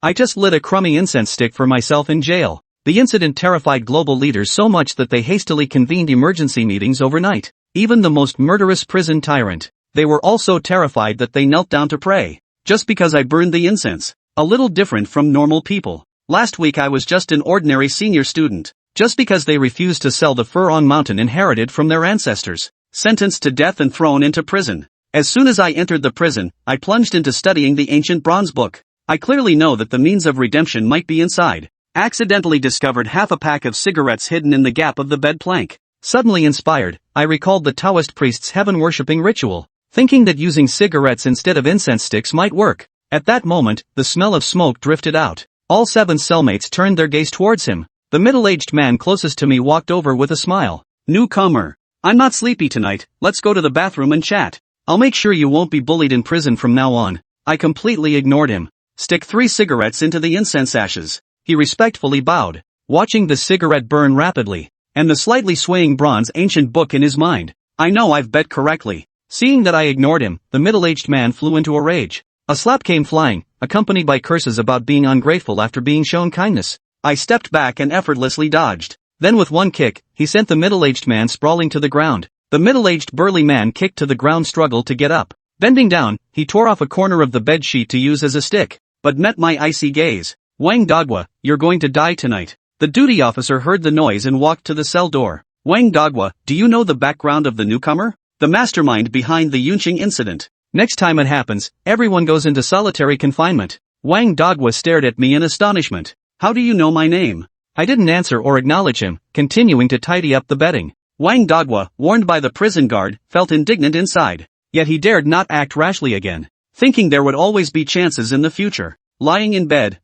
I just lit a crummy incense stick for myself in jail. The incident terrified global leaders so much that they hastily convened emergency meetings overnight. Even the most murderous prison tyrant. They were all so terrified that they knelt down to pray. Just because I burned the incense. A little different from normal people. Last week I was just an ordinary senior student. Just because they refused to sell the Fulong Mountain inherited from their ancestors. Sentenced to death and thrown into prison. As soon as I entered the prison, I plunged into studying the ancient bronze book. I clearly know that the means of redemption might be inside. Accidentally discovered half a pack of cigarettes hidden in the gap of the bed plank. Suddenly inspired, I recalled the Taoist priest's heaven-worshipping ritual, thinking that using cigarettes instead of incense sticks might work. At that moment, the smell of smoke drifted out. All 7 cellmates turned their gaze towards him. The middle-aged man closest to me walked over with a smile. Newcomer. I'm not sleepy tonight, let's go to the bathroom and chat. I'll make sure you won't be bullied in prison from now on. I completely ignored him. Stick 3 cigarettes into the incense ashes. He respectfully bowed, watching the cigarette burn rapidly, and the slightly swaying bronze ancient book in his mind. I know I've bet correctly. Seeing that I ignored him, the middle-aged man flew into a rage. A slap came flying, accompanied by curses about being ungrateful after being shown kindness. I stepped back and effortlessly dodged. Then with one kick, he sent the middle-aged man sprawling to the ground. The middle-aged burly man kicked to the ground, struggled to get up. Bending down, he tore off a corner of the bed sheet to use as a stick, but met my icy gaze. Wang Dogwa, you're going to die tonight. The duty officer heard the noise and walked to the cell door. Wang Dogwa, do you know the background of the newcomer? The mastermind behind the Yuncheng incident. Next time it happens, everyone goes into solitary confinement. Wang Dogwa stared at me in astonishment. How do you know my name? I didn't answer or acknowledge him, continuing to tidy up the bedding. Wang Dogwa, warned by the prison guard, felt indignant inside. Yet he dared not act rashly again, thinking there would always be chances in the future. Lying in bed,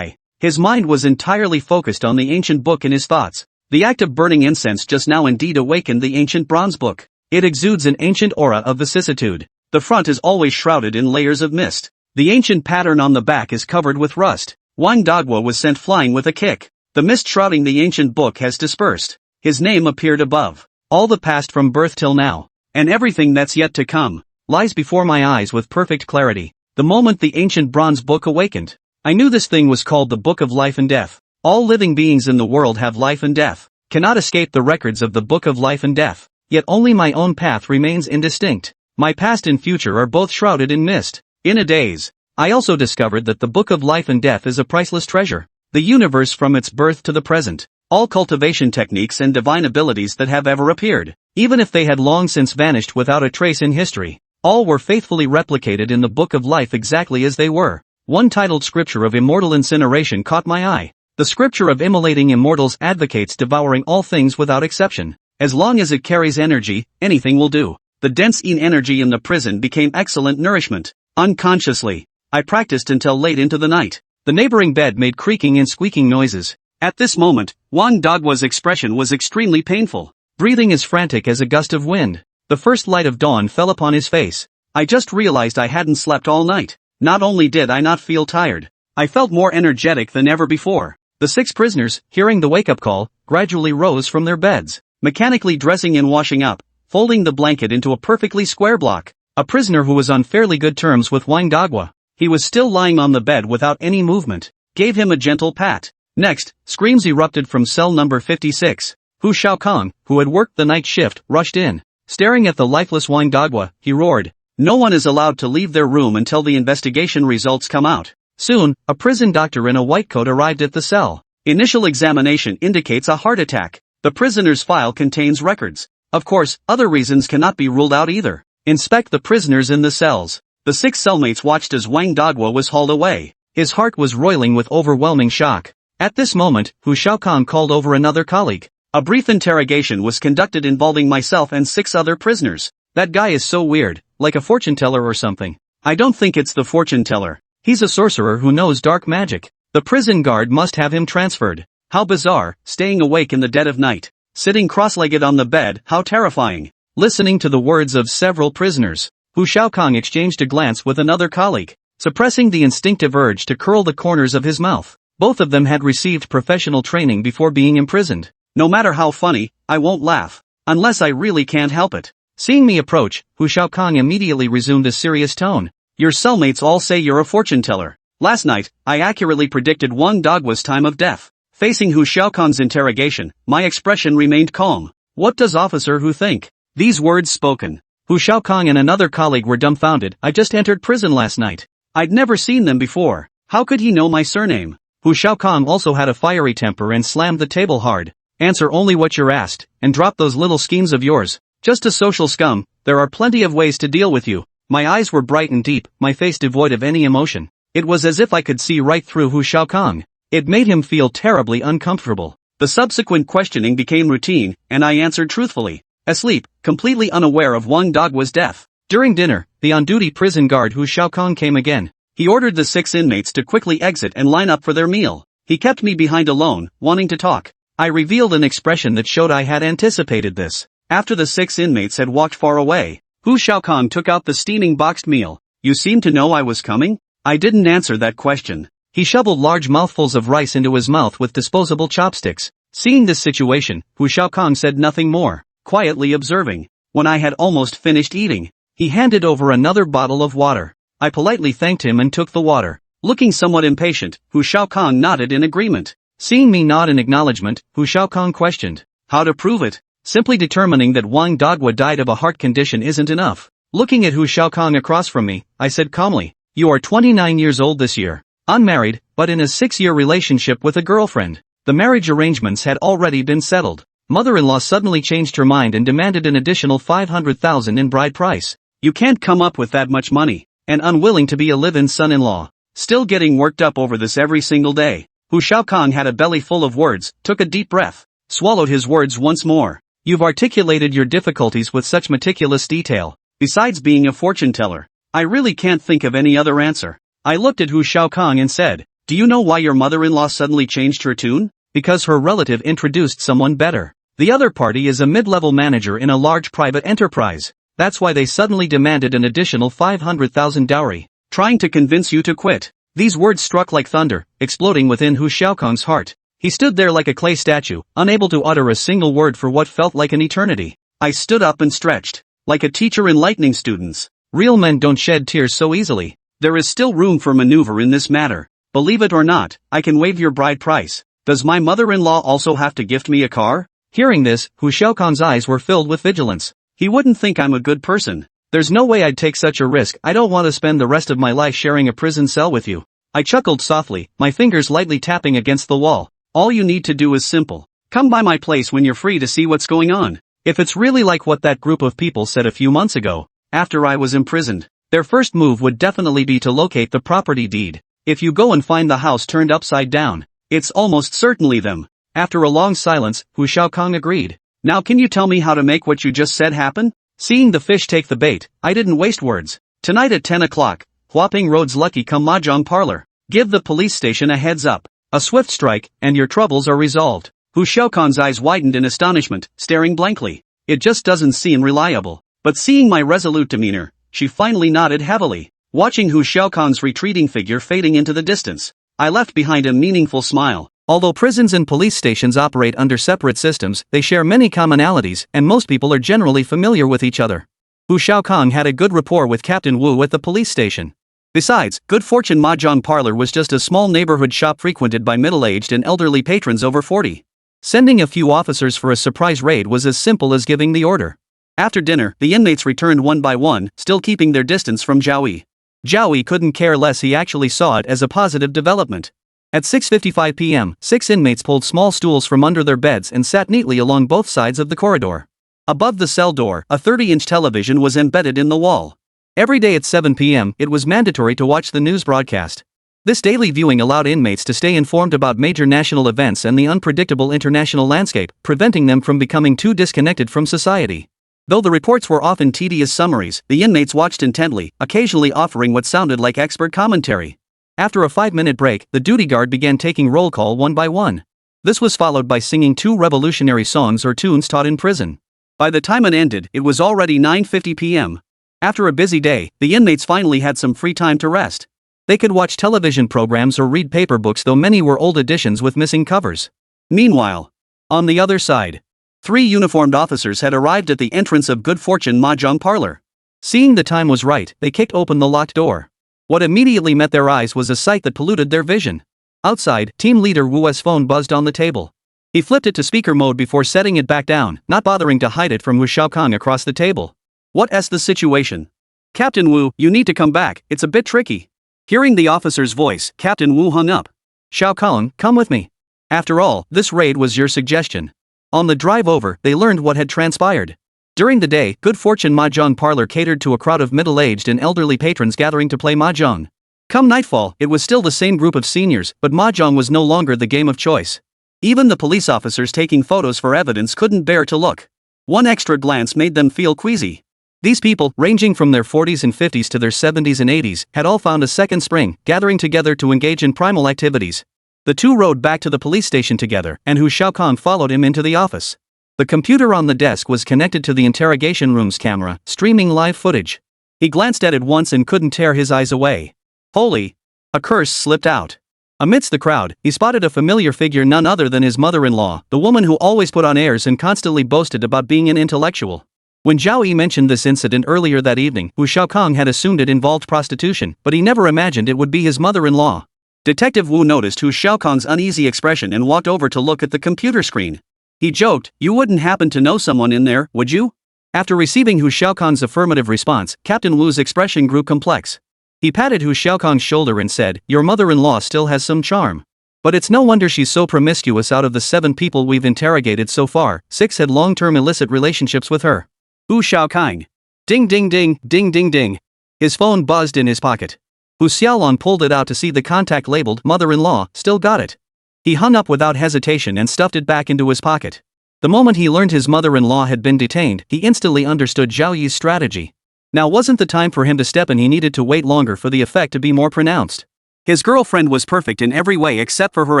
his mind was entirely focused on the ancient book in his thoughts. The act of burning incense just now indeed awakened the ancient bronze book. It exudes an ancient aura of vicissitude. The front is always shrouded in layers of mist. The ancient pattern on the back is covered with rust. Wang Dogwa was sent flying with a kick. The mist shrouding the ancient book has dispersed. His name appeared above. All the past from birth till now, and everything that's yet to come, lies before my eyes with perfect clarity. The moment the ancient bronze book awakened, I knew this thing was called the Book of Life and Death. All living beings in the world have life and death, cannot escape the records of the Book of Life and Death. Yet only my own path remains indistinct. My past and future are both shrouded in mist. In a daze, I also discovered that the Book of Life and Death is a priceless treasure. The universe from its birth to the present. All cultivation techniques and divine abilities that have ever appeared, even if they had long since vanished without a trace in history, all were faithfully replicated in the Book of Life exactly as they were. One titled Scripture of Immortal Incineration caught my eye. The Scripture of Immolating Immortals advocates devouring all things without exception. As long as it carries energy, anything will do. The dense energy in the prison became excellent nourishment. Unconsciously, I practiced until late into the night. The neighboring bed made creaking and squeaking noises. At this moment, Wang Dogwa's expression was extremely painful. Breathing as frantic as a gust of wind. The first light of dawn fell upon his face. I just realized I hadn't slept all night. Not only did I not feel tired, I felt more energetic than ever before. The 6 prisoners, hearing the wake-up call, gradually rose from their beds, mechanically dressing and washing up, folding the blanket into a perfectly square block. A prisoner who was on fairly good terms with Wang Dogwa. He was still lying on the bed without any movement. Gave him a gentle pat. Next, screams erupted from cell number 56. Hu Shaokong, who had worked the night shift, rushed in. Staring at the lifeless Wang Dogwa, he roared. No one is allowed to leave their room until the investigation results come out. Soon, a prison doctor in a white coat arrived at the cell. Initial examination indicates a heart attack. The prisoner's file contains records. Of course, other reasons cannot be ruled out either. Inspect the prisoners in the cells. The 6 cellmates watched as Wang Dogwa was hauled away. His heart was roiling with overwhelming shock. At this moment, Hu Shaokong called over another colleague. A brief interrogation was conducted involving myself and 6 other prisoners. That guy is so weird, like a fortune teller or something. I don't think it's the fortune teller. He's a sorcerer who knows dark magic. The prison guard must have him transferred. How bizarre, staying awake in the dead of night. Sitting cross-legged on the bed, how terrifying. Listening to the words of several prisoners, Hu Shaokong exchanged a glance with another colleague, suppressing the instinctive urge to curl the corners of his mouth. Both of them had received professional training before being imprisoned. No matter how funny, I won't laugh. Unless I really can't help it. Seeing me approach, Hu Shaokong immediately resumed a serious tone. Your cellmates all say you're a fortune teller. Last night, I accurately predicted Wang Dogwa's time of death. Facing Hu Xiaokang's interrogation, my expression remained calm. What does Officer Hu think? These words spoken. Hu Xiaokang and another colleague were dumbfounded. I just entered prison last night. I'd never seen them before. How could he know my surname? Hu Xiaokang also had a fiery temper and slammed the table hard. Answer only what you're asked, and drop those little schemes of yours. Just a social scum, there are plenty of ways to deal with you. My eyes were bright and deep, my face devoid of any emotion. It was as if I could see right through Hu Xiaokang. It made him feel terribly uncomfortable. The subsequent questioning became routine, and I answered truthfully. Asleep, completely unaware of Wang Dogwa's death. During dinner, the on-duty prison guard Hu Xiaokang came again. He ordered the 6 inmates to quickly exit and line up for their meal. He kept me behind alone, wanting to talk. I revealed an expression that showed I had anticipated this. After the 6 inmates had walked far away, Hu Xiaokang took out the steaming boxed meal. You seem to know I was coming? I didn't answer that question. He shoveled large mouthfuls of rice into his mouth with disposable chopsticks. Seeing this situation, Hu Xiaokang said nothing more, quietly observing. When I had almost finished eating, he handed over another bottle of water. I politely thanked him and took the water. Looking somewhat impatient, Hu Xiaokang nodded in agreement. Seeing me nod in acknowledgement, Hu Xiaokang questioned. How to prove it? Simply determining that Wang Dogwa died of a heart condition isn't enough. Looking at Hu Xiaokang across from me, I said calmly, you are 29 years old this year. Unmarried, but in a 6-year relationship with a girlfriend. The marriage arrangements had already been settled. Mother-in-law suddenly changed her mind and demanded an additional 500,000 in bride price. You can't come up with that much money. And unwilling to be a live-in son-in-law. Still getting worked up over this every single day. Hu Xiaokang had a belly full of words, took a deep breath, swallowed his words once more. You've articulated your difficulties with such meticulous detail. Besides being a fortune teller, I really can't think of any other answer. I looked at Hu Xiaokang and said, do you know why your mother-in-law suddenly changed her tune? Because her relative introduced someone better. The other party is a mid-level manager in a large private enterprise. That's why they suddenly demanded an additional 500,000 dowry, trying to convince you to quit. These words struck like thunder, exploding within Hu Xiaokang's heart. He stood there like a clay statue, unable to utter a single word for what felt like an eternity. I stood up and stretched, like a teacher enlightening students. Real men don't shed tears so easily. There is still room for maneuver in this matter. Believe it or not, I can waive your bride price. Does my mother-in-law also have to gift me a car? Hearing this, Hu Xiaokang's eyes were filled with vigilance. He wouldn't think I'm a good person. There's no way I'd take such a risk. I don't want to spend the rest of my life sharing a prison cell with you. I chuckled softly, my fingers lightly tapping against the wall. All you need to do is simple. Come by my place when you're free to see what's going on. If it's really like what that group of people said a few months ago, after I was imprisoned, their first move would definitely be to locate the property deed. If you go and find the house turned upside down, it's almost certainly them. After a long silence, Hu Xiaokang agreed. Now can you tell me how to make what you just said happen? Seeing the fish take the bait, I didn't waste words. Tonight at 10 o'clock, Huaping Road's Lucky Come Mahjong Parlor. Give the police station a heads up. A swift strike, and your troubles are resolved. Hu Xiaokang's eyes widened in astonishment, staring blankly. It just doesn't seem reliable. But seeing my resolute demeanor, she finally nodded heavily. Watching Hu Xiaokang's retreating figure fading into the distance, I left behind a meaningful smile. Although prisons and police stations operate under separate systems, they share many commonalities, and most people are generally familiar with each other. Hu Xiaokang had a good rapport with Captain Wu at the police station. Besides, Good Fortune Mahjong Parlor was just a small neighborhood shop frequented by middle-aged and elderly patrons over 40. Sending a few officers for a surprise raid was as simple as giving the order. After dinner, the inmates returned one by one, still keeping their distance from Zhao Yi. Zhao Yi couldn't care less. He actually saw it as a positive development. At 6:55 p.m., 6 inmates pulled small stools from under their beds and sat neatly along both sides of the corridor. Above the cell door, a 30-inch television was embedded in the wall. Every day at 7 p.m., it was mandatory to watch the news broadcast. This daily viewing allowed inmates to stay informed about major national events and the unpredictable international landscape, preventing them from becoming too disconnected from society. Though the reports were often tedious summaries, the inmates watched intently, occasionally offering what sounded like expert commentary. After a 5-minute break, the duty guard began taking roll call one by one. This was followed by singing 2 revolutionary songs or tunes taught in prison. By the time it ended, it was already 9:50 p.m. After a busy day, the inmates finally had some free time to rest. They could watch television programs or read paper books, though many were old editions with missing covers. Meanwhile, on the other side, 3 uniformed officers had arrived at the entrance of Good Fortune Mahjong Parlor. Seeing the time was right, they kicked open the locked door. What immediately met their eyes was a sight that polluted their vision. Outside, team leader Wu's phone buzzed on the table. He flipped it to speaker mode before setting it back down, not bothering to hide it from Wu Xiaokang across the table. "What's the situation? Captain Wu, you need to come back, it's a bit tricky." Hearing the officer's voice, Captain Wu hung up. "Xiaokang, come with me. After all, this raid was your suggestion." On the drive over, they learned what had transpired. During the day, Good Fortune Mahjong Parlor catered to a crowd of middle-aged and elderly patrons gathering to play mahjong. Come nightfall, it was still the same group of seniors, but mahjong was no longer the game of choice. Even the police officers taking photos for evidence couldn't bear to look. One extra glance made them feel queasy. These people, ranging from their 40s and 50s to their 70s and 80s, had all found a second spring, gathering together to engage in primal activities. The two rode back to the police station together, and Hu Xiaokang followed him into the office. The computer on the desk was connected to the interrogation room's camera, streaming live footage. He glanced at it once and couldn't tear his eyes away. Holy! A curse slipped out. Amidst the crowd, he spotted a familiar figure, none other than his mother-in-law, the woman who always put on airs and constantly boasted about being an intellectual. When Zhao Yi mentioned this incident earlier that evening, Hu Xiaokang had assumed it involved prostitution, but he never imagined it would be his mother-in-law. Detective Wu noticed Hu Xiaokang's uneasy expression and walked over to look at the computer screen. He joked, "You wouldn't happen to know someone in there, would you?" After receiving Hu Xiaokang's affirmative response, Captain Wu's expression grew complex. He patted Hu Xiaokang's shoulder and said, "Your mother-in-law still has some charm. But it's no wonder she's so promiscuous. Out of the 7 people we've interrogated so far, 6 had long-term illicit relationships with her." Hu Xiaokang. Ding ding ding, ding ding ding. His phone buzzed in his pocket. Hu Xiaolong pulled it out to see the contact labeled "Mother-in-law," still got it. He hung up without hesitation and stuffed it back into his pocket. The moment he learned his mother-in-law had been detained, he instantly understood Zhao Yi's strategy. Now wasn't the time for him to step in, he needed to wait longer for the effect to be more pronounced. His girlfriend was perfect in every way except for her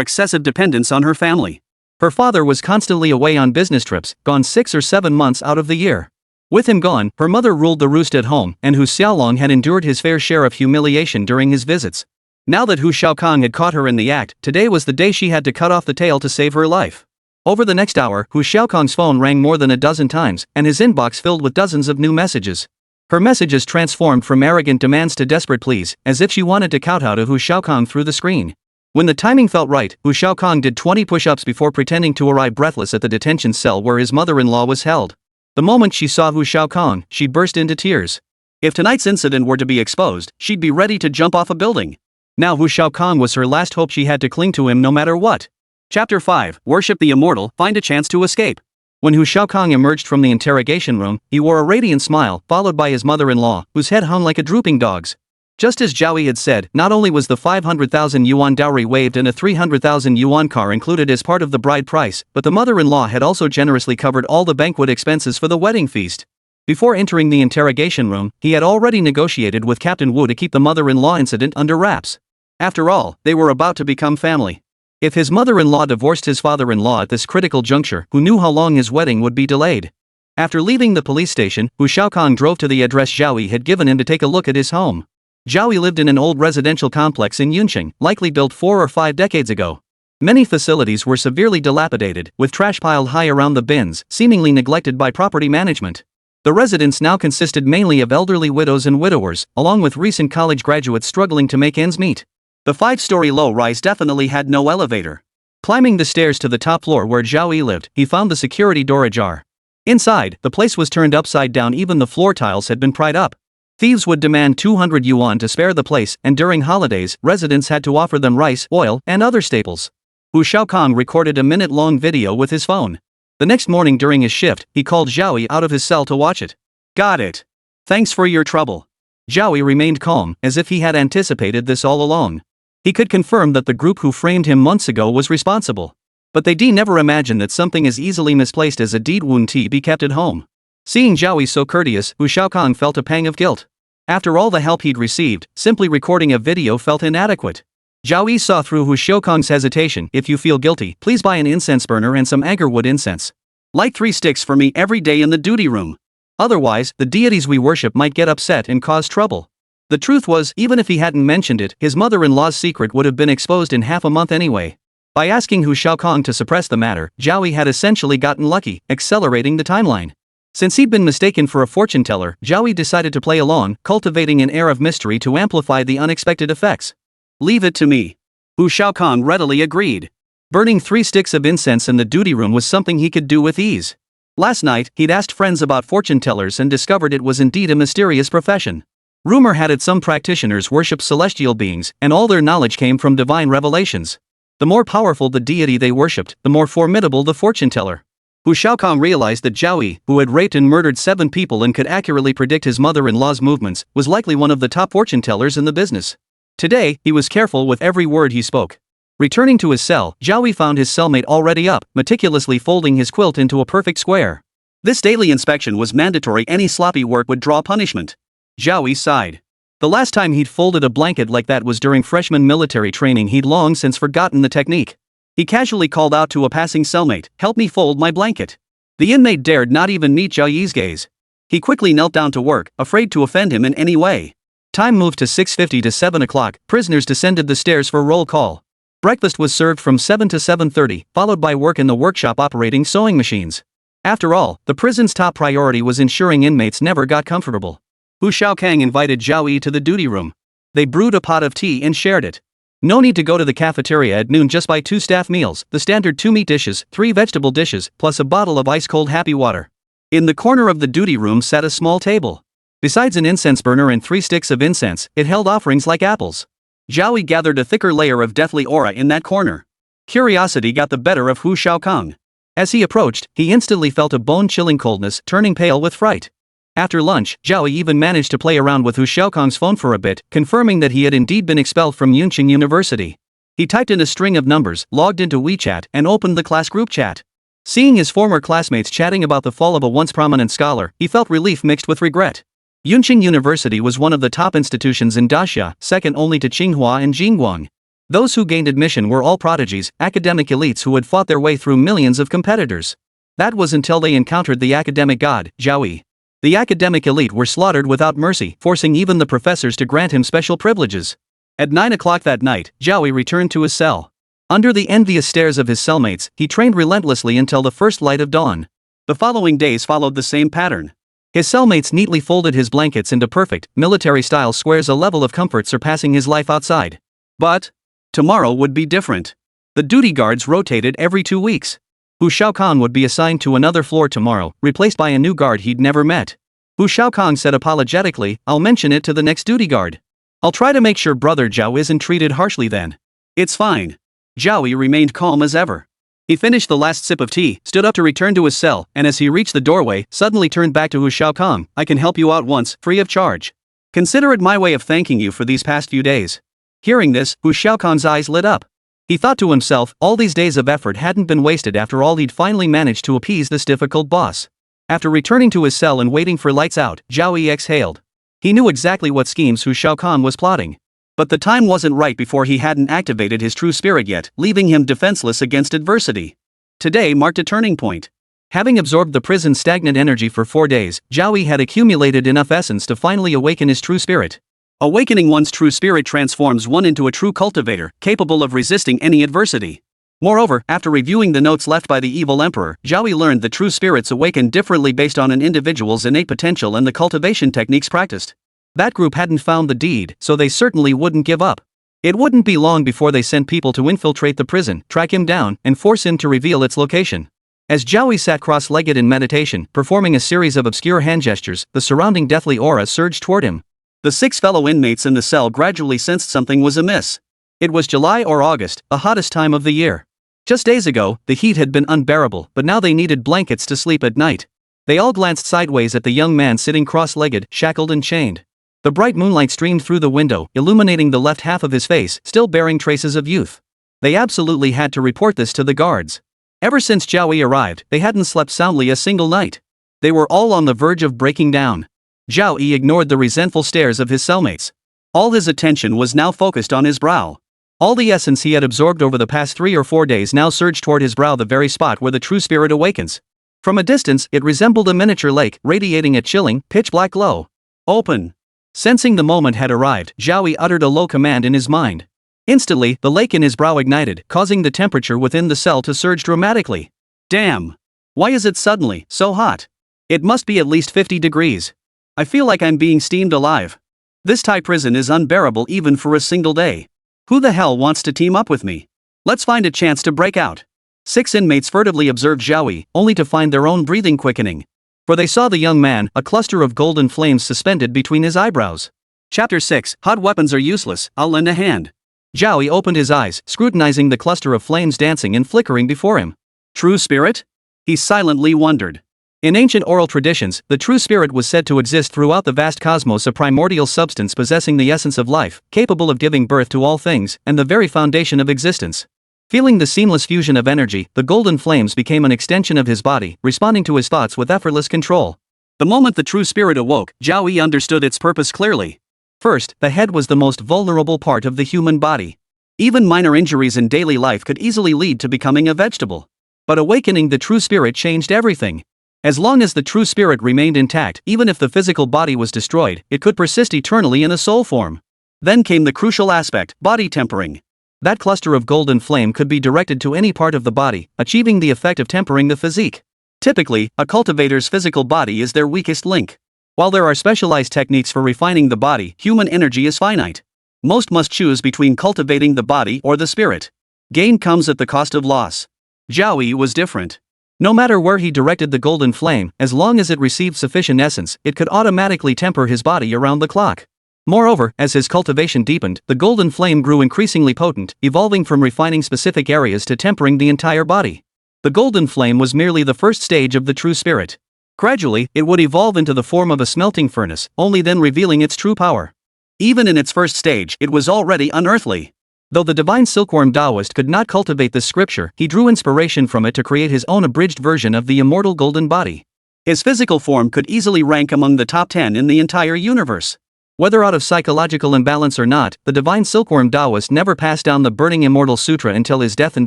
excessive dependence on her family. Her father was constantly away on business trips, gone 6 or 7 months out of the year. With him gone, her mother ruled the roost at home, and Hu Xiaolong had endured his fair share of humiliation during his visits. Now that Hu Xiaokang had caught her in the act, today was the day she had to cut off the tail to save her life. Over the next hour, Hu Xiaokang's phone rang more than a dozen times, and his inbox filled with dozens of new messages. Her messages transformed from arrogant demands to desperate pleas, as if she wanted to kowtow to Hu Xiaokang through the screen. When the timing felt right, Hu Xiaokang did 20 push-ups before pretending to arrive breathless at the detention cell where his mother-in-law was held. The moment she saw Hu Xiaokang, she burst into tears. If tonight's incident were to be exposed, she'd be ready to jump off a building. Now Hu Xiaokang was her last hope. She had to cling to him no matter what. Chapter 5, Worship the Immortal, Find a Chance to Escape. When Hu Xiaokang emerged from the interrogation room, he wore a radiant smile, followed by his mother-in-law, whose head hung like a drooping dog's. Just as Zhao Yi had said, not only was the 500,000 yuan dowry waived and a 300,000 yuan car included as part of the bride price, but the mother-in-law had also generously covered all the banquet expenses for the wedding feast. Before entering the interrogation room, he had already negotiated with Captain Wu to keep the mother-in-law incident under wraps. After all, they were about to become family. If his mother-in-law divorced his father-in-law at this critical juncture, who knew how long his wedding would be delayed? After leaving the police station, Hu Xiaokang drove to the address Zhao Yi had given him to take a look at his home. Zhao Yi lived in an old residential complex in Yuncheng, likely built 4 or 5 decades ago. Many facilities were severely dilapidated, with trash piled high around the bins, seemingly neglected by property management. The residents now consisted mainly of elderly widows and widowers, along with recent college graduates struggling to make ends meet. The 5-story low-rise definitely had no elevator. Climbing the stairs to the top floor where Zhao Yi lived, he found the security door ajar. Inside, the place was turned upside down, even the floor tiles had been pried up. Thieves would demand 200 yuan to spare the place, and during holidays, residents had to offer them rice, oil, and other staples. Hu Xiaokang recorded a minute-long video with his phone. The next morning during his shift, he called Zhao Yi out of his cell to watch it. "Got it. Thanks for your trouble." Zhao Yi remained calm, as if he had anticipated this all along. He could confirm that the group who framed him months ago was responsible. But they never imagined that something as easily misplaced as a deed wouldn't be kept at home. Seeing Zhao Yi so courteous, Hu Xiaokang felt a pang of guilt. After all the help he'd received, simply recording a video felt inadequate. Zhao Yi saw through Hu Xiaokang's hesitation. "If you feel guilty, please buy an incense burner and some agarwood incense. Light 3 sticks for me every day in the duty room. Otherwise, the deities we worship might get upset and cause trouble." The truth was, even if he hadn't mentioned it, his mother-in-law's secret would have been exposed in half a month anyway. By asking Hu Xiaokang to suppress the matter, Zhao Yi had essentially gotten lucky, accelerating the timeline. Since he'd been mistaken for a fortune teller, Zhao Yi decided to play along, cultivating an air of mystery to amplify the unexpected effects. "Leave it to me." Hu Shaokang readily agreed. Burning 3 sticks of incense in the duty room was something he could do with ease. Last night, he'd asked friends about fortune tellers and discovered it was indeed a mysterious profession. Rumor had it some practitioners worshipped celestial beings, and all their knowledge came from divine revelations. The more powerful the deity they worshipped, the more formidable the fortune teller. Hu Shaokang realized that Zhao Yi, who had raped and murdered 7 people and could accurately predict his mother-in-law's movements, was likely one of the top fortune tellers in the business. Today, he was careful with every word he spoke. Returning to his cell, Zhao Yi found his cellmate already up, meticulously folding his quilt into a perfect square. This daily inspection was mandatory. Any sloppy work would draw punishment. Zhao Yi sighed. The last time he'd folded a blanket like that was during freshman military training. He'd long since forgotten the technique. He casually called out to a passing cellmate, "Help me fold my blanket." The inmate dared not even meet Zhao Yi's gaze. He quickly knelt down to work, afraid to offend him in any way. Time moved to 6:50 to 7 o'clock, prisoners descended the stairs for roll call. Breakfast was served from 7 to 7:30, followed by work in the workshop operating sewing machines. After all, the prison's top priority was ensuring inmates never got comfortable. Hu Shaokang invited Zhao Yi to the duty room. They brewed a pot of tea and shared it. No need to go to the cafeteria at noon, just buy 2 staff meals, the standard 2 meat dishes, 3 vegetable dishes, plus a bottle of ice-cold happy water. In the corner of the duty room sat a small table. Besides an incense burner and 3 sticks of incense, it held offerings like apples. Zhao Yi gathered a thicker layer of deathly aura in that corner. Curiosity got the better of Hu Shaokang. As he approached, he instantly felt a bone-chilling coldness, turning pale with fright. After lunch, Zhao Yi even managed to play around with Hu Shaokang's phone for a bit, confirming that he had indeed been expelled from Yuncheng University. He typed in a string of numbers, logged into WeChat, and opened the class group chat. Seeing his former classmates chatting about the fall of a once prominent scholar, he felt relief mixed with regret. Yuncheng University was one of the top institutions in Daxia, second only to Tsinghua and Jingguang. Those who gained admission were all prodigies, academic elites who had fought their way through millions of competitors. That was until they encountered the academic god, Zhao Yi. The academic elite were slaughtered without mercy, forcing even the professors to grant him special privileges. At 9 o'clock that night, Zhao Yi returned to his cell. Under the envious stares of his cellmates, he trained relentlessly until the first light of dawn. The following days followed the same pattern. His cellmates neatly folded his blankets into perfect, military-style squares, a level of comfort surpassing his life outside. But tomorrow would be different. The duty guards rotated every 2 weeks. Hu Shaokang would be assigned to another floor tomorrow, replaced by a new guard he'd never met. Hu Shaokang said apologetically, "I'll mention it to the next duty guard. I'll try to make sure brother Zhao isn't treated harshly then." "It's fine." Zhao Yi remained calm as ever. He finished the last sip of tea, stood up to return to his cell, and as he reached the doorway, suddenly turned back to Hu Shaokang. "I can help you out once, free of charge. Consider it my way of thanking you for these past few days." Hearing this, Hu Shaokang's eyes lit up. He thought to himself, all these days of effort hadn't been wasted. After all, he'd finally managed to appease this difficult boss. After returning to his cell and waiting for lights out, Zhao Yi exhaled. He knew exactly what schemes Hu Shaokang was plotting. But the time wasn't right before he hadn't activated his true spirit yet, leaving him defenseless against adversity. Today marked a turning point. Having absorbed the prison's stagnant energy for 4 days, Zhao Yi had accumulated enough essence to finally awaken his true spirit. Awakening one's true spirit transforms one into a true cultivator, capable of resisting any adversity. Moreover, after reviewing the notes left by the evil emperor, Zhao Yi learned that true spirits awaken differently based on an individual's innate potential and the cultivation techniques practiced. That group hadn't found the deed, so they certainly wouldn't give up. It wouldn't be long before they sent people to infiltrate the prison, track him down, and force him to reveal its location. As Zhao Yi sat cross-legged in meditation, performing a series of obscure hand gestures, the surrounding deathly aura surged toward him. The 6 fellow inmates in the cell gradually sensed something was amiss. It was July or August, the hottest time of the year. Just days ago, the heat had been unbearable, but now they needed blankets to sleep at night. They all glanced sideways at the young man sitting cross-legged, shackled and chained. The bright moonlight streamed through the window, illuminating the left half of his face, still bearing traces of youth. They absolutely had to report this to the guards. Ever since Zhao Yi arrived, they hadn't slept soundly a single night. They were all on the verge of breaking down. Zhao Yi ignored the resentful stares of his cellmates. All his attention was now focused on his brow. All the essence he had absorbed over the past 3 or 4 days now surged toward his brow, the very spot where the true spirit awakens. From a distance, it resembled a miniature lake, radiating a chilling, pitch-black glow. "Open!" Sensing the moment had arrived, Zhao Yi uttered a low command in his mind. Instantly, the lake in his brow ignited, causing the temperature within the cell to surge dramatically. "Damn! Why is it suddenly so hot?" It must be at least 50 degrees. I feel like I'm being steamed alive. This Thai prison is unbearable even for a single day. Who the hell wants to team up with me? Let's find a chance to break out. 6 inmates furtively observed Zhao Yi, only to find their own breathing quickening. For they saw the young man, a cluster of golden flames suspended between his eyebrows. Chapter 6, Hot weapons are useless, I'll lend a hand. Zhao Yi opened his eyes, scrutinizing the cluster of flames dancing and flickering before him. True spirit? He silently wondered. In ancient oral traditions, the true spirit was said to exist throughout the vast cosmos, a primordial substance possessing the essence of life, capable of giving birth to all things, and the very foundation of existence. Feeling the seamless fusion of energy, the golden flames became an extension of his body, responding to his thoughts with effortless control. The moment the true spirit awoke, Zhao Yi understood its purpose clearly. First, the head was the most vulnerable part of the human body. Even minor injuries in daily life could easily lead to becoming a vegetable. But awakening the true spirit changed everything. As long as the true spirit remained intact, even if the physical body was destroyed, it could persist eternally in a soul form. Then came the crucial aspect, body tempering. That cluster of golden flame could be directed to any part of the body, achieving the effect of tempering the physique. Typically, a cultivator's physical body is their weakest link. While there are specialized techniques for refining the body, human energy is finite. Most must choose between cultivating the body or the spirit. Gain comes at the cost of loss. Zhao Yi was different. No matter where he directed the golden flame, as long as it received sufficient essence, it could automatically temper his body around the clock. Moreover, as his cultivation deepened, the golden flame grew increasingly potent, evolving from refining specific areas to tempering the entire body. The golden flame was merely the first stage of the true spirit. Gradually, it would evolve into the form of a smelting furnace, only then revealing its true power. Even in its first stage, it was already unearthly. Though the divine silkworm Taoist could not cultivate this scripture, he drew inspiration from it to create his own abridged version of the immortal golden body. His physical form could easily rank among the top 10 in the entire universe. Whether out of psychological imbalance or not, the divine silkworm Taoist never passed down the burning immortal sutra until his death and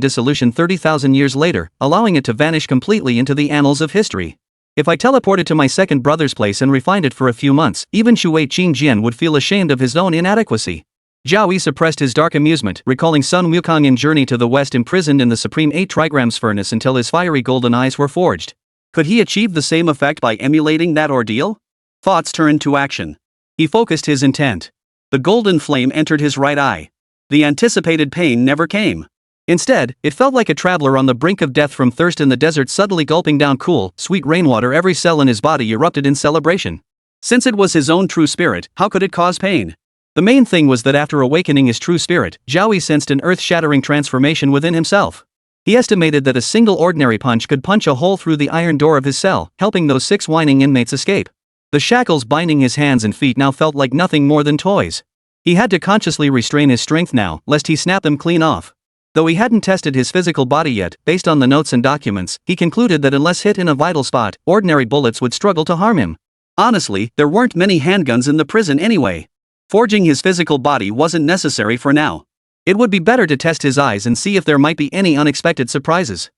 dissolution 30,000 years later, allowing it to vanish completely into the annals of history. If I teleported to my second brother's place and refined it for a few months, even Shui Qingjian would feel ashamed of his own inadequacy. Zhao Yi suppressed his dark amusement, recalling Sun Wukong in Journey to the West imprisoned in the supreme 8 trigrams furnace until his fiery golden eyes were forged. Could he achieve the same effect by emulating that ordeal? Thoughts turned to action. He focused his intent. The golden flame entered his right eye. The anticipated pain never came. Instead, it felt like a traveler on the brink of death from thirst in the desert suddenly gulping down cool, sweet rainwater. Every cell in his body erupted in celebration. Since it was his own true spirit, how could it cause pain? The main thing was that after awakening his true spirit, Zhao Yi sensed an earth-shattering transformation within himself. He estimated that a single ordinary punch could punch a hole through the iron door of his cell, helping those 6 whining inmates escape. The shackles binding his hands and feet now felt like nothing more than toys. He had to consciously restrain his strength now, lest he snap them clean off. Though he hadn't tested his physical body yet, based on the notes and documents, he concluded that unless hit in a vital spot, ordinary bullets would struggle to harm him. Honestly, there weren't many handguns in the prison anyway. Forging his physical body wasn't necessary for now. It would be better to test his eyes and see if there might be any unexpected surprises.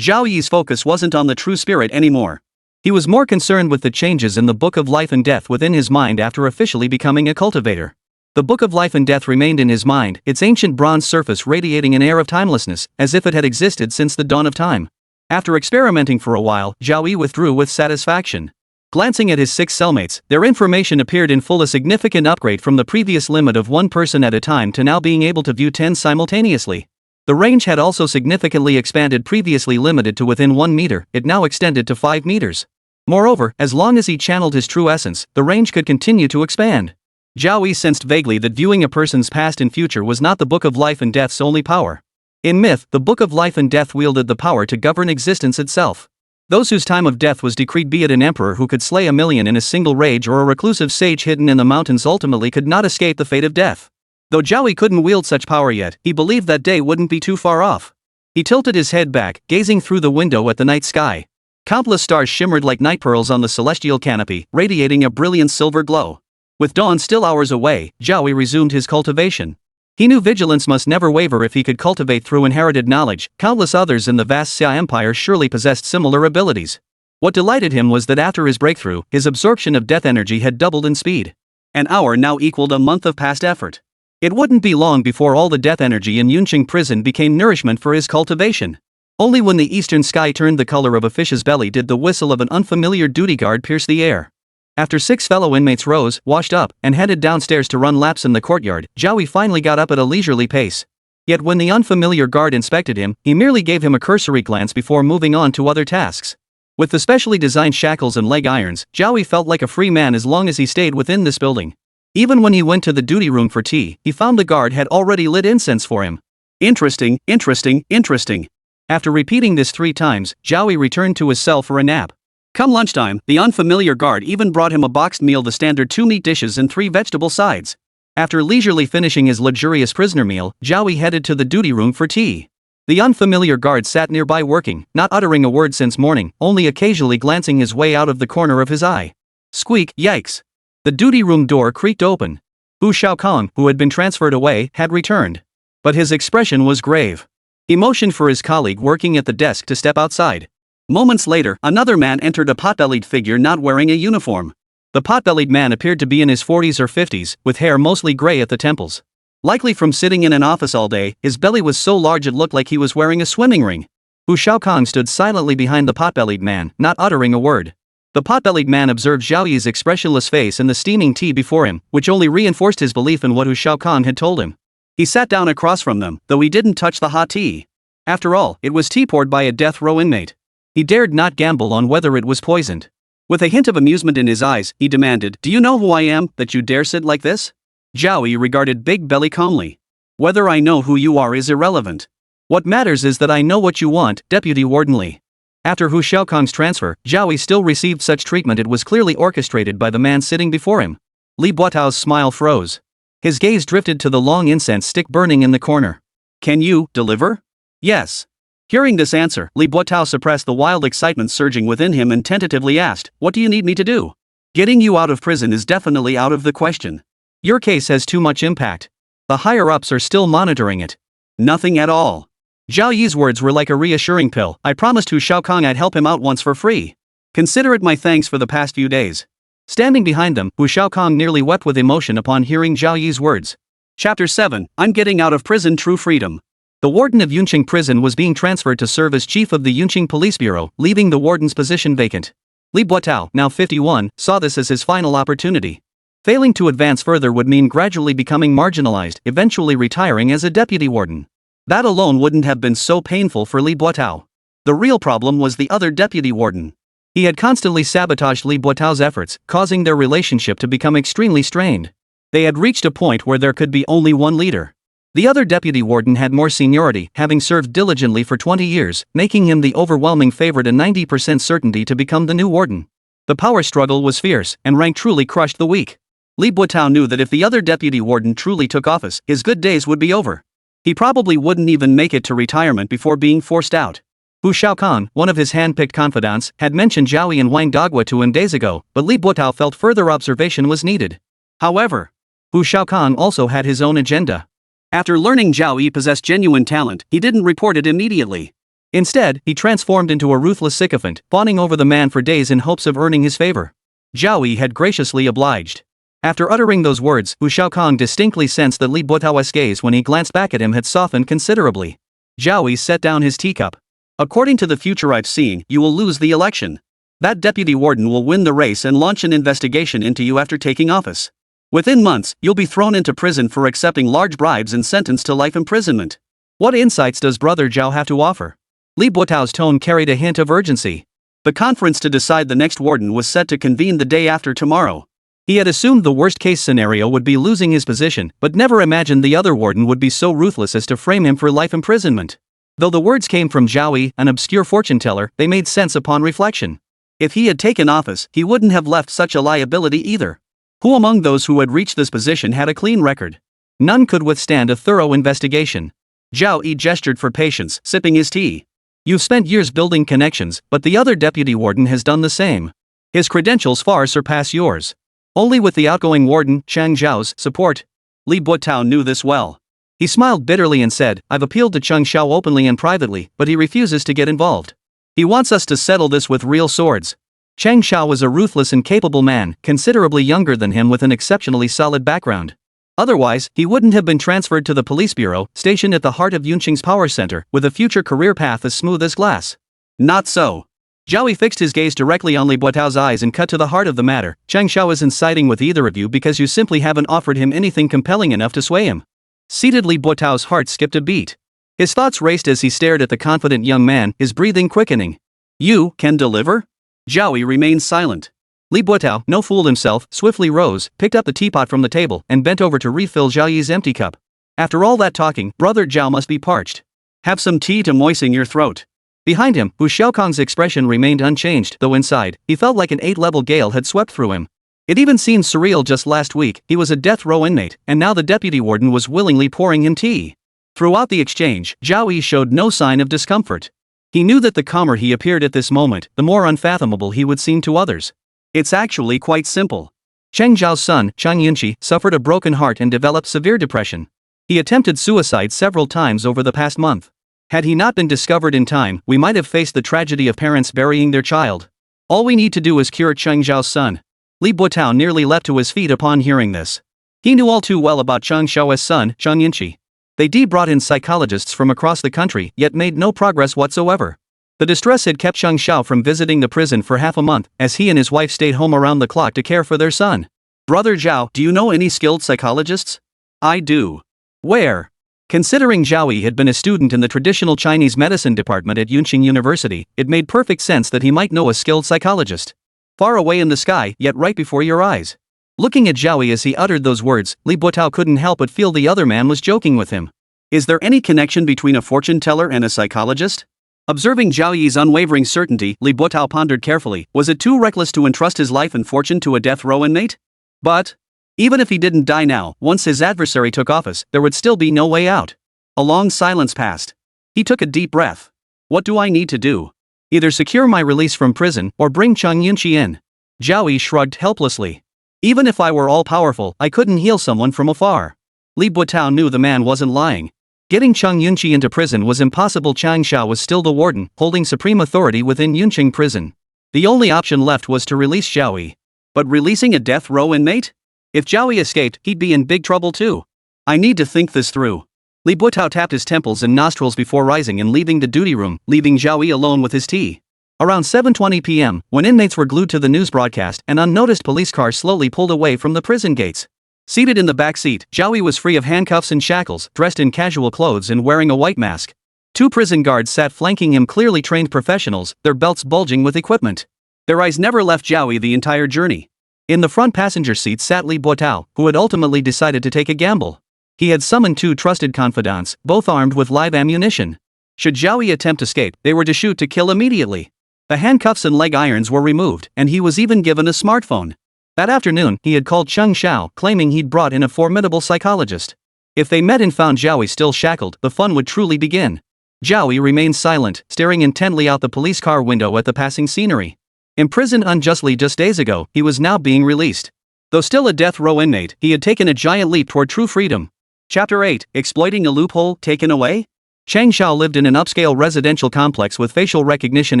Zhao Yi's focus wasn't on the true spirit anymore. He was more concerned with the changes in the Book of Life and Death within his mind after officially becoming a cultivator. The Book of Life and Death remained in his mind, its ancient bronze surface radiating an air of timelessness, as if it had existed since the dawn of time. After experimenting for a while, Zhao Yi withdrew with satisfaction. Glancing at his 6 cellmates, their information appeared in full, a significant upgrade from the previous limit of 1 person at a time to now being able to view 10 simultaneously. The range had also significantly expanded, previously limited to within 1 meter, it now extended to 5 meters. Moreover, as long as he channeled his true essence, the range could continue to expand. Zhao Yi sensed vaguely that viewing a person's past and future was not the Book of Life and Death's only power. In myth, the Book of Life and Death wielded the power to govern existence itself. Those whose time of death was decreed, be it an emperor who could slay 1,000,000 in a single rage or a reclusive sage hidden in the mountains, ultimately could not escape the fate of death. Though Zhao Yi couldn't wield such power yet, he believed that day wouldn't be too far off. He tilted his head back, gazing through the window at the night sky. Countless stars shimmered like night pearls on the celestial canopy, radiating a brilliant silver glow. With dawn still hours away, Zhao Yi resumed his cultivation. He knew vigilance must never waver if he could cultivate through inherited knowledge. Countless others in the vast Xia Empire surely possessed similar abilities. What delighted him was that after his breakthrough, his absorption of death energy had doubled in speed. An hour now equaled a month of past effort. It wouldn't be long before all the death energy in Yuncheng Prison became nourishment for his cultivation. Only when the eastern sky turned the color of a fish's belly did the whistle of an unfamiliar duty guard pierce the air. After 6 fellow inmates rose, washed up, and headed downstairs to run laps in the courtyard, Zhao Yi finally got up at a leisurely pace. Yet when the unfamiliar guard inspected him, he merely gave him a cursory glance before moving on to other tasks. With the specially designed shackles and leg irons, Zhao Yi felt like a free man as long as he stayed within this building. Even when he went to the duty room for tea, he found the guard had already lit incense for him. Interesting, interesting, interesting. After repeating this 3 times, Zhao Yi returned to his cell for a nap. Come lunchtime, the unfamiliar guard even brought him a boxed meal, the standard 2 meat dishes and 3 vegetable sides. After leisurely finishing his luxurious prisoner meal, Zhao Yi headed to the duty room for tea. The unfamiliar guard sat nearby working, not uttering a word since morning, only occasionally glancing his way out of the corner of his eye. Squeak, yikes. The duty room door creaked open. Hu Shaokong, who had been transferred away, had returned. But his expression was grave. He motioned for his colleague working at the desk to step outside. Moments later, another man entered, a pot-bellied figure not wearing a uniform. The pot-bellied man appeared to be in his 40s or 50s, with hair mostly gray at the temples. Likely from sitting in an office all day, his belly was so large it looked like he was wearing a swimming ring. Hu Shaokong stood silently behind the pot-bellied man, not uttering a word. The pot-bellied man observed Zhao Yi's expressionless face and the steaming tea before him, which only reinforced his belief in what Hu Shaokong had told him. He sat down across from them, though he didn't touch the hot tea. After all, it was tea poured by a death row inmate. He dared not gamble on whether it was poisoned. With a hint of amusement in his eyes, he demanded, "Do you know who I am, that you dare sit like this?" Zhao Yi regarded Big Belly calmly. "Whether I know who you are is irrelevant. What matters is that I know what you want, Deputy Warden Li." After Hu Shaokong's transfer, Zhao Yi still received such treatment it was clearly orchestrated by the man sitting before him. Li Buotao's smile froze. His gaze drifted to the long incense stick burning in the corner. "Can you deliver?" "Yes." Hearing this answer, Li Buotao suppressed the wild excitement surging within him and tentatively asked, "What do you need me to do?" "Getting you out of prison is definitely out of the question. Your case has too much impact. The higher-ups are still monitoring it." "Nothing at all." Zhao Yi's words were like a reassuring pill. "I promised Hu Shaokong I'd help him out once for free. Consider it my thanks for the past few days." Standing behind them, Hu Shaokong nearly wept with emotion upon hearing Zhao Yi's words. Chapter 7, I'm Getting Out of Prison, True Freedom. The warden of Yuncheng Prison was being transferred to serve as chief of the Yuncheng Police Bureau, leaving the warden's position vacant. Li Buotao, now 51, saw this as his final opportunity. Failing to advance further would mean gradually becoming marginalized, eventually retiring as a deputy warden. That alone wouldn't have been so painful for Li Buotao. The real problem was the other deputy warden. He had constantly sabotaged Li Buotao's efforts, causing their relationship to become extremely strained. They had reached a point where there could be only one leader. The other deputy warden had more seniority, having served diligently for 20 years, making him the overwhelming favorite, a 90% certainty to become the new warden. The power struggle was fierce, and rank truly crushed the weak. Li Buotao knew that if the other deputy warden truly took office, his good days would be over. He probably wouldn't even make it to retirement before being forced out. Hu Shaokong, one of his hand-picked confidants, had mentioned Zhao Yi and Wang Dagua to him days ago, but Li Buotao felt further observation was needed. However, Hu Shaokong also had his own agenda. After learning Zhao Yi possessed genuine talent, he didn't report it immediately. Instead, he transformed into a ruthless sycophant, fawning over the man for days in hopes of earning his favor. Zhao Yi had graciously obliged. After uttering those words, Hu Shaokong distinctly sensed that Li Buotao's gaze when he glanced back at him had softened considerably. Zhao Yi set down his teacup. "According to the future I've seen, you will lose the election. That deputy warden will win the race and launch an investigation into you after taking office. Within months, you'll be thrown into prison for accepting large bribes and sentenced to life imprisonment. What insights does Brother Zhao have to offer?" Li Buotao's tone carried a hint of urgency. The conference to decide the next warden was set to convene the day after tomorrow. He had assumed the worst-case scenario would be losing his position, but never imagined the other warden would be so ruthless as to frame him for life imprisonment. Though the words came from Zhao Yi, an obscure fortune-teller, they made sense upon reflection. If he had taken office, he wouldn't have left such a liability either. Who among those who had reached this position had a clean record? None could withstand a thorough investigation. Zhao Yi gestured for patience, sipping his tea. "You've spent years building connections, but the other deputy warden has done the same. His credentials far surpass yours. Only with the outgoing warden, Chang Zhao's, support." Li Buotao knew this well. He smiled bitterly and said, "I've appealed to Cheng Xiao openly and privately, but he refuses to get involved. He wants us to settle this with real swords." Cheng Xiao was a ruthless and capable man, considerably younger than him with an exceptionally solid background. Otherwise, he wouldn't have been transferred to the police bureau, stationed at the heart of Yuncheng's power center, with a future career path as smooth as glass. Not so. Zhao Yi fixed his gaze directly on Li Buotao's eyes and cut to the heart of the matter. Chang Xiao isn't siding with either of you because you simply haven't offered him anything compelling enough to sway him. Seated, Li Buotao's heart skipped a beat. His thoughts raced as he stared at the confident young man, his breathing quickening. You can deliver? Zhao Yi remained silent. Li Buotao, no fool himself, swiftly rose, picked up the teapot from the table, and bent over to refill Zhao Yi's empty cup. After all that talking, brother Zhao must be parched. Have some tea to moisten your throat. Behind him, Wu Xiaokong's expression remained unchanged, though inside, he felt like an 8-level gale had swept through him. It even seemed surreal. Just last week, he was a death row inmate, and now the deputy warden was willingly pouring him tea. Throughout the exchange, Zhao Yi showed no sign of discomfort. He knew that the calmer he appeared at this moment, the more unfathomable he would seem to others. It's actually quite simple. Cheng Zhao's son, Chang Yunchi, suffered a broken heart and developed severe depression. He attempted suicide several times over the past month. Had he not been discovered in time, we might have faced the tragedy of parents burying their child. All we need to do is cure Cheng Zhao's son. Li Buotao nearly leapt to his feet upon hearing this. He knew all too well about Cheng Zhao's son, Chang Yunchi. They brought in psychologists from across the country, yet made no progress whatsoever. The distress had kept Cheng Xiao from visiting the prison for half a month, as he and his wife stayed home around the clock to care for their son. Brother Zhao, do you know any skilled psychologists? I do. Where? Considering Zhao Yi had been a student in the traditional Chinese medicine department at Yuncheng University, it made perfect sense that he might know a skilled psychologist. Far away in the sky, yet right before your eyes. Looking at Zhao Yi as he uttered those words, Li Buotao couldn't help but feel the other man was joking with him. Is there any connection between a fortune teller and a psychologist? Observing Zhao Yi's unwavering certainty, Li Buotao pondered carefully. Was it too reckless to entrust his life and fortune to a death row inmate? But even if he didn't die now, once his adversary took office, there would still be no way out. A long silence passed. He took a deep breath. What do I need to do? Either secure my release from prison, or bring Chang Yunchi in. Zhao Yi shrugged helplessly. Even if I were all-powerful, I couldn't heal someone from afar. Li Buotao knew the man wasn't lying. Getting Chang Yunchi into prison was impossible. Chang Xiao was still the warden, holding supreme authority within Yuncheng Prison. The only option left was to release Zhao Yi. But releasing a death row inmate? If Zhao Yi escaped, he'd be in big trouble too. I need to think this through. Li Buotao tapped his temples and nostrils before rising and leaving the duty room, leaving Zhao Yi alone with his tea. Around 7:20 p.m., when inmates were glued to the news broadcast, an unnoticed police car slowly pulled away from the prison gates. Seated in the back seat, Zhao Yi was free of handcuffs and shackles, dressed in casual clothes and wearing a white mask. 2 prison guards sat flanking him, clearly trained professionals, their belts bulging with equipment. Their eyes never left Zhao Yi the entire journey. In the front passenger seat sat Li Buotao, who had ultimately decided to take a gamble. He had summoned 2 trusted confidants, both armed with live ammunition. Should Zhao Yi attempt escape, they were to shoot to kill immediately. The handcuffs and leg irons were removed, and he was even given a smartphone. That afternoon, he had called Cheng Xiao, claiming he'd brought in a formidable psychologist. If they met and found Zhao Yi still shackled, the fun would truly begin. Zhao Yi remained silent, staring intently out the police car window at the passing scenery. Imprisoned unjustly just days ago, he was now being released. Though still a death row inmate, he had taken a giant leap toward true freedom. Chapter 8, Exploiting a Loophole, Taken Away? Cheng Xiao lived in an upscale residential complex with facial recognition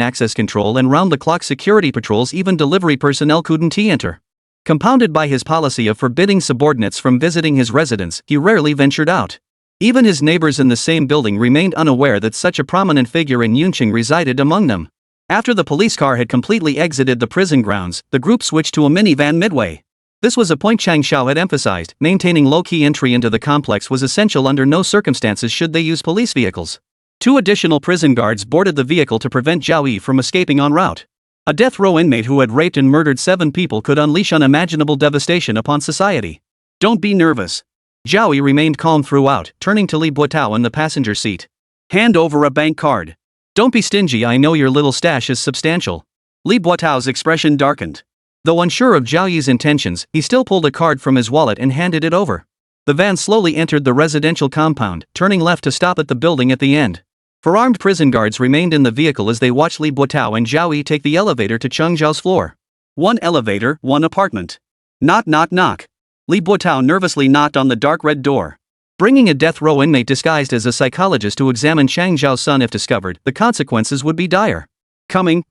access control and round-the-clock security patrols. Even delivery personnel couldn't enter. Compounded by his policy of forbidding subordinates from visiting his residence, he rarely ventured out. Even his neighbors in the same building remained unaware that such a prominent figure in Yuncheng resided among them. After the police car had completely exited the prison grounds, the group switched to a minivan midway. This was a point Cheng Xiao had emphasized. Maintaining low-key entry into the complex was essential. Under no circumstances should they use police vehicles. 2 additional prison guards boarded the vehicle to prevent Zhao Yi from escaping en route. A death row inmate who had raped and murdered 7 people could unleash unimaginable devastation upon society. Don't be nervous. Zhao Yi remained calm throughout, turning to Li Buotao in the passenger seat. Hand over a bank card. Don't be stingy, I know your little stash is substantial. Li Buotao's expression darkened. Though unsure of Zhao Yi's intentions, he still pulled a card from his wallet and handed it over. The van slowly entered the residential compound, turning left to stop at the building at the end. 4 armed prison guards remained in the vehicle as they watched Li Buotao and Zhao Yi take the elevator to Cheng Zhao's floor. 1 elevator, 1 apartment. Knock knock knock. Li Buotao nervously knocked on the dark red door. Bringing a death row inmate disguised as a psychologist to examine Cheng Zhao's son, if discovered, the consequences would be dire. Coming.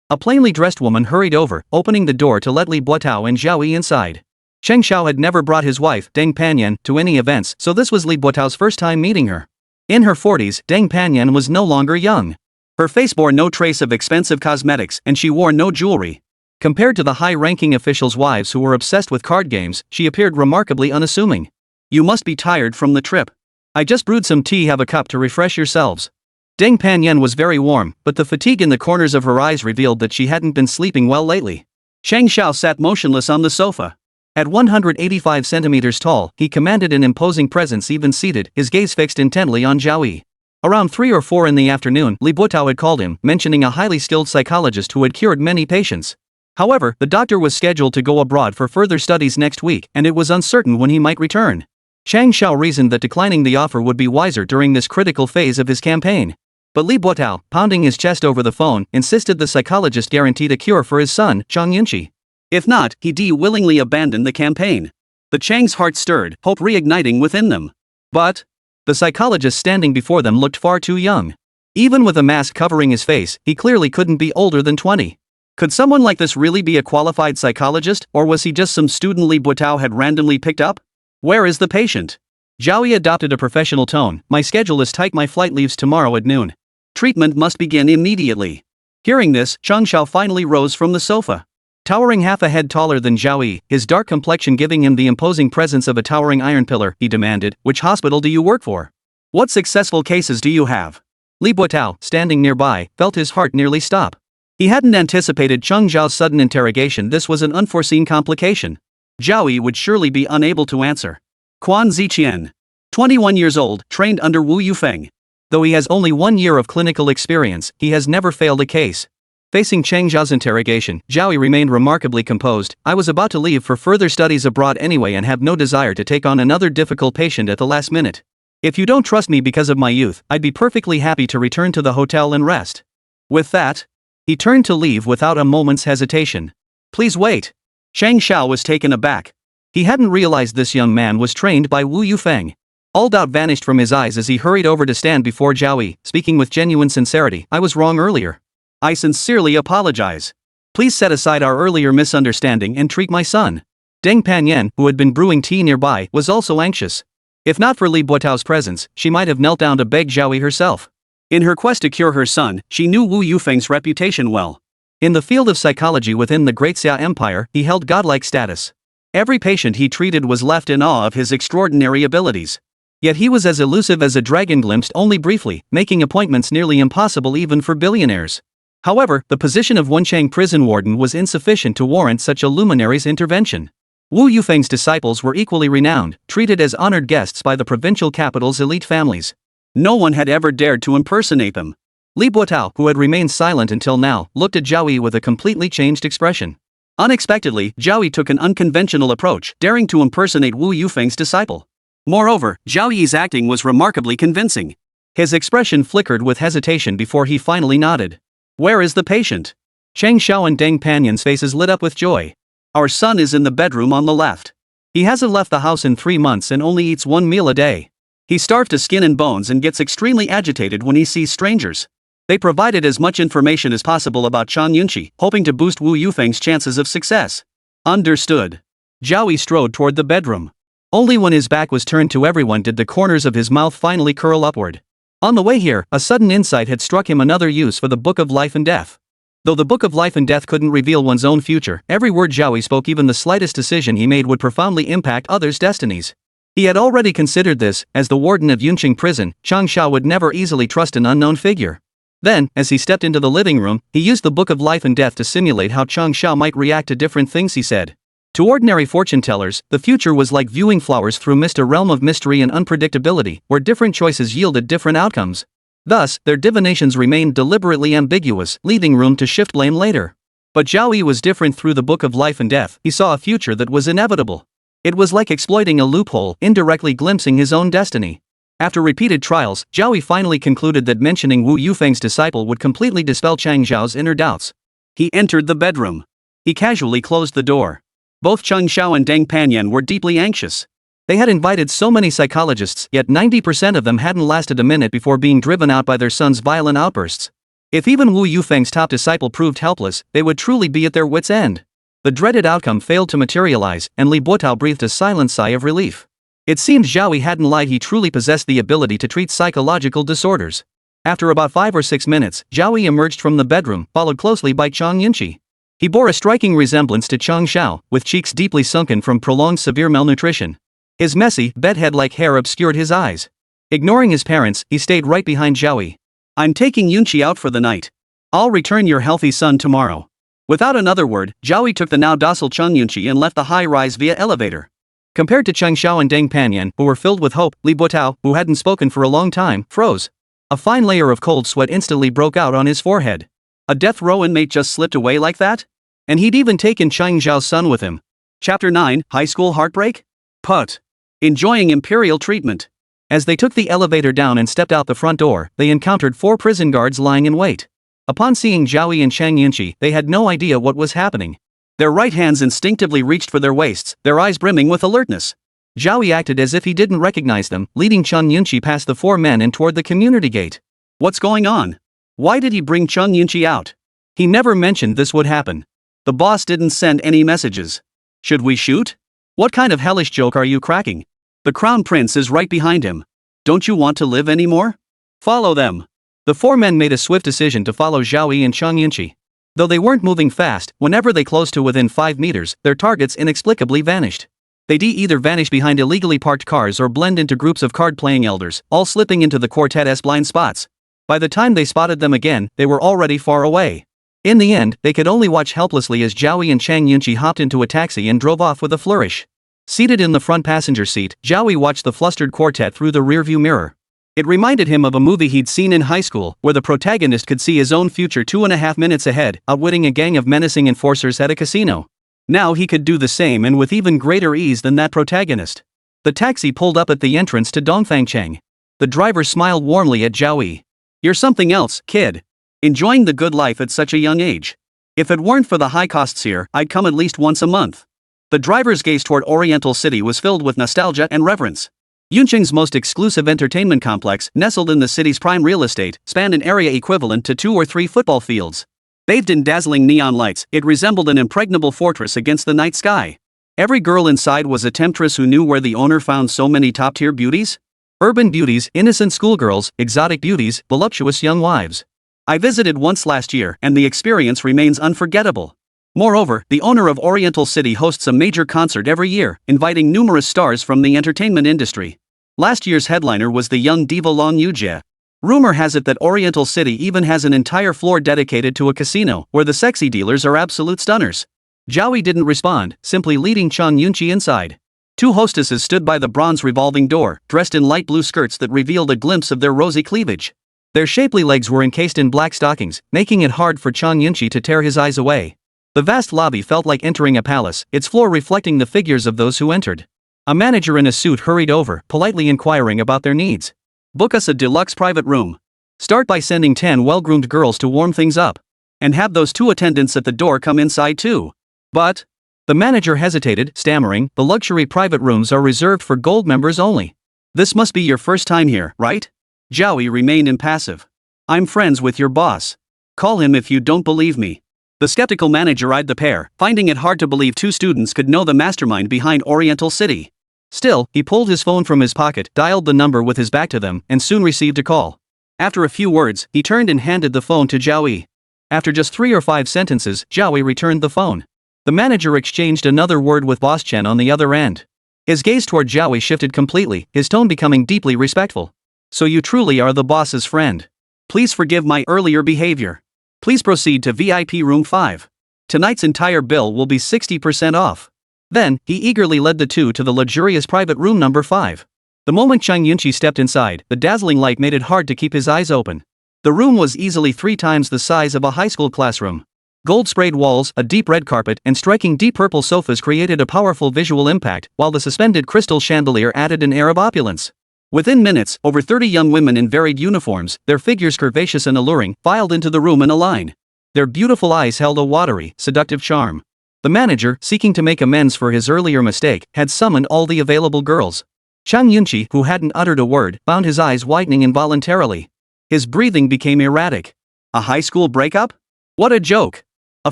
A plainly dressed woman hurried over, opening the door to let Li Buotao and Zhao Yi inside. Cheng Xiao had never brought his wife, Deng Panyan, to any events, so this was Li Buotao's first time meeting her. In her 40s, Deng Panyan was no longer young. Her face bore no trace of expensive cosmetics, and she wore no jewelry. Compared to the high-ranking officials' wives who were obsessed with card games, she appeared remarkably unassuming. "You must be tired from the trip. I just brewed some tea, have a cup to refresh yourselves." Deng Panyan was very warm, but the fatigue in the corners of her eyes revealed that she hadn't been sleeping well lately. Cheng Xiao sat motionless on the sofa. At 185 centimeters tall, he commanded an imposing presence even seated, his gaze fixed intently on Zhao Yi. Around 3 or 4 in the afternoon, Li Buotao had called him, mentioning a highly skilled psychologist who had cured many patients. However, the doctor was scheduled to go abroad for further studies next week, and it was uncertain when he might return. Cheng Xiao reasoned that declining the offer would be wiser during this critical phase of his campaign. But Li Buotao, pounding his chest over the phone, insisted the psychologist guaranteed a cure for his son, Chang Yunchi. If not, he'd willingly abandon the campaign. The Chang's heart stirred, hope reigniting within them. But the psychologist standing before them looked far too young. Even with a mask covering his face, he clearly couldn't be older than 20. Could someone like this really be a qualified psychologist, or was he just some student Li Buotao had randomly picked up? "Where is the patient?" Zhao Yi adopted a professional tone. "My schedule is tight, my flight leaves tomorrow at noon. Treatment must begin immediately." Hearing this, Cheng Xiao finally rose from the sofa. Towering half a head taller than Zhao Yi, his dark complexion giving him the imposing presence of a towering iron pillar, he demanded, "Which hospital do you work for? What successful cases do you have?" Li Buotao, standing nearby, felt his heart nearly stop. He hadn't anticipated Cheng Xiao's sudden interrogation. This was an unforeseen complication. Zhao Yi would surely be unable to answer. Quan Ziqian. 21 years old, trained under Wu Yufeng. Though he has only 1 year of clinical experience, he has never failed a case. Facing Cheng Xiao's interrogation, Zhao Yi remained remarkably composed. "I was about to leave for further studies abroad anyway and have no desire to take on another difficult patient at the last minute. If you don't trust me because of my youth, I'd be perfectly happy to return to the hotel and rest." With that, he turned to leave without a moment's hesitation. "Please wait." Cheng Xiao was taken aback. He hadn't realized this young man was trained by Wu Yufeng. All doubt vanished from his eyes as he hurried over to stand before Zhao Yi, speaking with genuine sincerity. "I was wrong earlier. I sincerely apologize. Please set aside our earlier misunderstanding and treat my son." Deng Panyan, who had been brewing tea nearby, was also anxious. If not for Li Buotao's presence, she might have knelt down to beg Zhao Yi herself. In her quest to cure her son, she knew Wu Yufeng's reputation well. In the field of psychology within the Great Xia Empire, he held godlike status. Every patient he treated was left in awe of his extraordinary abilities. Yet he was as elusive as a dragon, glimpsed only briefly, making appointments nearly impossible even for billionaires. However, the position of Yuncheng Prison warden was insufficient to warrant such a luminary's intervention. Wu Yufeng's disciples were equally renowned, treated as honored guests by the provincial capital's elite families. No one had ever dared to impersonate them. Li Buotao, who had remained silent until now, looked at Zhao Yi with a completely changed expression. Unexpectedly, Zhao Yi took an unconventional approach, daring to impersonate Wu Yufeng's disciple. Moreover, Zhao Yi's acting was remarkably convincing. His expression flickered with hesitation before he finally nodded. "Where is the patient?" Cheng Xiao and Deng Panyan's faces lit up with joy. "Our son is in the bedroom on the left. He hasn't left the house in 3 months and only eats 1 meal a day. He's starved to skin and bones and gets extremely agitated when he sees strangers." They provided as much information as possible about Chang Yunchi, hoping to boost Wu Yufeng's chances of success. Understood. Zhao Yi strode toward the bedroom. Only when his back was turned to everyone did the corners of his mouth finally curl upward. On the way here, a sudden insight had struck him: another use for the Book of Life and Death. Though the Book of Life and Death couldn't reveal one's own future, every word Zhao Yi spoke, even the slightest decision he made, would profoundly impact others' destinies. He had already considered this. As the warden of Yuncheng Prison, Cheng Xiao would never easily trust an unknown figure. Then, as he stepped into the living room, he used the Book of Life and Death to simulate how Cheng Xiao might react to different things he said. To ordinary fortune tellers, the future was like viewing flowers through mist, a realm of mystery and unpredictability, where different choices yielded different outcomes. Thus, their divinations remained deliberately ambiguous, leaving room to shift blame later. But Zhao Yi was different. Through the Book of Life and Death, he saw a future that was inevitable. It was like exploiting a loophole, indirectly glimpsing his own destiny. After repeated trials, Zhao Yi finally concluded that mentioning Wu Yufeng's disciple would completely dispel Cheng Xiao's inner doubts. He entered the bedroom. He casually closed the door. Both Cheng Xiao and Deng Panyan were deeply anxious. They had invited so many psychologists, yet 90% of them hadn't lasted a minute before being driven out by their son's violent outbursts. If even Wu Yufeng's top disciple proved helpless, they would truly be at their wits' end. The dreaded outcome failed to materialize, and Li Buotao breathed a silent sigh of relief. It seemed Zhao Yi hadn't lied, he truly possessed the ability to treat psychological disorders. After about 5 or 6 minutes, Zhao Yi emerged from the bedroom, followed closely by Chang Yunqi. He bore a striking resemblance to Chang Xiao, with cheeks deeply sunken from prolonged severe malnutrition. His messy, bedhead-like hair obscured his eyes. Ignoring his parents, he stayed right behind Zhao Yi. "I'm taking Yunqi out for the night. I'll return your healthy son tomorrow." Without another word, Zhao Yi took the now docile Chang Yunqi and left the high-rise via elevator. Compared to Chang Xiao and Deng Panyan, who were filled with hope, Li Buotao, who hadn't spoken for a long time, froze. A fine layer of cold sweat instantly broke out on his forehead. A death row inmate just slipped away like that? And he'd even taken Chang Xiao's son with him. Chapter 9, High School Heartbreak? Put. Enjoying imperial treatment. As they took the elevator down and stepped out the front door, they encountered 4 prison guards lying in wait. Upon seeing Zhao Yi and Chang Yunqi, they had no idea what was happening. Their right hands instinctively reached for their waists, their eyes brimming with alertness. Zhao Yi acted as if he didn't recognize them, leading Chang Yunqi past the 4 men and toward the community gate. What's going on? Why did he bring Chang Yunqi out? He never mentioned this would happen. The boss didn't send any messages. Should we shoot? What kind of hellish joke are you cracking? The crown prince is right behind him. Don't you want to live anymore? Follow them. The 4 men made a swift decision to follow Zhao Yi and Chang Yunqi. Though they weren't moving fast, whenever they closed to within 5 meters, their targets inexplicably vanished. They'd either vanish behind illegally parked cars or blend into groups of card-playing elders, all slipping into the quartet's blind spots. By the time they spotted them again, they were already far away. In the end, they could only watch helplessly as Zhao Yi and Chang Yunqi hopped into a taxi and drove off with a flourish. Seated in the front passenger seat, Zhao Yi watched the flustered quartet through the rearview mirror. It reminded him of a movie he'd seen in high school, where the protagonist could see his own future 2.5 minutes ahead, outwitting a gang of menacing enforcers at a casino. Now he could do the same, and with even greater ease than that protagonist. The taxi pulled up at the entrance to Dongfangcheng. The driver smiled warmly at Zhao Yi. "You're something else, kid. Enjoying the good life at such a young age. If it weren't for the high costs here, I'd come at least once a month." The driver's gaze toward Oriental City was filled with nostalgia and reverence. Yuncheng's most exclusive entertainment complex, nestled in the city's prime real estate, spanned an area equivalent to 2 or 3 football fields. Bathed in dazzling neon lights, it resembled an impregnable fortress against the night sky. Every girl inside was a temptress who knew where the owner found so many top-tier beauties. Urban beauties, innocent schoolgirls, exotic beauties, voluptuous young wives. I visited once last year, and the experience remains unforgettable. Moreover, the owner of Oriental City hosts a major concert every year, inviting numerous stars from the entertainment industry. Last year's headliner was the young diva Long Yujie. Rumor has it that Oriental City even has an entire floor dedicated to a casino, where the sexy dealers are absolute stunners. Zhao Yi didn't respond, simply leading Chang Yunqi inside. 2 hostesses stood by the bronze revolving door, dressed in light blue skirts that revealed a glimpse of their rosy cleavage. Their shapely legs were encased in black stockings, making it hard for Chang Yunqi to tear his eyes away. The vast lobby felt like entering a palace, its floor reflecting the figures of those who entered. A manager in a suit hurried over, politely inquiring about their needs. "Book us a deluxe private room. Start by sending 10 well-groomed girls to warm things up. And have those 2 attendants at the door come inside too." "But..." The manager hesitated, stammering, "The luxury private rooms are reserved for gold members only. This must be your first time here, right?" Zhao Yi remained impassive. "I'm friends with your boss. Call him if you don't believe me." The skeptical manager eyed the pair, finding it hard to believe 2 students could know the mastermind behind Oriental City. Still, he pulled his phone from his pocket, dialed the number with his back to them, and soon received a call. After a few words, he turned and handed the phone to Zhao Yi. After just 3 or 5 sentences, Zhao Yi returned the phone. The manager exchanged another word with Boss Chen on the other end. His gaze toward Zhao Yi shifted completely, his tone becoming deeply respectful. "So you truly are the boss's friend. Please forgive my earlier behavior. Please proceed to VIP room 5. Tonight's entire bill will be 60% off." Then, he eagerly led the 2 to the luxurious private room number 5. The moment Chang Yunqi stepped inside, the dazzling light made it hard to keep his eyes open. The room was easily 3 times the size of a high school classroom. Gold-sprayed walls, a deep red carpet, and striking deep purple sofas created a powerful visual impact, while the suspended crystal chandelier added an air of opulence. Within minutes, over 30 young women in varied uniforms, their figures curvaceous and alluring, filed into the room in a line. Their beautiful eyes held a watery, seductive charm. The manager, seeking to make amends for his earlier mistake, had summoned all the available girls. Chang Yunqi, who hadn't uttered a word, found his eyes widening involuntarily. His breathing became erratic. A high school breakup? What a joke! A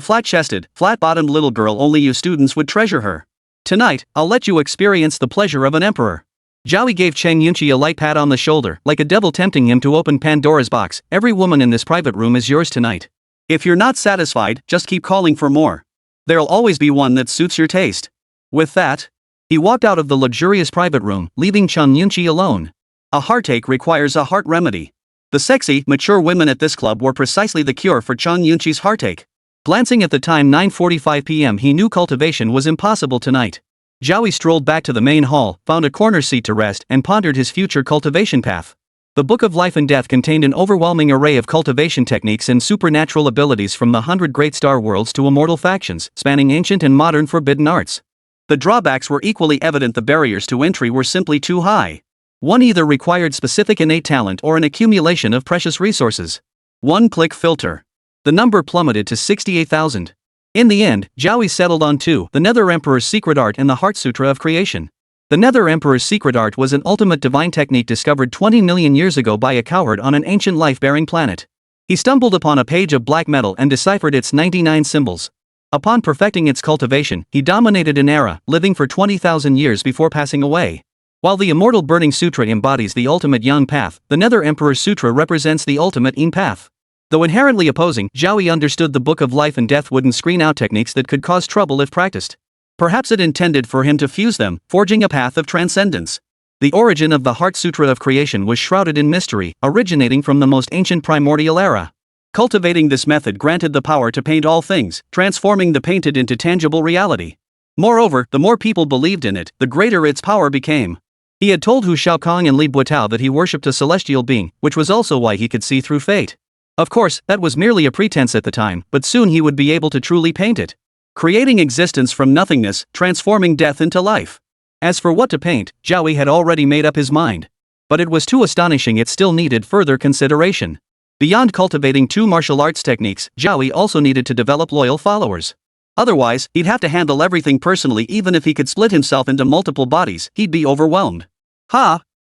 flat-chested, flat-bottomed little girl only you students would treasure her. Tonight, I'll let you experience the pleasure of an emperor. Zhao Yi gave Cheng Yunchi a light pat on the shoulder, like a devil tempting him to open Pandora's box. Every woman in this private room is yours tonight. If you're not satisfied, just keep calling for more. There'll always be one that suits your taste. With that, he walked out of the luxurious private room, leaving Cheng Yunchi alone. A heartache requires a heart remedy. The sexy, mature women at this club were precisely the cure for Cheng Yunchi's heartache. Glancing at the time 9:45 p.m. he knew cultivation was impossible tonight. Zhao Yi strolled back to the main hall, found a corner seat to rest, and pondered his future cultivation path. The Book of Life and Death contained an overwhelming array of cultivation techniques and supernatural abilities from the 100 great star worlds to immortal factions, spanning ancient and modern forbidden arts. The drawbacks were equally evident. The barriers to entry were simply too high. One either required specific innate talent or an accumulation of precious resources. One-click filter. The number plummeted to 68,000. In the end, Zhao Yi settled on two: the Nether Emperor's Secret Art and the Heart Sutra of Creation. The Nether Emperor's Secret Art was an ultimate divine technique discovered 20 million years ago by a coward on an ancient life-bearing planet. He stumbled upon a page of black metal and deciphered its 99 symbols. Upon perfecting its cultivation, he dominated an era, living for 20,000 years before passing away. While the Immortal Burning Sutra embodies the ultimate Yang path, the Nether Emperor's Sutra represents the ultimate Yin path. Though inherently opposing, Zhao Yi understood the Book of Life and Death wouldn't screen out techniques that could cause trouble if practiced. Perhaps it intended for him to fuse them, forging a path of transcendence. The origin of the Heart Sutra of Creation was shrouded in mystery, originating from the most ancient primordial era. Cultivating this method granted the power to paint all things, transforming the painted into tangible reality. Moreover, the more people believed in it, the greater its power became. He had told Hu Shaokong and Li Buotao that he worshipped a celestial being, which was also why he could see through fate. Of course, that was merely a pretense at the time, but soon he would be able to truly paint it. Creating existence from nothingness, transforming death into life. As for what to paint, Zhao Yi had already made up his mind. But it was too astonishing, it still needed further consideration. Beyond cultivating two martial arts techniques, Zhao Yi also needed to develop loyal followers. Otherwise, he'd have to handle everything personally. Even if he could split himself into multiple bodies, he'd be overwhelmed.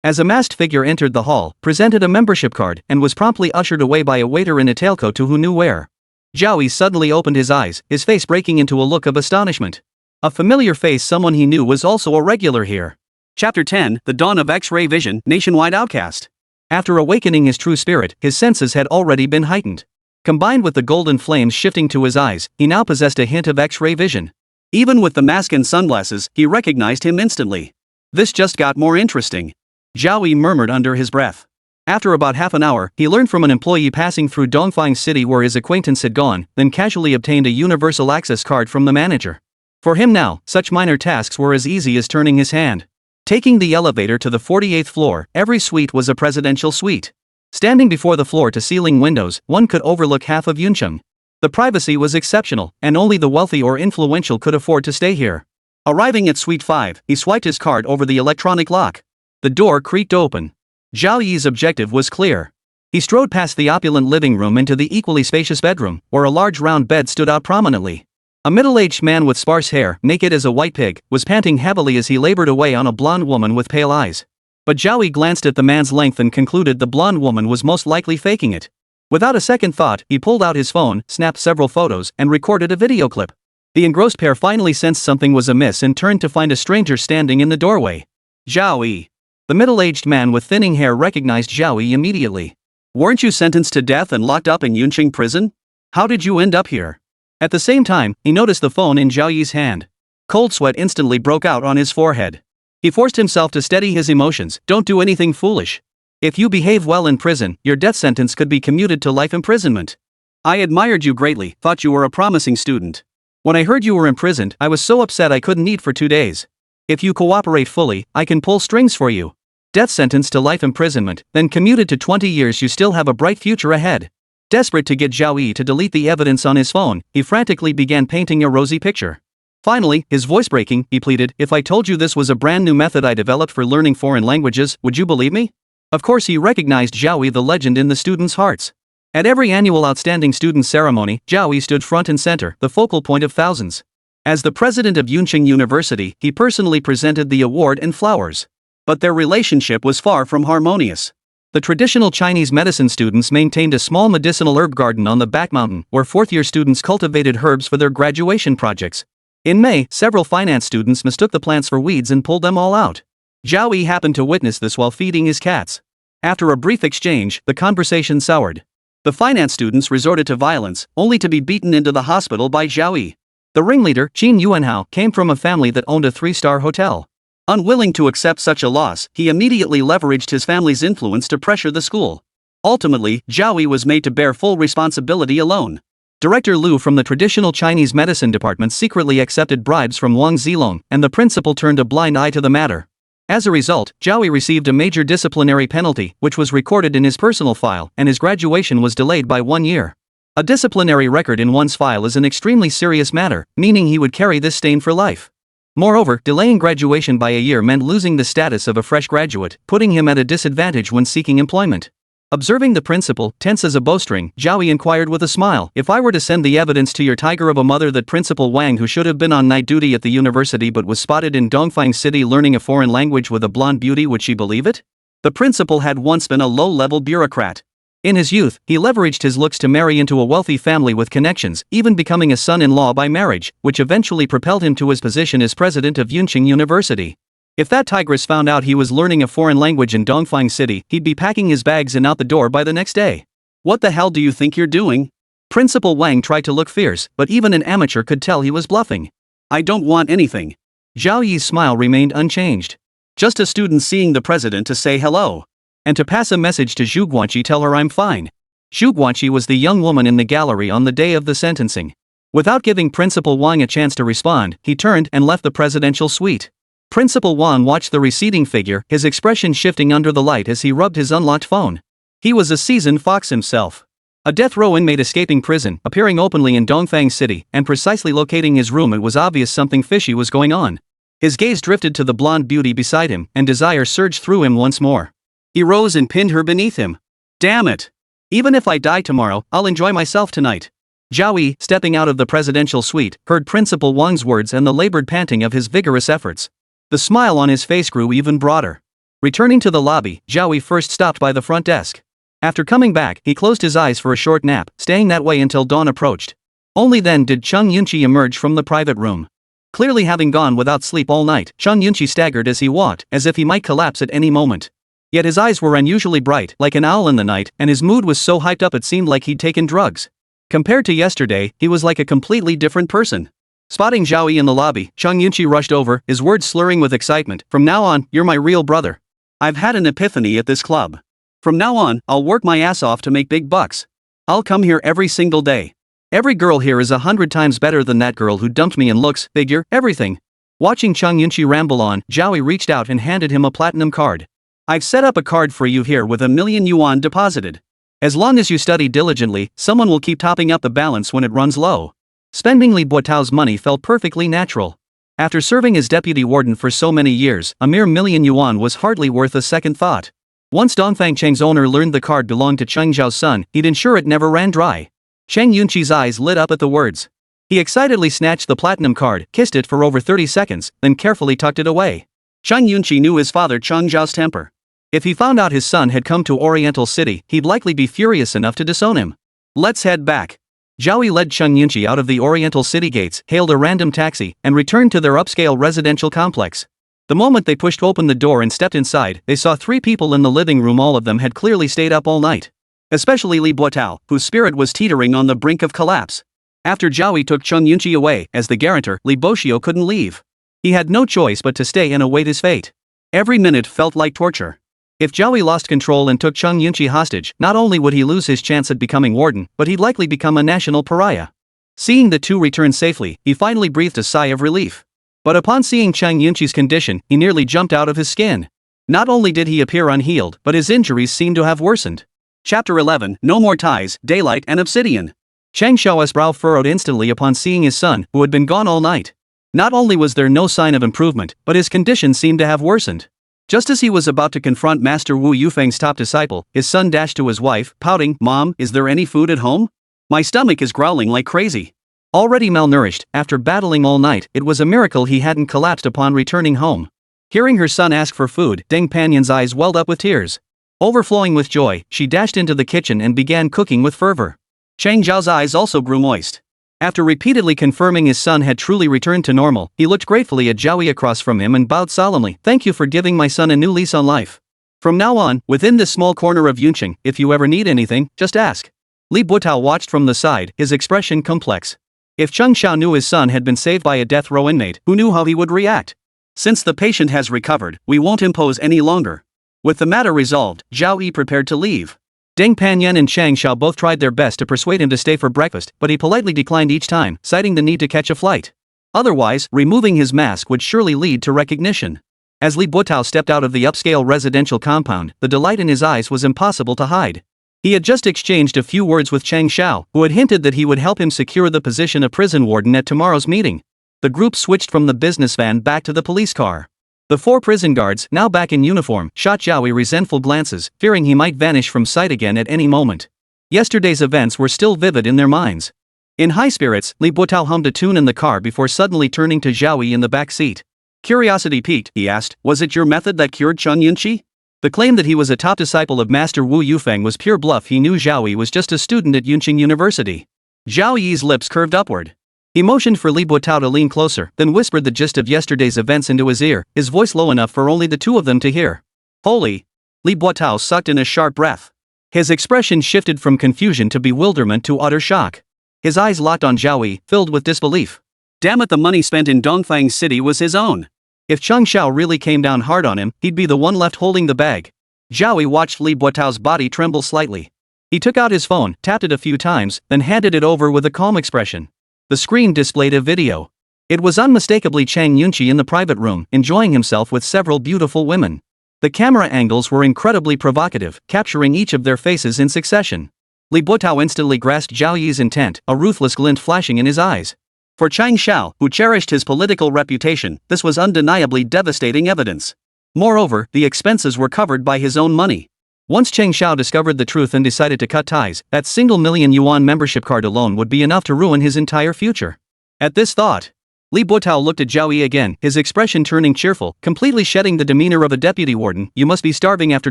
As a masked figure entered the hall, presented a membership card, and was promptly ushered away by a waiter in a tailcoat to who knew where. Zhao Yi suddenly opened his eyes, his face breaking into a look of astonishment. A familiar face, someone he knew was also a regular here. Chapter 10, The Dawn of X-Ray Vision, Nationwide Outcast. After awakening his true spirit, his senses had already been heightened. Combined with the golden flames shifting to his eyes, he now possessed a hint of X-ray vision. Even with the mask and sunglasses, he recognized him instantly. This just got more interesting. Zhao Yi murmured under his breath. After about half an hour, he learned from an employee passing through Dongfang City where his acquaintance had gone, then casually obtained a universal access card from the manager. For him now, such minor tasks were as easy as turning his hand. Taking the elevator to the 48th floor, every suite was a presidential suite. Standing before the floor-to-ceiling windows, one could overlook half of Yuncheng. The privacy was exceptional, and only the wealthy or influential could afford to stay here. Arriving at Suite 5, he swiped his card over the electronic lock. The door creaked open. Zhao Yi's objective was clear. He strode past the opulent living room into the equally spacious bedroom, where a large round bed stood out prominently. A middle-aged man with sparse hair, naked as a white pig, was panting heavily as he labored away on a blonde woman with pale eyes. But Zhao Yi glanced at the man's length and concluded the blonde woman was most likely faking it. Without a second thought, he pulled out his phone, snapped several photos, and recorded a video clip. The engrossed pair finally sensed something was amiss and turned to find a stranger standing in the doorway. Zhao Yi. The middle-aged man with thinning hair recognized Zhao Yi immediately. Weren't you sentenced to death and locked up in Yuncheng Prison? How did you end up here? At the same time, he noticed the phone in Zhao Yi's hand. Cold sweat instantly broke out on his forehead. He forced himself to steady his emotions. Don't do anything foolish. If you behave well in prison, your death sentence could be commuted to life imprisonment. I admired you greatly, thought you were a promising student. When I heard you were imprisoned, I was so upset I couldn't eat for 2 days. If you cooperate fully, I can pull strings for you. Death sentence to life imprisonment, then commuted to 20 years. You still have a bright future ahead. Desperate to get Zhao Yi to delete the evidence on his phone, he frantically began painting a rosy picture. Finally, his voice breaking, he pleaded, if I told you this was a brand new method I developed for learning foreign languages, would you believe me? Of course he recognized Zhao Yi, the legend in the students' hearts. At every annual Outstanding Student ceremony, Zhao Yi stood front and center, the focal point of thousands. As the president of Yuncheng University, he personally presented the award and flowers. But their relationship was far from harmonious. The traditional Chinese medicine students maintained a small medicinal herb garden on the back mountain, where fourth-year students cultivated herbs for their graduation projects. In May, several finance students mistook the plants for weeds and pulled them all out. Zhao Yi happened to witness this while feeding his cats. After a brief exchange, the conversation soured. The finance students resorted to violence, only to be beaten into the hospital by Zhao Yi. The ringleader, Qin Yuanhao, came from a family that owned a 3-star hotel. Unwilling to accept such a loss, he immediately leveraged his family's influence to pressure the school. Ultimately, Zhao Yi was made to bear full responsibility alone. Director Liu from the traditional Chinese medicine department secretly accepted bribes from Wang Zilong, and the principal turned a blind eye to the matter. As a result, Zhao Yi received a major disciplinary penalty, which was recorded in his personal file, and his graduation was delayed by 1 year. A disciplinary record in one's file is an extremely serious matter, meaning he would carry this stain for life. Moreover, delaying graduation by a year meant losing the status of a fresh graduate, putting him at a disadvantage when seeking employment. Observing the principal, tense as a bowstring, Zhao Yi inquired with a smile, "If I were to send the evidence to your tiger of a mother that Principal Wang, who should have been on night duty at the university but was spotted in Dongfang City learning a foreign language with a blonde beauty, would she believe it?" The principal had once been a low-level bureaucrat. In his youth, he leveraged his looks to marry into a wealthy family with connections, even becoming a son-in-law by marriage, which eventually propelled him to his position as president of Yuncheng University. If that tigress found out he was learning a foreign language in Dongfang City, he'd be packing his bags and out the door by the next day. "What the hell do you think you're doing?" Principal Wang tried to look fierce, but even an amateur could tell he was bluffing. "I don't want anything." Zhao Yi's smile remained unchanged. "Just a student seeing the president to say hello. And to pass a message to Zhu Guanqi, tell her I'm fine." Zhu Guanqi was the young woman in the gallery on the day of the sentencing. Without giving Principal Wang a chance to respond, he turned and left the presidential suite. Principal Wang watched the receding figure, his expression shifting under the light as he rubbed his unlocked phone. He was a seasoned fox himself. A death row inmate escaping prison, appearing openly in Dongfang City, and precisely locating his room, it was obvious something fishy was going on. His gaze drifted to the blonde beauty beside him, and desire surged through him once more. He rose and pinned her beneath him. "Damn it! Even if I die tomorrow, I'll enjoy myself tonight." Zhao Yi, stepping out of the presidential suite, heard Principal Wang's words and the labored panting of his vigorous efforts. The smile on his face grew even broader. Returning to the lobby, Zhao Yi first stopped by the front desk. After coming back, he closed his eyes for a short nap, staying that way until dawn approached. Only then did Cheng Yunqi emerge from the private room. Clearly having gone without sleep all night, Cheng Yunqi staggered as he walked, as if he might collapse at any moment. Yet his eyes were unusually bright, like an owl in the night, and his mood was so hyped up it seemed like he'd taken drugs. Compared to yesterday, he was like a completely different person. Spotting Zhao Yi in the lobby, Cheng Yunqi rushed over, his words slurring with excitement. "From now on, you're my real brother. I've had an epiphany at this club. From now on, I'll work my ass off to make big bucks. I'll come here every single day. Every girl here is 100 times better than that girl who dumped me in looks, figure, everything." Watching Cheng Yunqi ramble on, Zhao Yi reached out and handed him a platinum card. "I've set up a card for you here with 1,000,000 yuan deposited. As long as you study diligently, someone will keep topping up the balance when it runs low." Spending Li Buotao's money felt perfectly natural. After serving as deputy warden for so many years, a mere 1,000,000 yuan was hardly worth a second thought. Once Dongfang Cheng's owner learned the card belonged to Cheng Zhao's son, he'd ensure it never ran dry. Cheng Yunqi's eyes lit up at the words. He excitedly snatched the platinum card, kissed it for over 30 seconds, then carefully tucked it away. Cheng Yunqi knew his father Cheng Zhao's temper. If he found out his son had come to Oriental City, he'd likely be furious enough to disown him. "Let's head back." Zhao Yi led Cheng Yunqi out of the Oriental City gates, hailed a random taxi, and returned to their upscale residential complex. The moment they pushed open the door and stepped inside, they saw 3 people in the living room. All of them had clearly stayed up all night. Especially Li Buotao, whose spirit was teetering on the brink of collapse. After Zhao Yi took Cheng Yunqi away, as the guarantor, Li Boxiu couldn't leave. He had no choice but to stay and await his fate. Every minute felt like torture. If Zhao Yi lost control and took Cheng Yunqi hostage, not only would he lose his chance at becoming warden, but he'd likely become a national pariah. Seeing the two return safely, he finally breathed a sigh of relief. But upon seeing Cheng Yunqi's condition, he nearly jumped out of his skin. Not only did he appear unhealed, but his injuries seemed to have worsened. Chapter 11, No More Ties, Daylight and Obsidian. Cheng Xiao's brow furrowed instantly upon seeing his son, who had been gone all night. Not only was there no sign of improvement, but his condition seemed to have worsened. Just as he was about to confront Master Wu Yufeng's top disciple, his son dashed to his wife, pouting, "Mom, is there any food at home? My stomach is growling like crazy." Already malnourished, after battling all night, it was a miracle he hadn't collapsed upon returning home. Hearing her son ask for food, Deng Panyan's eyes welled up with tears. Overflowing with joy, she dashed into the kitchen and began cooking with fervor. Chang Zhao's eyes also grew moist. After repeatedly confirming his son had truly returned to normal, he looked gratefully at Zhao Yi across from him and bowed solemnly. "Thank you for giving my son a new lease on life. From now on, within this small corner of Yuncheng, if you ever need anything, just ask." Li Buotao watched from the side, his expression complex. If Cheng Xiao knew his son had been saved by a death row inmate, who knew how he would react? "Since the patient has recovered, we won't impose any longer." With the matter resolved, Zhao Yi prepared to leave. Deng Panyan and Chang Xiao both tried their best to persuade him to stay for breakfast, but he politely declined each time, citing the need to catch a flight. Otherwise, removing his mask would surely lead to recognition. As Li Buotao stepped out of the upscale residential compound, the delight in his eyes was impossible to hide. He had just exchanged a few words with Chang Xiao, who had hinted that he would help him secure the position of prison warden at tomorrow's meeting. The group switched from the business van back to the police car. The 4 prison guards, now back in uniform, shot Zhao Yi resentful glances, fearing he might vanish from sight again at any moment. Yesterday's events were still vivid in their minds. In high spirits, Li Buotao hummed a tune in the car before suddenly turning to Zhao Yi in the back seat. Curiosity piqued, he asked, "Was it your method that cured Chun Yunqi?" The claim that he was a top disciple of Master Wu Yufeng was pure bluff. He knew Zhao Yi was just a student at Yuncheng University. Zhao Yi's lips curved upward. He motioned for Li Buotao to lean closer, then whispered the gist of yesterday's events into his ear, his voice low enough for only the two of them to hear. "Holy!" Li Buotao sucked in a sharp breath. His expression shifted from confusion to bewilderment to utter shock. His eyes locked on Zhao Yi, filled with disbelief. Damn it, the money spent in Dongfang City was his own. If Cheng Xiao really came down hard on him, he'd be the one left holding the bag. Zhao Yi watched Li Buotao's body tremble slightly. He took out his phone, tapped it a few times, then handed it over with a calm expression. The screen displayed a video. It was unmistakably Chang Yunqi in the private room, enjoying himself with several beautiful women. The camera angles were incredibly provocative, capturing each of their faces in succession. Li Buotao instantly grasped Zhao Yi's intent, a ruthless glint flashing in his eyes. For Chang Xiao, who cherished his political reputation, this was undeniably devastating evidence. Moreover, the expenses were covered by his own money. Once Cheng Xiao discovered the truth and decided to cut ties, that single million yuan membership card alone would be enough to ruin his entire future. At this thought, Li Buotao looked at Zhao Yi again, his expression turning cheerful, completely shedding the demeanor of a deputy warden. "You must be starving after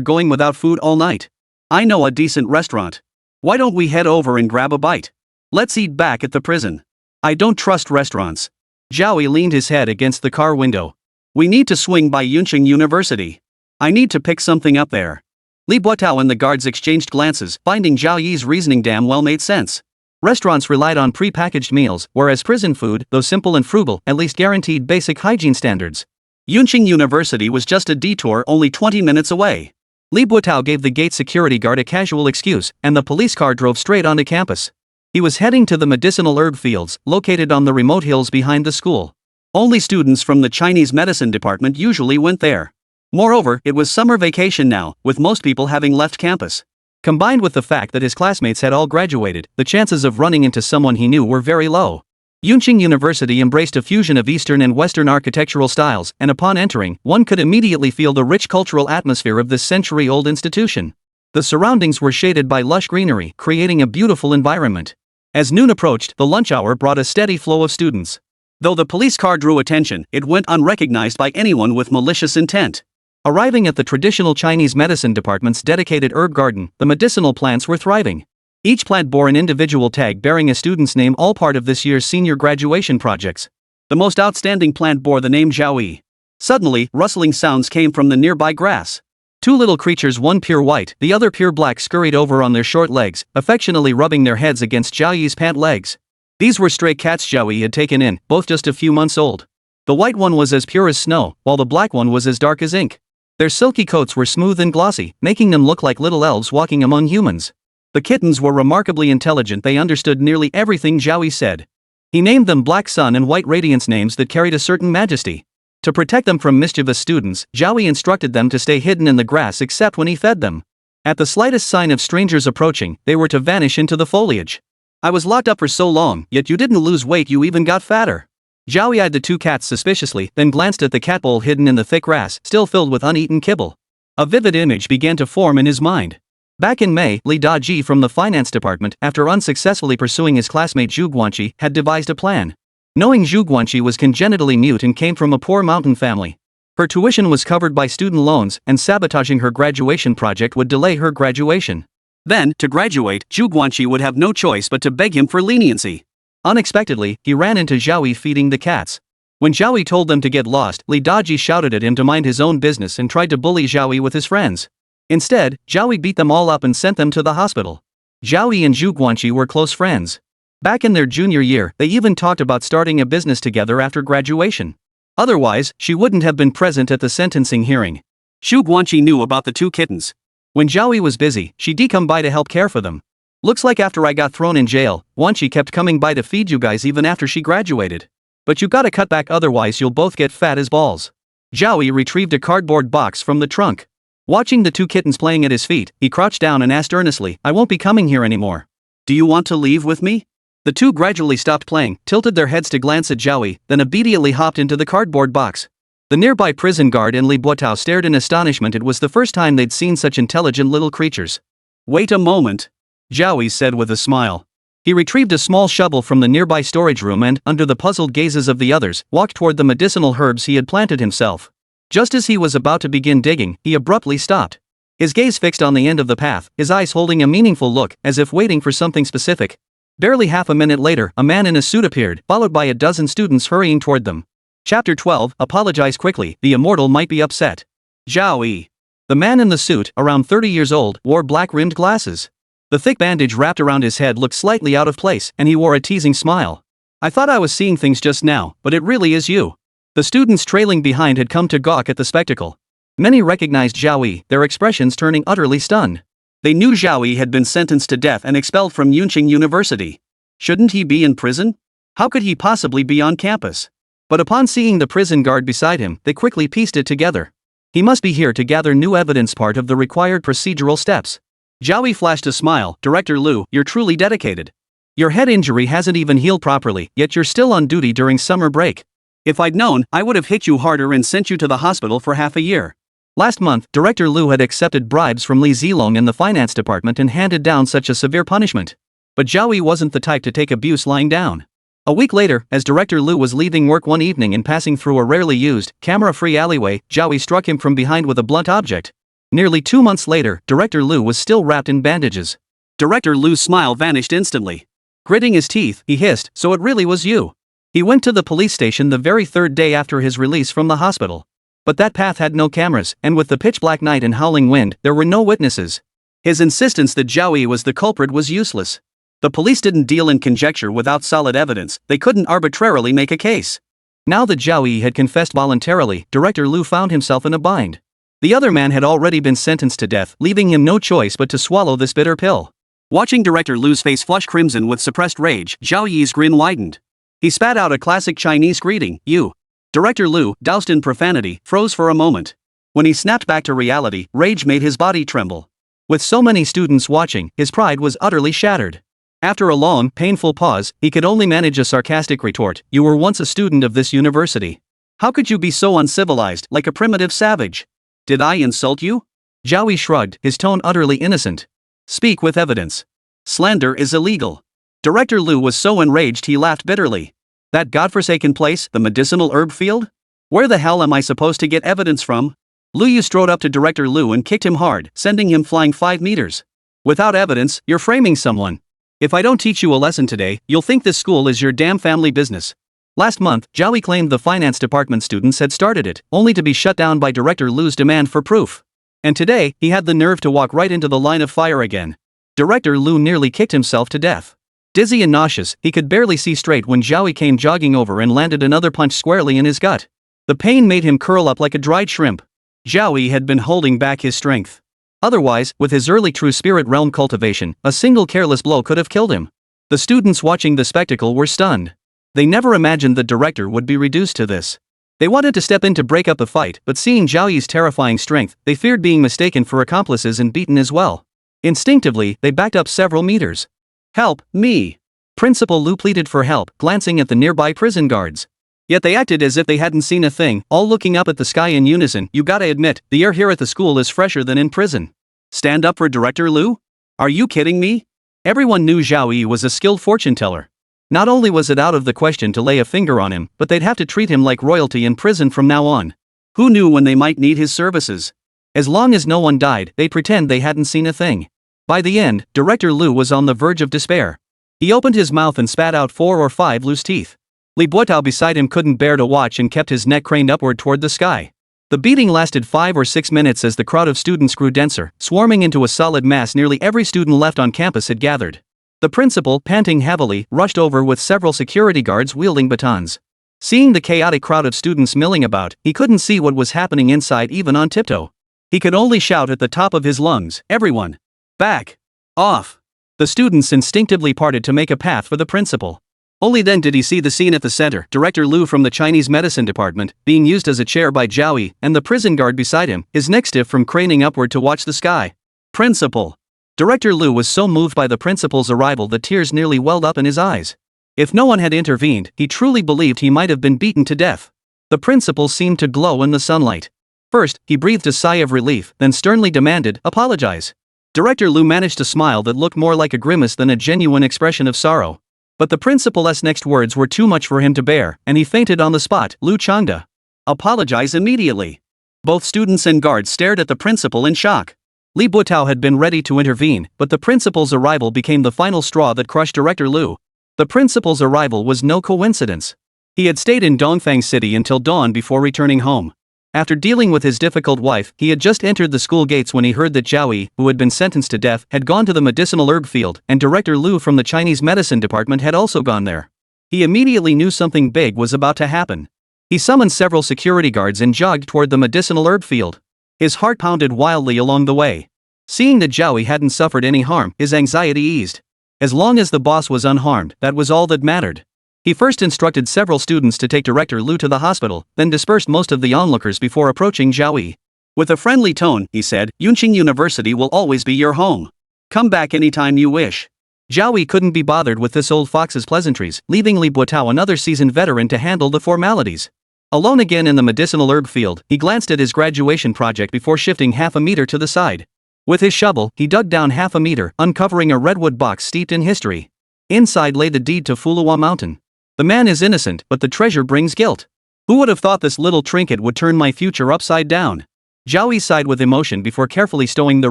going without food all night. I know a decent restaurant. Why don't we head over and grab a bite? Let's eat back at the prison." "I don't trust restaurants." Zhao Yi leaned his head against the car window. "We need to swing by Yuncheng University. I need to pick something up there." Li Buotao and the guards exchanged glances, finding Zhao Yi's reasoning damn well made sense. Restaurants relied on pre-packaged meals, whereas prison food, though simple and frugal, at least guaranteed basic hygiene standards. Yuncheng University was just a detour only 20 minutes away. Li Buotao gave the gate security guard a casual excuse, and the police car drove straight onto campus. He was heading to the medicinal herb fields, located on the remote hills behind the school. Only students from the Chinese medicine department usually went there. Moreover, it was summer vacation now, with most people having left campus. Combined with the fact that his classmates had all graduated, the chances of running into someone he knew were very low. Yuncheng University embraced a fusion of Eastern and Western architectural styles, and upon entering, one could immediately feel the rich cultural atmosphere of this century-old institution. The surroundings were shaded by lush greenery, creating a beautiful environment. As noon approached, the lunch hour brought a steady flow of students. Though the police car drew attention, it went unrecognized by anyone with malicious intent. Arriving at the traditional Chinese medicine department's dedicated herb garden, the medicinal plants were thriving. Each plant bore an individual tag bearing a student's name, all part of this year's senior graduation projects. The most outstanding plant bore the name Zhao Yi. Suddenly, rustling sounds came from the nearby grass. 2 little creatures, one pure white, the other pure black, scurried over on their short legs, affectionately rubbing their heads against Zhao Yi's pant legs. These were stray cats Zhao Yi had taken in, both just a few months old. The white one was as pure as snow, while the black one was as dark as ink. Their silky coats were smooth and glossy, making them look like little elves walking among humans. The kittens were remarkably intelligent. They understood nearly everything Zhao Yi said. He named them Black Sun and White Radiance, names that carried a certain majesty. To protect them from mischievous students, Zhao Yi instructed them to stay hidden in the grass except when he fed them. At the slightest sign of strangers approaching, they were to vanish into the foliage. "I was locked up for so long, yet you didn't lose weight, you even got fatter." Zhao Yi eyed the 2 cats suspiciously, then glanced at the cat bowl hidden in the thick grass, still filled with uneaten kibble. A vivid image began to form in his mind. Back in May, Li Daji from the finance department, after unsuccessfully pursuing his classmate Zhu Guanqi, had devised a plan. Knowing Zhu Guanqi was congenitally mute and came from a poor mountain family, Her tuition was covered by student loans, and sabotaging her graduation project would delay her graduation. Then, to graduate, Zhu Guanqi would have no choice but to beg him for leniency. Unexpectedly, he ran into Zhao Yi feeding the cats. When Zhao Yi told them to get lost, Li Daji shouted at him to mind his own business and tried to bully Zhao Yi with his friends. Instead, Zhao Yi beat them all up and sent them to the hospital. Zhao Yi and Zhu Guanqi were close friends. Back in their junior year, they even talked about starting a business together after graduation. Otherwise, she wouldn't have been present at the sentencing hearing. Zhu Guanqi knew about the two kittens. When Zhao Yi was busy, she'd come by to help care for them. Looks like after I got thrown in jail, Guanqi kept coming by to feed you guys even after she graduated. But you gotta cut back, otherwise you'll both get fat as balls. Zhao Yi retrieved a cardboard box from the trunk. Watching the two kittens playing at his feet, he crouched down and asked earnestly, "I won't be coming here anymore. Do you want to leave with me?" The two gradually stopped playing, tilted their heads to glance at Zhao Yi, then immediately hopped into the cardboard box. The nearby prison guard and Li Buotao stared in astonishment. It was the first time they'd seen such intelligent little creatures. "Wait a moment," Zhao Yi said with a smile. He retrieved a small shovel from the nearby storage room and, under the puzzled gazes of the others, walked toward the medicinal herbs he had planted himself. Just as he was about to begin digging, he abruptly stopped. His gaze fixed on the end of the path, his eyes holding a meaningful look, as if waiting for something specific. Barely half a minute later, a man in a suit appeared, followed by a dozen students hurrying toward them. Chapter 12, Apologize quickly, the immortal might be upset. Zhao Yi. The man in the suit, around 30 years old, wore black-rimmed glasses. The thick bandage wrapped around his head looked slightly out of place, and he wore a teasing smile. "I thought I was seeing things just now, but it really is you." The students trailing behind had come to gawk at the spectacle. Many recognized Zhao Yi, their expressions turning utterly stunned. They knew Zhao Yi had been sentenced to death and expelled from Yuncheng University. Shouldn't he be in prison? How could he possibly be on campus? But upon seeing the prison guard beside him, they quickly pieced it together. He must be here to gather new evidence, part of the required procedural steps. Zhao Yi flashed a smile. "Director Liu, you're truly dedicated. Your head injury hasn't even healed properly, yet you're still on duty during summer break. If I'd known, I would have hit you harder and sent you to the hospital for half a year." Last month, Director Liu had accepted bribes from Li Zilong in the finance department and handed down such a severe punishment. But Zhao Yi wasn't the type to take abuse lying down. A week later, as Director Liu was leaving work one evening and passing through a rarely used, camera-free alleyway, Zhao Yi struck him from behind with a blunt object. Nearly 2 months later, Director Liu was still wrapped in bandages. Director Liu's smile vanished instantly. Gritting his teeth, he hissed, "So it really was you." He went to the police station the very third day after his release from the hospital. But that path had no cameras, and with the pitch-black night and howling wind, there were no witnesses. His insistence that Zhao Yi was the culprit was useless. The police didn't deal in conjecture without solid evidence. They couldn't arbitrarily make a case. Now that Zhao Yi had confessed voluntarily, Director Liu found himself in a bind. The other man had already been sentenced to death, leaving him no choice but to swallow this bitter pill. Watching Director Liu's face flush crimson with suppressed rage, Zhao Yi's grin widened. He spat out a classic Chinese greeting, "You." Director Liu, doused in profanity, froze for a moment. When he snapped back to reality, rage made his body tremble. With so many students watching, his pride was utterly shattered. After a long, painful pause, he could only manage a sarcastic retort, "You were once a student of this university. How could you be so uncivilized, like a primitive savage? Did I insult you?" Zhao Yi shrugged, his tone utterly innocent. "Speak with evidence. Slander is illegal." Director Liu was so enraged he laughed bitterly. "That godforsaken place, the medicinal herb field? Where the hell am I supposed to get evidence from?" Liu Yu strode up to Director Liu and kicked him hard, sending him flying 5 meters. "Without evidence, you're framing someone. If I don't teach you a lesson today, you'll think this school is your damn family business." Last month, Zhao Yi claimed the finance department students had started it, only to be shut down by Director Liu's demand for proof. And today, he had the nerve to walk right into the line of fire again. Director Liu nearly kicked himself to death. Dizzy and nauseous, he could barely see straight when Zhao Yi came jogging over and landed another punch squarely in his gut. The pain made him curl up like a dried shrimp. Zhao Yi had been holding back his strength. Otherwise, with his early true spirit realm cultivation, a single careless blow could have killed him. The students watching the spectacle were stunned. They never imagined the director would be reduced to this. They wanted to step in to break up the fight, but seeing Zhao Yi's terrifying strength, they feared being mistaken for accomplices and beaten as well. Instinctively, they backed up several meters. "Help, me!" Principal Liu pleaded for help, glancing at the nearby prison guards. Yet they acted as if they hadn't seen a thing, all looking up at the sky in unison. "You gotta admit, the air here at the school is fresher than in prison." Stand up for Director Liu? Are you kidding me? Everyone knew Zhao Yi was a skilled fortune teller. Not only was it out of the question to lay a finger on him, but they'd have to treat him like royalty in prison from now on. Who knew when they might need his services? As long as no one died, they'd pretend they hadn't seen a thing. By the end, Director Liu was on the verge of despair. He opened his mouth and spat out 4 or 5 loose teeth. Li Buotao beside him couldn't bear to watch and kept his neck craned upward toward the sky. The beating lasted 5 or 6 minutes as the crowd of students grew denser, swarming into a solid mass. Nearly every student left on campus had gathered. The principal, panting heavily, rushed over with several security guards wielding batons. Seeing the chaotic crowd of students milling about, he couldn't see what was happening inside even on tiptoe. He could only shout at the top of his lungs, "Everyone! Back! Off!" The students instinctively parted to make a path for the principal. Only then did he see the scene at the center, Director Liu from the Chinese medicine department, being used as a chair by Zhao Yi, and the prison guard beside him, his neck stiff from craning upward to watch the sky. Principal! Director Liu was so moved by the principal's arrival that tears nearly welled up in his eyes. If no one had intervened, he truly believed he might have been beaten to death. The principal seemed to glow in the sunlight. First, he breathed a sigh of relief, then sternly demanded, "Apologize." Director Liu managed a smile that looked more like a grimace than a genuine expression of sorrow. But the principal's next words were too much for him to bear, and he fainted on the spot. "Liu Changda. Apologize immediately." Both students and guards stared at the principal in shock. Li Buotao had been ready to intervene, but the principal's arrival became the final straw that crushed Director Liu. The principal's arrival was no coincidence. He had stayed in Dongfang City until dawn before returning home. After dealing with his difficult wife, he had just entered the school gates when he heard that Zhao Yi, who had been sentenced to death, had gone to the medicinal herb field, and Director Liu from the Chinese medicine department had also gone there. He immediately knew something big was about to happen. He summoned several security guards and jogged toward the medicinal herb field. His heart pounded wildly along the way. Seeing that Zhao Yi hadn't suffered any harm, his anxiety eased. As long as the boss was unharmed, that was all that mattered. He first instructed several students to take Director Liu to the hospital, then dispersed most of the onlookers before approaching Zhao Yi. With a friendly tone, he said, "Yuncheng University will always be your home. Come back anytime you wish." Zhao Yi couldn't be bothered with this old fox's pleasantries, leaving Li Buotao, another seasoned veteran, to handle the formalities. Alone again in the medicinal herb field, he glanced at his graduation project before shifting half a meter to the side. With his shovel, he dug down half a meter, uncovering a redwood box steeped in history. Inside lay the deed to Fulong Mountain. The man is innocent, but the treasure brings guilt. Who would have thought this little trinket would turn my future upside down? Zhao Yi sighed with emotion before carefully stowing the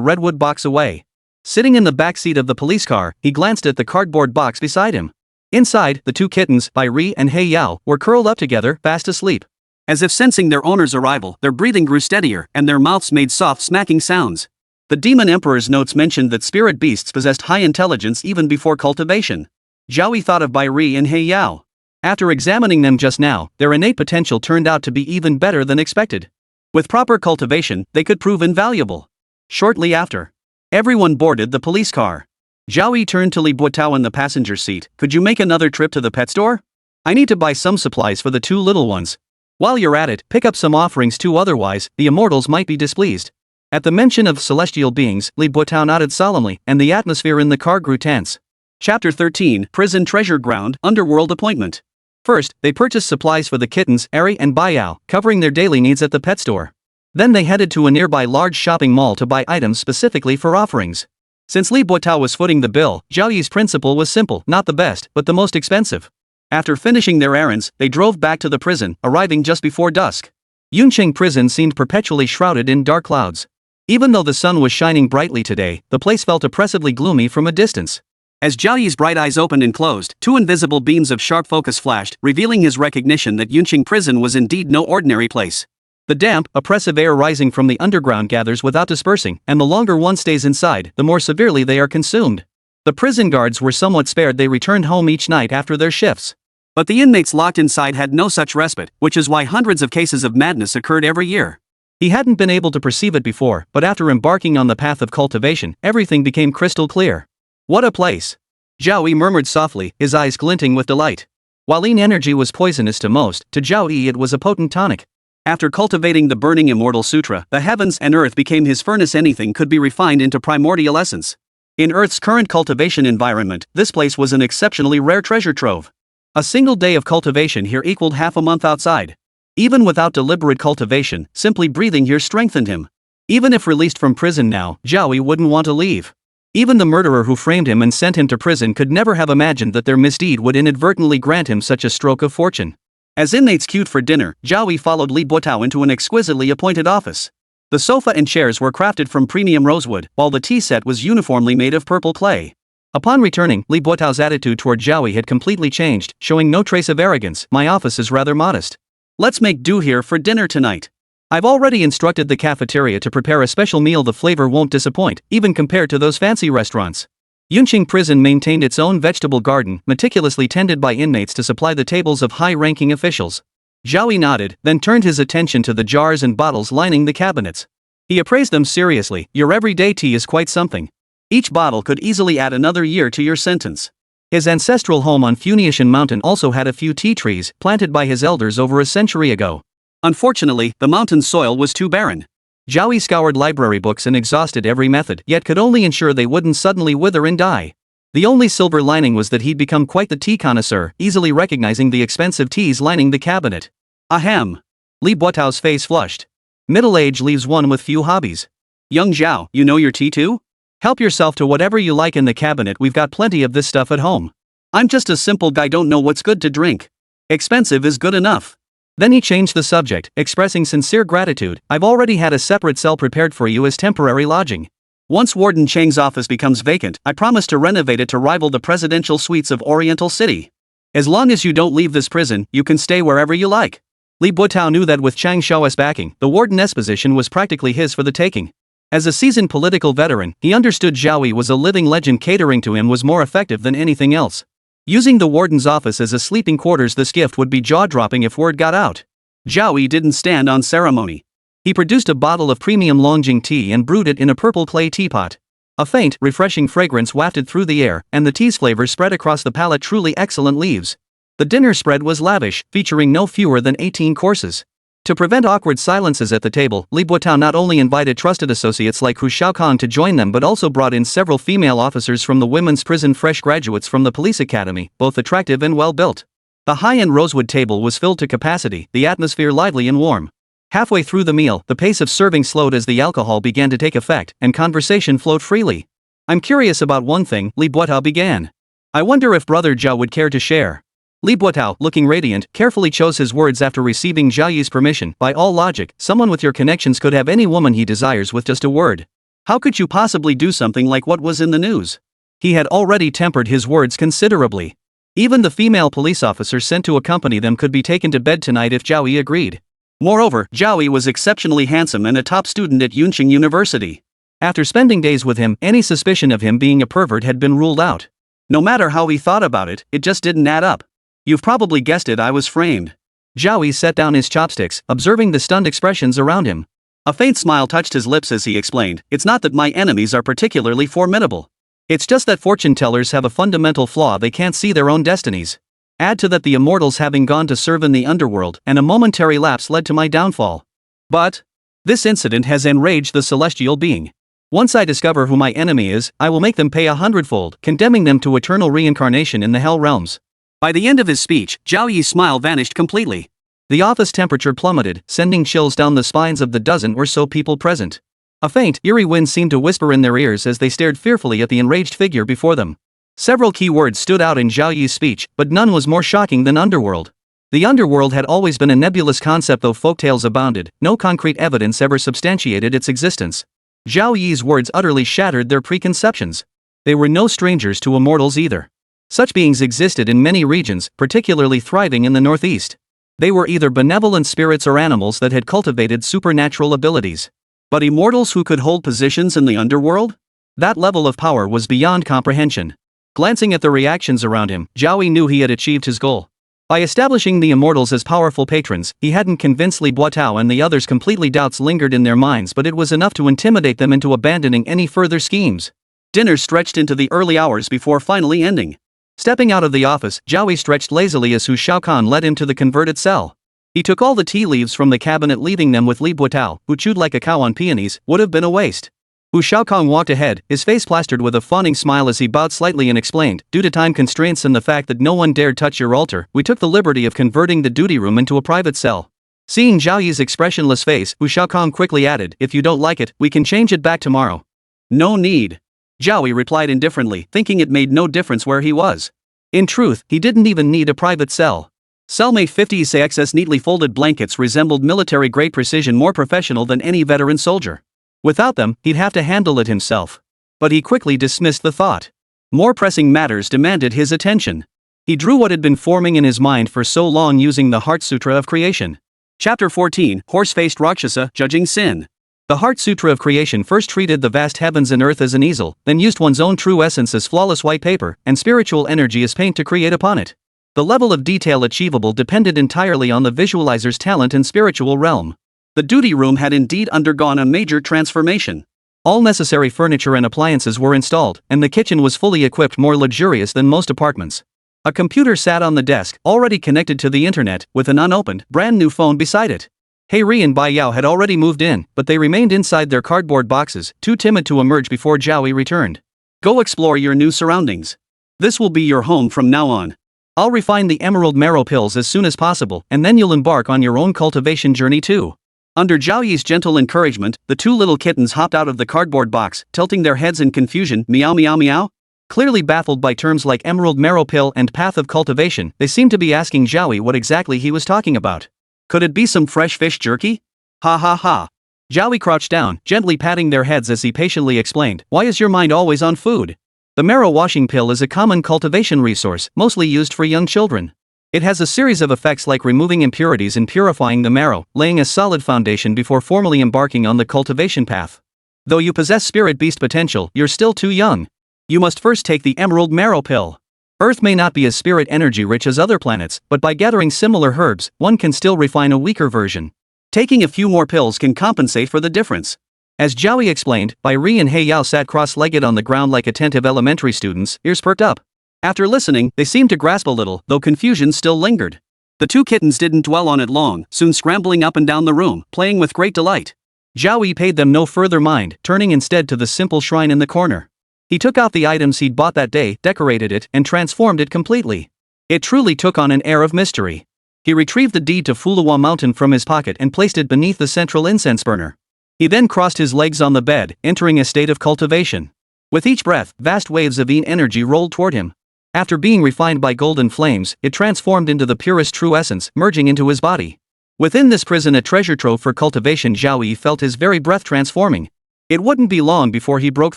redwood box away. Sitting in the back seat of the police car, he glanced at the cardboard box beside him. Inside, the 2 kittens, Bai Ri and Hei Yao, were curled up together, fast asleep. As if sensing their owner's arrival, their breathing grew steadier, and their mouths made soft smacking sounds. The Demon Emperor's notes mentioned that spirit beasts possessed high intelligence even before cultivation. Zhao Yi thought of Bai Ri and Hei Yao. After examining them just now, their innate potential turned out to be even better than expected. With proper cultivation, they could prove invaluable. Shortly after, everyone boarded the police car. Zhao Yi turned to Li Buotao in the passenger seat. "Could you make another trip to the pet store? I need to buy some supplies for the 2 little ones. While you're at it, pick up some offerings too, otherwise, the immortals might be displeased." At the mention of celestial beings, Li Buotao nodded solemnly, and the atmosphere in the car grew tense. Chapter 13, Prison Treasure Ground, Underworld Appointment. First, they purchased supplies for the kittens, Ari and Baiyao, covering their daily needs at the pet store. Then they headed to a nearby large shopping mall to buy items specifically for offerings. Since Li Buotao was footing the bill, Zhao Yi's principle was simple: not the best, but the most expensive. After finishing their errands, they drove back to the prison, arriving just before dusk. Yuncheng Prison seemed perpetually shrouded in dark clouds. Even though the sun was shining brightly today, the place felt oppressively gloomy from a distance. As Zhao Yi's bright eyes opened and closed, 2 invisible beams of sharp focus flashed, revealing his recognition that Yuncheng Prison was indeed no ordinary place. The damp, oppressive air rising from the underground gathers without dispersing, and the longer one stays inside, the more severely they are consumed. The prison guards were somewhat spared. They returned home each night after their shifts. But the inmates locked inside had no such respite, which is why hundreds of cases of madness occurred every year. He hadn't been able to perceive it before, but after embarking on the path of cultivation, everything became crystal clear. What a place! Zhao Yi murmured softly, his eyes glinting with delight. While lean energy was poisonous to most, to Zhao Yi it was a potent tonic. After cultivating the burning Immortal Sutra, the heavens and earth became his furnace. Anything could be refined into primordial essence. In Earth's current cultivation environment, this place was an exceptionally rare treasure trove. A single day of cultivation here equaled half a month outside. Even without deliberate cultivation, simply breathing here strengthened him. Even if released from prison now, Zhao Yi wouldn't want to leave. Even the murderer who framed him and sent him to prison could never have imagined that their misdeed would inadvertently grant him such a stroke of fortune. As inmates queued for dinner, Zhao Yi followed Li Buotao into an exquisitely appointed office. The sofa and chairs were crafted from premium rosewood, while the tea set was uniformly made of purple clay. Upon returning, Li Buotao's attitude toward Zhao Yi had completely changed, showing no trace of arrogance. "My office is rather modest. Let's make do here for dinner tonight. I've already instructed the cafeteria to prepare a special meal. The flavor won't disappoint, even compared to those fancy restaurants." Yuncheng Prison maintained its own vegetable garden, meticulously tended by inmates to supply the tables of high-ranking officials. Zhao Yi nodded, then turned his attention to the jars and bottles lining the cabinets. He appraised them seriously. "Your everyday tea is quite something. Each bottle could easily add another year to your sentence." His ancestral home on Fulong Mountain also had a few tea trees, planted by his elders over a century ago. Unfortunately, the mountain's soil was too barren. Zhao Yi scoured library books and exhausted every method, yet could only ensure they wouldn't suddenly wither and die. The only silver lining was that he'd become quite the tea connoisseur, easily recognizing the expensive teas lining the cabinet. Ahem. Li Buotao's face flushed. Middle age leaves one with few hobbies. "Young Zhao, you know your tea too? Help yourself to whatever you like in the cabinet. We've got plenty of this stuff at home. I'm just a simple guy, don't know what's good to drink. Expensive is good enough." Then he changed the subject, expressing sincere gratitude. "I've already had a separate cell prepared for you as temporary lodging. Once Warden Cheng's office becomes vacant, I promise to renovate it to rival the presidential suites of Oriental City. As long as you don't leave this prison, you can stay wherever you like." Li Buotao knew that with Chang Shao's backing, the warden's position was practically his for the taking. As a seasoned political veteran, he understood Zhao Yi was a living legend. Catering to him was more effective than anything else. Using the warden's office as a sleeping quarters, this gift would be jaw-dropping if word got out. Zhao Yi didn't stand on ceremony. He produced a bottle of premium Longjing tea and brewed it in a purple clay teapot. A faint, refreshing fragrance wafted through the air, and the tea's flavor spread across the palate. Truly excellent leaves. The dinner spread was lavish, featuring no fewer than 18 courses. To prevent awkward silences at the table, Li Buotao not only invited trusted associates like Hu Shaokan to join them but also brought in several female officers from the women's prison, fresh graduates from the police academy, both attractive and well-built. The high-end rosewood table was filled to capacity, the atmosphere lively and warm. Halfway through the meal, the pace of serving slowed as the alcohol began to take effect, and conversation flowed freely. "I'm curious about one thing," Li Buotao began. "I wonder if Brother Zhao would care to share." Li Buotao, looking radiant, carefully chose his words after receiving Zhao Yi's permission. "By all logic, someone with your connections could have any woman he desires with just a word. How could you possibly do something like what was in the news?" He had already tempered his words considerably. Even the female police officers sent to accompany them could be taken to bed tonight if Zhao Yi agreed. Moreover, Zhao Yi was exceptionally handsome and a top student at Yuncheng University. After spending days with him, any suspicion of him being a pervert had been ruled out. No matter how he thought about it, it just didn't add up. "You've probably guessed it, I was framed." Zhao Yi set down his chopsticks, observing the stunned expressions around him. A faint smile touched his lips as he explained, "It's not that my enemies are particularly formidable. It's just that fortune tellers have a fundamental flaw: they can't see their own destinies. Add to that the immortals having gone to serve in the underworld, and a momentary lapse led to my downfall. But this incident has enraged the celestial being. Once I discover who my enemy is, I will make them pay 100-fold, condemning them to eternal reincarnation in the hell realms." By the end of his speech, Zhao Yi's smile vanished completely. The office temperature plummeted, sending chills down the spines of the dozen or so people present. A faint, eerie wind seemed to whisper in their ears as they stared fearfully at the enraged figure before them. Several key words stood out in Zhao Yi's speech, but none was more shocking than underworld. The underworld had always been a nebulous concept. Though folktales abounded, no concrete evidence ever substantiated its existence. Zhao Yi's words utterly shattered their preconceptions. They were no strangers to immortals either. Such beings existed in many regions, particularly thriving in the northeast. They were either benevolent spirits or animals that had cultivated supernatural abilities. But immortals who could hold positions in the underworld? That level of power was beyond comprehension. Glancing at the reactions around him, Zhao Yi knew he had achieved his goal. By establishing the immortals as powerful patrons, he hadn't convinced Li Buotao and the others completely. Doubts lingered in their minds, but it was enough to intimidate them into abandoning any further schemes. Dinner stretched into the early hours before finally ending. Stepping out of the office, Zhao Yi stretched lazily as Hu Shaokan led him to the converted cell. He took all the tea leaves from the cabinet, leaving them with Li Buotao, who chewed like a cow on peonies. Would have been a waste. Hu Shaokan walked ahead, his face plastered with a fawning smile as he bowed slightly and explained, "Due to time constraints and the fact that no one dared touch your altar, we took the liberty of converting the duty room into a private cell." Seeing Zhao Yi's expressionless face, Hu Shaokan quickly added, "If you don't like it, we can change it back tomorrow." "No need." Zhao Yi replied indifferently, thinking it made no difference where he was. In truth, he didn't even need a private cell. Cellmate 50's neatly folded blankets resembled military-grade precision, more professional than any veteran soldier. Without them, he'd have to handle it himself. But he quickly dismissed the thought. More pressing matters demanded his attention. He drew what had been forming in his mind for so long using the Heart Sutra of Creation. Chapter 14, Horse-Faced Rakshasa, Judging Sin. The Heart Sutra of Creation first treated the vast heavens and earth as an easel, then used one's own true essence as flawless white paper, and spiritual energy as paint to create upon it. The level of detail achievable depended entirely on the visualizer's talent and spiritual realm. The duty room had indeed undergone a major transformation. All necessary furniture and appliances were installed, and the kitchen was fully equipped, more luxurious than most apartments. A computer sat on the desk, already connected to the internet, with an unopened, brand new phone beside it. Hei Ri and Bai Yao had already moved in, but they remained inside their cardboard boxes, too timid to emerge before Zhao Yi returned. Go explore your new surroundings. This will be your home from now on. I'll refine the emerald marrow pills as soon as possible, and then you'll embark on your own cultivation journey too. Under Zhao Yi's gentle encouragement, the two little kittens hopped out of the cardboard box, tilting their heads in confusion. Meow meow meow. Clearly baffled by terms like emerald marrow pill and path of cultivation, they seemed to be asking Zhao Yi what exactly he was talking about. Could it be some fresh fish jerky? Ha ha ha. Zhao Yi crouched down, gently patting their heads as he patiently explained, why is your mind always on food? The marrow washing pill is a common cultivation resource, mostly used for young children. It has a series of effects like removing impurities and purifying the marrow, laying a solid foundation before formally embarking on the cultivation path. Though you possess spirit beast potential, you're still too young. You must first take the emerald marrow pill. Earth may not be as spirit energy rich as other planets, but by gathering similar herbs, one can still refine a weaker version. Taking a few more pills can compensate for the difference. As Zhao Yi explained, Bai Ri and Hei Yao sat cross-legged on the ground like attentive elementary students, ears perked up. After listening, they seemed to grasp a little, though confusion still lingered. The two kittens didn't dwell on it long, soon scrambling up and down the room, playing with great delight. Zhao Yi paid them no further mind, turning instead to the simple shrine in the corner. He took out the items he'd bought that day, decorated it, and transformed it completely. It truly took on an air of mystery. He retrieved the deed to Fulong Mountain from his pocket and placed it beneath the central incense burner. He then crossed his legs on the bed, entering a state of cultivation. With each breath, vast waves of yin energy rolled toward him. After being refined by golden flames, it transformed into the purest true essence, merging into his body. Within this prison, a treasure trove for cultivation, Zhao Yi felt his very breath transforming. It wouldn't be long before he broke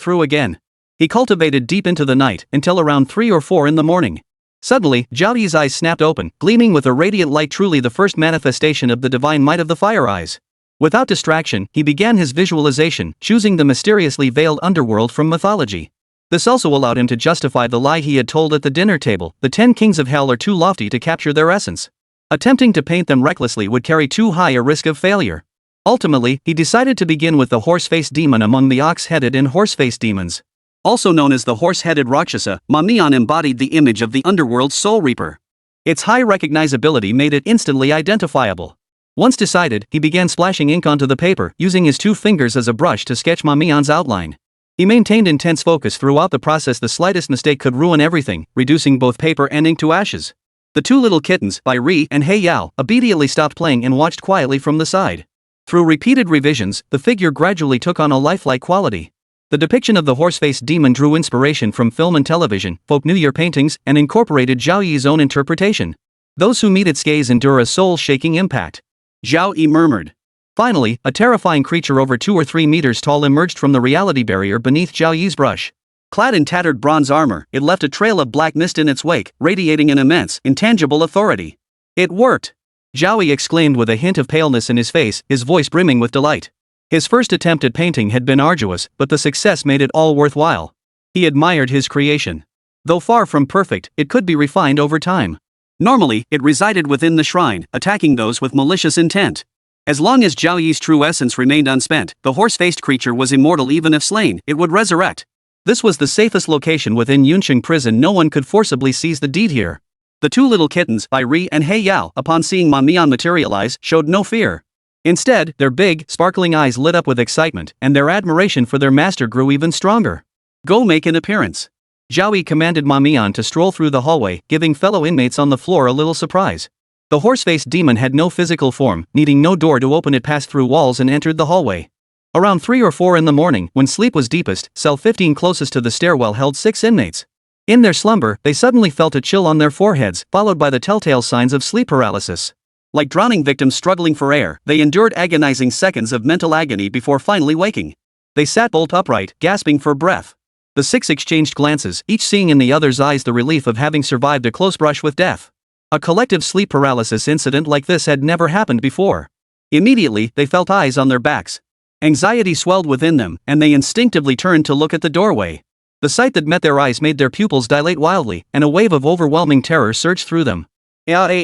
through again. He cultivated deep into the night, until around 3 or 4 in the morning. Suddenly, Zhao Yi's eyes snapped open, gleaming with a radiant light, truly the first manifestation of the divine might of the fire eyes. Without distraction, he began his visualization, choosing the mysteriously veiled underworld from mythology. This also allowed him to justify the lie he had told at the dinner table: the 10 kings of hell are too lofty to capture their essence. Attempting to paint them recklessly would carry too high a risk of failure. Ultimately, he decided to begin with the horse-faced demon among the ox-headed and horse-faced demons. Also known as the horse-headed Rakshasa, Manhwa embodied the image of the underworld's soul reaper. Its high recognizability made it instantly identifiable. Once decided, he began splashing ink onto the paper, using his 2 fingers as a brush to sketch Manhwa's outline. He maintained intense focus throughout the process. The slightest mistake could ruin everything, reducing both paper and ink to ashes. The 2 little kittens, Bai Ri and Hei Yao, obediently stopped playing and watched quietly from the side. Through repeated revisions, the figure gradually took on a lifelike quality. The depiction of the horse-faced demon drew inspiration from film and television, folk New Year paintings, and incorporated Zhao Yi's own interpretation. Those who meet its gaze endure a soul-shaking impact. Zhao Yi murmured. Finally, a terrifying creature over 2 or 3 meters tall emerged from the reality barrier beneath Zhao Yi's brush. Clad in tattered bronze armor, it left a trail of black mist in its wake, radiating an immense, intangible authority. It worked! Zhao Yi exclaimed with a hint of paleness in his face, his voice brimming with delight. His first attempt at painting had been arduous, but the success made it all worthwhile. He admired his creation. Though far from perfect, it could be refined over time. Normally, it resided within the shrine, attacking those with malicious intent. As long as Zhao Yi's true essence remained unspent, the horse-faced creature was immortal. Even if slain, it would resurrect. This was the safest location within Yuncheng Prison. No one could forcibly seize the deed here. The 2 little kittens, Bai Ri and Hei Yao, upon seeing Manhwa materialize, showed no fear. Instead, their big, sparkling eyes lit up with excitement, and their admiration for their master grew even stronger. Go make an appearance. Zhao Yi commanded Manhwa to stroll through the hallway, giving fellow inmates on the floor a little surprise. The horse-faced demon had no physical form, needing no door to open it, passed through walls and entered the hallway. Around 3 or 4 in the morning, when sleep was deepest, cell 15 closest to the stairwell held 6 inmates. In their slumber, they suddenly felt a chill on their foreheads, followed by the telltale signs of sleep paralysis. Like drowning victims struggling for air, they endured agonizing seconds of mental agony before finally waking. They sat bolt upright, gasping for breath. The six exchanged glances, each seeing in the other's eyes the relief of having survived a close brush with death. A collective sleep paralysis incident like this had never happened before. Immediately, they felt eyes on their backs. Anxiety swelled within them, and they instinctively turned to look at the doorway. The sight that met their eyes made their pupils dilate wildly, and a wave of overwhelming terror surged through them. The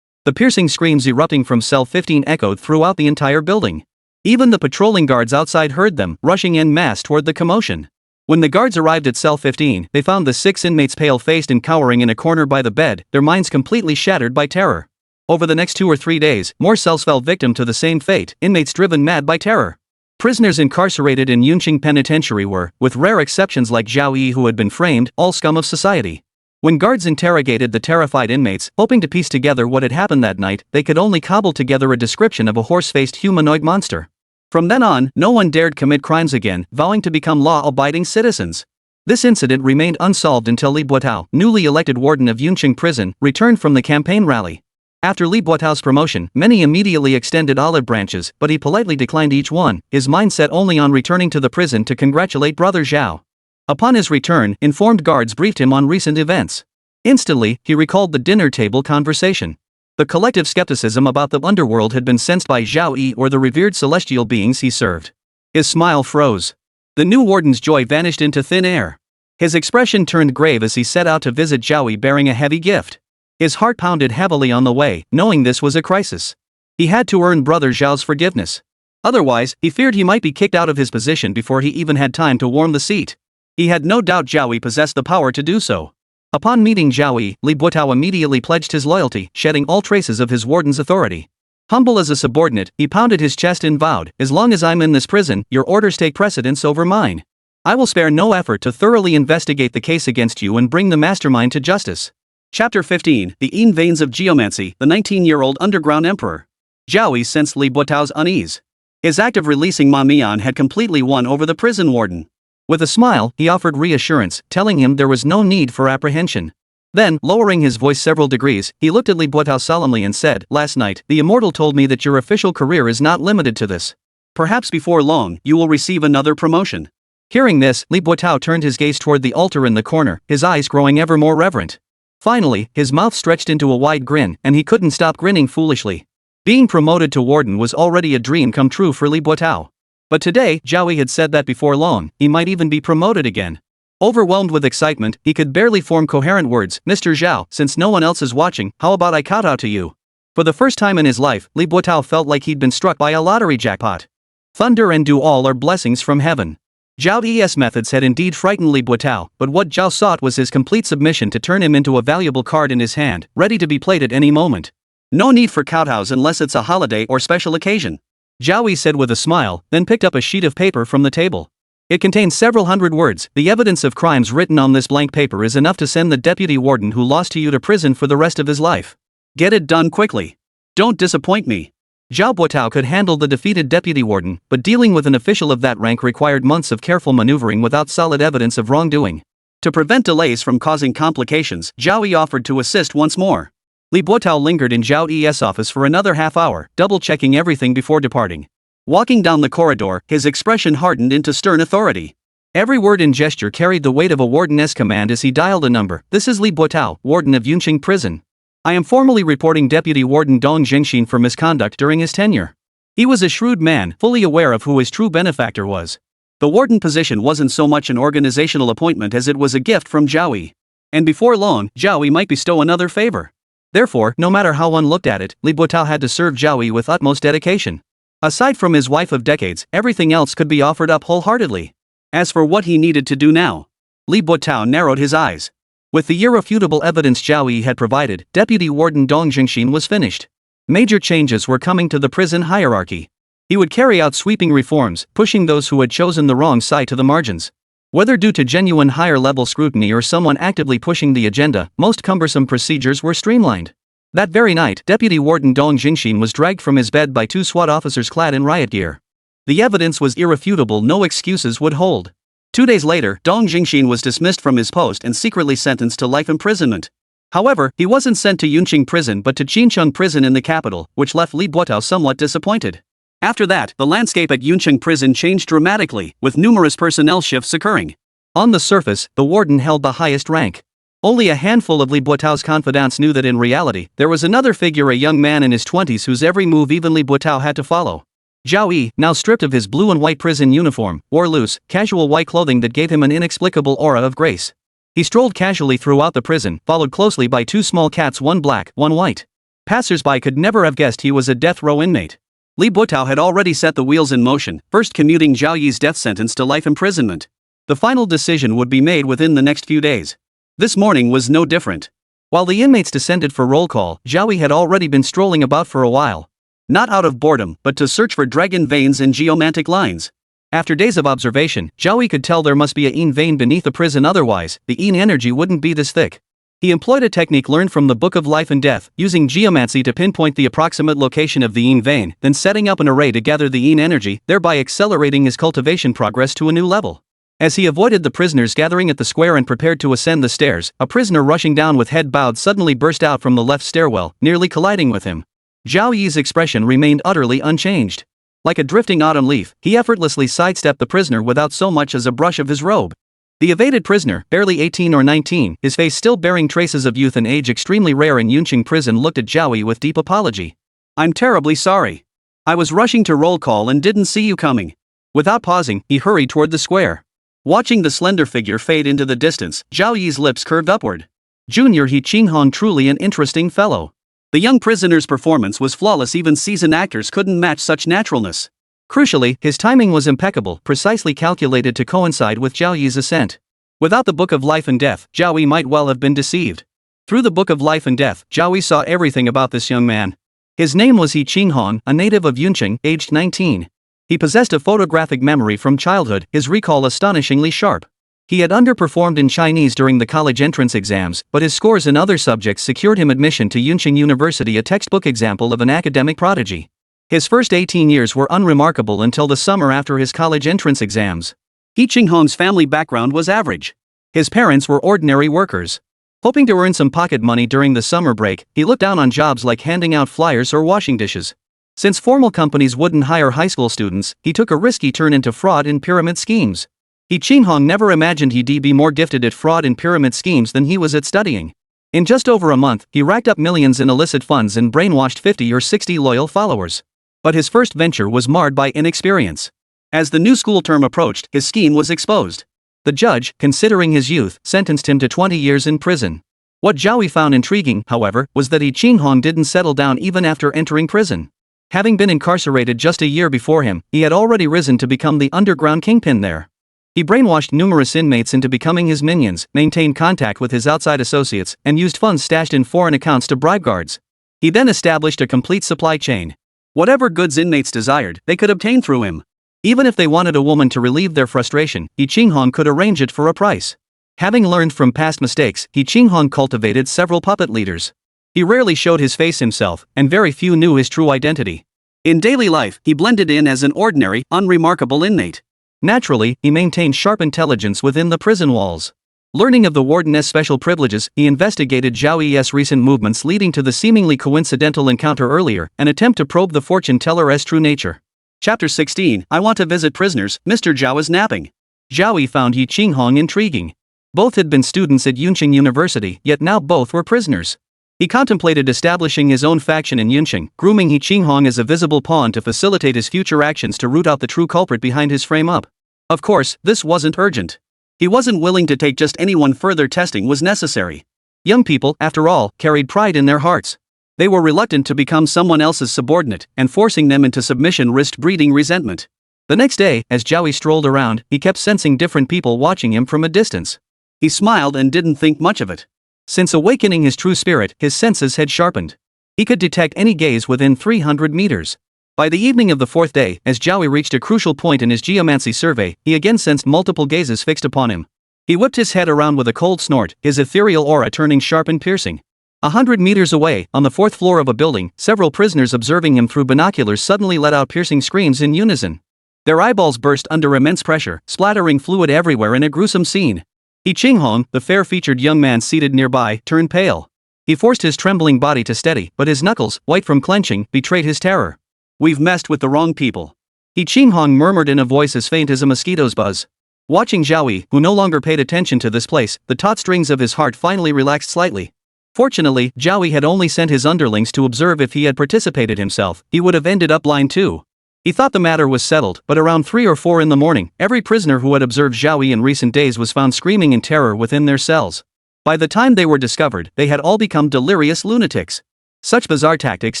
piercing screams erupting from cell 15 echoed throughout the entire building. Even the patrolling guards outside heard them, rushing en masse toward the commotion. When the guards arrived at cell 15, they found the 6 inmates pale-faced and cowering in a corner by the bed, their minds completely shattered by terror. Over the next 2 or 3 days, more cells fell victim to the same fate, inmates driven mad by terror. Prisoners incarcerated in Yuncheng Penitentiary were, with rare exceptions like Zhao Yi who had been framed, all scum of society. When guards interrogated the terrified inmates, hoping to piece together what had happened that night, they could only cobble together a description of a horse-faced humanoid monster. From then on, no one dared commit crimes again, vowing to become law-abiding citizens. This incident remained unsolved until Li Buotao, newly elected warden of Yuncheng Prison, returned from the campaign rally. After Li Buotao's promotion, many immediately extended olive branches, but he politely declined each one, his mind set only on returning to the prison to congratulate brother Zhao. Upon his return, informed guards briefed him on recent events. Instantly, he recalled the dinner table conversation. The collective skepticism about the underworld had been sensed by Zhao Yi or the revered celestial beings he served. His smile froze. The new warden's joy vanished into thin air. His expression turned grave as he set out to visit Zhao Yi bearing a heavy gift. His heart pounded heavily on the way, knowing this was a crisis. He had to earn brother Zhao's forgiveness. Otherwise, he feared he might be kicked out of his position before he even had time to warm the seat. He had no doubt Zhao Yi possessed the power to do so. Upon meeting Zhao Yi, Li Buotao immediately pledged his loyalty, shedding all traces of his warden's authority. Humble as a subordinate, he pounded his chest and vowed, "As long as I'm in this prison, your orders take precedence over mine. I will spare no effort to thoroughly investigate the case against you and bring the mastermind to justice." Chapter 15, The Yin Veins of Geomancy, the 19-year-old underground emperor. Zhao Yi sensed Li Buotao's unease. His act of releasing Ma Mian had completely won over the prison warden. With a smile, he offered reassurance, telling him there was no need for apprehension. Then, lowering his voice several degrees, he looked at Li Buotao solemnly and said, "Last night, the Immortal told me that your official career is not limited to this. Perhaps before long, you will receive another promotion." Hearing this, Li Buotao turned his gaze toward the altar in the corner, his eyes growing ever more reverent. Finally, his mouth stretched into a wide grin, and he couldn't stop grinning foolishly. Being promoted to warden was already a dream come true for Li Buotao. But today, Zhao Yi had said that before long, he might even be promoted again. Overwhelmed with excitement, he could barely form coherent words. "Mr. Zhao, since no one else is watching, how about I kowtow to you?" For the first time in his life, Li Buotao felt like he'd been struck by a lottery jackpot. Thunder and dew all are blessings from heaven. Zhao Yi's methods had indeed frightened Li Buotao, but what Zhao sought was his complete submission to turn him into a valuable card in his hand, ready to be played at any moment. "No need for kowtows unless it's a holiday or special occasion," Zhao Yi said with a smile, then picked up a sheet of paper from the table. It contained several hundred words. "The evidence of crimes written on this blank paper is enough to send the deputy warden who lost to you to prison for the rest of his life. Get it done quickly. Don't disappoint me." Zhao Buotao could handle the defeated deputy warden, but dealing with an official of that rank required months of careful maneuvering without solid evidence of wrongdoing. To prevent delays from causing complications, Zhao Yi offered to assist once more. Li Buotao lingered in Zhao Yi's office for another half hour, double-checking everything before departing. Walking down the corridor, his expression hardened into stern authority. Every word and gesture carried the weight of a warden's command as he dialed a number. "This is Li Buotao, warden of Yuncheng Prison. I am formally reporting Deputy Warden Dong Zhengxin for misconduct during his tenure." He was a shrewd man, fully aware of who his true benefactor was. The warden position wasn't so much an organizational appointment as it was a gift from Zhao Yi. And before long, Zhao Yi might bestow another favor. Therefore, no matter how one looked at it, Li Buotao had to serve Zhao Yi with utmost dedication. Aside from his wife of decades, everything else could be offered up wholeheartedly. As for what he needed to do now, Li Buotao narrowed his eyes. With the irrefutable evidence Zhao Yi had provided, Deputy Warden Dong Zhengxin was finished. Major changes were coming to the prison hierarchy. He would carry out sweeping reforms, pushing those who had chosen the wrong side to the margins. Whether due to genuine higher-level scrutiny or someone actively pushing the agenda, most cumbersome procedures were streamlined. That very night, Deputy Warden Dong Zhengxin was dragged from his bed by 2 SWAT officers clad in riot gear. The evidence was irrefutable, no excuses would hold. 2 days later, Dong Jingxin was dismissed from his post and secretly sentenced to life imprisonment. However, he wasn't sent to Yuncheng Prison but to Yuncheng Prison in the capital, which left Li Buotao somewhat disappointed. After that, the landscape at Yuncheng Prison changed dramatically, with numerous personnel shifts occurring. On the surface, the warden held the highest rank. Only a handful of Li Buotao's confidants knew that in reality, there was another figure, a young man in his 20s whose every move even Li Buotao had to follow. Zhao Yi, now stripped of his blue and white prison uniform, wore loose, casual white clothing that gave him an inexplicable aura of grace. He strolled casually throughout the prison, followed closely by 2 small cats, one black, one white. Passers-by could never have guessed he was a death row inmate. Li Buotao had already set the wheels in motion, first commuting Zhao Yi's death sentence to life imprisonment. The final decision would be made within the next few days. This morning was no different. While the inmates descended for roll call, Zhao Yi had already been strolling about for a while. Not out of boredom, but to search for dragon veins and geomantic lines. After days of observation, Zhao Yi could tell there must be a yin vein beneath the prison, otherwise, the yin energy wouldn't be this thick. He employed a technique learned from the Book of Life and Death, using geomancy to pinpoint the approximate location of the yin vein, then setting up an array to gather the yin energy, thereby accelerating his cultivation progress to a new level. As he avoided the prisoners gathering at the square and prepared to ascend the stairs, a prisoner rushing down with head bowed suddenly burst out from the left stairwell, nearly colliding with him. Zhao Yi's expression remained utterly unchanged. Like a drifting autumn leaf, he effortlessly sidestepped the prisoner without so much as a brush of his robe. The evaded prisoner, barely 18 or 19, his face still bearing traces of youth and age extremely rare in Yuncheng Prison, looked at Zhao Yi with deep apology. "I'm terribly sorry. I was rushing to roll call and didn't see you coming." Without pausing, he hurried toward the square. Watching the slender figure fade into the distance, Zhao Yi's lips curved upward. Junior He Qinghong, truly an interesting fellow. The young prisoner's performance was flawless, even seasoned actors couldn't match such naturalness. Crucially, his timing was impeccable, precisely calculated to coincide with Zhao Yi's ascent. Without the Book of Life and Death, Zhao Yi might well have been deceived. Through the Book of Life and Death, Zhao Yi saw everything about this young man. His name was He Qinghong, a native of Yuncheng, aged 19. He possessed a photographic memory from childhood, his recall astonishingly sharp. He had underperformed in Chinese during the college entrance exams, but his scores in other subjects secured him admission to Yuncheng University, a textbook example of an academic prodigy. His first 18 years were unremarkable until the summer after his college entrance exams. He Qinghong's family background was average. His parents were ordinary workers. Hoping to earn some pocket money during the summer break, he looked down on jobs like handing out flyers or washing dishes. Since formal companies wouldn't hire high school students, he took a risky turn into fraud and pyramid schemes. He Qinghong never imagined he'd be more gifted at fraud and pyramid schemes than he was at studying. In just over a month, he racked up millions in illicit funds and brainwashed 50 or 60 loyal followers. But his first venture was marred by inexperience. As the new school term approached, his scheme was exposed. The judge, considering his youth, sentenced him to 20 years in prison. What Zhao Yi found intriguing, however, was that He Qinghong didn't settle down even after entering prison. Having been incarcerated just a year before him, he had already risen to become the underground kingpin there. He brainwashed numerous inmates into becoming his minions, maintained contact with his outside associates, and used funds stashed in foreign accounts to bribe guards. He then established a complete supply chain. Whatever goods inmates desired, they could obtain through him. Even if they wanted a woman to relieve their frustration, He Qinghong could arrange it for a price. Having learned from past mistakes, He Qinghong cultivated several puppet leaders. He rarely showed his face himself, and very few knew his true identity. In daily life, he blended in as an ordinary, unremarkable inmate. Naturally, he maintained sharp intelligence within the prison walls. Learning of the warden's special privileges, he investigated Zhao Yi's recent movements, leading to the seemingly coincidental encounter earlier, an attempt to probe the fortune teller's true nature. Chapter 16, I want to visit prisoners, Mr. Zhao is napping. Zhao Yi found He Qinghong intriguing. Both had been students at Yuncheng University, yet now both were prisoners. He contemplated establishing his own faction in Yuncheng, grooming He Qinghong as a visible pawn to facilitate his future actions to root out the true culprit behind his frame-up. Of course, this wasn't urgent. He wasn't willing to take just anyone, further testing was necessary. Young people, after all, carried pride in their hearts. They were reluctant to become someone else's subordinate, and forcing them into submission risked breeding resentment. The next day, as Zhao Yi strolled around, he kept sensing different people watching him from a distance. He smiled and didn't think much of it. Since awakening his true spirit, his senses had sharpened. He could detect any gaze within 300 meters. By the evening of the fourth day, as Zhao Yi reached a crucial point in his geomancy survey, he again sensed multiple gazes fixed upon him. He whipped his head around with a cold snort, his ethereal aura turning sharp and piercing. 100 meters away, on the fourth floor of a building, several prisoners observing him through binoculars suddenly let out piercing screams in unison. Their eyeballs burst under immense pressure, splattering fluid everywhere in a gruesome scene. He Qinghong, the fair-featured young man seated nearby, turned pale. He forced his trembling body to steady, but his knuckles, white from clenching, betrayed his terror. "We've messed with the wrong people," He Qinghong murmured in a voice as faint as a mosquito's buzz. Watching Zhao Yi, who no longer paid attention to this place, the taut strings of his heart finally relaxed slightly. Fortunately, Zhao Yi had only sent his underlings to observe. If he had participated himself, he would have ended up blind too. He thought the matter was settled, but around 3 or 4 in the morning, every prisoner who had observed Zhao Yi in recent days was found screaming in terror within their cells. By the time they were discovered, they had all become delirious lunatics. Such bizarre tactics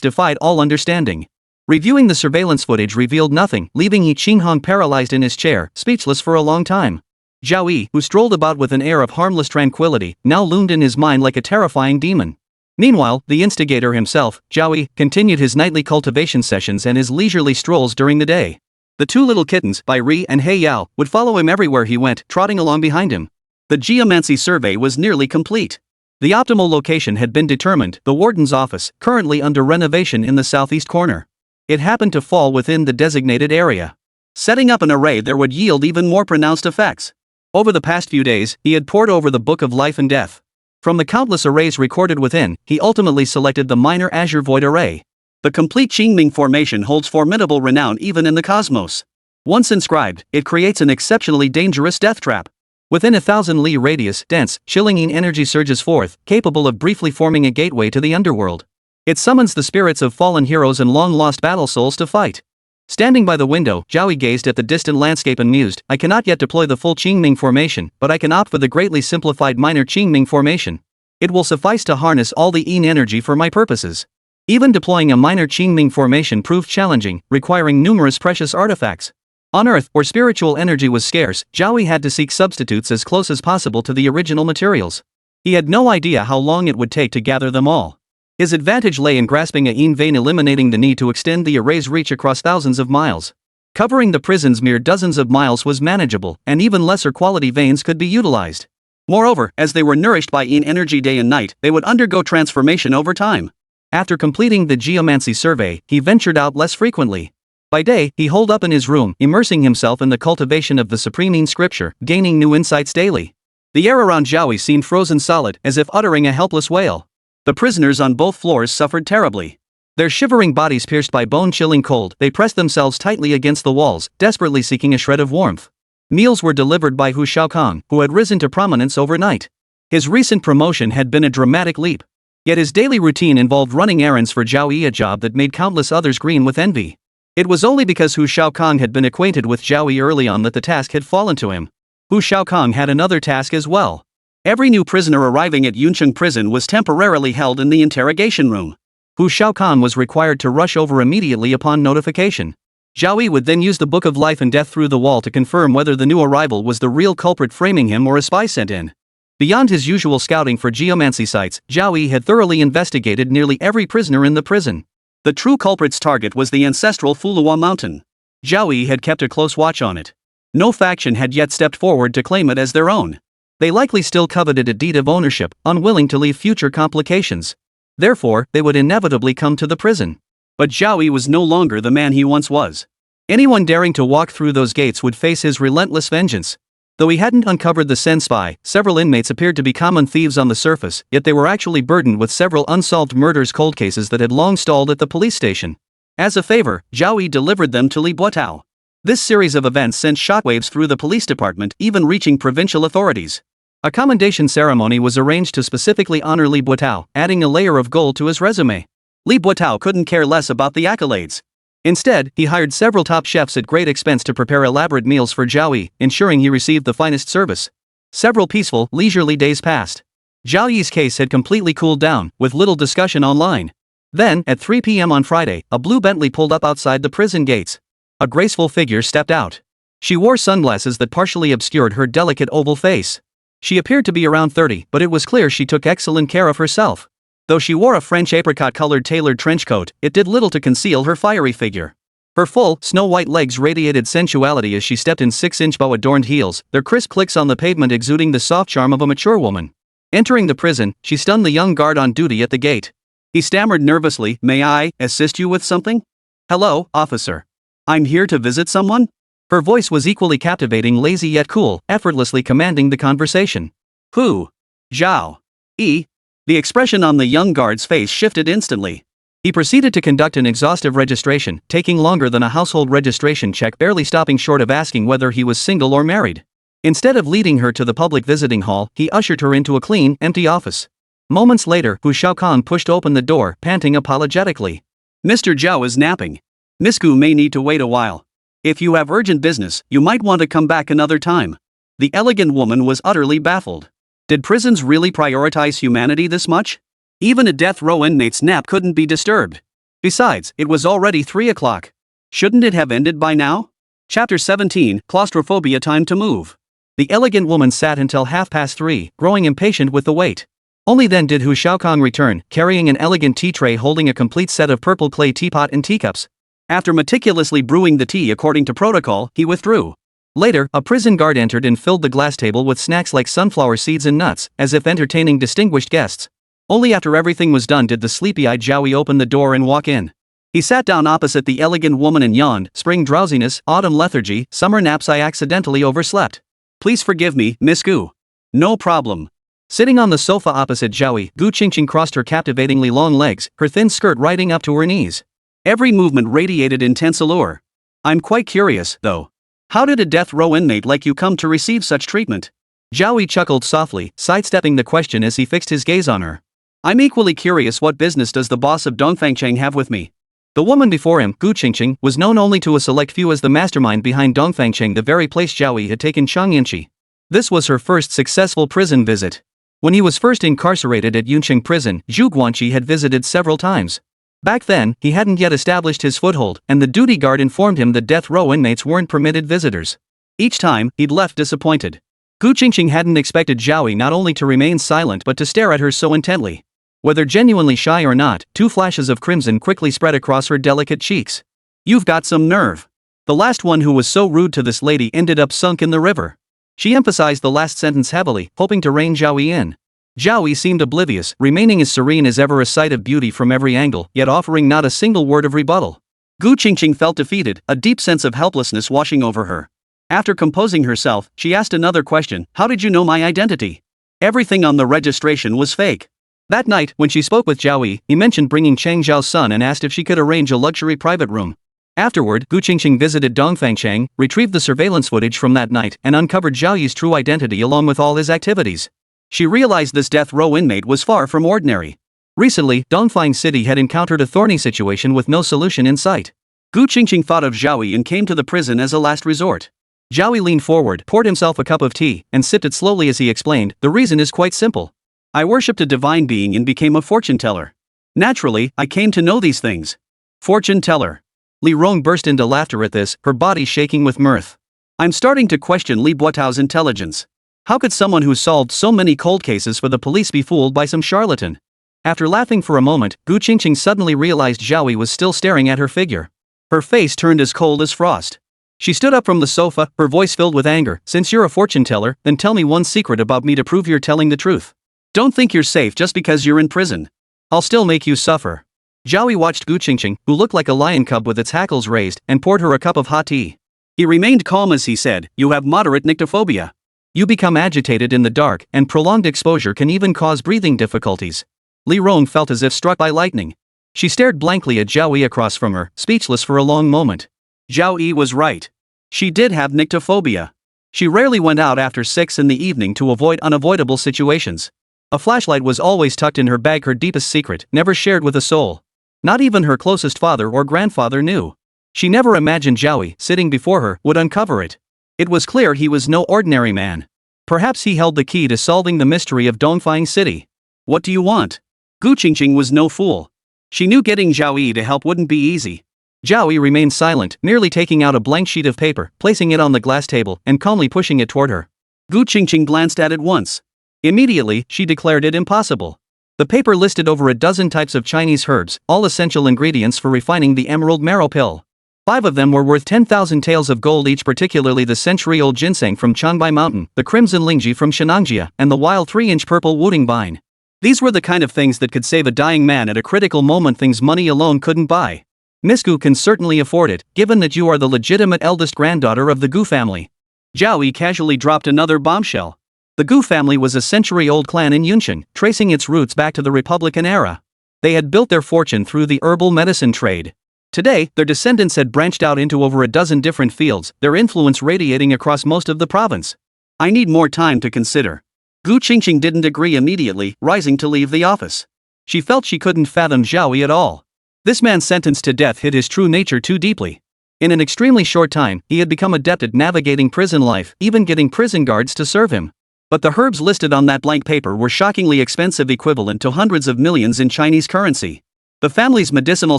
defied all understanding. Reviewing the surveillance footage revealed nothing, leaving Yi Qinghong paralyzed in his chair, speechless for a long time. Zhao Yi, who strolled about with an air of harmless tranquility, now loomed in his mind like a terrifying demon. Meanwhile, the instigator himself, Zhao Yi, continued his nightly cultivation sessions and his leisurely strolls during the day. The 2 little kittens, Bai Ri and He Yao, would follow him everywhere he went, trotting along behind him. The geomancy survey was nearly complete. The optimal location had been determined, the warden's office, currently under renovation in the southeast corner. It happened to fall within the designated area. Setting up an array there would yield even more pronounced effects. Over the past few days, he had pored over the Book of Life and Death. From the countless arrays recorded within, he ultimately selected the minor Azure Void Array. The complete Qingming formation holds formidable renown even in the cosmos. Once inscribed, it creates an exceptionally dangerous death trap. Within 1,000 li radius, dense, chilling energy surges forth, capable of briefly forming a gateway to the underworld. It summons the spirits of fallen heroes and long-lost battle souls to fight. Standing by the window, Zhao Yi gazed at the distant landscape and mused, "I cannot yet deploy the full Qingming formation, but I can opt for the greatly simplified minor Qingming formation. It will suffice to harness all the Yin energy for my purposes." Even deploying a minor Qingming formation proved challenging, requiring numerous precious artifacts. On Earth, where spiritual energy was scarce, Zhao Yi had to seek substitutes as close as possible to the original materials. He had no idea how long it would take to gather them all. His advantage lay in grasping a Yin vein, eliminating the need to extend the array's reach across thousands of miles. Covering the prison's mere dozens of miles was manageable, and even lesser quality veins could be utilized. Moreover, as they were nourished by Yin energy day and night, they would undergo transformation over time. After completing the geomancy survey, he ventured out less frequently. By day, he holed up in his room, immersing himself in the cultivation of the supreme Yin scripture, gaining new insights daily. The air around Zhao Yi seemed frozen solid, as if uttering a helpless wail. The prisoners on both floors suffered terribly. Their shivering bodies pierced by bone-chilling cold, they pressed themselves tightly against the walls, desperately seeking a shred of warmth. Meals were delivered by Hu Shaokong, who had risen to prominence overnight. His recent promotion had been a dramatic leap. Yet his daily routine involved running errands for Zhao Yi, a job that made countless others green with envy. It was only because Hu Shaokong had been acquainted with Zhao Yi early on that the task had fallen to him. Hu Shaokong had another task as well. Every new prisoner arriving at Yuncheng Prison was temporarily held in the interrogation room. Hu Shaokong was required to rush over immediately upon notification. Zhao Yi would then use the Book of Life and Death through the wall to confirm whether the new arrival was the real culprit framing him or a spy sent in. Beyond his usual scouting for geomancy sites, Zhao Yi had thoroughly investigated nearly every prisoner in the prison. The true culprit's target was the ancestral Fulong Mountain. Zhao Yi had kept a close watch on it. No faction had yet stepped forward to claim it as their own. They likely still coveted a deed of ownership, unwilling to leave future complications. Therefore, they would inevitably come to the prison. But Zhao Yi was no longer the man he once was. Anyone daring to walk through those gates would face his relentless vengeance. Though he hadn't uncovered the Sen spy, several inmates appeared to be common thieves on the surface, yet they were actually burdened with several unsolved murders cold cases that had long stalled at the police station. As a favor, Zhao Yi delivered them to Li Buotao. This series of events sent shockwaves through the police department, even reaching provincial authorities. A commendation ceremony was arranged to specifically honor Li Buotao, adding a layer of gold to his resume. Li Buotao couldn't care less about the accolades. Instead, he hired several top chefs at great expense to prepare elaborate meals for Zhao Yi, ensuring he received the finest service. Several peaceful, leisurely days passed. Zhao Yi's case had completely cooled down, with little discussion online. Then, at 3 p.m. on Friday, a blue Bentley pulled up outside the prison gates. A graceful figure stepped out. She wore sunglasses that partially obscured her delicate oval face. She appeared to be around 30, but it was clear she took excellent care of herself. Though she wore a French apricot-colored tailored trench coat, it did little to conceal her fiery figure. Her full, snow-white legs radiated sensuality as she stepped in 6-inch bow-adorned heels, their crisp clicks on the pavement exuding the soft charm of a mature woman. Entering the prison, she stunned the young guard on duty at the gate. He stammered nervously, "May I assist you with something?" "Hello, officer. I'm here to visit someone." Her voice was equally captivating, lazy yet cool, effortlessly commanding the conversation. Who? Zhao Yi? The expression on the young guard's face shifted instantly. He proceeded to conduct an exhaustive registration, taking longer than a household registration check, barely stopping short of asking whether he was single or married. Instead of leading her to the public visiting hall, he ushered her into a clean, empty office. Moments later, Hu Shaokan pushed open the door, panting apologetically. Mr. Zhao is napping. Miss Gu may need to wait a while. If you have urgent business, you might want to come back another time. The elegant woman was utterly baffled. Did prisons really prioritize humanity this much? Even a death row inmate's nap couldn't be disturbed. Besides, it was already 3 o'clock. Shouldn't it have ended by now? Chapter 17, Claustrophobia. Time to move. The elegant woman sat until 3:30, growing impatient with the wait. Only then did Hu Shaokang return, carrying an elegant tea tray holding a complete set of purple clay teapot and teacups. After meticulously brewing the tea according to protocol, he withdrew. Later, a prison guard entered and filled the glass table with snacks like sunflower seeds and nuts, as if entertaining distinguished guests. Only after everything was done did the sleepy-eyed Zhao Yi open the door and walk in. He sat down opposite the elegant woman and yawned. Spring drowsiness, autumn lethargy, summer naps. I accidentally overslept. Please forgive me, Miss Gu. No problem. Sitting on the sofa opposite Zhao Yi, Gu Qingqing crossed her captivatingly long legs, her thin skirt riding up to her knees. Every movement radiated intense allure. I'm quite curious, though. How did a death row inmate like you come to receive such treatment? Zhao Yi chuckled softly, sidestepping the question as he fixed his gaze on her. I'm equally curious. What business does the boss of Dongfangcheng have with me? The woman before him, Gu Qingqing, was known only to a select few as the mastermind behind Dongfangcheng, the very place Zhao Yi had taken Changyinchi. This was her first successful prison visit. When he was first incarcerated at Yuncheng Prison, Zhu Guanqi had visited several times. Back then, he hadn't yet established his foothold, and the duty guard informed him that death row inmates weren't permitted visitors. Each time, he'd left disappointed. Gu Qingqing hadn't expected Zhao Yi not only to remain silent but to stare at her so intently. Whether genuinely shy or not, 2 flashes of crimson quickly spread across her delicate cheeks. You've got some nerve. The last one who was so rude to this lady ended up sunk in the river. She emphasized the last sentence heavily, hoping to rein Zhao Yi in. Zhao Yi seemed oblivious, remaining as serene as ever, a sight of beauty from every angle, yet offering not a single word of rebuttal. Gu Qingqing felt defeated, a deep sense of helplessness washing over her. After composing herself, she asked another question. How did you know my identity? Everything on the registration was fake. That night, when she spoke with Zhao Yi, he mentioned bringing Cheng Zhao's son and asked if she could arrange a luxury private room. Afterward, Gu Qingqing visited Dongfangcheng, retrieved the surveillance footage from that night, and uncovered Zhao Yi's true identity along with all his activities. She realized this death row inmate was far from ordinary. Recently, Dongfang City had encountered a thorny situation with no solution in sight. Gu Qingqing thought of Zhao Yi and came to the prison as a last resort. Zhao Yi leaned forward, poured himself a cup of tea, and sipped it slowly as he explained, the reason is quite simple. I worshipped a divine being and became a fortune teller. Naturally, I came to know these things. Fortune teller. Li Rong burst into laughter at this, her body shaking with mirth. I'm starting to question Li Buotao's intelligence. How could someone who solved so many cold cases for the police be fooled by some charlatan? After laughing for a moment, Gu Qingqing suddenly realized Zhao Yi was still staring at her figure. Her face turned as cold as frost. She stood up from the sofa, her voice filled with anger. Since you're a fortune teller, then tell me one secret about me to prove you're telling the truth. Don't think you're safe just because you're in prison. I'll still make you suffer. Zhao Yi watched Gu Qingqing, who looked like a lion cub with its hackles raised, and poured her a cup of hot tea. He remained calm as he said, you have moderate nyctophobia. You become agitated in the dark, and prolonged exposure can even cause breathing difficulties. Li Rong felt as if struck by lightning. She stared blankly at Zhao Yi across from her, speechless for a long moment. Zhao Yi was right. She did have nyctophobia. She rarely went out after 6 in the evening to avoid unavoidable situations. A flashlight was always tucked in her bag, her deepest secret, never shared with a soul. Not even her closest father or grandfather knew. She never imagined Zhao Yi, sitting before her, would uncover it. It was clear he was no ordinary man. Perhaps he held the key to solving the mystery of Dongfang City. What do you want? Gu Qingqing was no fool. She knew getting Zhao Yi to help wouldn't be easy. Zhao Yi remained silent, merely taking out a blank sheet of paper, placing it on the glass table, and calmly pushing it toward her. Gu Qingqing glanced at it once. Immediately, she declared it impossible. The paper listed over a dozen types of Chinese herbs, all essential ingredients for refining the emerald marrow pill. 5 of them were worth 10,000 taels of gold each, particularly the century-old ginseng from Changbai Mountain, the crimson lingji from Shenangjia, and the wild 3-inch purple wuding vine. These were the kind of things that could save a dying man at a critical moment, things money alone couldn't buy. Miss Gu can certainly afford it, given that you are the legitimate eldest granddaughter of the Gu family. Zhao Yi casually dropped another bombshell. The Gu family was a century-old clan in Yuncheng, tracing its roots back to the Republican era. They had built their fortune through the herbal medicine trade. Today, their descendants had branched out into over a dozen different fields, their influence radiating across most of the province. I need more time to consider. Gu Qingqing didn't agree immediately, rising to leave the office. She felt she couldn't fathom Zhao Yi at all. This man sentenced to death hid his true nature too deeply. In an extremely short time, he had become adept at navigating prison life, even getting prison guards to serve him. But the herbs listed on that blank paper were shockingly expensive, equivalent to hundreds of millions in Chinese currency. The family's medicinal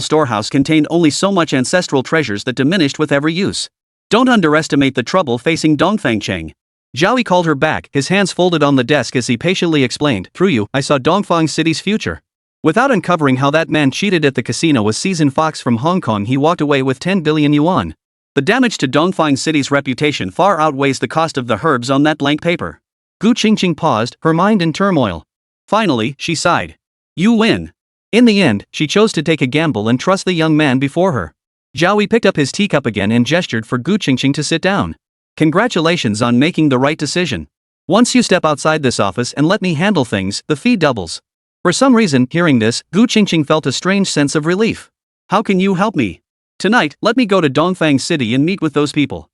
storehouse contained only so much ancestral treasures that diminished with every use. Don't underestimate the trouble facing Dongfang Cheng. Zhao Yi called her back, his hands folded on the desk as he patiently explained, "Through you, I saw Dongfang City's future." Without uncovering how that man cheated at the casino with seasoned fox from Hong Kong, he walked away with 10 billion yuan. The damage to Dongfang City's reputation far outweighs the cost of the herbs on that blank paper. Gu Qingqing paused, her mind in turmoil. Finally, she sighed. You win. In the end, she chose to take a gamble and trust the young man before her. Zhao Yi picked up his teacup again and gestured for Gu Qingqing to sit down. Congratulations on making the right decision. Once you step outside this office and let me handle things, the fee doubles. For some reason, hearing this, Gu Qingqing felt a strange sense of relief. How can you help me? Tonight, let me go to Dongfang City and meet with those people.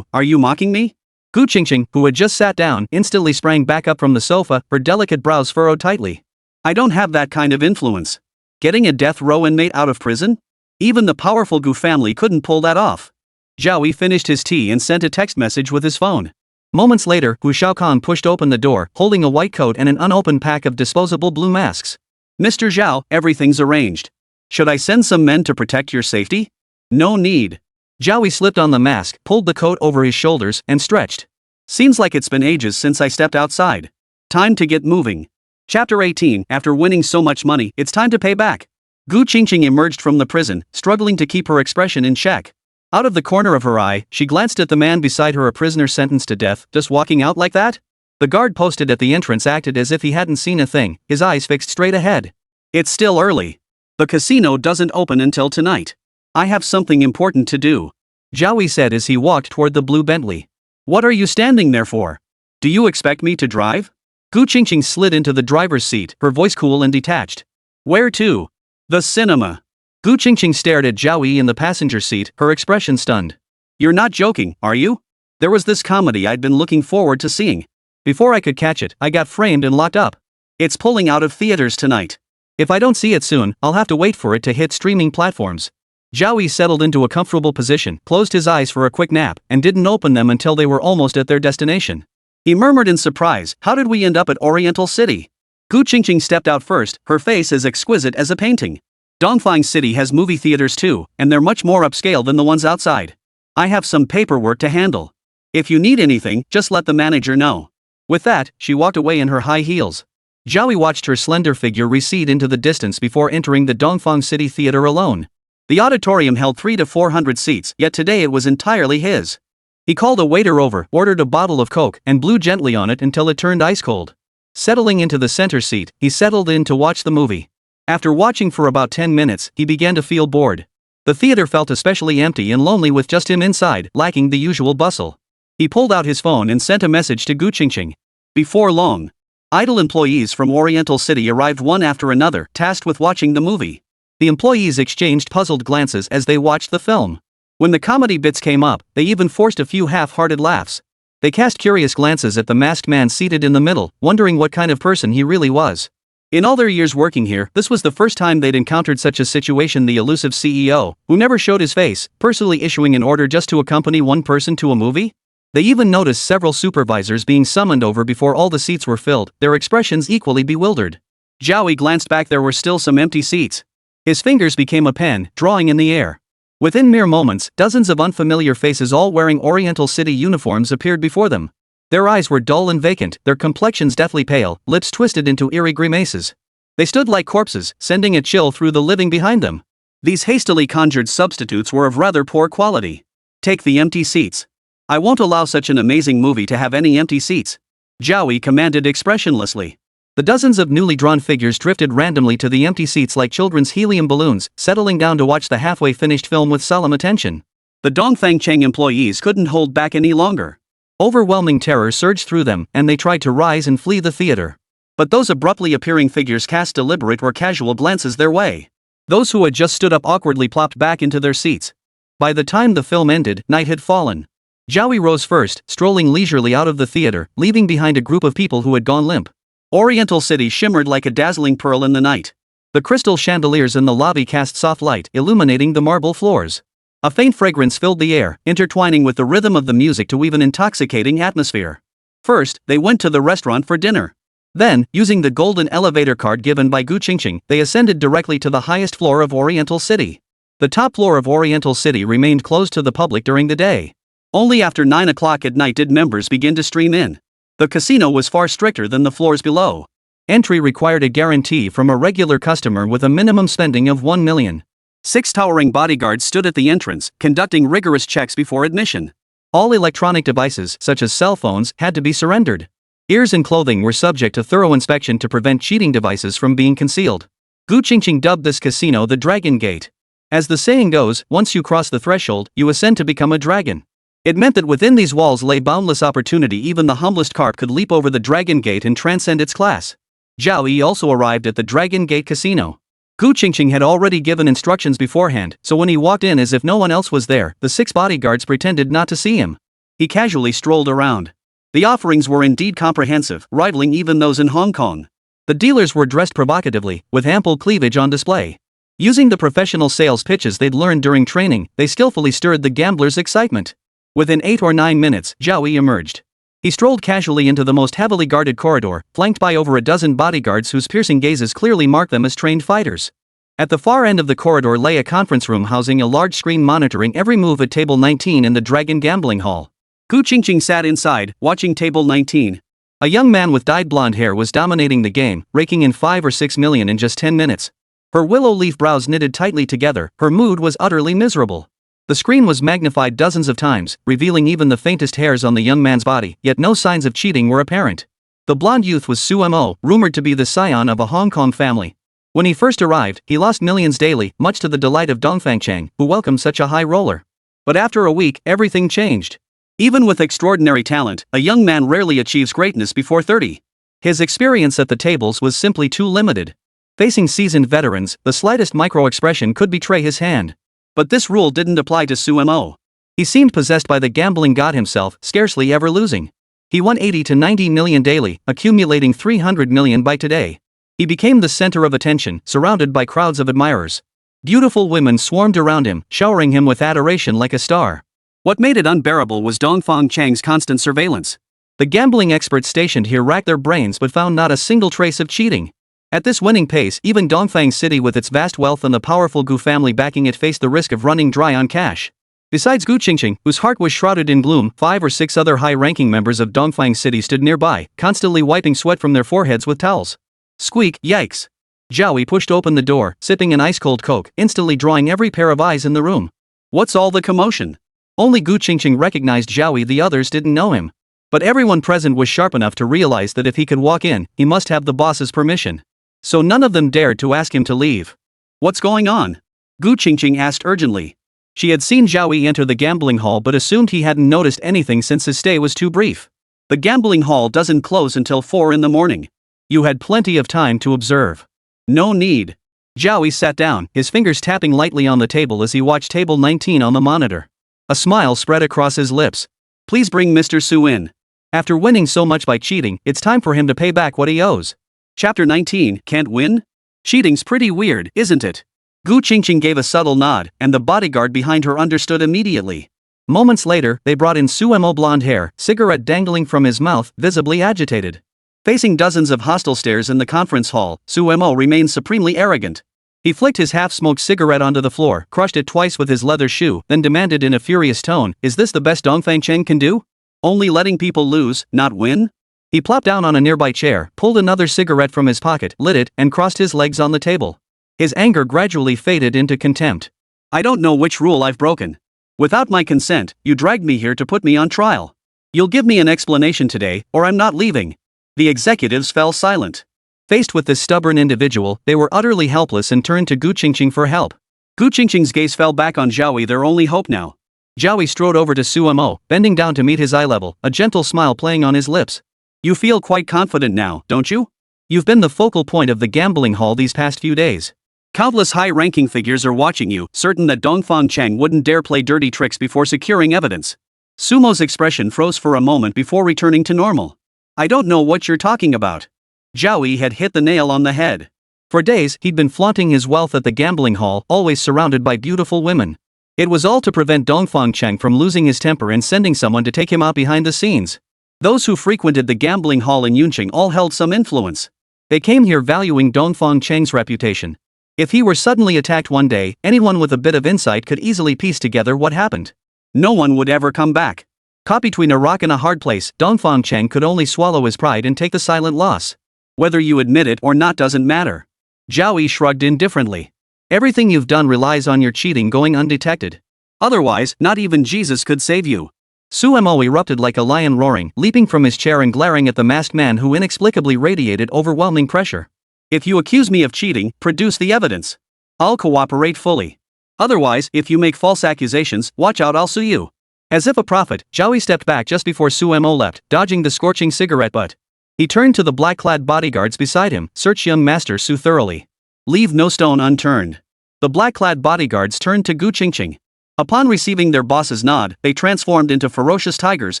Are you mocking me? Gu Qingqing, who had just sat down, instantly sprang back up from the sofa, her delicate brows furrowed tightly. I don't have that kind of influence. Getting a death row inmate out of prison? Even the powerful Gu family couldn't pull that off. Zhao Yi finished his tea and sent a text message with his phone. Moments later, Hu Shaokan pushed open the door, holding a white coat and an unopened pack of disposable blue masks. Mr. Zhao, everything's arranged. Should I send some men to protect your safety? No need. Zhao Yi slipped on the mask, pulled the coat over his shoulders, and stretched. Seems like it's been ages since I stepped outside. Time to get moving. Chapter 18. After winning so much money, it's time to pay back. Gu Qingqing emerged from the prison, struggling to keep her expression in check. Out of the corner of her eye, she glanced at the man beside her, a prisoner sentenced to death, just walking out like that? The guard posted at the entrance acted as if he hadn't seen a thing, his eyes fixed straight ahead. It's still early. The casino doesn't open until tonight. I have something important to do. Zhao Yi said as he walked toward the blue Bentley. What are you standing there for? Do you expect me to drive? Gu Qingqing slid into the driver's seat, her voice cool and detached. Where to? The cinema. Gu Qingqing stared at Zhao Yi in the passenger seat, her expression stunned. You're not joking, are you? There was this comedy I'd been looking forward to seeing. Before I could catch it, I got framed and locked up. It's pulling out of theaters tonight. If I don't see it soon, I'll have to wait for it to hit streaming platforms. Zhao Yi settled into a comfortable position, closed his eyes for a quick nap, and didn't open them until they were almost at their destination. He murmured in surprise, how did we end up at Oriental City? Gu Qingqing stepped out first, her face as exquisite as a painting. Dongfang City has movie theaters too, and they're much more upscale than the ones outside. I have some paperwork to handle. If you need anything, just let the manager know. With that, she walked away in her high heels. Zhao Yi watched her slender figure recede into the distance before entering the Dongfang City Theater alone. The auditorium held 300 to 400 seats, yet today it was entirely his. He called a waiter over, ordered a bottle of Coke, and blew gently on it until it turned ice cold. Settling into the center seat, he settled in to watch the movie. After watching for about 10 minutes, he began to feel bored. The theater felt especially empty and lonely with just him inside, lacking the usual bustle. He pulled out his phone and sent a message to Gu Qingqing. Before long, idle employees from Oriental City arrived one after another, tasked with watching the movie. The employees exchanged puzzled glances as they watched the film. When the comedy bits came up, they even forced a few half-hearted laughs. They cast curious glances at the masked man seated in the middle, wondering what kind of person he really was. In all their years working here, this was the first time they'd encountered such a situation. The elusive CEO, who never showed his face, personally issuing an order just to accompany one person to a movie? They even noticed several supervisors being summoned over before all the seats were filled, their expressions equally bewildered. Zhao Yi glanced back, there were still some empty seats. His fingers became a pen, drawing in the air. Within mere moments, dozens of unfamiliar faces all wearing Oriental City uniforms appeared before them. Their eyes were dull and vacant, their complexions deathly pale, lips twisted into eerie grimaces. They stood like corpses, sending a chill through the living behind them. These hastily conjured substitutes were of rather poor quality. Take the empty seats. I won't allow such an amazing movie to have any empty seats. Zhao Yi commanded expressionlessly. The dozens of newly drawn figures drifted randomly to the empty seats like children's helium balloons, settling down to watch the halfway finished film with solemn attention. The Dongfang Cheng employees couldn't hold back any longer. Overwhelming terror surged through them, and they tried to rise and flee the theater. But those abruptly appearing figures cast deliberate or casual glances their way. Those who had just stood up awkwardly plopped back into their seats. By the time the film ended, night had fallen. Zhao Yi rose first, strolling leisurely out of the theater, leaving behind a group of people who had gone limp. Oriental City shimmered like a dazzling pearl in the night. The crystal chandeliers in the lobby cast soft light, illuminating the marble floors. A faint fragrance filled the air, intertwining with the rhythm of the music to weave an intoxicating atmosphere. First, they went to the restaurant for dinner. Then, using the golden elevator card given by Gu Qingqing, they ascended directly to the highest floor of Oriental City. The top floor of Oriental City remained closed to the public during the day. Only after 9 o'clock at night did members begin to stream in. The casino was far stricter than the floors below. Entry required a guarantee from a regular customer with a minimum spending of 1 million. 6 towering bodyguards stood at the entrance, conducting rigorous checks before admission. All electronic devices, such as cell phones, had to be surrendered. Ears and clothing were subject to thorough inspection to prevent cheating devices from being concealed. Gu Qingqing dubbed this casino the Dragon Gate. As the saying goes, once you cross the threshold, you ascend to become a dragon. It meant that within these walls lay boundless opportunity. Even the humblest carp could leap over the Dragon Gate and transcend its class. Zhao Yi also arrived at the Dragon Gate Casino. Gu Qingqing had already given instructions beforehand, so when he walked in as if no one else was there, the 6 bodyguards pretended not to see him. He casually strolled around. The offerings were indeed comprehensive, rivaling even those in Hong Kong. The dealers were dressed provocatively, with ample cleavage on display. Using the professional sales pitches they'd learned during training, they skillfully stirred the gamblers' excitement. Within 8 or 9 minutes, Zhao Yi emerged. He strolled casually into the most heavily guarded corridor, flanked by over a dozen bodyguards whose piercing gazes clearly marked them as trained fighters. At the far end of the corridor lay a conference room housing a large screen monitoring every move at Table 19 in the Dragon Gambling Hall. Gu Qingqing sat inside, watching Table 19. A young man with dyed blonde hair was dominating the game, raking in 5 or 6 million in just 10 minutes. Her willow leaf brows knitted tightly together, her mood was utterly miserable. The screen was magnified dozens of times, revealing even the faintest hairs on the young man's body, yet no signs of cheating were apparent. The blonde youth was Su Mo, rumored to be the scion of a Hong Kong family. When he first arrived, he lost millions daily, much to the delight of Dongfang Cheng, who welcomed such a high roller. But after a week, everything changed. Even with extraordinary talent, a young man rarely achieves greatness before 30. His experience at the tables was simply too limited. Facing seasoned veterans, the slightest micro-expression could betray his hand. But this rule didn't apply to Su Mo. He seemed possessed by the gambling god himself, scarcely ever losing. He won 80 to 90 million daily, accumulating 300 million by today. He became the center of attention, surrounded by crowds of admirers. Beautiful women swarmed around him, showering him with adoration like a star. What made it unbearable was Dongfang Cheng's constant surveillance. The gambling experts stationed here racked their brains but found not a single trace of cheating. At this winning pace, even Dongfang City with its vast wealth and the powerful Gu family backing it faced the risk of running dry on cash. Besides Gu Qingqing, whose heart was shrouded in gloom, 5 or 6 other high-ranking members of Dongfang City stood nearby, constantly wiping sweat from their foreheads with towels. Squeak, yikes. Zhao Yi pushed open the door, sipping an ice-cold Coke, instantly drawing every pair of eyes in the room. What's all the commotion? Only Gu Qingqing recognized Zhao Yi, the others didn't know him. But everyone present was sharp enough to realize that if he could walk in, he must have the boss's permission. So none of them dared to ask him to leave. What's going on? Gu Qingqing asked urgently. She had seen Zhao Yi enter the gambling hall but assumed he hadn't noticed anything since his stay was too brief. The gambling hall doesn't close until 4 in the morning. You had plenty of time to observe. No need. Zhao Yi sat down, his fingers tapping lightly on the table as he watched Table 19 on the monitor. A smile spread across his lips. Please bring Mr. Su in. After winning so much by cheating, it's time for him to pay back what he owes. Chapter 19, Can't Win? Cheating's pretty weird, isn't it? Gu Qingqing gave a subtle nod, and the bodyguard behind her understood immediately. Moments later, they brought in Su Mo, blonde hair, cigarette dangling from his mouth, visibly agitated. Facing dozens of hostile stares in the conference hall, Su Mo remained supremely arrogant. He flicked his half-smoked cigarette onto the floor, crushed it twice with his leather shoe, then demanded in a furious tone, "Is this the best Dongfang Cheng can do? Only letting people lose, not win?" He plopped down on a nearby chair, pulled another cigarette from his pocket, lit it, and crossed his legs on the table. His anger gradually faded into contempt. I don't know which rule I've broken. Without my consent, you dragged me here to put me on trial. You'll give me an explanation today, or I'm not leaving. The executives fell silent. Faced with this stubborn individual, they were utterly helpless and turned to Gu Qingqing for help. Gu Qingqing's gaze fell back on Zhao Yi, their only hope now. Zhao Yi strode over to Sumo, bending down to meet his eye level, a gentle smile playing on his lips. You feel quite confident now, don't you? You've been the focal point of the gambling hall these past few days. Countless high-ranking figures are watching you, certain that Dongfang Cheng wouldn't dare play dirty tricks before securing evidence. Sumo's expression froze for a moment before returning to normal. I don't know what you're talking about. Zhao Yi had hit the nail on the head. For days, he'd been flaunting his wealth at the gambling hall, always surrounded by beautiful women. It was all to prevent Dongfang Cheng from losing his temper and sending someone to take him out behind the scenes. Those who frequented the gambling hall in Yuncheng all held some influence. They came here valuing Dongfang Cheng's reputation. If he were suddenly attacked one day, anyone with a bit of insight could easily piece together what happened. No one would ever come back. Caught between a rock and a hard place, Dongfang Cheng could only swallow his pride and take the silent loss. Whether you admit it or not doesn't matter. Zhao Yi shrugged indifferently. Everything you've done relies on your cheating going undetected. Otherwise, not even Jesus could save you. Sumo erupted like a lion roaring, leaping from his chair and glaring at the masked man who inexplicably radiated overwhelming pressure. If you accuse me of cheating, produce the evidence. I'll cooperate fully. Otherwise, if you make false accusations, watch out, I'll sue you. As if a prophet, Zhao Yi stepped back just before Sumo leapt, dodging the scorching cigarette butt. He turned to the black-clad bodyguards beside him. Search young master Su thoroughly. Leave no stone unturned. The black-clad bodyguards turned to Gu Qingqing. Upon receiving their boss's nod, they transformed into ferocious tigers,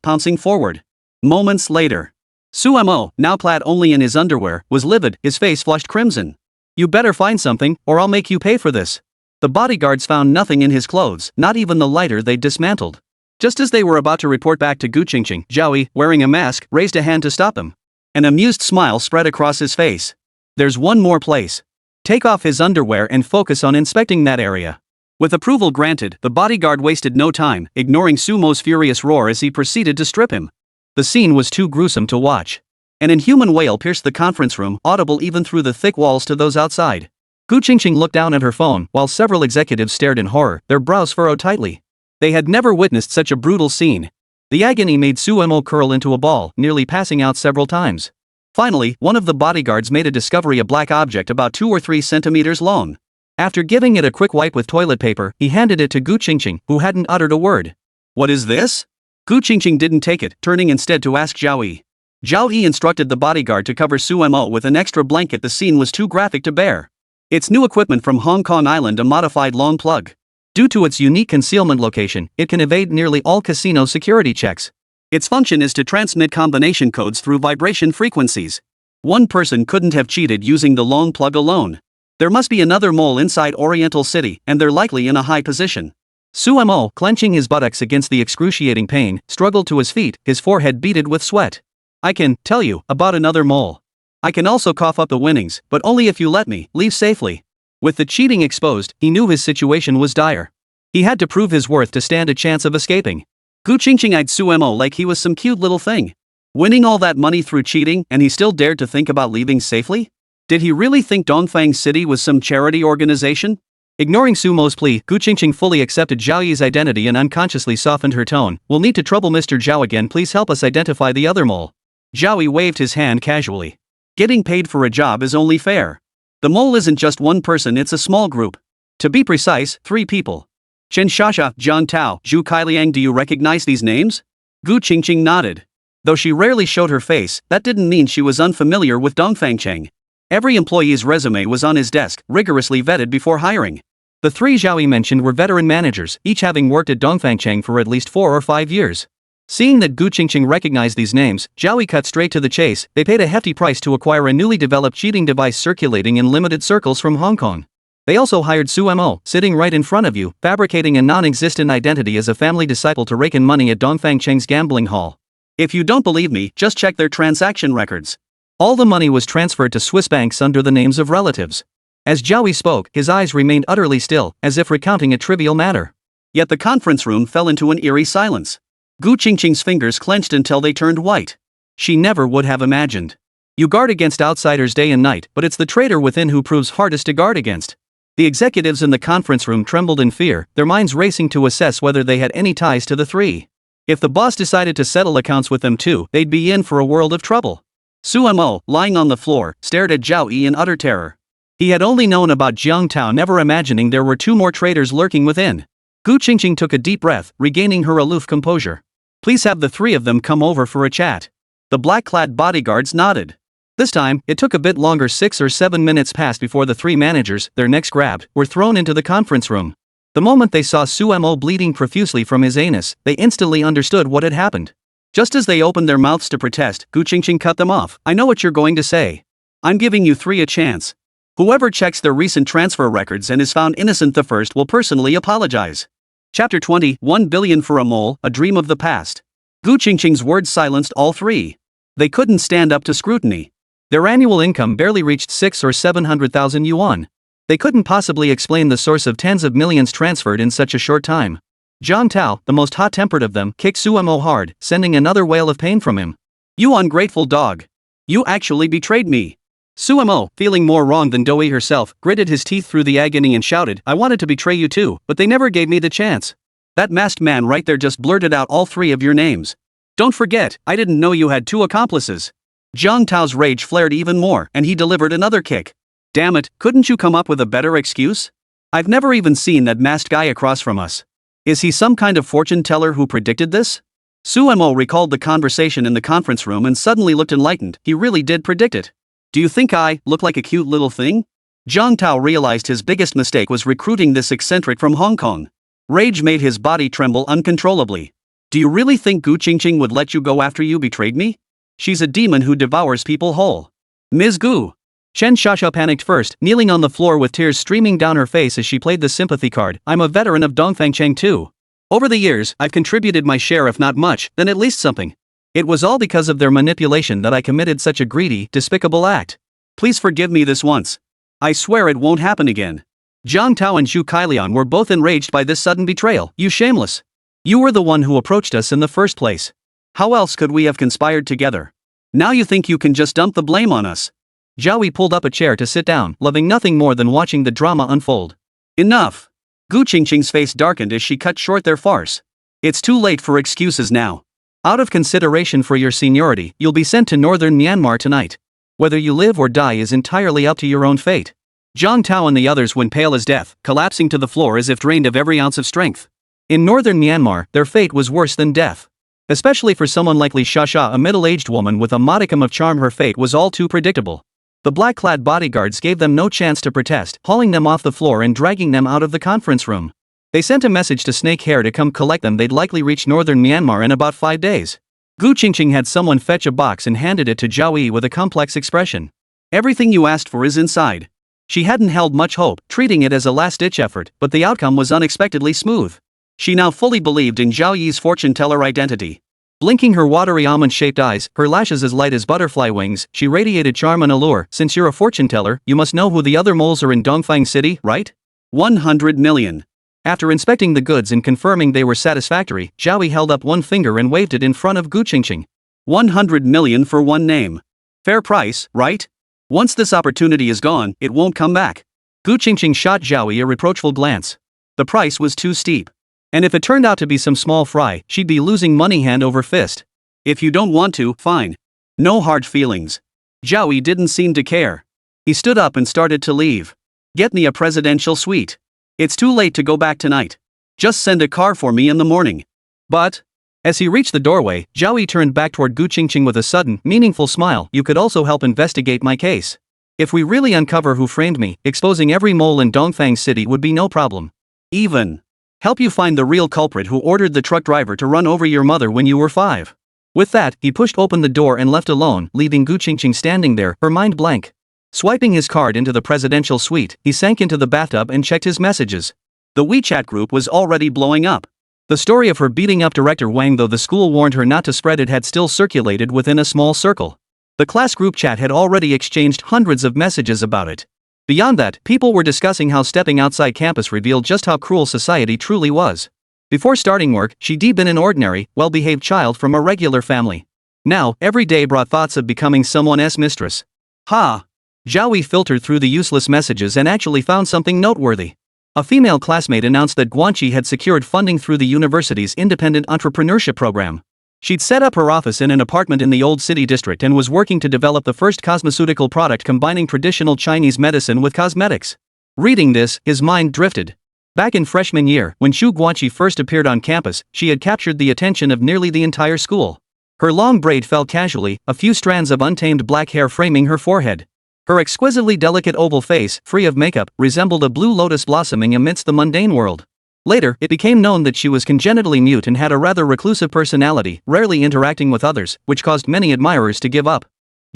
pouncing forward. Moments later, Sumo, now clad only in his underwear, was livid, his face flushed crimson. You better find something, or I'll make you pay for this. The bodyguards found nothing in his clothes, not even the lighter they'd dismantled. Just as they were about to report back to Gu Qingqing, Zhao Yi, wearing a mask, raised a hand to stop them. An amused smile spread across his face. There's one more place. Take off his underwear and focus on inspecting that area. With approval granted, the bodyguard wasted no time, ignoring Sumo's furious roar as he proceeded to strip him. The scene was too gruesome to watch. An inhuman wail pierced the conference room, audible even through the thick walls to those outside. Gu Qingqing looked down at her phone, while several executives stared in horror, their brows furrowed tightly. They had never witnessed such a brutal scene. The agony made Sumo curl into a ball, nearly passing out several times. Finally, one of the bodyguards made a discovery: a black object about 2 or 3 centimeters long. After giving it a quick wipe with toilet paper, he handed it to Gu Qingqing, who hadn't uttered a word. What is this? Gu Qingqing didn't take it, turning instead to ask Zhao Yi. Zhao Yi instructed the bodyguard to cover Sumo with an extra blanket. The scene was too graphic to bear. It's new equipment from Hong Kong Island, a modified long plug. Due to its unique concealment location, it can evade nearly all casino security checks. Its function is to transmit combination codes through vibration frequencies. One person couldn't have cheated using the long plug alone. There must be another mole inside Oriental City, and they're likely in a high position. Sumo, clenching his buttocks against the excruciating pain, struggled to his feet, his forehead beaded with sweat. I can tell you about another mole. I can also cough up the winnings, but only if you let me leave safely. With the cheating exposed, he knew his situation was dire. He had to prove his worth to stand a chance of escaping. Gu Qingqing eyed Sumo like he was some cute little thing. Winning all that money through cheating, and he still dared to think about leaving safely? Did he really think Dongfang City was some charity organization? Ignoring Sumo's plea, Gu Qingqing fully accepted Zhao Yi's identity and unconsciously softened her tone. We'll need to trouble Mr. Zhao again, please help us identify the other mole. Zhao Yi waved his hand casually. Getting paid for a job is only fair. The mole isn't just one person, it's a small group. To be precise, 3 people. Chen Shasha, Zhang Tao, Zhu Kailiang. Do you recognize these names? Gu Qingqing nodded. Though she rarely showed her face, that didn't mean she was unfamiliar with Dongfang Cheng. Every employee's resume was on his desk, rigorously vetted before hiring. The 3 Zhao Yi mentioned were veteran managers, each having worked at Dongfang Cheng for at least 4 or 5 years. Seeing that Gu Qingqing recognized these names, Zhao Yi cut straight to the chase. They paid a hefty price to acquire a newly developed cheating device circulating in limited circles from Hong Kong. They also hired Sumo, sitting right in front of you, fabricating a non-existent identity as a family disciple to rake in money at Dongfang Cheng's gambling hall. If you don't believe me, just check their transaction records. All the money was transferred to Swiss banks under the names of relatives. As Zhao Yi spoke, his eyes remained utterly still, as if recounting a trivial matter. Yet the conference room fell into an eerie silence. Gu Qingqing's fingers clenched until they turned white. She never would have imagined. You guard against outsiders day and night, but it's the traitor within who proves hardest to guard against. The executives in the conference room trembled in fear, their minds racing to assess whether they had any ties to the 3. If the boss decided to settle accounts with them too, they'd be in for a world of trouble. Sumo, lying on the floor, stared at Zhao Yi in utter terror. He had only known about Jiang Tao, never imagining there were 2 more traitors lurking within. Gu Qingqing took a deep breath, regaining her aloof composure. Please have the 3 of them come over for a chat. The black-clad bodyguards nodded. This time, it took a bit longer. 6 or 7 minutes passed before the 3 managers, their necks grabbed, were thrown into the conference room. The moment they saw Sumo bleeding profusely from his anus, they instantly understood what had happened. Just as they opened their mouths to protest, Gu Qingqing cut them off. I know what you're going to say. I'm giving you 3 a chance. Whoever checks their recent transfer records and is found innocent the first will personally apologize. Chapter 20, 1 billion for a mole, a dream of the past. Gu Qingqing's words silenced all 3. They couldn't stand up to scrutiny. Their annual income barely reached 600,000 or 700,000 yuan. They couldn't possibly explain the source of tens of millions transferred in such a short time. Jiang Tao, the most hot-tempered of them, kicked Sumo hard, sending another wail of pain from him. You ungrateful dog. You actually betrayed me. Sumo, feeling more wrong than Doi herself, gritted his teeth through the agony and shouted, I wanted to betray you too, but they never gave me the chance. That masked man right there just blurted out all 3 of your names. Don't forget, I didn't know you had 2 accomplices. Jiang Tao's rage flared even more, and he delivered another kick. Damn it, couldn't you come up with a better excuse? I've never even seen that masked guy across from us. Is he some kind of fortune teller who predicted this? Sumo recalled the conversation in the conference room and suddenly looked enlightened. He really did predict it. Do you think I look like a cute little thing? Jiang Tao realized his biggest mistake was recruiting this eccentric from Hong Kong. Rage made his body tremble uncontrollably. Do you really think Gu Qingqing would let you go after you betrayed me? She's a demon who devours people whole. Ms. Gu. Chen Xiaoxiao panicked first, kneeling on the floor with tears streaming down her face as she played the sympathy card. I'm a veteran of Dongfangcheng too. Over the years, I've contributed my share, if not much, then at least something. It was all because of their manipulation that I committed such a greedy, despicable act. Please forgive me this once. I swear it won't happen again. Jiang Tao and Zhu Kailian were both enraged by this sudden betrayal. You shameless. You were the one who approached us in the first place. How else could we have conspired together? Now you think you can just dump the blame on us? Zhao Yi pulled up a chair to sit down, loving nothing more than watching the drama unfold. Enough! Gu Qingqing's face darkened as she cut short their farce. It's too late for excuses now. Out of consideration for your seniority, you'll be sent to northern Myanmar tonight. Whether you live or die is entirely up to your own fate. Jiang Tao and the others went pale as death, collapsing to the floor as if drained of every ounce of strength. In northern Myanmar, their fate was worse than death. Especially for someone like Li Shasha, a middle-aged woman with a modicum of charm, her fate was all too predictable. The black-clad bodyguards gave them no chance to protest, hauling them off the floor and dragging them out of the conference room. They sent a message to Snake Hair to come collect them. They'd likely reach northern Myanmar in about 5 days. Gu Qingqing had someone fetch a box and handed it to Zhao Yi with a complex expression. Everything you asked for is inside. She hadn't held much hope, treating it as a last-ditch effort, but the outcome was unexpectedly smooth. She now fully believed in Zhao Yi's fortune-teller identity. Blinking her watery almond-shaped eyes, her lashes as light as butterfly wings, she radiated charm and allure. Since you're a fortune-teller, you must know who the other moles are in Dongfang City, right? 100 million. After inspecting the goods and confirming they were satisfactory, Zhao Yi held up one finger and waved it in front of Gu Qingqing. 100 million for one name. Fair price, right? Once this opportunity is gone, it won't come back. Gu Qingqing shot Zhao Yi a reproachful glance. The price was too steep. And if it turned out to be some small fry, she'd be losing money hand over fist. If you don't want to, fine. No hard feelings. Zhao Yi didn't seem to care. He stood up and started to leave. Get me a presidential suite. It's too late to go back tonight. Just send a car for me in the morning. But, as he reached the doorway, Zhao Yi turned back toward Gu Qingqing with a sudden, meaningful smile. You could also help investigate my case. If we really uncover who framed me, exposing every mole in Dongfang City would be no problem. Even help you find the real culprit who ordered the truck driver to run over your mother when you were 5. With that, he pushed open the door and left alone, leaving Gu Qingqing standing there, her mind blank. Swiping his card into the presidential suite, he sank into the bathtub and checked his messages. The WeChat group was already blowing up. The story of her beating up Director Wang, though the school warned her not to spread it, had still circulated within a small circle. The class group chat had already exchanged hundreds of messages about it. Beyond that, people were discussing how stepping outside campus revealed just how cruel society truly was. Before starting work, she'd been an ordinary, well-behaved child from a regular family. Now, every day brought thoughts of becoming someone's mistress. Ha! Zhao Yi filtered through the useless messages and actually found something noteworthy. A female classmate announced that Guanxi had secured funding through the university's independent entrepreneurship program. She'd set up her office in an apartment in the old city district and was working to develop the first cosmeceutical product combining traditional Chinese medicine with cosmetics. Reading this, his mind drifted. Back in freshman year, when Xu Guanqi first appeared on campus, she had captured the attention of nearly the entire school. Her long braid fell casually, a few strands of untamed black hair framing her forehead. Her exquisitely delicate oval face, free of makeup, resembled a blue lotus blossoming amidst the mundane world. Later, it became known that she was congenitally mute and had a rather reclusive personality, rarely interacting with others, which caused many admirers to give up.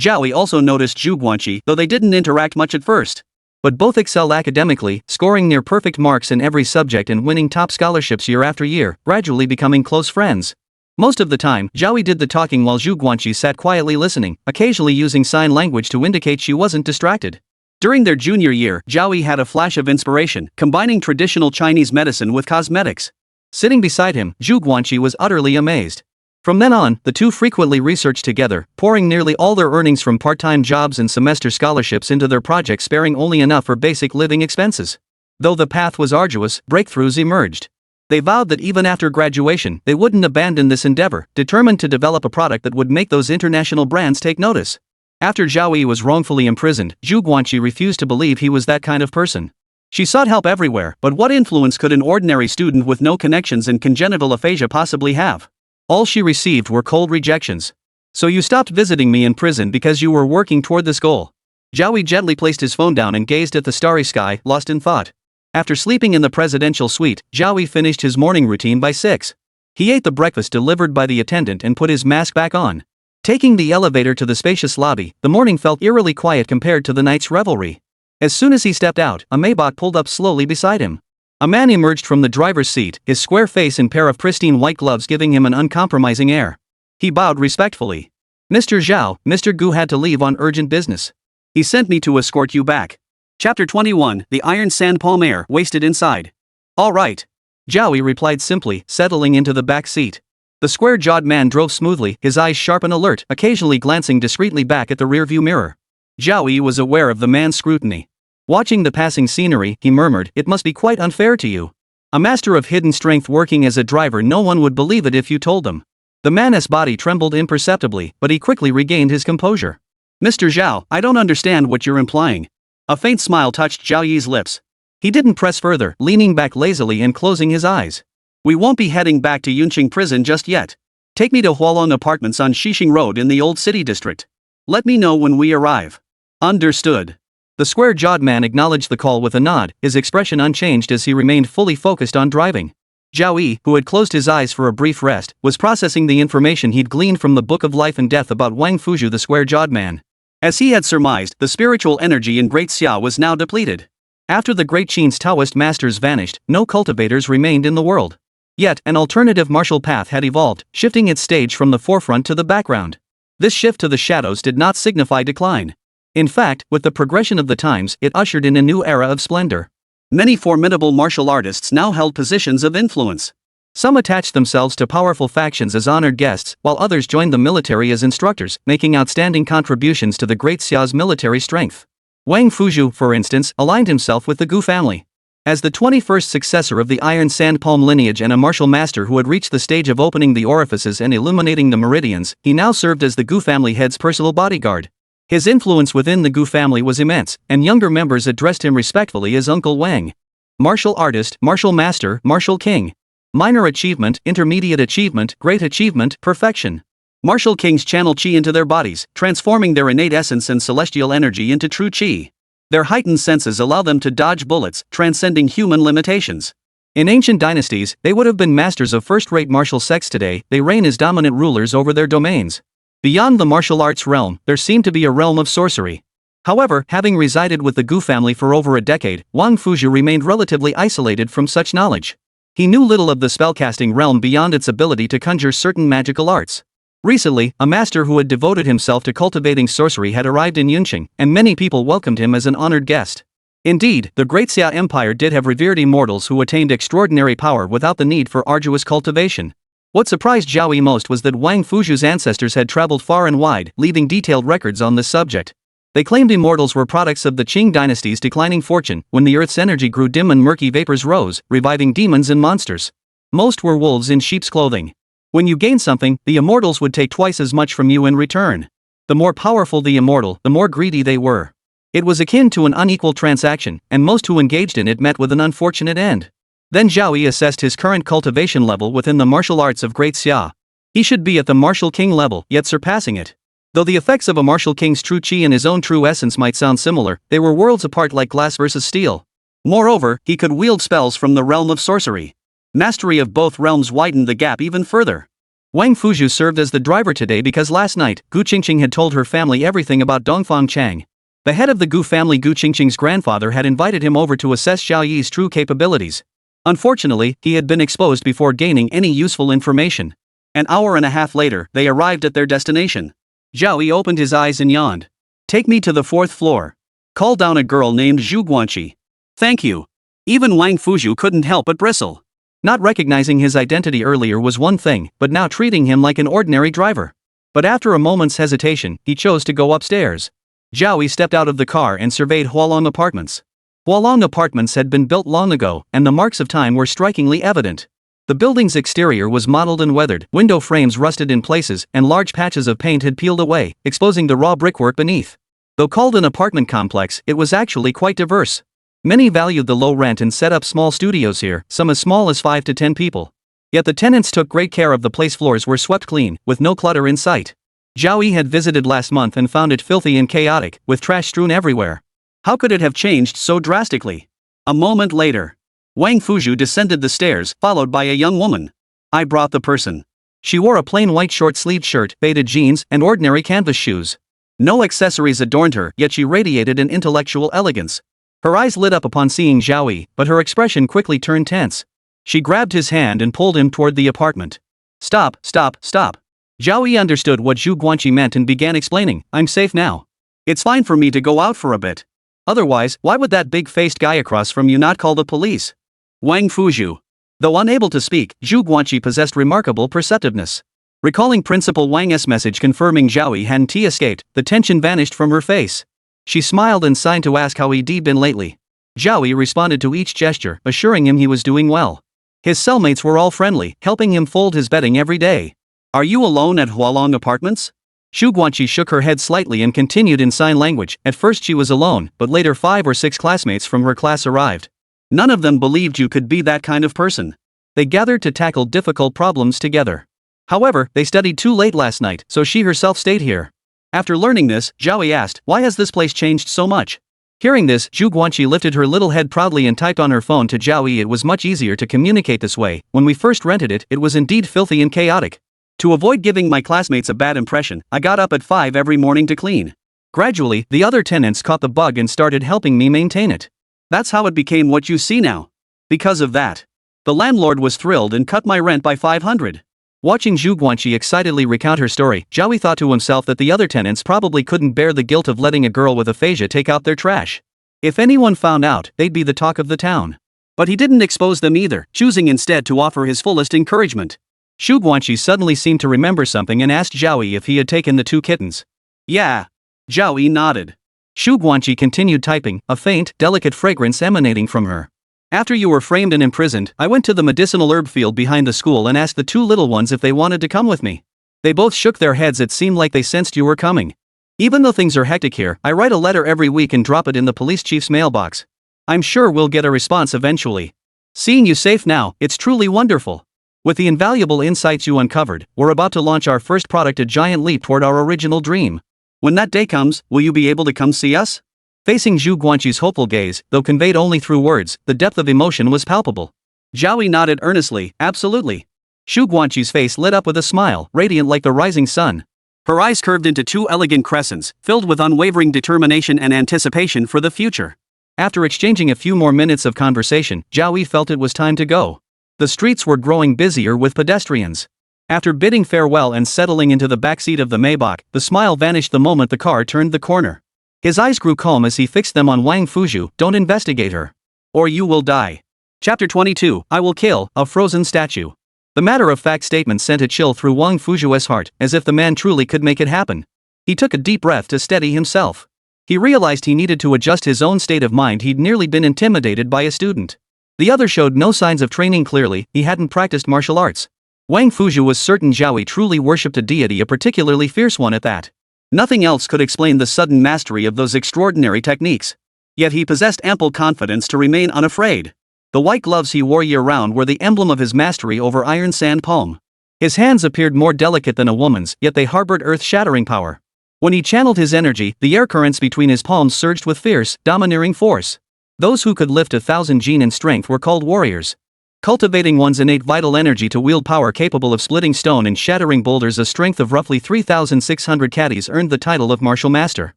Zhao Yi also noticed Xu Guanqi, though they didn't interact much at first. But both excelled academically, scoring near perfect marks in every subject and winning top scholarships year after year, gradually becoming close friends. Most of the time, Zhao Yi did the talking while Xu Guanqi sat quietly listening, occasionally using sign language to indicate she wasn't distracted. During their junior year, Zhao Yi had a flash of inspiration, combining traditional Chinese medicine with cosmetics. Sitting beside him, Xu Guanqi was utterly amazed. From then on, the two frequently researched together, pouring nearly all their earnings from part-time jobs and semester scholarships into their projects, sparing only enough for basic living expenses. Though the path was arduous, breakthroughs emerged. They vowed that even after graduation, they wouldn't abandon this endeavor, determined to develop a product that would make those international brands take notice. After Zhao Yi was wrongfully imprisoned, Xu Guanqi refused to believe he was that kind of person. She sought help everywhere, but what influence could an ordinary student with no connections and congenital aphasia possibly have? All she received were cold rejections. So you stopped visiting me in prison because you were working toward this goal. Zhao Yi gently placed his phone down and gazed at the starry sky, lost in thought. After sleeping in the presidential suite, Zhao Yi finished his morning routine by 6. He ate the breakfast delivered by the attendant and put his mask back on. Taking the elevator to the spacious lobby, the morning felt eerily quiet compared to the night's revelry. As soon as he stepped out, a Maybach pulled up slowly beside him. A man emerged from the driver's seat, his square face and pair of pristine white gloves giving him an uncompromising air. He bowed respectfully. "Mr. Zhao, Mr. Gu had to leave on urgent business. He sent me to escort you back." Chapter 21, The Iron Sand Palm Air Wasted Inside. "All right." Zhao Yi replied simply, settling into the back seat. The square-jawed man drove smoothly, his eyes sharp and alert, occasionally glancing discreetly back at the rearview mirror. Zhao Yi was aware of the man's scrutiny. Watching the passing scenery, he murmured, "It must be quite unfair to you. A master of hidden strength working as a driver, no one would believe it if you told them." The man's body trembled imperceptibly, but he quickly regained his composure. "Mr. Zhao, I don't understand what you're implying." A faint smile touched Zhao Yi's lips. He didn't press further, leaning back lazily and closing his eyes. "We won't be heading back to Yuncheng Prison just yet. Take me to Fulong Apartments on Xixing Road in the old city district. Let me know when we arrive." "Understood." The square-jawed man acknowledged the call with a nod, his expression unchanged as he remained fully focused on driving. Zhao Yi, who had closed his eyes for a brief rest, was processing the information he'd gleaned from the Book of Life and Death about Wang Fuzhu, the square-jawed man. As he had surmised, the spiritual energy in Great Xia was now depleted. After the Great Qin's Taoist masters vanished, no cultivators remained in the world. Yet, an alternative martial path had evolved, shifting its stage from the forefront to the background. This shift to the shadows did not signify decline. In fact, with the progression of the times, it ushered in a new era of splendor. Many formidable martial artists now held positions of influence. Some attached themselves to powerful factions as honored guests, while others joined the military as instructors, making outstanding contributions to the Great Xia's military strength. Wang Fuzhu, for instance, aligned himself with the Gu family. As the 21st successor of the Iron Sand Palm lineage and a martial master who had reached the stage of opening the orifices and illuminating the meridians, he now served as the Gu family head's personal bodyguard. His influence within the Gu family was immense, and younger members addressed him respectfully as Uncle Wang. Martial artist, martial master, martial king. Minor achievement, intermediate achievement, great achievement, perfection. Martial kings channel qi into their bodies, transforming their innate essence and celestial energy into true qi. Their heightened senses allow them to dodge bullets, transcending human limitations. In ancient dynasties, they would have been masters of first-rate martial sects. Today, they reign as dominant rulers over their domains. Beyond the martial arts realm, there seemed to be a realm of sorcery. However, having resided with the Gu family for over a decade, Wang Fuzhu remained relatively isolated from such knowledge. He knew little of the spellcasting realm beyond its ability to conjure certain magical arts. Recently, a master who had devoted himself to cultivating sorcery had arrived in Yuncheng, and many people welcomed him as an honored guest. Indeed, the Great Xia Empire did have revered immortals who attained extraordinary power without the need for arduous cultivation. What surprised Zhao Yi most was that Wang Fuzhu's ancestors had traveled far and wide, leaving detailed records on this subject. They claimed immortals were products of the Qing dynasty's declining fortune, when the earth's energy grew dim and murky vapors rose, reviving demons and monsters. Most were wolves in sheep's clothing. When you gain something, the immortals would take twice as much from you in return. The more powerful the immortal, the more greedy they were. It was akin to an unequal transaction, and most who engaged in it met with an unfortunate end. Then Zhao Yi assessed his current cultivation level within the martial arts of Great Xia. He should be at the martial king level, yet surpassing it. Though the effects of a martial king's true chi and his own true essence might sound similar, they were worlds apart like glass versus steel. Moreover, he could wield spells from the realm of sorcery. Mastery of both realms widened the gap even further. Wang Fuzhu served as the driver today because last night, Gu Qingqing had told her family everything about Dongfang Chang. The head of the Gu family, Gu Qingqing's grandfather, had invited him over to assess Zhao Yi's true capabilities. Unfortunately, he had been exposed before gaining any useful information. An hour and a half later, they arrived at their destination. Zhao Yi opened his eyes and yawned. "Take me to the 4th floor. Call down a girl named Zhu Guanqi." "Thank you." Even Wang Fuzhu couldn't help but bristle. Not recognizing his identity earlier was one thing, but now treating him like an ordinary driver. But after a moment's hesitation, he chose to go upstairs. Zhao Yi stepped out of the car and surveyed Hualong Apartments. Hualong Apartments had been built long ago, and the marks of time were strikingly evident. The building's exterior was mottled and weathered, window frames rusted in places, and large patches of paint had peeled away, exposing the raw brickwork beneath. Though called an apartment complex, it was actually quite diverse. Many valued the low rent and set up small studios here, some as small as 5 to 10 people. Yet the tenants took great care of the place. Floors were swept clean, with no clutter in sight. Zhao Yi had visited last month and found it filthy and chaotic, with trash strewn everywhere. How could it have changed so drastically? A moment later, Wang Fuzhu descended the stairs, followed by a young woman. I brought the person. She wore a plain white short-sleeved shirt, faded jeans, and ordinary canvas shoes. No accessories adorned her, yet she radiated an intellectual elegance. Her eyes lit up upon seeing Zhao Yi, but her expression quickly turned tense. She grabbed his hand and pulled him toward the apartment. Stop, stop, stop. Zhao Yi understood what Zhu Guanqi meant and began explaining, I'm safe now. It's fine for me to go out for a bit. Otherwise, why would that big-faced guy across from you not call the police? Wang Fuzhu. Though unable to speak, Zhu Guanqi possessed remarkable perceptiveness. Recalling Principal Wang's message confirming Zhao Yi hadn't escaped, the tension vanished from her face. She smiled and signed to ask how he'd been lately. Zhao Yi responded to each gesture, assuring him he was doing well. His cellmates were all friendly, helping him fold his bedding every day. Are you alone at Hualong Apartments? Zhu Guanqi shook her head slightly and continued in sign language. At first she was alone, but later 5 or 6 classmates from her class arrived. None of them believed you could be that kind of person. They gathered to tackle difficult problems together. However, they studied too late last night, so she herself stayed here. After learning this, Zhao Yi asked, why has this place changed so much? Hearing this, Zhu Guanqi lifted her little head proudly and typed on her phone to Zhao Yi. It was much easier to communicate this way. When we first rented it, it was indeed filthy and chaotic. To avoid giving my classmates a bad impression, I got up at 5 every morning to clean. Gradually, the other tenants caught the bug and started helping me maintain it. That's how it became what you see now. Because of that, the landlord was thrilled and cut my rent by 500. Watching Zhu Guanqi excitedly recount her story, Zhao Yi thought to himself that the other tenants probably couldn't bear the guilt of letting a girl with aphasia take out their trash. If anyone found out, they'd be the talk of the town. But he didn't expose them either, choosing instead to offer his fullest encouragement. Zhu Guanqi suddenly seemed to remember something and asked Zhao Yi if he had taken the 2 kittens. Yeah. Zhao Yi nodded. Zhu Guanqi continued typing, a faint, delicate fragrance emanating from her. After you were framed and imprisoned, I went to the medicinal herb field behind the school and asked the 2 little ones if they wanted to come with me. They both shook their heads. It seemed like they sensed you were coming. Even though things are hectic here, I write a letter every week and drop it in the police chief's mailbox. I'm sure we'll get a response eventually. Seeing you safe now, it's truly wonderful. With the invaluable insights you uncovered, we're about to launch our first product, a giant leap toward our original dream. When that day comes, will you be able to come see us? Facing Zhu Guanqi's hopeful gaze, though conveyed only through words, the depth of emotion was palpable. Zhao Yi nodded earnestly, absolutely. Zhu Guanqi's face lit up with a smile, radiant like the rising sun. Her eyes curved into 2 elegant crescents, filled with unwavering determination and anticipation for the future. After exchanging a few more minutes of conversation, Zhao Yi felt it was time to go. The streets were growing busier with pedestrians. After bidding farewell and settling into the backseat of the Maybach, the smile vanished the moment the car turned the corner. His eyes grew calm as he fixed them on Wang Fuzhu. Don't investigate her. Or you will die. Chapter 22, I will kill, a frozen statue. The matter-of-fact statement sent a chill through Wang Fuzhu's heart, as if the man truly could make it happen. He took a deep breath to steady himself. He realized he needed to adjust his own state of mind. He'd nearly been intimidated by a student. The other showed no signs of training. Clearly, he hadn't practiced martial arts. Wang Fuzhu was certain Zhao Yi truly worshipped a deity, a particularly fierce one at that. Nothing else could explain the sudden mastery of those extraordinary techniques. Yet he possessed ample confidence to remain unafraid. The white gloves he wore year-round were the emblem of his mastery over iron sand palm. His hands appeared more delicate than a woman's, yet they harbored earth-shattering power. When he channeled his energy, the air currents between his palms surged with fierce, domineering force. Those who could lift 1,000 jin in strength were called warriors. Cultivating one's innate vital energy to wield power capable of splitting stone and shattering boulders, a strength of roughly 3,600 caddies earned the title of martial master.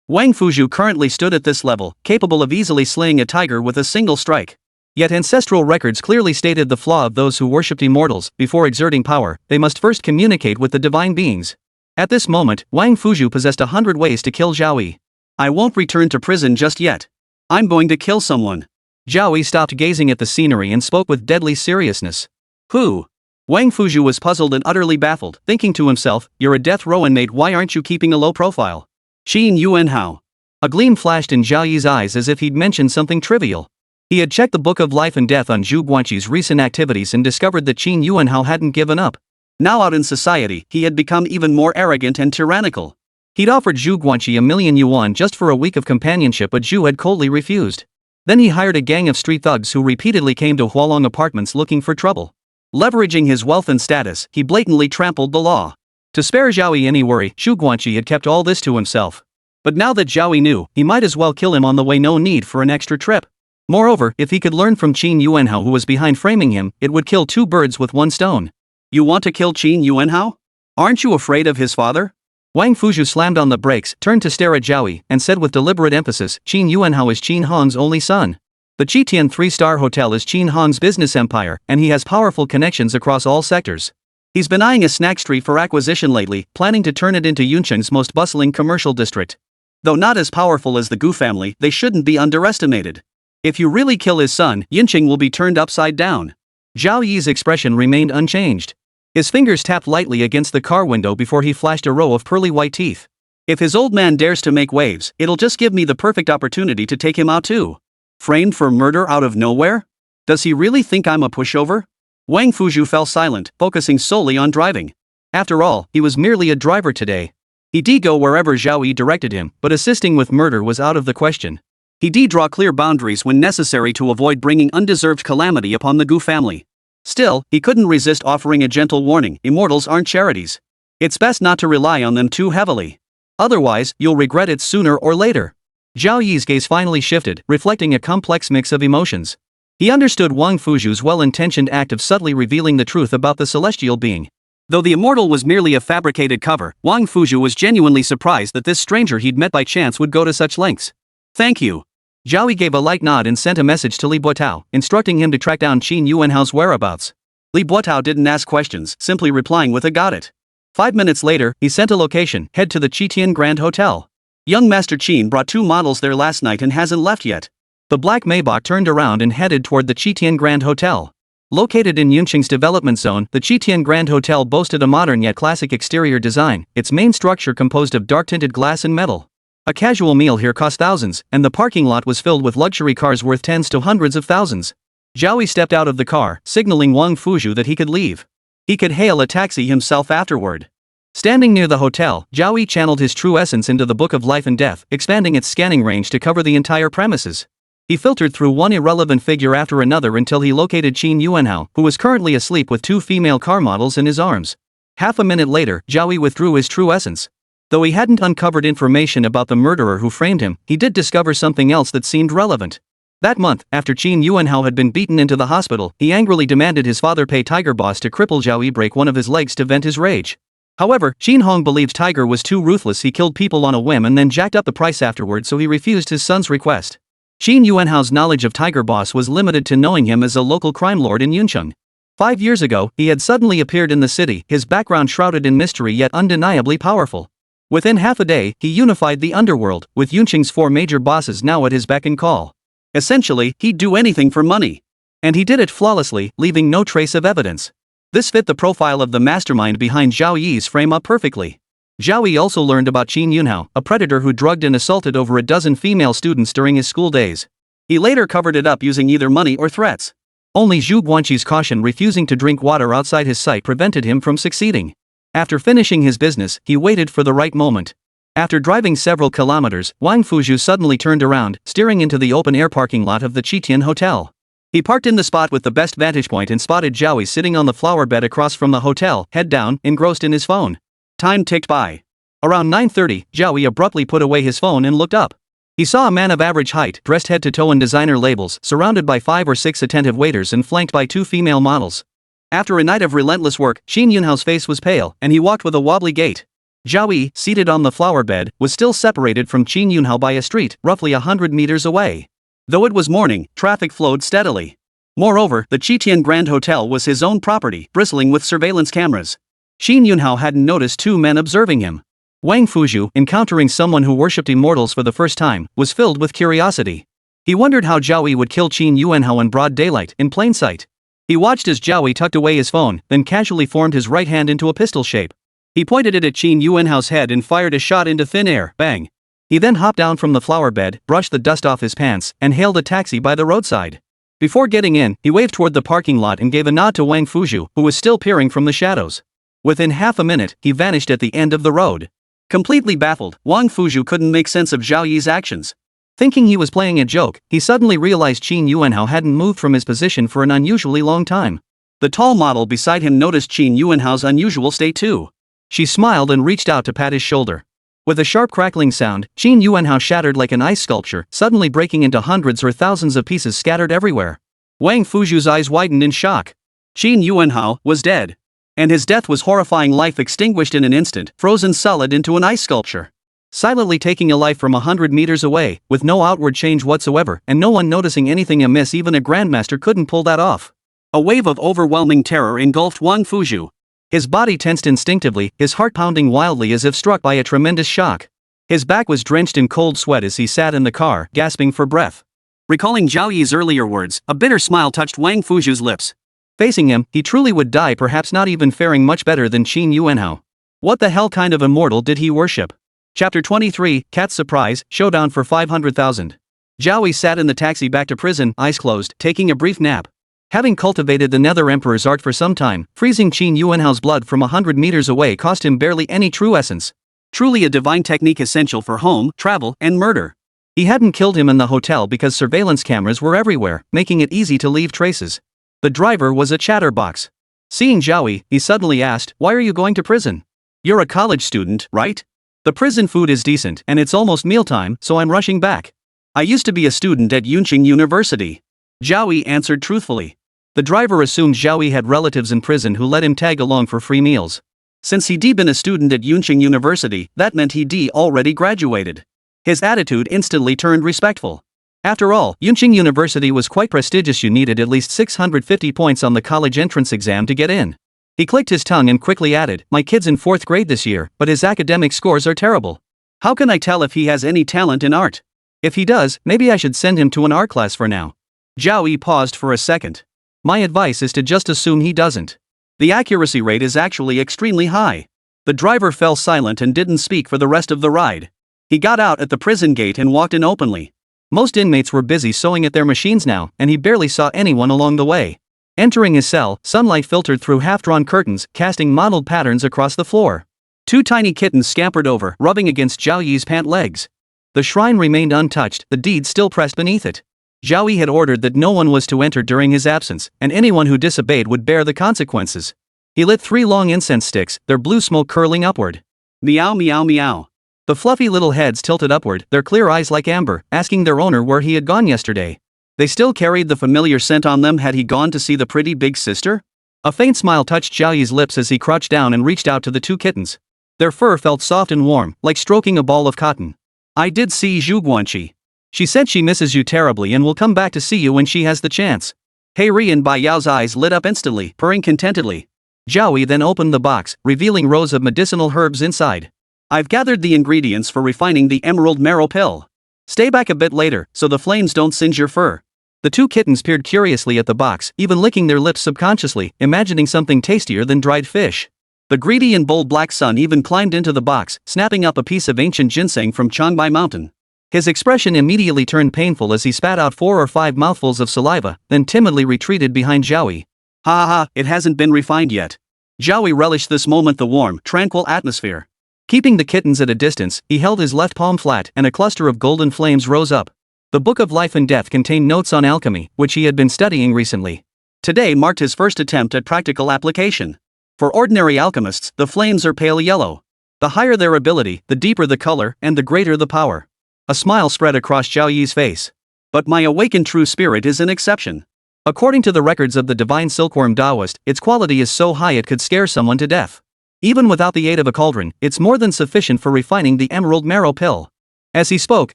Wang Fuzhu currently stood at this level, capable of easily slaying a tiger with a single strike. Yet ancestral records clearly stated the flaw of those who worshipped immortals: before exerting power, they must first communicate with the divine beings. At this moment, Wang Fuzhu possessed 100 ways to kill Zhao Yi. I won't return to prison just yet. I'm going to kill someone. Zhao Yi stopped gazing at the scenery and spoke with deadly seriousness. Who? Wang Fuzhu was puzzled and utterly baffled, thinking to himself, you're a death row inmate, why aren't you keeping a low profile? Qin Yuanhao. A gleam flashed in Zhao Yi's eyes as if he'd mentioned something trivial. He had checked the Book of Life and Death on Zhu Guanqi's recent activities and discovered that Qin Yuanhao hadn't given up. Now out in society, he had become even more arrogant and tyrannical. He'd offered Zhu Guanqi 1,000,000 yuan just for a week of companionship, but Zhu had coldly refused. Then he hired a gang of street thugs who repeatedly came to Fulong apartments looking for trouble. Leveraging his wealth and status, he blatantly trampled the law. To spare Zhao Yi any worry, Zhu Guanqi had kept all this to himself. But now that Zhao Yi knew, he might as well kill him on the way, no need for an extra trip. Moreover, if he could learn from Qin Yuanhao who was behind framing him, it would kill two birds with one stone. You want to kill Qin Yuanhao? Aren't you afraid of his father? Wang Fuzhu slammed on the brakes, turned to stare at Zhao Yi, and said with deliberate emphasis, Qin Yuanhao is Qin Hong's only son. The Qitian 3-star hotel is Qin Hong's business empire, and he has powerful connections across all sectors. He's been eyeing a snack street for acquisition lately, planning to turn it into Yuncheng's most bustling commercial district. Though not as powerful as the Gu family, they shouldn't be underestimated. If you really kill his son, Yuncheng will be turned upside down. Zhao Yi's expression remained unchanged. His fingers tapped lightly against the car window before he flashed a row of pearly white teeth. If his old man dares to make waves, it'll just give me the perfect opportunity to take him out too. Framed for murder out of nowhere? Does he really think I'm a pushover? Wang Fuzhu fell silent, focusing solely on driving. After all, he was merely a driver today. He'd go wherever Zhao Yi directed him, but assisting with murder was out of the question. He'd draw clear boundaries when necessary to avoid bringing undeserved calamity upon the Gu family. Still, he couldn't resist offering a gentle warning: immortals aren't charities. It's best not to rely on them too heavily. Otherwise, you'll regret it sooner or later. Zhao Yi's gaze finally shifted, reflecting a complex mix of emotions. He understood Wang Fuzhu's well-intentioned act of subtly revealing the truth about the celestial being. Though the immortal was merely a fabricated cover, Wang Fuzhu was genuinely surprised that this stranger he'd met by chance would go to such lengths. Thank you. Zhao Yi gave a light nod and sent a message to Li Buotao, instructing him to track down Qin Yuanhao's whereabouts. Li Buotao didn't ask questions, simply replying with a got it. 5 minutes later, he sent a location: head to the Qitian Grand Hotel. Young Master Qin brought 2 models there last night and hasn't left yet. The black Maybach turned around and headed toward the Qitian Grand Hotel. Located in Yuncheng's development zone, the Qitian Grand Hotel boasted a modern yet classic exterior design, its main structure composed of dark-tinted glass and metal. A casual meal here cost thousands, and the parking lot was filled with luxury cars worth tens to hundreds of thousands. Zhao Yi stepped out of the car, signaling Wang Fuzhu that he could leave. He could hail a taxi himself afterward. Standing near the hotel, Zhao Yi channeled his true essence into the Book of Life and Death, expanding its scanning range to cover the entire premises. He filtered through one irrelevant figure after another until he located Qin Yuanhao, who was currently asleep with 2 female car models in his arms. Half a minute later, Zhao Yi withdrew his true essence. Though he hadn't uncovered information about the murderer who framed him, he did discover something else that seemed relevant. That month, after Qin Yuanhao had been beaten into the hospital, he angrily demanded his father pay Tiger Boss to cripple Zhao Yi, break one of his legs to vent his rage. However, Qin Hong believed Tiger was too ruthless. He killed people on a whim and then jacked up the price afterward, so he refused his son's request. Qin Yuanhao's knowledge of Tiger Boss was limited to knowing him as a local crime lord in Yuncheng. 5 years ago, he had suddenly appeared in the city, his background shrouded in mystery yet undeniably powerful. Within half a day, he unified the underworld, with Yuncheng's 4 major bosses now at his beck and call. Essentially, he'd do anything for money. And he did it flawlessly, leaving no trace of evidence. This fit the profile of the mastermind behind Zhao Yi's frame-up perfectly. Zhao Yi also learned about Qin Yuanhao, a predator who drugged and assaulted over a dozen female students during his school days. He later covered it up using either money or threats. Only Zhu Guanqi's caution refusing to drink water outside his sight prevented him from succeeding. After finishing his business, he waited for the right moment. After driving several kilometers, Wang Fuzhu suddenly turned around, steering into the open-air parking lot of the Qitian Hotel. He parked in the spot with the best vantage point and spotted Zhao Yi sitting on the flower bed across from the hotel, head down, engrossed in his phone. Time ticked by. Around 9:30, Zhao Yi abruptly put away his phone and looked up. He saw a man of average height, dressed head to toe in designer labels, surrounded by 5 or 6 attentive waiters and flanked by 2 female models. After a night of relentless work, Qin Yunhao's face was pale, and he walked with a wobbly gait. Zhao Yi, seated on the flower bed, was still separated from Qin Yunhao by a street, roughly 100 meters away. Though it was morning, traffic flowed steadily. Moreover, the Qitian Grand Hotel was his own property, bristling with surveillance cameras. Qin Yunhao hadn't noticed 2 men observing him. Wang Fuzhu, encountering someone who worshipped immortals for the first time, was filled with curiosity. He wondered how Zhao Yi would kill Qin Yunhao in broad daylight, in plain sight. He watched as Zhao Yi tucked away his phone, then casually formed his right hand into a pistol shape. He pointed it at Qin Yunhao's head and fired a shot into thin air, bang. He then hopped down from the flower bed, brushed the dust off his pants, and hailed a taxi by the roadside. Before getting in, he waved toward the parking lot and gave a nod to Wang Fuzhu, who was still peering from the shadows. Within half a minute, he vanished at the end of the road. Completely baffled, Wang Fuzhu couldn't make sense of Zhao Yi's actions. Thinking he was playing a joke, he suddenly realized Qin Yunhao hadn't moved from his position for an unusually long time. The tall model beside him noticed Qin Yunhao's unusual state too. She smiled and reached out to pat his shoulder. With a sharp crackling sound, Qin Yunhao shattered like an ice sculpture, suddenly breaking into hundreds or thousands of pieces scattered everywhere. Wang Fuzhu's eyes widened in shock. Qin Yunhao was dead. And his death was horrifying, life extinguished in an instant, frozen solid into an ice sculpture. Silently taking a life from 100 meters away, with no outward change whatsoever, and no one noticing anything amiss. Even a grandmaster couldn't pull that off. A wave of overwhelming terror engulfed Wang Fuzhu. His body tensed instinctively, his heart pounding wildly as if struck by a tremendous shock. His back was drenched in cold sweat as he sat in the car, gasping for breath. Recalling Zhao Yi's earlier words, a bitter smile touched Wang Fuzhu's lips. Facing him, he truly would die, perhaps not even faring much better than Qin Yunhao. What the hell kind of immortal did he worship? Chapter 23, Cat's Surprise, Showdown for 500,000. Zhao Yi sat in the taxi back to prison, eyes closed, taking a brief nap. Having cultivated the Nether Emperor's art for some time, freezing Qin Yunhao's blood from 100 meters away cost him barely any true essence. Truly a divine technique essential for home, travel, and murder. He hadn't killed him in the hotel because surveillance cameras were everywhere, making it easy to leave traces. The driver was a chatterbox. Seeing Zhao Yi, he suddenly asked, "Why are you going to prison? You're a college student, right? The prison food is decent and it's almost mealtime, so I'm rushing back. I used to be a student at Yuncheng University." Zhao Yi answered truthfully. The driver assumed Zhao Yi had relatives in prison who let him tag along for free meals. Since he'd been a student at Yuncheng University, that meant he'd already graduated. His attitude instantly turned respectful. After all, Yuncheng University was quite prestigious. You needed at least 650 points on the college entrance exam to get in. He clicked his tongue and quickly added, "My kid's in 4th grade this year, but his academic scores are terrible. How can I tell if he has any talent in art? If he does, maybe I should send him to an art class for now." Zhao Yi paused for a second. "My advice is to just assume he doesn't. The accuracy rate is actually extremely high." The driver fell silent and didn't speak for the rest of the ride. He got out at the prison gate and walked in openly. Most inmates were busy sewing at their machines now, and he barely saw anyone along the way. Entering his cell, sunlight filtered through half-drawn curtains, casting mottled patterns across the floor. 2 tiny kittens scampered over, rubbing against Zhao Yi's pant legs. The shrine remained untouched, the deed still pressed beneath it. Zhao Yi had ordered that no one was to enter during his absence, and anyone who disobeyed would bear the consequences. He lit 3 long incense sticks, their blue smoke curling upward. Meow meow meow. The fluffy little heads tilted upward, their clear eyes like amber, asking their owner where he had gone yesterday. They still carried the familiar scent on them. Had he gone to see the pretty big sister? A faint smile touched Zhao Yi's lips as he crouched down and reached out to the 2 kittens. Their fur felt soft and warm, like stroking a ball of cotton. "I did see Zhu Guanqi. She said she misses you terribly and will come back to see you when she has the chance." Hei Ri and Bai Yao's eyes lit up instantly, purring contentedly. Zhao Yi then opened the box, revealing rows of medicinal herbs inside. "I've gathered the ingredients for refining the emerald marrow pill. Stay back a bit later, so the flames don't singe your fur." The 2 kittens peered curiously at the box, even licking their lips subconsciously, imagining something tastier than dried fish. The greedy and bold black sun even climbed into the box, snapping up a piece of ancient ginseng from Changbai Mountain. His expression immediately turned painful as he spat out 4 or 5 mouthfuls of saliva, then timidly retreated behind Zhao Yi. Ha ha, it hasn't been refined yet. Zhao Yi relished this moment, the warm, tranquil atmosphere. Keeping the kittens at a distance, he held his left palm flat and a cluster of golden flames rose up. The Book of Life and Death contained notes on alchemy, which he had been studying recently. Today marked his first attempt at practical application. For ordinary alchemists, the flames are pale yellow. The higher their ability, the deeper the color, and the greater the power. A smile spread across Zhao Yi's face. But my awakened true spirit is an exception. According to the records of the divine silkworm Taoist, its quality is so high it could scare someone to death. Even without the aid of a cauldron, it's more than sufficient for refining the emerald marrow pill. As he spoke,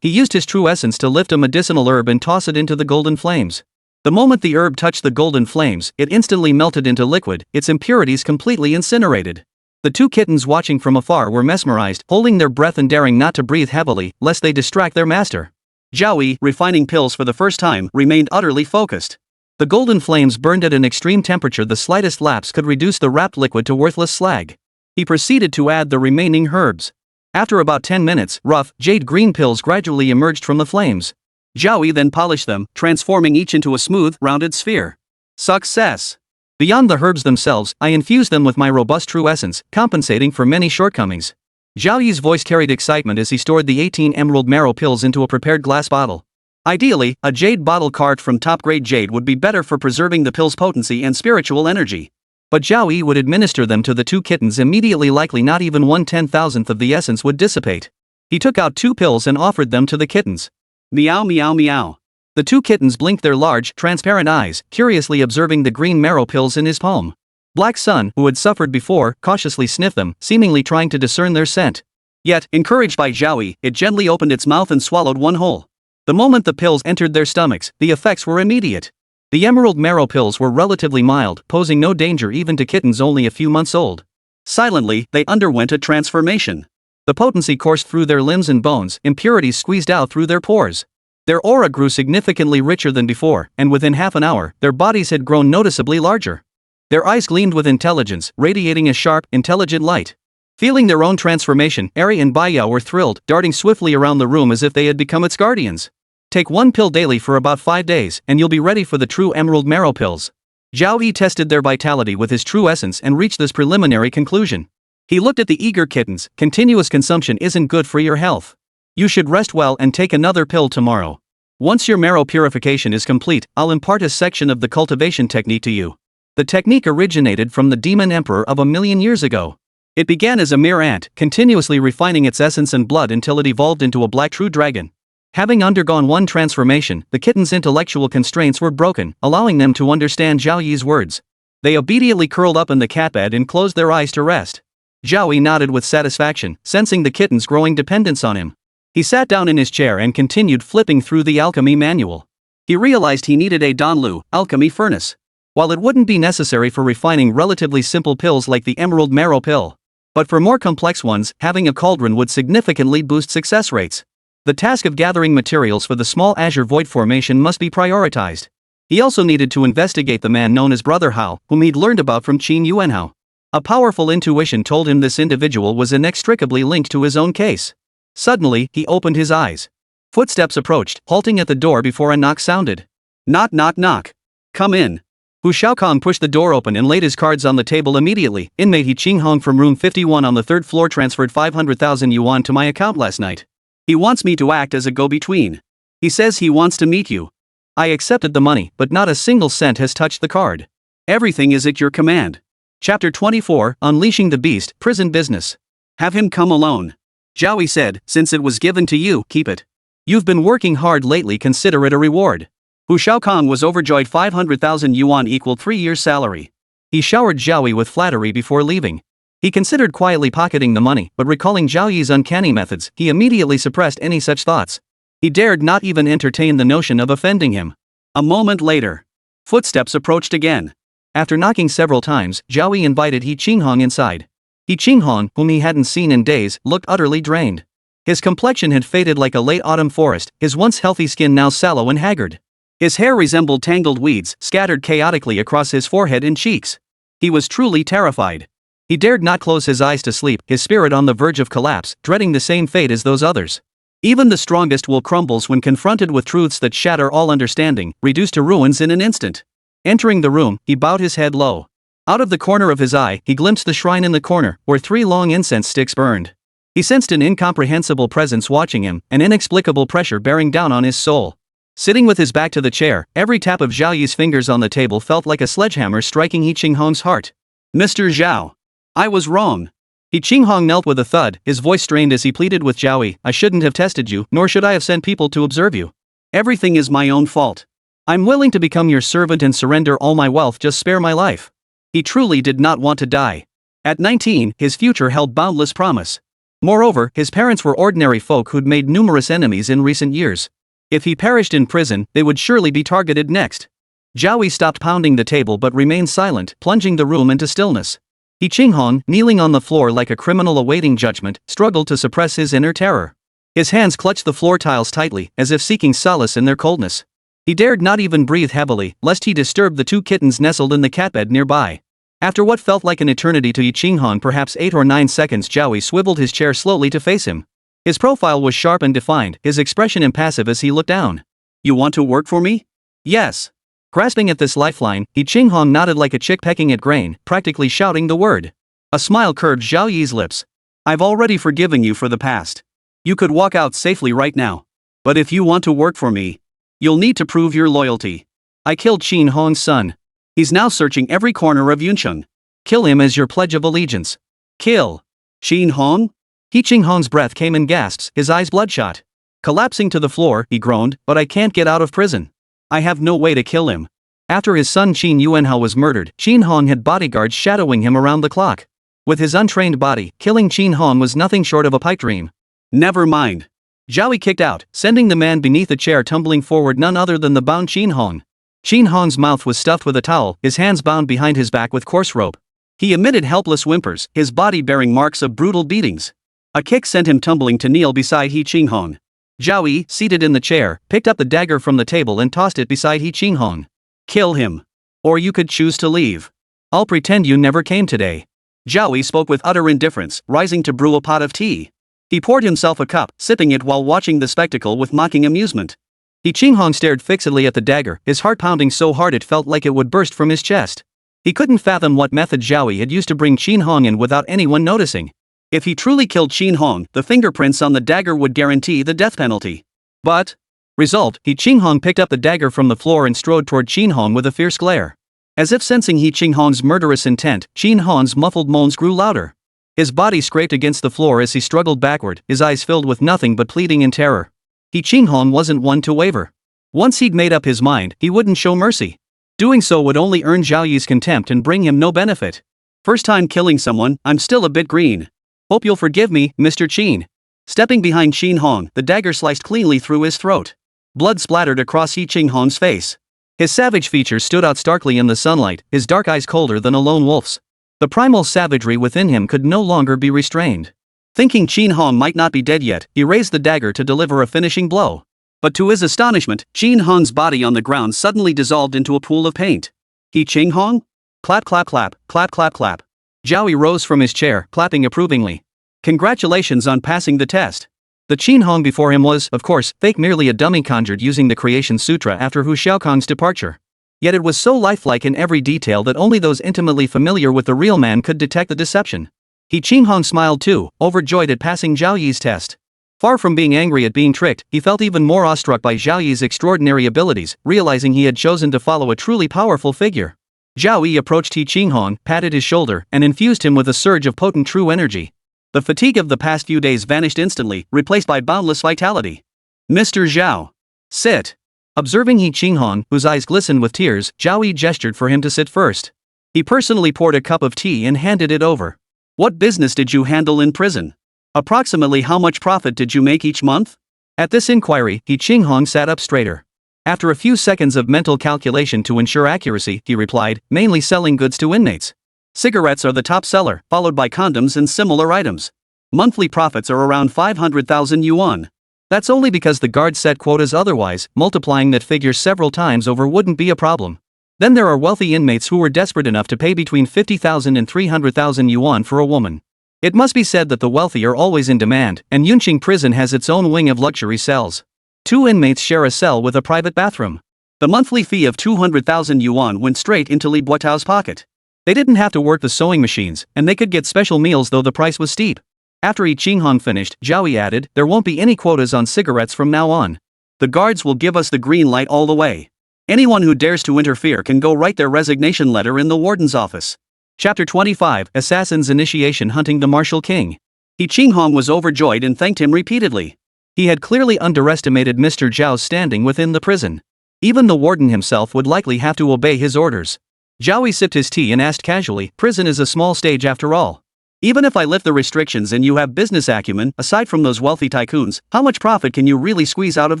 he used his true essence to lift a medicinal herb and toss it into the golden flames. The moment the herb touched the golden flames, it instantly melted into liquid, its impurities completely incinerated. The 2 kittens watching from afar were mesmerized, holding their breath and daring not to breathe heavily, lest they distract their master. Zhao Yi, refining pills for the first time, remained utterly focused. The golden flames burned at an extreme temperature. The slightest lapse could reduce the wrapped liquid to worthless slag. He proceeded to add the remaining herbs. After about 10 minutes, rough, jade-green pills gradually emerged from the flames. Zhao Yi then polished them, transforming each into a smooth, rounded sphere. Success! Beyond the herbs themselves, I infused them with my robust true essence, compensating for many shortcomings. Zhao Yi's voice carried excitement as he stored the 18 emerald marrow pills into a prepared glass bottle. Ideally, a jade bottle carved from top-grade jade would be better for preserving the pill's potency and spiritual energy. But Zhao Yi would administer them to the 2 kittens immediately, likely not even 1/10,000th of the essence would dissipate. He took out 2 pills and offered them to the kittens. Meow meow meow. The 2 kittens blinked their large, transparent eyes, curiously observing the green marrow pills in his palm. Black Sun, who had suffered before, cautiously sniffed them, seemingly trying to discern their scent. Yet, encouraged by Zhao Yi, it gently opened its mouth and swallowed one whole. The moment the pills entered their stomachs, the effects were immediate. The emerald marrow pills were relatively mild, posing no danger even to kittens only a few months old. Silently, they underwent a transformation. The potency coursed through their limbs and bones, impurities squeezed out through their pores. Their aura grew significantly richer than before, and within half an hour, their bodies had grown noticeably larger. Their eyes gleamed with intelligence, radiating a sharp, intelligent light. Feeling their own transformation, Eri and Baya were thrilled, darting swiftly around the room as if they had become its guardians. Take 1 pill daily for about 5 days, and you'll be ready for the true emerald marrow pills. Zhao Yi tested their vitality with his true essence and reached this preliminary conclusion. He looked at the eager kittens. Continuous consumption isn't good for your health. You should rest well and take another pill tomorrow. Once your marrow purification is complete, I'll impart a section of the cultivation technique to you. The technique originated from the demon emperor of 1,000,000 years ago. It began as a mere ant, continuously refining its essence and blood until it evolved into a black true dragon. Having undergone one transformation, the kittens' intellectual constraints were broken, allowing them to understand Zhao Yi's words. They obediently curled up in the cat bed and closed their eyes to rest. Zhao Yi nodded with satisfaction, sensing the kittens' growing dependence on him. He sat down in his chair and continued flipping through the alchemy manual. He realized he needed a Danlu, alchemy furnace. While it wouldn't be necessary for refining relatively simple pills like the emerald marrow pill, but for more complex ones, having a cauldron would significantly boost success rates. The task of gathering materials for the small azure void formation must be prioritized. He also needed to investigate the man known as Brother Hao, whom he'd learned about from Qin Yuanhao. A powerful intuition told him this individual was inextricably linked to his own case. Suddenly, he opened his eyes. Footsteps approached, halting at the door before a knock sounded. Knock knock knock. Come in. Hu Shaokong pushed the door open and laid his cards on the table immediately. Inmate He Qinghong from room 51 on the 3rd floor transferred 500,000 yuan to my account last night. He wants me to act as a go-between. He says he wants to meet you. I accepted the money, but not a single cent has touched the card. Everything is at your command. Chapter 24, Unleashing the Beast, Prison Business. Have him come alone. Zhao Yi said, since it was given to you, keep it. You've been working hard lately, consider it a reward. Hu Shaokong was overjoyed. 500,000 yuan equaled 3 years' salary. He showered Zhao Yi with flattery before leaving. He considered quietly pocketing the money, but recalling Zhao Yi's uncanny methods, he immediately suppressed any such thoughts. He dared not even entertain the notion of offending him. A moment later, footsteps approached again. After knocking several times, Zhao Yi invited He Qinghong inside. He Qinghong, whom he hadn't seen in days, looked utterly drained. His complexion had faded like a late autumn forest, his once healthy skin now sallow and haggard. His hair resembled tangled weeds, scattered chaotically across his forehead and cheeks. He was truly terrified. He dared not close his eyes to sleep, his spirit on the verge of collapse, dreading the same fate as those others. Even the strongest will crumbles when confronted with truths that shatter all understanding, reduced to ruins in an instant. Entering the room, he bowed his head low. Out of the corner of his eye, he glimpsed the shrine in the corner, where 3 long incense sticks burned. He sensed an incomprehensible presence watching him, an inexplicable pressure bearing down on his soul. Sitting with his back to the chair, every tap of Zhao Yi's fingers on the table felt like a sledgehammer striking He Qinghong's heart. Mr. Zhao. I was wrong. He Qinghong knelt with a thud, his voice strained as he pleaded with Zhao Yi. I shouldn't have tested you, nor should I have sent people to observe you. Everything is my own fault. I'm willing to become your servant and surrender all my wealth, just spare my life. He truly did not want to die. At 19, his future held boundless promise. Moreover, his parents were ordinary folk who'd made numerous enemies in recent years. If he perished in prison, they would surely be targeted next. Zhao Yi stopped pounding the table but remained silent, plunging the room into stillness. He Qinghong, kneeling on the floor like a criminal awaiting judgment, struggled to suppress his inner terror. His hands clutched the floor tiles tightly, as if seeking solace in their coldness. He dared not even breathe heavily, lest he disturb the 2 kittens nestled in the catbed nearby. After what felt like an eternity to Yi Qinghong, perhaps 8 or 9 seconds, Zhao Yi swiveled his chair slowly to face him. His profile was sharp and defined, his expression impassive as he looked down. You want to work for me? Yes. Grasping at this lifeline, Yi Qinghong nodded like a chick pecking at grain, practically shouting the word. A smile curved Zhao Yi's lips. I've already forgiven you for the past. You could walk out safely right now. But if you want to work for me, you'll need to prove your loyalty. I killed Qinghong's son. He's now searching every corner of Yuncheng. Kill him as your pledge of allegiance. Kill Qinghong? Yi Qinghong's breath came in gasps, his eyes bloodshot. Collapsing to the floor, he groaned, but I can't get out of prison. I have no way to kill him. After his son Qin Yuanhao was murdered, Qinghong had bodyguards shadowing him around the clock. With his untrained body, killing Qinghong was nothing short of a pipe dream. Never mind. Zhao Yi kicked out, sending the man beneath the chair tumbling forward, none other than the bound Qinghong. Qinghong's mouth was stuffed with a towel, his hands bound behind his back with coarse rope. He emitted helpless whimpers, his body bearing marks of brutal beatings. A kick sent him tumbling to kneel beside Yi Qinghong. Zhao Yi, seated in the chair, picked up the dagger from the table and tossed it beside Yi Qinghong. Kill him. Or you could choose to leave. I'll pretend you never came today. Zhao Yi spoke with utter indifference, rising to brew a pot of tea. He poured himself a cup, sipping it while watching the spectacle with mocking amusement. Yi Qinghong stared fixedly at the dagger, his heart pounding so hard it felt like it would burst from his chest. He couldn't fathom what method Zhao Yi had used to bring Qinghong in without anyone noticing. If he truly killed Qinghong, the fingerprints on the dagger would guarantee the death penalty. But, resolved, Yi Qinghong picked up the dagger from the floor and strode toward Qinghong with a fierce glare. As if sensing Yi Qinghong's murderous intent, Qinghong's muffled moans grew louder. His body scraped against the floor as he struggled backward, his eyes filled with nothing but pleading and terror. Yi Qinghong wasn't one to waver. Once he'd made up his mind, he wouldn't show mercy. Doing so would only earn Zhao Yi's contempt and bring him no benefit. First time killing someone, I'm still a bit green. Hope you'll forgive me, Mr. Qin. Stepping behind Qinghong, the dagger sliced cleanly through his throat. Blood splattered across Yi Qinghong's face. His savage features stood out starkly in the sunlight, his dark eyes colder than a lone wolf's. The primal savagery within him could no longer be restrained. Thinking Qinghong might not be dead yet, he raised the dagger to deliver a finishing blow. But to his astonishment, Qinghong's body on the ground suddenly dissolved into a pool of paint. Yi Qinghong? Clap clap clap, clap clap clap. Zhao Yi rose from his chair, clapping approvingly. Congratulations on passing the test. The Qinghong before him was, of course, fake, merely a dummy conjured using the Creation Sutra after Hu Xiaokong's departure. Yet it was so lifelike in every detail that only those intimately familiar with the real man could detect the deception. Yi Qinghong smiled too, overjoyed at passing Zhao Yi's test. Far from being angry at being tricked, he felt even more awestruck by Zhao Yi's extraordinary abilities, realizing he had chosen to follow a truly powerful figure. Zhao Yi approached Yi Qinghong, patted his shoulder, and infused him with a surge of potent true energy. The fatigue of the past few days vanished instantly, replaced by boundless vitality. Mr. Zhao. Sit. Observing Yi Qinghong, whose eyes glistened with tears, Zhao Yi gestured for him to sit first. He personally poured a cup of tea and handed it over. What business did you handle in prison? Approximately how much profit did you make each month? At this inquiry, Yi Qinghong sat up straighter. After a few seconds of mental calculation to ensure accuracy, he replied, mainly selling goods to inmates. Cigarettes are the top seller, followed by condoms and similar items. Monthly profits are around 500,000 yuan. That's only because the guards set quotas, otherwise, multiplying that figure several times over wouldn't be a problem. Then there are wealthy inmates who were desperate enough to pay between 50,000 and 300,000 yuan for a woman. It must be said that the wealthy are always in demand, and Yuncheng Prison has its own wing of luxury cells. 2 inmates share a cell with a private bathroom. The monthly fee of 200,000 yuan went straight into Li Buotao's pocket. They didn't have to work the sewing machines, and they could get special meals though the price was steep. After Yi Qinghong finished, Zhao Yi added, "There won't be any quotas on cigarettes from now on. The guards will give us the green light all the way. Anyone who dares to interfere can go write their resignation letter in the warden's office." Chapter 25, Assassin's Initiation Hunting the Martial King. Yi Qinghong was overjoyed and thanked him repeatedly. He had clearly underestimated Mr. Zhao's standing within the prison. Even the warden himself would likely have to obey his orders. Zhao Yi sipped his tea and asked casually, "Prison is a small stage after all. Even if I lift the restrictions and you have business acumen, aside from those wealthy tycoons, how much profit can you really squeeze out of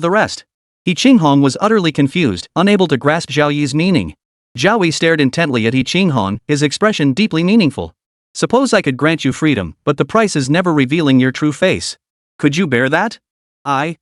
the rest?" Yi Qinghong was utterly confused, unable to grasp Zhao Yi's meaning. Zhao Yi stared intently at Yi Qinghong, his expression deeply meaningful. "Suppose I could grant you freedom, but the price is never revealing your true face. Could you bear that?" Yi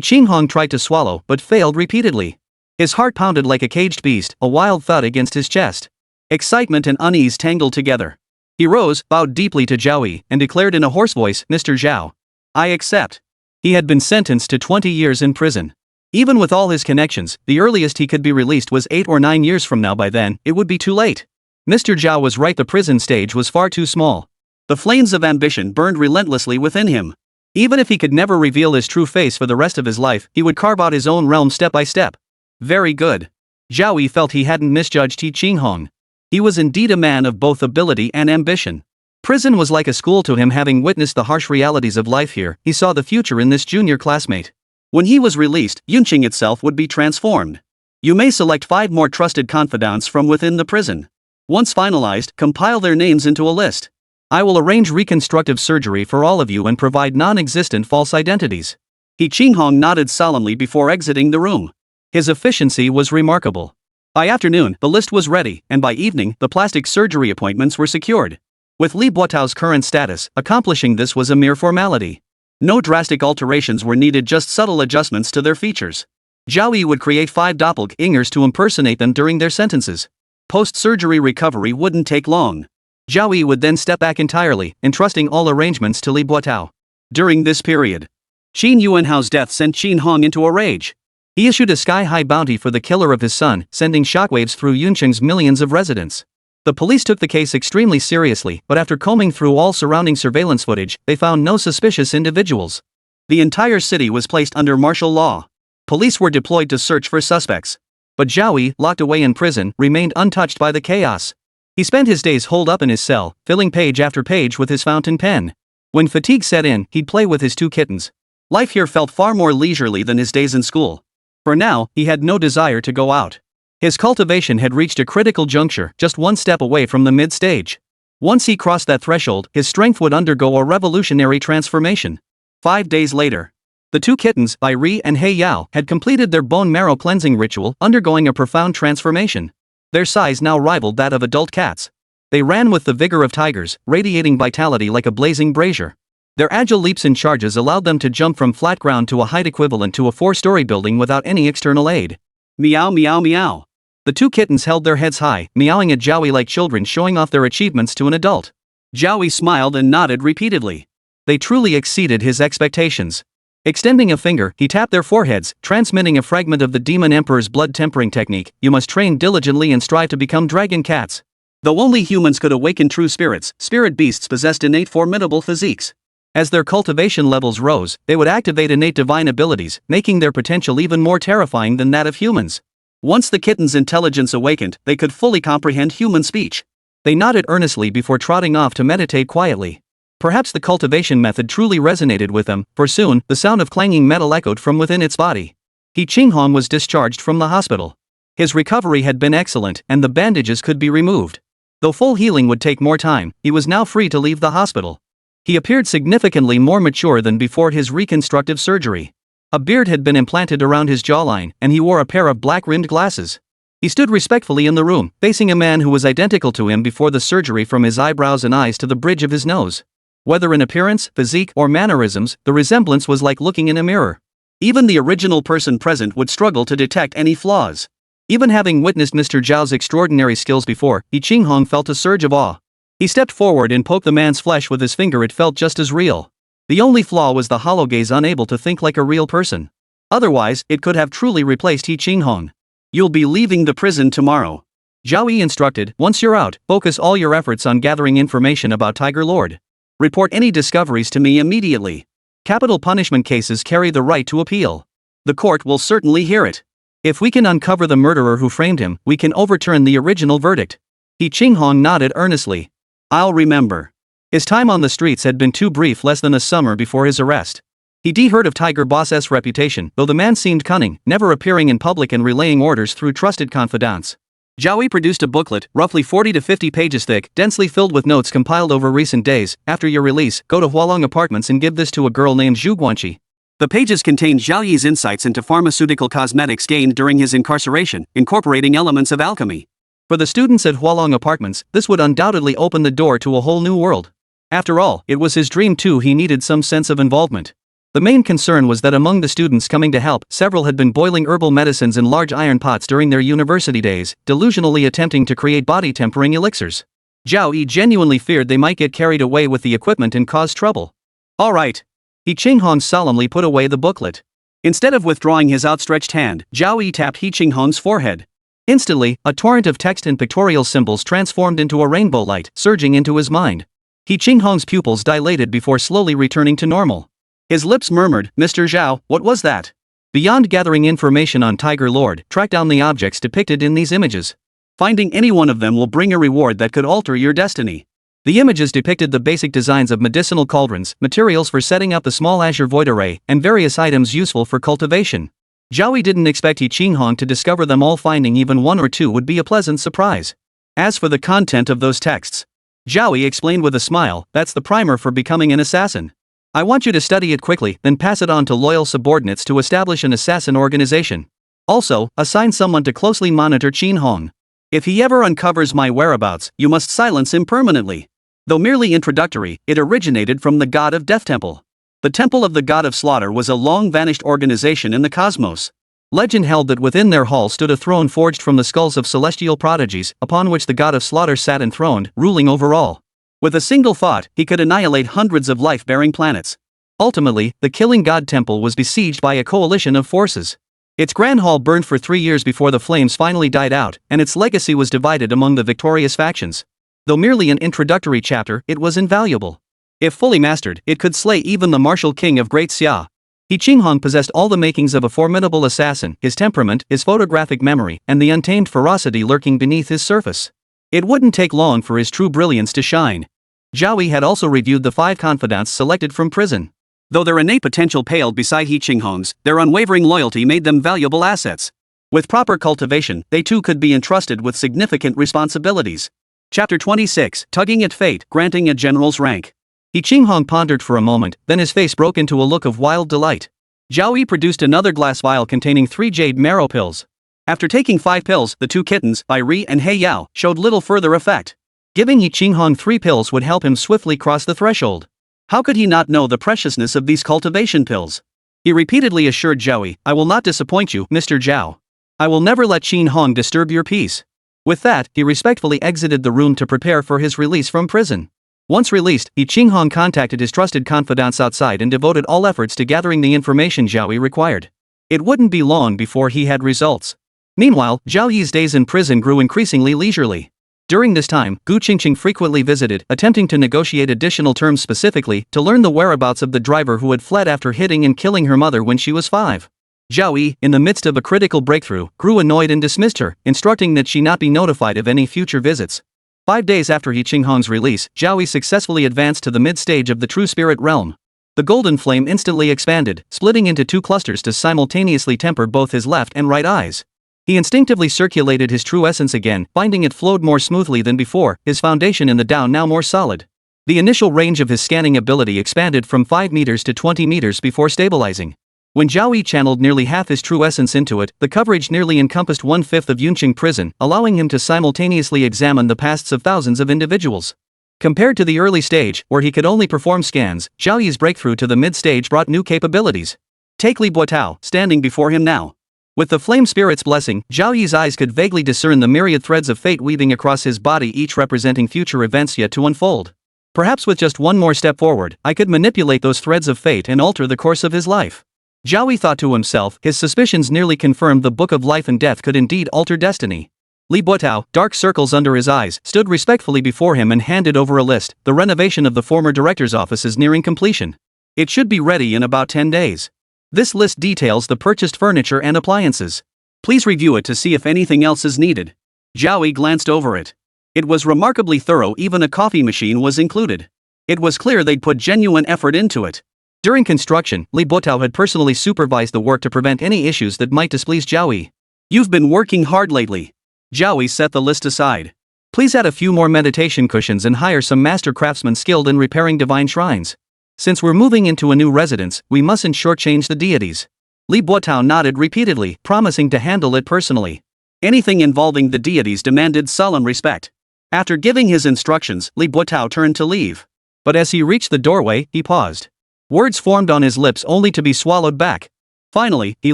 Qinghong tried to swallow, but failed repeatedly. His heart pounded like a caged beast, a wild thud against his chest. Excitement and unease tangled together. He rose, bowed deeply to Zhao Yi, and declared in a hoarse voice, "Mr. Zhao, I accept." He had been sentenced to 20 years in prison. Even with all his connections, the earliest he could be released was 8 or 9 years from now. By then, it would be too late. Mr. Zhao was right, the prison stage was far too small. The flames of ambition burned relentlessly within him. Even if he could never reveal his true face for the rest of his life, he would carve out his own realm step by step. Very good. Zhao Yi felt he hadn't misjudged Yi Qinghong. He was indeed a man of both ability and ambition. Prison was like a school to him. Having witnessed the harsh realities of life here, he saw the future in this junior classmate. When he was released, Yuncheng itself would be transformed. You may select 5 more trusted confidants from within the prison. Once finalized, compile their names into a list. I will arrange reconstructive surgery for all of you and provide non-existent false identities. Yi Qinghong nodded solemnly before exiting the room. His efficiency was remarkable. By afternoon, the list was ready, and by evening, the plastic surgery appointments were secured. With Li Buotao's current status, accomplishing this was a mere formality. No drastic alterations were needed, just subtle adjustments to their features. Zhao Yi would create 5 doppelgangers to impersonate them during their sentences. Post-surgery recovery wouldn't take long. Zhao Yi would then step back entirely, entrusting all arrangements to Li Buotao. During this period, Qin Yuanhao's death sent Qin Hong into a rage. He issued a sky-high bounty for the killer of his son, sending shockwaves through Yuncheng's millions of residents. The police took the case extremely seriously, but after combing through all surrounding surveillance footage, they found no suspicious individuals. The entire city was placed under martial law. Police were deployed to search for suspects. But Zhao Yi, locked away in prison, remained untouched by the chaos. He spent his days holed up in his cell, filling page after page with his fountain pen. When fatigue set in, he'd play with his 2 kittens. Life here felt far more leisurely than his days in school. For now, he had no desire to go out. His cultivation had reached a critical juncture, just 1 step away from the mid-stage. Once he crossed that threshold, his strength would undergo a revolutionary transformation. 5 days later, the 2 kittens, Bai Ri and He Yao, had completed their bone marrow cleansing ritual, undergoing a profound transformation. Their size now rivaled that of adult cats. They ran with the vigor of tigers, radiating vitality like a blazing brazier. Their agile leaps and charges allowed them to jump from flat ground to a height equivalent to a 4-story building without any external aid. Meow meow meow. The 2 kittens held their heads high, meowing at Zhao Yi like children showing off their achievements to an adult. Zhao Yi smiled and nodded repeatedly. They truly exceeded his expectations. Extending a finger, he tapped their foreheads, transmitting a fragment of the Demon Emperor's blood tempering technique. You must train diligently and strive to become dragon cats. Though only humans could awaken true spirits, spirit beasts possessed innate formidable physiques. As their cultivation levels rose, they would activate innate divine abilities, making their potential even more terrifying than that of humans. Once the kittens' intelligence awakened, they could fully comprehend human speech. They nodded earnestly before trotting off to meditate quietly. Perhaps the cultivation method truly resonated with them, for soon, the sound of clanging metal echoed from within its body. Yi Qinghong was discharged from the hospital. His recovery had been excellent, and the bandages could be removed. Though full healing would take more time, he was now free to leave the hospital. He appeared significantly more mature than before his reconstructive surgery. A beard had been implanted around his jawline, and he wore a pair of black-rimmed glasses. He stood respectfully in the room, facing a man who was identical to him before the surgery, from his eyebrows and eyes to the bridge of his nose. Whether in appearance, physique, or mannerisms, the resemblance was like looking in a mirror. Even the original person present would struggle to detect any flaws. Even having witnessed Mr. Zhao's extraordinary skills before, Yi Qinghong felt a surge of awe. He stepped forward and poked the man's flesh with his finger. It felt just as real. The only flaw was the hollow gaze, unable to think like a real person. Otherwise, it could have truly replaced He Qinghong. You'll be leaving the prison tomorrow, Zhao Yi instructed. Once you're out, focus all your efforts on gathering information about Tiger Lord. Report any discoveries to me immediately. Capital punishment cases carry the right to appeal. The court will certainly hear it. If we can uncover the murderer who framed him, we can overturn the original verdict. He Qinghong nodded earnestly. I'll remember. His time on the streets had been too brief, less than a summer before his arrest. He'd heard of Tiger Boss's reputation, though the man seemed cunning, never appearing in public and relaying orders through trusted confidants. Zhao Yi produced a booklet, roughly 40 to 50 pages thick, densely filled with notes compiled over recent days. After your release, go to Fulong Apartments and give this to a girl named Zhu Guanqi. The pages contained Zhao Yi's insights into pharmaceutical cosmetics gained during his incarceration, incorporating elements of alchemy. For the students at Fulong Apartments, this would undoubtedly open the door to a whole new world. After all, it was his dream too. He needed some sense of involvement. The main concern was that among the students coming to help, several had been boiling herbal medicines in large iron pots during their university days, delusionally attempting to create body-tempering elixirs. Zhao Yi genuinely feared they might get carried away with the equipment and cause trouble. All right. He Qinghong solemnly put away the booklet. Instead of withdrawing his outstretched hand, Zhao Yi tapped He Qinghong's forehead. Instantly, a torrent of text and pictorial symbols transformed into a rainbow light, surging into his mind. He Qinghong's pupils dilated before slowly returning to normal. His lips murmured, Mr. Zhao, what was that? Beyond gathering information on Tiger Lord, track down the objects depicted in these images. Finding any one of them will bring a reward that could alter your destiny. The images depicted the basic designs of medicinal cauldrons, materials for setting up the small azure void array, and various items useful for cultivation. Zhao Yi didn't expect He Qinghong to discover them all. Finding even one or two would be a pleasant surprise. As for the content of those texts, Zhao Yi explained with a smile, that's the primer for becoming an assassin. I want you to study it quickly, then pass it on to loyal subordinates to establish an assassin organization. Also, assign someone to closely monitor Qinghong. If he ever uncovers my whereabouts, you must silence him permanently. Though merely introductory, it originated from the god of Death Temple. The Temple of the God of Slaughter was a long-vanished organization in the cosmos. Legend held that within their hall stood a throne forged from the skulls of celestial prodigies, upon which the god of slaughter sat enthroned, ruling over all. With a single thought, he could annihilate hundreds of life-bearing planets. Ultimately, the killing god temple was besieged by a coalition of forces. Its grand hall burned for 3 years before the flames finally died out, and its legacy was divided among the victorious factions. Though merely an introductory chapter, it was invaluable. If fully mastered, it could slay even the martial king of Great Xia. He Qinghong possessed all the makings of a formidable assassin: his temperament, his photographic memory, and the untamed ferocity lurking beneath his surface. It wouldn't take long for his true brilliance to shine. Zhao Yi had also reviewed the 5 confidants selected from prison. Though their innate potential paled beside He Qinghong's, their unwavering loyalty made them valuable assets. With proper cultivation, they too could be entrusted with significant responsibilities. Chapter 26, Tugging at Fate, Granting a General's Rank. He Qinghong pondered for a moment, then his face broke into a look of wild delight. Zhao Yi produced another glass vial containing 3 jade marrow pills. After taking 5 pills, the 2 kittens, Bai Ri and He Yao, showed little further effect. Giving He Qinghong 3 pills would help him swiftly cross the threshold. How could he not know the preciousness of these cultivation pills? He repeatedly assured Zhao Yi, I will not disappoint you, Mr. Zhao. I will never let Qinghong disturb your peace. With that, he respectfully exited the room to prepare for his release from prison. Once released, He Qinghong contacted his trusted confidants outside and devoted all efforts to gathering the information Zhao Yi required. It wouldn't be long before he had results. Meanwhile, Zhao Yi's days in prison grew increasingly leisurely. During this time, Gu Qingqing frequently visited, attempting to negotiate additional terms, specifically to learn the whereabouts of the driver who had fled after hitting and killing her mother when she was 5. Zhao Yi, in the midst of a critical breakthrough, grew annoyed and dismissed her, instructing that she not be notified of any future visits. 5 days after He Qinghong's release, Zhao Yi successfully advanced to the mid-stage of the True Spirit Realm. The golden flame instantly expanded, splitting into 2 clusters to simultaneously temper both his left and right eyes. He instinctively circulated his true essence again, finding it flowed more smoothly than before, his foundation in the Tao now more solid. The initial range of his scanning ability expanded from 5 meters to 20 meters before stabilizing. When Zhao Yi channeled nearly half his true essence into it, the coverage nearly encompassed 1/5 of Yuncheng Prison, allowing him to simultaneously examine the pasts of thousands of individuals. Compared to the early stage, where he could only perform scans, Zhao Yi's breakthrough to the mid-stage brought new capabilities. Take Li Buotao, standing before him now. With the flame spirit's blessing, Zhao Yi's eyes could vaguely discern the myriad threads of fate weaving across his body, each representing future events yet to unfold. Perhaps with just one more step forward, I could manipulate those threads of fate and alter the course of his life. Zhao Yi thought to himself, his suspicions nearly confirmed the Book of Life and Death could indeed alter destiny. Li Buotao, dark circles under his eyes, stood respectfully before him and handed over a list. The renovation of the former director's office is nearing completion. It should be ready in about 10 days. This list details the purchased furniture and appliances. Please review it to see if anything else is needed. Zhao Yi glanced over it. It was remarkably thorough, even a coffee machine was included. It was clear they'd put genuine effort into it. During construction, Li Buotao had personally supervised the work to prevent any issues that might displease Zhao Yi. You've been working hard lately. Zhao Yi set the list aside. Please add a few more meditation cushions and hire some master craftsmen skilled in repairing divine shrines. Since we're moving into a new residence, we mustn't shortchange the deities. Li Buotao nodded repeatedly, promising to handle it personally. Anything involving the deities demanded sullen respect. After giving his instructions, Li Buotao turned to leave. But as he reached the doorway, he paused. Words formed on his lips only to be swallowed back. Finally, he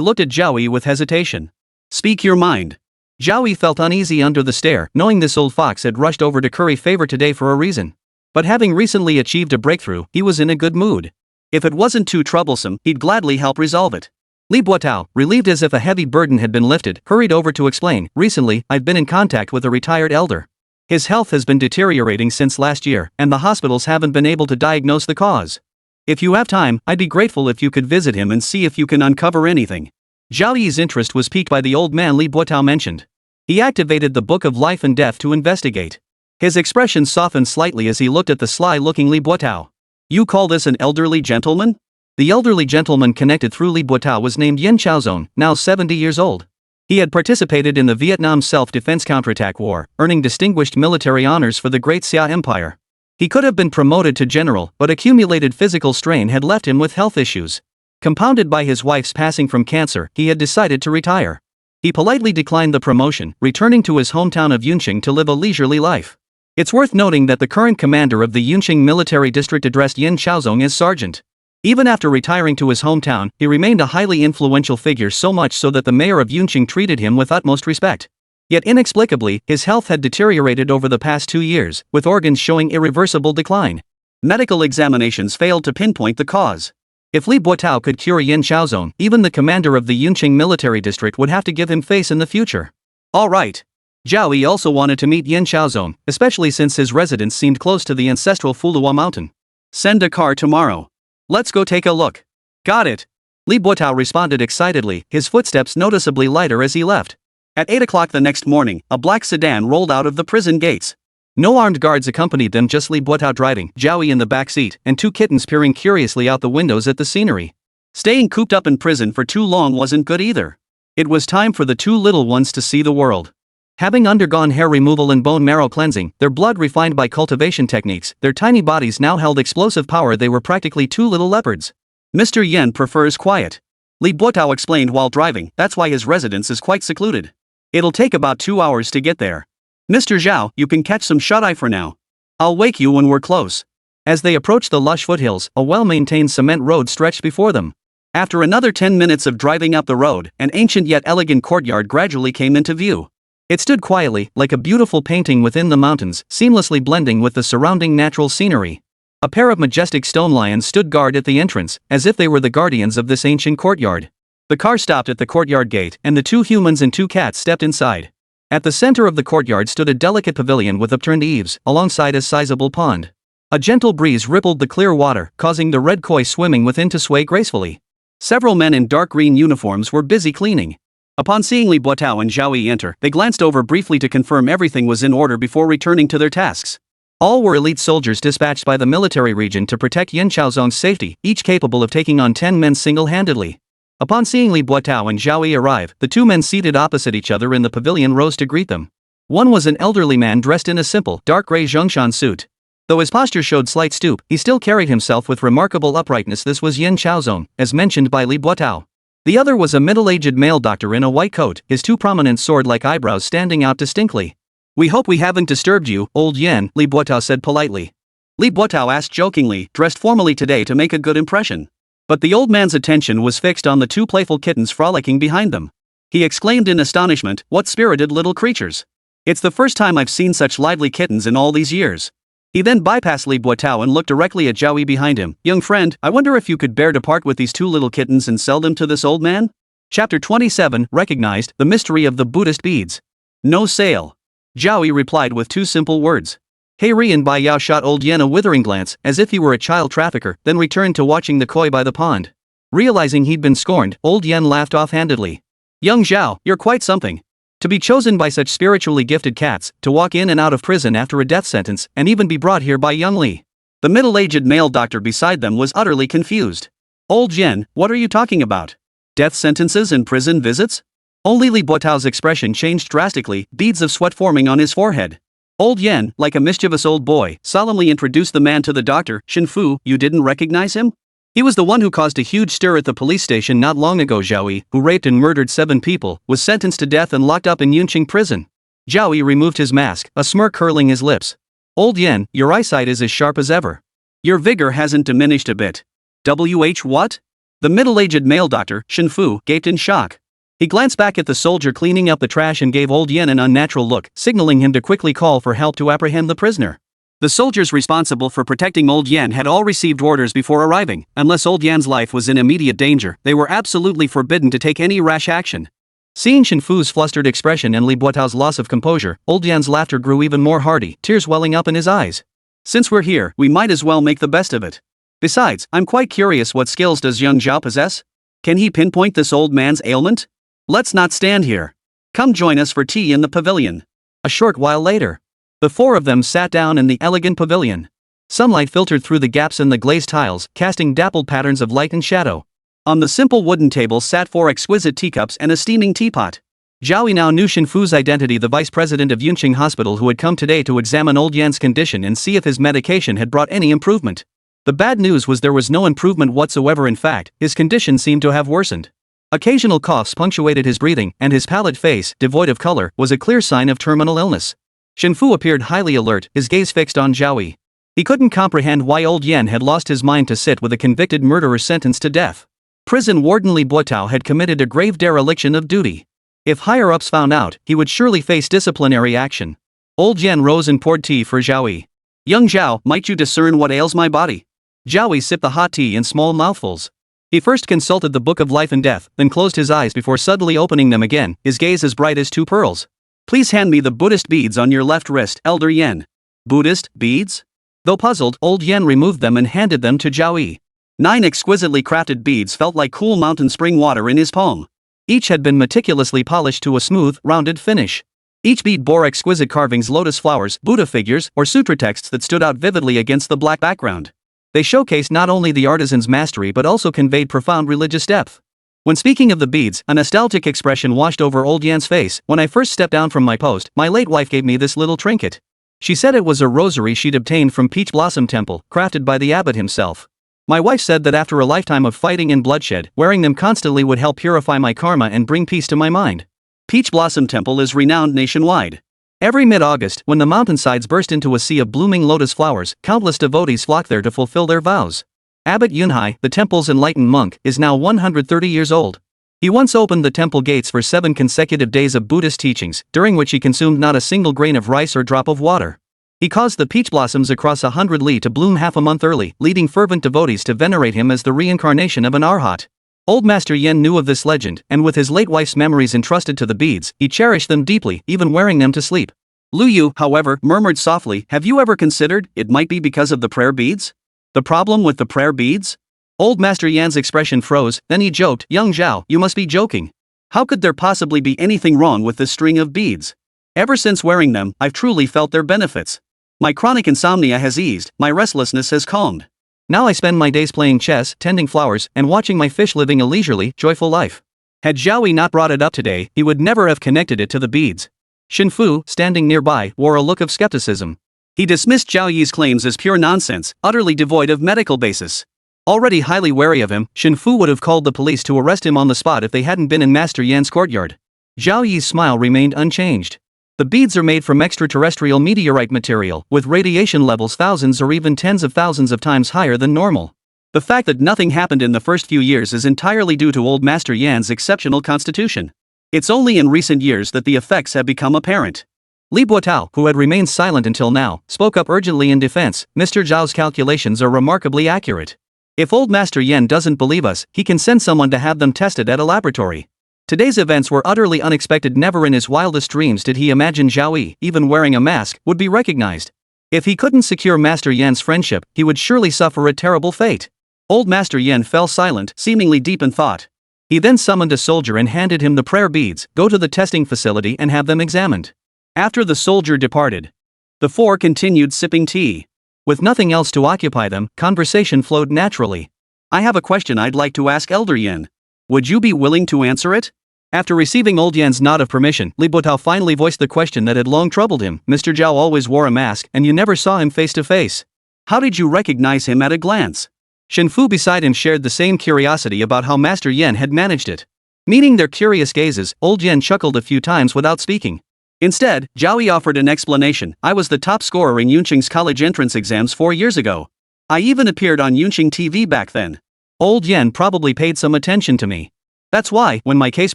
looked at Zhao Yi with hesitation. Speak your mind. Zhao Yi felt uneasy under the stare, knowing this old fox had rushed over to curry favor today for a reason. But having recently achieved a breakthrough, he was in a good mood. If it wasn't too troublesome, he'd gladly help resolve it. Li Buotao, relieved as if a heavy burden had been lifted, hurried over to explain. Recently, I've been in contact with a retired elder. His health has been deteriorating since last year, and the hospitals haven't been able to diagnose the cause. If you have time, I'd be grateful if you could visit him and see if you can uncover anything. Zhao Yi's interest was piqued by the old man Li Buotao mentioned. He activated the Book of Life and Death to investigate. His expression softened slightly as he looked at the sly-looking Li Buotao. You call this an elderly gentleman? The elderly gentleman connected through Li Buotao was named Yin Chaozong, now 70 years old. He had participated in the Vietnam self-defense counterattack war, earning distinguished military honors for the Great Xia Empire. He could have been promoted to general, but accumulated physical strain had left him with health issues. Compounded by his wife's passing from cancer, he had decided to retire. He politely declined the promotion, returning to his hometown of Yuncheng to live a leisurely life. It's worth noting that the current commander of the Yuncheng military district addressed Yin Chaozong as sergeant. Even after retiring to his hometown, he remained a highly influential figure, so much so that the mayor of Yuncheng treated him with utmost respect. Yet inexplicably, his health had deteriorated over the past 2 years, with organs showing irreversible decline. Medical examinations failed to pinpoint the cause. If Li Buotao could cure Yin Chaozong, even the commander of the Yuncheng military district would have to give him face in the future. All right. Zhao Yi also wanted to meet Yin Chaozong, especially since his residence seemed close to the ancestral Fulong Mountain. Send a car tomorrow. Let's go take a look. Got it. Li Buotao responded excitedly, his footsteps noticeably lighter as he left. At 8 o'clock the next morning, a black sedan rolled out of the prison gates. No armed guards accompanied them, just Li Buotao driving, Zhao Yi in the back seat, and 2 kittens peering curiously out the windows at the scenery. Staying cooped up in prison for too long wasn't good either. It was time for the 2 little ones to see the world. Having undergone hair removal and bone marrow cleansing, their blood refined by cultivation techniques, their tiny bodies now held explosive power. They were practically 2 little leopards. Mr. Yen prefers quiet. Li Buotao explained while driving, that's why his residence is quite secluded. It'll take about 2 hours to get there. Mr. Zhao, you can catch some shut-eye for now. I'll wake you when we're close. As they approached the lush foothills, a well-maintained cement road stretched before them. After another 10 minutes of driving up the road, an ancient yet elegant courtyard gradually came into view. It stood quietly, like a beautiful painting within the mountains, seamlessly blending with the surrounding natural scenery. A pair of majestic stone lions stood guard at the entrance, as if they were the guardians of this ancient courtyard. The car stopped at the courtyard gate, and the 2 humans and 2 cats stepped inside. At the center of the courtyard stood a delicate pavilion with upturned eaves, alongside a sizable pond. A gentle breeze rippled the clear water, causing the red koi swimming within to sway gracefully. Several men in dark green uniforms were busy cleaning. Upon seeing Li Buotao and Zhao Yi enter, they glanced over briefly to confirm everything was in order before returning to their tasks. All were elite soldiers dispatched by the military region to protect Yin Chaozong's safety, each capable of taking on 10 men single-handedly. Upon seeing Li Buotao and Zhao Yi arrive, the 2 men seated opposite each other in the pavilion rose to greet them. One was an elderly man dressed in a simple, dark gray Zhongshan suit. Though his posture showed slight stoop, he still carried himself with remarkable uprightness. This was Yin Chaozong, as mentioned by Li Buotao. The other was a middle-aged male doctor in a white coat, his 2 prominent sword-like eyebrows standing out distinctly. We hope we haven't disturbed you, old Yen, Li Buotao said politely. Li Buotao asked jokingly, dressed formally today to make a good impression. But the old man's attention was fixed on the 2 playful kittens frolicking behind them. he exclaimed in astonishment, "What spirited little creatures! It's the first time I've seen such lively kittens in all these years." He then bypassed Li Buotao and looked directly at Zhao Yi behind him. "Young friend, I wonder if you could bear to part with these two little kittens and sell them to this old man?" Chapter 27 recognized the mystery of the Buddhist beads. "No sale." Zhao Yi replied with two simple words. He and Bai Yao shot old Yen a withering glance, as if he were a child trafficker, then returned to watching the koi by the pond. Realizing he'd been scorned, old Yen laughed offhandedly. "Young Zhao, you're quite something. To be chosen by such spiritually gifted cats, to walk in and out of prison after a death sentence, and even be brought here by young Li." The middle-aged male doctor beside them was utterly confused. "Old Yen, what are you talking about? Death sentences and prison visits?" Only Li Buotao's expression changed drastically, beads of sweat forming on his forehead. Old Yen, like a mischievous old boy, solemnly introduced the man to the doctor. "Shin Fu, you didn't recognize him? He was the one who caused a huge stir at the police station not long ago. Zhao Yi, who raped and murdered 7 people, was sentenced to death and locked up in Yuncheng Prison." Zhao Yi removed his mask, a smirk curling his lips. "Old Yen, your eyesight is as sharp as ever. Your vigor hasn't diminished a bit." What? The middle-aged male doctor, Shin Fu, gaped in shock. He glanced back at the soldier cleaning up the trash and gave old Yen an unnatural look, signaling him to quickly call for help to apprehend the prisoner. The soldiers responsible for protecting old Yen had all received orders before arriving. Unless old Yen's life was in immediate danger, they were absolutely forbidden to take any rash action. Seeing Shin Fu's flustered expression and Li Buotao's loss of composure, old Yen's laughter grew even more hearty, tears welling up in his eyes. "Since we're here, we might as well make the best of it. Besides, I'm quite curious, what skills does young Zhao possess? Can he pinpoint this old man's ailment? Let's not stand here. Come join us for tea in the pavilion." A short while later, the 4 of them sat down in the elegant pavilion. Sunlight filtered through the gaps in the glazed tiles, casting dappled patterns of light and shadow. On the simple wooden table sat 4 exquisite teacups and a steaming teapot. Zhao Yi now knew Shin Fu's identity, the vice president of Yuncheng Hospital who had come today to examine old Yan's condition and see if his medication had brought any improvement. The bad news was there was no improvement whatsoever. In fact, his condition seemed to have worsened. Occasional coughs punctuated his breathing, and his pallid face, devoid of color, was a clear sign of terminal illness. Shin Fu appeared highly alert, his gaze fixed on Zhao Yi. He couldn't comprehend why old Yen had lost his mind to sit with a convicted murderer sentenced to death. Prison warden Li Buotao had committed a grave dereliction of duty. If higher-ups found out, he would surely face disciplinary action. Old Yen rose and poured tea for Zhao Yi. "Young Zhao, might you discern what ails my body?" Zhao Yi sipped the hot tea in small mouthfuls. He first consulted the Book of Life and Death, then closed his eyes before suddenly opening them again, his gaze as bright as 2 pearls. "Please hand me the Buddhist beads on your left wrist, Elder Yen." "Buddhist beads?" Though puzzled, old Yen removed them and handed them to Zhao Yi. 9 exquisitely crafted beads felt like cool mountain spring water in his palm. Each had been meticulously polished to a smooth, rounded finish. Each bead bore exquisite carvings, lotus flowers, Buddha figures, or sutra texts that stood out vividly against the black background. They showcased not only the artisan's mastery but also conveyed profound religious depth. When speaking of the beads, a nostalgic expression washed over old Yan's face. "When I first stepped down from my post, my late wife gave me this little trinket. She said it was a rosary she'd obtained from Peach Blossom Temple, crafted by the abbot himself. My wife said that after a lifetime of fighting and bloodshed, wearing them constantly would help purify my karma and bring peace to my mind." Peach Blossom Temple is renowned nationwide. Every mid-August, when the mountainsides burst into a sea of blooming lotus flowers, countless devotees flock there to fulfill their vows. Abbot Yunhai, the temple's enlightened monk, is now 130 years old. He once opened the temple gates for 7 consecutive days of Buddhist teachings, during which he consumed not a single grain of rice or drop of water. He caused the peach blossoms across 100 li to bloom half a month early, leading fervent devotees to venerate him as the reincarnation of an arhat. Old Master Yen knew of this legend, and with his late wife's memories entrusted to the beads, he cherished them deeply, even wearing them to sleep. Lu Yu, however, murmured softly, "Have you ever considered, it might be because of the prayer beads?" "The problem with the prayer beads?" Old Master Yan's expression froze, then he joked, "Young Zhao, you must be joking. How could there possibly be anything wrong with this string of beads? Ever since wearing them, I've truly felt their benefits. My chronic insomnia has eased, my restlessness has calmed. Now I spend my days playing chess, tending flowers, and watching my fish living a leisurely, joyful life." Had Zhao Yi not brought it up today, he would never have connected it to the beads. Shin Fu, standing nearby, wore a look of skepticism. He dismissed Zhao Yi's claims as pure nonsense, utterly devoid of medical basis. Already highly wary of him, Shin Fu would have called the police to arrest him on the spot if they hadn't been in Master Yan's courtyard. Zhao Yi's smile remained unchanged. The beads are made from extraterrestrial meteorite material, with radiation levels thousands or even tens of thousands of times higher than normal. The fact that nothing happened in the first few years is entirely due to old Master Yan's exceptional constitution. It's only in recent years that the effects have become apparent. Li Buotao, who had remained silent until now, spoke up urgently in defense. Mr. Zhao's calculations are remarkably accurate. If old Master Yan doesn't believe us, he can send someone to have them tested at a laboratory. Today's events were utterly unexpected. Never in his wildest dreams did he imagine Zhao Yi, even wearing a mask, would be recognized. If he couldn't secure Master Yan's friendship, he would surely suffer a terrible fate. Old Master Yan fell silent, seemingly deep in thought. He then summoned a soldier and handed him the prayer beads. Go to the testing facility and have them examined. After the soldier departed, the four continued sipping tea. With nothing else to occupy them, conversation flowed naturally. I have a question I'd like to ask Elder Yan. Would you be willing to answer it? After receiving Old Yan's nod of permission, Li Buotao finally voiced the question that had long troubled him. Mr. Zhao always wore a mask, and you never saw him face to face. How did you recognize him at a glance? Shen Fu beside him shared the same curiosity about how Master Yan had managed it. Meeting their curious gazes, Old Yan chuckled a few times without speaking. Instead, Zhao Yi offered an explanation. I was the top scorer in Yuncheng's college entrance exams 4 years ago. I even appeared on Yuncheng TV back then. Old Yan probably paid some attention to me. That's why, when my case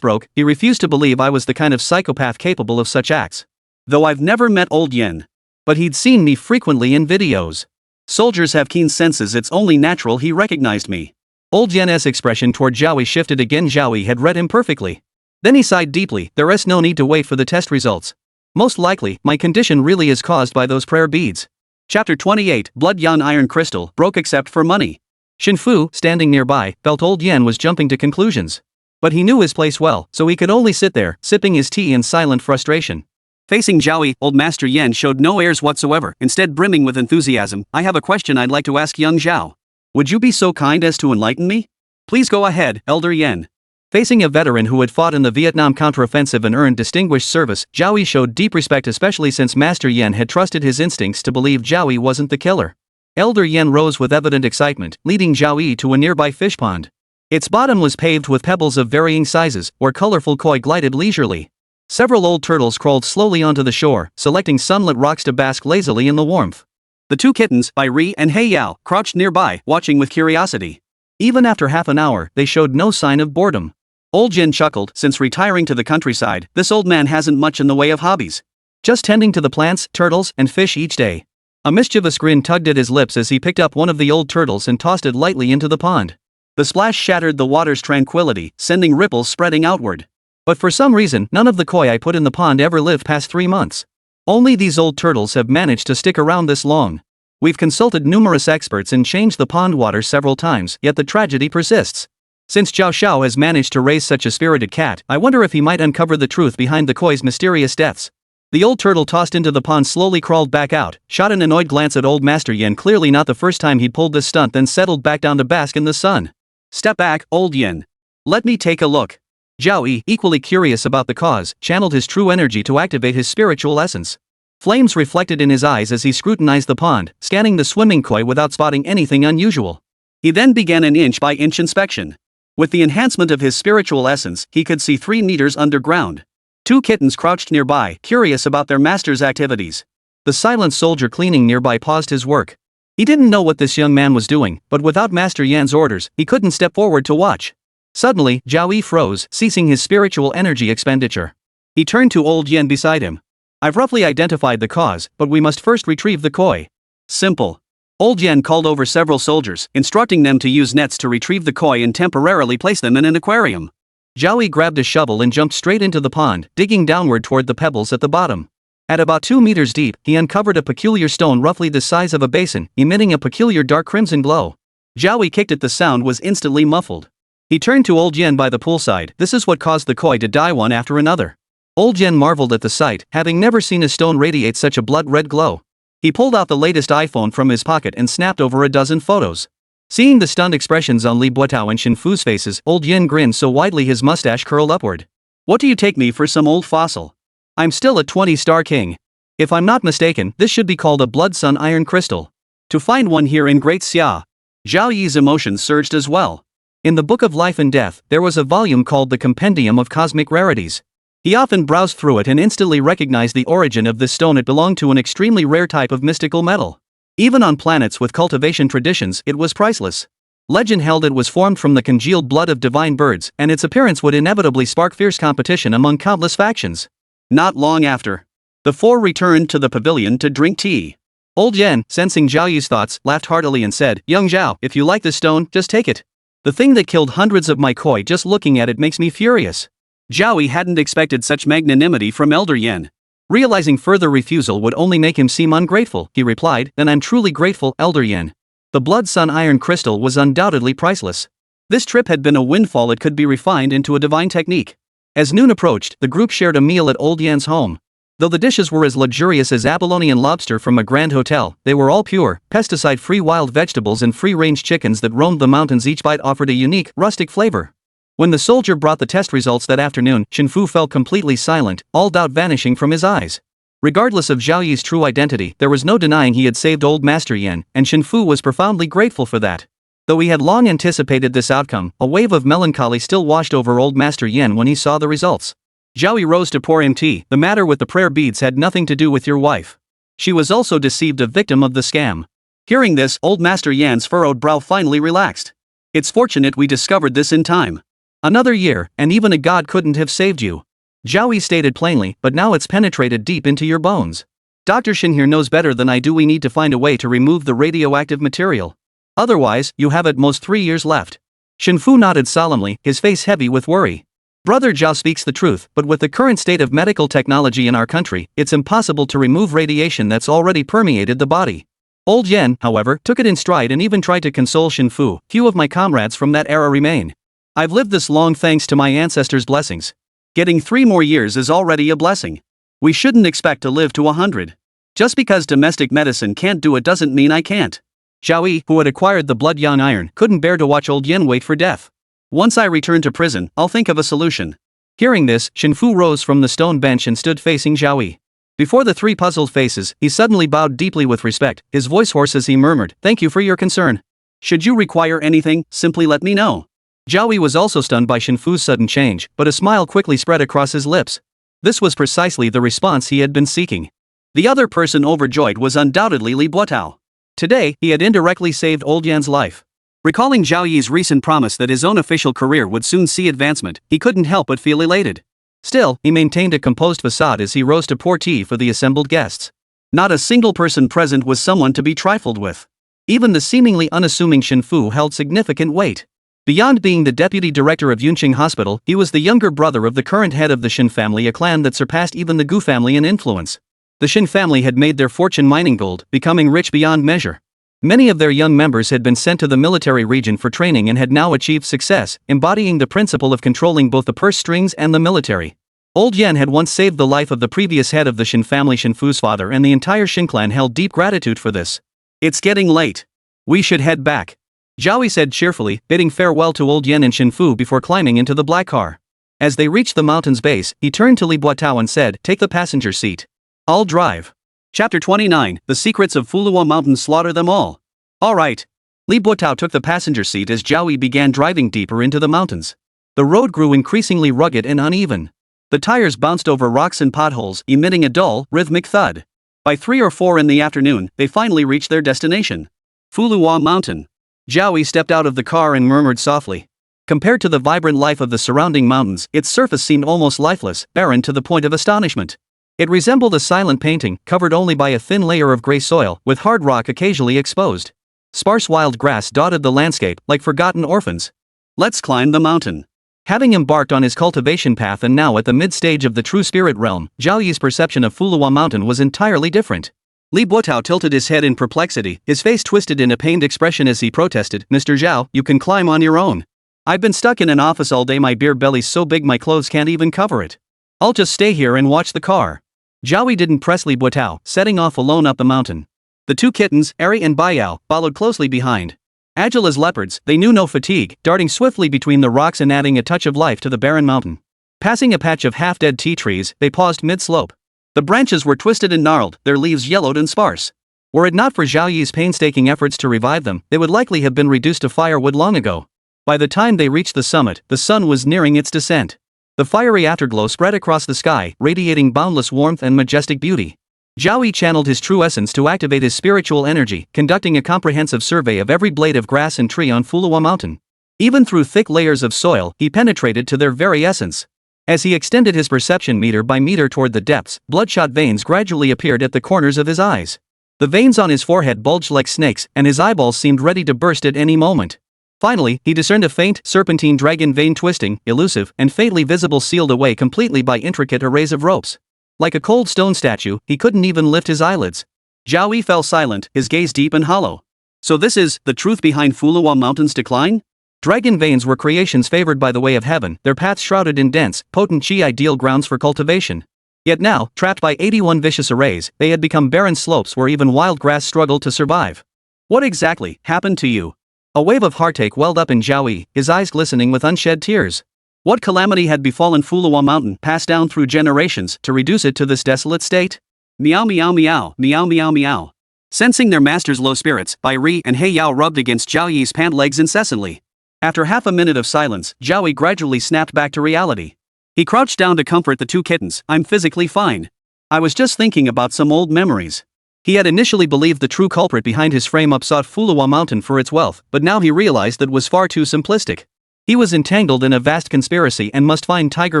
broke, he refused to believe I was the kind of psychopath capable of such acts. Though I've never met Old Yan. But he'd seen me frequently in videos. Soldiers have keen senses, it's only natural he recognized me. Old Yan's expression toward Zhao Yi shifted again. Zhao Yi had read him perfectly. Then he sighed deeply. There's no need to wait for the test results. Most likely, my condition really is caused by those prayer beads. Chapter 28, Blood Yan Iron Crystal, broke except for money. Shen Fu, standing nearby, felt Old Yan was jumping to conclusions. But he knew his place well, so he could only sit there, sipping his tea in silent frustration. Facing Zhao Yi, Old Master Yan showed no airs whatsoever, instead brimming with enthusiasm. I have a question I'd like to ask young Zhao. Would you be so kind as to enlighten me? Please go ahead, Elder Yan. Facing a veteran who had fought in the Vietnam counteroffensive and earned distinguished service, Zhao Yi showed deep respect, especially since Master Yan had trusted his instincts to believe Zhao Yi wasn't the killer. Elder Yan rose with evident excitement, leading Zhao Yi to a nearby fish pond. Its bottom was paved with pebbles of varying sizes, where colorful koi glided leisurely. Several old turtles crawled slowly onto the shore, selecting sunlit rocks to bask lazily in the warmth. The two kittens, Bai Ri and Hei Yao, crouched nearby, watching with curiosity. Even after half an hour, they showed no sign of boredom. Old Jin chuckled. Since retiring to the countryside, this old man hasn't much in the way of hobbies. Just tending to the plants, turtles, and fish each day. A mischievous grin tugged at his lips as he picked up one of the old turtles and tossed it lightly into the pond. The splash shattered the water's tranquility, sending ripples spreading outward. But for some reason, none of the koi I put in the pond ever lived past 3 months. Only these old turtles have managed to stick around this long. We've consulted numerous experts and changed the pond water several times, yet the tragedy persists. Since Zhao Xiao has managed to raise such a spirited cat, I wonder if he might uncover the truth behind the koi's mysterious deaths. The old turtle tossed into the pond slowly crawled back out, shot an annoyed glance at Old Master Yin, clearly not the first time he'd pulled this stunt, then settled back down to bask in the sun. Step back, Old Yin. Let me take a look. Zhao Yi, equally curious about the cause, channeled his true energy to activate his spiritual essence. Flames reflected in his eyes as he scrutinized the pond, scanning the swimming koi without spotting anything unusual. He then began an inch-by-inch inspection. With the enhancement of his spiritual essence, he could see 3 meters underground. 2 kittens crouched nearby, curious about their master's activities. The silent soldier cleaning nearby paused his work. He didn't know what this young man was doing, but without Master Yan's orders, he couldn't step forward to watch. Suddenly, Zhao Yi froze, ceasing his spiritual energy expenditure. He turned to Old Yan beside him. I've roughly identified the cause, but we must first retrieve the koi. Simple. Old Yan called over several soldiers, instructing them to use nets to retrieve the koi and temporarily place them in an aquarium. Zhao Yi grabbed a shovel and jumped straight into the pond, digging downward toward the pebbles at the bottom. At about 2 meters deep, he uncovered a peculiar stone roughly the size of a basin, emitting a peculiar dark crimson glow. Zhao Yi kicked it. The sound was instantly muffled. He turned to Old Yan by the poolside. This is what caused the koi to die one after another. Old Yan marveled at the sight, having never seen a stone radiate such a blood-red glow. He pulled out the latest iPhone from his pocket and snapped over a dozen photos. Seeing the stunned expressions on Li Buotao and Shen Fu's faces, Old Yin grinned so widely his mustache curled upward. What do you take me for, some old fossil? I'm still a 20-star king. If I'm not mistaken, this should be called a Blood Sun Iron Crystal. To find one here in Great Xia. Zhao Yi's emotions surged as well. In the Book of Life and Death, there was a volume called the Compendium of Cosmic Rarities. He often browsed through it and instantly recognized the origin of this stone. It belonged to an extremely rare type of mystical metal. Even on planets with cultivation traditions, it was priceless. Legend held it was formed from the congealed blood of divine birds, and its appearance would inevitably spark fierce competition among countless factions. Not long after, the four returned to the pavilion to drink tea. Old Yan, sensing Zhao Yi's thoughts, laughed heartily and said, "Young Zhao, if you like this stone, just take it. The thing that killed hundreds of my koi just looking at it makes me furious." Zhao Yi hadn't expected such magnanimity from Elder Yan. Realizing further refusal would only make him seem ungrateful, he replied, "Then I'm truly grateful, Elder Yan. The Blood Sun iron crystal was undoubtedly priceless. This trip had been a windfall. It could be refined into a divine technique." As noon approached, the group shared a meal at Old Yan's home. Though the dishes were as luxurious as abalone and lobster from a grand hotel, they were all pure, pesticide-free wild vegetables and free-range chickens that roamed the mountains. Each bite offered a unique, rustic flavor. When the soldier brought the test results that afternoon, Shinfu fell completely silent, all doubt vanishing from his eyes. Regardless of Zhao Yi's true identity, there was no denying he had saved Old Master Yan, and Shinfu was profoundly grateful for that. Though he had long anticipated this outcome, a wave of melancholy still washed over Old Master Yan when he saw the results. Zhao Yi rose to pour him tea. "The matter with the prayer beads had nothing to do with your wife. She was also deceived, a victim of the scam." Hearing this, Old Master Yan's furrowed brow finally relaxed. "It's fortunate we discovered this in time. Another year, and even a god couldn't have saved you," Zhao Yi stated plainly, "but now it's penetrated deep into your bones. Dr. Shin here knows better than I do. We need to find a way to remove the radioactive material. Otherwise, you have at most 3 years left." Shinfu nodded solemnly, his face heavy with worry. "Brother Zhao speaks the truth, but with the current state of medical technology in our country, it's impossible to remove radiation that's already permeated the body." Old Yan, however, took it in stride and even tried to console Shinfu. "Few of my comrades from that era remain. I've lived this long thanks to my ancestors' blessings. Getting 3 more years is already a blessing. We shouldn't expect to live to 100. Just because domestic medicine can't do it doesn't mean I can't." Zhao Yi, who had acquired the blood yang iron, couldn't bear to watch Old Yan wait for death. "Once I return to prison, I'll think of a solution." Hearing this, Shinfu rose from the stone bench and stood facing Zhao Yi. Before the three puzzled faces, he suddenly bowed deeply with respect, his voice hoarse as he murmured, "Thank you for your concern. Should you require anything, simply let me know." Zhao Yi was also stunned by Shinfu's sudden change, but a smile quickly spread across his lips. This was precisely the response he had been seeking. The other person overjoyed was undoubtedly Li Buotao. Today, he had indirectly saved Old Yan's life. Recalling Zhao Yi's recent promise that his own official career would soon see advancement, he couldn't help but feel elated. Still, he maintained a composed facade as he rose to pour tea for the assembled guests. Not a single person present was someone to be trifled with. Even the seemingly unassuming Shinfu held significant weight. Beyond being the deputy director of Yuncheng Hospital, he was the younger brother of the current head of the Shin family, a clan that surpassed even the Gu family in influence. The Shin family had made their fortune mining gold, becoming rich beyond measure. Many of their young members had been sent to the military region for training and had now achieved success, embodying the principle of controlling both the purse strings and the military. Old Yan had once saved the life of the previous head of the Shin family, Shinfu's father, and the entire Shin clan held deep gratitude for this. "It's getting late. We should head back," Zhao Yi said cheerfully, bidding farewell to Old Yan and Shinfu before climbing into the black car. As they reached the mountain's base, he turned to Li Buotao and said, "Take the passenger seat. I'll drive." Chapter 29, The Secrets of Fulong Mountain. Slaughter them all. "Alright." Li Buotao took the passenger seat as Zhao Yi began driving deeper into the mountains. The road grew increasingly rugged and uneven. The tires bounced over rocks and potholes, emitting a dull, rhythmic thud. By 3 or 4 in the afternoon, they finally reached their destination. Fulong Mountain. Zhao Yi stepped out of the car and murmured softly. Compared to the vibrant life of the surrounding mountains, its surface seemed almost lifeless, barren to the point of astonishment. It resembled a silent painting, covered only by a thin layer of gray soil, with hard rock occasionally exposed. Sparse wild grass dotted the landscape, like forgotten orphans. "Let's climb the mountain." Having embarked on his cultivation path and now at the mid-stage of the true spirit realm, Zhao Yi's perception of Fulong Mountain was entirely different. Li Buotao tilted his head in perplexity, his face twisted in a pained expression as he protested, "Mr. Zhao, you can climb on your own. I've been stuck in an office all day, my beer belly's so big my clothes can't even cover it. I'll just stay here and watch the car." Zhao Yi didn't press Li Buotao, setting off alone up the mountain. The two kittens, Eri and Baiyao, followed closely behind. Agile as leopards, they knew no fatigue, darting swiftly between the rocks and adding a touch of life to the barren mountain. Passing a patch of half-dead tea trees, they paused mid-slope. The branches were twisted and gnarled, their leaves yellowed and sparse. Were it not for Zhao Yi's painstaking efforts to revive them, they would likely have been reduced to firewood long ago. By the time they reached the summit, the sun was nearing its descent. The fiery afterglow spread across the sky, radiating boundless warmth and majestic beauty. Zhao Yi channeled his true essence to activate his spiritual energy, conducting a comprehensive survey of every blade of grass and tree on Fulong Mountain. Even through thick layers of soil, he penetrated to their very essence. As he extended his perception meter by meter toward the depths, bloodshot veins gradually appeared at the corners of his eyes. The veins on his forehead bulged like snakes, and his eyeballs seemed ready to burst at any moment. Finally, he discerned a faint, serpentine dragon vein twisting, elusive, and faintly visible, sealed away completely by intricate arrays of ropes. Like a cold stone statue, he couldn't even lift his eyelids. Zhao Yi fell silent, his gaze deep and hollow. So this is the truth behind Fulong Mountain's decline? Dragon veins were creations favored by the way of heaven, their paths shrouded in dense, potent chi, ideal grounds for cultivation. Yet now, trapped by 81 vicious arrays, they had become barren slopes where even wild grass struggled to survive. What exactly happened to you? A wave of heartache welled up in Zhao Yi, his eyes glistening with unshed tears. What calamity had befallen Fulong Mountain, passed down through generations, to reduce it to this desolate state? Meow meow meow, meow meow meow. Sensing their master's low spirits, Bai Ri and He Yao rubbed against Zhao Yi's pant legs incessantly. After half a minute of silence, Zhao Yi gradually snapped back to reality. He crouched down to comfort the two kittens. I'm physically fine. I was just thinking about some old memories. He had initially believed the true culprit behind his frame-up sought Fulong Mountain for its wealth, but now he realized that was far too simplistic. He was entangled in a vast conspiracy and must find Tiger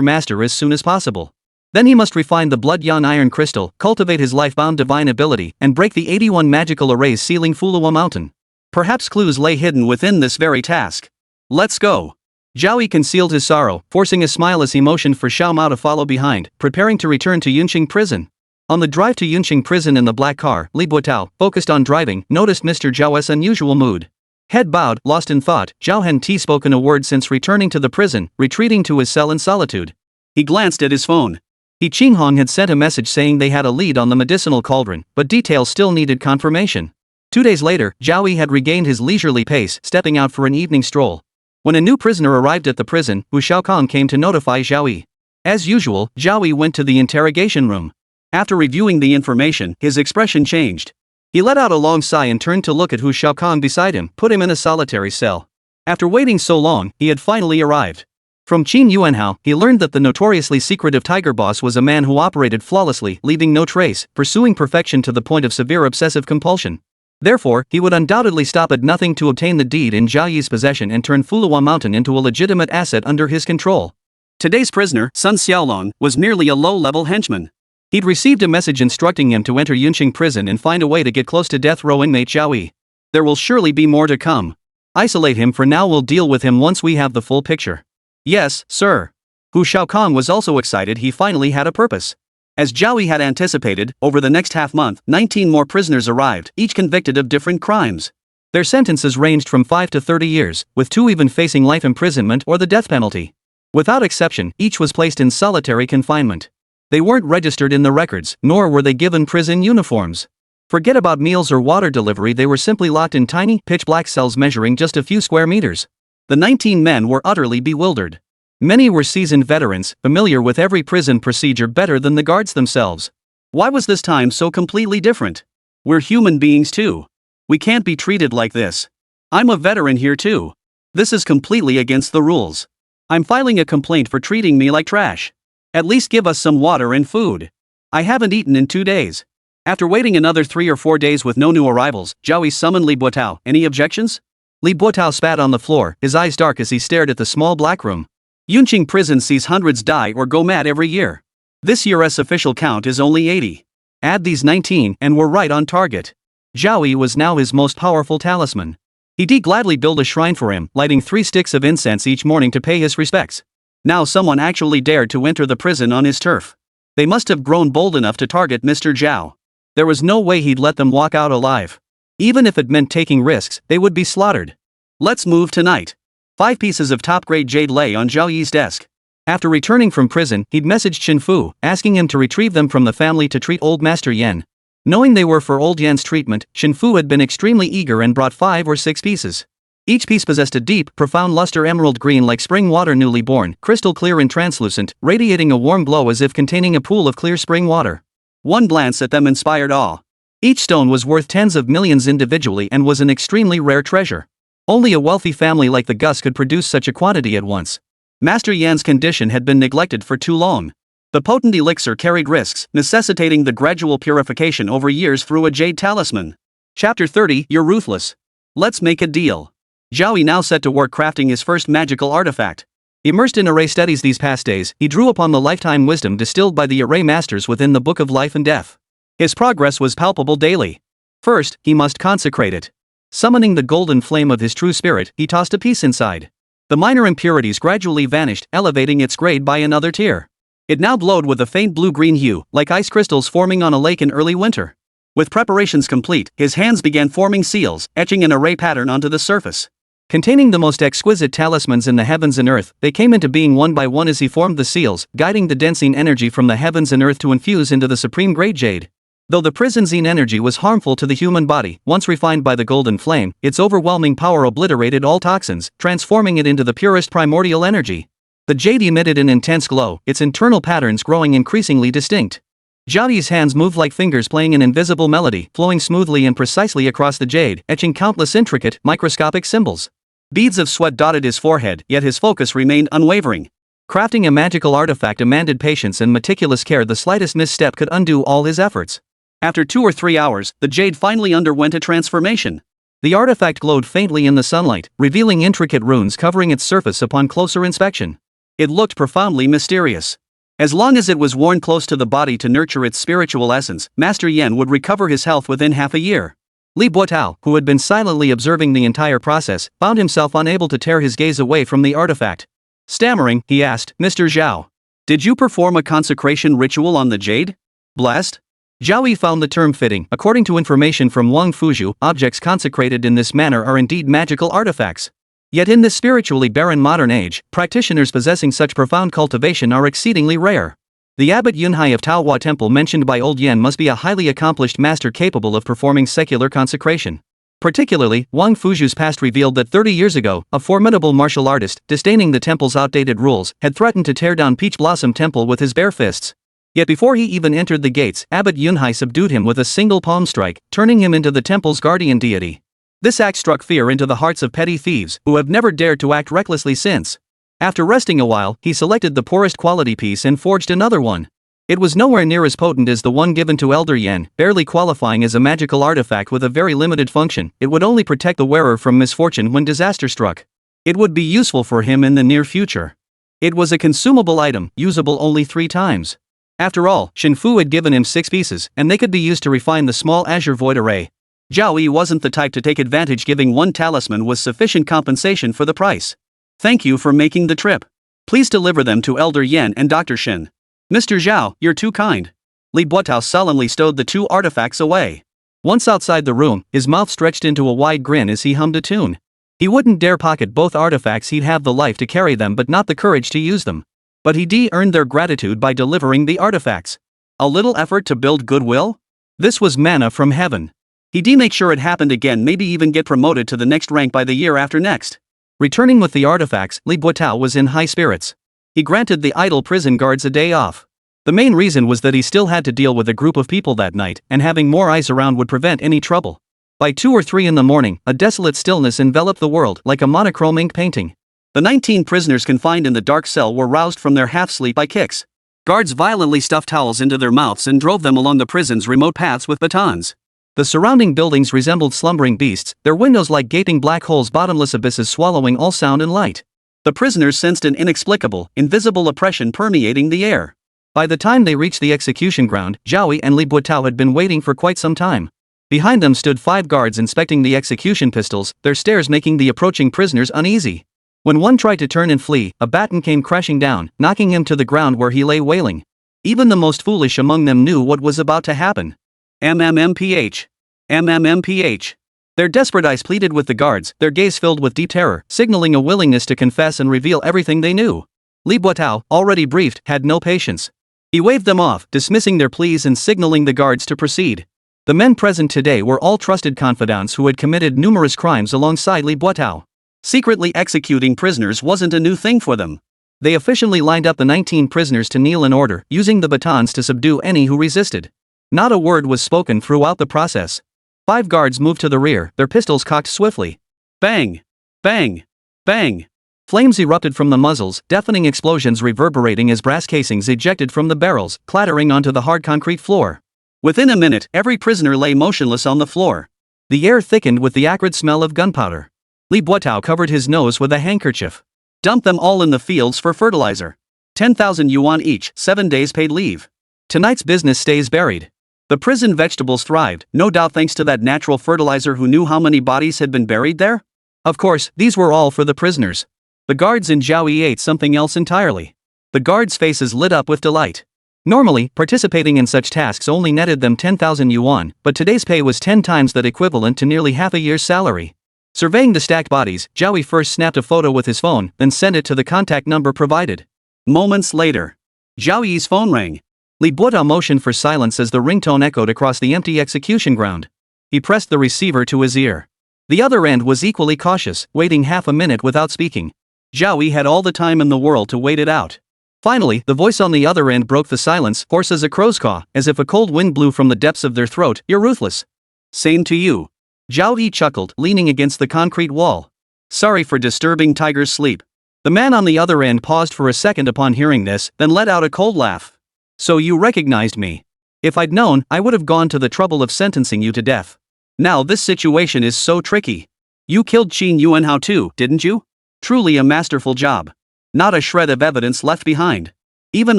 Master as soon as possible. Then he must refine the Blood Yan Iron Crystal, cultivate his life-bound divine ability, and break the 81 magical arrays sealing Fulong Mountain. Perhaps clues lay hidden within this very task. Let's go. Zhao Yi concealed his sorrow, forcing a smile as he motioned for Xiao Mao to follow behind, preparing to return to Yuncheng Prison. On the drive to Yuncheng Prison in the black car, Li Buotao, focused on driving, noticed Mr. Zhao's unusual mood. Head bowed, lost in thought, Zhao hadn't spoken a word since returning to the prison, retreating to his cell in solitude. He glanced at his phone. He Qinghong had sent a message saying they had a lead on the medicinal cauldron, but details still needed confirmation. 2 days later, Zhao Yi had regained his leisurely pace, stepping out for an evening stroll. When a new prisoner arrived at the prison, Wu Shaokong came to notify Zhao Yi. As usual, Zhao Yi went to the interrogation room. After reviewing the information, his expression changed. He let out a long sigh and turned to look at Wu Shaokong beside him, put him in a solitary cell. After waiting so long, he had finally arrived. From Qin Yuanhao, he learned that the notoriously secretive Tiger Boss was a man who operated flawlessly, leaving no trace, pursuing perfection to the point of severe obsessive compulsion. Therefore, he would undoubtedly stop at nothing to obtain the deed in Zhao Yi's possession and turn Fulong Mountain into a legitimate asset under his control. Today's prisoner, Sun Xiaolong, was merely a low-level henchman. He'd received a message instructing him to enter Yuncheng Prison and find a way to get close to death row inmate Zhao Yi. There will surely be more to come. Isolate him for now, we'll deal with him once we have the full picture. Yes, sir. Hu Shaokong was also excited. He finally had a purpose. As Zhao Yi had anticipated, over the next half-month, 19 more prisoners arrived, each convicted of different crimes. Their sentences ranged from 5 to 30 years, with 2 even facing life imprisonment or the death penalty. Without exception, each was placed in solitary confinement. They weren't registered in the records, nor were they given prison uniforms. Forget about meals or water delivery, they were simply locked in tiny, pitch-black cells measuring just a few square meters. The 19 men were utterly bewildered. Many were seasoned veterans, familiar with every prison procedure better than the guards themselves. Why was this time so completely different? We're human beings too. We can't be treated like this. I'm a veteran here too. This is completely against the rules. I'm filing a complaint for treating me like trash. At least give us some water and food. I haven't eaten in 2 days. After waiting another 3 or 4 days with no new arrivals, Zhao Yi summoned Li Buotao. Any objections? Li Buotao spat on the floor, his eyes dark as he stared at the small black room. Yuncheng Prison sees hundreds die or go mad every year. This year's official count is only 80. Add these 19 and we're right on target. Zhao Yi was now his most powerful talisman. He'd gladly build a shrine for him, lighting 3 sticks of incense each morning to pay his respects. Now someone actually dared to enter the prison on his turf. They must have grown bold enough to target Mr. Zhao. There was no way he'd let them walk out alive. Even if it meant taking risks, they would be slaughtered. Let's move tonight. 5 pieces of top-grade jade lay on Zhao Yi's desk. After returning from prison, he'd messaged Qin Fu, asking him to retrieve them from the family to treat old Master Yan. Knowing they were for old Yan's treatment, Qin Fu had been extremely eager and brought 5 or 6 pieces. Each piece possessed a deep, profound luster, emerald green like spring water newly born, crystal clear and translucent, radiating a warm glow as if containing a pool of clear spring water. One glance at them inspired awe. Each stone was worth tens of millions individually and was an extremely rare treasure. Only a wealthy family like the Gus could produce such a quantity at once. Master Yan's condition had been neglected for too long. The potent elixir carried risks, necessitating the gradual purification over years through a jade talisman. Chapter 30, You're Ruthless. Let's make a deal. Zhao Yi now set to work crafting his first magical artifact. Immersed in array studies these past days, he drew upon the lifetime wisdom distilled by the array masters within the Book of Life and Death. His progress was palpable daily. First, he must consecrate it. Summoning the golden flame of his true spirit, he tossed a piece inside. The minor impurities gradually vanished, elevating its grade by another tier. It now glowed with a faint blue-green hue, like ice crystals forming on a lake in early winter. With preparations complete, his hands began forming seals, etching an array pattern onto the surface. Containing the most exquisite talismans in the heavens and earth, they came into being one by one as he formed the seals, guiding the densine energy from the heavens and earth to infuse into the supreme great jade. Though the prisonzine energy was harmful to the human body, once refined by the golden flame, its overwhelming power obliterated all toxins, transforming it into the purest primordial energy. The jade emitted an intense glow, its internal patterns growing increasingly distinct. Zhao Yi's hands moved like fingers playing an invisible melody, flowing smoothly and precisely across the jade, etching countless intricate, microscopic symbols. Beads of sweat dotted his forehead, yet his focus remained unwavering. Crafting a magical artifact demanded patience and meticulous care. The slightest misstep could undo all his efforts. After 2 or 3 hours, the jade finally underwent a transformation. The artifact glowed faintly in the sunlight, revealing intricate runes covering its surface upon closer inspection. It looked profoundly mysterious. As long as it was worn close to the body to nurture its spiritual essence, Master Yan would recover his health within half a year. Li Buotao, who had been silently observing the entire process, found himself unable to tear his gaze away from the artifact. Stammering, he asked, "Mr. Zhao, did you perform a consecration ritual on the jade? Blessed?" Zhao Yi found the term fitting. According to information from Wang Fuzhu, objects consecrated in this manner are indeed magical artifacts. Yet in this spiritually barren modern age, practitioners possessing such profound cultivation are exceedingly rare. The abbot Yunhai of Taohua Temple mentioned by Old Yan must be a highly accomplished master capable of performing secular consecration. Particularly, Wang Fuzhu's past revealed that 30 years ago, a formidable martial artist, disdaining the temple's outdated rules, had threatened to tear down Peach Blossom Temple with his bare fists. Yet before he even entered the gates, Abbot Yunhai subdued him with a single palm strike, turning him into the temple's guardian deity. This act struck fear into the hearts of petty thieves, who have never dared to act recklessly since. After resting a while, he selected the poorest quality piece and forged another one. It was nowhere near as potent as the one given to Elder Yan, barely qualifying as a magical artifact with a very limited function. It would only protect the wearer from misfortune when disaster struck. It would be useful for him in the near future. It was a consumable item, usable only 3 times. After all, Shenfu had given him 6 pieces, and they could be used to refine the small azure void array. Zhao Yi wasn't the type to take advantage. Giving 1 talisman was sufficient compensation for the price. "Thank you for making the trip. Please deliver them to Elder Yan and Dr. Shen." "Mr. Zhao, you're too kind." Li Buotao sullenly stowed the 2 artifacts away. Once outside the room, his mouth stretched into a wide grin as he hummed a tune. He wouldn't dare pocket both artifacts. He'd have the life to carry them but not the courage to use them. But he earned their gratitude by delivering the artifacts. A little effort to build goodwill? This was manna from heaven. He'd make sure it happened again, maybe even get promoted to the next rank by the year after next. Returning with the artifacts, Li Buotao was in high spirits. He granted the idle prison guards a day off. The main reason was that he still had to deal with a group of people that night, and having more eyes around would prevent any trouble. By 2 or 3 in the morning, a desolate stillness enveloped the world like a monochrome ink painting. The 19 prisoners confined in the dark cell were roused from their half-sleep by kicks. Guards violently stuffed towels into their mouths and drove them along the prison's remote paths with batons. The surrounding buildings resembled slumbering beasts, their windows like gaping black holes, bottomless abysses swallowing all sound and light. The prisoners sensed an inexplicable, invisible oppression permeating the air. By the time they reached the execution ground, Zhao Yi and Li Buotao had been waiting for quite some time. Behind them stood 5 guards inspecting the execution pistols, their stares making the approaching prisoners uneasy. When one tried to turn and flee, a baton came crashing down, knocking him to the ground where he lay wailing. Even the most foolish among them knew what was about to happen. MMMPH. MMMPH. Their desperate eyes pleaded with the guards, their gaze filled with deep terror, signaling a willingness to confess and reveal everything they knew. Li Buotao, already briefed, had no patience. He waved them off, dismissing their pleas and signaling the guards to proceed. The men present today were all trusted confidants who had committed numerous crimes alongside Li Buotao. Secretly executing prisoners wasn't a new thing for them. They efficiently lined up the 19 prisoners to kneel in order, using the batons to subdue any who resisted. Not a word was spoken throughout the process. 5 guards moved to the rear, their pistols cocked swiftly. Bang! Bang! Bang! Flames erupted from the muzzles, deafening explosions reverberating as brass casings ejected from the barrels, clattering onto the hard concrete floor. Within a minute, every prisoner lay motionless on the floor. The air thickened with the acrid smell of gunpowder. Li Buotao covered his nose with a handkerchief. Dump them all in the fields for fertilizer. 10,000 yuan each, 7 days paid leave. Tonight's business stays buried. The prison vegetables thrived, no doubt thanks to that natural fertilizer. Who knew how many bodies had been buried there? Of course, these were all for the prisoners. The guards in Zhao Yi ate something else entirely. The guards' faces lit up with delight. Normally, participating in such tasks only netted them 10,000 yuan, but today's pay was 10 times that, equivalent to nearly half a year's salary. Surveying the stacked bodies, Zhao Yi first snapped a photo with his phone, then sent it to the contact number provided. Moments later, Zhao Yi's phone rang. Li Buotao motioned for silence as the ringtone echoed across the empty execution ground. He pressed the receiver to his ear. The other end was equally cautious, waiting half a minute without speaking. Zhao Yi had all the time in the world to wait it out. Finally, the voice on the other end broke the silence, hoarse as a crow's caw, as if a cold wind blew from the depths of their throat. You're ruthless. Same to you. Zhao Yi chuckled, leaning against the concrete wall. Sorry for disturbing Tiger's sleep. The man on the other end paused for a second upon hearing this, then let out a cold laugh. So you recognized me. If I'd known, I would have gone to the trouble of sentencing you to death. Now this situation is so tricky. You killed Qin Yuanhao too, didn't you? Truly a masterful job. Not a shred of evidence left behind. Even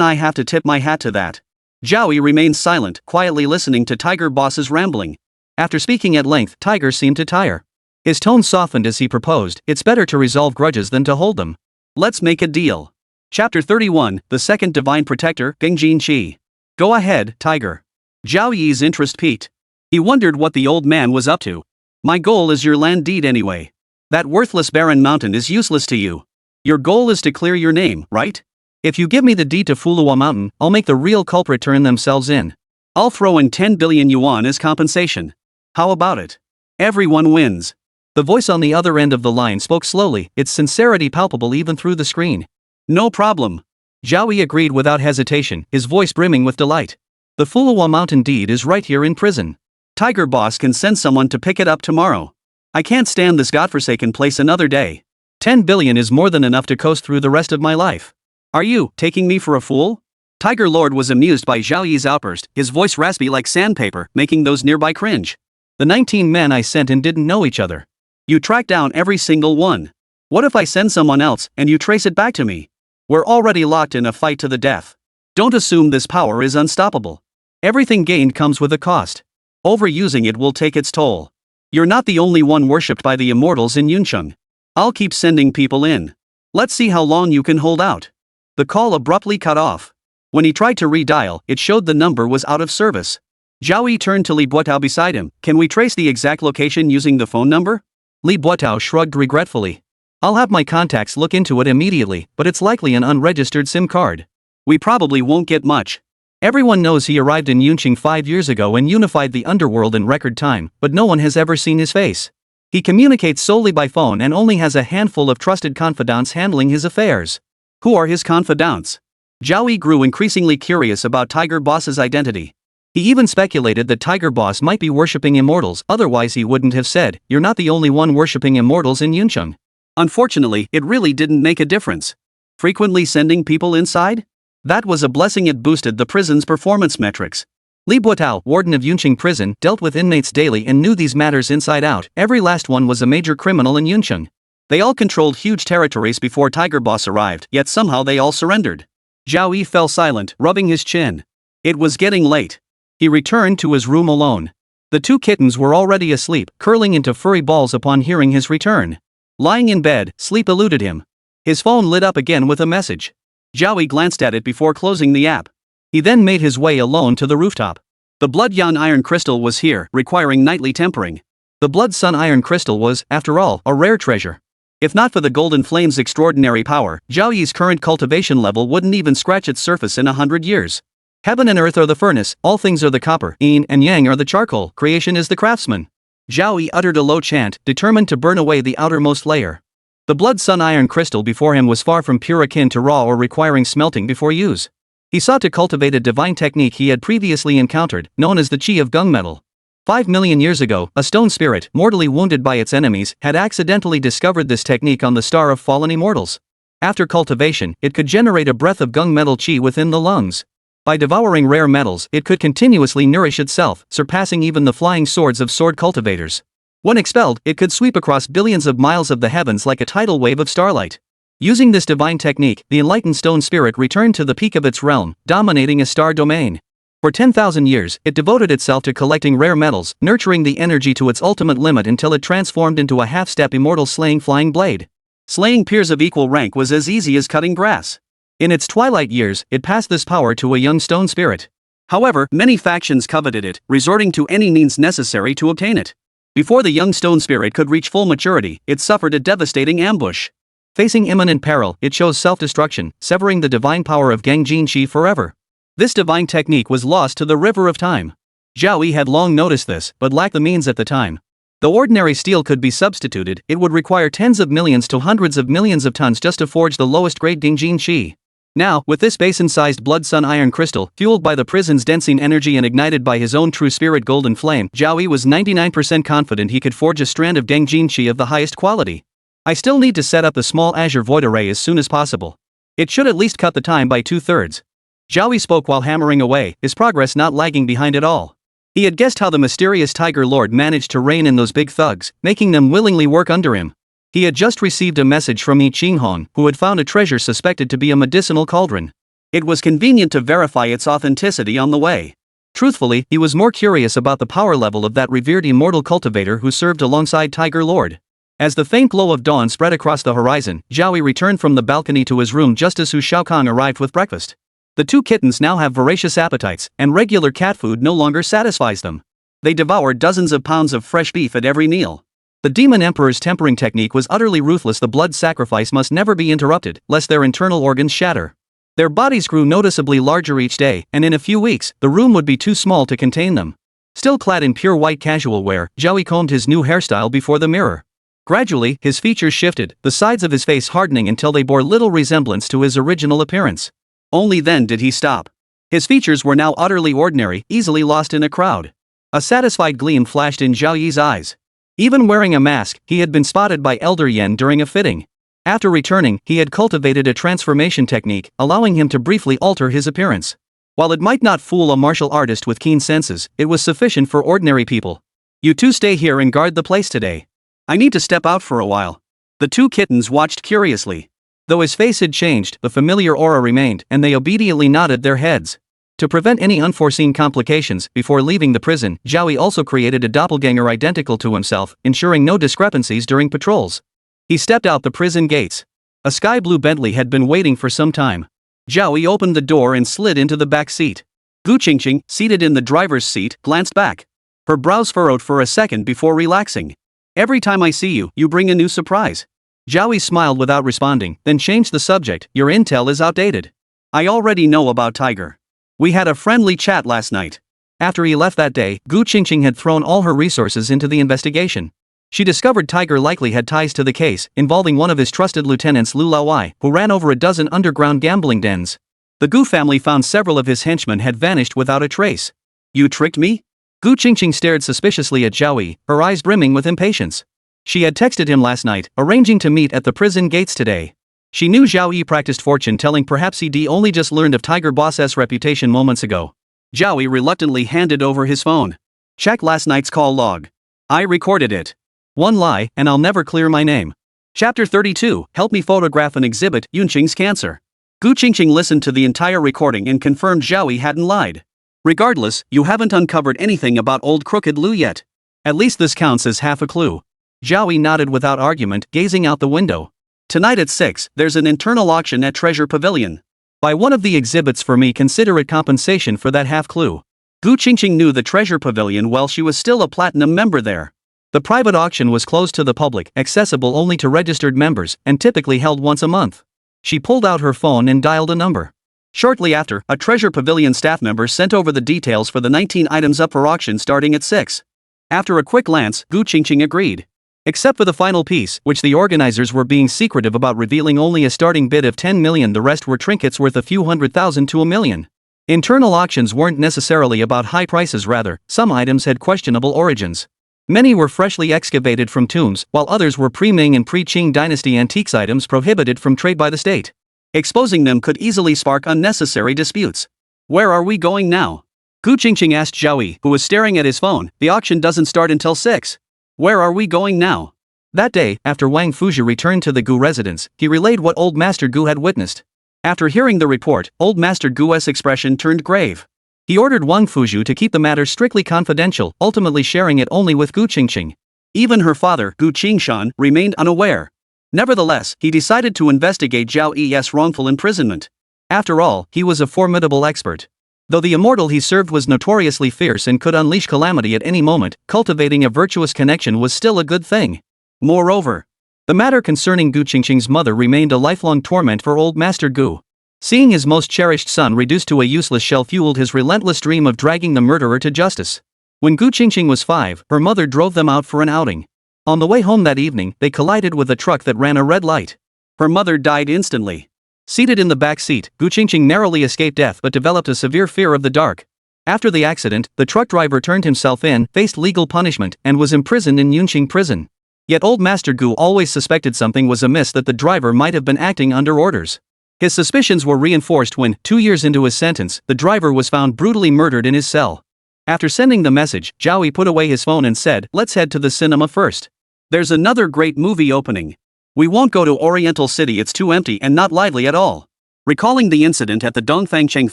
I have to tip my hat to that. Zhao Yi remained silent, quietly listening to Tiger Boss's rambling. After speaking at length, Tiger seemed to tire. His tone softened as he proposed, it's better to resolve grudges than to hold them. Let's make a deal. Chapter 31, The Second Divine Protector, Gengjin Qi. Go ahead, Tiger. Zhao Yi's interest piqued. He wondered what the old man was up to. My goal is your land deed anyway. That worthless barren mountain is useless to you. Your goal is to clear your name, right? If you give me the deed to Fulong Mountain, I'll make the real culprit turn themselves in. I'll throw in 10 billion yuan as compensation. How about it? Everyone wins. The voice on the other end of the line spoke slowly, its sincerity palpable even through the screen. No problem. Zhao Yi agreed without hesitation, his voice brimming with delight. The Fulong Mountain deed is right here in prison. Tiger Boss can send someone to pick it up tomorrow. I can't stand this godforsaken place another day. 10 billion is more than enough to coast through the rest of my life. Are you taking me for a fool? Tiger Lord was amused by Zhao Yi's outburst, his voice raspy like sandpaper, making those nearby cringe. The 19 men I sent in didn't know each other. You tracked down every single one. What if I send someone else, and you trace it back to me? We're already locked in a fight to the death. Don't assume this power is unstoppable. Everything gained comes with a cost. Overusing it will take its toll. You're not the only one worshipped by the immortals in Yuncheng. I'll keep sending people in. Let's see how long you can hold out. The call abruptly cut off. When he tried to redial, it showed the number was out of service. Zhao Yi turned to Li Buotao beside him. Can we trace the exact location using the phone number? Li Buotao shrugged regretfully. I'll have my contacts look into it immediately, but it's likely an unregistered SIM card. We probably won't get much. Everyone knows he arrived in Yuncheng 5 years ago and unified the underworld in record time, but no one has ever seen his face. He communicates solely by phone and only has a handful of trusted confidants handling his affairs. Who are his confidants? Zhao Yi grew increasingly curious about Tiger Boss's identity. He even speculated that Tiger Boss might be worshipping immortals, otherwise he wouldn't have said, "You're not the only one worshipping immortals in Yuncheng." Unfortunately, it really didn't make a difference. Frequently sending people inside? That was a blessing, it boosted the prison's performance metrics. Li Buotao, warden of Yuncheng Prison, dealt with inmates daily and knew these matters inside out. Every last one was a major criminal in Yuncheng. They all controlled huge territories before Tiger Boss arrived, yet somehow they all surrendered. Zhao Yi fell silent, rubbing his chin. It was getting late. He returned to his room alone. The 2 kittens were already asleep, curling into furry balls upon hearing his return. Lying in bed, sleep eluded him. His phone lit up again with a message. Zhao Yi glanced at it before closing the app. He then made his way alone to the rooftop. The Blood Yan iron crystal was here, requiring nightly tempering. The Blood Sun iron crystal was, after all, a rare treasure. If not for the Golden Flame's extraordinary power, Zhao Yi's current cultivation level wouldn't even scratch its surface in 100 years. Heaven and earth are the furnace, all things are the copper, yin and yang are the charcoal, creation is the craftsman. Zhao Yi uttered a low chant, determined to burn away the outermost layer. The Blood Sun iron crystal before him was far from pure, akin to raw or requiring smelting before use. He sought to cultivate a divine technique he had previously encountered, known as the Qi of gunmetal. 5 million years ago, a stone spirit, mortally wounded by its enemies, had accidentally discovered this technique on the star of fallen immortals. After cultivation, it could generate a breath of gung metal chi within the lungs. By devouring rare metals, it could continuously nourish itself, surpassing even the flying swords of sword cultivators. When expelled, it could sweep across billions of miles of the heavens like a tidal wave of starlight. Using this divine technique, the enlightened stone spirit returned to the peak of its realm, dominating a star domain. For 10,000 years, it devoted itself to collecting rare metals, nurturing the energy to its ultimate limit until it transformed into a half-step immortal slaying flying blade. Slaying peers of equal rank was as easy as cutting grass. In its twilight years, it passed this power to a young stone spirit. However, many factions coveted it, resorting to any means necessary to obtain it. Before the young stone spirit could reach full maturity, it suffered a devastating ambush. Facing imminent peril, it chose self-destruction, severing the divine power of Gangjin Qi forever. This divine technique was lost to the river of time. Zhao Yi had long noticed this, but lacked the means at the time. Though ordinary steel could be substituted, it would require tens of millions to hundreds of millions of tons just to forge the lowest grade Gangjin Qi. Now, with this basin-sized blood sun iron crystal, fueled by the prison's densing energy and ignited by his own true spirit golden flame, Zhao Yi was 99% confident he could forge a strand of Gangjin Qi of the highest quality. I still need to set up the small azure void array as soon as possible. It should at least cut the time by 2/3. Zhao Yi spoke while hammering away, his progress not lagging behind at all. He had guessed how the mysterious Tiger Lord managed to rein in those big thugs, making them willingly work under him. He had just received a message from Yi Qinghong, who had found a treasure suspected to be a medicinal cauldron. It was convenient to verify its authenticity on the way. Truthfully, he was more curious about the power level of that revered immortal cultivator who served alongside Tiger Lord. As the faint glow of dawn spread across the horizon, Zhao Yi returned from the balcony to his room just as Hu Shaokang arrived with breakfast. The two kittens now have voracious appetites, and regular cat food no longer satisfies them. They devour dozens of pounds of fresh beef at every meal. The Demon Emperor's tempering technique was utterly ruthless. The blood sacrifice must never be interrupted, lest their internal organs shatter. Their bodies grew noticeably larger each day, and in a few weeks, the room would be too small to contain them. Still clad in pure white casual wear, Zhao Yi combed his new hairstyle before the mirror. Gradually, his features shifted, the sides of his face hardening until they bore little resemblance to his original appearance. Only then did he stop. His features were now utterly ordinary, easily lost in a crowd. A satisfied gleam flashed in Zhao Yi's eyes. Even wearing a mask, he had been spotted by Elder Yen during a fitting. After returning, he had cultivated a transformation technique, allowing him to briefly alter his appearance. While it might not fool a martial artist with keen senses, it was sufficient for ordinary people. You two stay here and guard the place today. I need to step out for a while. The two kittens watched curiously. Though his face had changed, the familiar aura remained, and they obediently nodded their heads. To prevent any unforeseen complications, before leaving the prison, Zhao Yi also created a doppelganger identical to himself, ensuring no discrepancies during patrols. He stepped out the prison gates. A sky blue Bentley had been waiting for some time. Zhao Yi opened the door and slid into the back seat. Gu Qingqing, seated in the driver's seat, glanced back. Her brows furrowed for a second before relaxing. Every time I see you, you bring a new surprise. Zhao Yi smiled without responding, then changed the subject. Your intel is outdated. I already know about Tiger. We had a friendly chat last night. After he left that day, Gu Qingqing had thrown all her resources into the investigation. She discovered Tiger likely had ties to the case, involving one of his trusted lieutenants Lu Laowai, who ran over a dozen underground gambling dens. The Gu family found several of his henchmen had vanished without a trace. You tricked me? Gu Qingqing stared suspiciously at Zhao Yi, her eyes brimming with impatience. She had texted him last night, arranging to meet at the prison gates today. She knew Zhao Yi practiced fortune-telling. Perhaps he'd only just learned of Tiger Boss's reputation moments ago. Zhao Yi reluctantly handed over his phone. Check last night's call log. I recorded it. One lie, and I'll never clear my name. Chapter 32, Help me photograph and exhibit Yuncheng's cancer. Gu Qingqing listened to the entire recording and confirmed Zhao Yi hadn't lied. Regardless, you haven't uncovered anything about old Crooked Lu yet. At least this counts as half a clue. Zhao Yi nodded without argument, gazing out the window. Tonight at 6, there's an internal auction at Treasure Pavilion. Buy one of the exhibits for me. Consider it compensation for that half-clue. Gu Qingqing knew the Treasure Pavilion well. She was still a platinum member there. The private auction was closed to the public, accessible only to registered members, and typically held once a month. She pulled out her phone and dialed a number. Shortly after, a Treasure Pavilion staff member sent over the details for the 19 items up for auction starting at 6. After a quick glance, Gu Qingqing agreed. Except for the final piece, which the organizers were being secretive about, revealing only a starting bid of 10 million. The rest were trinkets worth a few $100,000 to $1 million. Internal auctions weren't necessarily about high prices, rather, some items had questionable origins. Many were freshly excavated from tombs, while others were pre-Ming and pre-Qing dynasty antiques items prohibited from trade by the state. Exposing them could easily spark unnecessary disputes. "Where are we going now?" Gu Qingqing asked Zhao Yi, who was staring at his phone. "The auction doesn't start until 6. Where are we going now?" That day, after Wang Fuzhi returned to the Gu residence, he relayed what Old Master Gu had witnessed. After hearing the report, Old Master Gu's expression turned grave. He ordered Wang Fuzhi to keep the matter strictly confidential, ultimately sharing it only with Gu Qingqing. Even her father, Gu Qingshan, remained unaware. Nevertheless, he decided to investigate Zhao Yi's wrongful imprisonment. After all, he was a formidable expert. Though the immortal he served was notoriously fierce and could unleash calamity at any moment, cultivating a virtuous connection was still a good thing. Moreover, the matter concerning Gu Qingqing's mother remained a lifelong torment for Old Master Gu. Seeing his most cherished son reduced to a useless shell fueled his relentless dream of dragging the murderer to justice. When Gu Qingqing was 5, her mother drove them out for an outing. On the way home that evening, they collided with a truck that ran a red light. Her mother died instantly. Seated in the back seat, Gu Qingqing narrowly escaped death but developed a severe fear of the dark. After the accident, the truck driver turned himself in, faced legal punishment, and was imprisoned in Yuncheng Prison. Yet Old Master Gu always suspected something was amiss, that the driver might have been acting under orders. His suspicions were reinforced when, 2 years into his sentence, the driver was found brutally murdered in his cell. After sending the message, Zhao Yi put away his phone and said, "Let's head to the cinema first. There's another great movie opening. We won't go to Oriental City, it's too empty and not lively at all." Recalling the incident at the Dongfangcheng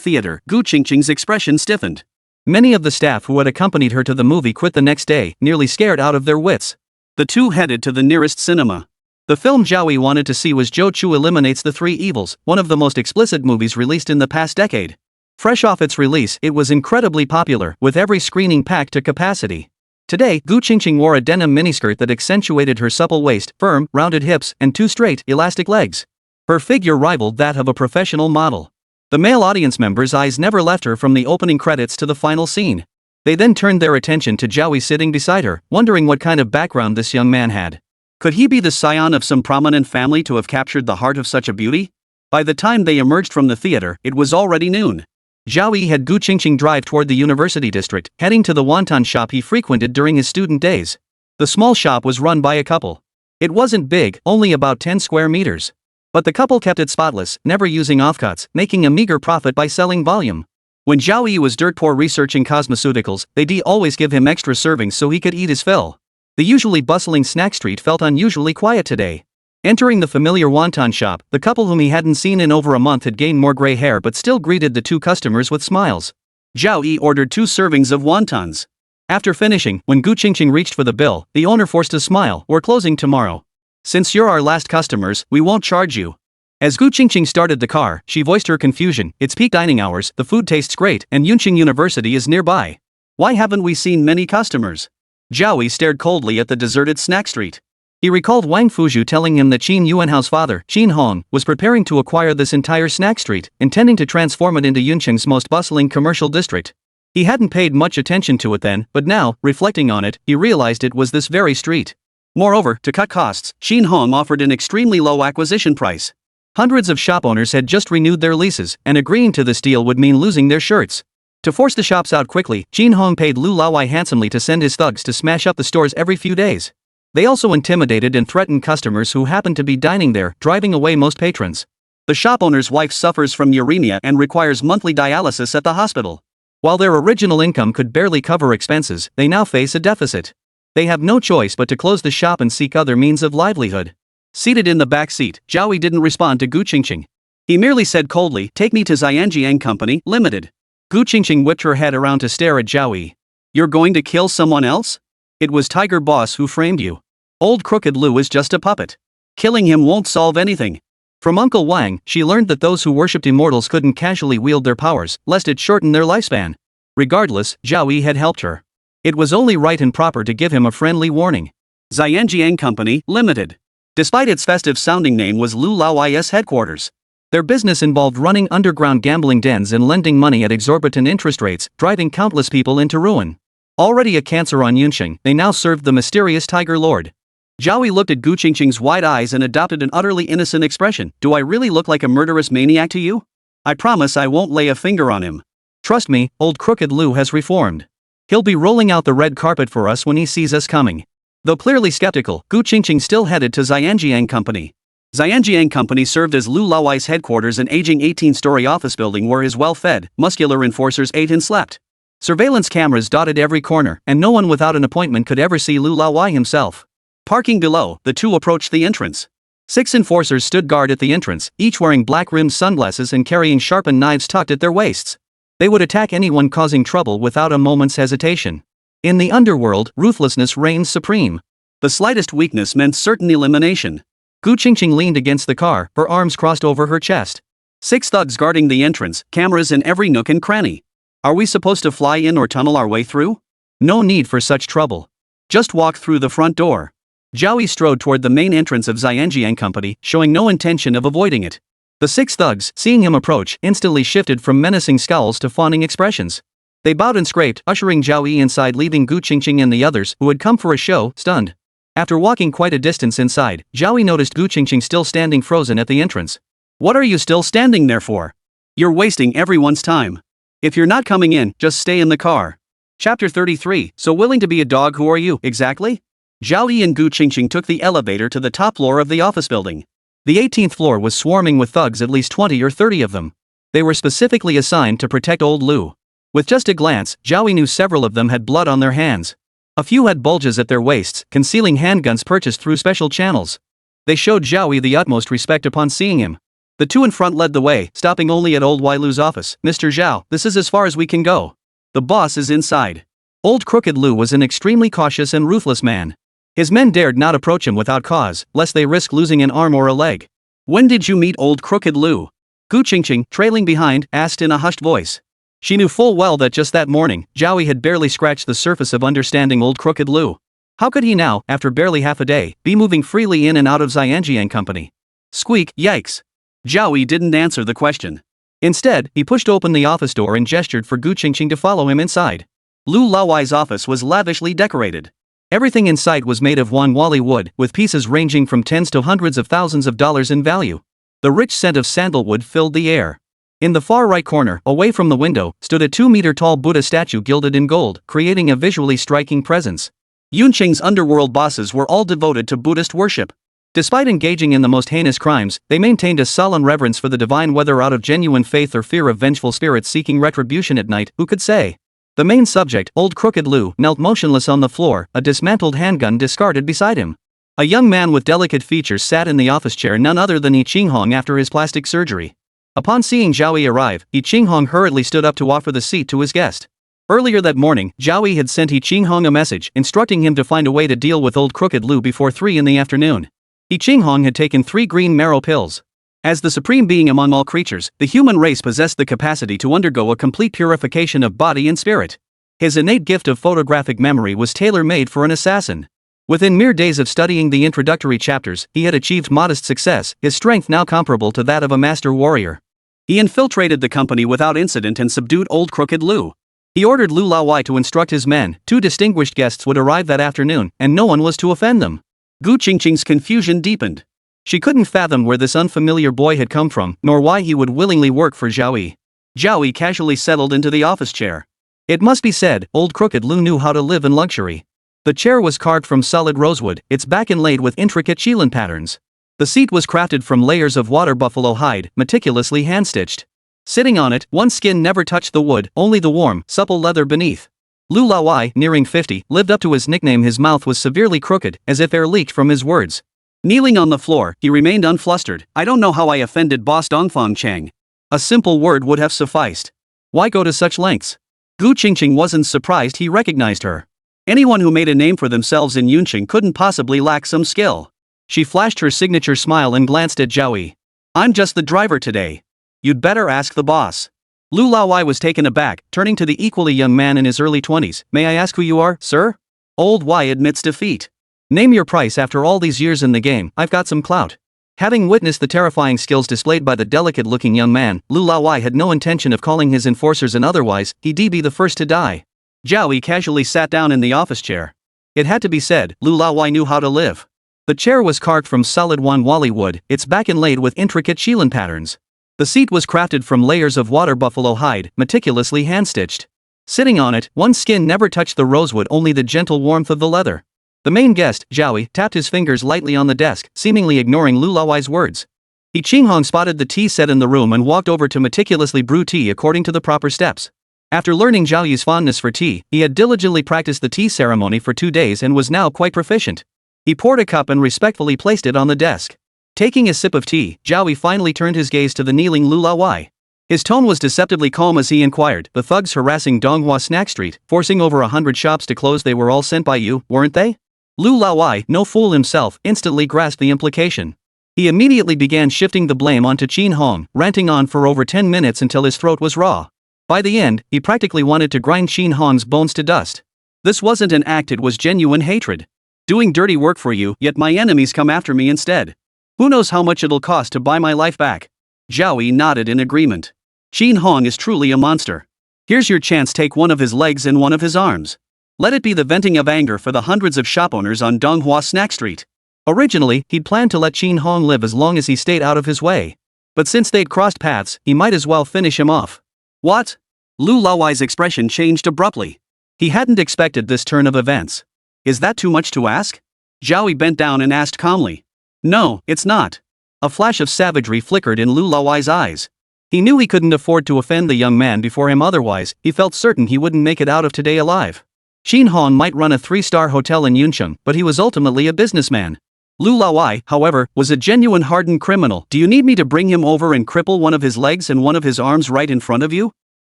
Theater, Gu Qingqing's expression stiffened. Many of the staff who had accompanied her to the movie quit the next day, nearly scared out of their wits. The two headed to the nearest cinema. The film Zhao Yi wanted to see was Zhou Chu Eliminates the Three Evils, one of the most explicit movies released in the past decade. Fresh off its release, it was incredibly popular, with every screening packed to capacity. Today, Gu Qingqing wore a denim miniskirt that accentuated her supple waist, firm, rounded hips, and 2 straight, elastic legs. Her figure rivaled that of a professional model. The male audience members' eyes never left her from the opening credits to the final scene. They then turned their attention to Zhao Yi sitting beside her, wondering what kind of background this young man had. Could he be the scion of some prominent family to have captured the heart of such a beauty? By the time they emerged from the theater, it was already noon. Zhao Yi had Gu Qingqing drive toward the university district, heading to the wonton shop he frequented during his student days. The small shop was run by a couple. It wasn't big, only about 10 square meters. But the couple kept it spotless, never using offcuts, making a meager profit by selling volume. When Zhao Yi was dirt poor researching cosmeceuticals, they'd always give him extra servings so he could eat his fill. The usually bustling snack street felt unusually quiet today. Entering the familiar wonton shop, the couple whom he hadn't seen in over a month had gained more gray hair but still greeted the two customers with smiles. Zhao Yi ordered 2 servings of wontons. After finishing, when Gu Qingqing reached for the bill, the owner forced a smile. "We're closing tomorrow. Since you're our last customers, we won't charge you." As Gu Qingqing started the car, she voiced her confusion. "It's peak dining hours, the food tastes great, and Yuncheng University is nearby. Why haven't we seen many customers?" Zhao Yi stared coldly at the deserted snack street. He recalled Wang Fuzhi telling him that Qin Yuanhao's father, Qin Hong, was preparing to acquire this entire snack street, intending to transform it into Yuncheng's most bustling commercial district. He hadn't paid much attention to it then, but now, reflecting on it, he realized it was this very street. Moreover, to cut costs, Qin Hong offered an extremely low acquisition price. Hundreds of shop owners had just renewed their leases, and agreeing to this deal would mean losing their shirts. To force the shops out quickly, Qin Hong paid Lu Laowai handsomely to send his thugs to smash up the stores every few days. They also intimidated and threatened customers who happened to be dining there, driving away most patrons. The shop owner's wife suffers from uremia and requires monthly dialysis at the hospital. While their original income could barely cover expenses, they now face a deficit. They have no choice but to close the shop and seek other means of livelihood. Seated in the back seat, Zhao Yi didn't respond to Gu Qingqing. He merely said coldly, "Take me to Zhao Company, Limited." Gu Qingqing whipped her head around to stare at Zhao Yi. "You're going to kill someone else? It was Tiger Boss who framed you. Old Crooked Lu is just a puppet. Killing him won't solve anything." From Uncle Wang, she learned that those who worshipped immortals couldn't casually wield their powers, lest it shorten their lifespan. Regardless, Zhao Yi had helped her. It was only right and proper to give him a friendly warning. Zhao Company, Limited. Despite its festive-sounding name, was Lu Laowai's headquarters. Their business involved running underground gambling dens and lending money at exorbitant interest rates, driving countless people into ruin. Already a cancer on Yuncheng, they now served the mysterious Tiger Lord. Zhao Yi looked at Gu Qingqing's wide eyes and adopted an utterly innocent expression. "Do I really look like a murderous maniac to you? I promise I won't lay a finger on him." Trust me, old Crooked Lou has reformed. He'll be rolling out the red carpet for us when he sees us coming. Though clearly skeptical, Gu Qingqing still headed to Xianjiang Company. Xianjiang Company served as Lu Laowai's headquarters, an aging 18-story office building where his well-fed, muscular enforcers ate and slept. Surveillance cameras dotted every corner, and no one without an appointment could ever see Lu Laowai himself. Parking below, the two approached the entrance. 6 enforcers stood guard at the entrance, each wearing black-rimmed sunglasses and carrying sharpened knives tucked at their waists. They would attack anyone causing trouble without a moment's hesitation. In the underworld, ruthlessness reigns supreme. The slightest weakness meant certain elimination. Gu Qingqing leaned against the car, her arms crossed over her chest. 6 thugs guarding the entrance, cameras in every nook and cranny. Are we supposed to fly in or tunnel our way through? No need for such trouble. Just walk through the front door. Zhao Yi strode toward the main entrance of Xianjiang Company, showing no intention of avoiding it. The 6 thugs, seeing him approach, instantly shifted from menacing scowls to fawning expressions. They bowed and scraped, ushering Zhao Yi inside, leaving Gu Qingqing and the others, who had come for a show, stunned. After walking quite a distance inside, Zhao Yi noticed Gu Qingqing still standing frozen at the entrance. What are you still standing there for? You're wasting everyone's time. If you're not coming in, just stay in the car. Chapter 33, so willing to be a dog, who are you, exactly? Zhao Yi and Gu Qingqing took the elevator to the top floor of the office building. The 18th floor was swarming with thugs, at least 20 or 30 of them. They were specifically assigned to protect old Lu. With just a glance, Zhao Yi knew several of them had blood on their hands. A few had bulges at their waists, concealing handguns purchased through special channels. They showed Zhao Yi the utmost respect upon seeing him. The 2 in front led the way, stopping only at old Wai Lu's office. Mr. Zhao, this is as far as we can go. The boss is inside. Old Crooked Lu was an extremely cautious and ruthless man. His men dared not approach him without cause, lest they risk losing an arm or a leg. When did you meet old Crooked Lu? Gu Qingqing, trailing behind, asked in a hushed voice. She knew full well that just that morning, Zhao Yi had barely scratched the surface of understanding old Crooked Lu. How could he now, after barely half a day, be moving freely in and out of Xianjiang Company? Squeak, yikes. Zhao Yi didn't answer the question. Instead, he pushed open the office door and gestured for Gu Qingqing to follow him inside. Lu Laowai's office was lavishly decorated. Everything in sight was made of wrongfully wood, with pieces ranging from tens to hundreds of thousands of dollars in value. The rich scent of sandalwood filled the air. In the far right corner, away from the window, stood a 2-meter-tall Buddha statue gilded in gold, creating a visually striking presence. Yuncheng's underworld bosses were all devoted to Buddhist worship. Despite engaging in the most heinous crimes, they maintained a sullen reverence for the divine, whether out of genuine faith or fear of vengeful spirits seeking retribution at night, who could say? The main subject, old Crooked Lu, knelt motionless on the floor, a dismantled handgun discarded beside him. A young man with delicate features sat in the office chair, none other than Yi Qinghong after his plastic surgery. Upon seeing Zhao Yi arrive, Yi Qinghong hurriedly stood up to offer the seat to his guest. Earlier that morning, Zhao Yi had sent Yi Qinghong a message, instructing him to find a way to deal with old Crooked Lu before 3 in the afternoon. Yi Qinghong had taken 3 green marrow pills. As the supreme being among all creatures, the human race possessed the capacity to undergo a complete purification of body and spirit. His innate gift of photographic memory was tailor-made for an assassin. Within mere days of studying the introductory chapters, he had achieved modest success, his strength now comparable to that of a master warrior. He infiltrated the company without incident and subdued old Crooked Lu. He ordered Lu Laowai to instruct his men. 2 distinguished guests would arrive that afternoon, and no one was to offend them. Gu Qingqing's confusion deepened. She couldn't fathom where this unfamiliar boy had come from, nor why he would willingly work for Zhao Yi. Zhao Yi casually settled into the office chair. It must be said, old Crooked Lu knew how to live in luxury. The chair was carved from solid rosewood, its back inlaid with intricate qilin patterns. The seat was crafted from layers of water buffalo hide, meticulously hand-stitched. Sitting on it, one's skin never touched the wood, only the warm, supple leather beneath. Lu Laowai, nearing 50, lived up to his nickname. His mouth was severely crooked, as if air leaked from his words. Kneeling on the floor, he remained unflustered. I don't know how I offended Boss Dongfang Chang. A simple word would have sufficed. Why go to such lengths? Gu Qingqing wasn't surprised. He recognized her. Anyone who made a name for themselves in Yuncheng couldn't possibly lack some skill. She flashed her signature smile and glanced at Zhao Yi. I'm just the driver today. You'd better ask the boss. Lu Laowai was taken aback, turning to the equally young man in his early 20s. May I ask who you are, sir? Old Wai admits defeat. Name your price. After all these years in the game, I've got some clout. Having witnessed the terrifying skills displayed by the delicate-looking young man, Lu Laowai had no intention of calling his enforcers, and otherwise, he'd be the first to die. Zhao Yi casually sat down in the office chair. It had to be said, Lu Laowai knew how to live. The chair was carved from solid wrongfully wood, its back inlaid with intricate qilin patterns. The seat was crafted from layers of water buffalo hide, meticulously hand-stitched. Sitting on it, one's skin never touched the rosewood, only the gentle warmth of the leather. The main guest, Zhao Yi, tapped his fingers lightly on the desk, seemingly ignoring Lu Laoai's words. Qinghong spotted the tea set in the room and walked over to meticulously brew tea according to the proper steps. After learning Zhao Yi's fondness for tea, he had diligently practiced the tea ceremony for 2 days and was now quite proficient. He poured a cup and respectfully placed it on the desk. Taking a sip of tea, Zhao Yi finally turned his gaze to the kneeling Lu Laoai. His tone was deceptively calm as he inquired, "The thugs harassing Donghua Snack Street, forcing over 100 shops to close, they were all sent by you, weren't they?" Lu Laoai, no fool himself, instantly grasped the implication. He immediately began shifting the blame onto Qinghong, ranting on for over 10 minutes until his throat was raw. By the end, he practically wanted to grind Qinghong's bones to dust. This wasn't an act, it was genuine hatred. Doing dirty work for you, yet my enemies come after me instead. Who knows how much it'll cost to buy my life back? Zhao Yi nodded in agreement. Qinghong is truly a monster. Here's your chance, take one of his legs and one of his arms. Let it be the venting of anger for the hundreds of shop owners on Donghua Snack Street. Originally, he'd planned to let Qinghong live as long as he stayed out of his way. But since they'd crossed paths, he might as well finish him off. What? Lu Laoai's expression changed abruptly. He hadn't expected this turn of events. Is that too much to ask? Zhao Yi bent down and asked calmly. No, it's not. A flash of savagery flickered in Lu Laoai's eyes. He knew he couldn't afford to offend the young man before him, otherwise, he felt certain he wouldn't make it out of today alive. Qinghong might run a 3-star hotel in Yuncheng, but he was ultimately a businessman. Lu Laoai, however, was a genuine hardened criminal. Do you need me to bring him over and cripple one of his legs and one of his arms right in front of you?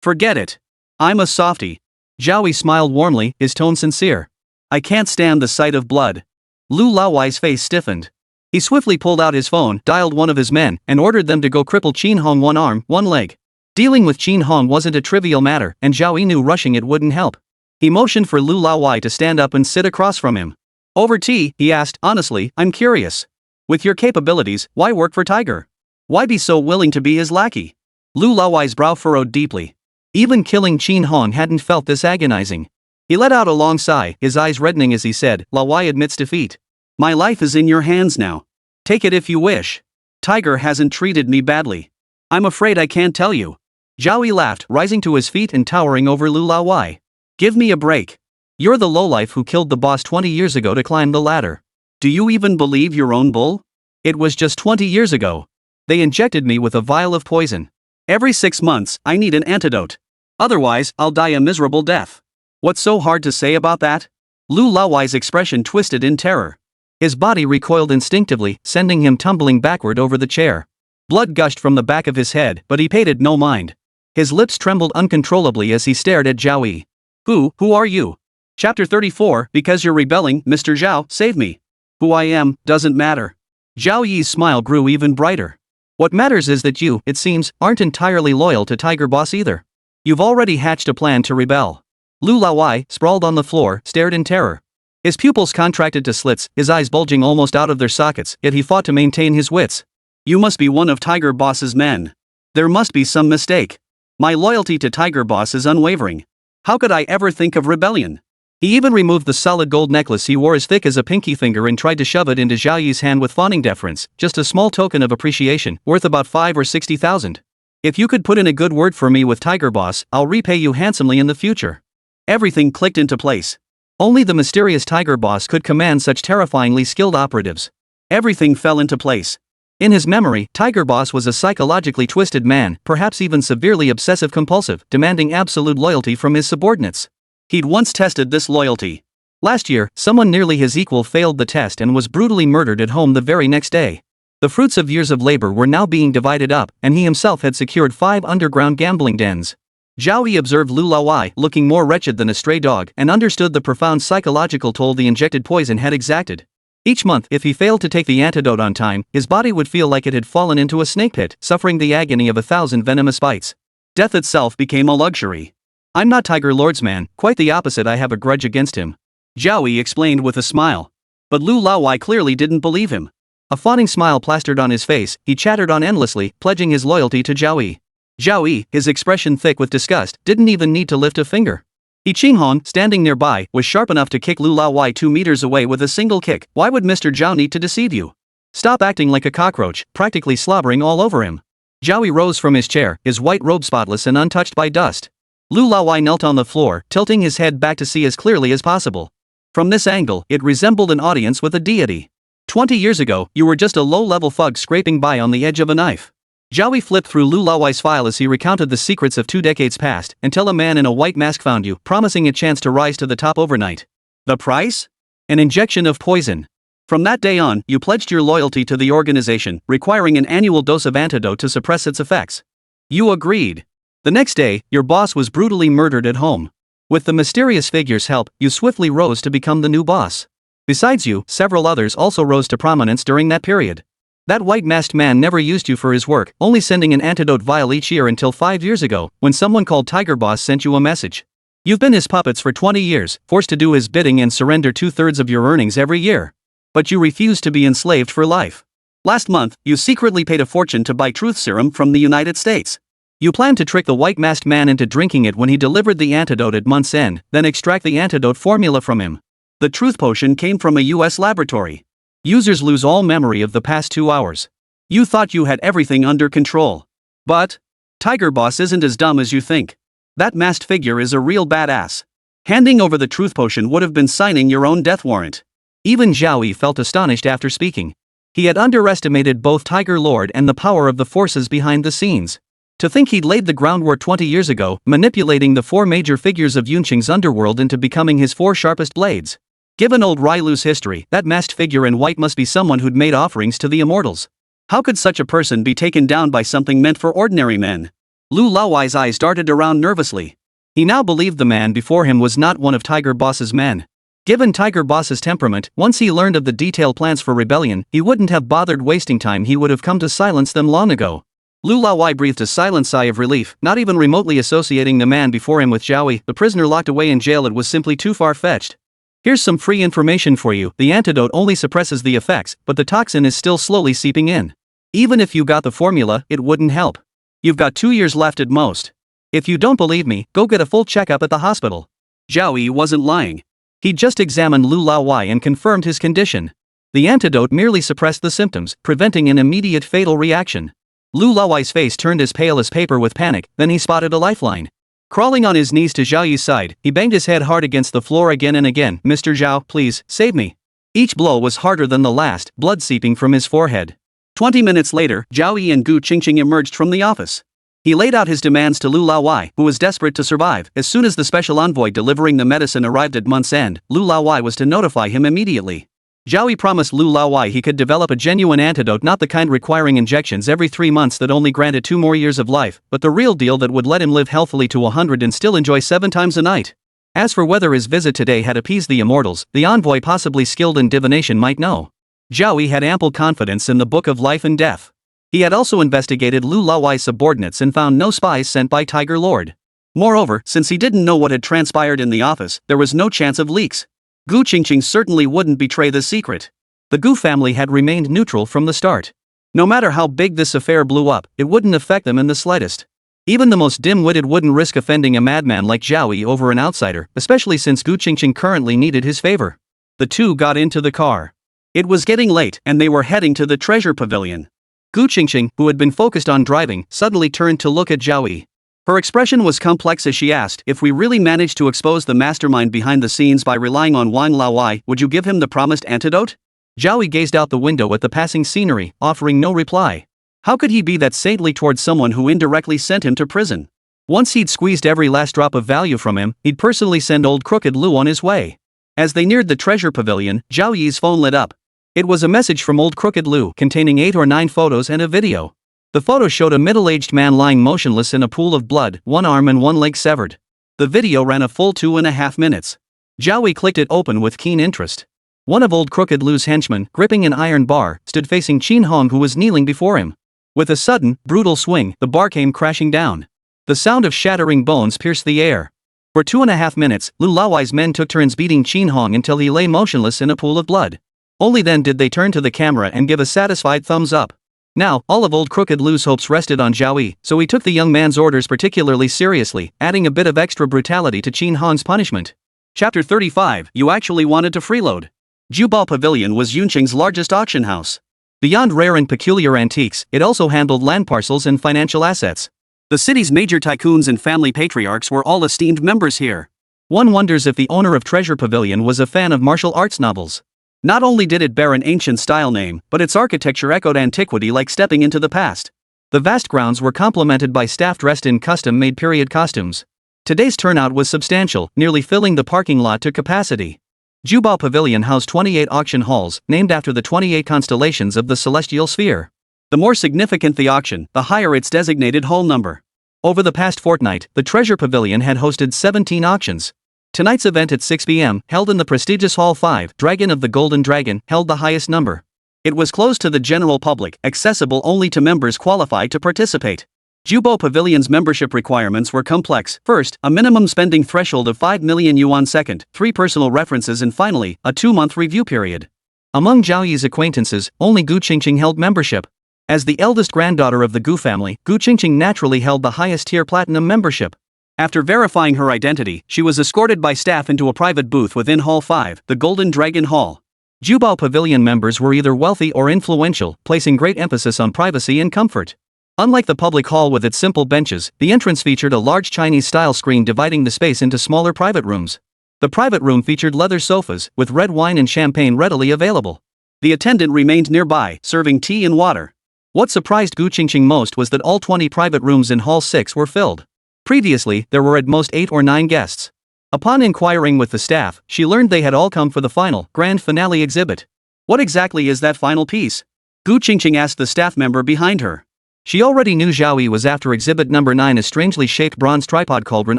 Forget it. I'm a softie. Zhao Yi smiled warmly, his tone sincere. I can't stand the sight of blood. Lu Laoai's face stiffened. He swiftly pulled out his phone, dialed one of his men, and ordered them to go cripple Qinghong one arm, one leg. Dealing with Qinghong wasn't a trivial matter, and Zhao Yi knew rushing it wouldn't help. He motioned for Lu Laoai to stand up and sit across from him. Over tea, he asked, honestly, I'm curious. With your capabilities, why work for Tiger? Why be so willing to be his lackey? Lu Laoai's brow furrowed deeply. Even killing Qinghong hadn't felt this agonizing. He let out a long sigh, his eyes reddening as he said, Laoai admits defeat. My life is in your hands now. Take it if you wish. Tiger hasn't treated me badly. I'm afraid I can't tell you. Zhao Yi laughed, rising to his feet and towering over Lu Laoai. Give me a break. You're the lowlife who killed the boss 20 years ago to climb the ladder. Do you even believe your own bull? It was just 20 years ago. They injected me with a vial of poison. Every 6 months, I need an antidote. Otherwise, I'll die a miserable death. What's so hard to say about that? Lu Laoai's expression twisted in terror. His body recoiled instinctively, sending him tumbling backward over the chair. Blood gushed from the back of his head, but he paid it no mind. His lips trembled uncontrollably as he stared at Zhao Yi. Who are you? Chapter 34, Because you're rebelling, Mr. Zhao, save me. Who I am, doesn't matter. Zhao Yi's smile grew even brighter. What matters is that you, it seems, aren't entirely loyal to Tiger Boss either. You've already hatched a plan to rebel. Lu Laoai, sprawled on the floor, stared in terror. His pupils contracted to slits, his eyes bulging almost out of their sockets, yet he fought to maintain his wits. You must be one of Tiger Boss's men. There must be some mistake. My loyalty to Tiger Boss is unwavering. How could I ever think of rebellion? He even removed the solid gold necklace he wore as thick as a pinky finger and tried to shove it into Zhao Yi's hand with fawning deference, just a small token of appreciation, worth about 5 or 60,000. If you could put in a good word for me with Tiger Boss, I'll repay you handsomely in the future. Everything clicked into place. Only the mysterious Tiger Boss could command such terrifyingly skilled operatives. Everything fell into place. In his memory, Tiger Boss was a psychologically twisted man, perhaps even severely obsessive-compulsive, demanding absolute loyalty from his subordinates. He'd once tested this loyalty. Last year, someone nearly his equal failed the test and was brutally murdered at home the very next day. The fruits of years of labor were now being divided up, and he himself had secured 5 underground gambling dens. Zhao Yi observed Lu Laoai, looking more wretched than a stray dog, and understood the profound psychological toll the injected poison had exacted. Each month, if he failed to take the antidote on time, his body would feel like it had fallen into a snake pit, suffering the agony of 1,000 venomous bites. Death itself became a luxury. I'm not Tiger Lord's man, quite the opposite, I have a grudge against him. Zhao Yi explained with a smile. But Lu Laoai clearly didn't believe him. A fawning smile plastered on his face, he chattered on endlessly, pledging his loyalty to Zhao Yi. Zhao Yi, his expression thick with disgust, didn't even need to lift a finger. Qinghong, standing nearby, was sharp enough to kick Lu Laoai 2 meters away with a single kick. Why would Mr. Zhao need to deceive you? Stop acting like a cockroach, practically slobbering all over him. Zhao Yi rose from his chair, his white robe spotless and untouched by dust. Lu Laowai knelt on the floor, tilting his head back to see as clearly as possible. From this angle, it resembled an audience with a deity. 20 years ago, you were just a low-level thug scraping by on the edge of a knife. Zhao Yi flipped through Lu Laowai's file as he recounted the secrets of 2 decades past, until a man in a white mask found you, promising a chance to rise to the top overnight. The price? An injection of poison. From that day on, you pledged your loyalty to the organization, requiring an annual dose of antidote to suppress its effects. You agreed. The next day, your boss was brutally murdered at home. With the mysterious figure's help, you swiftly rose to become the new boss. Besides you, several others also rose to prominence during that period. That white-masked man never used you for his work, only sending an antidote vial each year until 5 years ago, when someone called Tiger Boss sent you a message. You've been his puppets for 20 years, forced to do his bidding and surrender 2/3 of your earnings every year. But you refuse to be enslaved for life. Last month, you secretly paid a fortune to buy truth serum from the United States. You planned to trick the white-masked man into drinking it when he delivered the antidote at month's end, then extract the antidote formula from him. The truth potion came from a US laboratory. Users lose all memory of the past 2 hours. You thought you had everything under control. But Tiger Boss isn't as dumb as you think. That masked figure is a real badass. Handing over the truth potion would have been signing your own death warrant. Even Zhao Yi felt astonished after speaking. He had underestimated both Tiger Lord and the power of the forces behind the scenes. To think he'd laid the groundwork 20 years ago, manipulating the 4 major figures of Yuncheng's underworld into becoming his 4 sharpest blades. Given old Rylu's history, that masked figure in white must be someone who'd made offerings to the immortals. How could such a person be taken down by something meant for ordinary men? Lu Laowai's eyes darted around nervously. He now believed the man before him was not one of Tiger Boss's men. Given Tiger Boss's temperament, once he learned of the detailed plans for rebellion, he wouldn't have bothered wasting time. He would have come to silence them long ago. Lu Laowai breathed a silent sigh of relief, not even remotely associating the man before him with Zhao Yi, the prisoner locked away in jail. It was simply too far-fetched. Here's some free information for you. The antidote only suppresses the effects, but the toxin is still slowly seeping in. Even if you got the formula, it wouldn't help. You've got 2 years left at most. If you don't believe me, go get a full checkup at the hospital. Zhao Yi wasn't lying. He'd just examined Lu Laowai and confirmed his condition. The antidote merely suppressed the symptoms, preventing an immediate fatal reaction. Lu Laowai's face turned as pale as paper with panic, then he spotted a lifeline. Crawling on his knees to Zhao Yi's side, he banged his head hard against the floor again and again. Mr. Zhao, please, save me. Each blow was harder than the last, blood seeping from his forehead. 20 minutes later, Zhao Yi and Gu Qingqing emerged from the office. He laid out his demands to Lu Laowai, who was desperate to survive. As soon as the special envoy delivering the medicine arrived at month's end, Lu Laowai was to notify him immediately. Zhao Yi promised Lu Laowai he could develop a genuine antidote, not the kind requiring injections every 3 months that only granted 2 more years of life, but the real deal that would let him live healthily to 100 and still enjoy 7 times a night. As for whether his visit today had appeased the immortals, the envoy, possibly skilled in divination, might know. Zhao Yi had ample confidence in the Book of Life and Death. He had also investigated Lu Laowai's subordinates and found no spies sent by Tiger Lord. Moreover, since he didn't know what had transpired in the office, there was no chance of leaks. Gu Qingqing certainly wouldn't betray the secret. The Gu family had remained neutral from the start. No matter how big this affair blew up, it wouldn't affect them in the slightest. Even the most dim-witted wouldn't risk offending a madman like Zhao Yi over an outsider, especially since Gu Qingqing currently needed his favor. The two got into the car. It was getting late, and they were heading to the treasure pavilion. Gu Qingqing, who had been focused on driving, suddenly turned to look at Zhao Yi. Her expression was complex as she asked, if we really managed to expose the mastermind behind the scenes by relying on Wang Laowai, would you give him the promised antidote? Zhao Yi gazed out the window at the passing scenery, offering no reply. How could he be that saintly towards someone who indirectly sent him to prison? Once he'd squeezed every last drop of value from him, he'd personally send old Crooked Lu on his way. As they neared the treasure pavilion, Zhao Yi's phone lit up. It was a message from old Crooked Lu, containing 8 or 9 photos and a video. The photo showed a middle-aged man lying motionless in a pool of blood, 1 arm and 1 leg severed. The video ran a full 2.5 minutes. Zhao Yi clicked it open with keen interest. One of old Crooked Lu's henchmen, gripping an iron bar, stood facing Qin Hong, who was kneeling before him. With a sudden, brutal swing, the bar came crashing down. The sound of shattering bones pierced the air. For 2.5 minutes, Lu Laowai's men took turns beating Qin Hong until he lay motionless in a pool of blood. Only then did they turn to the camera and give a satisfied thumbs up. Now, all of old Crooked Lu's hopes rested on Zhao Yi, so he took the young man's orders particularly seriously, adding a bit of extra brutality to Qin Hong's punishment. Chapter 35. You actually wanted to freeload. Jubal Pavilion was Yuncheng's largest auction house. Beyond rare and peculiar antiques, it also handled land parcels and financial assets. The city's major tycoons and family patriarchs were all esteemed members here. One wonders if the owner of Treasure Pavilion was a fan of martial arts novels. Not only did it bear an ancient style name, but its architecture echoed antiquity like stepping into the past. The vast grounds were complemented by staff dressed in custom-made period costumes. Today's turnout was substantial, nearly filling the parking lot to capacity. Jubao Pavilion housed 28 auction halls, named after the 28 constellations of the celestial sphere. The more significant the auction, the higher its designated hall number. Over the past fortnight, the Treasure Pavilion had hosted 17 auctions. Tonight's event at 6 p.m., held in the prestigious Hall 5, Dragon of the Golden Dragon, held the highest number. It was closed to the general public, accessible only to members qualified to participate. Jubao Pavilion's membership requirements were complex. First, a minimum spending threshold of 5 million yuan. Second, 3 personal references, and finally, a 2-month review period. Among Zhao Yi's acquaintances, only Gu Qingqing held membership. As the eldest granddaughter of the Gu family, Gu Qingqing naturally held the highest-tier platinum membership. After verifying her identity, she was escorted by staff into a private booth within Hall 5, the Golden Dragon Hall. Jubao Pavilion members were either wealthy or influential, placing great emphasis on privacy and comfort. Unlike the public hall with its simple benches, the entrance featured a large Chinese-style screen dividing the space into smaller private rooms. The private room featured leather sofas, with red wine and champagne readily available. The attendant remained nearby, serving tea and water. What surprised Gu Qingqing most was that all 20 private rooms in Hall 6 were filled. Previously, there were at most 8 or 9 guests. Upon inquiring with the staff, she learned they had all come for the final, grand finale exhibit. What exactly is that final piece? Gu Qingqing asked the staff member behind her. She already knew Zhao Yi was after exhibit number 9, a strangely shaped bronze tripod cauldron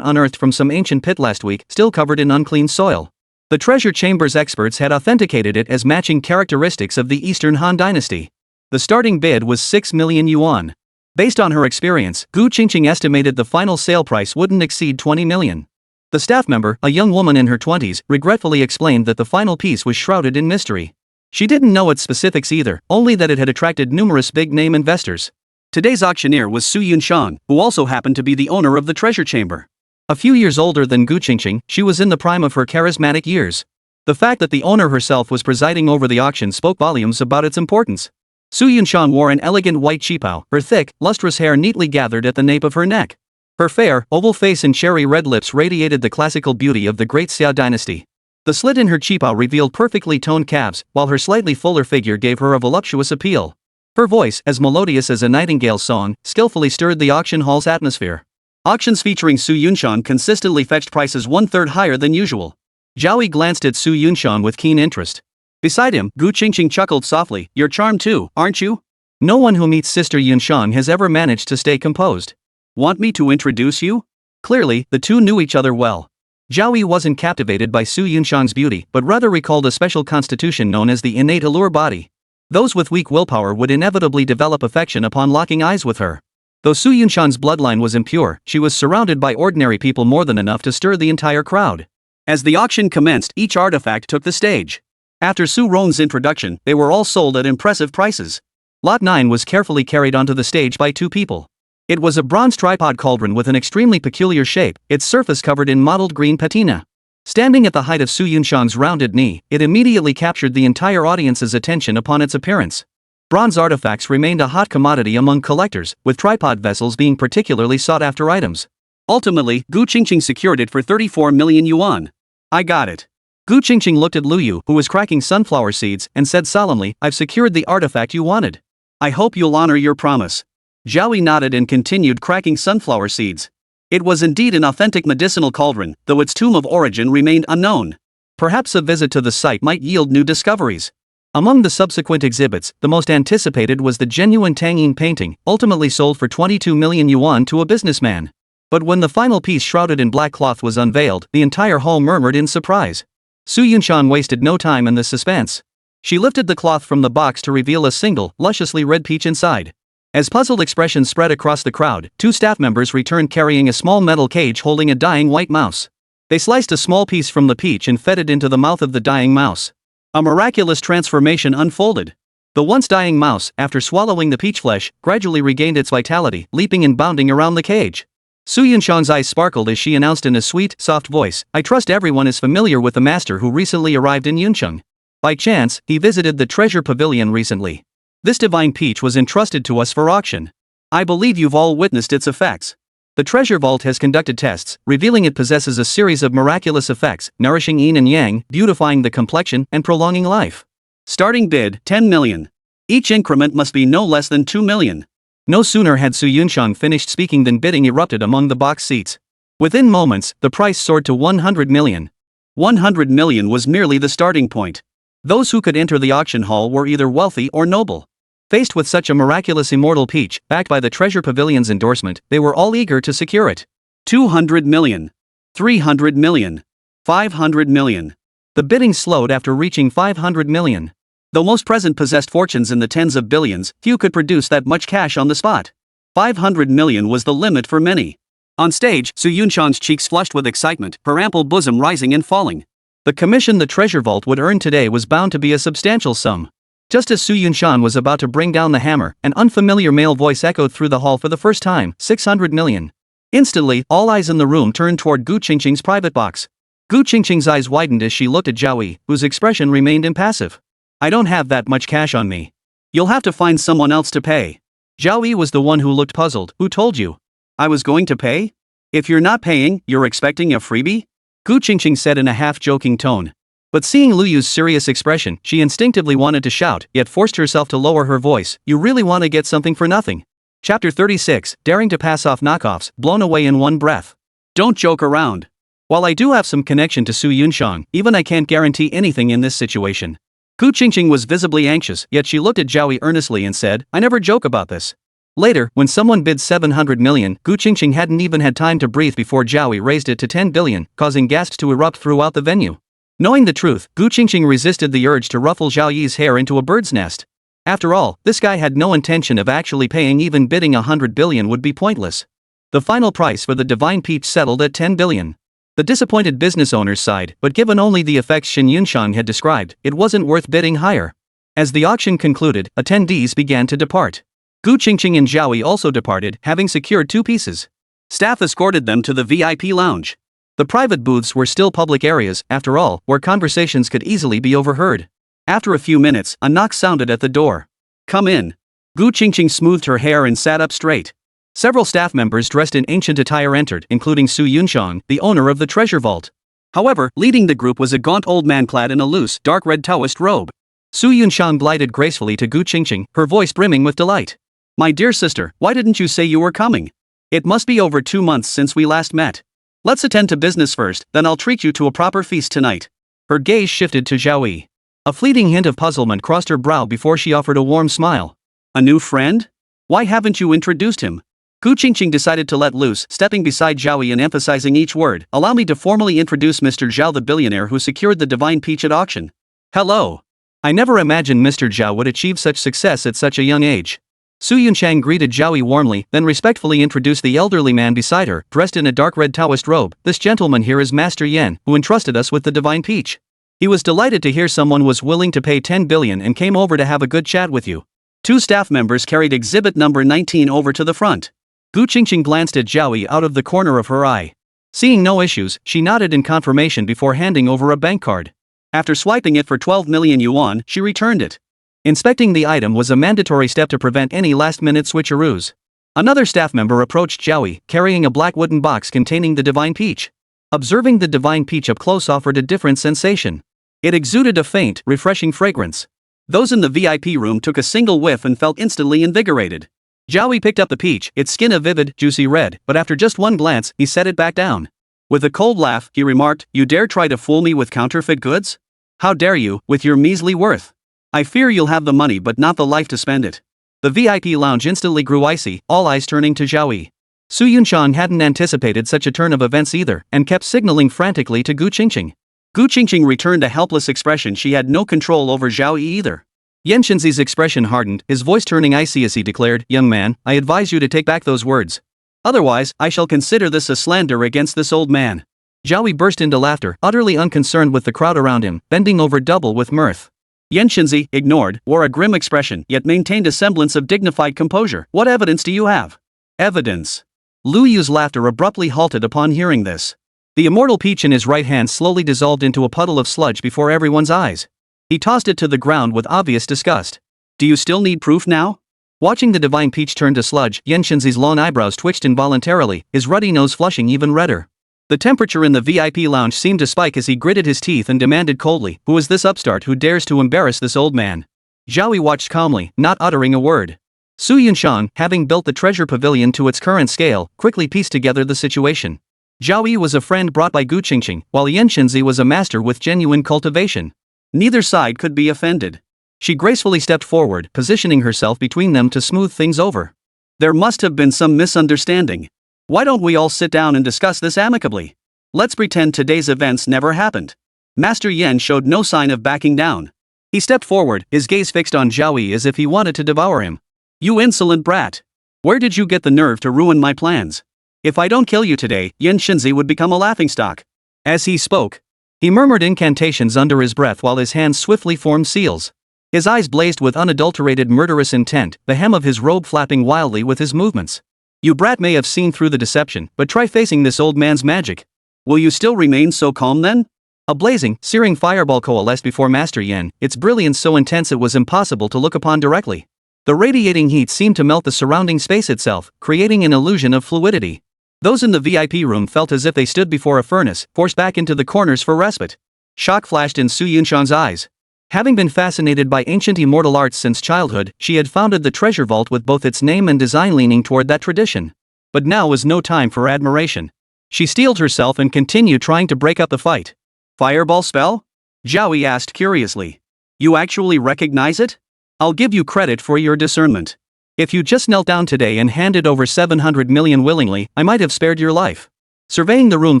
unearthed from some ancient pit last week, still covered in unclean soil. The treasure chamber's experts had authenticated it as matching characteristics of the Eastern Han Dynasty. The starting bid was 6 million yuan. Based on her experience, Gu Qingqing estimated the final sale price wouldn't exceed 20 million. The staff member, a young woman in her 20s, regretfully explained that the final piece was shrouded in mystery. She didn't know its specifics either, only that it had attracted numerous big-name investors. Today's auctioneer was Su Yuncheng, who also happened to be the owner of the treasure chamber. A few years older than Gu Qingqing, she was in the prime of her charismatic years. The fact that the owner herself was presiding over the auction spoke volumes about its importance. Su Yuncheng wore an elegant white qipao, her thick, lustrous hair neatly gathered at the nape of her neck. Her fair, oval face and cherry-red lips radiated the classical beauty of the great Xia dynasty. The slit in her qipao revealed perfectly toned calves, while her slightly fuller figure gave her a voluptuous appeal. Her voice, as melodious as a nightingale's song, skillfully stirred the auction hall's atmosphere. Auctions featuring Su Yuncheng consistently fetched prices 1/3 higher than usual. Zhao Yi glanced at Su Yuncheng with keen interest. Beside him, Gu Qingqing chuckled softly. "You're charmed too, aren't you?" No one who meets Sister Yuncheng has ever managed to stay composed. "Want me to introduce you?" Clearly, the two knew each other well. Zhao Yi wasn't captivated by Su Yuncheng's beauty, but rather recalled a special constitution known as the innate allure body. Those with weak willpower would inevitably develop affection upon locking eyes with her. Though Su Yuncheng's bloodline was impure, she was surrounded by ordinary people more than enough to stir the entire crowd. As the auction commenced, each artifact took the stage. After Su Ron's introduction, they were all sold at impressive prices. Lot 9 was carefully carried onto the stage by 2 people. It was a bronze tripod cauldron with an extremely peculiar shape, its surface covered in mottled green patina. Standing at the height of Su Yuncheng's rounded knee, it immediately captured the entire audience's attention upon its appearance. Bronze artifacts remained a hot commodity among collectors, with tripod vessels being particularly sought-after items. Ultimately, Gu Qingqing secured it for 34 million yuan. "I got it." Gu Qingqing looked at Lu Yu, who was cracking sunflower seeds, and said solemnly, "I've secured the artifact you wanted. I hope you'll honor your promise." Zhao Yi nodded and continued cracking sunflower seeds. It was indeed an authentic medicinal cauldron, though its tomb of origin remained unknown. Perhaps a visit to the site might yield new discoveries. Among the subsequent exhibits, the most anticipated was the genuine Tang Yin painting, ultimately sold for 22 million yuan to a businessman. But when the final piece shrouded in black cloth was unveiled, the entire hall murmured in surprise. Su Yuncheng wasted no time in the suspense. She lifted the cloth from the box to reveal a single, lusciously red peach inside. As puzzled expressions spread across the crowd, 2 staff members returned carrying a small metal cage holding a dying white mouse. They sliced a small piece from the peach and fed it into the mouth of the dying mouse. A miraculous transformation unfolded. The once dying mouse, after swallowing the peach flesh, gradually regained its vitality, leaping and bounding around the cage. Su Yuncheng's eyes sparkled as she announced in a sweet, soft voice, "I trust everyone is familiar with the master who recently arrived in Yuncheng. By chance, he visited the treasure pavilion recently." This divine peach was entrusted to us for auction. I believe you've all witnessed its effects. The treasure vault has conducted tests, revealing it possesses a series of miraculous effects, nourishing yin and yang, beautifying the complexion, and prolonging life. Starting bid, 10 million. Each increment must be no less than 2 million. No sooner had Su Yuncheng finished speaking than bidding erupted among the box seats. Within moments, the price soared to 100 million. 100 million was merely the starting point. Those who could enter the auction hall were either wealthy or noble. Faced with such a miraculous immortal peach, backed by the Treasure Pavilion's endorsement, they were all eager to secure it. 200 million. 300 million. 500 million. The bidding slowed after reaching 500 million. Though most present possessed fortunes in the tens of billions, few could produce that much cash on the spot. 500 million was the limit for many. On stage, Su Yuncheng's cheeks flushed with excitement, her ample bosom rising and falling. The commission the treasure vault would earn today was bound to be a substantial sum. Just as Su Yuncheng was about to bring down the hammer, an unfamiliar male voice echoed through the hall for the first time, 600 million. Instantly, all eyes in the room turned toward Gu Qingqing's private box. Gu Qingqing's eyes widened as she looked at Zhao Yi, whose expression remained impassive. I don't have that much cash on me. You'll have to find someone else to pay. Zhao Yi was the one who looked puzzled. Who told you? I was going to pay? If you're not paying, you're expecting a freebie? Gu Qingqing said in a half-joking tone. But seeing Lu Yu's serious expression, she instinctively wanted to shout, yet forced herself to lower her voice. You really want to get something for nothing? Chapter 36, Daring to Pass Off Knockoffs, Blown Away in One Breath. Don't joke around. While I do have some connection to Su Yuncheng, even I can't guarantee anything in this situation. Gu Qingqing was visibly anxious, yet she looked at Zhao Yi earnestly and said, I never joke about this. Later, when someone bid 700 million, Gu Qingqing hadn't even had time to breathe before Zhao Yi raised it to 10 billion, causing gasps to erupt throughout the venue. Knowing the truth, Gu Qingqing resisted the urge to ruffle Zhao Yi's hair into a bird's nest. After all, this guy had no intention of actually paying. Even bidding 100 billion would be pointless. The final price for the divine peach settled at 10 billion. The disappointed business owners sighed, but given only the effects Shen Yuncheng had described, it wasn't worth bidding higher. As the auction concluded, attendees began to depart. Gu Qingqing and Zhao Yi also departed, having secured 2 pieces. Staff escorted them to the VIP lounge. The private booths were still public areas, after all, where conversations could easily be overheard. After a few minutes, a knock sounded at the door. Come in. Gu Qingqing smoothed her hair and sat up straight. Several staff members dressed in ancient attire entered, including Su Yuncheng, the owner of the treasure vault. However, leading the group was a gaunt old man clad in a loose, dark red Taoist robe. Su Yuncheng glided gracefully to Gu Qingqing, her voice brimming with delight. My dear sister, why didn't you say you were coming? It must be over 2 months since we last met. Let's attend to business first, then I'll treat you to a proper feast tonight. Her gaze shifted to Zhao Yi. A fleeting hint of puzzlement crossed her brow before she offered a warm smile. A new friend? Why haven't you introduced him? Gu Qingqing decided to let loose, stepping beside Zhao Yi and emphasizing each word. Allow me to formally introduce Mr. Zhao, the billionaire who secured the divine peach at auction. Hello. I never imagined Mr. Zhao would achieve such success at such a young age. Su Yuncheng greeted Zhao Yi warmly, then respectfully introduced the elderly man beside her, dressed in a dark red Taoist robe. This gentleman here is Master Yan, who entrusted us with the divine peach. He was delighted to hear someone was willing to pay 10 billion and came over to have a good chat with you. 2 staff members carried exhibit number 19 over to the front. Gu Qingqing glanced at Zhao Yi out of the corner of her eye. Seeing no issues, she nodded in confirmation before handing over a bank card. After swiping it for 12 million yuan, she returned it. Inspecting the item was a mandatory step to prevent any last-minute switcheroos. Another staff member approached Zhao Yi, carrying a black wooden box containing the divine peach. Observing the divine peach up close offered a different sensation. It exuded a faint, refreshing fragrance. Those in the VIP room took a single whiff and felt instantly invigorated. Zhao Yi picked up the peach, its skin a vivid, juicy red, but after just one glance, he set it back down. With a cold laugh, he remarked, You dare try to fool me with counterfeit goods? How dare you, with your measly worth? I fear you'll have the money but not the life to spend it. The VIP lounge instantly grew icy, all eyes turning to Zhao Yi. Su Yuncheng hadn't anticipated such a turn of events either, and kept signaling frantically to Gu Qingqing. Gu Qingqing returned a helpless expression. She had no control over Zhao Yi either. Yan Shenzi's expression hardened, his voice turning icy as he declared, Young man, I advise you to take back those words. Otherwise, I shall consider this a slander against this old man. Zhao Yi burst into laughter, utterly unconcerned with the crowd around him, bending over double with mirth. Yan Shenzi, ignored, wore a grim expression yet maintained a semblance of dignified composure. What evidence do you have? Evidence. Lu Yu's laughter abruptly halted upon hearing this. The immortal peach in his right hand slowly dissolved into a puddle of sludge before everyone's eyes. He tossed it to the ground with obvious disgust. Do you still need proof now? Watching the divine peach turn to sludge, Yuncheng's long eyebrows twitched involuntarily, his ruddy nose flushing even redder. The temperature in the VIP lounge seemed to spike as he gritted his teeth and demanded coldly, "Who is this upstart who dares to embarrass this old man?" Zhao Yi watched calmly, not uttering a word. Su Yuncheng, having built the treasure pavilion to its current scale, quickly pieced together the situation. Zhao Yi was a friend brought by Yuncheng, while Yuncheng was a master with genuine cultivation. Neither side could be offended. She gracefully stepped forward, positioning herself between them to smooth things over. "There must have been some misunderstanding. Why don't we all sit down and discuss this amicably? Let's pretend today's events never happened." Master Yan showed no sign of backing down. He stepped forward, his gaze fixed on Zhao Yi as if he wanted to devour him. "You insolent brat! Where did you get the nerve to ruin my plans? If I don't kill you today, Yuncheng would become a laughingstock." As he spoke, he murmured incantations under his breath while his hands swiftly formed seals. His eyes blazed with unadulterated murderous intent, the hem of his robe flapping wildly with his movements. "You brat may have seen through the deception, but try facing this old man's magic. Will you still remain so calm then?" A blazing, searing fireball coalesced before Master Yan, its brilliance so intense it was impossible to look upon directly. The radiating heat seemed to melt the surrounding space itself, creating an illusion of fluidity. Those in the VIP room felt as if they stood before a furnace, forced back into the corners for respite. Shock flashed in Su Yuncheng's eyes. Having been fascinated by ancient immortal arts since childhood, she had founded the treasure vault with both its name and design leaning toward that tradition. But now was no time for admiration. She steeled herself and continued trying to break up the fight. "Fireball spell?" Zhao Yi asked curiously. "You actually recognize it? I'll give you credit for your discernment. If you just knelt down today and handed over 700 million willingly, I might have spared your life." Surveying the room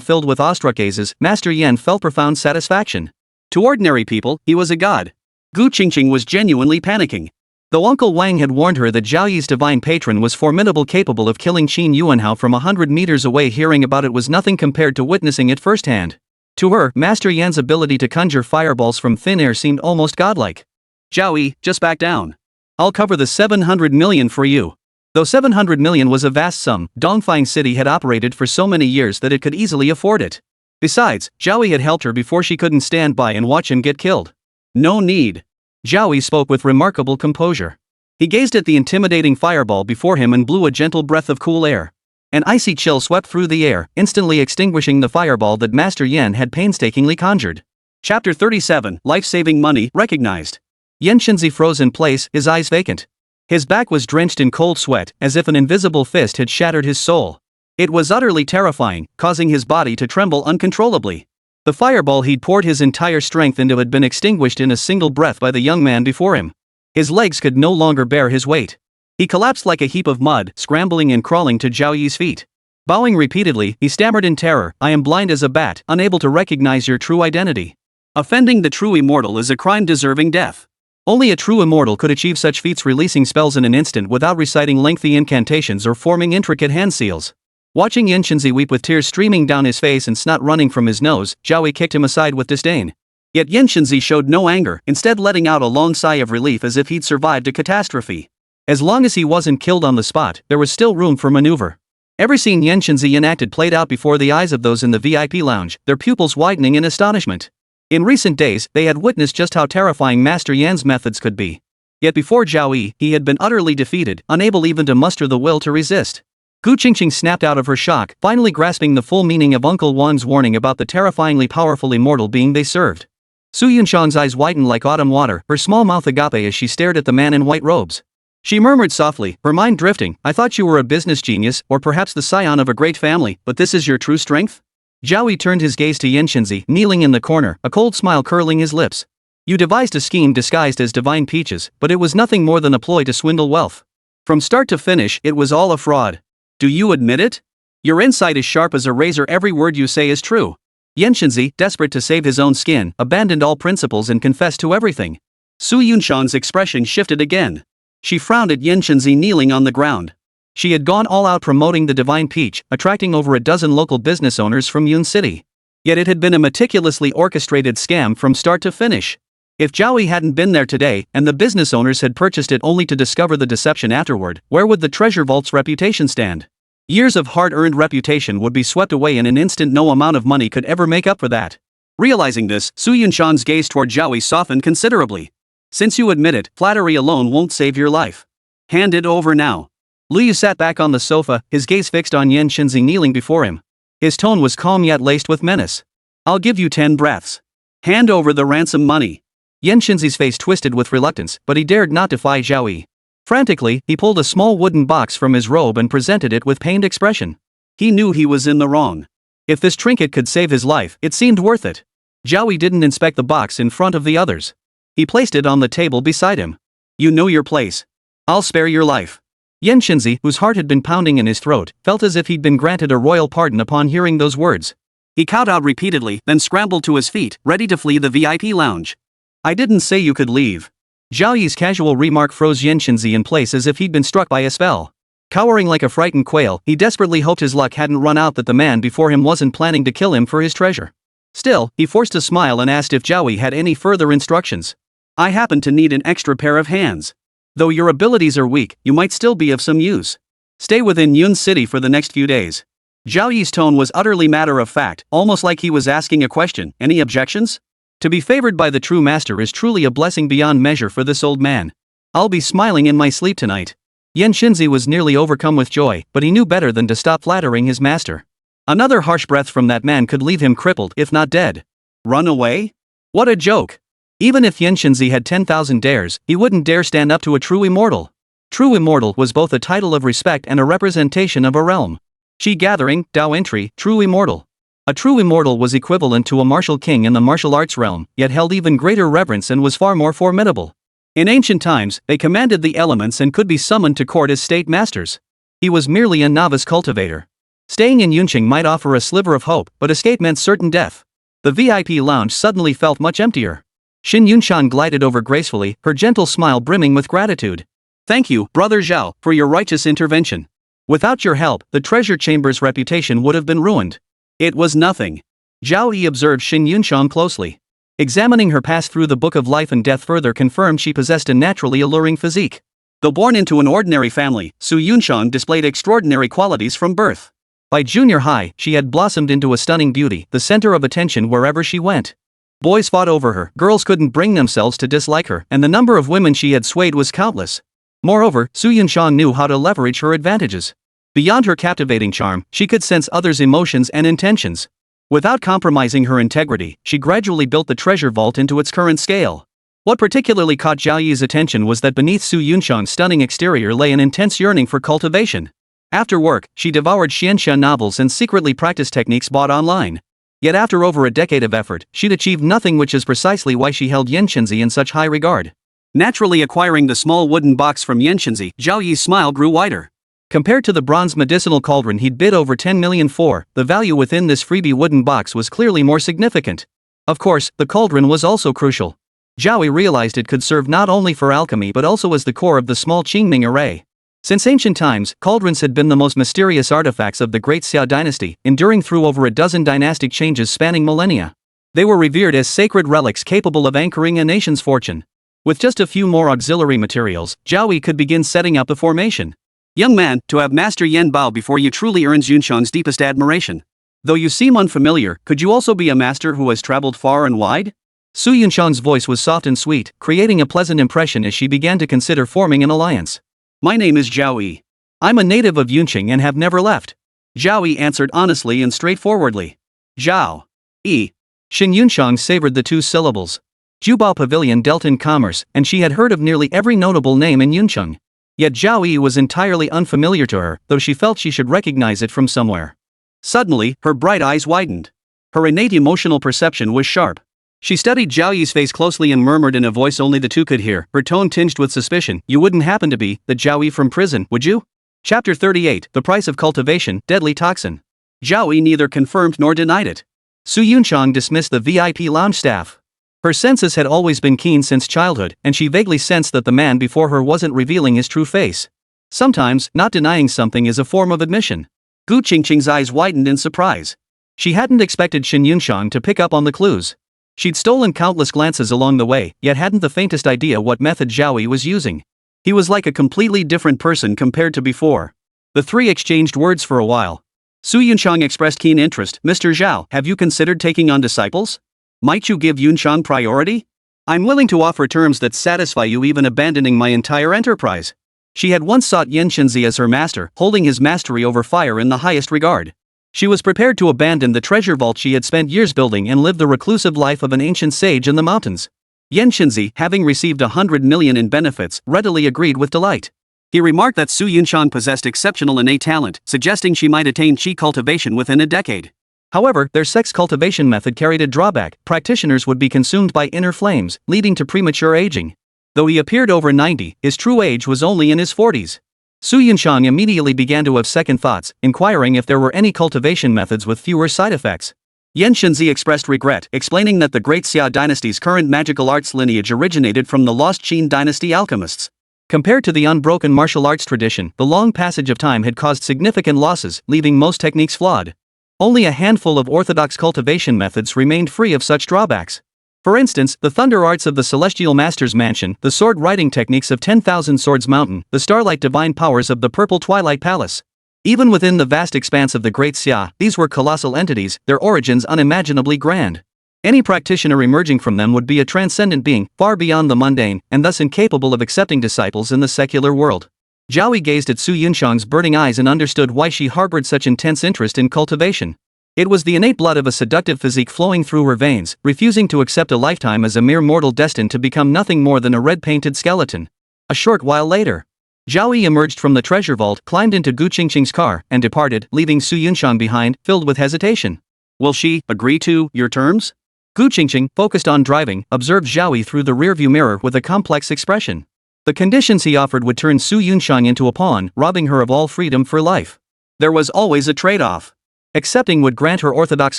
filled with awestruck gazes, Master Yan felt profound satisfaction. To ordinary people, he was a god. Yuncheng was genuinely panicking. Though Uncle Wang had warned her that Zhao Yi's divine patron was formidable, capable of killing Qin Yuanhao from 100 meters away, hearing about it was nothing compared to witnessing it firsthand. To her, Master Yan's ability to conjure fireballs from thin air seemed almost godlike. "Zhao Yi, just back down. I'll cover the 700 million for you." Though 700 million was a vast sum, Dongfang City had operated for so many years that it could easily afford it. Besides, Zhao Yi had helped her before, she couldn't stand by and watch him get killed. "No need." Zhao Yi spoke with remarkable composure. He gazed at the intimidating fireball before him and blew a gentle breath of cool air. An icy chill swept through the air, instantly extinguishing the fireball that Master Yan had painstakingly conjured. Chapter 37, Life-Saving Money Recognized. Yuncheng froze in place, his eyes vacant. His back was drenched in cold sweat, as if an invisible fist had shattered his soul. It was utterly terrifying, causing his body to tremble uncontrollably. The fireball he'd poured his entire strength into had been extinguished in a single breath by the young man before him. His legs could no longer bear his weight. He collapsed like a heap of mud, scrambling and crawling to Zhao Yi's feet. Bowing repeatedly, he stammered in terror, "I am blind as a bat, unable to recognize your true identity. Offending the true immortal is a crime deserving death. Only a true immortal could achieve such feats, releasing spells in an instant without reciting lengthy incantations or forming intricate hand seals." Watching Yuncheng weep with tears streaming down his face and snot running from his nose, Zhao Yi kicked him aside with disdain. Yet Yuncheng showed no anger, instead letting out a long sigh of relief as if he'd survived a catastrophe. As long as he wasn't killed on the spot, there was still room for maneuver. Every scene Yuncheng enacted played out before the eyes of those in the VIP lounge, their pupils widening in astonishment. In recent days, they had witnessed just how terrifying Master Yan's methods could be. Yet before Zhao Yi, he had been utterly defeated, unable even to muster the will to resist. Yuncheng snapped out of her shock, finally grasping the full meaning of Uncle Wang's warning about the terrifyingly powerful immortal being they served. Su Yuncheng's eyes widened like autumn water, her small mouth agape as she stared at the man in white robes. She murmured softly, her mind drifting, "I thought you were a business genius, or perhaps the scion of a great family, but this is your true strength?" Zhao Yi turned his gaze to Yuncheng, kneeling in the corner, a cold smile curling his lips. "You devised a scheme disguised as divine peaches, but it was nothing more than a ploy to swindle wealth. From start to finish, it was all a fraud. Do you admit it? Your insight is sharp as a razor, every word you say is true." Yuncheng, desperate to save his own skin, abandoned all principles and confessed to everything. Su Yuncheng's expression shifted again. She frowned at Yuncheng kneeling on the ground. She had gone all out promoting the divine peach, attracting over a dozen local business owners from Yun City. Yet it had been a meticulously orchestrated scam from start to finish. If Zhao Yi hadn't been there today, and the business owners had purchased it only to discover the deception afterward, where would the treasure vault's reputation stand? Years of hard-earned reputation would be swept away in an instant. No amount of money could ever make up for that. Realizing this, Su Yuncheng's gaze toward Zhao Yi softened considerably. Since you admit it, flattery alone won't save your life. Hand it over now. Liu sat back on the sofa, his gaze fixed on Yuncheng kneeling before him. His tone was calm yet laced with menace. I'll give you 10 breaths. Hand over the ransom money. Yuncheng's face twisted with reluctance, but he dared not defy Zhao Yi. Frantically, he pulled a small wooden box from his robe and presented it with pained expression. He knew he was in the wrong. If this trinket could save his life, it seemed worth it. Zhao Yi didn't inspect the box in front of the others. He placed it on the table beside him. You know your place. I'll spare your life. Yuncheng, whose heart had been pounding in his throat, felt as if he'd been granted a royal pardon upon hearing those words. He kowtowed repeatedly, then scrambled to his feet, ready to flee the VIP lounge. I didn't say you could leave. Zhao Yi's casual remark froze Yuncheng in place as if he'd been struck by a spell. Cowering like a frightened quail, he desperately hoped his luck hadn't run out, that the man before him wasn't planning to kill him for his treasure. Still, he forced a smile and asked if Zhao Yi had any further instructions. I happen to need an extra pair of hands. Though your abilities are weak, you might still be of some use. Stay within Yun City for the next few days. Zhao Yi's tone was utterly matter-of-fact, almost like he was asking a question. Any objections? To be favored by the true master is truly a blessing beyond measure for this old man. I'll be smiling in my sleep tonight. Yuncheng was nearly overcome with joy, but he knew better than to stop flattering his master. Another harsh breath from that man could leave him crippled, if not dead. Run away? What a joke! Even if Yuncheng had 10,000 dares, he wouldn't dare stand up to a true immortal. True immortal was both a title of respect and a representation of a realm. Shi gathering, Dao entry, true immortal. A true immortal was equivalent to a martial king in the martial arts realm, yet held even greater reverence and was far more formidable. In ancient times, they commanded the elements and could be summoned to court as state masters. He was merely a novice cultivator. Staying in Yuncheng might offer a sliver of hope, but escape meant certain death. The VIP lounge suddenly felt much emptier. Xin Yuncheng glided over gracefully, her gentle smile brimming with gratitude. Thank you, Brother Zhao, for your righteous intervention. Without your help, the treasure chamber's reputation would have been ruined. It was nothing. Zhao Yi observed Xin Yuncheng closely. Examining her past through the book of life and death further confirmed she possessed a naturally alluring physique. Though born into an ordinary family, Su Yuncheng displayed extraordinary qualities from birth. By junior high, she had blossomed into a stunning beauty, the center of attention wherever she went. Boys fought over her, girls couldn't bring themselves to dislike her, and the number of women she had swayed was countless. Moreover, Su Yuncheng knew how to leverage her advantages. Beyond her captivating charm, she could sense others' emotions and intentions. Without compromising her integrity, she gradually built the treasure vault into its current scale. What particularly caught Zhao Yi's attention was that beneath Su Yuncheng's stunning exterior lay an intense yearning for cultivation. After work, she devoured xianxia novels and secretly practiced techniques bought online. Yet after over a decade of effort, she'd achieved nothing, which is precisely why she held Yuncheng in such high regard. Naturally acquiring the small wooden box from Yuncheng, Zhao Yi's smile grew wider. Compared to the bronze medicinal cauldron he'd bid over 10 million for, the value within this freebie wooden box was clearly more significant. Of course, the cauldron was also crucial. Zhao Yi realized it could serve not only for alchemy but also as the core of the small Qingming array. Since ancient times, cauldrons had been the most mysterious artifacts of the Great Xia dynasty, enduring through over a dozen dynastic changes spanning millennia. They were revered as sacred relics capable of anchoring a nation's fortune. With just a few more auxiliary materials, Zhao Yi could begin setting up the formation. Young man, to have Master Yan bow before you truly earns Yuncheng's deepest admiration. Though you seem unfamiliar, could you also be a master who has traveled far and wide? Su Yuncheng's voice was soft and sweet, creating a pleasant impression as she began to consider forming an alliance. My name is Zhao Yi. I'm a native of Yuncheng and have never left. Zhao Yi answered honestly and straightforwardly. Zhao Yi. Xin Yuncheng savored the two syllables. Jubao Pavilion dealt in commerce, and she had heard of nearly every notable name in Yuncheng. Yet Zhao Yi was entirely unfamiliar to her, though she felt she should recognize it from somewhere. Suddenly, her bright eyes widened. Her innate emotional perception was sharp. She studied Zhao Yi's face closely and murmured in a voice only the two could hear, her tone tinged with suspicion, You wouldn't happen to be the Zhao Yi from prison, would you? Chapter 38, The Price of Cultivation, Deadly Toxin. Zhao Yi neither confirmed nor denied it. Su Yuncheng dismissed the VIP lounge staff. Her senses had always been keen since childhood, and she vaguely sensed that the man before her wasn't revealing his true face. Sometimes, not denying something is a form of admission. Gu Qingqing's eyes widened in surprise. She hadn't expected Xin Yuncheng to pick up on the clues. She'd stolen countless glances along the way, yet hadn't the faintest idea what method Zhao Yi was using. He was like a completely different person compared to before. The three exchanged words for a while. Su Yuncheng expressed keen interest. Mr. Zhao, have you considered taking on disciples? Might you give Yuncheng priority? I'm willing to offer terms that satisfy you, even abandoning my entire enterprise. She had once sought Yan Shenzi as her master, holding his mastery over fire in the highest regard. She was prepared to abandon the treasure vault she had spent years building and live the reclusive life of an ancient sage in the mountains. Yan Shenzi, having received 100 million in benefits, readily agreed with delight. He remarked that Su Yuncheng possessed exceptional innate talent, suggesting she might attain qi cultivation within a decade. However, their sex cultivation method carried a drawback: practitioners would be consumed by inner flames, leading to premature aging. Though he appeared over 90, his true age was only in his 40s. Su Yuncheng immediately began to have second thoughts, inquiring if there were any cultivation methods with fewer side effects. Yan Shenzi expressed regret, explaining that the Great Xia dynasty's current magical arts lineage originated from the lost Qin dynasty alchemists. Compared to the unbroken martial arts tradition, the long passage of time had caused significant losses, leaving most techniques flawed. Only a handful of orthodox cultivation methods remained free of such drawbacks. For instance, the thunder arts of the Celestial Master's Mansion, the sword writing techniques of 10,000 Swords Mountain, the starlight divine powers of the Purple Twilight Palace. Even within the vast expanse of the Great Xia, these were colossal entities, their origins unimaginably grand. Any practitioner emerging from them would be a transcendent being, far beyond the mundane, and thus incapable of accepting disciples in the secular world. Zhao Yi gazed at Su Yuncheng's burning eyes and understood why she harbored such intense interest in cultivation. It was the innate blood of a seductive physique flowing through her veins, refusing to accept a lifetime as a mere mortal destined to become nothing more than a red-painted skeleton. A short while later, Zhao Yi emerged from the treasure vault, climbed into Gu Qingqing's car, and departed, leaving Su Yuncheng behind, filled with hesitation. Will she agree to your terms? Gu Qingqing, focused on driving, observed Zhao Yi through the rearview mirror with a complex expression. The conditions he offered would turn Su Yuncheng into a pawn, robbing her of all freedom for life. There was always a trade-off. Accepting would grant her orthodox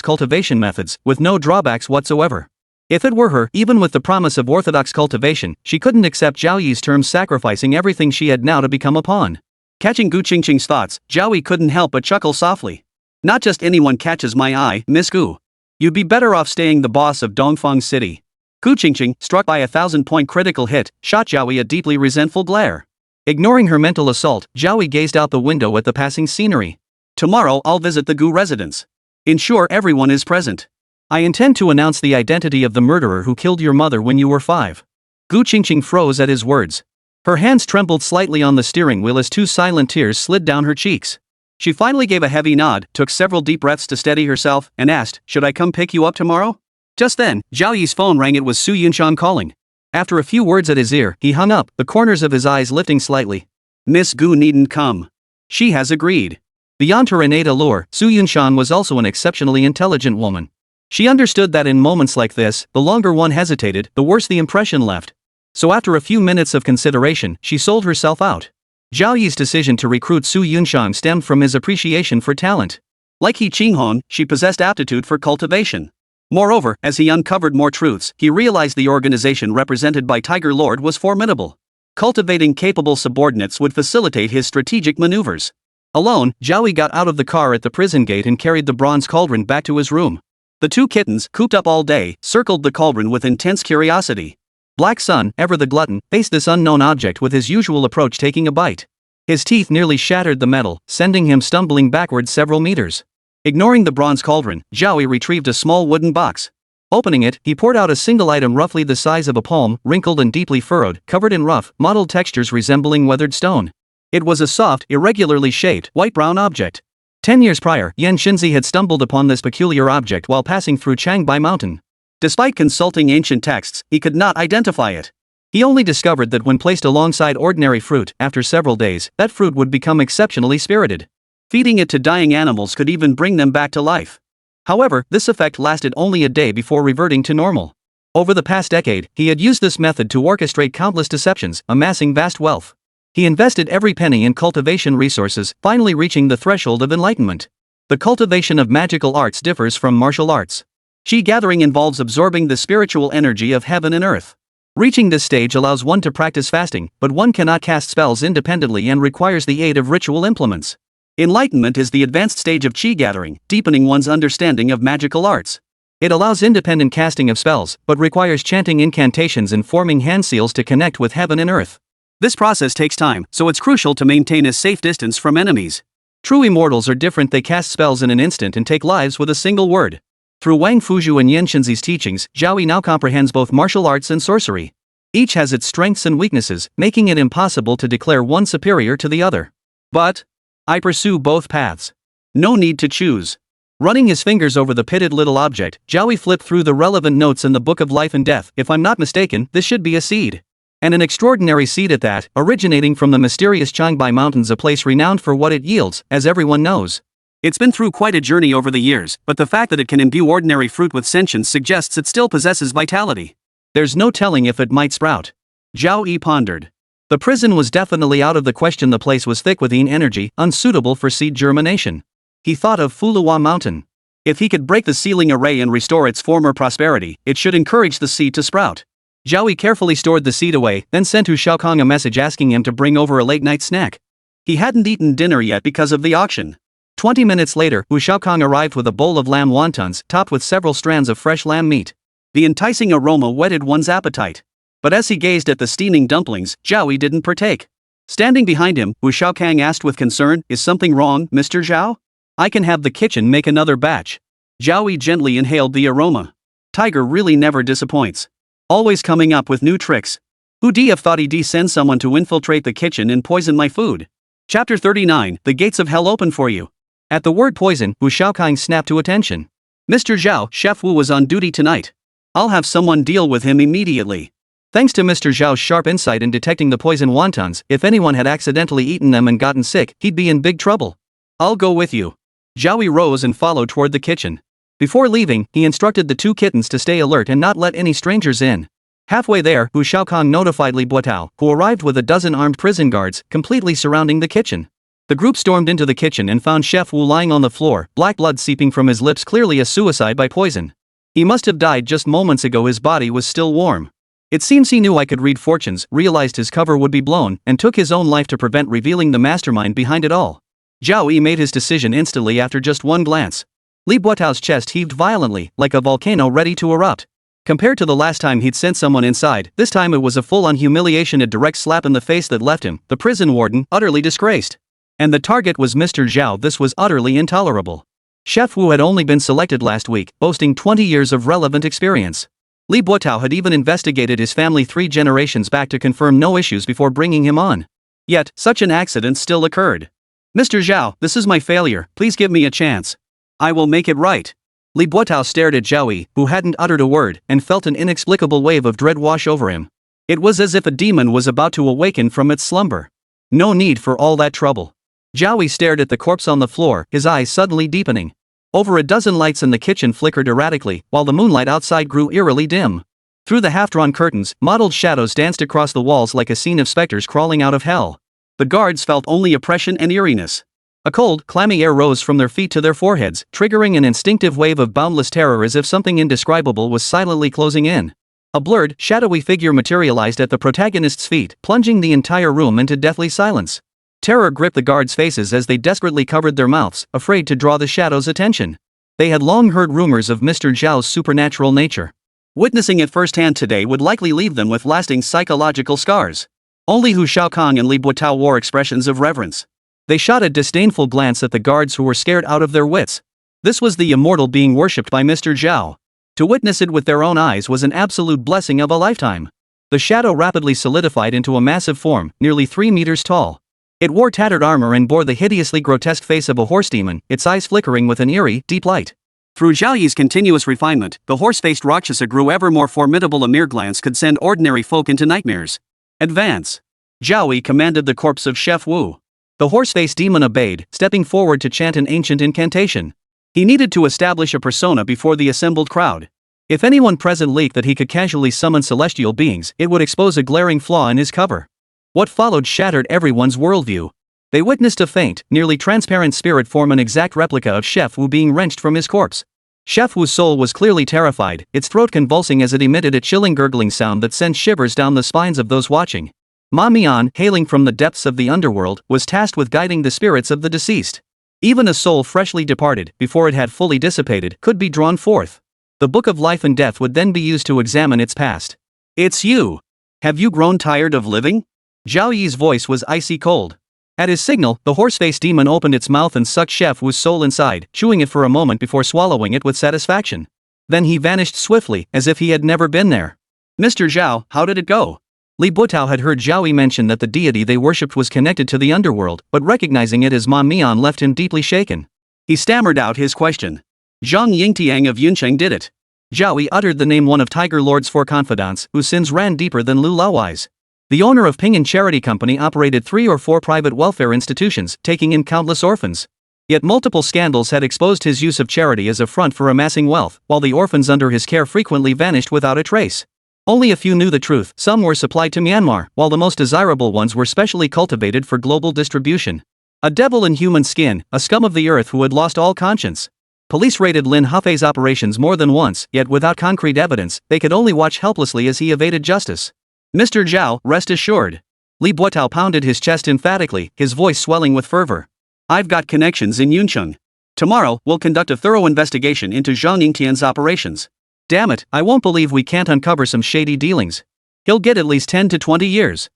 cultivation methods, with no drawbacks whatsoever. If it were her, even with the promise of orthodox cultivation, she couldn't accept Zhao Yi's terms, sacrificing everything she had now to become a pawn. Catching Gu Qingqing's thoughts, Zhao Yi couldn't help but chuckle softly. Not just anyone catches my eye, Miss Gu. You'd be better off staying the boss of Dongfeng City. Gu Qingqing, struck by a 1,000-point critical hit, shot Zhao Yi a deeply resentful glare. Ignoring her mental assault, Zhao Yi gazed out the window at the passing scenery. Tomorrow I'll visit the Gu residence. Ensure everyone is present. I intend to announce the identity of the murderer who killed your mother when you were 5. Gu Qingqing froze at his words. Her hands trembled slightly on the steering wheel as 2 silent tears slid down her cheeks. She finally gave a heavy nod, took several deep breaths to steady herself, and asked, "Should I come pick you up tomorrow?" Just then, Zhao Yi's phone rang. It was Su Yuncheng calling. After a few words at his ear, he hung up, the corners of his eyes lifting slightly. Miss Gu needn't come. She has agreed. Beyond her innate allure, Su Yuncheng was also an exceptionally intelligent woman. She understood that in moments like this, the longer one hesitated, the worse the impression left. So after a few minutes of consideration, she sold herself out. Zhao Yi's decision to recruit Su Yuncheng stemmed from his appreciation for talent. Like He Qinghong, she possessed aptitude for cultivation. Moreover, as he uncovered more truths, he realized the organization represented by Tiger Lord was formidable. Cultivating capable subordinates would facilitate his strategic maneuvers. Alone, Zhao Yi got out of the car at the prison gate and carried the bronze cauldron back to his room. The 2 kittens, cooped up all day, circled the cauldron with intense curiosity. Black Sun, ever the glutton, faced this unknown object with his usual approach, taking a bite. His teeth nearly shattered the metal, sending him stumbling backwards several meters. Ignoring the bronze cauldron, Zhao Yi retrieved a small wooden box. Opening it, he poured out a single item roughly the size of a palm, wrinkled and deeply furrowed, covered in rough, mottled textures resembling weathered stone. It was a soft, irregularly shaped, white-brown object. 10 years prior, Yan Shenzi had stumbled upon this peculiar object while passing through Changbai Mountain. Despite consulting ancient texts, he could not identify it. He only discovered that when placed alongside ordinary fruit, after several days, that fruit would become exceptionally spirited. Feeding it to dying animals could even bring them back to life. However, this effect lasted only a day before reverting to normal. Over the past decade, he had used this method to orchestrate countless deceptions, amassing vast wealth. He invested every penny in cultivation resources, finally reaching the threshold of enlightenment. The cultivation of magical arts differs from martial arts. Qi gathering involves absorbing the spiritual energy of heaven and earth. Reaching this stage allows one to practice fasting, but one cannot cast spells independently and requires the aid of ritual implements. Enlightenment is the advanced stage of Qi gathering, deepening one's understanding of magical arts. It allows independent casting of spells, but requires chanting incantations and forming hand seals to connect with heaven and earth. This process takes time, so it's crucial to maintain a safe distance from enemies. True immortals are different. They cast spells in an instant and take lives with a single word. Through Wang Fuzhu and Yan Shenzi's teachings, Zhao Yi now comprehends both martial arts and sorcery. Each has its strengths and weaknesses, making it impossible to declare one superior to the other. But I pursue both paths. No need to choose. Running his fingers over the pitted little object, Zhao Yi flipped through the relevant notes in the Book of Life and Death. If I'm not mistaken, this should be a seed. And an extraordinary seed at that, originating from the mysterious Changbai Mountains, a place renowned for what it yields, as everyone knows. It's been through quite a journey over the years, but the fact that it can imbue ordinary fruit with sentience suggests it still possesses vitality. There's no telling if it might sprout. Zhao Yi pondered. The prison was definitely out of the question. The place was thick with yin energy, unsuitable for seed germination. He thought of Fulong Mountain. If he could break the sealing array and restore its former prosperity, it should encourage the seed to sprout. Zhao Yi carefully stored the seed away, then sent Hu Shaokong a message asking him to bring over a late-night snack. He hadn't eaten dinner yet because of the auction. 20 minutes later, Hu Shaokong arrived with a bowl of lamb wontons, topped with several strands of fresh lamb meat. The enticing aroma whetted one's appetite. But as he gazed at the steaming dumplings, Zhao Yi didn't partake. Standing behind him, Hu Shaokong asked with concern, "Is something wrong, Mr. Zhao? I can have the kitchen make another batch." Zhao Yi gently inhaled the aroma. Tiger really never disappoints. Always coming up with new tricks. Who'd have thought he'd send someone to infiltrate the kitchen and poison my food? Chapter 39, The Gates of Hell Open for You. At the word poison, Hu Shaokong snapped to attention. "Mr. Zhao, Chef Wu was on duty tonight. I'll have someone deal with him immediately." Thanks to Mr. Zhao's sharp insight in detecting the poison wontons, if anyone had accidentally eaten them and gotten sick, he'd be in big trouble. "I'll go with you." Zhao Yi rose and followed toward the kitchen. Before leaving, he instructed the two kittens to stay alert and not let any strangers in. Halfway there, Hu Shaokong notified Li Buotao, who arrived with a dozen armed prison guards, completely surrounding the kitchen. The group stormed into the kitchen and found Chef Wu lying on the floor, black blood seeping from his lips, clearly a suicide by poison. He must have died just moments ago. His body was still warm. It seems he knew I could read fortunes, realized his cover would be blown, and took his own life to prevent revealing the mastermind behind it all. Zhao Yi made his decision instantly after just one glance. Li Buotao's chest heaved violently, like a volcano ready to erupt. Compared to the last time he'd sent someone inside, this time it was a full-on humiliation, a direct slap in the face that left him, the prison warden, utterly disgraced. And the target was Mr. Zhao. This was utterly intolerable. Chef Wu had only been selected last week, boasting 20 years of relevant experience. Li Buotao had even investigated his family 3 generations back to confirm no issues before bringing him on. Yet, such an accident still occurred. "Mr. Zhao, this is my failure, please give me a chance. I will make it right." Li Buotao stared at Zhao Yi, who hadn't uttered a word, and felt an inexplicable wave of dread wash over him. It was as if a demon was about to awaken from its slumber. No need for all that trouble. Zhao Yi stared at the corpse on the floor, his eyes suddenly deepening. Over a dozen lights in the kitchen flickered erratically, while the moonlight outside grew eerily dim. Through the half-drawn curtains, mottled shadows danced across the walls like a scene of specters crawling out of hell. The guards felt only oppression and eeriness. A cold, clammy air rose from their feet to their foreheads, triggering an instinctive wave of boundless terror, as if something indescribable was silently closing in. A blurred, shadowy figure materialized at the protagonist's feet, plunging the entire room into deathly silence. Terror gripped the guards' faces as they desperately covered their mouths, afraid to draw the shadow's attention. They had long heard rumors of Mr. Zhao's supernatural nature. Witnessing it firsthand today would likely leave them with lasting psychological scars. Only Hu Shaokong and Li Buotao wore expressions of reverence. They shot a disdainful glance at the guards, who were scared out of their wits. This was the immortal being worshipped by Mr. Zhao. To witness it with their own eyes was an absolute blessing of a lifetime. The shadow rapidly solidified into a massive form, nearly 3 meters tall. It wore tattered armor and bore the hideously grotesque face of a horse demon, its eyes flickering with an eerie, deep light. Through Zhao Yi's continuous refinement, the horse-faced Rakshasa grew ever more formidable. A mere glance could send ordinary folk into nightmares. "Advance!" Zhao Yi commanded the corpse of Chef Wu. The horse-faced demon obeyed, stepping forward to chant an ancient incantation. He needed to establish a persona before the assembled crowd. If anyone present leaked that he could casually summon celestial beings, it would expose a glaring flaw in his cover. What followed shattered everyone's worldview. They witnessed a faint, nearly transparent spirit form, an exact replica of Chef Wu being wrenched from his corpse. Chef Wu's soul was clearly terrified, its throat convulsing as it emitted a chilling gurgling sound that sent shivers down the spines of those watching. Ma Mian, hailing from the depths of the underworld, was tasked with guiding the spirits of the deceased. Even a soul freshly departed, before it had fully dissipated, could be drawn forth. The Book of Life and Death would then be used to examine its past. "It's you! Have you grown tired of living?" Zhao Yi's voice was icy cold. At his signal, the horse-faced demon opened its mouth and sucked Chef Wu's soul inside, chewing it for a moment before swallowing it with satisfaction. Then he vanished swiftly, as if he had never been there. Mr. Zhao, how did it go? Li Butao had heard Zhao Yi mention that the deity they worshipped was connected to the underworld, but recognizing it as Ma Mian left him deeply shaken. He stammered out his question. Zhang Yingtiang of Yuncheng did it. Zhao Yi uttered the name one of Tiger Lord's 4 confidants, whose sins ran deeper than Lu Laowai's. The owner of Ping'an Charity Company operated 3 or 4 private welfare institutions, taking in countless orphans. Yet multiple scandals had exposed his use of charity as a front for amassing wealth, while the orphans under his care frequently vanished without a trace. Only a few knew the truth. Some were supplied to Myanmar, while the most desirable ones were specially cultivated for global distribution. A devil in human skin, a scum of the earth who had lost all conscience. Police raided Lin Hafei's operations more than once, yet without concrete evidence, they could only watch helplessly as he evaded justice. Mr. Zhao, rest assured. Li Butao pounded his chest emphatically, his voice swelling with fervor. I've got connections in Yuncheng. Tomorrow, we'll conduct a thorough investigation into Zhang Yingtian's operations. Damn it, I won't believe we can't uncover some shady dealings. He'll get at least 10 to 20 years.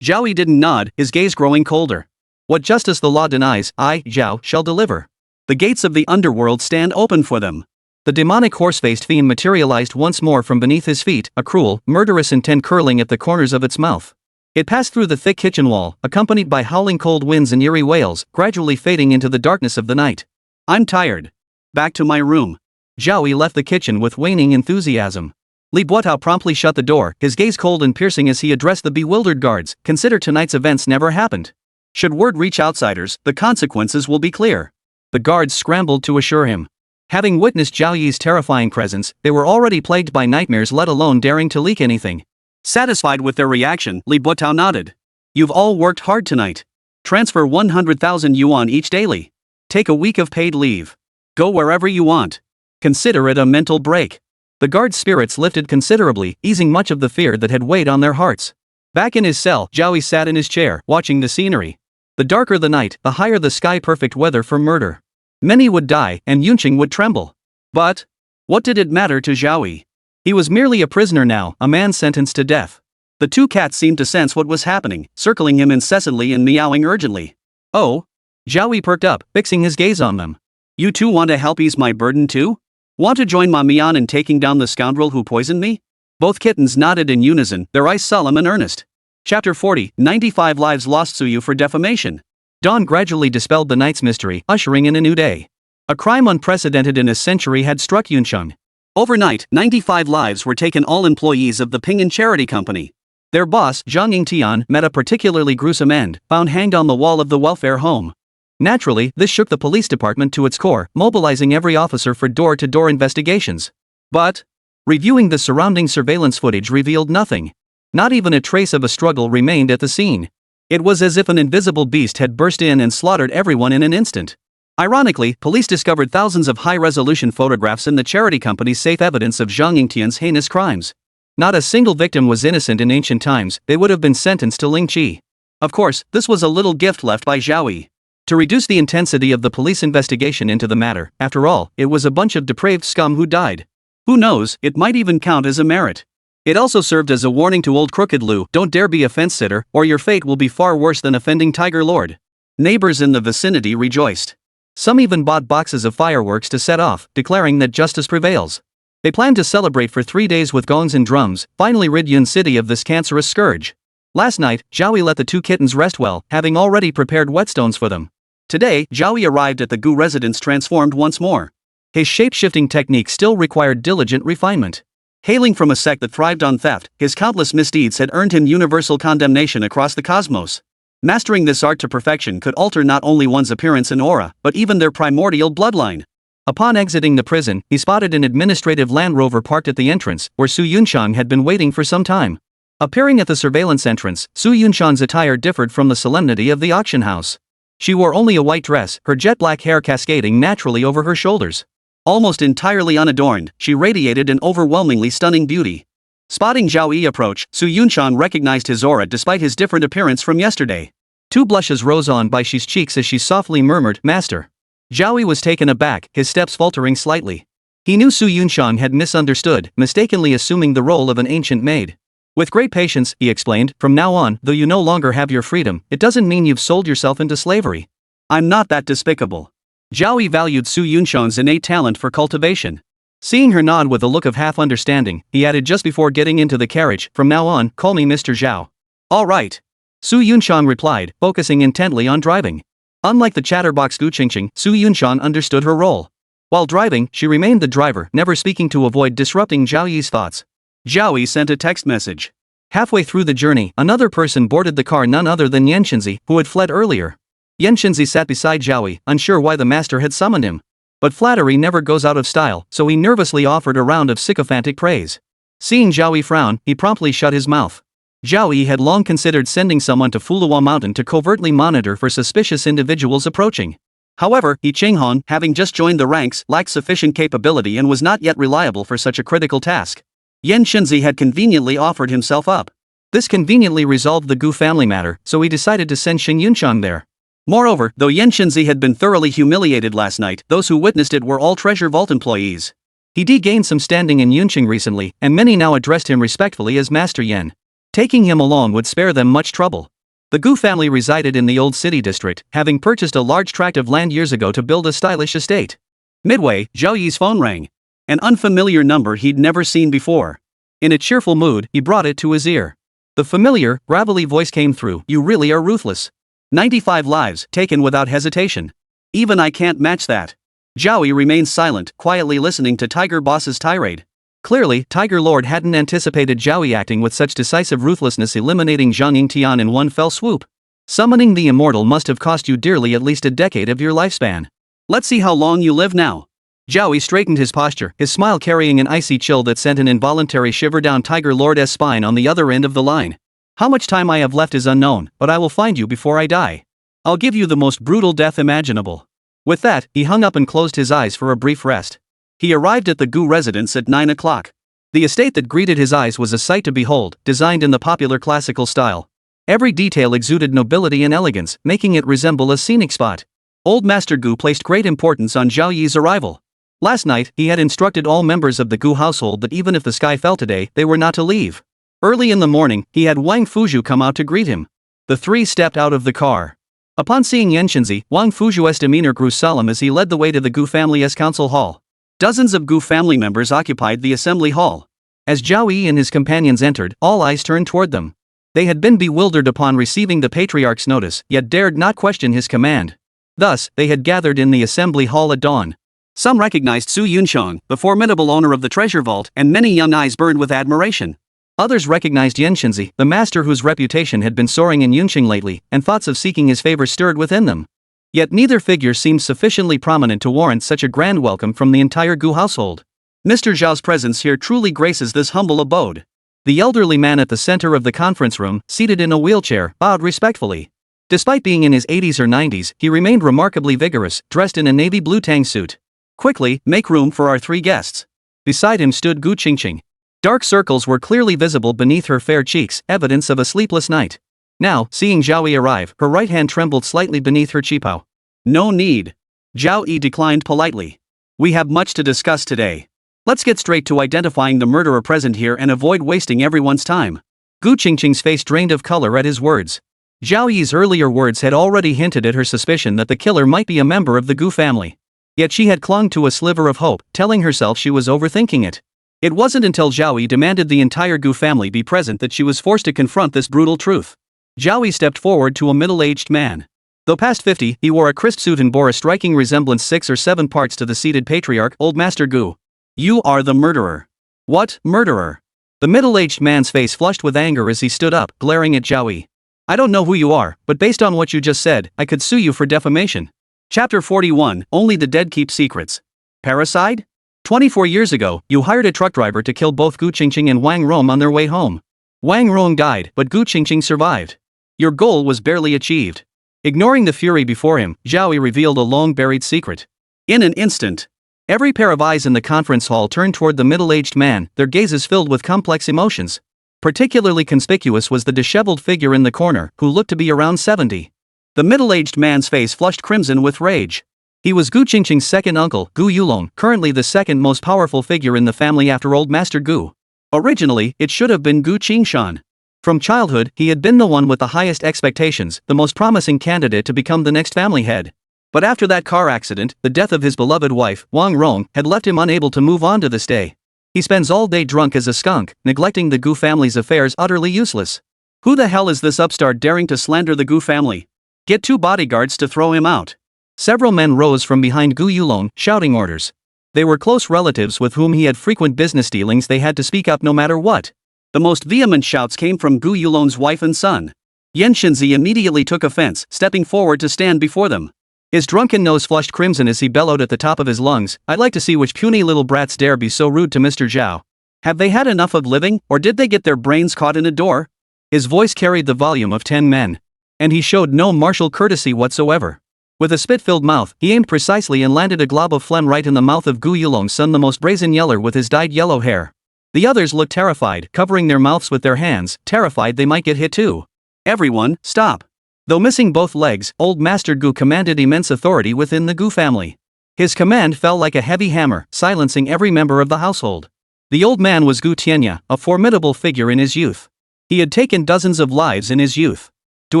Zhao Yi didn't nod, his gaze growing colder. What justice the law denies, I, Zhao, shall deliver. The gates of the underworld stand open for them. The demonic horse-faced fiend materialized once more from beneath his feet, a cruel, murderous intent curling at the corners of its mouth. It passed through the thick kitchen wall, accompanied by howling cold winds and eerie wails, gradually fading into the darkness of the night. I'm tired. Back to my room. Zhao Yi left the kitchen with waning enthusiasm. Li Butao promptly shut the door, his gaze cold and piercing as he addressed the bewildered guards. Consider tonight's events never happened. Should word reach outsiders, the consequences will be clear. The guards scrambled to assure him. Having witnessed Zhao Yi's terrifying presence, they were already plagued by nightmares, let alone daring to leak anything. Satisfied with their reaction, Li Butao nodded. You've all worked hard tonight. Transfer 100,000 yuan each daily. Take a week of paid leave. Go wherever you want. Consider it a mental break. The guards' spirits lifted considerably, easing much of the fear that had weighed on their hearts. Back in his cell, Zhao Yi sat in his chair, watching the scenery. The darker the night, the higher the sky, perfect weather for murder. Many would die, and Yuncheng would tremble. But what did it matter to Zhao Yi? He was merely a prisoner now, a man sentenced to death. The 2 cats seemed to sense what was happening, circling him incessantly and meowing urgently. Oh? Zhao Yi perked up, fixing his gaze on them. You 2 want to help ease my burden too? Want to join Ma Mian in taking down the scoundrel who poisoned me? Both kittens nodded in unison, their eyes solemn and earnest. Chapter 40, 95 Lives Lost Suyu for defamation. Dawn gradually dispelled the night's mystery, ushering in a new day. A crime unprecedented in a century had struck Yuncheng. Overnight, 95 lives were taken, all employees of the Ping'an Charity Company. Their boss, Zhang Yingtian, met a particularly gruesome end, found hanged on the wall of the welfare home. Naturally, this shook the police department to its core, mobilizing every officer for door-to-door investigations. But reviewing the surrounding surveillance footage revealed nothing. Not even a trace of a struggle remained at the scene. It was as if an invisible beast had burst in and slaughtered everyone in an instant. Ironically, police discovered thousands of high-resolution photographs in the charity company's safe, evidence of Zhang Yingtian's heinous crimes. Not a single victim was innocent. In ancient times, they would have been sentenced to lynching. Of course, this was a little gift left by Zhao Yi to reduce the intensity of the police investigation into the matter. After all, it was a bunch of depraved scum who died. Who knows, it might even count as a merit. It also served as a warning to old Crooked Lou, don't dare be a fence-sitter, or your fate will be far worse than offending Tiger Lord. Neighbors in the vicinity rejoiced. Some even bought boxes of fireworks to set off, declaring that justice prevails. They planned to celebrate for 3 days with gongs and drums, finally rid Yun City of this cancerous scourge. Last night, Zhao Yi let the 2 kittens rest well, having already prepared whetstones for them. Today, Zhao Yi arrived at the Gu residence transformed once more. His shape-shifting technique still required diligent refinement. Hailing from a sect that thrived on theft, his countless misdeeds had earned him universal condemnation across the cosmos. Mastering this art to perfection could alter not only one's appearance and aura, but even their primordial bloodline. Upon exiting the prison, he spotted an administrative Land Rover parked at the entrance, where Su Yuncheng had been waiting for some time. Appearing at the surveillance entrance, Su Yuncheng's attire differed from the solemnity of the auction house. She wore only a white dress, her jet-black hair cascading naturally over her shoulders. Almost entirely unadorned, she radiated an overwhelmingly stunning beauty. Spotting Zhao Yi approach, Su Yuncheng recognized his aura despite his different appearance from yesterday. 2 blushes rose on Baishi's cheeks as she softly murmured, "Master." Zhao Yi was taken aback, his steps faltering slightly. He knew Su Yuncheng had misunderstood, mistakenly assuming the role of an ancient maid. With great patience, he explained, from now on, though you no longer have your freedom, it doesn't mean you've sold yourself into slavery. I'm not that despicable. Zhao Yi valued Su Yuncheng's innate talent for cultivation. Seeing her nod with a look of half-understanding, he added just before getting into the carriage, from now on, call me Mr. Zhao. All right. Su Yuncheng replied, focusing intently on driving. Unlike the chatterbox Gu Qingqing, Su Yuncheng understood her role. While driving, she remained the driver, never speaking to avoid disrupting Zhao Yi's thoughts. Zhao Yi sent a text message. Halfway through the journey, another person boarded the car, none other than Yanxinzi, who had fled earlier. Yanxinzi sat beside Zhao Yi, unsure why the master had summoned him. But flattery never goes out of style, so he nervously offered a round of sycophantic praise. Seeing Zhao Yi frown, he promptly shut his mouth. Zhao Yi had long considered sending someone to Fulong Mountain to covertly monitor for suspicious individuals approaching. However, Yi Chenghong, having just joined the ranks, lacked sufficient capability and was not yet reliable for such a critical task. Yanxinzi had conveniently offered himself up. This conveniently resolved the Gu family matter, so he decided to send Xing Yuncheng there. Moreover, though Yanxinzi had been thoroughly humiliated last night, those who witnessed it were all Treasure Vault employees. He gained some standing in Yuncheng recently, and many now addressed him respectfully as Master Yan. Taking him along would spare them much trouble. The Gu family resided in the old city district, having purchased a large tract of land years ago to build a stylish estate. Midway, Zhao Yi's phone rang. An unfamiliar number he'd never seen before. In a cheerful mood, he brought it to his ear. The familiar, gravelly voice came through, "You really are ruthless. 95 lives, taken without hesitation. Even I can't match that." Zhao Yi remained silent, quietly listening to Tiger Boss's tirade. Clearly, Tiger Lord hadn't anticipated Zhao Yi acting with such decisive ruthlessness, eliminating Zhang Yingtian in one fell swoop. Summoning the immortal must have cost you dearly, at least a decade of your lifespan. Let's see how long you live now. Zhao Yi straightened his posture, his smile carrying an icy chill that sent an involuntary shiver down Tiger Lord's spine on the other end of the line. How much time I have left is unknown, but I will find you before I die. I'll give you the most brutal death imaginable. With that, he hung up and closed his eyes for a brief rest. He arrived at the Gu residence at 9 o'clock. The estate that greeted his eyes was a sight to behold, designed in the popular classical style. Every detail exuded nobility and elegance, making it resemble a scenic spot. Old Master Gu placed great importance on Zhao Yi's arrival. Last night, he had instructed all members of the Gu household that even if the sky fell today, they were not to leave. Early in the morning, he had Wang Fuzhu come out to greet him. The three stepped out of the car. Upon seeing Yanxinzi, Wang Fuzhu's demeanor grew solemn as he led the way to the Gu family's council hall. Dozens of Gu family members occupied the assembly hall. As Zhao Yi and his companions entered, all eyes turned toward them. They had been bewildered upon receiving the patriarch's notice, yet dared not question his command. Thus, they had gathered in the assembly hall at dawn. Some recognized Su Yuncheng, the formidable owner of the treasure vault, and many young eyes burned with admiration. Others recognized Yanxinzi, the master whose reputation had been soaring in Yuncheng lately, and thoughts of seeking his favor stirred within them. Yet neither figure seemed sufficiently prominent to warrant such a grand welcome from the entire Gu household. Mr. Zhao's presence here truly graces this humble abode. The elderly man at the center of the conference room, seated in a wheelchair, bowed respectfully. Despite being in his 80s or 90s, he remained remarkably vigorous, dressed in a navy blue tang suit. "Quickly, make room for our three guests." Beside him stood Gu Qingqing. Dark circles were clearly visible beneath her fair cheeks, evidence of a sleepless night. Now, seeing Zhao Yi arrive, her right hand trembled slightly beneath her qipao. "No need." Zhao Yi declined politely. "We have much to discuss today. Let's get straight to identifying the murderer present here and avoid wasting everyone's time." Gu Qingqing's face drained of color at his words. Zhao Yi's earlier words had already hinted at her suspicion that the killer might be a member of the Gu family. Yet she had clung to a sliver of hope, telling herself she was overthinking it. It wasn't until Zhao Yi demanded the entire Gu family be present that she was forced to confront this brutal truth. Zhao Yi stepped forward to a middle-aged man. Though past 50, he wore a crisp suit and bore a striking resemblance 6 or 7 parts to the seated patriarch, Old Master Gu. "You are the murderer." "What, murderer?" The middle-aged man's face flushed with anger as he stood up, glaring at Zhao Yi. "I don't know who you are, but based on what you just said, I could sue you for defamation." Chapter 41, Only the Dead Keep Secrets. Parricide? 24 years ago, you hired a truck driver to kill both Gu Qingqing and Wang Rong on their way home. Wang Rong died, but Gu Qingqing survived. Your goal was barely achieved. Ignoring the fury before him, Zhao Yi revealed a long-buried secret. In an instant, every pair of eyes in the conference hall turned toward the middle-aged man, their gazes filled with complex emotions. Particularly conspicuous was the disheveled figure in the corner, who looked to be around 70. The middle-aged man's face flushed crimson with rage. He was Gu Qingqing's second uncle, Gu Yulong, currently the second most powerful figure in the family after Old Master Gu. Originally, it should have been Gu Qingshan. From childhood, he had been the one with the highest expectations, the most promising candidate to become the next family head. But after that car accident, the death of his beloved wife, Wang Rong, had left him unable to move on to this day. He spends all day drunk as a skunk, neglecting the Gu family's affairs, utterly useless. Who the hell is this upstart daring to slander the Gu family? Get 2 bodyguards to throw him out. Several men rose from behind Gu Yulong, shouting orders. They were close relatives with whom he had frequent business dealings. They had to speak up no matter what. The most vehement shouts came from Gu Yulong's wife and son. Yan Shinzi immediately took offense, stepping forward to stand before them. His drunken nose flushed crimson as he bellowed at the top of his lungs, "I'd like to see which puny little brats dare be so rude to Mr. Zhao. Have they had enough of living, or did they get their brains caught in a door?" His voice carried the volume of 10 men. And he showed no martial courtesy whatsoever. With a spit-filled mouth, he aimed precisely and landed a glob of phlegm right in the mouth of Gu Yulong's son, the most brazen yeller with his dyed yellow hair. The others looked terrified, covering their mouths with their hands, terrified they might get hit too. "Everyone, stop." Though missing both legs, old Master Gu commanded immense authority within the Gu family. His command fell like a heavy hammer, silencing every member of the household. The old man was Gu Tianya, a formidable figure in his youth. He had taken dozens of lives in his youth. To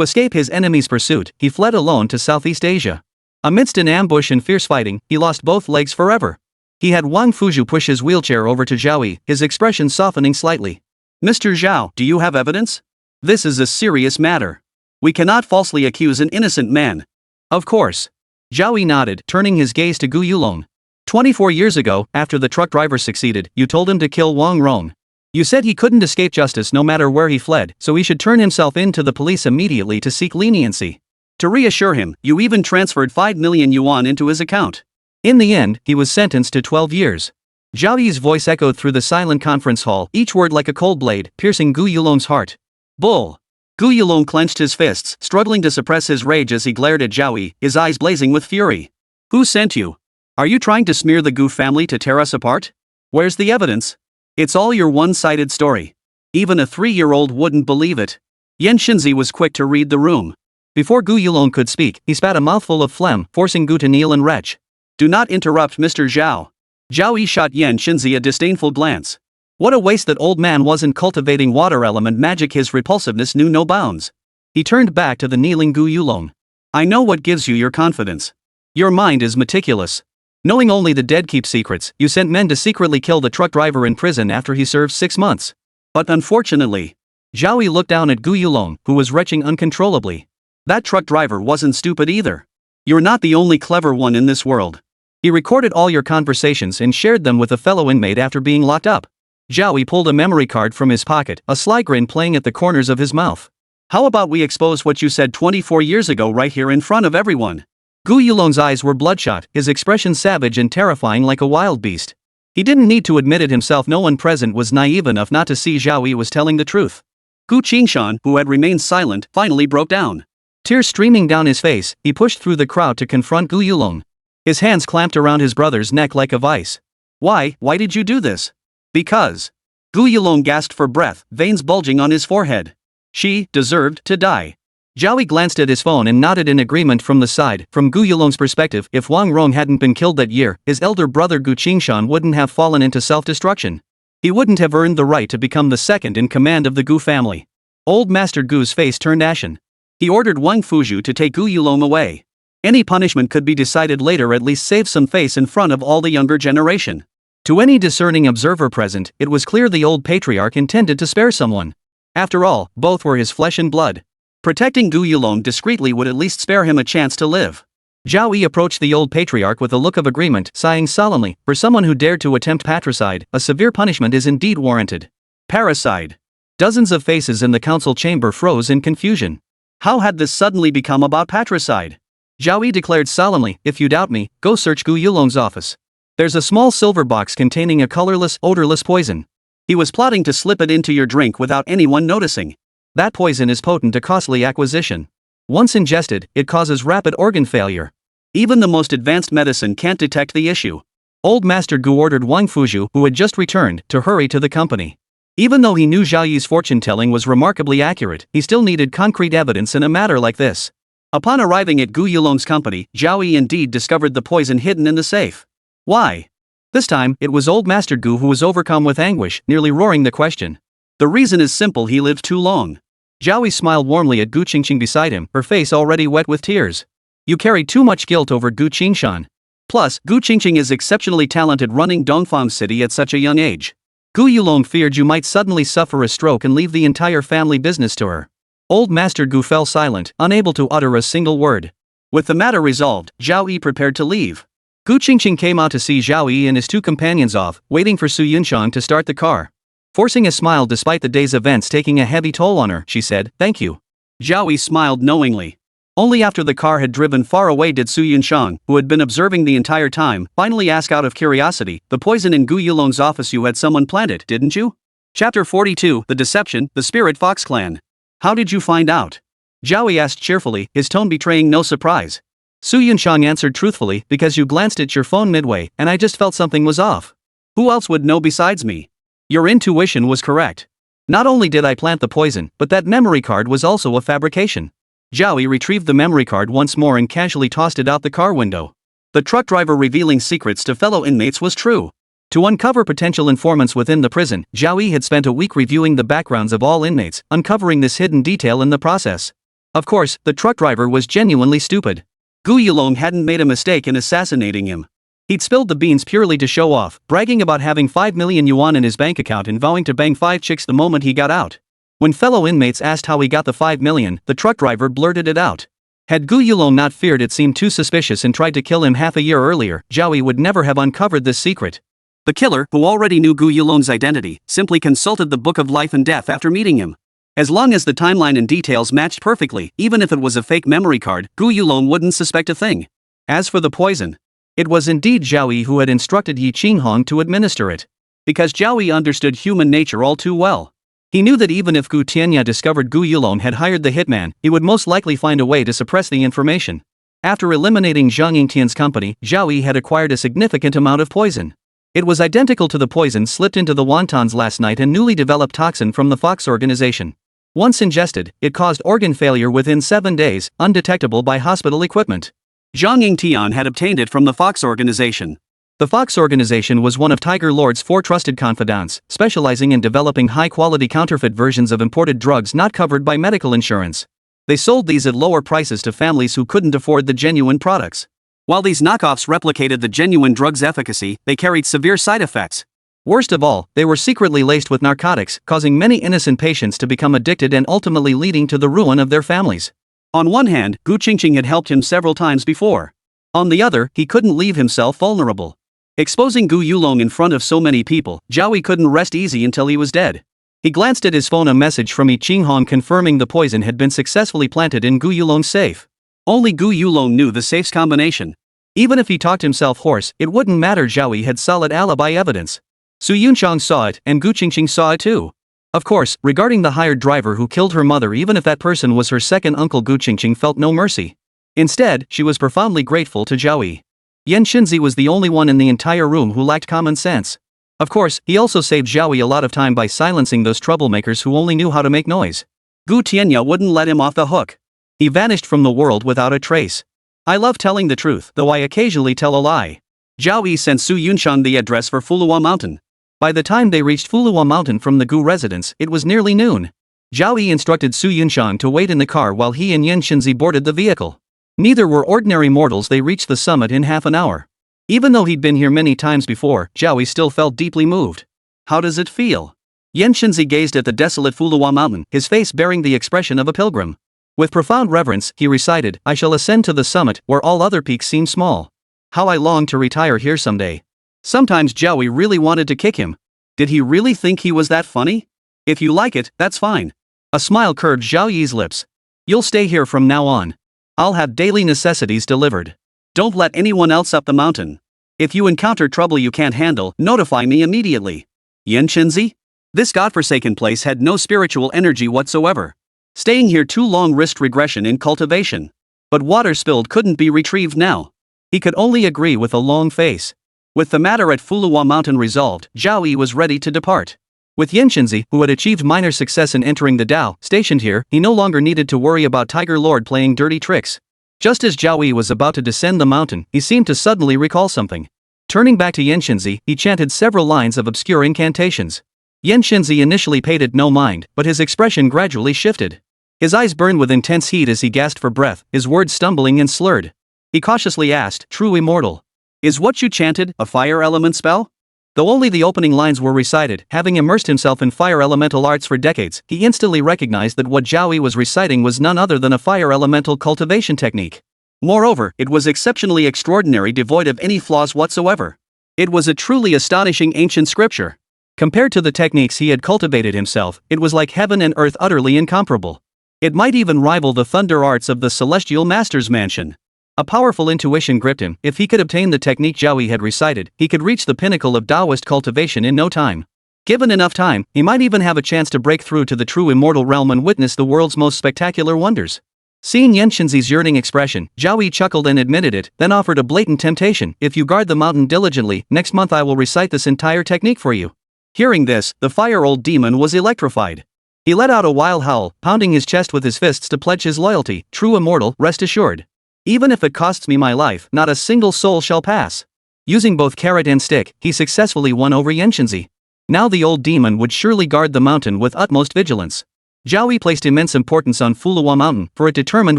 escape his enemy's pursuit, he fled alone to Southeast Asia. Amidst an ambush and fierce fighting, he lost both legs forever. He had Wang Fuzhu push his wheelchair over to Zhao Yi, his expression softening slightly. "Mr. Zhao, do you have evidence? This is a serious matter. We cannot falsely accuse an innocent man." "Of course." Zhao Yi nodded, turning his gaze to Gu Yulong. 24 years ago, after the truck driver succeeded, you told him to kill Wang Rong. You said he couldn't escape justice no matter where he fled, so he should turn himself in to the police immediately to seek leniency. To reassure him, you even transferred 5 million yuan into his account. In the end, he was sentenced to 12 years. Zhao Yi's voice echoed through the silent conference hall, each word like a cold blade, piercing Gu Yulong's heart. "Bull!" Gu Yulong clenched his fists, struggling to suppress his rage as he glared at Zhao Yi, his eyes blazing with fury. "Who sent you? Are you trying to smear the Gu family to tear us apart? Where's the evidence? It's all your one-sided story. Even a 3-year-old wouldn't believe it." Yan Shinzi was quick to read the room. Before Gu Yulong could speak, he spat a mouthful of phlegm, forcing Gu to kneel and retch. "Do not interrupt, Mr. Zhao." Zhao Yi shot Yan Shinzi a disdainful glance. What a waste that old man wasn't cultivating water element magic. His repulsiveness knew no bounds. He turned back to the kneeling Gu Yulong. "I know what gives you your confidence. Your mind is meticulous. Knowing only the dead keep secrets, you sent men to secretly kill the truck driver in prison after he served 6 months. But unfortunately..." Zhao Yi looked down at Gu Yulong, who was retching uncontrollably. "That truck driver wasn't stupid either. You're not the only clever one in this world. He recorded all your conversations and shared them with a fellow inmate after being locked up." Zhao Yi pulled a memory card from his pocket, a sly grin playing at the corners of his mouth. "How about we expose what you said 24 years ago right here in front of everyone?" Gu Yulong's eyes were bloodshot, his expression savage and terrifying like a wild beast. He didn't need to admit it himself. No one present was naive enough not to see Zhao Yi was telling the truth. Gu Qingshan, who had remained silent, finally broke down. Tears streaming down his face, he pushed through the crowd to confront Gu Yulong. His hands clamped around his brother's neck like a vice. Why did you do this?" "Because." Gu Yulong gasped for breath, veins bulging on his forehead. "She deserved to die." Zhao Yi glanced at his phone and nodded in agreement from the side. From Gu Yulong's perspective, if Wang Rong hadn't been killed that year, his elder brother Gu Qingshan wouldn't have fallen into self-destruction. He wouldn't have earned the right to become the second in command of the Gu family. Old Master Gu's face turned ashen. He ordered Wang Fuzhu to take Gu Yulong away. Any punishment could be decided later, at least save some face in front of all the younger generation. To any discerning observer present, it was clear the old patriarch intended to spare someone. After all, both were his flesh and blood. Protecting Gu Yulong discreetly would at least spare him a chance to live. Zhao Yi approached the old patriarch with a look of agreement, sighing solemnly. For someone who dared to attempt patricide, a severe punishment is indeed warranted. Parricide. Dozens of faces in the council chamber froze in confusion. How had this suddenly become about patricide? Zhao Yi declared solemnly, "If you doubt me, go search Gu Yulong's office. There's a small silver box containing a colorless, odorless poison. He was plotting to slip it into your drink without anyone noticing. That poison is potent, a costly acquisition. Once ingested, it causes rapid organ failure. Even the most advanced medicine can't detect the issue." Old Master Gu ordered Wang Fuzhu, who had just returned, to hurry to the company. Even though he knew Zhao Yi's fortune-telling was remarkably accurate, he still needed concrete evidence in a matter like this. Upon arriving at Gu Yulong's company, Zhao Yi indeed discovered the poison hidden in the safe. Why? This time, it was old Master Gu who was overcome with anguish, nearly roaring the question. The reason is simple: he lived too long. Zhao Yi smiled warmly at Gu Qingqing beside him, her face already wet with tears. You carry too much guilt over Gu Qingshan. Plus, Gu Qingqing is exceptionally talented running Dongfang City at such a young age. Gu Yulong feared you might suddenly suffer a stroke and leave the entire family business to her. Old Master Gu fell silent, unable to utter a single word. With the matter resolved, Zhao Yi prepared to leave. Gu Qingqing came out to see Zhao Yi and his two companions off, waiting for Su Yuncheng to start the car. Forcing a smile despite the day's events taking a heavy toll on her, she said, "Thank you." Zhao Yi smiled knowingly. Only after the car had driven far away did Su Yuncheng, who had been observing the entire time, finally ask out of curiosity, "The poison in Gu Yulong's office you had someone plant it, didn't you?" Chapter 42, The Deception, The Spirit Fox Clan. How did you find out? Zhao Yi asked cheerfully, his tone betraying no surprise. Su Yuncheng answered truthfully, because you glanced at your phone midway, and I just felt something was off. Who else would know besides me? Your intuition was correct. Not only did I plant the poison, but that memory card was also a fabrication. Zhao Yi retrieved the memory card once more and casually tossed it out the car window. The truck driver revealing secrets to fellow inmates was true. To uncover potential informants within the prison, Zhao Yi had spent a week reviewing the backgrounds of all inmates, uncovering this hidden detail in the process. Of course, the truck driver was genuinely stupid. Gu Yulong hadn't made a mistake in assassinating him. He'd spilled the beans purely to show off, bragging about having 5 million yuan in his bank account and vowing to bang 5 chicks the moment he got out. When fellow inmates asked how he got the 5 million, the truck driver blurted it out. Had Gu Yulong not feared it seemed too suspicious and tried to kill him half a year earlier, Zhao Yi would never have uncovered this secret. The killer, who already knew Gu Yulong's identity, simply consulted the Book of Life and Death after meeting him. As long as the timeline and details matched perfectly, even if it was a fake memory card, Gu Yulong wouldn't suspect a thing. As for the poison, it was indeed Zhao Yi who had instructed Yi Qinghong to administer it. Because Zhao Yi understood human nature all too well. He knew that even if Gu Tianya discovered Gu Yulong had hired the hitman, he would most likely find a way to suppress the information. After eliminating Zhang Yingtian's company, Zhao Yi had acquired a significant amount of poison. It was identical to the poison slipped into the wontons last night and newly developed toxin from the Fox organization. Once ingested, it caused organ failure within 7 days, undetectable by hospital equipment. Zhang Yingtian had obtained it from the Fox organization. The Fox organization was one of Tiger Lord's 4 trusted confidants, specializing in developing high-quality counterfeit versions of imported drugs not covered by medical insurance. They sold these at lower prices to families who couldn't afford the genuine products. While these knockoffs replicated the genuine drug's efficacy, they carried severe side effects. Worst of all, they were secretly laced with narcotics, causing many innocent patients to become addicted and ultimately leading to the ruin of their families. On one hand, Gu Qingqing had helped him several times before. On the other, he couldn't leave himself vulnerable. Exposing Gu Yulong in front of so many people, Zhao Yi couldn't rest easy until he was dead. He glanced at his phone, a message from Yi Qinghong confirming the poison had been successfully planted in Gu Yulong's safe. Only Gu Yulong knew the safe's combination. Even if he talked himself hoarse, it wouldn't matter. Zhao Yi had solid alibi evidence. Su Yuncheng saw it, and Gu Qingqing saw it too. Of course, regarding the hired driver who killed her mother, even if that person was her second uncle, Gu Qingqing felt no mercy. Instead, she was profoundly grateful to Zhao Yi. Yan Xinzi was the only one in the entire room who lacked common sense. Of course, he also saved Zhao Yi a lot of time by silencing those troublemakers who only knew how to make noise. Gu Tianya wouldn't let him off the hook. He vanished from the world without a trace. I love telling the truth, though I occasionally tell a lie. Zhao Yi sent Su Yuncheng the address for Fulong Mountain. By the time they reached Fulong Mountain from the Gu residence, it was nearly noon. Zhao Yi instructed Su Yuncheng to wait in the car while he and Yan Xinzi boarded the vehicle. Neither were ordinary mortals. They reached the summit in half an hour. Even though he'd been here many times before, Zhao Yi still felt deeply moved. How does it feel? Yan Xinzi gazed at the desolate Fulong Mountain, his face bearing the expression of a pilgrim. With profound reverence, he recited, I shall ascend to the summit, where all other peaks seem small. How I long to retire here someday. Sometimes Zhao Yi really wanted to kick him. Did he really think he was that funny? If you like it, that's fine. A smile curved Zhao Yi's lips. You'll stay here from now on. I'll have daily necessities delivered. Don't let anyone else up the mountain. If you encounter trouble you can't handle, notify me immediately. Yan Xinzi? This godforsaken place had no spiritual energy whatsoever. Staying here too long risked regression in cultivation. But water spilled couldn't be retrieved now. He could only agree with a long face. With the matter at Fulong Mountain resolved, Zhao Yi was ready to depart. With Yan Xinzi, who had achieved minor success in entering the Dao, stationed here, he no longer needed to worry about Tiger Lord playing dirty tricks. Just as Zhao Yi was about to descend the mountain, he seemed to suddenly recall something. Turning back to Yenshunzi, he chanted several lines of obscure incantations. Yenshunzi initially paid it no mind, but his expression gradually shifted. His eyes burned with intense heat as he gasped for breath, his words stumbling and slurred. He cautiously asked, "True immortal, is what you chanted a fire element spell?" Though only the opening lines were recited, having immersed himself in fire elemental arts for decades, he instantly recognized that what Zhao Yi was reciting was none other than a fire elemental cultivation technique. Moreover, it was exceptionally extraordinary, devoid of any flaws whatsoever. It was a truly astonishing ancient scripture. Compared to the techniques he had cultivated himself, it was like heaven and earth, utterly incomparable. It might even rival the thunder arts of the celestial master's mansion. A powerful intuition gripped him. If he could obtain the technique Zhao Yi had recited, he could reach the pinnacle of Taoist cultivation in no time. Given enough time, he might even have a chance to break through to the true immortal realm and witness the world's most spectacular wonders. Seeing Yenshunzi's yearning expression, Zhao Yi chuckled and admitted it, then offered a blatant temptation: "If you guard the mountain diligently, next month I will recite this entire technique for you." Hearing this, the fire-old demon was electrified. He let out a wild howl, pounding his chest with his fists to pledge his loyalty. "True immortal, rest assured. Even if it costs me my life, not a single soul shall pass." Using both carrot and stick, he successfully won over Yenshunzi. Now the old demon would surely guard the mountain with utmost vigilance. Zhao Yi placed immense importance on Fulong Mountain, for it determined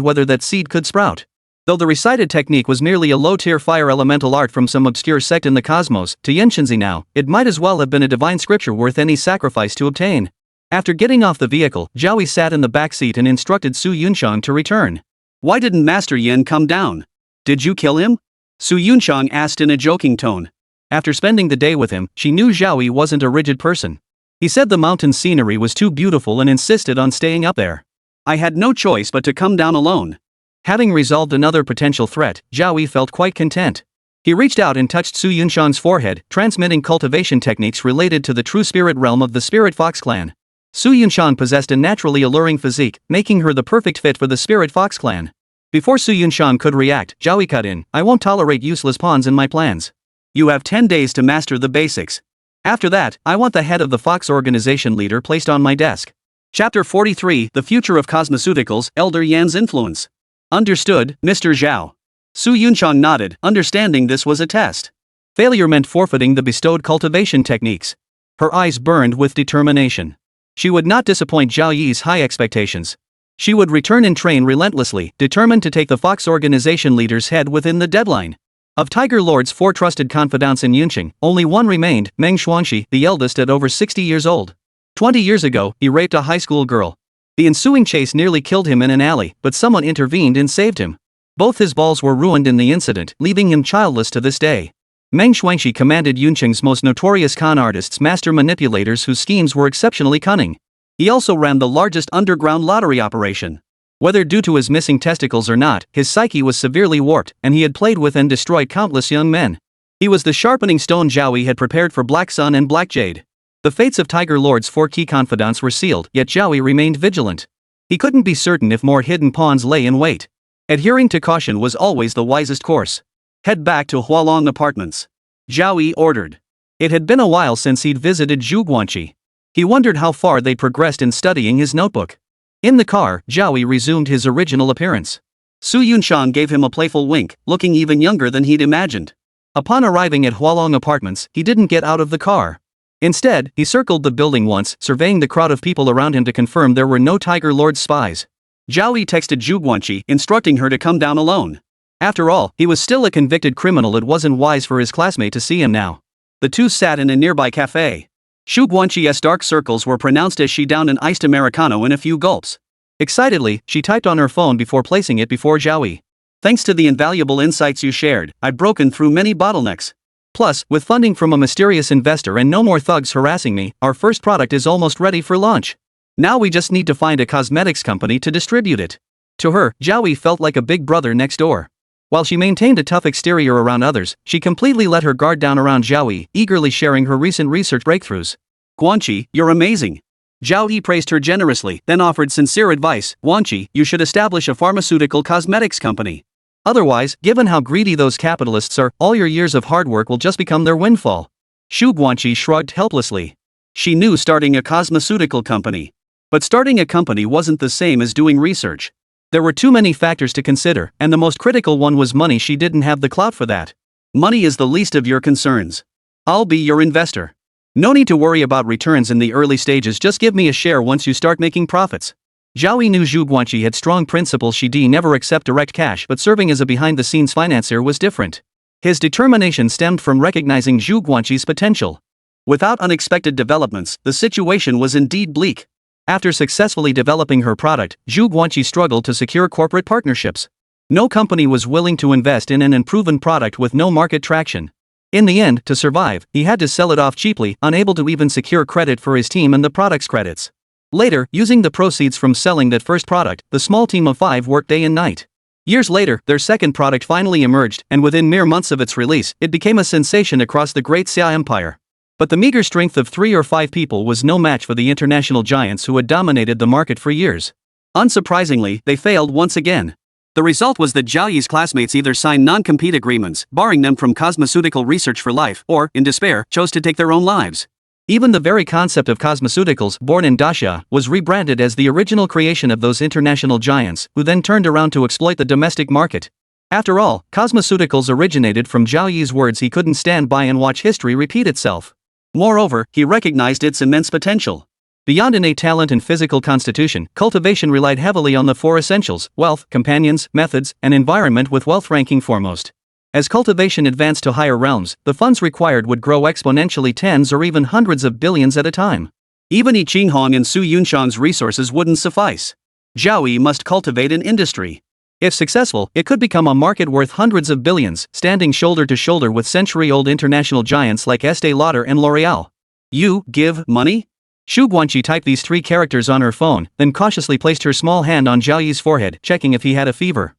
whether that seed could sprout. Though the recited technique was merely a low-tier fire elemental art from some obscure sect in the cosmos, to Yenshunzi now, it might as well have been a divine scripture worth any sacrifice to obtain. After getting off the vehicle, Zhao Yi sat in the back seat and instructed Su Yuncheng to return. "Why didn't Master Yin come down? Did you kill him?" Su Yuncheng asked in a joking tone. After spending the day with him, she knew Zhao Yi wasn't a rigid person. He said the mountain scenery was too beautiful and insisted on staying up there. "I had no choice but to come down alone." Having resolved another potential threat, Zhao Yi felt quite content. He reached out and touched Su Yuncheng's forehead, transmitting cultivation techniques related to the true spirit realm of the Spirit Fox clan. Su Yuncheng possessed a naturally alluring physique, making her the perfect fit for the Spirit Fox clan. Before Su Yuncheng could react, Zhao Yi cut in. "I won't tolerate useless pawns in my plans. You have 10 days to master the basics. After that, I want the head of the Fox organization leader placed on my desk." Chapter 43, The Future of Cosmeceuticals, Elder Yan's Influence. "Understood, Mr. Zhao." Su Yuncheng nodded, understanding this was a test. Failure meant forfeiting the bestowed cultivation techniques. Her eyes burned with determination. She would not disappoint Zhao Yi's high expectations. She would return and train relentlessly, determined to take the Fox organization leader's head within the deadline. Of Tiger Lord's 4 trusted confidants in Yuncheng, only one remained, Meng Xuanxi, the eldest at over 60 years old. 20 years ago, he raped a high school girl. The ensuing chase nearly killed him in an alley, but someone intervened and saved him. Both his balls were ruined in the incident, leaving him childless to this day. Meng Xuanxi commanded Yuncheng's most notorious con artists, master manipulators whose schemes were exceptionally cunning. He also ran the largest underground lottery operation. Whether due to his missing testicles or not, his psyche was severely warped, and he had played with and destroyed countless young men. He was the sharpening stone Zhao Yi had prepared for Black Sun and Black Jade. The fates of Tiger Lord's 4 key confidants were sealed, yet Zhao Yi remained vigilant. He couldn't be certain if more hidden pawns lay in wait. Adhering to caution was always the wisest course. "Head back to Fulong Apartments," Zhao Yi ordered. It had been a while since he'd visited Zhuguanqi. He wondered how far they'd progressed in studying his notebook. In the car, Zhao Yi resumed his original appearance. Su Yuncheng gave him a playful wink, looking even younger than he'd imagined. Upon arriving at Fulong Apartments, he didn't get out of the car. Instead, he circled the building once, surveying the crowd of people around him to confirm there were no Tiger Lord's spies. Zhao Yi texted Zhuguanqi, instructing her to come down alone. After all, he was still a convicted criminal. It wasn't wise for his classmate to see him now. The two sat in a nearby cafe. Zhuguanqi's dark circles were pronounced as she downed an iced Americano in a few gulps. Excitedly, she typed on her phone before placing it before Zhao Yi. "Thanks to the invaluable insights you shared, I've broken through many bottlenecks. Plus, with funding from a mysterious investor and no more thugs harassing me, our first product is almost ready for launch. Now we just need to find a cosmetics company to distribute it." To her, Zhao Yi felt like a big brother next door. While she maintained a tough exterior around others, she completely let her guard down around Zhao Yi, eagerly sharing her recent research breakthroughs. "Guanqi, you're amazing." Zhao Yi praised her generously, then offered sincere advice. "Guanqi, you should establish a pharmaceutical cosmetics company. Otherwise, given how greedy those capitalists are, all your years of hard work will just become their windfall." Zhuguanqi shrugged helplessly. She knew starting a cosmeceutical company. But starting a company wasn't the same as doing research. There were too many factors to consider, and the most critical one was money. She didn't have the clout for that. Money is the least of your concerns. I'll be your investor. No need to worry about returns in the early stages, just give me a share once you start making profits. Zhao Yi knew Zhu Guanqi had strong principles. She'd never accept direct cash, but serving as a behind-the-scenes financier was different. His determination stemmed from recognizing Zhu Guanqi's potential. Without unexpected developments, the situation was indeed bleak. After successfully developing her product, Zhu Guanqi struggled to secure corporate partnerships. No company was willing to invest in an unproven product with no market traction. In the end, to survive, he had to sell it off cheaply, unable to even secure credit for his team and the product's credits. Later, using the proceeds from selling that first product, the small team of 5 worked day and night. Years later, their second product finally emerged, and within mere months of its release, it became a sensation across the Great Xia Empire. But the meager strength of 3 or 5 people was no match for the international giants who had dominated the market for years. Unsurprisingly, they failed once again. The result was that Zhao Yi's classmates either signed non-compete agreements, barring them from cosmeceutical research for life, or, in despair, chose to take their own lives. Even the very concept of cosmeceuticals, born in Daxia, was rebranded as the original creation of those international giants, who then turned around to exploit the domestic market. After all, cosmeceuticals originated from Zhao Yi's words. He couldn't stand by and watch history repeat itself. Moreover, he recognized its immense potential. Beyond innate talent and physical constitution, cultivation relied heavily on the 4 essentials: wealth, companions, methods, and environment, with wealth ranking foremost. As cultivation advanced to higher realms, the funds required would grow exponentially, tens or even hundreds of billions at a time. Even Yi Qinghong and Su Yunchang's resources wouldn't suffice. Zhao Yi must cultivate an industry. If successful, it could become a market worth hundreds of billions, standing shoulder to shoulder with century-old international giants like Estée Lauder and L'Oreal. You give money? Zhu Guanqi typed these 3 characters on her phone, then cautiously placed her small hand on Zhao Yi's forehead, checking if he had a fever.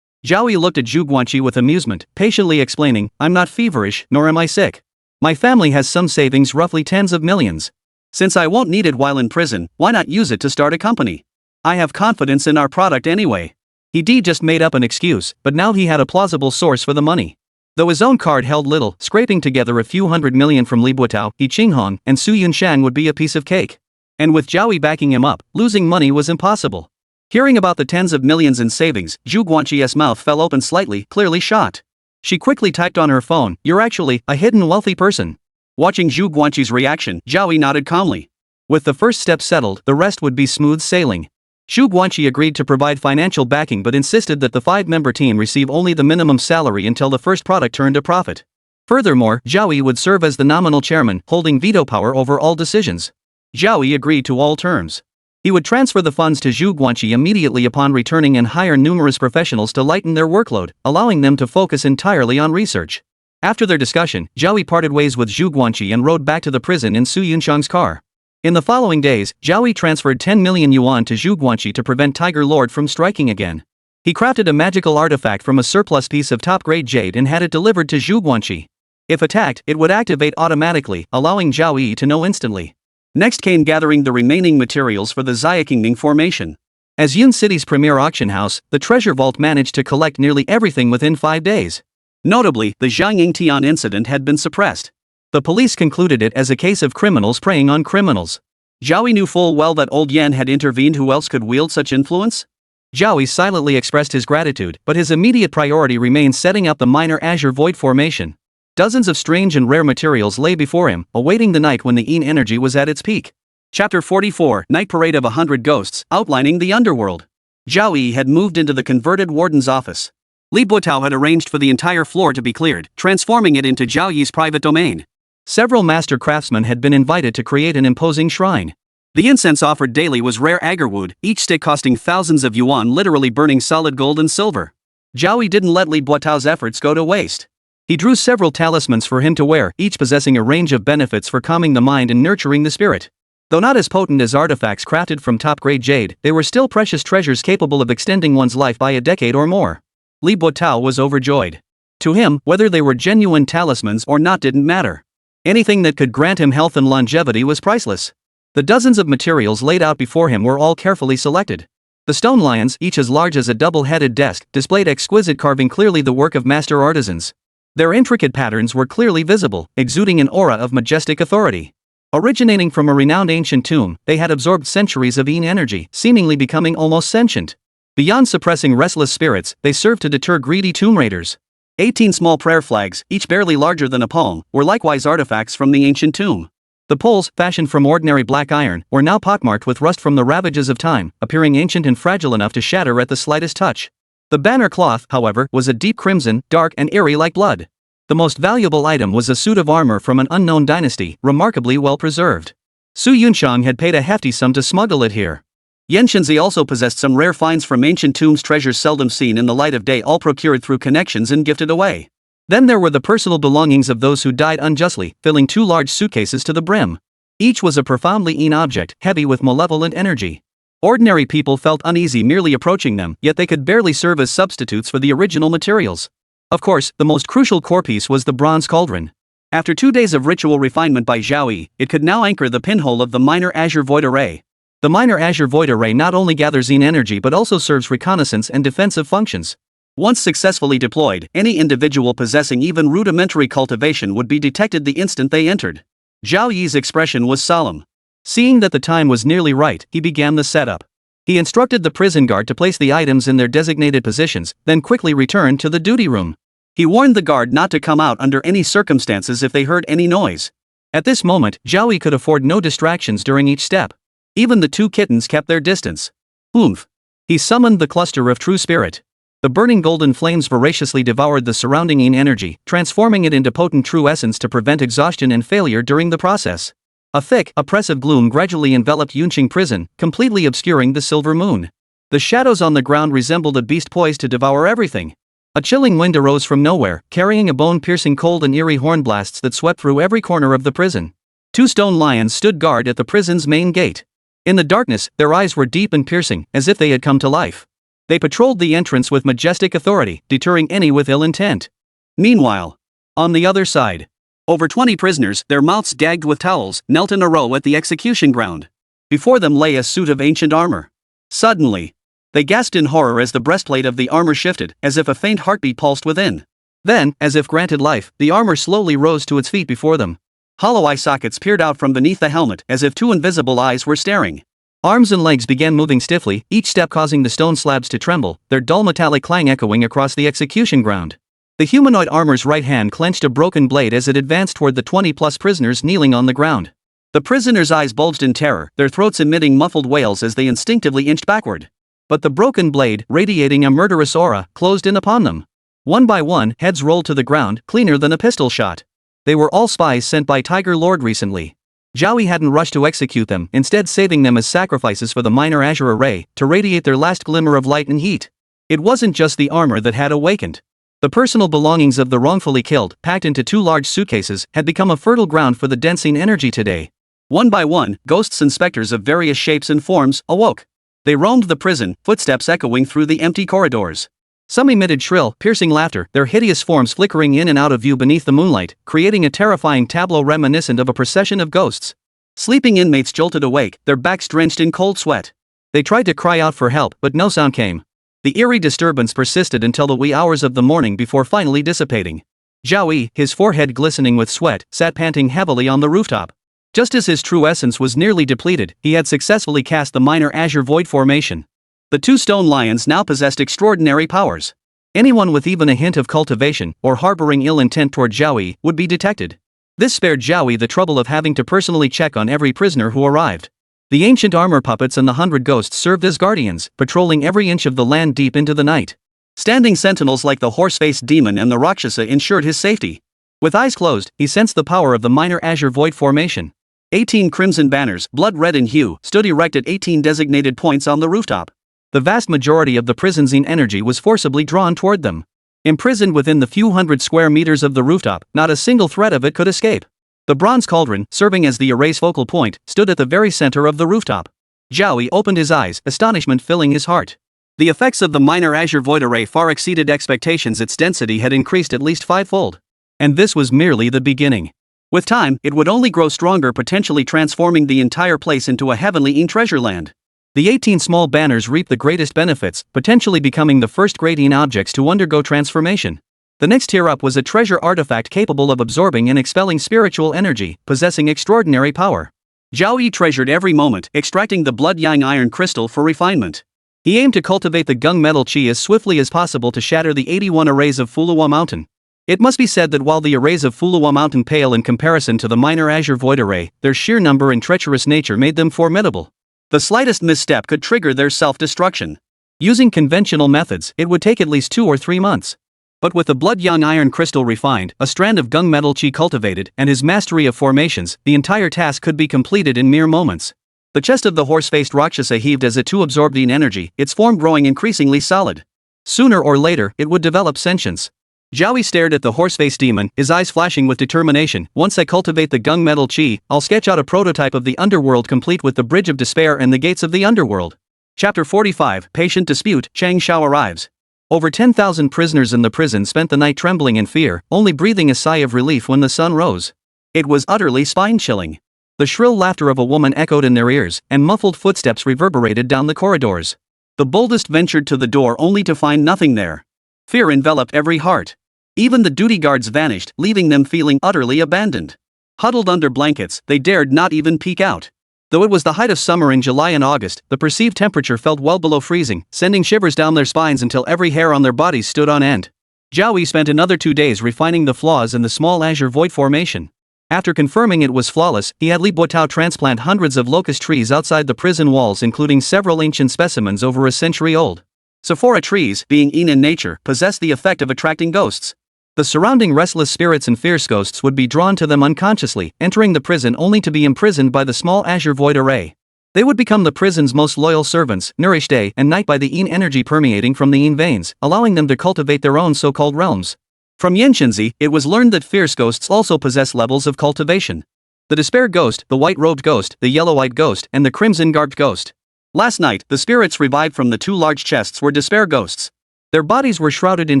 Zhao Yi looked at Zhu Guanqi with amusement, patiently explaining, "I'm not feverish, nor am I sick. My family has some savings, roughly tens of millions. Since I won't need it while in prison, why not use it to start a company? I have confidence in our product anyway." He just made up an excuse, but now he had a plausible source for the money. Though his own card held little, scraping together a few $100 million from Li Buotao, Yi Qinghong, and Su Yunchang would be a piece of cake. And with Zhao Yi backing him up, losing money was impossible. Hearing about the tens of millions in savings, Zhu Guanqi's mouth fell open slightly, clearly shocked. She quickly typed on her phone, "You're actually a hidden wealthy person." Watching Zhu Guanqi's reaction, Zhao Yi nodded calmly. With the first step settled, the rest would be smooth sailing. Zhu Guanqi agreed to provide financial backing but insisted that the 5-member team receive only the minimum salary until the first product turned a profit. Furthermore, Zhao Yi would serve as the nominal chairman, holding veto power over all decisions. Zhao Yi agreed to all terms. He would transfer the funds to Zhu Guanqi immediately upon returning and hire numerous professionals to lighten their workload, allowing them to focus entirely on research. After their discussion, Zhao Yi parted ways with Zhu Guanqi and rode back to the prison in Su Yunchang's car. In the following days, Zhao Yi transferred 10 million yuan to Zhu Guanqi to prevent Tiger Lord from striking again. He crafted a magical artifact from a surplus piece of top-grade jade and had it delivered to Zhu Guanqi. If attacked, it would activate automatically, allowing Zhao Yi to know instantly. Next came gathering the remaining materials for the Xiaqingning formation. As Yun City's premier auction house, the treasure vault managed to collect nearly everything within 5 days. Notably, the Zhang Tian incident had been suppressed. The police concluded it as a case of criminals preying on criminals. Zhao Yi knew full well that old Yan had intervened. Who else could wield such influence? Zhao Yi silently expressed his gratitude, but his immediate priority remained setting up the minor Azure Void formation. Dozens of strange and rare materials lay before him, awaiting the night when the Yin energy was at its peak. Chapter 44, Night Parade of 100 Ghosts, outlining the underworld. Zhao Yi had moved into the converted warden's office. Li Buotao had arranged for the entire floor to be cleared, transforming it into Zhao Yi's private domain. Several master craftsmen had been invited to create an imposing shrine. The incense offered daily was rare agarwood, each stick costing thousands of yuan, literally burning solid gold and silver. Zhao Yi didn't let Li Buotao's efforts go to waste. He drew several talismans for him to wear, each possessing a range of benefits for calming the mind and nurturing the spirit. Though not as potent as artifacts crafted from top-grade jade, they were still precious treasures capable of extending one's life by a decade or more. Li Buotao was overjoyed. To him, whether they were genuine talismans or not didn't matter. Anything that could grant him health and longevity was priceless. The dozens of materials laid out before him were all carefully selected. The stone lions, each as large as a double-headed desk, displayed exquisite carving, clearly the work of master artisans. Their intricate patterns were clearly visible, exuding an aura of majestic authority. Originating from a renowned ancient tomb, they had absorbed centuries of Yin energy, seemingly becoming almost sentient. Beyond suppressing restless spirits, they served to deter greedy tomb raiders. 18 small prayer flags, each barely larger than a palm, were likewise artifacts from the ancient tomb. The poles, fashioned from ordinary black iron, were now pockmarked with rust from the ravages of time, appearing ancient and fragile enough to shatter at the slightest touch. The banner cloth, however, was a deep crimson, dark and eerie like blood. The most valuable item was a suit of armor from an unknown dynasty, remarkably well preserved. Su Yuncheng had paid a hefty sum to smuggle it here. Yan Shenzi also possessed some rare finds from ancient tombs, treasures seldom seen in the light of day, all procured through connections and gifted away. Then there were the personal belongings of those who died unjustly, filling 2 large suitcases to the brim. Each was a profoundly mean object, heavy with malevolent energy. Ordinary people felt uneasy merely approaching them, yet they could barely serve as substitutes for the original materials. Of course, the most crucial core piece was the bronze cauldron. After 2 days of ritual refinement by Zhao Yi, it could now anchor the pinhole of the minor azure void array. The minor azure void array not only gathers Yin energy but also serves reconnaissance and defensive functions. Once successfully deployed, any individual possessing even rudimentary cultivation would be detected the instant they entered. Zhao Yi's expression was solemn. Seeing that the time was nearly right, he began the setup. He instructed the prison guard to place the items in their designated positions, then quickly returned to the duty room. He warned the guard not to come out under any circumstances if they heard any noise. At this moment, Zhao Yi could afford no distractions during each step. Even the 2 kittens kept their distance. Oomph! He summoned the cluster of true spirit. The burning golden flames voraciously devoured the surrounding Yin energy, transforming it into potent true essence to prevent exhaustion and failure during the process. A thick, oppressive gloom gradually enveloped Yuncheng Prison, completely obscuring the silver moon. The shadows on the ground resembled a beast poised to devour everything. A chilling wind arose from nowhere, carrying a bone-piercing cold and eerie horn blasts that swept through every corner of the prison. 2 stone lions stood guard at the prison's main gate. In the darkness, their eyes were deep and piercing, as if they had come to life. They patrolled the entrance with majestic authority, deterring any with ill intent. Meanwhile, on the other side, over 20 prisoners, their mouths gagged with towels, knelt in a row at the execution ground. Before them lay a suit of ancient armor. Suddenly, they gasped in horror as the breastplate of the armor shifted, as if a faint heartbeat pulsed within. Then, as if granted life, the armor slowly rose to its feet before them. Hollow eye sockets peered out from beneath the helmet, as if 2 invisible eyes were staring. Arms and legs began moving stiffly, each step causing the stone slabs to tremble, their dull metallic clang echoing across the execution ground. The humanoid armor's right hand clenched a broken blade as it advanced toward the 20-plus prisoners kneeling on the ground. The prisoners' eyes bulged in terror, their throats emitting muffled wails as they instinctively inched backward. But the broken blade, radiating a murderous aura, closed in upon them. One by one, heads rolled to the ground, cleaner than a pistol shot. They were all spies sent by Tiger Lord recently. Zhao Yi hadn't rushed to execute them, instead saving them as sacrifices for the minor azure array, to radiate their last glimmer of light and heat. It wasn't just the armor that had awakened. The personal belongings of the wrongfully killed, packed into 2 large suitcases, had become a fertile ground for the densing energy today. One by one, ghosts and specters of various shapes and forms awoke. They roamed the prison, footsteps echoing through the empty corridors. Some emitted shrill, piercing laughter, their hideous forms flickering in and out of view beneath the moonlight, creating a terrifying tableau reminiscent of a procession of ghosts. Sleeping inmates jolted awake, their backs drenched in cold sweat. They tried to cry out for help, but no sound came. The eerie disturbance persisted until the wee hours of the morning before finally dissipating. Zhao Yi, his forehead glistening with sweat, sat panting heavily on the rooftop. Just as his true essence was nearly depleted, he had successfully cast the minor azure void formation. The 2 stone lions now possessed extraordinary powers. Anyone with even a hint of cultivation, or harboring ill intent toward Zhao Yi, would be detected. This spared Zhao Yi the trouble of having to personally check on every prisoner who arrived. The ancient armor puppets and the 100 ghosts served as guardians, patrolling every inch of the land deep into the night. Standing sentinels like the horse-faced demon and the Rakshasa ensured his safety. With eyes closed, he sensed the power of the minor azure void formation. 18 crimson banners, blood red in hue, stood erect at 18 designated points on the rooftop. The vast majority of the prison's Yin energy was forcibly drawn toward them. Imprisoned within the few hundred square meters of the rooftop, not a single thread of it could escape. The bronze cauldron, serving as the array's focal point, stood at the very center of the rooftop. Zhao Yi opened his eyes, astonishment filling his heart. The effects of the minor azure void array far exceeded expectations. Its density had increased at least 5-fold. And this was merely the beginning. With time, it would only grow stronger, potentially transforming the entire place into a heavenly Yin treasure land. The 18 small banners reaped the greatest benefits, potentially becoming the first great Yin objects to undergo transformation. The next tier up was a treasure artifact capable of absorbing and expelling spiritual energy, possessing extraordinary power. Zhao Yi treasured every moment, extracting the blood yang iron crystal for refinement. He aimed to cultivate the gung metal chi as swiftly as possible to shatter the 81 arrays of Fulong Mountain. It must be said that while the arrays of Fulong Mountain pale in comparison to the minor Azure Void array, their sheer number and treacherous nature made them formidable. The slightest misstep could trigger their self-destruction. Using conventional methods, it would take at least 2 or 3 months. But with the blood yang iron crystal refined, a strand of gung metal chi cultivated, and his mastery of formations, the entire task could be completed in mere moments. The chest of the horse-faced Rakshasa heaved as it too absorbed in energy, its form growing increasingly solid. Sooner or later, it would develop sentience. Zhao Yi stared at the horse-faced demon, his eyes flashing with determination. Once I cultivate the gung metal chi, I'll sketch out a prototype of the underworld complete with the bridge of despair and the gates of the underworld. Chapter 45, Patient Dispute, Chang Shao arrives. Over 10,000 prisoners in the prison spent the night trembling in fear, only breathing a sigh of relief when the sun rose. It was utterly spine-chilling. The shrill laughter of a woman echoed in their ears, and muffled footsteps reverberated down the corridors. The boldest ventured to the door only to find nothing there. Fear enveloped every heart. Even the duty guards vanished, leaving them feeling utterly abandoned. Huddled under blankets, they dared not even peek out. Though it was the height of summer in July and August, the perceived temperature felt well below freezing, sending shivers down their spines until every hair on their bodies stood on end. Zhao Yi spent another 2 days refining the flaws in the small Azure Void formation. After confirming it was flawless, he had Li Buotao transplant hundreds of locust trees outside the prison walls, including several ancient specimens over a century old. Sephora trees, being in nature, possessed the effect of attracting ghosts. The surrounding restless spirits and fierce ghosts would be drawn to them unconsciously, entering the prison only to be imprisoned by the small Azure Void array. They would become the prison's most loyal servants, nourished day and night by the yin energy permeating from the yin veins, allowing them to cultivate their own so-called realms. From Yenshenzhi, it was learned that fierce ghosts also possess levels of cultivation. The despair ghost, the white-robed ghost, the yellow-eyed ghost, and the crimson-garbed ghost. Last night, the spirits revived from the 2 large chests were despair ghosts. Their bodies were shrouded in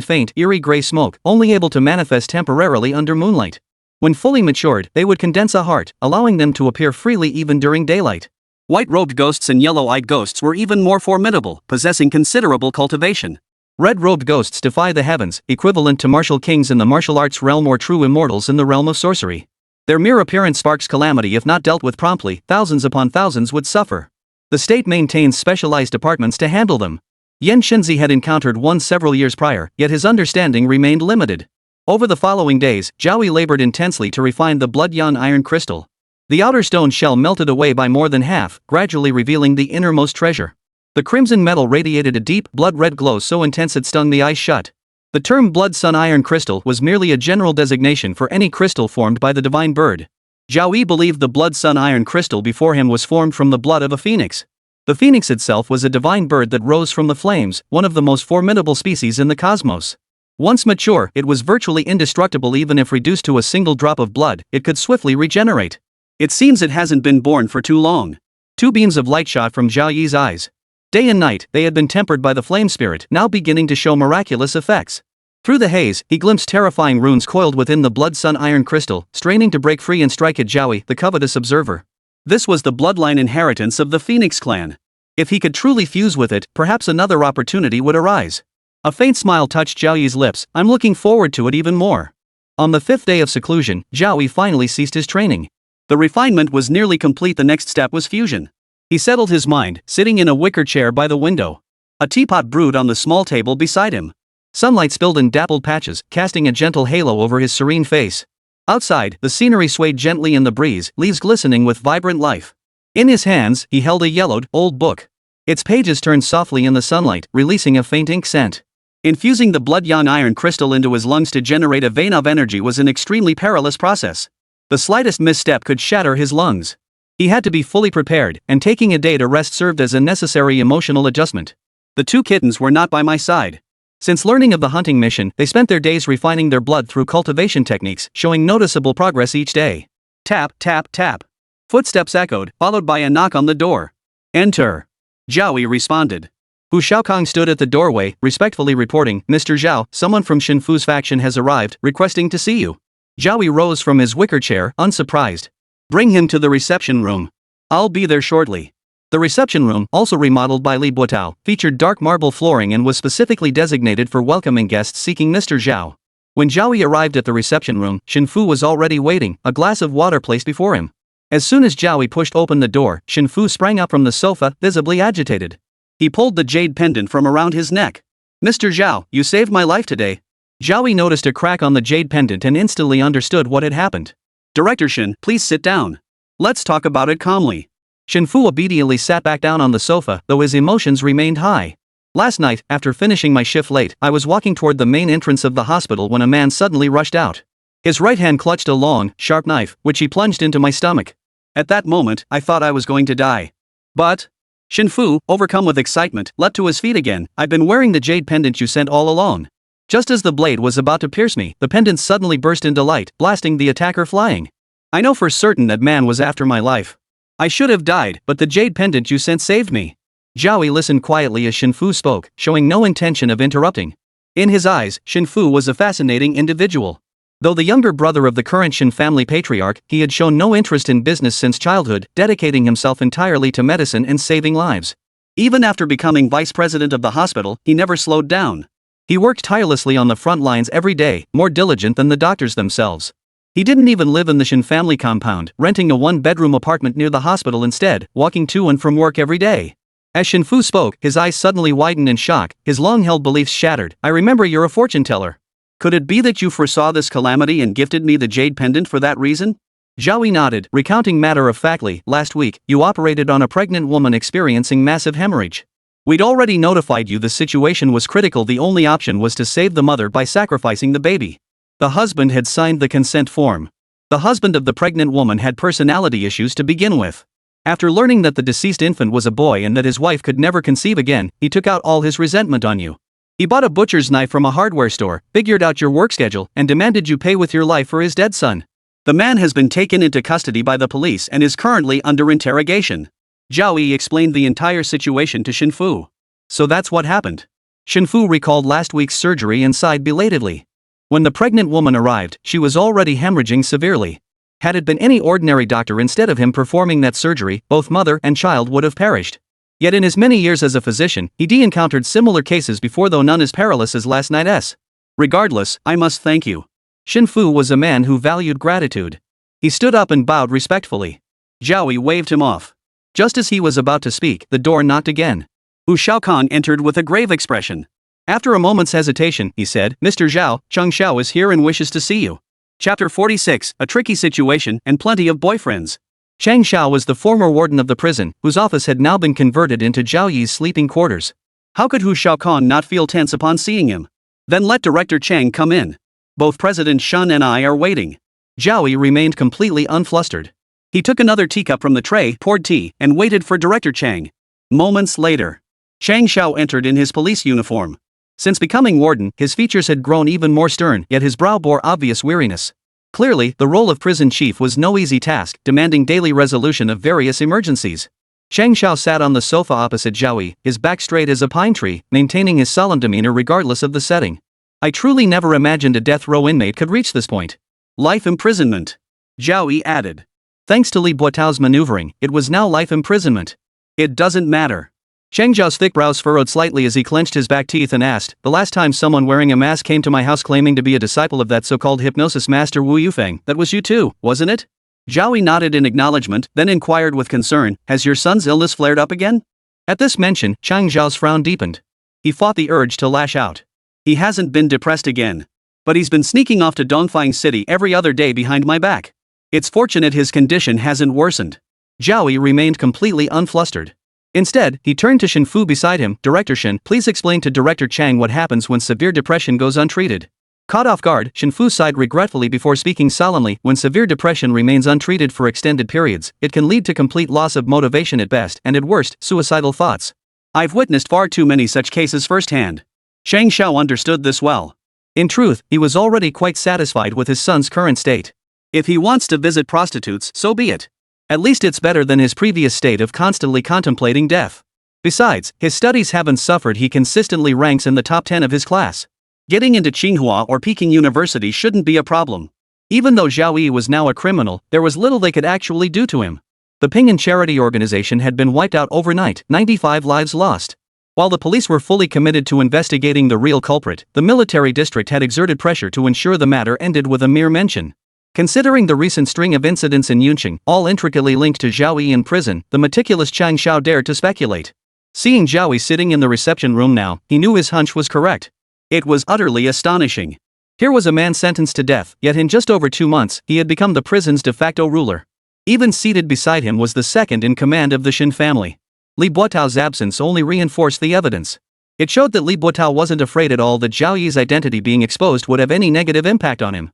faint, eerie gray smoke, only able to manifest temporarily under moonlight. When fully matured, they would condense a heart, allowing them to appear freely even during daylight. White-robed ghosts and yellow-eyed ghosts were even more formidable, possessing considerable cultivation. Red-robed ghosts defy the heavens, equivalent to martial kings in the martial arts realm or true immortals in the realm of sorcery. Their mere appearance sparks calamity. If not dealt with promptly, thousands upon thousands would suffer. The state maintains specialized departments to handle them. Yenshenzhi had encountered one several years prior, yet his understanding remained limited. Over the following days, Zhao Yi labored intensely to refine the blood yang iron crystal. The outer stone shell melted away by more than half, gradually revealing the innermost treasure. The crimson metal radiated a deep, blood-red glow so intense it stung the eyes shut. The term blood sun iron crystal was merely a general designation for any crystal formed by the divine bird. Zhao Yi believed the blood sun iron crystal before him was formed from the blood of a phoenix. The phoenix itself was a divine bird that rose from the flames, one of the most formidable species in the cosmos. Once mature, it was virtually indestructible. Even if reduced to a single drop of blood, it could swiftly regenerate. It seems it hasn't been born for too long. 2 beams of light shot from Zhao Yi's eyes. Day and night, they had been tempered by the flame spirit, now beginning to show miraculous effects. Through the haze, he glimpsed terrifying runes coiled within the blood sun iron crystal, straining to break free and strike at Zhao Yi, the covetous observer. This was the bloodline inheritance of the Phoenix clan. If he could truly fuse with it, perhaps another opportunity would arise. A faint smile touched Zhao Yi's lips. I'm looking forward to it even more. On the 5th day of seclusion, Zhao Yi finally ceased his training. The refinement was nearly complete. The next step was fusion. He settled his mind, sitting in a wicker chair by the window. A teapot brewed on the small table beside him. Sunlight spilled in dappled patches, casting a gentle halo over his serene face. Outside, the scenery swayed gently in the breeze, leaves glistening with vibrant life. In his hands, he held a yellowed, old book. Its pages turned softly in the sunlight, releasing a faint ink scent. Infusing the blood yang iron crystal into his lungs to generate a vein of energy was an extremely perilous process. The slightest misstep could shatter his lungs. He had to be fully prepared, and taking a day to rest served as a necessary emotional adjustment. The 2 kittens were not by my side. Since learning of the hunting mission, they spent their days refining their blood through cultivation techniques, showing noticeable progress each day. Tap, tap, tap. Footsteps echoed, followed by a knock on the door. Enter. Zhao Yi responded. Hu Shaokong stood at the doorway, respectfully reporting, Mr. Zhao, someone from Shinfu's faction has arrived, requesting to see you. Zhao Yi rose from his wicker chair, unsurprised. Bring him to the reception room. I'll be there shortly. The reception room, also remodeled by Li Buotao, featured dark marble flooring and was specifically designated for welcoming guests seeking Mr. Zhao. When Zhao Yi arrived at the reception room, Shinfu was already waiting, a glass of water placed before him. As soon as Zhao Yi pushed open the door, Shinfu sprang up from the sofa, visibly agitated. He pulled the jade pendant from around his neck. "Mr. Zhao, you saved my life today." Zhao Yi noticed a crack on the jade pendant and instantly understood what had happened. "Director Shin, please sit down. Let's talk about it calmly." Shinfu obediently sat back down on the sofa, though his emotions remained high. "Last night, after finishing my shift late, I was walking toward the main entrance of the hospital when a man suddenly rushed out. His right hand clutched a long, sharp knife, which he plunged into my stomach. At that moment, I thought I was going to die. But..." Shinfu, overcome with excitement, leapt to his feet again. "I've been wearing the jade pendant you sent all along." Just as the blade was about to pierce me, the pendant suddenly burst into light, blasting the attacker flying. "I know for certain that man was after my life. I should have died, but the jade pendant you sent saved me." Zhao Yi listened quietly as Shinfu spoke, showing no intention of interrupting. In his eyes, Shinfu was a fascinating individual. Though the younger brother of the current Shin family patriarch, he had shown no interest in business since childhood, dedicating himself entirely to medicine and saving lives. Even after becoming vice president of the hospital, he never slowed down. He worked tirelessly on the front lines every day, more diligent than the doctors themselves. He didn't even live in the Shin family compound, renting a one-bedroom apartment near the hospital instead, walking to and from work every day. As Shinfu spoke, his eyes suddenly widened in shock, his long-held beliefs shattered. "I remember you're a fortune teller. Could it be that you foresaw this calamity and gifted me the jade pendant for that reason?" Zhao Yi nodded, recounting matter-of-factly. "Last week, you operated on a pregnant woman experiencing massive hemorrhage. We'd already notified you the situation was critical. The only option was to save the mother by sacrificing the baby." The husband had signed the consent form. The husband of the pregnant woman had personality issues to begin with. After learning that the deceased infant was a boy and that his wife could never conceive again, he took out all his resentment on you. He bought a butcher's knife from a hardware store, figured out your work schedule, and demanded you pay with your life for his dead son. The man has been taken into custody by the police and is currently under interrogation. Zhao Yi explained the entire situation to Shinfu. "So that's what happened." Shinfu recalled last week's surgery and sighed belatedly. When the pregnant woman arrived, she was already hemorrhaging severely. Had it been any ordinary doctor instead of him performing that surgery, both mother and child would have perished. Yet in his many years as a physician, he'd encountered similar cases before, though none as perilous as last night's. "Regardless, I must thank you." Shinfu was a man who valued gratitude. He stood up and bowed respectfully. Zhao Yi waved him off. Just as he was about to speak, the door knocked again. Wu Shaokan entered with a grave expression. After a moment's hesitation, he said, "Mr. Zhao, Cheng Xiao is here and wishes to see you." Chapter 46, A Tricky Situation and Plenty of Boyfriends. Cheng Xiao was the former warden of the prison, whose office had now been converted into Zhao Yi's sleeping quarters. How could Hu Shaokan not feel tense upon seeing him? "Then let Director Cheng come in. Both President Shun and I are waiting." Zhao Yi remained completely unflustered. He took another teacup from the tray, poured tea, and waited for Director Cheng. Moments later, Cheng Xiao entered in his police uniform. Since becoming warden, his features had grown even more stern, yet his brow bore obvious weariness. Clearly, the role of prison chief was no easy task, demanding daily resolution of various emergencies. Cheng Xiao sat on the sofa opposite Zhao Yi, his back straight as a pine tree, maintaining his solemn demeanor regardless of the setting. "I truly never imagined a death row inmate could reach this point. Life imprisonment," Zhao Yi added. Thanks to Li Buotao's maneuvering, it was now life imprisonment. "It doesn't matter." Cheng Zhao's thick brows furrowed slightly as he clenched his back teeth and asked, "The last time someone wearing a mask came to my house claiming to be a disciple of that so-called hypnosis master Wu Yufeng, that was you too, wasn't it?" Zhao Yi nodded in acknowledgement, then inquired with concern, "Has your son's illness flared up again?" At this mention, Cheng Zhao's frown deepened. He fought the urge to lash out. "He hasn't been depressed again. But he's been sneaking off to Dongfang City every other day behind my back. It's fortunate his condition hasn't worsened." Zhao Yi remained completely unflustered. Instead, he turned to Shinfu beside him. "Director Shin, please explain to Director Chang what happens when severe depression goes untreated." Caught off guard, Shinfu sighed regretfully before speaking solemnly. "When severe depression remains untreated for extended periods, it can lead to complete loss of motivation at best, and at worst, suicidal thoughts. I've witnessed far too many such cases firsthand." Cheng Xiao understood this well. In truth, he was already quite satisfied with his son's current state. If he wants to visit prostitutes, so be it. At least it's better than his previous state of constantly contemplating death. Besides, his studies haven't suffered. He consistently ranks in the top 10 of his class. Getting into Tsinghua or Peking University shouldn't be a problem. Even though Zhao Yi was now a criminal, there was little they could actually do to him. The Ping'an charity organization had been wiped out overnight, 95 lives lost. While the police were fully committed to investigating the real culprit, the military district had exerted pressure to ensure the matter ended with a mere mention. Considering the recent string of incidents in Yuncheng, all intricately linked to Zhao Yi in prison, the meticulous Chang Xiao dared to speculate. Seeing Zhao Yi sitting in the reception room now, he knew his hunch was correct. It was utterly astonishing. Here was a man sentenced to death, yet in just over 2 months, he had become the prison's de facto ruler. Even seated beside him was the second in command of the Shin family. Li Buotao's absence only reinforced the evidence. It showed that Li Buotao wasn't afraid at all that Zhao Yi's identity being exposed would have any negative impact on him.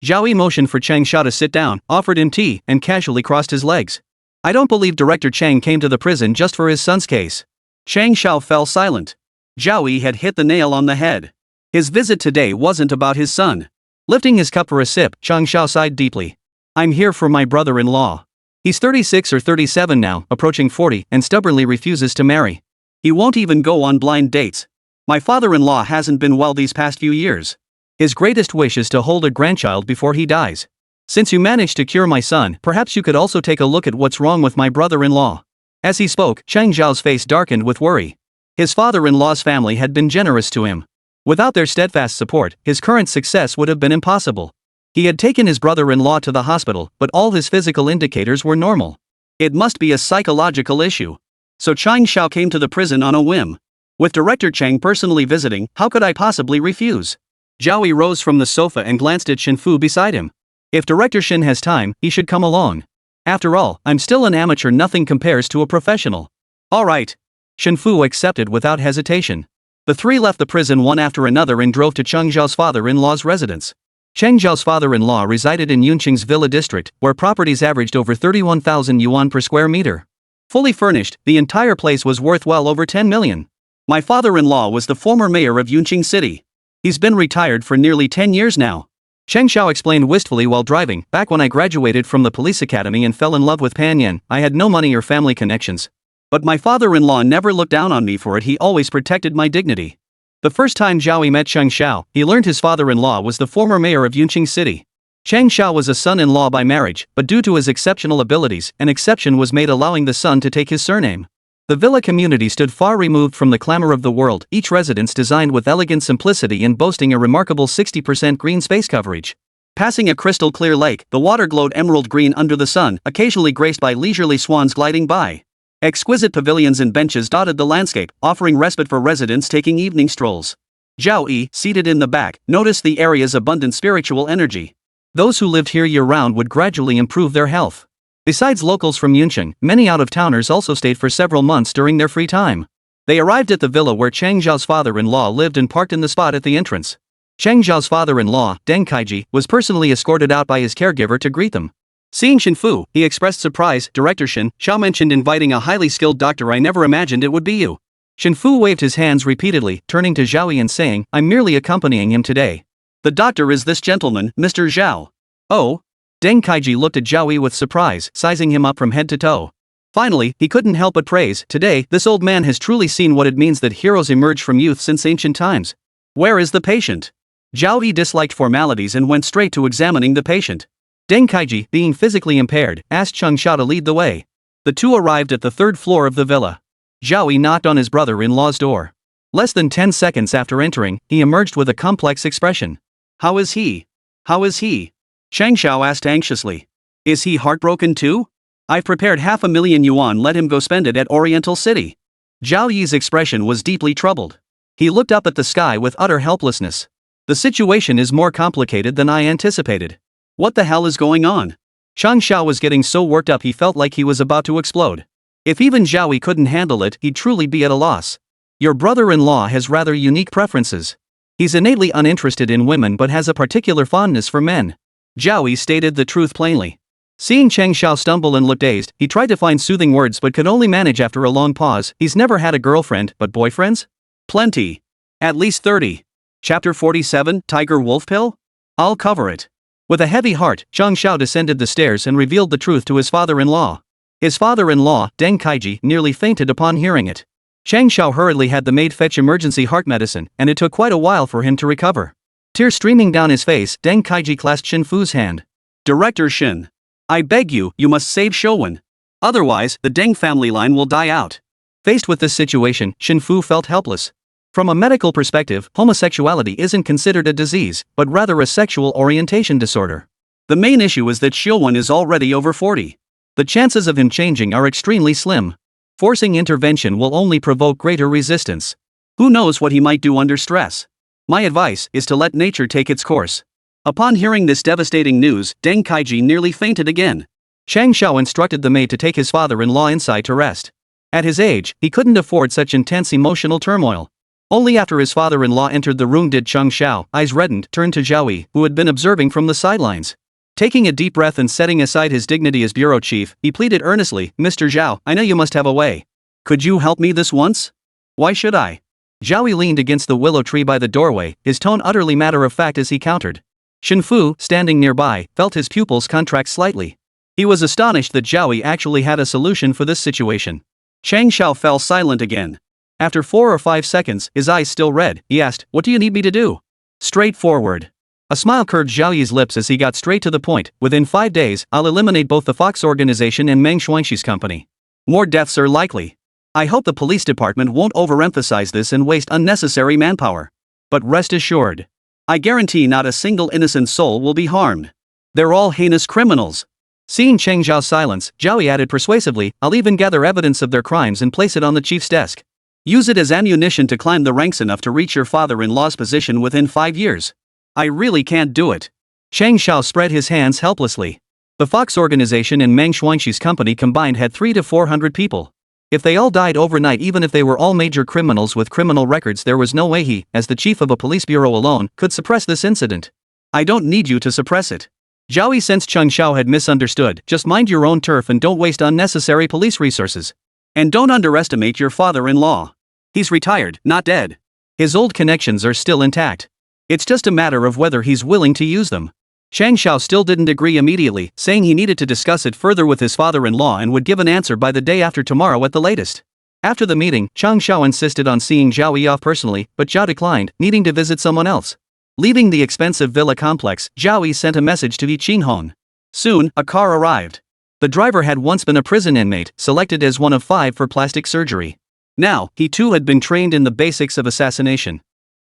Zhao Yi motioned for Cheng Xiao to sit down, offered him tea, and casually crossed his legs. I don't believe Director Cheng came to the prison just for his son's case. Cheng Xiao fell silent. Zhao Yi had hit the nail on the head. His visit today wasn't about his son. Lifting his cup for a sip, Cheng Xiao sighed deeply. I'm here for my brother-in-law. He's 36 or 37 now, approaching 40, and stubbornly refuses to marry. He won't even go on blind dates. My father-in-law hasn't been well these past few years. His greatest wish is to hold a grandchild before he dies. Since you managed to cure my son, perhaps you could also take a look at what's wrong with my brother-in-law. As he spoke, Cheng Xiao's face darkened with worry. His father-in-law's family had been generous to him. Without their steadfast support, his current success would have been impossible. He had taken his brother-in-law to the hospital, but all his physical indicators were normal. It must be a psychological issue. So Cheng Xiao came to the prison on a whim. With Director Cheng personally visiting, how could I possibly refuse? Zhao Yi rose from the sofa and glanced at Shin Fu beside him. If Director Shin has time, he should come along. After all, I'm still an amateur, nothing compares to a professional. All right. Shin Fu accepted without hesitation. The three left the prison one after another and drove to Cheng Zhao's father-in-law's residence. Cheng Zhao's father-in-law resided in Yuncheng's villa district, where properties averaged over 31,000 yuan per square meter. Fully furnished, the entire place was worth well over 10 million. My father-in-law was the former mayor of Yuncheng City. He's been retired for nearly 10 years now. Cheng Xiao explained wistfully while driving. Back when I graduated from the police academy and fell in love with Pan Yan, I had no money or family connections. But my father-in-law never looked down on me for it, he always protected my dignity. The first time Zhao Yi met Cheng Xiao, he learned his father-in-law was the former mayor of Yuncheng City. Cheng Xiao was a son-in-law by marriage, but due to his exceptional abilities, an exception was made allowing the son to take his surname. The villa community stood far removed from the clamor of the world, each residence designed with elegant simplicity and boasting a remarkable 60% green space coverage. Passing a crystal-clear lake, the water glowed emerald green under the sun, occasionally graced by leisurely swans gliding by. Exquisite pavilions and benches dotted the landscape, offering respite for residents taking evening strolls. Zhao Yi, seated in the back, noticed the area's abundant spiritual energy. Those who lived here year-round would gradually improve their health. Besides locals from Yuncheng, many out-of-towners also stayed for several months during their free time. They arrived at the villa where Cheng Zhao's father-in-law lived and parked in the spot at the entrance. Cheng Zhao's father-in-law, Deng Kaiji, was personally escorted out by his caregiver to greet them. Seeing Shin Fu, he expressed surprise. Director Shin, Xiao mentioned inviting a highly skilled doctor. I never imagined it would be you. Shin Fu waved his hands repeatedly, turning to Zhao Yi and saying, I'm merely accompanying him today. The doctor is this gentleman, Mr. Zhao. Oh? Deng Kaiji looked at Zhao Yi with surprise, sizing him up from head to toe. Finally, he couldn't help but praise, today, this old man has truly seen what it means that heroes emerge from youth since ancient times. Where is the patient? Zhao Yi disliked formalities and went straight to examining the patient. Deng Kaiji, being physically impaired, asked Cheng Xiao to lead the way. The two arrived at the third floor of the villa. Zhao Yi knocked on his brother-in-law's door. Less than 10 seconds after entering, he emerged with a complex expression. How is he? How is he? Cheng Xiao asked anxiously. Is he heartbroken too? I've prepared 500,000 yuan, let him go spend it at Oriental City. Zhao Yi's expression was deeply troubled. He looked up at the sky with utter helplessness. The situation is more complicated than I anticipated. What the hell is going on? Cheng Xiao was getting so worked up he felt like he was about to explode. If even Zhao Yi couldn't handle it, he'd truly be at a loss. Your brother-in-law has rather unique preferences. He's innately uninterested in women but has a particular fondness for men. Zhao Yi stated the truth plainly. Seeing Cheng Xiao stumble and look dazed, he tried to find soothing words but could only manage after a long pause. He's never had a girlfriend, but boyfriends? Plenty. At least 30. Chapter 47, Tiger Wolf Pill? I'll cover it. With a heavy heart, Cheng Xiao descended the stairs and revealed the truth to his father-in-law. His father-in-law, Deng Kaiji, nearly fainted upon hearing it. Cheng Xiao hurriedly had the maid fetch emergency heart medicine, and it took quite a while for him to recover. Tears streaming down his face, Deng Kaiji clasped Shin Fu's hand. Director Shin. I beg you, you must save Shouwen. Otherwise, the Deng family line will die out. Faced with this situation, Shin Fu felt helpless. From a medical perspective, homosexuality isn't considered a disease, but rather a sexual orientation disorder. The main issue is that Shouwen is already over 40. The chances of him changing are extremely slim. Forcing intervention will only provoke greater resistance. Who knows what he might do under stress? My advice is to let nature take its course. Upon hearing this devastating news, Deng Kaiji nearly fainted again. Chang Xiao instructed the maid to take his father-in-law inside to rest. At his age, he couldn't afford such intense emotional turmoil. Only after his father-in-law entered the room did Chang Xiao, eyes reddened, turn to Zhao Yi, who had been observing from the sidelines. Taking a deep breath and setting aside his dignity as bureau chief, he pleaded earnestly, "Mr. Zhao, I know you must have a way. Could you help me this once?" "Why should I?" Zhao Yi leaned against the willow tree by the doorway, his tone utterly matter-of-fact as he countered. Shen Fu, standing nearby, felt his pupils contract slightly. He was astonished that Zhao Yi actually had a solution for this situation. Chang Xiao fell silent again. After 4 or 5 seconds, his eyes still red, he asked, "What do you need me to do?" "Straightforward." A smile curved Zhao Yi's lips as he got straight to the point. "Within 5 days, I'll eliminate both the Fox organization and Meng Shuangshi's company. More deaths are likely. I hope the police department won't overemphasize this and waste unnecessary manpower. But rest assured, I guarantee not a single innocent soul will be harmed. They're all heinous criminals." Seeing Chang Zhao's silence, Zhao Yi added persuasively, "I'll even gather evidence of their crimes and place it on the chief's desk. Use it as ammunition to climb the ranks enough to reach your father-in-law's position within 5 years. I really can't do it." Chang Xiao spread his hands helplessly. The Fox organization and Meng Shuangshi's company combined had 300 to 400 people. If they all died overnight, even if they were all major criminals with criminal records, there was no way he, as the chief of a police bureau alone, could suppress this incident. "I don't need you to suppress it." Zhao Yi sensed Chang Xiao had misunderstood. "Just mind your own turf and don't waste unnecessary police resources. And don't underestimate your father-in-law. He's retired, not dead. His old connections are still intact. It's just a matter of whether he's willing to use them." Chang Xiao still didn't agree immediately, saying he needed to discuss it further with his father-in-law and would give an answer by the day after tomorrow at the latest. After the meeting, Chang Xiao insisted on seeing Zhao Yi off personally, but Zhao declined, needing to visit someone else. Leaving the expensive villa complex, Zhao Yi sent a message to Yi Qinghong. Soon, a car arrived. The driver had once been a prison inmate, selected as one of 5 for plastic surgery. Now, he too had been trained in the basics of assassination.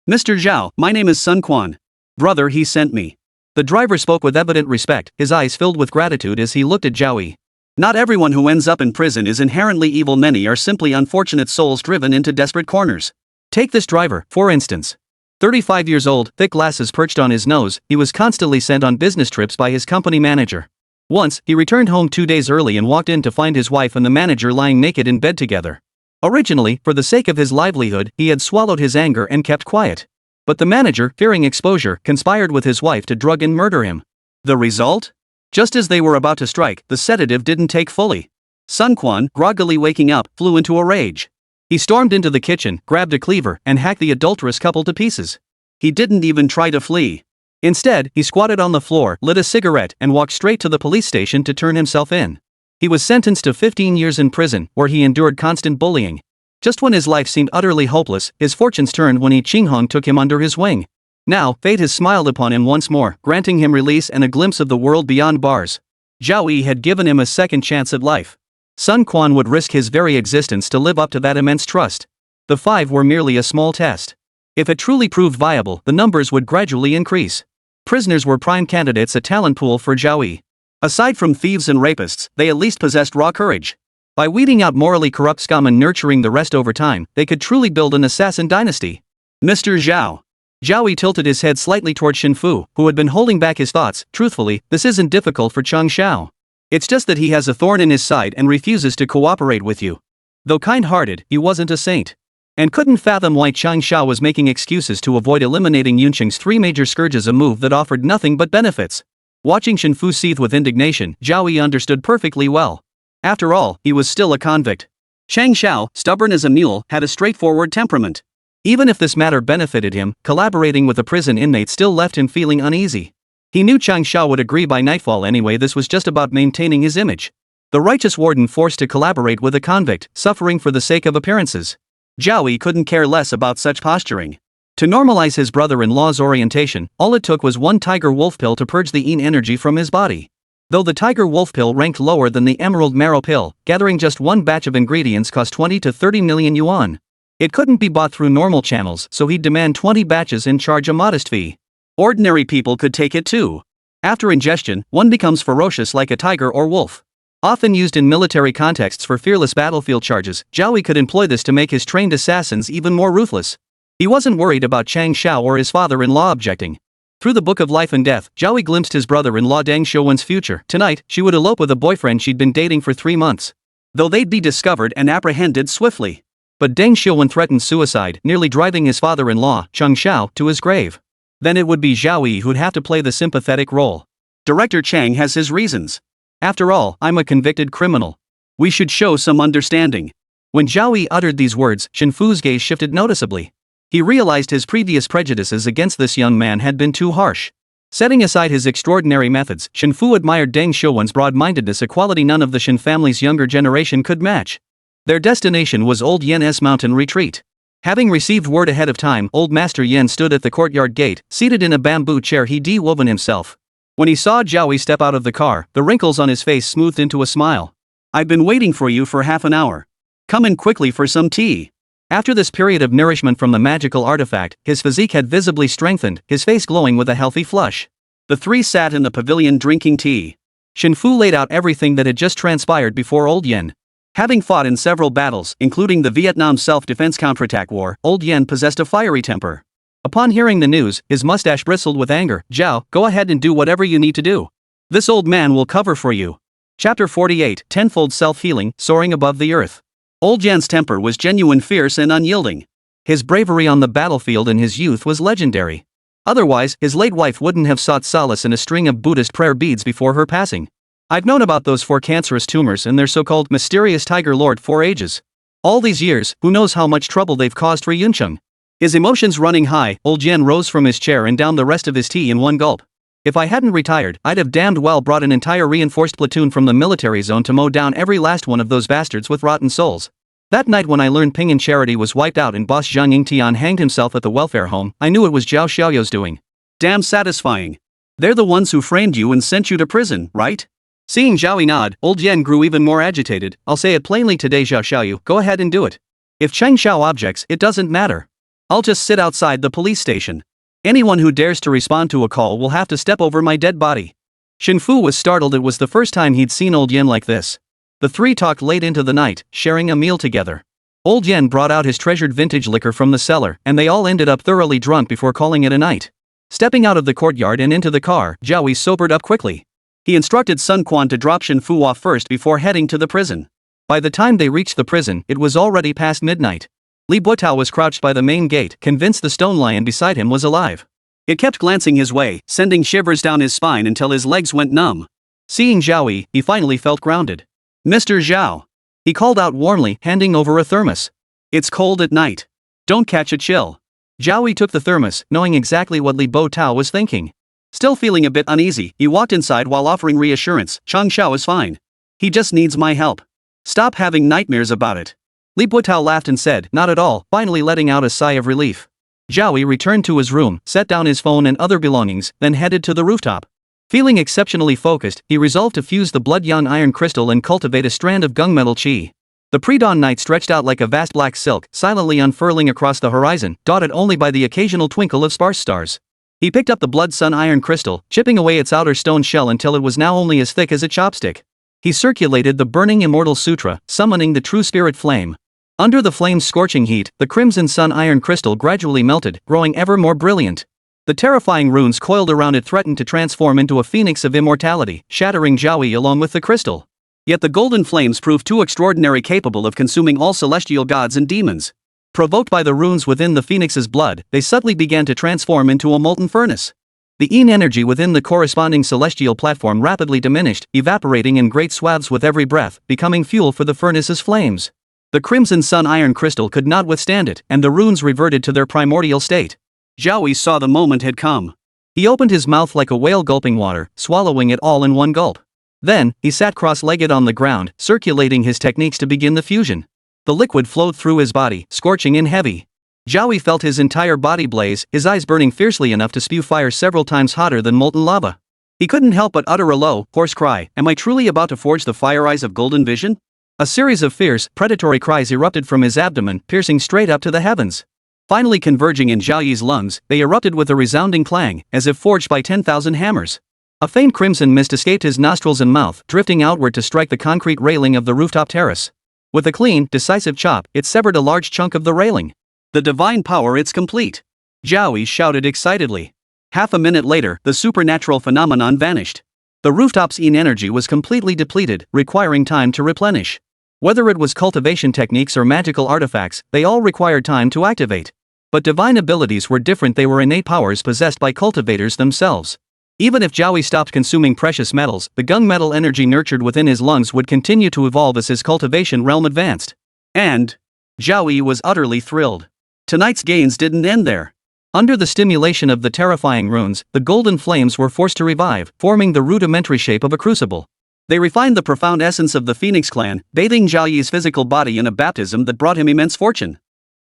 "Mr. Zhao, my name is Sun Quan. Brother, he sent me." The driver spoke with evident respect, his eyes filled with gratitude as he looked at Zhao Yi. "Not everyone who ends up in prison is inherently evil. Many are simply unfortunate souls driven into desperate corners. Take this driver, for instance. 35 years old, thick glasses perched on his nose, he was constantly sent on business trips by his company manager. Once, he returned home 2 days early and walked in to find his wife and the manager lying naked in bed together. Originally, for the sake of his livelihood, he had swallowed his anger and kept quiet. But the manager, fearing exposure, conspired with his wife to drug and murder him. The result? Just as they were about to strike, the sedative didn't take fully. Sun Quan, groggily waking up, flew into a rage. He stormed into the kitchen, grabbed a cleaver, and hacked the adulterous couple to pieces. He didn't even try to flee. Instead, he squatted on the floor, lit a cigarette, and walked straight to the police station to turn himself in. He was sentenced to 15 years in prison, where he endured constant bullying. Just when his life seemed utterly hopeless, his fortunes turned when Yi Qinghong took him under his wing. Now, fate has smiled upon him once more, granting him release and a glimpse of the world beyond bars. Zhao Yi had given him a second chance at life. Sun Quan would risk his very existence to live up to that immense trust. The 5 were merely a small test. If it truly proved viable, the numbers would gradually increase. Prisoners were prime candidates, a talent pool for Zhao Yi. Aside from thieves and rapists, they at least possessed raw courage. By weeding out morally corrupt scum and nurturing the rest over time, they could truly build an assassin dynasty. "Mr. Zhao." Zhao Yi tilted his head slightly toward Shen Fu, who had been holding back his thoughts. "Truthfully, this isn't difficult for Chang Xiao. It's just that he has a thorn in his side and refuses to cooperate with you." Though kind-hearted, he wasn't a saint. And couldn't fathom why Chang Xiao was making excuses to avoid eliminating Yuncheng's 3 major scourges, a move that offered nothing but benefits. Watching Shen Fu seethe with indignation, Zhao Yi understood perfectly well. After all, he was still a convict. Chang Xiao, stubborn as a mule, had a straightforward temperament. Even if this matter benefited him, collaborating with a prison inmate still left him feeling uneasy. He knew Chang Xiao would agree by nightfall anyway. This was just about maintaining his image. The righteous warden forced to collaborate with a convict, suffering for the sake of appearances. Zhao Yi couldn't care less about such posturing. To normalize his brother-in-law's orientation, all it took was 1 tiger wolf pill to purge the yin energy from his body. Though the tiger wolf pill ranked lower than the emerald marrow pill, gathering just 1 batch of ingredients cost 20 to 30 million yuan. It couldn't be bought through normal channels, so he'd demand 20 batches and charge a modest fee. Ordinary people could take it too. After ingestion, one becomes ferocious like a tiger or wolf. Often used in military contexts for fearless battlefield charges, Zhao Yi could employ this to make his trained assassins even more ruthless. He wasn't worried about Chang Xiao or his father-in-law objecting. Through the Book of Life and Death, Zhao Yi glimpsed his brother-in-law Deng Xiuwen's future. Tonight, she would elope with a boyfriend she'd been dating for 3 months. Though they'd be discovered and apprehended swiftly. But Deng Xiuwen threatened suicide, nearly driving his father-in-law, Chang Xiao, to his grave. Then it would be Zhao Yi who'd have to play the sympathetic role. Director Chang has his reasons. After all, I'm a convicted criminal. We should show some understanding. When Zhao Yi uttered these words, Shen Fu's gaze shifted noticeably. He realized his previous prejudices against this young man had been too harsh. Setting aside his extraordinary methods, Shen Fu admired Deng Xiuwen's broad-mindedness, a quality none of the Shen family's younger generation could match. Their destination was Old Yen's mountain retreat. Having received word ahead of time, Old Master Yen stood at the courtyard gate, seated in a bamboo chair he'd woven himself. When he saw Zhao Yi step out of the car, the wrinkles on his face smoothed into a smile. "I've been waiting for you for half an hour. Come in quickly for some tea." After this period of nourishment from the magical artifact, his physique had visibly strengthened, his face glowing with a healthy flush. The three sat in the pavilion drinking tea. Shen Fu laid out everything that had just transpired before Old Yen. Having fought in several battles, including the Vietnam Self-Defense Counterattack War, Old Yen possessed a fiery temper. Upon hearing the news, his mustache bristled with anger. "Zhao, go ahead and do whatever you need to do. This old man will cover for you." Chapter 48, Tenfold Self-Healing, Soaring Above the Earth. Old Yen's temper was genuine, fierce and unyielding. His bravery on the battlefield in his youth was legendary. Otherwise, his late wife wouldn't have sought solace in a string of Buddhist prayer beads before her passing. "I've known about those 4 cancerous tumors and their so-called mysterious Tiger Lord for ages. All these years, who knows how much trouble they've caused for Yuncheng." His emotions running high, Old Yen rose from his chair and downed the rest of his tea in one gulp. "If I hadn't retired, I'd have damned well brought an entire reinforced platoon from the military zone to mow down every last one of those bastards with rotten souls. That night when I learned Ping and Charity was wiped out and boss Zhang Yingtian hanged himself at the welfare home, I knew it was Zhao Xiaoyou's doing. Damn satisfying. They're the ones who framed you and sent you to prison, right?" Seeing Zhao Yi nod, Old Yen grew even more agitated. "I'll say it plainly today, Zhao Xiaoyu, go ahead and do it. If Chang Xiao objects, it doesn't matter. I'll just sit outside the police station. Anyone who dares to respond to a call will have to step over my dead body." Shen Fu was startled. It was the first time he'd seen Old Yen like this. The three talked late into the night, sharing a meal together. Old Yen brought out his treasured vintage liquor from the cellar, and they all ended up thoroughly drunk before calling it a night. Stepping out of the courtyard and into the car, Zhao Yi sobered up quickly. He instructed Sun Quan to drop Shen Fu off first before heading to the prison. By the time they reached the prison, it was already past midnight. Li Buotao was crouched by the main gate, convinced the stone lion beside him was alive. It kept glancing his way, sending shivers down his spine until his legs went numb. Seeing Zhao Yi, he finally felt grounded. "Mr. Zhao," he called out warmly, handing over a thermos. "It's cold at night. Don't catch a chill." Zhao Yi took the thermos, knowing exactly what Li Buotao was thinking. Still feeling a bit uneasy, he walked inside while offering reassurance. "Chang Xiao is fine. He just needs my help. Stop having nightmares about it." Li Buotao laughed and said, "Not at all," finally letting out a sigh of relief. Zhao Yi returned to his room, set down his phone and other belongings, then headed to the rooftop. Feeling exceptionally focused, he resolved to fuse the blood-yang iron crystal and cultivate a strand of gunmetal qi. The pre-dawn night stretched out like a vast black silk, silently unfurling across the horizon, dotted only by the occasional twinkle of sparse stars. He picked up the blood-sun iron crystal, chipping away its outer stone shell until it was now only as thick as a chopstick. He circulated the burning Immortal Sutra, summoning the true spirit flame. Under the flame's scorching heat, the crimson sun iron crystal gradually melted, growing ever more brilliant. The terrifying runes coiled around it threatened to transform into a phoenix of immortality, shattering Zhao Yi along with the crystal. Yet the golden flames proved too extraordinary, capable of consuming all celestial gods and demons. Provoked by the runes within the phoenix's blood, they subtly began to transform into a molten furnace. The yin energy within the corresponding celestial platform rapidly diminished, evaporating in great swaths with every breath, becoming fuel for the furnace's flames. The crimson sun iron crystal could not withstand it, and the runes reverted to their primordial state. Zhao Yi saw the moment had come. He opened his mouth like a whale gulping water, swallowing it all in one gulp. Then, he sat cross-legged on the ground, circulating his techniques to begin the fusion. The liquid flowed through his body, scorching in heavy. Zhao Yi felt his entire body blaze, his eyes burning fiercely enough to spew fire several times hotter than molten lava. He couldn't help but utter a low, hoarse cry. "Am I truly about to forge the fire eyes of golden vision?" A series of fierce, predatory cries erupted from his abdomen, piercing straight up to the heavens. Finally converging in Zhao Yi's lungs, they erupted with a resounding clang, as if forged by 10,000 hammers. A faint crimson mist escaped his nostrils and mouth, drifting outward to strike the concrete railing of the rooftop terrace. With a clean, decisive chop, it severed a large chunk of the railing. The divine power, it's complete! Zhao Yi shouted excitedly. Half a minute later, the supernatural phenomenon vanished. The rooftop's energy was completely depleted, requiring time to replenish. Whether it was cultivation techniques or magical artifacts, they all required time to activate. But divine abilities were different. They were innate powers possessed by cultivators themselves. Even if Zhao Yi stopped consuming precious metals, the gunmetal energy nurtured within his lungs would continue to evolve as his cultivation realm advanced. And Zhao Yi was utterly thrilled. Tonight's gains didn't end there. Under the stimulation of the terrifying runes, the golden flames were forced to revive, forming the rudimentary shape of a crucible. They refined the profound essence of the Phoenix clan, bathing Zhao Yi's physical body in a baptism that brought him immense fortune.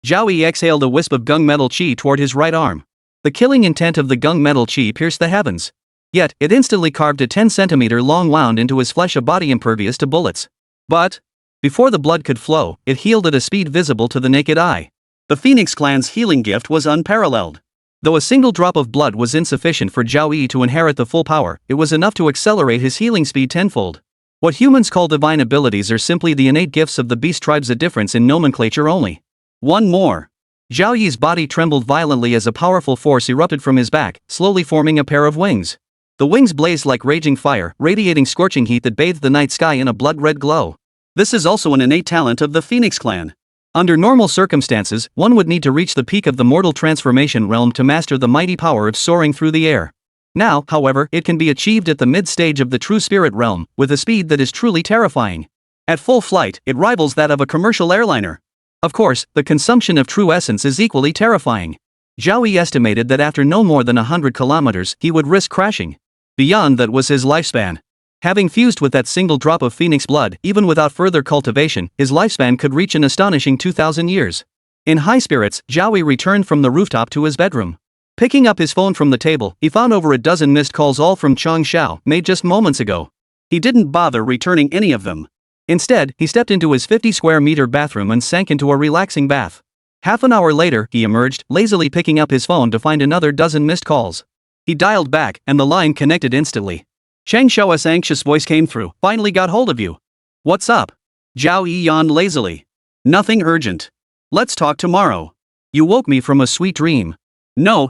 Zhao Yi exhaled a wisp of gunmetal chi toward his right arm. The killing intent of the gunmetal chi pierced the heavens. Yet, it instantly carved a 10-centimeter long wound into his flesh, a body impervious to bullets. But before the blood could flow, it healed at a speed visible to the naked eye. The Phoenix clan's healing gift was unparalleled. Though a single drop of blood was insufficient for Zhao Yi to inherit the full power, it was enough to accelerate his healing speed tenfold. What humans call divine abilities are simply the innate gifts of the beast tribes, a difference in nomenclature only. One more. Zhao Yi's body trembled violently as a powerful force erupted from his back, slowly forming a pair of wings. The wings blazed like raging fire, radiating scorching heat that bathed the night sky in a blood-red glow. This is also an innate talent of the Phoenix clan. Under normal circumstances, one would need to reach the peak of the mortal transformation realm to master the mighty power of soaring through the air. Now, however, it can be achieved at the mid-stage of the true spirit realm, with a speed that is truly terrifying. At full flight, it rivals that of a commercial airliner. Of course, the consumption of true essence is equally terrifying. Zhao Yi estimated that after no more than 100 kilometers, he would risk crashing. Beyond that was his lifespan. Having fused with that single drop of Phoenix blood, even without further cultivation, his lifespan could reach an astonishing 2,000 years. In high spirits, Zhao Yi returned from the rooftop to his bedroom. Picking up his phone from the table, he found over a dozen missed calls, all from Chang Xiao, made just moments ago. He didn't bother returning any of them. Instead, he stepped into his 50-square-meter bathroom and sank into a relaxing bath. Half an hour later, he emerged, lazily picking up his phone to find another dozen missed calls. He dialed back, and the line connected instantly. Chang Xiao's anxious voice came through. Finally got hold of you. What's up? Zhao Yi yawned lazily. Nothing urgent. Let's talk tomorrow. You woke me from a sweet dream. No.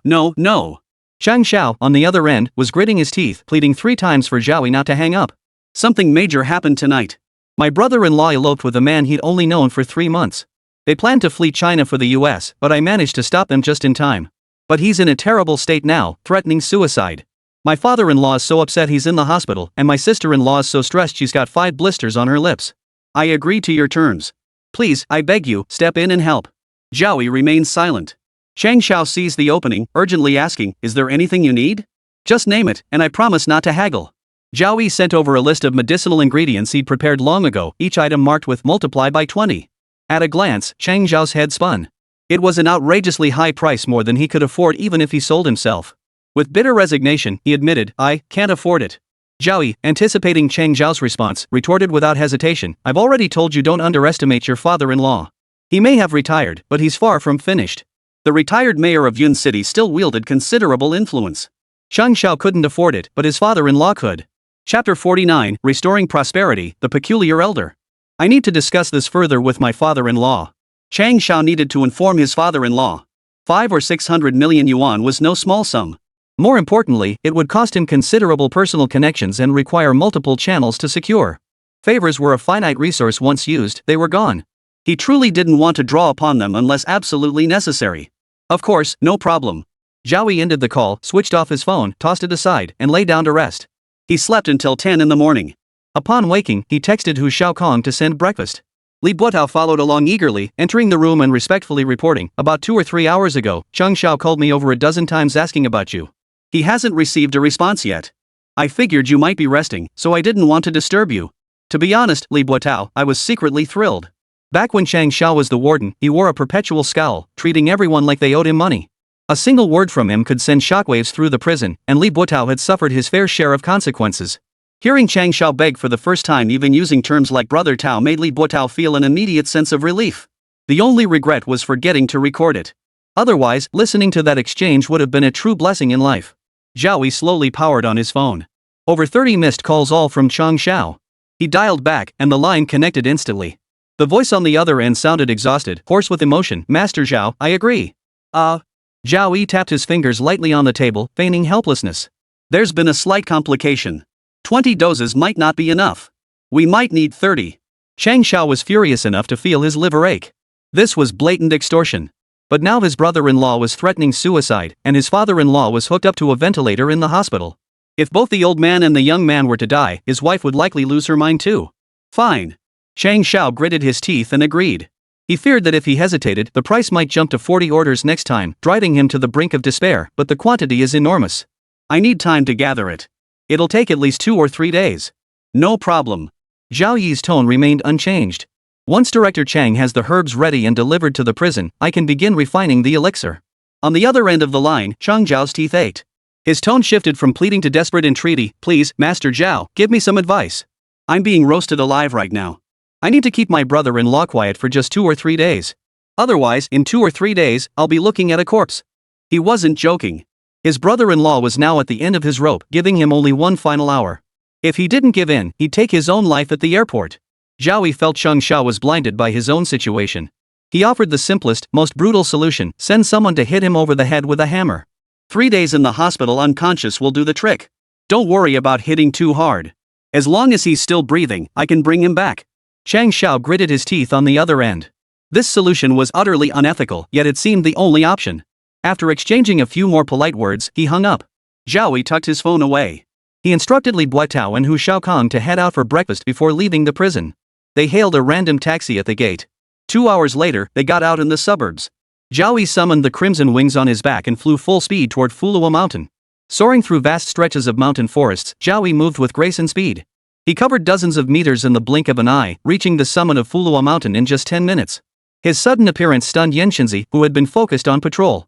Chang Xiao, on the other end, was gritting his teeth, pleading 3 times for Zhao Yi not to hang up. Something major happened tonight. My brother-in-law eloped with a man he'd only known for 3 months. They planned to flee China for the US, but I managed to stop them just in time. But he's in a terrible state now, threatening suicide. My father-in-law is so upset he's in the hospital, and my sister-in-law is so stressed she's got 5 blisters on her lips. I agree to your terms. Please, I beg you, step in and help. Zhao Yi remained silent. Chang Xiao seized the opening, urgently asking, is there anything you need? Just name it, and I promise not to haggle. Zhao Yi sent over a list of medicinal ingredients he'd prepared long ago, each item marked with multiply by 20. At a glance, Chang Xiao's head spun. It was an outrageously high price, more than he could afford even if he sold himself. With bitter resignation, he admitted, I can't afford it. Zhao Yi, anticipating Chang Xiao's response, retorted without hesitation, I've already told you, don't underestimate your father-in-law. He may have retired, but he's far from finished. The retired mayor of Yun City still wielded considerable influence. Chang Xiao couldn't afford it, but his father-in-law could. Chapter 49, Restoring Prosperity, the Peculiar Elder. I need to discuss this further with my father-in-law. Chang Xiao needed to inform his father-in-law. 500 or 600 million yuan was no small sum. More importantly, it would cost him considerable personal connections and require multiple channels to secure. Favors were a finite resource. Once used, they were gone. He truly didn't want to draw upon them unless absolutely necessary. Of course, no problem. Zhao Yi ended the call, switched off his phone, tossed it aside, and lay down to rest. He slept until 10 in the morning. Upon waking, he texted Hu Xiaokong to send breakfast. Li Buotao followed along eagerly, entering the room and respectfully reporting, about 2 or 3 hours ago, Chang Xiao called me over a dozen times asking about you. He hasn't received a response yet. I figured you might be resting, so I didn't want to disturb you. To be honest, Li Buotao, I was secretly thrilled. Back when Chang Xiao was the warden, he wore a perpetual scowl, treating everyone like they owed him money. A single word from him could send shockwaves through the prison, and Li Buotao had suffered his fair share of consequences. Hearing Chang Xiao beg for the first time, even using terms like brother Tao, made Li Buotao feel an immediate sense of relief. The only regret was forgetting to record it. Otherwise, listening to that exchange would have been a true blessing in life. Zhao Yi slowly powered on his phone. Over 30 missed calls, all from Chang Xiao. He dialed back, and the line connected instantly. The voice on the other end sounded exhausted, hoarse with emotion. Master Zhao, I agree. Zhao Yi tapped his fingers lightly on the table, feigning helplessness. There's been a slight complication. 20 doses might not be enough. We might need 30. Chang Xiao was furious enough to feel his liver ache. This was blatant extortion. But now his brother-in-law was threatening suicide, and his father-in-law was hooked up to a ventilator in the hospital. If both the old man and the young man were to die, his wife would likely lose her mind too. Fine. Chang Xiao gritted his teeth and agreed. He feared that if he hesitated, the price might jump to 40 orders next time, driving him to the brink of despair, but the quantity is enormous. I need time to gather it. It'll take at least 2 or 3 days. No problem. Zhao Yi's tone remained unchanged. Once Director Chang has the herbs ready and delivered to the prison, I can begin refining the elixir. On the other end of the line, Chang Zhao's teeth ached. His tone shifted from pleading to desperate entreaty. Please, Master Zhao, give me some advice. I'm being roasted alive right now. I need to keep my brother-in-law quiet for just 2 or 3 days. Otherwise, in 2 or 3 days, I'll be looking at a corpse. He wasn't joking. His brother-in-law was now at the end of his rope, giving him only one final hour. If he didn't give in, he'd take his own life at the airport. Zhao Yi felt Chang Xiao was blinded by his own situation. He offered the simplest, most brutal solution: send someone to hit him over the head with a hammer. 3 days in the hospital unconscious will do the trick. Don't worry about hitting too hard. As long as he's still breathing, I can bring him back. Chang Xiao gritted his teeth on the other end. This solution was utterly unethical, yet it seemed the only option. After exchanging a few more polite words, he hung up. Zhao Yi tucked his phone away. He instructed Li Buitao and Hu Shaokong to head out for breakfast before leaving the prison. They hailed a random taxi at the gate. 2 hours later, they got out in the suburbs. Zhao Yi summoned the crimson wings on his back and flew full speed toward Fulong Mountain. Soaring through vast stretches of mountain forests, Zhao Yi moved with grace and speed. He covered dozens of meters in the blink of an eye, reaching the summit of Fulong Mountain in just 10 minutes. His sudden appearance stunned Yanxinzi, who had been focused on patrol.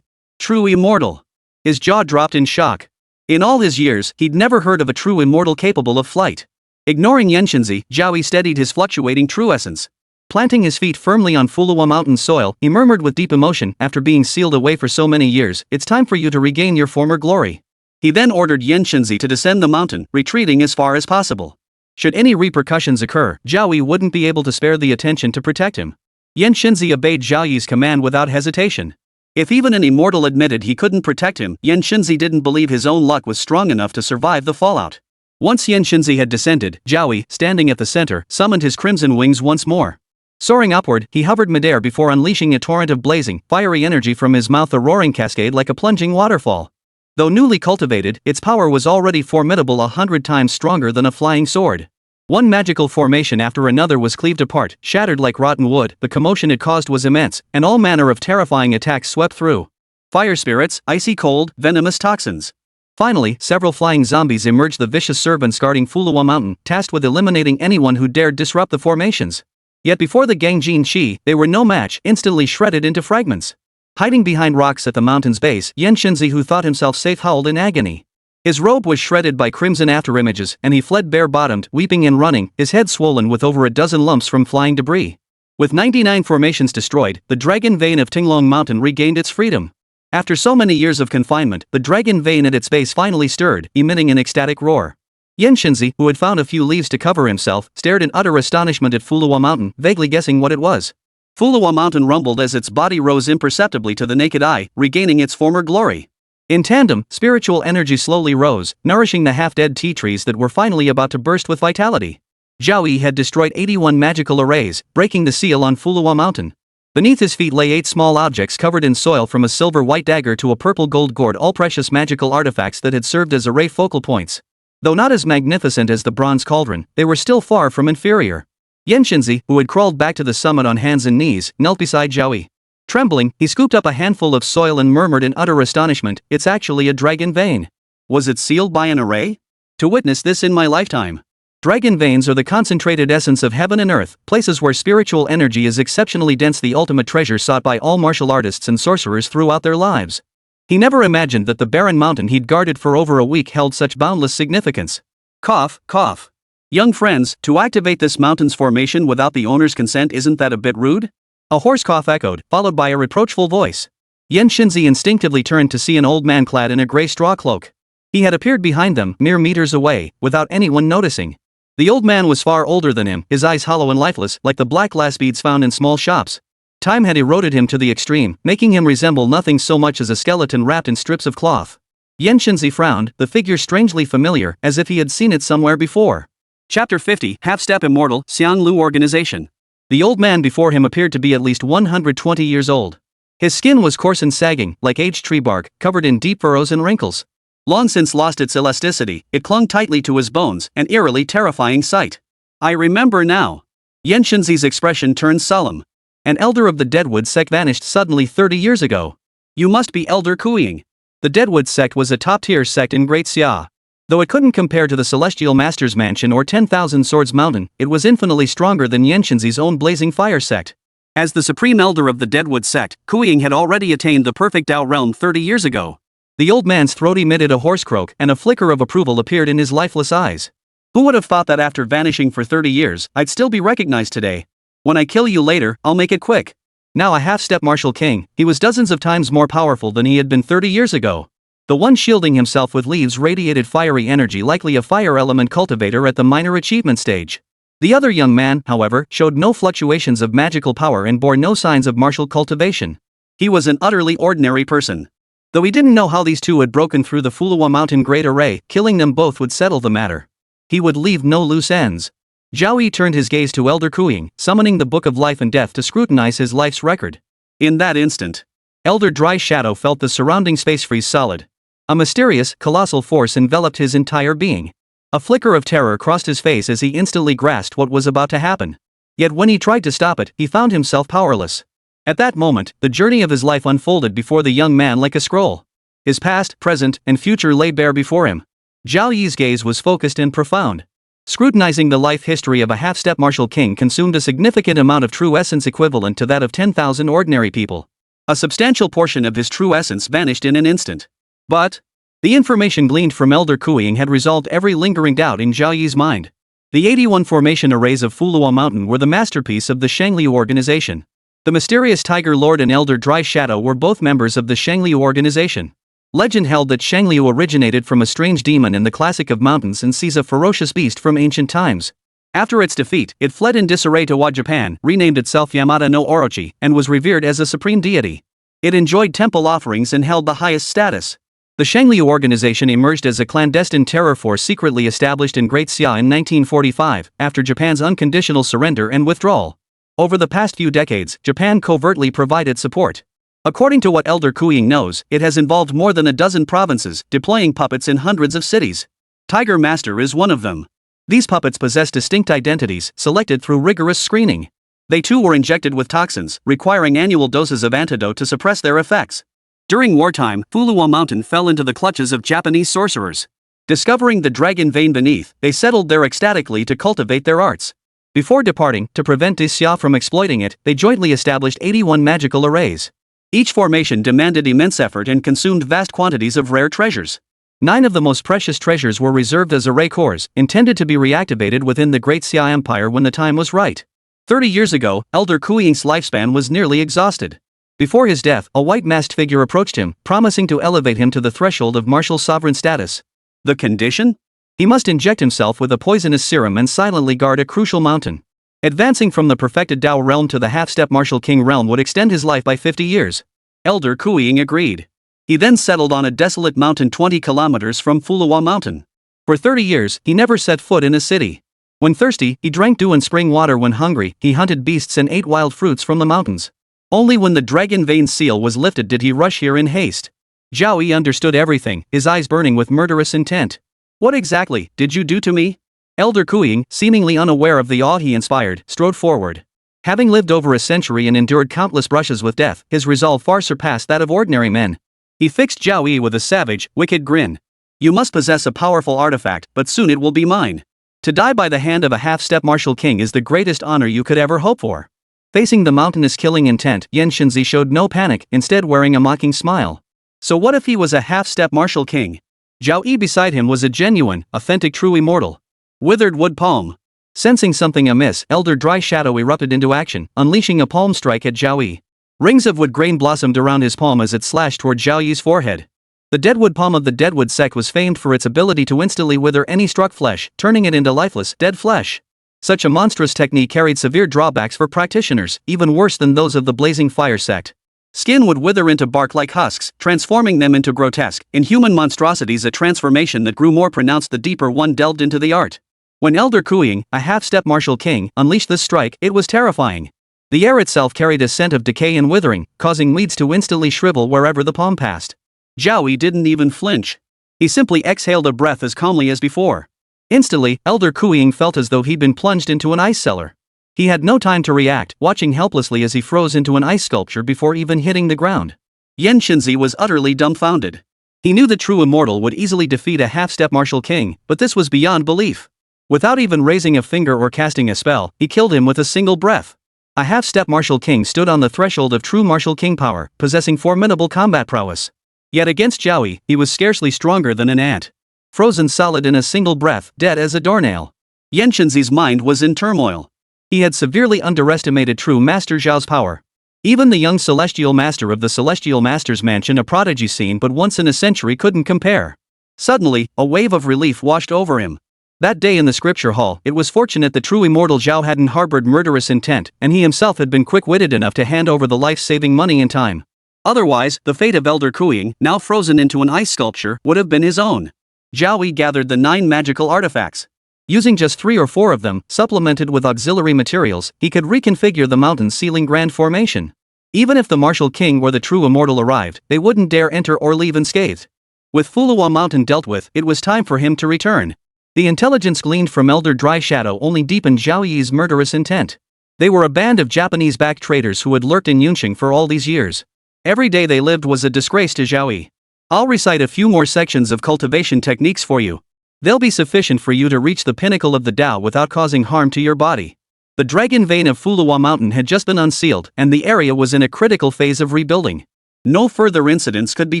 True immortal. His jaw dropped in shock. In all his years, he'd never heard of a true immortal capable of flight. Ignoring Yanxinzi, Zhao Yi steadied his fluctuating true essence. Planting his feet firmly on Fulong Mountain soil, he murmured with deep emotion, after being sealed away for so many years, it's time for you to regain your former glory. He then ordered Yanxinzi to descend the mountain, retreating as far as possible. Should any repercussions occur, Zhao Yi wouldn't be able to spare the attention to protect him. Yanxinzi obeyed Zhao Yi's command without hesitation. If even an immortal admitted he couldn't protect him, Yanxinzi didn't believe his own luck was strong enough to survive the fallout. Once Yanxinzi had descended, Zhao Yi, standing at the center, summoned his crimson wings once more. Soaring upward, he hovered midair before unleashing a torrent of blazing, fiery energy from his mouth, a roaring cascade like a plunging waterfall. Though newly cultivated, its power was already formidable, 100 times stronger than a flying sword. One magical formation after another was cleaved apart, shattered like rotten wood. The commotion it caused was immense, and all manner of terrifying attacks swept through. Fire spirits, icy cold, venomous toxins. Finally, several flying zombies emerged, the vicious servants guarding Fulong Mountain, tasked with eliminating anyone who dared disrupt the formations. Yet before the Gangjin Shi, they were no match, instantly shredded into fragments. Hiding behind rocks at the mountain's base, Yanxinzi, who thought himself safe, howled in agony. His robe was shredded by crimson afterimages, and he fled bare-bottomed, weeping and running, his head swollen with over a dozen lumps from flying debris. With 99 formations destroyed, the dragon vein of Fulong Mountain regained its freedom. After so many years of confinement, the dragon vein at its base finally stirred, emitting an ecstatic roar. Yanxinzi, who had found a few leaves to cover himself, stared in utter astonishment at Fulong Mountain, vaguely guessing what it was. Fulong Mountain rumbled as its body rose imperceptibly to the naked eye, regaining its former glory. In tandem, spiritual energy slowly rose, nourishing the half-dead tea trees that were finally about to burst with vitality. Zhao Yi had destroyed 81 magical arrays, breaking the seal on Fulong Mountain. Beneath his feet lay 8 small objects covered in soil, from a silver-white dagger to a purple-gold gourd, all precious magical artifacts that had served as array focal points. Though not as magnificent as the bronze cauldron, they were still far from inferior. Yanxinzi, who had crawled back to the summit on hands and knees, knelt beside Zhao Yi. Trembling, he scooped up a handful of soil and murmured in utter astonishment, "It's actually a dragon vein. Was it sealed by an array? To witness this in my lifetime." Dragon veins are the concentrated essence of heaven and earth, places where spiritual energy is exceptionally dense, the ultimate treasure sought by all martial artists and sorcerers throughout their lives. He never imagined that the barren mountain he'd guarded for over a week held such boundless significance. Cough, cough. Young friends, to activate this mountain's formation without the owner's consent, isn't that a bit rude? A hoarse cough echoed, followed by a reproachful voice. Yanxinzi instinctively turned to see an old man clad in a gray straw cloak. He had appeared behind them, mere meters away, without anyone noticing. The old man was far older than him, his eyes hollow and lifeless, like the black glass beads found in small shops. Time had eroded him to the extreme, making him resemble nothing so much as a skeleton wrapped in strips of cloth. Yanshengzi frowned, the figure strangely familiar, as if he had seen it somewhere before. Chapter 50, Half-Step Immortal, Xianglu Organization. The old man before him appeared to be at least 120 years old. His skin was coarse and sagging, like aged tree bark, covered in deep furrows and wrinkles. Long since lost its elasticity, it clung tightly to his bones, an eerily terrifying sight. I remember now. Yanshengzi's expression turned solemn. An elder of the Deadwood sect vanished suddenly 30 years ago. You must be Elder Kuiying. The Deadwood sect was a top-tier sect in Great Xia. Though it couldn't compare to the Celestial Master's Mansion or 10,000 Swords Mountain, it was infinitely stronger than Yanshengzi's own Blazing Fire sect. As the supreme elder of the Deadwood sect, Kuiying had already attained the perfect Dao realm 30 years ago. The old man's throat emitted a hoarse croak, and a flicker of approval appeared in his lifeless eyes. Who would have thought that after vanishing for 30 years, I'd still be recognized today? When I kill you later, I'll make it quick. Now a half-step martial king, he was dozens of times more powerful than he had been 30 years ago. The one shielding himself with leaves radiated fiery energy, likely a fire element cultivator at the minor achievement stage. The other young man, however, showed no fluctuations of magical power and bore no signs of martial cultivation. He was an utterly ordinary person. Though he didn't know how these two had broken through the Fulong Mountain Great Array, killing them both would settle the matter. He would leave no loose ends. Zhao Yi turned his gaze to Elder Kuiying, summoning the Book of Life and Death to scrutinize his life's record. In that instant, Elder Dry Shadow felt the surrounding space freeze solid. A mysterious, colossal force enveloped his entire being. A flicker of terror crossed his face as he instantly grasped what was about to happen. Yet when he tried to stop it, he found himself powerless. At that moment, the journey of his life unfolded before the young man like a scroll. His past, present, and future lay bare before him. Zhao Yi's gaze was focused and profound. Scrutinizing the life history of a half-step martial king consumed a significant amount of true essence equivalent to that of 10,000 ordinary people. A substantial portion of his true essence vanished in an instant. But the information gleaned from Elder Kuiying had resolved every lingering doubt in Zhao Yi's mind. The 81 formation arrays of Fulong Mountain were the masterpiece of the Xianglu organization. The mysterious Tiger Lord and Elder Dry Shadow were both members of the Xianglu organization. Legend held that Xianglu originated from a strange demon in the classic of mountains and sees a ferocious beast from ancient times. After its defeat, it fled in disarray to Japan, renamed itself Yamada no Orochi, and was revered as a supreme deity. It enjoyed temple offerings and held the highest status. The Xianglu organization emerged as a clandestine terror force secretly established in Great Xia in 1945, after Japan's unconditional surrender and withdrawal. Over the past few decades, Japan covertly provided support. According to what Elder Kuiying knows, it has involved more than a dozen provinces, deploying puppets in hundreds of cities. Tiger Master is one of them. These puppets possess distinct identities, selected through rigorous screening. They too were injected with toxins, requiring annual doses of antidote to suppress their effects. During wartime, Fulong Mountain fell into the clutches of Japanese sorcerers. Discovering the dragon vein beneath, they settled there ecstatically to cultivate their arts. Before departing, to prevent Xia from exploiting it, they jointly established 81 magical arrays. Each formation demanded immense effort and consumed vast quantities of rare treasures. 9 of the most precious treasures were reserved as array cores, intended to be reactivated within the Great Xia Empire when the time was right. 30 years ago, Elder Kuiying's lifespan was nearly exhausted. Before his death, a white-masked figure approached him, promising to elevate him to the threshold of martial sovereign status. The condition? He must inject himself with a poisonous serum and silently guard a crucial mountain. Advancing from the perfected Dao realm to the half-step martial king realm would extend his life by 50 years. Elder Kuiying agreed. He then settled on a desolate mountain 20 kilometers from Fulong Mountain. For 30 years, he never set foot in a city. When thirsty, he drank dew and spring water. When hungry, he hunted beasts and ate wild fruits from the mountains. Only when the dragon vein seal was lifted did he rush here in haste. Zhao Yi understood everything, his eyes burning with murderous intent. What exactly did you do to me? Elder Kuiying, seemingly unaware of the awe he inspired, strode forward. Having lived over a century and endured countless brushes with death, his resolve far surpassed that of ordinary men. He fixed Zhao Yi with a savage, wicked grin. You must possess a powerful artifact, but soon it will be mine. To die by the hand of a half-step martial king is the greatest honor you could ever hope for. Facing the mountainous killing intent, Yanshengzi showed no panic, instead wearing a mocking smile. So what if he was a half-step martial king? Zhao Yi beside him was a genuine, authentic true immortal. Withered wood palm. Sensing something amiss, Elder Dry Shadow erupted into action, unleashing a palm strike at Zhao Yi. Rings of wood grain blossomed around his palm as it slashed toward Zhao Yi's forehead. The deadwood palm of the deadwood sect was famed for its ability to instantly wither any struck flesh, turning it into lifeless, dead flesh. Such a monstrous technique carried severe drawbacks for practitioners, even worse than those of the blazing fire sect. Skin would wither into bark like husks, transforming them into grotesque, inhuman monstrosities, a transformation that grew more pronounced the deeper one delved into the art. When Elder Kuiying, a half-step martial king, unleashed this strike, it was terrifying. The air itself carried a scent of decay and withering, causing weeds to instantly shrivel wherever the palm passed. Zhao Yi didn't even flinch. He simply exhaled a breath as calmly as before. Instantly, Elder Kuiying felt as though he'd been plunged into an ice cellar. He had no time to react, watching helplessly as he froze into an ice sculpture before even hitting the ground. Yuncheng was utterly dumbfounded. He knew the true immortal would easily defeat a half-step martial king, but this was beyond belief. Without even raising a finger or casting a spell, he killed him with a single breath. A half-step martial king stood on the threshold of true martial king power, possessing formidable combat prowess. Yet against Zhao Yi, he was scarcely stronger than an ant. Frozen solid in a single breath, dead as a doornail. Yuncheng's mind was in turmoil. He had severely underestimated true Master Zhao's power. Even the young Celestial Master of the Celestial Master's mansion, a prodigy seen but once in a century, couldn't compare. Suddenly, a wave of relief washed over him. That day in the scripture hall, it was fortunate the true immortal Zhao hadn't harbored murderous intent, and he himself had been quick-witted enough to hand over the life-saving money in time. Otherwise, the fate of Elder Kuiying, now frozen into an ice sculpture, would have been his own. Zhao Yi gathered the 9 magical artifacts. Using just 3 or 4 of them, supplemented with auxiliary materials, he could reconfigure the mountain's ceiling grand formation. Even if the martial king or the true immortal arrived, they wouldn't dare enter or leave unscathed. With Fulong Mountain dealt with, it was time for him to return. The intelligence gleaned from Elder Dry Shadow only deepened Zhao Yi's murderous intent. They were a band of Japanese-backed traitors who had lurked in Yuncheng for all these years. Every day they lived was a disgrace to Zhao Yi. I'll recite a few more sections of cultivation techniques for you. They'll be sufficient for you to reach the pinnacle of the Tao without causing harm to your body. The dragon vein of Fulong Mountain had just been unsealed, and the area was in a critical phase of rebuilding. No further incidents could be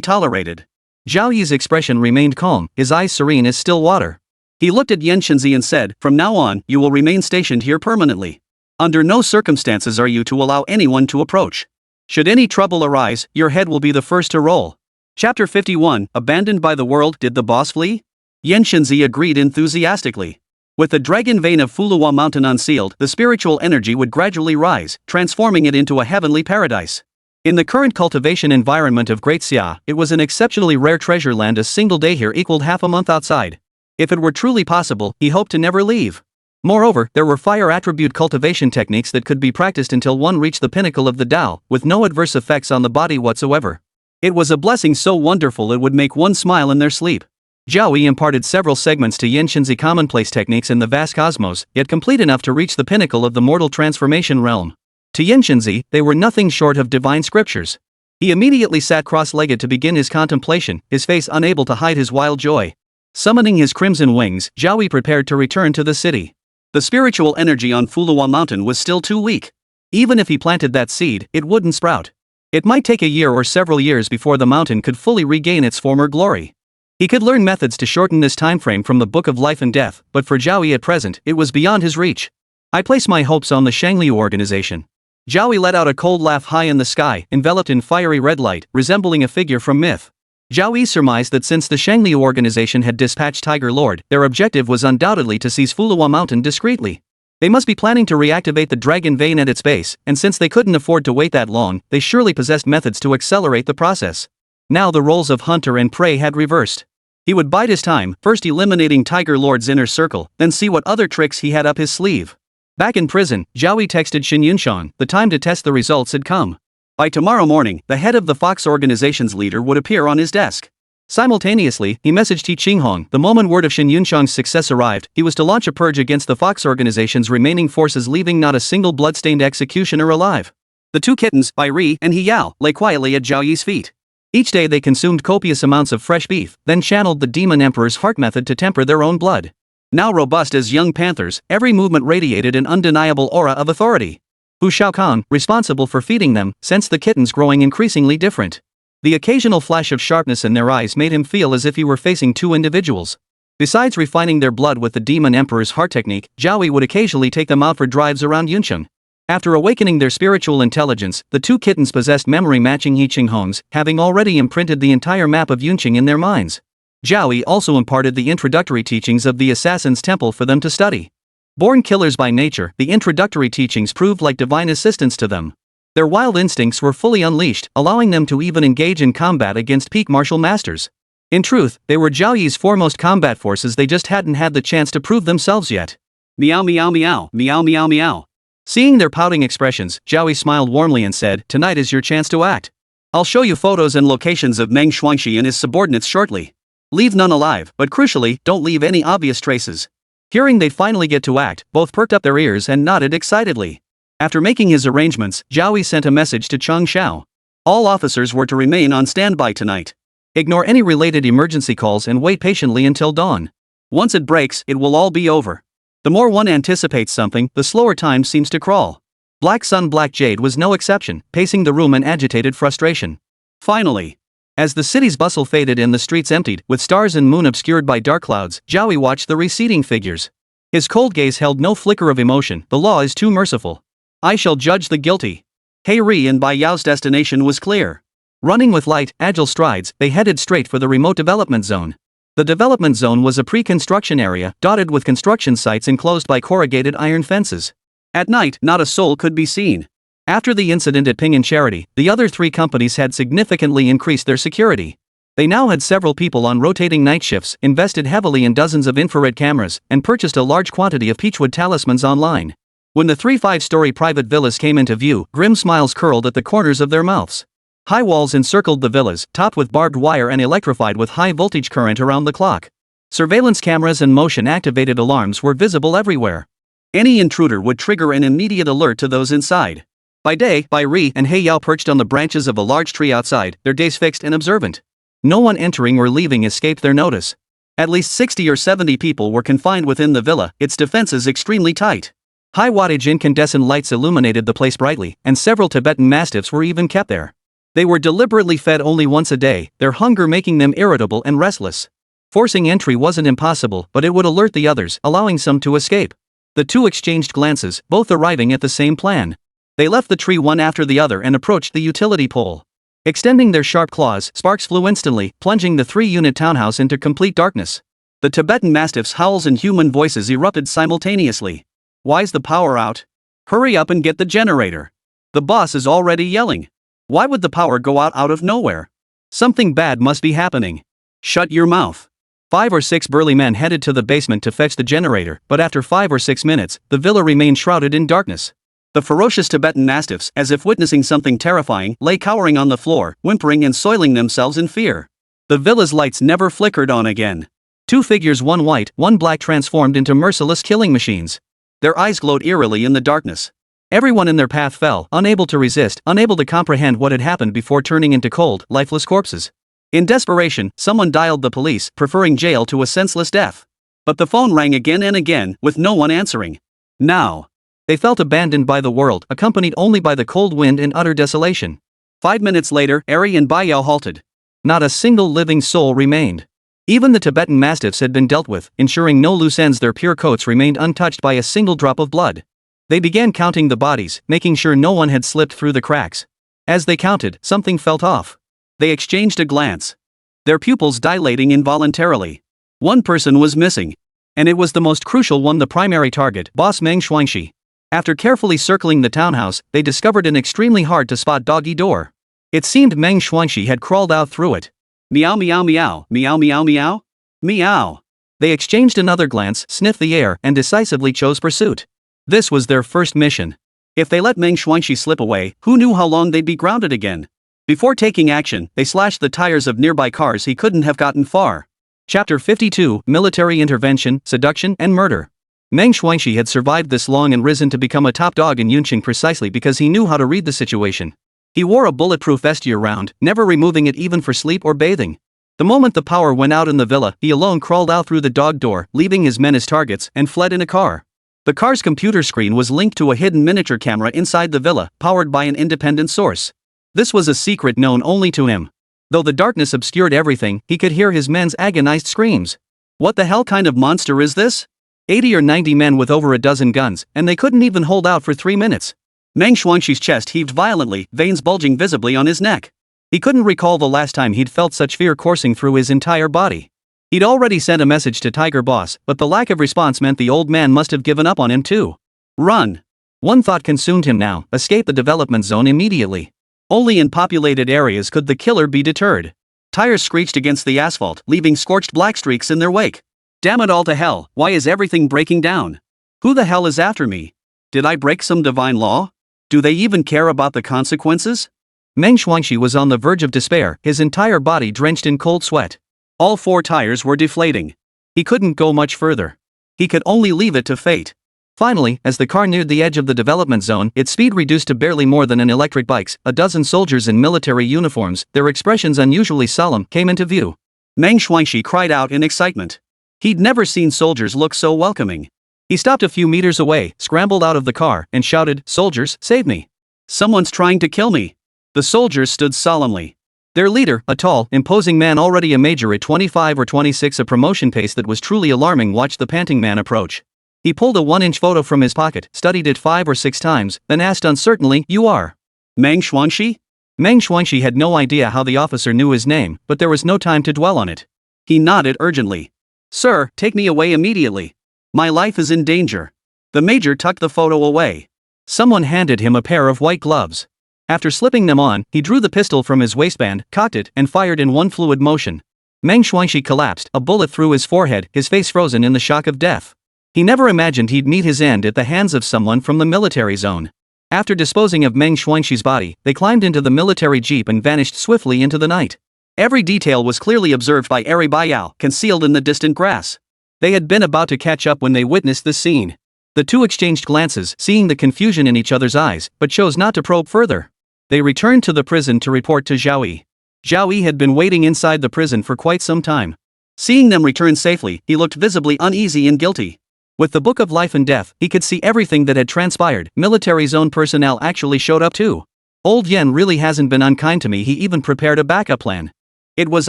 tolerated. Zhao Yi's expression remained calm, his eyes serene as still water. He looked at Yuncheng and said, "From now on, you will remain stationed here permanently. Under no circumstances are you to allow anyone to approach. Should any trouble arise, your head will be the first to roll." Chapter 51, Abandoned by the World. Did the boss flee? Yuncheng agreed enthusiastically. With the dragon vein of Fulong Mountain unsealed, the spiritual energy would gradually rise, transforming it into a heavenly paradise. In the current cultivation environment of Great Xia, it was an exceptionally rare treasure land. A single day here equaled half a month outside. If it were truly possible, he hoped to never leave. Moreover, there were fire attribute cultivation techniques that could be practiced until one reached the pinnacle of the Tao, with no adverse effects on the body whatsoever. It was a blessing so wonderful it would make one smile in their sleep. Zhao Yi imparted several segments to Yuncheng's commonplace techniques in the vast cosmos, yet complete enough to reach the pinnacle of the mortal transformation realm. To Yuncheng, they were nothing short of divine scriptures. He immediately sat cross-legged to begin his contemplation, his face unable to hide his wild joy. Summoning his crimson wings, Zhao Yi prepared to return to the city. The spiritual energy on Fulong Mountain was still too weak. Even if he planted that seed, it wouldn't sprout. It might take a year or several years before the mountain could fully regain its former glory. He could learn methods to shorten this timeframe from the Book of Life and Death, but for Zhao Yi at present, it was beyond his reach. I place my hopes on the Shangli organization. Zhao Yi let out a cold laugh high in the sky, enveloped in fiery red light, resembling a figure from myth. Zhao Yi surmised that since the Shangli organization had dispatched Tiger Lord, their objective was undoubtedly to seize Fulong Mountain discreetly. They must be planning to reactivate the dragon vein at its base, and since they couldn't afford to wait that long, they surely possessed methods to accelerate the process. Now the roles of hunter and prey had reversed. He would bide his time, first eliminating Tiger Lord's inner circle, then see what other tricks he had up his sleeve. Back in prison, Zhao Yi texted Shin Yuncheng. The time to test the results had come. By tomorrow morning, the head of the Fox organization's leader would appear on his desk. Simultaneously, he messaged He Qinghong. The moment word of Shin Yuncheng's success arrived, he was to launch a purge against the Fox organization's remaining forces, leaving not a single bloodstained executioner alive. The 2 kittens, Bai Ri and He Yao, lay quietly at Zhao Yi's feet. Each day they consumed copious amounts of fresh beef, then channeled the Demon Emperor's heart method to temper their own blood. Now robust as young panthers, every movement radiated an undeniable aura of authority. Hu Shaokan, responsible for feeding them, sensed the kittens growing increasingly different. The occasional flash of sharpness in their eyes made him feel as if he were facing 2 individuals. Besides refining their blood with the Demon Emperor's heart technique, Zhao Yi would occasionally take them out for drives around Yuncheng. After awakening their spiritual intelligence, the two kittens possessed memory-matching Yicheng homes, having already imprinted the entire map of Yuncheng in their minds. Zhao Yi also imparted the introductory teachings of the Assassin's Temple for them to study. Born killers by nature, the introductory teachings proved like divine assistance to them. Their wild instincts were fully unleashed, allowing them to even engage in combat against peak martial masters. In truth, they were Zhao Yi's foremost combat forces, they just hadn't had the chance to prove themselves yet. Meow meow meow, meow meow meow. Seeing their pouting expressions, Zhao Yi smiled warmly and said, "Tonight is your chance to act. I'll show you photos and locations of Meng Shuangxi and his subordinates shortly. Leave none alive, but crucially, don't leave any obvious traces." Hearing they finally get to act, both perked up their ears and nodded excitedly. After making his arrangements, Zhao Yi sent a message to Cheng Xiao. All officers were to remain on standby tonight. Ignore any related emergency calls and wait patiently until dawn. Once it breaks, it will all be over. The more one anticipates something, the slower time seems to crawl. Black Sun Black Jade was no exception, pacing the room in agitated frustration. Finally, as the city's bustle faded and the streets emptied, with stars and moon obscured by dark clouds, Zhao Yi watched the receding figures. His cold gaze held no flicker of emotion. The law is too merciful. I shall judge the guilty. He Ri and Bai Yao's destination was clear. Running with light, agile strides, they headed straight for the remote development zone. The development zone was a pre-construction area, dotted with construction sites enclosed by corrugated iron fences. At night, not a soul could be seen. After the incident at Ping and Charity, the other three companies had significantly increased their security. They now had several people on rotating night shifts, invested heavily in dozens of infrared cameras, and purchased a large quantity of peachwood talismans online. When the 3 5-story private villas came into view, grim smiles curled at the corners of their mouths. High walls encircled the villas, topped with barbed wire and electrified with high-voltage current around the clock. Surveillance cameras and motion-activated alarms were visible everywhere. Any intruder would trigger an immediate alert to those inside. By day, Bai Ri and He Yao perched on the branches of a large tree outside, their gaze fixed and observant. No one entering or leaving escaped their notice. At least 60 or 70 people were confined within the villa, its defenses extremely tight. High-wattage incandescent lights illuminated the place brightly, and several Tibetan mastiffs were even kept there. They were deliberately fed only once a day, their hunger making them irritable and restless. Forcing entry wasn't impossible, but it would alert the others, allowing some to escape. The two exchanged glances, both arriving at the same plan. They left the tree one after the other and approached the utility pole. Extending their sharp claws, sparks flew instantly, plunging the 3-unit townhouse into complete darkness. The Tibetan mastiffs' howls and human voices erupted simultaneously. "Why's the power out? Hurry up and get the generator. The boss is already yelling. Why would the power go out of nowhere? Something bad must be happening. Shut your mouth." 5 or 6 burly men headed to the basement to fetch the generator, but after 5 or 6 minutes, the villa remained shrouded in darkness. The ferocious Tibetan mastiffs, as if witnessing something terrifying, lay cowering on the floor, whimpering and soiling themselves in fear. The villa's lights never flickered on again. 2 figures, one white, one black, transformed into merciless killing machines. Their eyes glowed eerily in the darkness. Everyone in their path fell, unable to resist, unable to comprehend what had happened before turning into cold, lifeless corpses. In desperation, someone dialed the police, preferring jail to a senseless death. But the phone rang again and again, with no one answering. Now, they felt abandoned by the world, accompanied only by the cold wind and utter desolation. 5 minutes later, Eri and Bai Yao halted. Not a single living soul remained. Even the Tibetan mastiffs had been dealt with, ensuring no loose ends. Their pure coats remained untouched by a single drop of blood. They began counting the bodies, making sure no one had slipped through the cracks. As they counted, something felt off. They exchanged a glance. Their pupils dilating involuntarily. One person was missing. And it was the most crucial one, the primary target, Boss Meng Shuangxi. After carefully circling the townhouse, they discovered an extremely hard-to-spot doggy door. It seemed Meng Shuangxi had crawled out through it. Meow meow meow, meow meow meow, meow. They exchanged another glance, sniffed the air, and decisively chose pursuit. This was their first mission. If they let Meng Shuangxi slip away, who knew how long they'd be grounded again? Before taking action, they slashed the tires of nearby cars. He couldn't have gotten far. Chapter 52, Military Intervention, Seduction, and Murder. Meng Shuangxi had survived this long and risen to become a top dog in Yuncheng precisely because he knew how to read the situation. He wore a bulletproof vest year-round, never removing it even for sleep or bathing. The moment the power went out in the villa, he alone crawled out through the dog door, leaving his men as targets, and fled in a car. The car's computer screen was linked to a hidden miniature camera inside the villa, powered by an independent source. This was a secret known only to him. Though the darkness obscured everything, he could hear his men's agonized screams. What the hell kind of monster is this? 80 or 90 men with over a dozen guns, and they couldn't even hold out for 3 minutes. Meng Shuangxi's chest heaved violently, veins bulging visibly on his neck. He couldn't recall the last time he'd felt such fear coursing through his entire body. He'd already sent a message to Tiger Boss, but the lack of response meant the old man must have given up on him too. Run! One thought consumed him now: escape the development zone immediately. Only in populated areas could the killer be deterred. Tires screeched against the asphalt, leaving scorched black streaks in their wake. Damn it all to hell, why is everything breaking down? Who the hell is after me? Did I break some divine law? Do they even care about the consequences? Meng Shuangxi was on the verge of despair, his entire body drenched in cold sweat. All 4 tires were deflating. He couldn't go much further. He could only leave it to fate. Finally, as the car neared the edge of the development zone, its speed reduced to barely more than an electric bike's, a dozen soldiers in military uniforms, their expressions unusually solemn, came into view. Meng Shuangxi cried out in excitement. He'd never seen soldiers look so welcoming. He stopped a few meters away, scrambled out of the car, and shouted, "Soldiers, save me! Someone's trying to kill me!" The soldiers stood solemnly. Their leader, a tall, imposing man already a major at 25 or 26, a promotion pace that was truly alarming, watched the panting man approach. He pulled a 1-inch photo from his pocket, studied it 5 or 6 times, then asked uncertainly, "You are Meng Shuangxi?" Meng Shuangxi had no idea how the officer knew his name, but there was no time to dwell on it. He nodded urgently. "Sir, take me away immediately. My life is in danger." The major tucked the photo away. Someone handed him a pair of white gloves. After slipping them on, he drew the pistol from his waistband, cocked it, and fired in one fluid motion. Meng Shuangxi collapsed, a bullet through his forehead, his face frozen in the shock of death. He never imagined he'd meet his end at the hands of someone from the military zone. After disposing of Meng Shuangxi's body, they climbed into the military jeep and vanished swiftly into the night. Every detail was clearly observed by Eri Baiyao, concealed in the distant grass. They had been about to catch up when they witnessed the scene. The two exchanged glances, seeing the confusion in each other's eyes, but chose not to probe further. They returned to the prison to report to Zhao Yi. Zhao Yi had been waiting inside the prison for quite some time. Seeing them return safely, he looked visibly uneasy and guilty. With the Book of Life and Death, he could see everything that had transpired. Military zone personnel actually showed up too. Old Yen really hasn't been unkind to me. He even prepared a backup plan. It was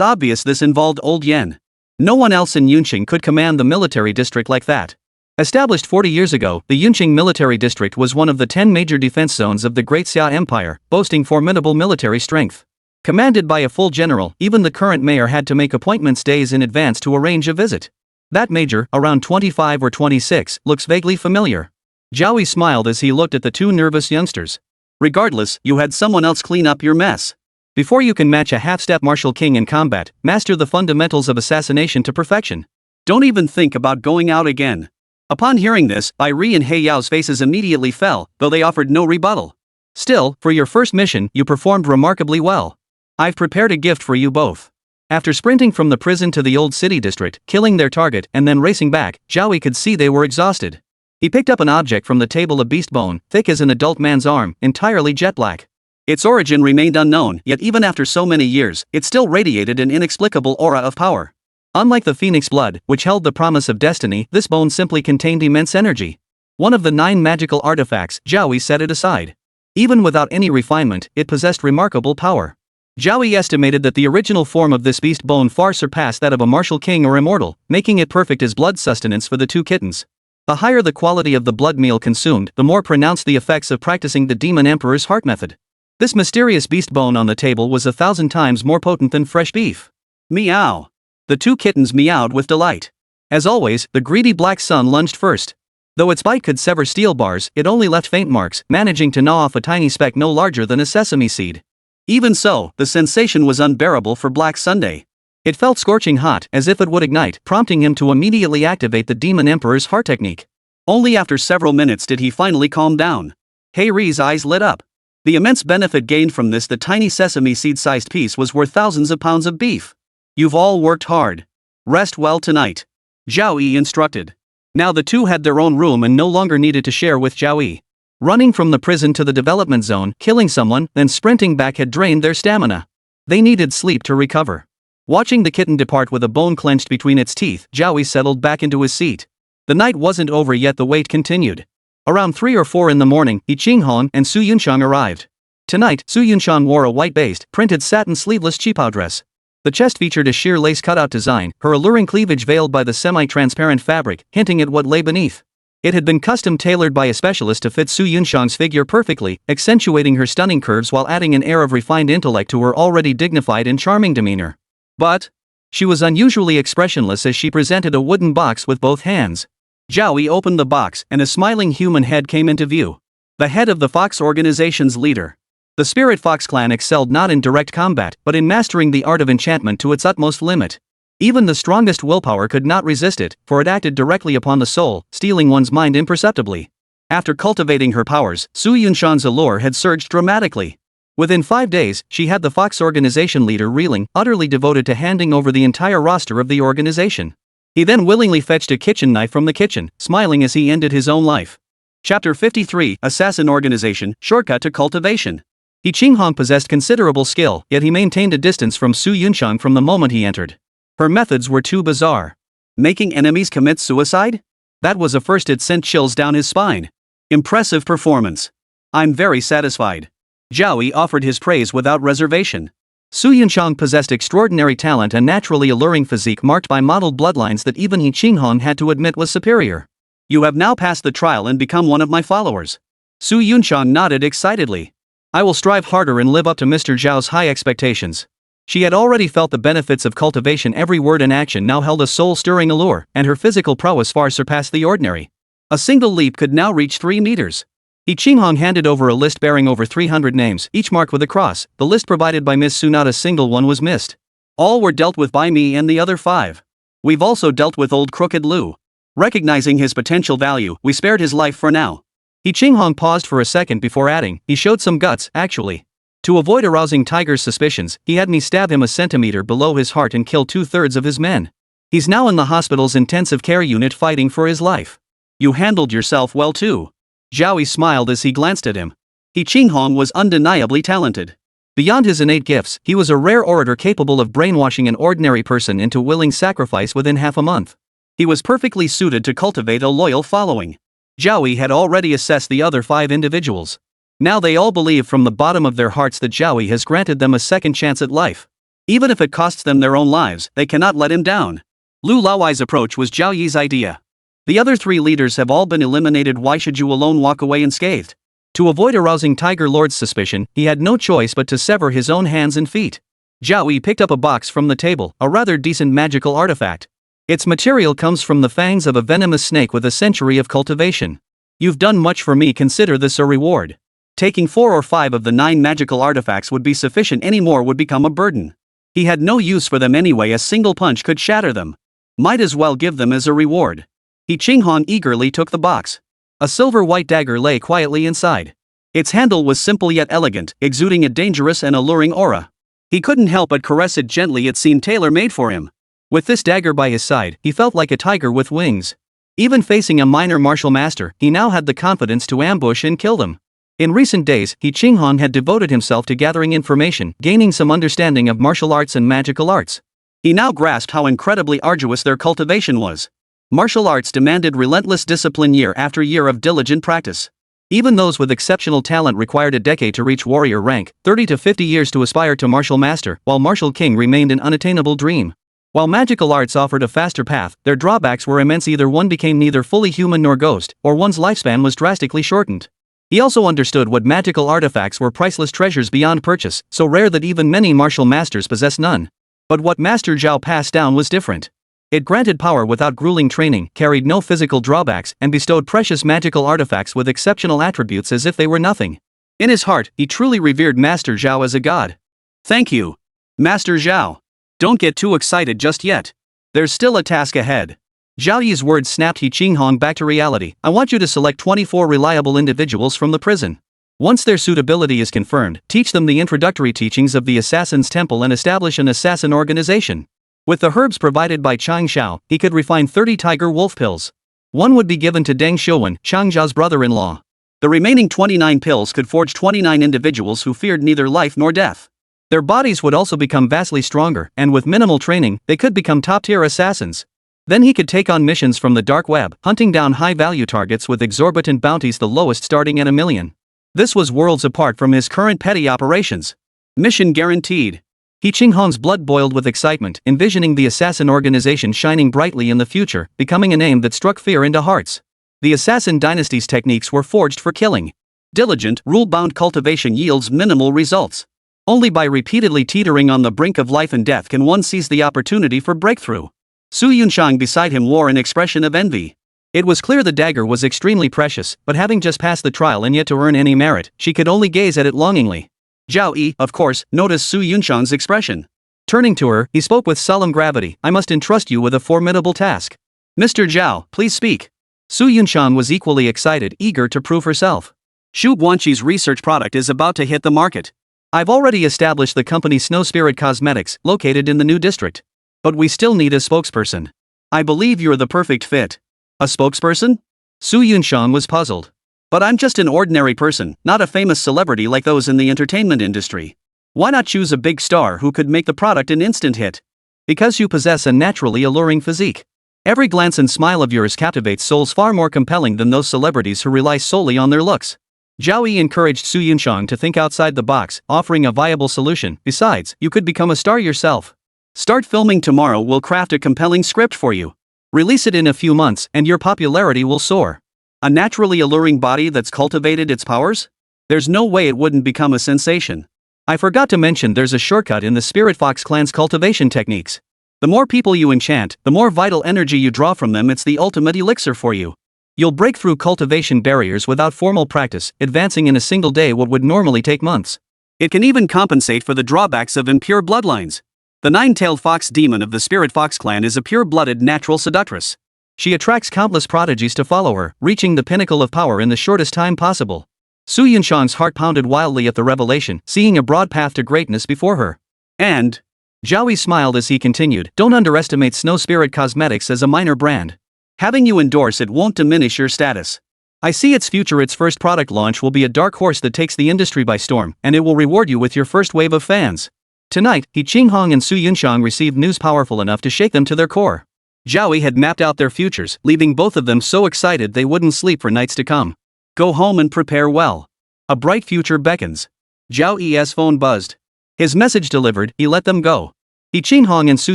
obvious this involved Old Yen. No one else in Yuncheng could command the military district like that. Established 40 years ago, the Yuncheng Military District was one of the 10 major defense zones of the Great Xia Empire, boasting formidable military strength. Commanded by a full general, even the current mayor had to make appointments days in advance to arrange a visit. That major, around 25 or 26, looks vaguely familiar. Zhao Yi smiled as he looked at the two nervous youngsters. Regardless, you had someone else clean up your mess. Before you can match a half-step martial king in combat, master the fundamentals of assassination to perfection. Don't even think about going out again. Upon hearing this, Bai Ri and He Yao's faces immediately fell, though they offered no rebuttal. Still, for your first mission, you performed remarkably well. I've prepared a gift for you both. After sprinting from the prison to the old city district, killing their target, and then racing back, Zhao Yi could see they were exhausted. He picked up an object from the table, a beast bone, thick as an adult man's arm, entirely jet black. Its origin remained unknown, yet even after so many years, it still radiated an inexplicable aura of power. Unlike the phoenix blood, which held the promise of destiny, this bone simply contained immense energy. One of the 9 magical artifacts, Zhao Yi set it aside. Even without any refinement, it possessed remarkable power. Zhao Yi estimated that the original form of this beast bone far surpassed that of a martial king or immortal, making it perfect as blood sustenance for the two kittens. The higher the quality of the blood meal consumed, the more pronounced the effects of practicing the Demon Emperor's heart method. This mysterious beast bone on the table was 1,000 times more potent than fresh beef. Meow! The two kittens meowed with delight. As always, the greedy black sun lunged first. Though its bite could sever steel bars, it only left faint marks, managing to gnaw off a tiny speck no larger than a sesame seed. Even so, the sensation was unbearable for Black Sunday. It felt scorching hot, as if it would ignite, prompting him to immediately activate the Demon Emperor's heart technique. Only after several minutes did he finally calm down. Hey Ri's eyes lit up. The immense benefit gained from this, the tiny sesame seed-sized piece, was worth thousands of pounds of beef. You've all worked hard. Rest well tonight. Zhao Yi instructed. Now the two had their own room and no longer needed to share with Zhao Yi. Running from the prison to the development zone, killing someone, then sprinting back had drained their stamina. They needed sleep to recover. Watching the kitten depart with a bone clenched between its teeth, Zhao Yi settled back into his seat. The night wasn't over yet, the wait continued. Around 3 or 4 in the morning, Yi Qinghong and Su Yuncheng arrived. Tonight, Su Yuncheng wore a white-based, printed satin sleeveless qipao dress. The chest featured a sheer lace cutout design, her alluring cleavage veiled by the semi-transparent fabric, hinting at what lay beneath. It had been custom-tailored by a specialist to fit Su Yuncheng's figure perfectly, accentuating her stunning curves while adding an air of refined intellect to her already dignified and charming demeanor. But she was unusually expressionless as she presented a wooden box with both hands. Zhao Yi opened the box, and a smiling human head came into view. The head of the Fox organization's leader. The Spirit Fox clan excelled not in direct combat, but in mastering the art of enchantment to its utmost limit. Even the strongest willpower could not resist it, for it acted directly upon the soul, stealing one's mind imperceptibly. After cultivating her powers, Su Yuncheng's allure had surged dramatically. Within 5 days, she had the Fox organization leader reeling, utterly devoted to handing over the entire roster of the organization. He then willingly fetched a kitchen knife from the kitchen, smiling as he ended his own life. Chapter 53, Assassin Organization, Shortcut to Cultivation. Qinghong possessed considerable skill, yet he maintained a distance from Su Yuncheng from the moment he entered. Her methods were too bizarre. Making enemies commit suicide? That was a first. It sent chills down his spine. Impressive performance. I'm very satisfied. Zhao Yi offered his praise without reservation. Su Yuncheng possessed extraordinary talent and naturally alluring physique marked by modeled bloodlines that even Qinghong had to admit was superior. You have now passed the trial and become one of my followers. Su Yuncheng nodded excitedly. I will strive harder and live up to Mr. Zhao's high expectations. She had already felt the benefits of cultivation. Every word and action now held a soul-stirring allure, and her physical prowess far surpassed the ordinary. A single leap could now reach 3 meters. Qinghong handed over a list bearing over 300 names, each marked with a cross. The list provided by Miss Su, not a single one was missed. All were dealt with by me and the other 5. We've also dealt with old Crooked Lu. Recognizing his potential value, we spared his life for now. Qinghong paused for a second before adding, he showed some guts, actually. To avoid arousing Tiger's suspicions, he had me stab him a centimeter below his heart and kill 2/3 of his men. He's now in the hospital's intensive care unit fighting for his life. You handled yourself well too. Zhao Yi smiled as he glanced at him. Qinghong was undeniably talented. Beyond his innate gifts, he was a rare orator capable of brainwashing an ordinary person into willing sacrifice within half a month. He was perfectly suited to cultivate a loyal following. Zhao Yi had already assessed the other 5 individuals. Now they all believe from the bottom of their hearts that Zhao Yi has granted them a second chance at life. Even if it costs them their own lives, they cannot let him down. Lu Laowai's approach was Zhao Yi's idea. The other 3 leaders have all been eliminated. Why should you alone walk away unscathed? To avoid arousing Tiger Lord's suspicion, he had no choice but to sever his own hands and feet. Zhao Yi picked up a box from the table, a rather decent magical artifact. Its material comes from the fangs of a venomous snake with a century of cultivation. You've done much for me, consider this a reward. Taking 4 or 5 of the 9 magical artifacts would be sufficient, any more would become a burden. He had no use for them anyway, a single punch could shatter them. Might as well give them as a reward. Qinghong eagerly took the box. A silver-white dagger lay quietly inside. Its handle was simple yet elegant, exuding a dangerous and alluring aura. He couldn't help but caress it gently, it seemed tailor-made for him. With this dagger by his side, he felt like a tiger with wings. Even facing a minor martial master, he now had the confidence to ambush and kill them. In recent days, Qinghong had devoted himself to gathering information, gaining some understanding of martial arts and magical arts. He now grasped how incredibly arduous their cultivation was. Martial arts demanded relentless discipline year after year of diligent practice. Even those with exceptional talent required a decade to reach warrior rank, 30 to 50 years to aspire to martial master, while martial king remained an unattainable dream. While magical arts offered a faster path, their drawbacks were immense. Either one became neither fully human nor ghost, or one's lifespan was drastically shortened. He also understood what magical artifacts were: priceless treasures beyond purchase, so rare that even many martial masters possess none. But what Master Zhao passed down was different. It granted power without grueling training, carried no physical drawbacks, and bestowed precious magical artifacts with exceptional attributes as if they were nothing. In his heart, he truly revered Master Zhao as a god. Thank you, Master Zhao. Don't get too excited just yet. There's still a task ahead. Zhao Yi's words snapped Qinghong back to reality. I want you to select 24 reliable individuals from the prison. Once their suitability is confirmed, teach them the introductory teachings of the Assassin's Temple and establish an assassin organization. With the herbs provided by Chang Xiao, he could refine 30 tiger wolf pills. One would be given to Deng Xiuwen, Chang Zhao's brother-in-law. The remaining 29 pills could forge 29 individuals who feared neither life nor death. Their bodies would also become vastly stronger, and with minimal training, they could become top-tier assassins. Then he could take on missions from the dark web, hunting down high-value targets with exorbitant bounties, the lowest starting at $1 million. This was worlds apart from his current petty operations. Mission guaranteed. Qinghong's blood boiled with excitement, envisioning the assassin organization shining brightly in the future, becoming a name that struck fear into hearts. The assassin dynasty's techniques were forged for killing. Diligent, rule-bound cultivation yields minimal results. Only by repeatedly teetering on the brink of life and death can one seize the opportunity for breakthrough. Su Yuncheng beside him wore an expression of envy. It was clear the dagger was extremely precious, but having just passed the trial and yet to earn any merit, she could only gaze at it longingly. Zhao Yi, of course, noticed Su Yuncheng's expression. Turning to her, he spoke with solemn gravity, "I must entrust you with a formidable task. Mr. Zhao, please speak." Su Yuncheng was equally excited, eager to prove herself. Shu Guanqi's research product is about to hit the market. I've already established the company Snow Spirit Cosmetics, located in the new district. But we still need a spokesperson. I believe you're the perfect fit. A spokesperson? Su Yuncheng was puzzled. But I'm just an ordinary person, not a famous celebrity like those in the entertainment industry. Why not choose a big star who could make the product an instant hit? Because you possess a naturally alluring physique. Every glance and smile of yours captivates souls far more compelling than those celebrities who rely solely on their looks. Zhao Yi encouraged Su Yuncheng to think outside the box, offering a viable solution. Besides, you could become a star yourself. Start filming tomorrow, we'll craft a compelling script for you. Release it in a few months, and your popularity will soar. A naturally alluring body that's cultivated its powers? There's no way it wouldn't become a sensation. I forgot to mention there's a shortcut in the Spirit Fox clan's cultivation techniques. The more people you enchant, the more vital energy you draw from them. It's the ultimate elixir for you. You'll break through cultivation barriers without formal practice, advancing in a single day what would normally take months. It can even compensate for the drawbacks of impure bloodlines. The nine-tailed fox demon of the Spirit Fox clan is a pure-blooded natural seductress. She attracts countless prodigies to follow her, reaching the pinnacle of power in the shortest time possible. Su Yuncheng's heart pounded wildly at the revelation, seeing a broad path to greatness before her. And Zhao Yi smiled as he continued, "Don't underestimate Snow Spirit Cosmetics as a minor brand. Having you endorse it won't diminish your status. I see its future. Its first product launch will be a dark horse that takes the industry by storm, and it will reward you with your first wave of fans." Tonight, He Qinghong and Su Yuncheng received news powerful enough to shake them to their core. Zhao Yi had mapped out their futures, leaving both of them so excited they wouldn't sleep for nights to come. Go home and prepare well. A bright future beckons. Zhao Yi's phone buzzed. His message delivered, he let them go. He Qinghong and Su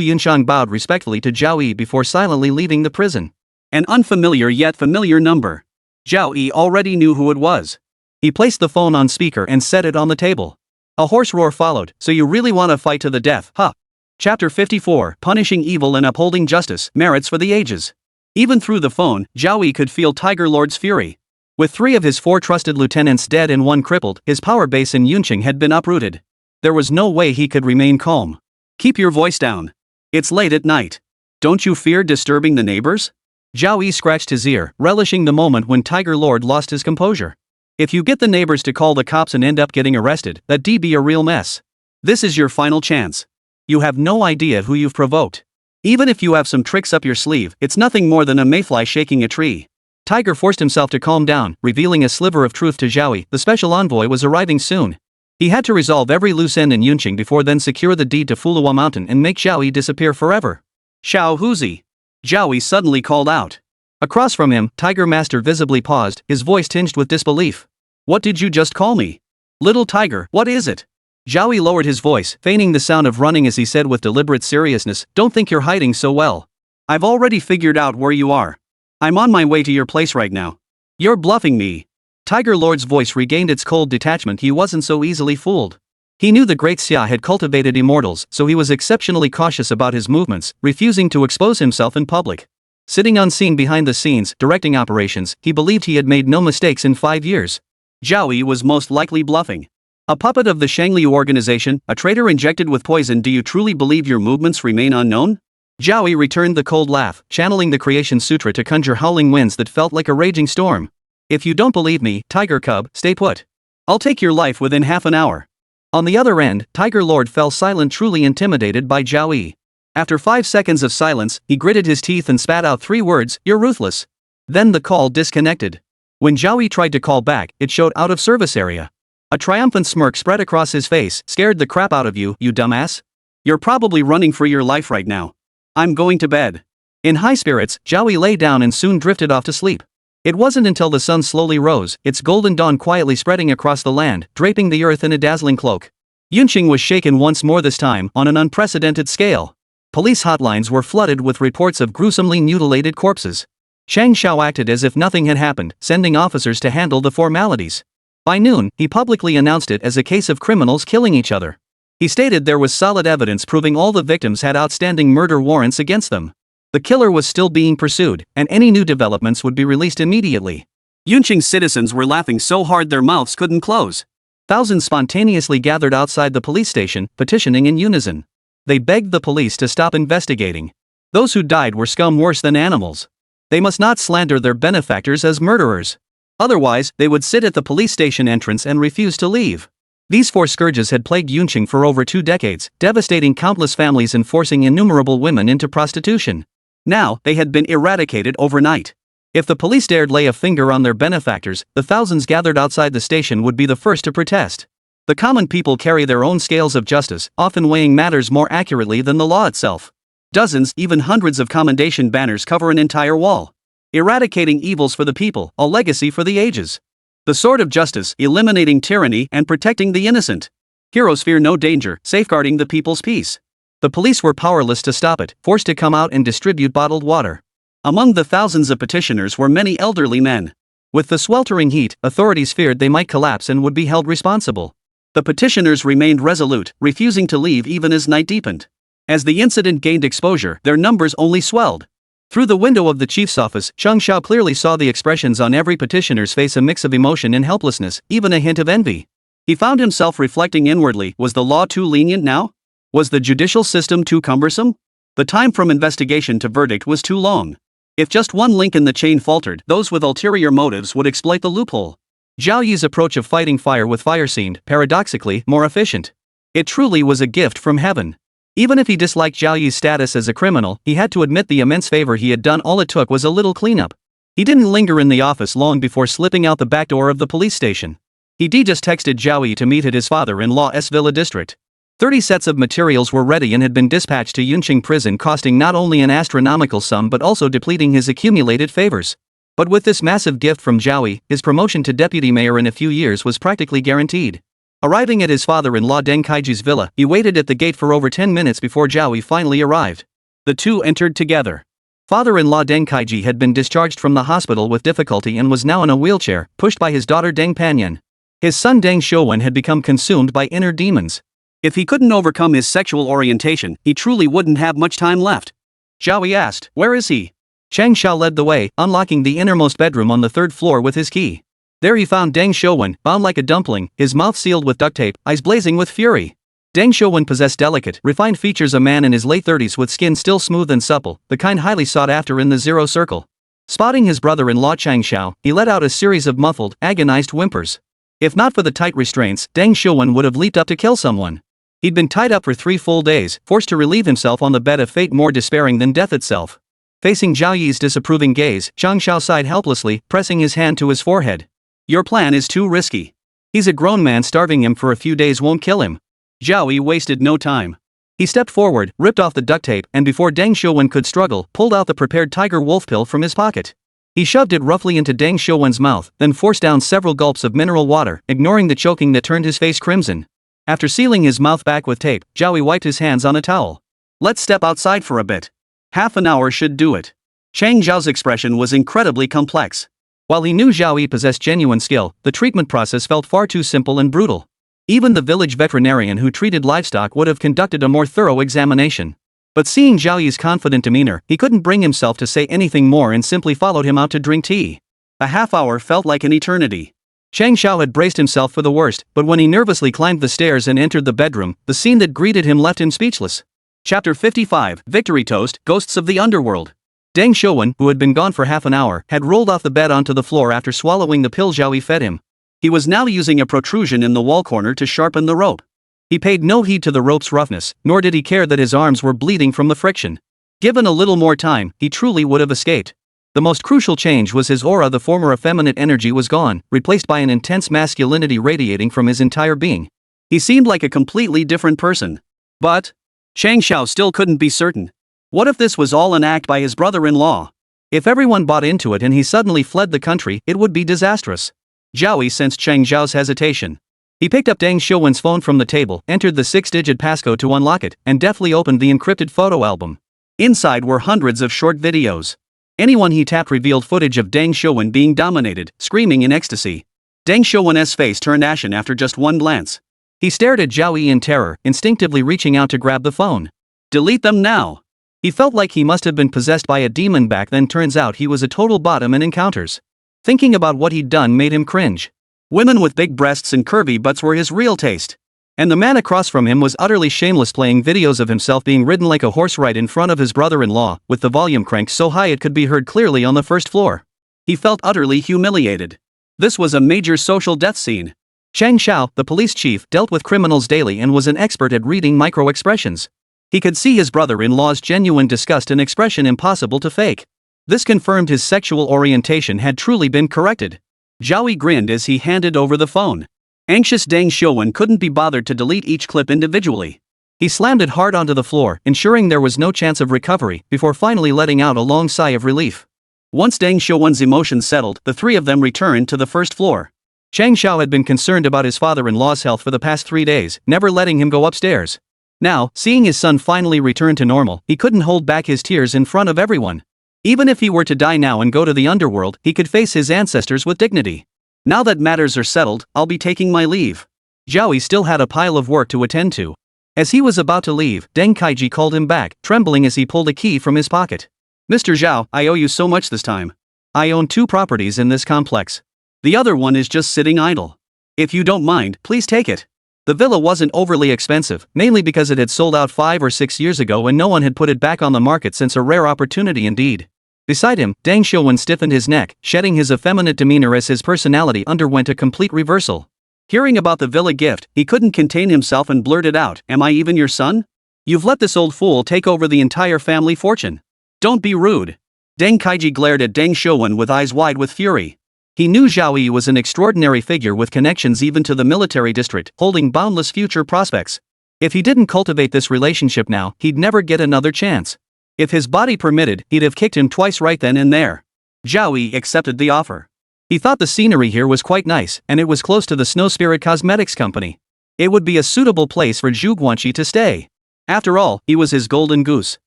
Yuncheng bowed respectfully to Zhao Yi before silently leaving the prison. An unfamiliar yet familiar number. Zhao Yi already knew who it was. He placed the phone on speaker and set it on the table. A hoarse roar followed. "So you really want to fight to the death, huh?" Chapter 54, Punishing Evil and Upholding Justice, Merits for the Ages. Even through the phone, Zhao Yi could feel Tiger Lord's fury. With 3 of his 4 trusted lieutenants dead and 1 crippled, his power base in Yuncheng had been uprooted. There was no way he could remain calm. "Keep your voice down. It's late at night. Don't you fear disturbing the neighbors?" Zhao Yi scratched his ear, relishing the moment when Tiger Lord lost his composure. "If you get the neighbors to call the cops and end up getting arrested, that'd be a real mess. This is your final chance. You have no idea who you've provoked. Even if you have some tricks up your sleeve, it's nothing more than a mayfly shaking a tree." Tiger forced himself to calm down, revealing a sliver of truth to Zhao Yi. The special envoy was arriving soon. He had to resolve every loose end in Yuncheng before then secure the deed to Fulong Mountain and make Zhao Yi disappear forever. "Xiao Huzi!" Zhao Yi suddenly called out. Across from him, Tiger Master visibly paused, his voice tinged with disbelief. "What did you just call me? Little Tiger, what is it?" Zhao Yi lowered his voice, feigning the sound of running as he said with deliberate seriousness, "Don't think you're hiding so well. I've already figured out where you are. I'm on my way to your place right now. You're bluffing me." Tiger Lord's voice regained its cold detachment. He wasn't so easily fooled. He knew the great Xia had cultivated immortals, so he was exceptionally cautious about his movements, refusing to expose himself in public. Sitting unseen behind the scenes, directing operations, he believed he had made no mistakes in 5 years. Zhao Yi was most likely bluffing. A puppet of the Shangliu organization, a traitor injected with poison. Do you truly believe your movements remain unknown? Zhao Yi returned the cold laugh, channeling the Creation Sutra to conjure howling winds that felt like a raging storm. "If you don't believe me, Tiger Cub, stay put. I'll take your life within half an hour." On the other end, Tiger Lord fell silent, truly intimidated by Zhao Yi. After 5 seconds of silence, he gritted his teeth and spat out 3 words, "You're ruthless." Then the call disconnected. When Zhao Yi tried to call back, it showed out of service area. A triumphant smirk spread across his face. "Scared the crap out of you, you dumbass? You're probably running for your life right now. I'm going to bed." In high spirits, Zhao Yi lay down and soon drifted off to sleep. It wasn't until the sun slowly rose, its golden dawn quietly spreading across the land, draping the earth in a dazzling cloak. Yuncheng was shaken once more, this time on an unprecedented scale. Police hotlines were flooded with reports of gruesomely mutilated corpses. Chang Xiao acted as if nothing had happened, sending officers to handle the formalities. By noon, he publicly announced it as a case of criminals killing each other. He stated there was solid evidence proving all the victims had outstanding murder warrants against them. The killer was still being pursued, and any new developments would be released immediately. Yuncheng's citizens were laughing so hard their mouths couldn't close. Thousands spontaneously gathered outside the police station, petitioning in unison. They begged the police to stop investigating. Those who died were scum worse than animals. They must not slander their benefactors as murderers. Otherwise, they would sit at the police station entrance and refuse to leave. These four scourges had plagued Yuncheng for over 2 decades, devastating countless families and forcing innumerable women into prostitution. Now, they had been eradicated overnight. If the police dared lay a finger on their benefactors, the thousands gathered outside the station would be the first to protest. The common people carry their own scales of justice, often weighing matters more accurately than the law itself. Dozens, even hundreds of commendation banners cover an entire wall. Eradicating evils for the people, a legacy for the ages. The sword of justice, eliminating tyranny and protecting the innocent. Heroes fear no danger, safeguarding the people's peace. The police were powerless to stop it, forced to come out and distribute bottled water. Among the thousands of petitioners were many elderly men. With the sweltering heat, authorities feared they might collapse and would be held responsible. The petitioners remained resolute, refusing to leave even as night deepened. As the incident gained exposure, their numbers only swelled. Through the window of the chief's office, Chang Xiao clearly saw the expressions on every petitioner's face, a mix of emotion and helplessness, even a hint of envy. He found himself reflecting inwardly, was the law too lenient now? Was the judicial system too cumbersome? The time from investigation to verdict was too long. If just one link in the chain faltered, those with ulterior motives would exploit the loophole. Zhao Yi's approach of fighting fire with fire seemed, paradoxically, more efficient. It truly was a gift from heaven. Even if he disliked Zhao Yi's status as a criminal, he had to admit the immense favor he had done. All it took was a little cleanup. He didn't linger in the office long before slipping out the back door of the police station. He just texted Zhao Yi to meet at his father-in-law's villa district. 30 sets of materials were ready and had been dispatched to Yuncheng Prison, costing not only an astronomical sum but also depleting his accumulated favors. But with this massive gift from Zhao Yi, his promotion to deputy mayor in a few years was practically guaranteed. Arriving at his father-in-law Deng Kaiji's villa, he waited at the gate for over 10 minutes before Zhao Yi finally arrived. The two entered together. Father-in-law Deng Kaiji had been discharged from the hospital with difficulty and was now in a wheelchair, pushed by his daughter Deng Panyan. His son Deng Shouwen had become consumed by inner demons. If he couldn't overcome his sexual orientation, he truly wouldn't have much time left. Zhao Yi asked, "Where is he?" Chang Xiao led the way, unlocking the innermost bedroom on the 3rd floor with his key. There he found Deng Shouwen, bound like a dumpling, his mouth sealed with duct tape, eyes blazing with fury. Deng Shouwen possessed delicate, refined features, a man in his late 30s with skin still smooth and supple, the kind highly sought after in the zero circle. Spotting his brother-in-law Chang Xiao, he let out a series of muffled, agonized whimpers. If not for the tight restraints, Deng Shouwen would have leaped up to kill someone. He'd been tied up for 3 full days, forced to relieve himself on the bed of fate more despairing than death itself. Facing Zhao Yi's disapproving gaze, Chang Xiao sighed helplessly, pressing his hand to his forehead. "Your plan is too risky. He's a grown man, starving him for a few days won't kill him." Zhao Yi wasted no time. He stepped forward, ripped off the duct tape, and before Deng Shouwen could struggle, pulled out the prepared tiger wolf pill from his pocket. He shoved it roughly into Deng Shouwen's mouth, then forced down several gulps of mineral water, ignoring the choking that turned his face crimson. After sealing his mouth back with tape, Zhao Yi wiped his hands on a towel. "Let's step outside for a bit. Half an hour should do it." Chang Zhao's expression was incredibly complex. While he knew Zhao Yi possessed genuine skill, the treatment process felt far too simple and brutal. Even the village veterinarian who treated livestock would have conducted a more thorough examination. But seeing Zhao Yi's confident demeanor, he couldn't bring himself to say anything more and simply followed him out to drink tea. A half hour felt like an eternity. Chang Xiao had braced himself for the worst, but when he nervously climbed the stairs and entered the bedroom, the scene that greeted him left him speechless. Chapter 55, Victory Toast, Ghosts of the Underworld. Deng Shouwen, who had been gone for half an hour, had rolled off the bed onto the floor after swallowing the pill Zhao Yi fed him. He was now using a protrusion in the wall corner to sharpen the rope. He paid no heed to the rope's roughness, nor did he care that his arms were bleeding from the friction. Given a little more time, he truly would have escaped. The most crucial change was his aura. The former effeminate energy was gone, replaced by an intense masculinity radiating from his entire being. He seemed like a completely different person. But Chang Xiao still couldn't be certain. What if this was all an act by his brother-in-law? If everyone bought into it and he suddenly fled the country, it would be disastrous. Zhao Yi sensed Chang Zhao's hesitation. He picked up Deng Shouwen's phone from the table, entered the 6-digit passcode to unlock it, and deftly opened the encrypted photo album. Inside were hundreds of short videos. Anyone he tapped revealed footage of Deng Xiuwen being dominated, screaming in ecstasy. Deng Xiuwen's face turned ashen after just one glance. He stared at Zhao Yi in terror, instinctively reaching out to grab the phone. Delete them now. He felt like he must have been possessed by a demon back then. Turns out he was a total bottom in encounters. Thinking about what he'd done made him cringe. Women with big breasts and curvy butts were his real taste. And the man across from him was utterly shameless, playing videos of himself being ridden like a horse right in front of his brother-in-law, with the volume cranked so high it could be heard clearly on the first floor. He felt utterly humiliated. This was a major social death scene. Chang Xiao, the police chief, dealt with criminals daily and was an expert at reading micro-expressions. He could see his brother-in-law's genuine disgust, an expression impossible to fake. This confirmed his sexual orientation had truly been corrected. Zhao Yi grinned as he handed over the phone. Anxious Deng Xiuwen couldn't be bothered to delete each clip individually. He slammed it hard onto the floor, ensuring there was no chance of recovery, before finally letting out a long sigh of relief. Once Deng Xiuwen's emotions settled, the three of them returned to the first floor. Chang Xiao had been concerned about his father-in-law's health for the past 3 days, never letting him go upstairs. Now, seeing his son finally return to normal, he couldn't hold back his tears in front of everyone. Even if he were to die now and go to the underworld, he could face his ancestors with dignity. Now that matters are settled, I'll be taking my leave. Zhao Yi still had a pile of work to attend to. As he was about to leave, Deng Kaiji called him back, trembling as he pulled a key from his pocket. Mr. Zhao, I owe you so much this time. I own 2 properties in this complex. The other one is just sitting idle. If you don't mind, please take it. The villa wasn't overly expensive, mainly because it had sold out 5 or 6 years ago and no one had put it back on the market since. A rare opportunity indeed. Beside him, Deng Xiuwen stiffened his neck, shedding his effeminate demeanor as his personality underwent a complete reversal. Hearing about the villa gift, he couldn't contain himself and blurted out, "Am I even your son? You've let this old fool take over the entire family fortune. Don't be rude." Deng Kaiji glared at Deng Xiuwen with eyes wide with fury. He knew Zhao Yi was an extraordinary figure with connections even to the military district, holding boundless future prospects. If he didn't cultivate this relationship now, he'd never get another chance. If his body permitted, he'd have kicked him twice right then and there. Zhao Yi accepted the offer. He thought the scenery here was quite nice, and it was close to the Snow Spirit Cosmetics Company. It would be a suitable place for Zhu Guanqi to stay. After all, he was his golden goose.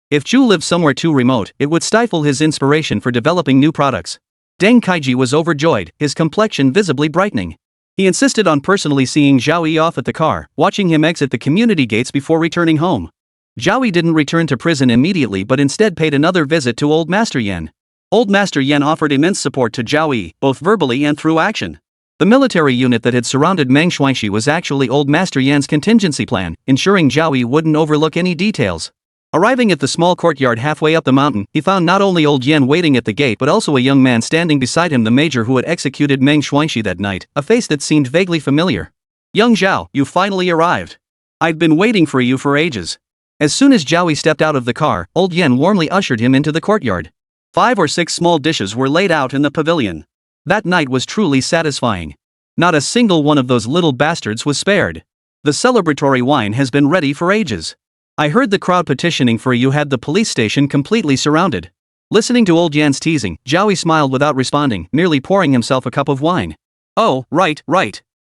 If Zhu lived somewhere too remote, it would stifle his inspiration for developing new products. Deng Kaiji was overjoyed, his complexion visibly brightening. He insisted on personally seeing Zhao Yi off at the car, watching him exit the community gates before returning home. Zhao Yi didn't return to prison immediately but instead paid another visit to Old Master Yan. Old Master Yan offered immense support to Zhao Yi, both verbally and through action. The military unit that had surrounded Meng Shuangxi was actually Old Master Yan's contingency plan, ensuring Zhao Yi wouldn't overlook any details. Arriving at the small courtyard halfway up the mountain, he found not only Old Yan waiting at the gate but also a young man standing beside him, the major who had executed Meng Shuangxi that night, a face that seemed vaguely familiar. "Young Zhao, you finally arrived. I'd been waiting for you for ages." As soon as Zhao Yi stepped out of the car, Old Yan warmly ushered him into the courtyard. 5 or 6 small dishes were laid out in the pavilion. That night was truly satisfying. Not a single one of those little bastards was spared. The celebratory wine has been ready for ages. I heard the crowd petitioning for you had the police station completely surrounded. Listening to Old Yan's teasing, Zhao Yi smiled without responding, merely pouring himself a cup of wine. "Oh, right.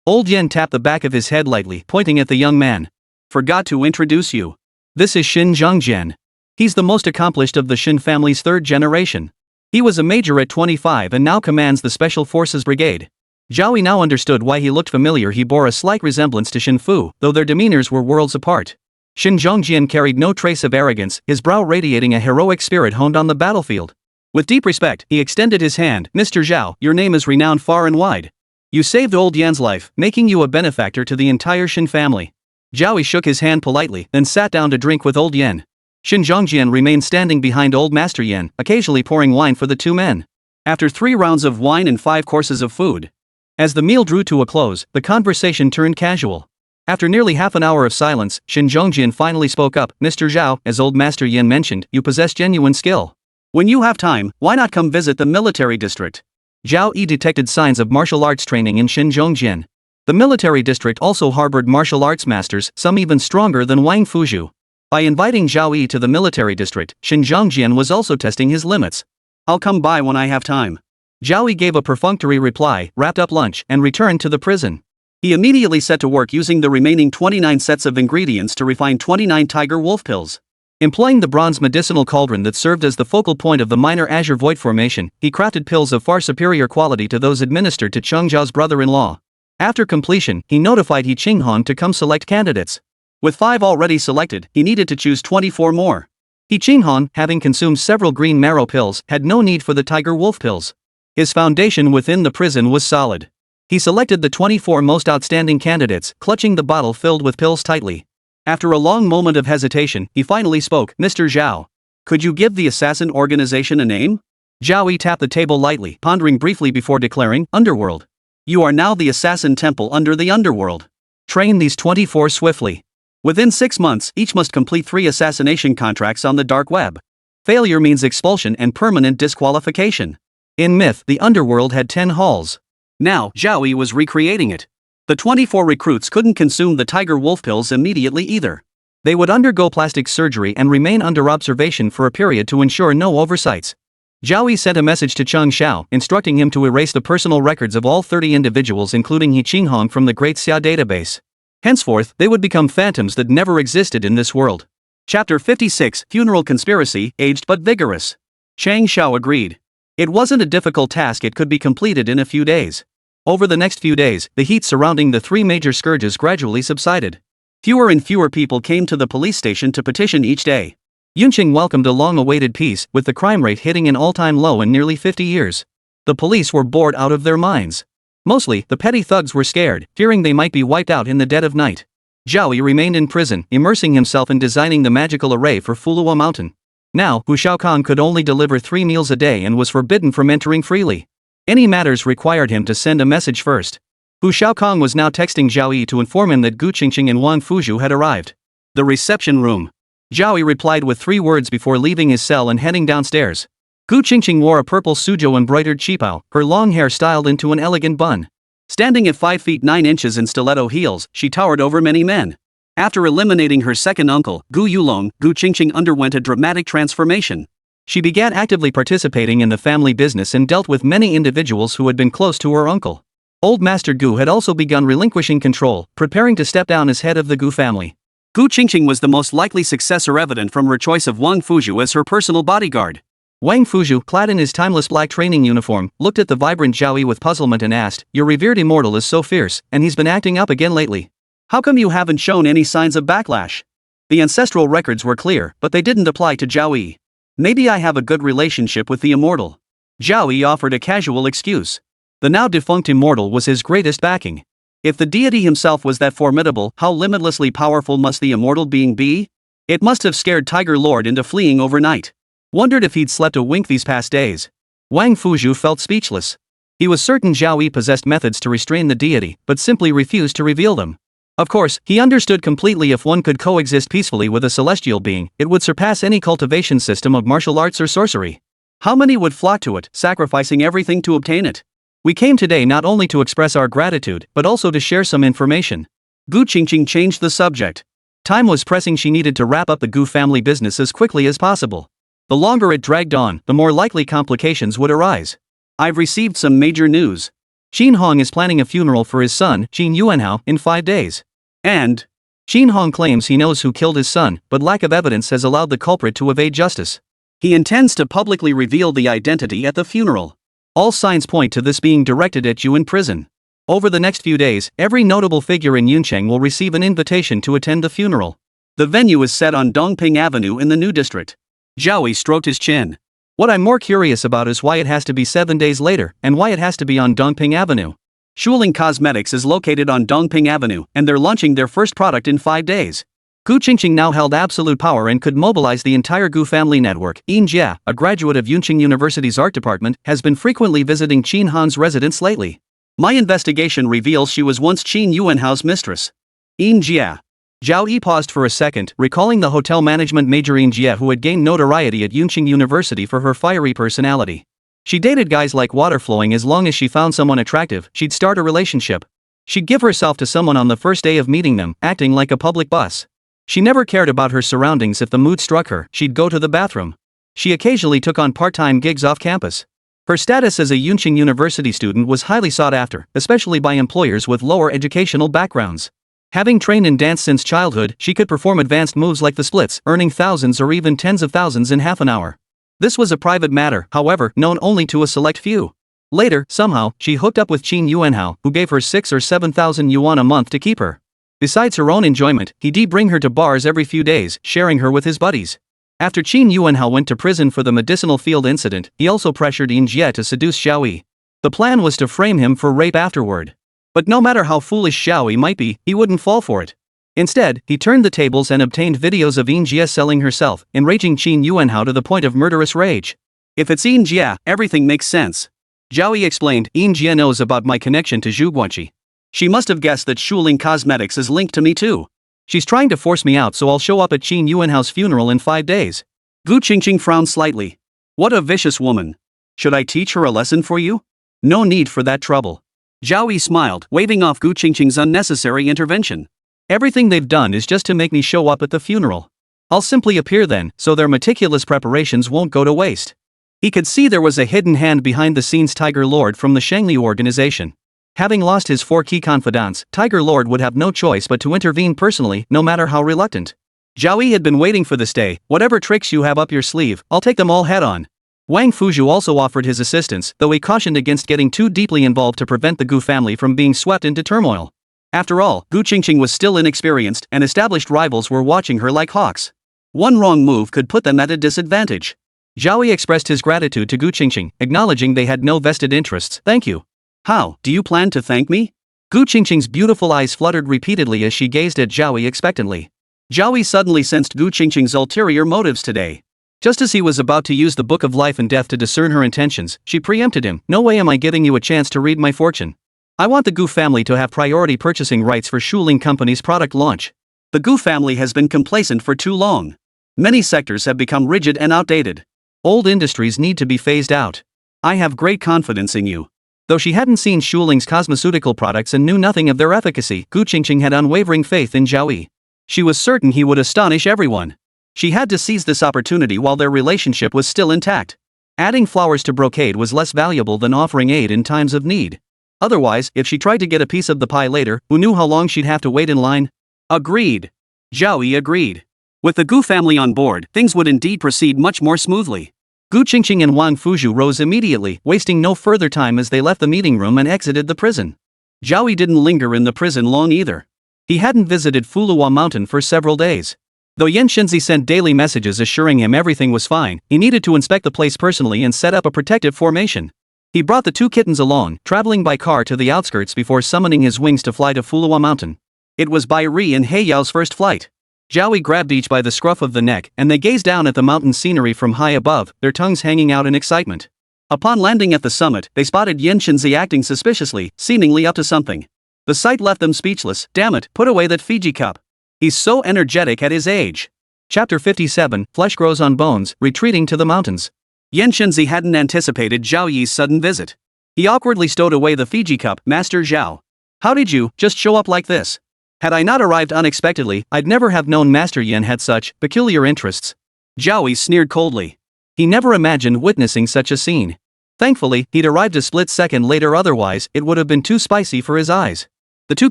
Old Yan tapped the back of his head lightly, pointing at the young man. "Forgot to introduce you. This is Xin Zhongjian. He's the most accomplished of the Xin family's 3rd generation. He was a major at 25 and now commands the Special Forces Brigade." Zhao Yi now understood why he looked familiar. He bore a slight resemblance to Xin Fu, though their demeanors were worlds apart. Xin Zhongjian carried no trace of arrogance, his brow radiating a heroic spirit honed on the battlefield. With deep respect, he extended his hand. "Mr. Zhao, your name is renowned far and wide. You saved Old Yan's life, making you a benefactor to the entire Xin family." Zhao Yi shook his hand politely, then sat down to drink with Old Yan. Xin Zhongjian remained standing behind Old Master Yan, occasionally pouring wine for the 2 men. After 3 rounds of wine and 5 courses of food. As the meal drew to a close, the conversation turned casual. After nearly half an hour of silence, Xin Zhongjian finally spoke up. "Mr. Zhao, as Old Master Yan mentioned, you possess genuine skill. When you have time, why not come visit the military district?" Zhao Yi detected signs of martial arts training in Xin Zhongjian. The military district also harbored martial arts masters, some even stronger than Wang Fuzhu. By inviting Zhao Yi to the military district, Xin Zhongjian was also testing his limits. "I'll come by when I have time." Zhao Yi gave a perfunctory reply, wrapped up lunch, and returned to the prison. He immediately set to work using the remaining 29 sets of ingredients to refine 29 tiger wolf pills. Employing the bronze medicinal cauldron that served as the focal point of the minor azure void formation, he crafted pills of far superior quality to those administered to Cheng Zhao's brother-in-law. After completion, he notified He Qinghong to come select candidates. With 5 already selected, he needed to choose 24 more. He Qinghong, having consumed several green marrow pills, had no need for the tiger wolf pills. His foundation within the prison was solid. He selected the 24 most outstanding candidates, clutching the bottle filled with pills tightly. After a long moment of hesitation, he finally spoke. "Mr. Zhao, could you give the assassin organization a name?" Zhao Yi tapped the table lightly, pondering briefly before declaring, "Underworld. You are now the assassin temple under the underworld. Train these 24 swiftly. Within 6 months, each must complete 3 assassination contracts on the dark web. Failure means expulsion and permanent disqualification." In myth, the underworld had 10 halls. Now, Zhao Yi was recreating it. The 24 recruits couldn't consume the tiger wolf pills immediately either. They would undergo plastic surgery and remain under observation for a period to ensure no oversights. Zhao Yi sent a message to Cheng Xiao, instructing him to erase the personal records of all 30 individuals including He Qinghong from the Great Xia database. Henceforth, they would become phantoms that never existed in this world. Chapter 56, Funeral Conspiracy, Aged but Vigorous. Cheng Xiao agreed. It wasn't a difficult task, it could be completed in a few days. Over the next few days, the heat surrounding the 3 major scourges gradually subsided. Fewer and fewer people came to the police station to petition each day. Yuncheng welcomed a long-awaited peace, with the crime rate hitting an all-time low in nearly 50 years. The police were bored out of their minds. Mostly, the petty thugs were scared, fearing they might be wiped out in the dead of night. Zhao Yi remained in prison, immersing himself in designing the magical array for Fulong Mountain. Now, Hu Shaokong could only deliver 3 meals a day and was forbidden from entering freely. Any matters required him to send a message first. Hu Shaokong was now texting Zhao Yi to inform him that Gu Qingqing and Wang Fuzhu had arrived. The reception room. Zhao Yi replied with 3 words before leaving his cell and heading downstairs. Gu Qingqing wore a purple suzhou embroidered qipao, her long hair styled into an elegant bun. Standing at 5 feet 9 inches in stiletto heels, she towered over many men. After eliminating her second uncle, Gu Yulong, Gu Qingqing underwent a dramatic transformation. She began actively participating in the family business and dealt with many individuals who had been close to her uncle. Old Master Gu had also begun relinquishing control, preparing to step down as head of the Gu family. Gu Qingqing was the most likely successor, evident from her choice of Wang Fuzhu as her personal bodyguard. Wang Fuzhu, clad in his timeless black training uniform, looked at the vibrant Zhao Yi with puzzlement and asked, "Your revered immortal is so fierce, and he's been acting up again lately. How come you haven't shown any signs of backlash?" The ancestral records were clear, but they didn't apply to Zhao Yi. "Maybe I have a good relationship with the immortal." Zhao Yi offered a casual excuse. The now defunct immortal was his greatest backing. If the deity himself was that formidable, how limitlessly powerful must the immortal being be? It must have scared Tiger Lord into fleeing overnight. Wondered if he'd slept a wink these past days. Wang Fuzhu felt speechless. He was certain Zhao Yi possessed methods to restrain the deity, but simply refused to reveal them. Of course, he understood completely if one could coexist peacefully with a celestial being, it would surpass any cultivation system of martial arts or sorcery. How many would flock to it, sacrificing everything to obtain it? "We came today not only to express our gratitude, but also to share some information." Gu Qingqing changed the subject. Time was pressing, she needed to wrap up the Gu family business as quickly as possible. The longer it dragged on, the more likely complications would arise. "I've received some major news. Qinghong is planning a funeral for his son, Qin Yuanhao, in 5 days. And Qinghong claims he knows who killed his son, but lack of evidence has allowed the culprit to evade justice. He intends to publicly reveal the identity at the funeral. All signs point to this being directed at you in prison. Over the next few days, every notable figure in Yuncheng will receive an invitation to attend the funeral. The venue is set on Dongping Avenue in the New District." Zhao Yi stroked his chin. "What I'm more curious about is why it has to be 7 days later, and why it has to be on Dongping Avenue. Shuling Cosmetics is located on Dongping Avenue, and they're launching their first product in 5 days. Gu Qingqing now held absolute power and could mobilize the entire Gu family network. Yin Jia, a graduate of Yuncheng University's art department, has been frequently visiting Qin Han's residence lately. My investigation reveals she was once Qin Yuanhao's mistress." Yin Jia. Zhao Yi paused for a second, recalling the hotel management major Yin Jia who had gained notoriety at Yuncheng University for her fiery personality. She dated guys like water flowing. As long as she found someone attractive, she'd start a relationship. She'd give herself to someone on the first day of meeting them, acting like a public bus. She never cared about her surroundings. If the mood struck her, she'd go to the bathroom. She occasionally took on part-time gigs off campus. Her status as a Yuncheng University student was highly sought after, especially by employers with lower educational backgrounds. Having trained in dance since childhood, she could perform advanced moves like the splits, earning thousands or even tens of thousands in half an hour. This was a private matter, however, known only to a select few. Later, somehow, she hooked up with Qin Yuanhao, who gave her 6 or 7,000 yuan a month to keep her. Besides her own enjoyment, he'd bring her to bars every few days, sharing her with his buddies. After Qin Yuanhao went to prison for the medicinal field incident, he also pressured Yin Jie to seduce Zhao Yi. The plan was to frame him for rape afterward. But no matter how foolish Zhao Yi might be, he wouldn't fall for it. Instead, he turned the tables and obtained videos of Yin Jie selling herself, enraging Qin Yuanhao to the point of murderous rage. If it's Yin Jie, everything makes sense. Zhao Yi explained, Yin Jie knows about my connection to Zhu Guanqi. She must have guessed that Shuling Cosmetics is linked to me too. She's trying to force me out so I'll show up at Qin Yuanhao's funeral in 5 days. Gu Qingqing frowned slightly. What a vicious woman. Should I teach her a lesson for you? No need for that trouble. Zhao Yi smiled, waving off Gu Qingqing's unnecessary intervention. Everything they've done is just to make me show up at the funeral. I'll simply appear then, so their meticulous preparations won't go to waste. He could see there was a hidden hand behind the scenes. Tiger Lord from the Shangli organization. Having lost his 4 key confidants, Tiger Lord would have no choice but to intervene personally, no matter how reluctant. Zhao Yi had been waiting for this day. Whatever tricks you have up your sleeve, I'll take them all head on. Wang Fuzhu also offered his assistance, though he cautioned against getting too deeply involved to prevent the Gu family from being swept into turmoil. After all, Gu Qingqing was still inexperienced, and established rivals were watching her like hawks. One wrong move could put them at a disadvantage. Zhao Yi expressed his gratitude to Gu Qingqing, acknowledging they had no vested interests. Thank you. How, do you plan to thank me? Gu Qingqing's beautiful eyes fluttered repeatedly as she gazed at Zhao Yi expectantly. Zhao Yi suddenly sensed Gu Qingqing's ulterior motives today. Just as he was about to use the Book of Life and Death to discern her intentions, she preempted him. No way am I giving you a chance to read my fortune. I want the Gu family to have priority purchasing rights for Shuling Company's product launch. The Gu family has been complacent for too long. Many sectors have become rigid and outdated. Old industries need to be phased out. I have great confidence in you. Though she hadn't seen Shuling's cosmeceutical products and knew nothing of their efficacy, Gu Qingqing had unwavering faith in Zhao Yi. She was certain he would astonish everyone. She had to seize this opportunity while their relationship was still intact. Adding flowers to brocade was less valuable than offering aid in times of need. Otherwise, if she tried to get a piece of the pie later, who knew how long she'd have to wait in line? Agreed. Zhao Yi agreed. With the Gu family on board, things would indeed proceed much more smoothly. Gu Qingqing and Wang Fuzhu rose immediately, wasting no further time as they left the meeting room and exited the prison. Zhao Yi didn't linger in the prison long either. He hadn't visited Fulong Mountain for several days. Though Yan Shenzi sent daily messages assuring him everything was fine, he needed to inspect the place personally and set up a protective formation. He brought the 2 kittens along, traveling by car to the outskirts before summoning his wings to fly to Fulong Mountain. It was Bai Ri and He Yao's first flight. Zhao Yi grabbed each by the scruff of the neck, and they gazed down at the mountain scenery from high above, their tongues hanging out in excitement. Upon landing at the summit, they spotted Yan Shenzi acting suspiciously, seemingly up to something. The sight left them speechless. Damn it, put away that Fiji cup. He's so energetic at his age. Chapter 57, Flesh Grows on Bones, Retreating to the Mountains. Yan Shenzi hadn't anticipated Zhao Yi's sudden visit. He awkwardly stowed away the Fiji cup. Master Zhao. How did you just show up like this? Had I not arrived unexpectedly, I'd never have known Master Yan had such peculiar interests. Zhao Yi sneered coldly. He never imagined witnessing such a scene. Thankfully, he'd arrived a split second later, otherwise it would have been too spicy for his eyes. The 2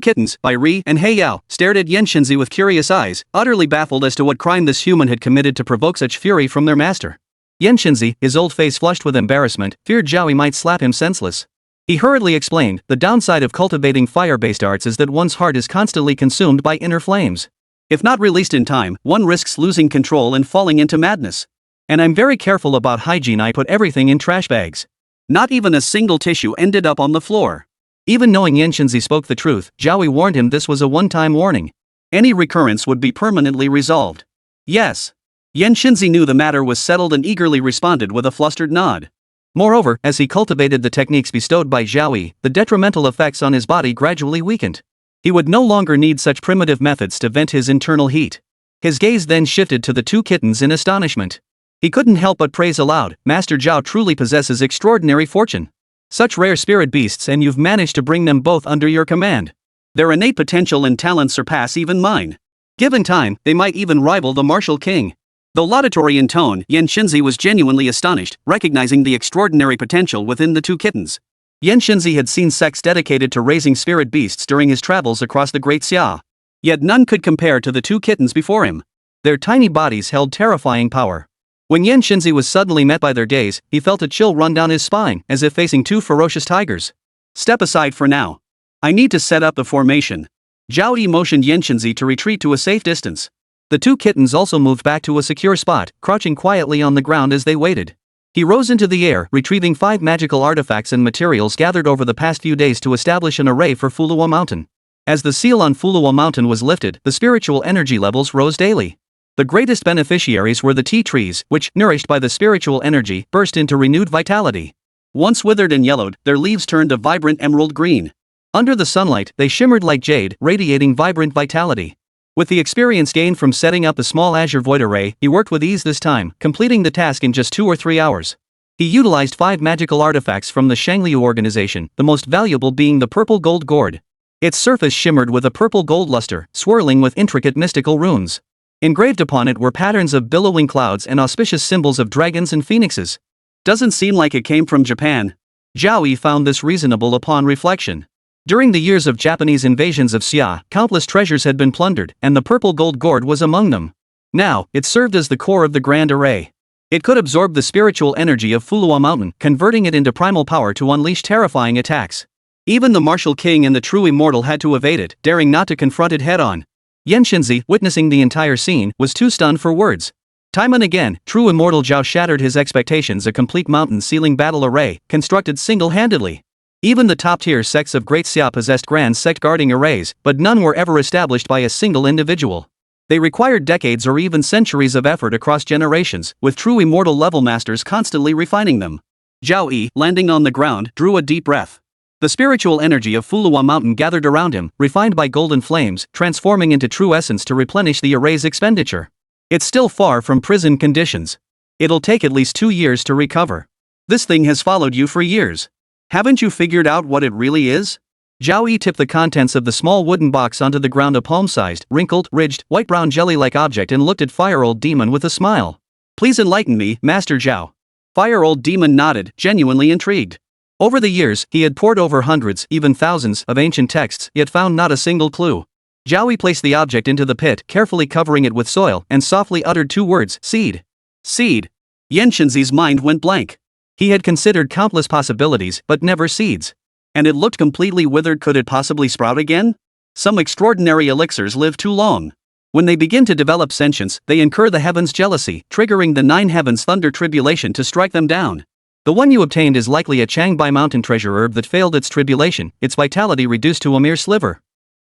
kittens, Bai Ri and He Yao, stared at Yan Shenzi with curious eyes, utterly baffled as to what crime this human had committed to provoke such fury from their master. Yan Shenzi, his old face flushed with embarrassment, feared Zhao Yi might slap him senseless. He hurriedly explained, the downside of cultivating fire-based arts is that one's heart is constantly consumed by inner flames. If not released in time, one risks losing control and falling into madness. And I'm very careful about hygiene. I put everything in trash bags. Not even a single tissue ended up on the floor. Even knowing Yan Shenzi spoke the truth, Zhao Yi warned him this was a one-time warning. Any recurrence would be permanently resolved. Yes. Yan Shenzi knew the matter was settled and eagerly responded with a flustered nod. Moreover, as he cultivated the techniques bestowed by Zhao Yi, the detrimental effects on his body gradually weakened. He would no longer need such primitive methods to vent his internal heat. His gaze then shifted to the 2 kittens in astonishment. He couldn't help but praise aloud, Master Zhao truly possesses extraordinary fortune. Such rare spirit beasts, and you've managed to bring them both under your command. Their innate potential and talent surpass even mine. Given time, they might even rival the martial king. Though laudatory in tone, Yan Shenzi was genuinely astonished, recognizing the extraordinary potential within the 2 kittens. Yan Shenzi had seen sects dedicated to raising spirit beasts during his travels across the Great Xia. Yet none could compare to the two kittens before him. Their tiny bodies held terrifying power. When Yuncheng was suddenly met by their gaze, he felt a chill run down his spine, as if facing two ferocious tigers. Step aside for now. I need to set up the formation. Zhao Yi motioned Yuncheng to retreat to a safe distance. The two kittens also moved back to a secure spot, crouching quietly on the ground as they waited. He rose into the air, retrieving 5 magical artifacts and materials gathered over the past few days to establish an array for Fulong Mountain. As the seal on Fulong Mountain was lifted, the spiritual energy levels rose daily. The greatest beneficiaries were the tea trees, which, nourished by the spiritual energy, burst into renewed vitality. Once withered and yellowed, their leaves turned a vibrant emerald green. Under the sunlight, they shimmered like jade, radiating vibrant vitality. With the experience gained from setting up the small azure void array, he worked with ease this time, completing the task in just 2 or 3 hours. He utilized 5 magical artifacts from the Shangliu organization, the most valuable being the purple gold gourd. Its surface shimmered with a purple gold luster, swirling with intricate mystical runes. Engraved upon it were patterns of billowing clouds and auspicious symbols of dragons and phoenixes. Doesn't seem like it came from Japan. Zhao Yi found this reasonable upon reflection. During the years of Japanese invasions of Xia, countless treasures had been plundered, and the purple gold gourd was among them. Now, it served as the core of the grand array. It could absorb the spiritual energy of Fulong Mountain, converting it into primal power to unleash terrifying attacks. Even the martial king and the true immortal had to evade it, daring not to confront it head-on. Yuncheng, witnessing the entire scene, was too stunned for words. Time and again, true immortal Zhao shattered his expectations, a complete mountain-sealing battle array, constructed single-handedly. Even the top-tier sects of Great Xia possessed grand sect-guarding arrays, but none were ever established by a single individual. They required decades or even centuries of effort across generations, with true immortal level masters constantly refining them. Zhao Yi, landing on the ground, drew a deep breath. The spiritual energy of Fulong Mountain gathered around him, refined by golden flames, transforming into true essence to replenish the array's expenditure. It's still far from prison conditions. It'll take at least 2 years to recover. This thing has followed you for years. Haven't you figured out what it really is? Zhao Yi tipped the contents of the small wooden box onto the ground, a palm-sized, wrinkled, ridged, white-brown jelly-like object, and looked at Fire Old Demon with a smile. Please enlighten me, Master Zhao. Fire Old Demon nodded, genuinely intrigued. Over the years, he had pored over hundreds, even thousands, of ancient texts, yet found not a single clue. Zhao Yi placed the object into the pit, carefully covering it with soil, and softly uttered 2 words, seed. Seed. Yuncheng's mind went blank. He had considered countless possibilities, but never seeds. And it looked completely withered. Could it possibly sprout again? Some extraordinary elixirs live too long. When they begin to develop sentience, they incur the heavens' jealousy, triggering the 9 heavens' thunder tribulation to strike them down. The one you obtained is likely a Changbai mountain treasure herb that failed its tribulation, its vitality reduced to a mere sliver.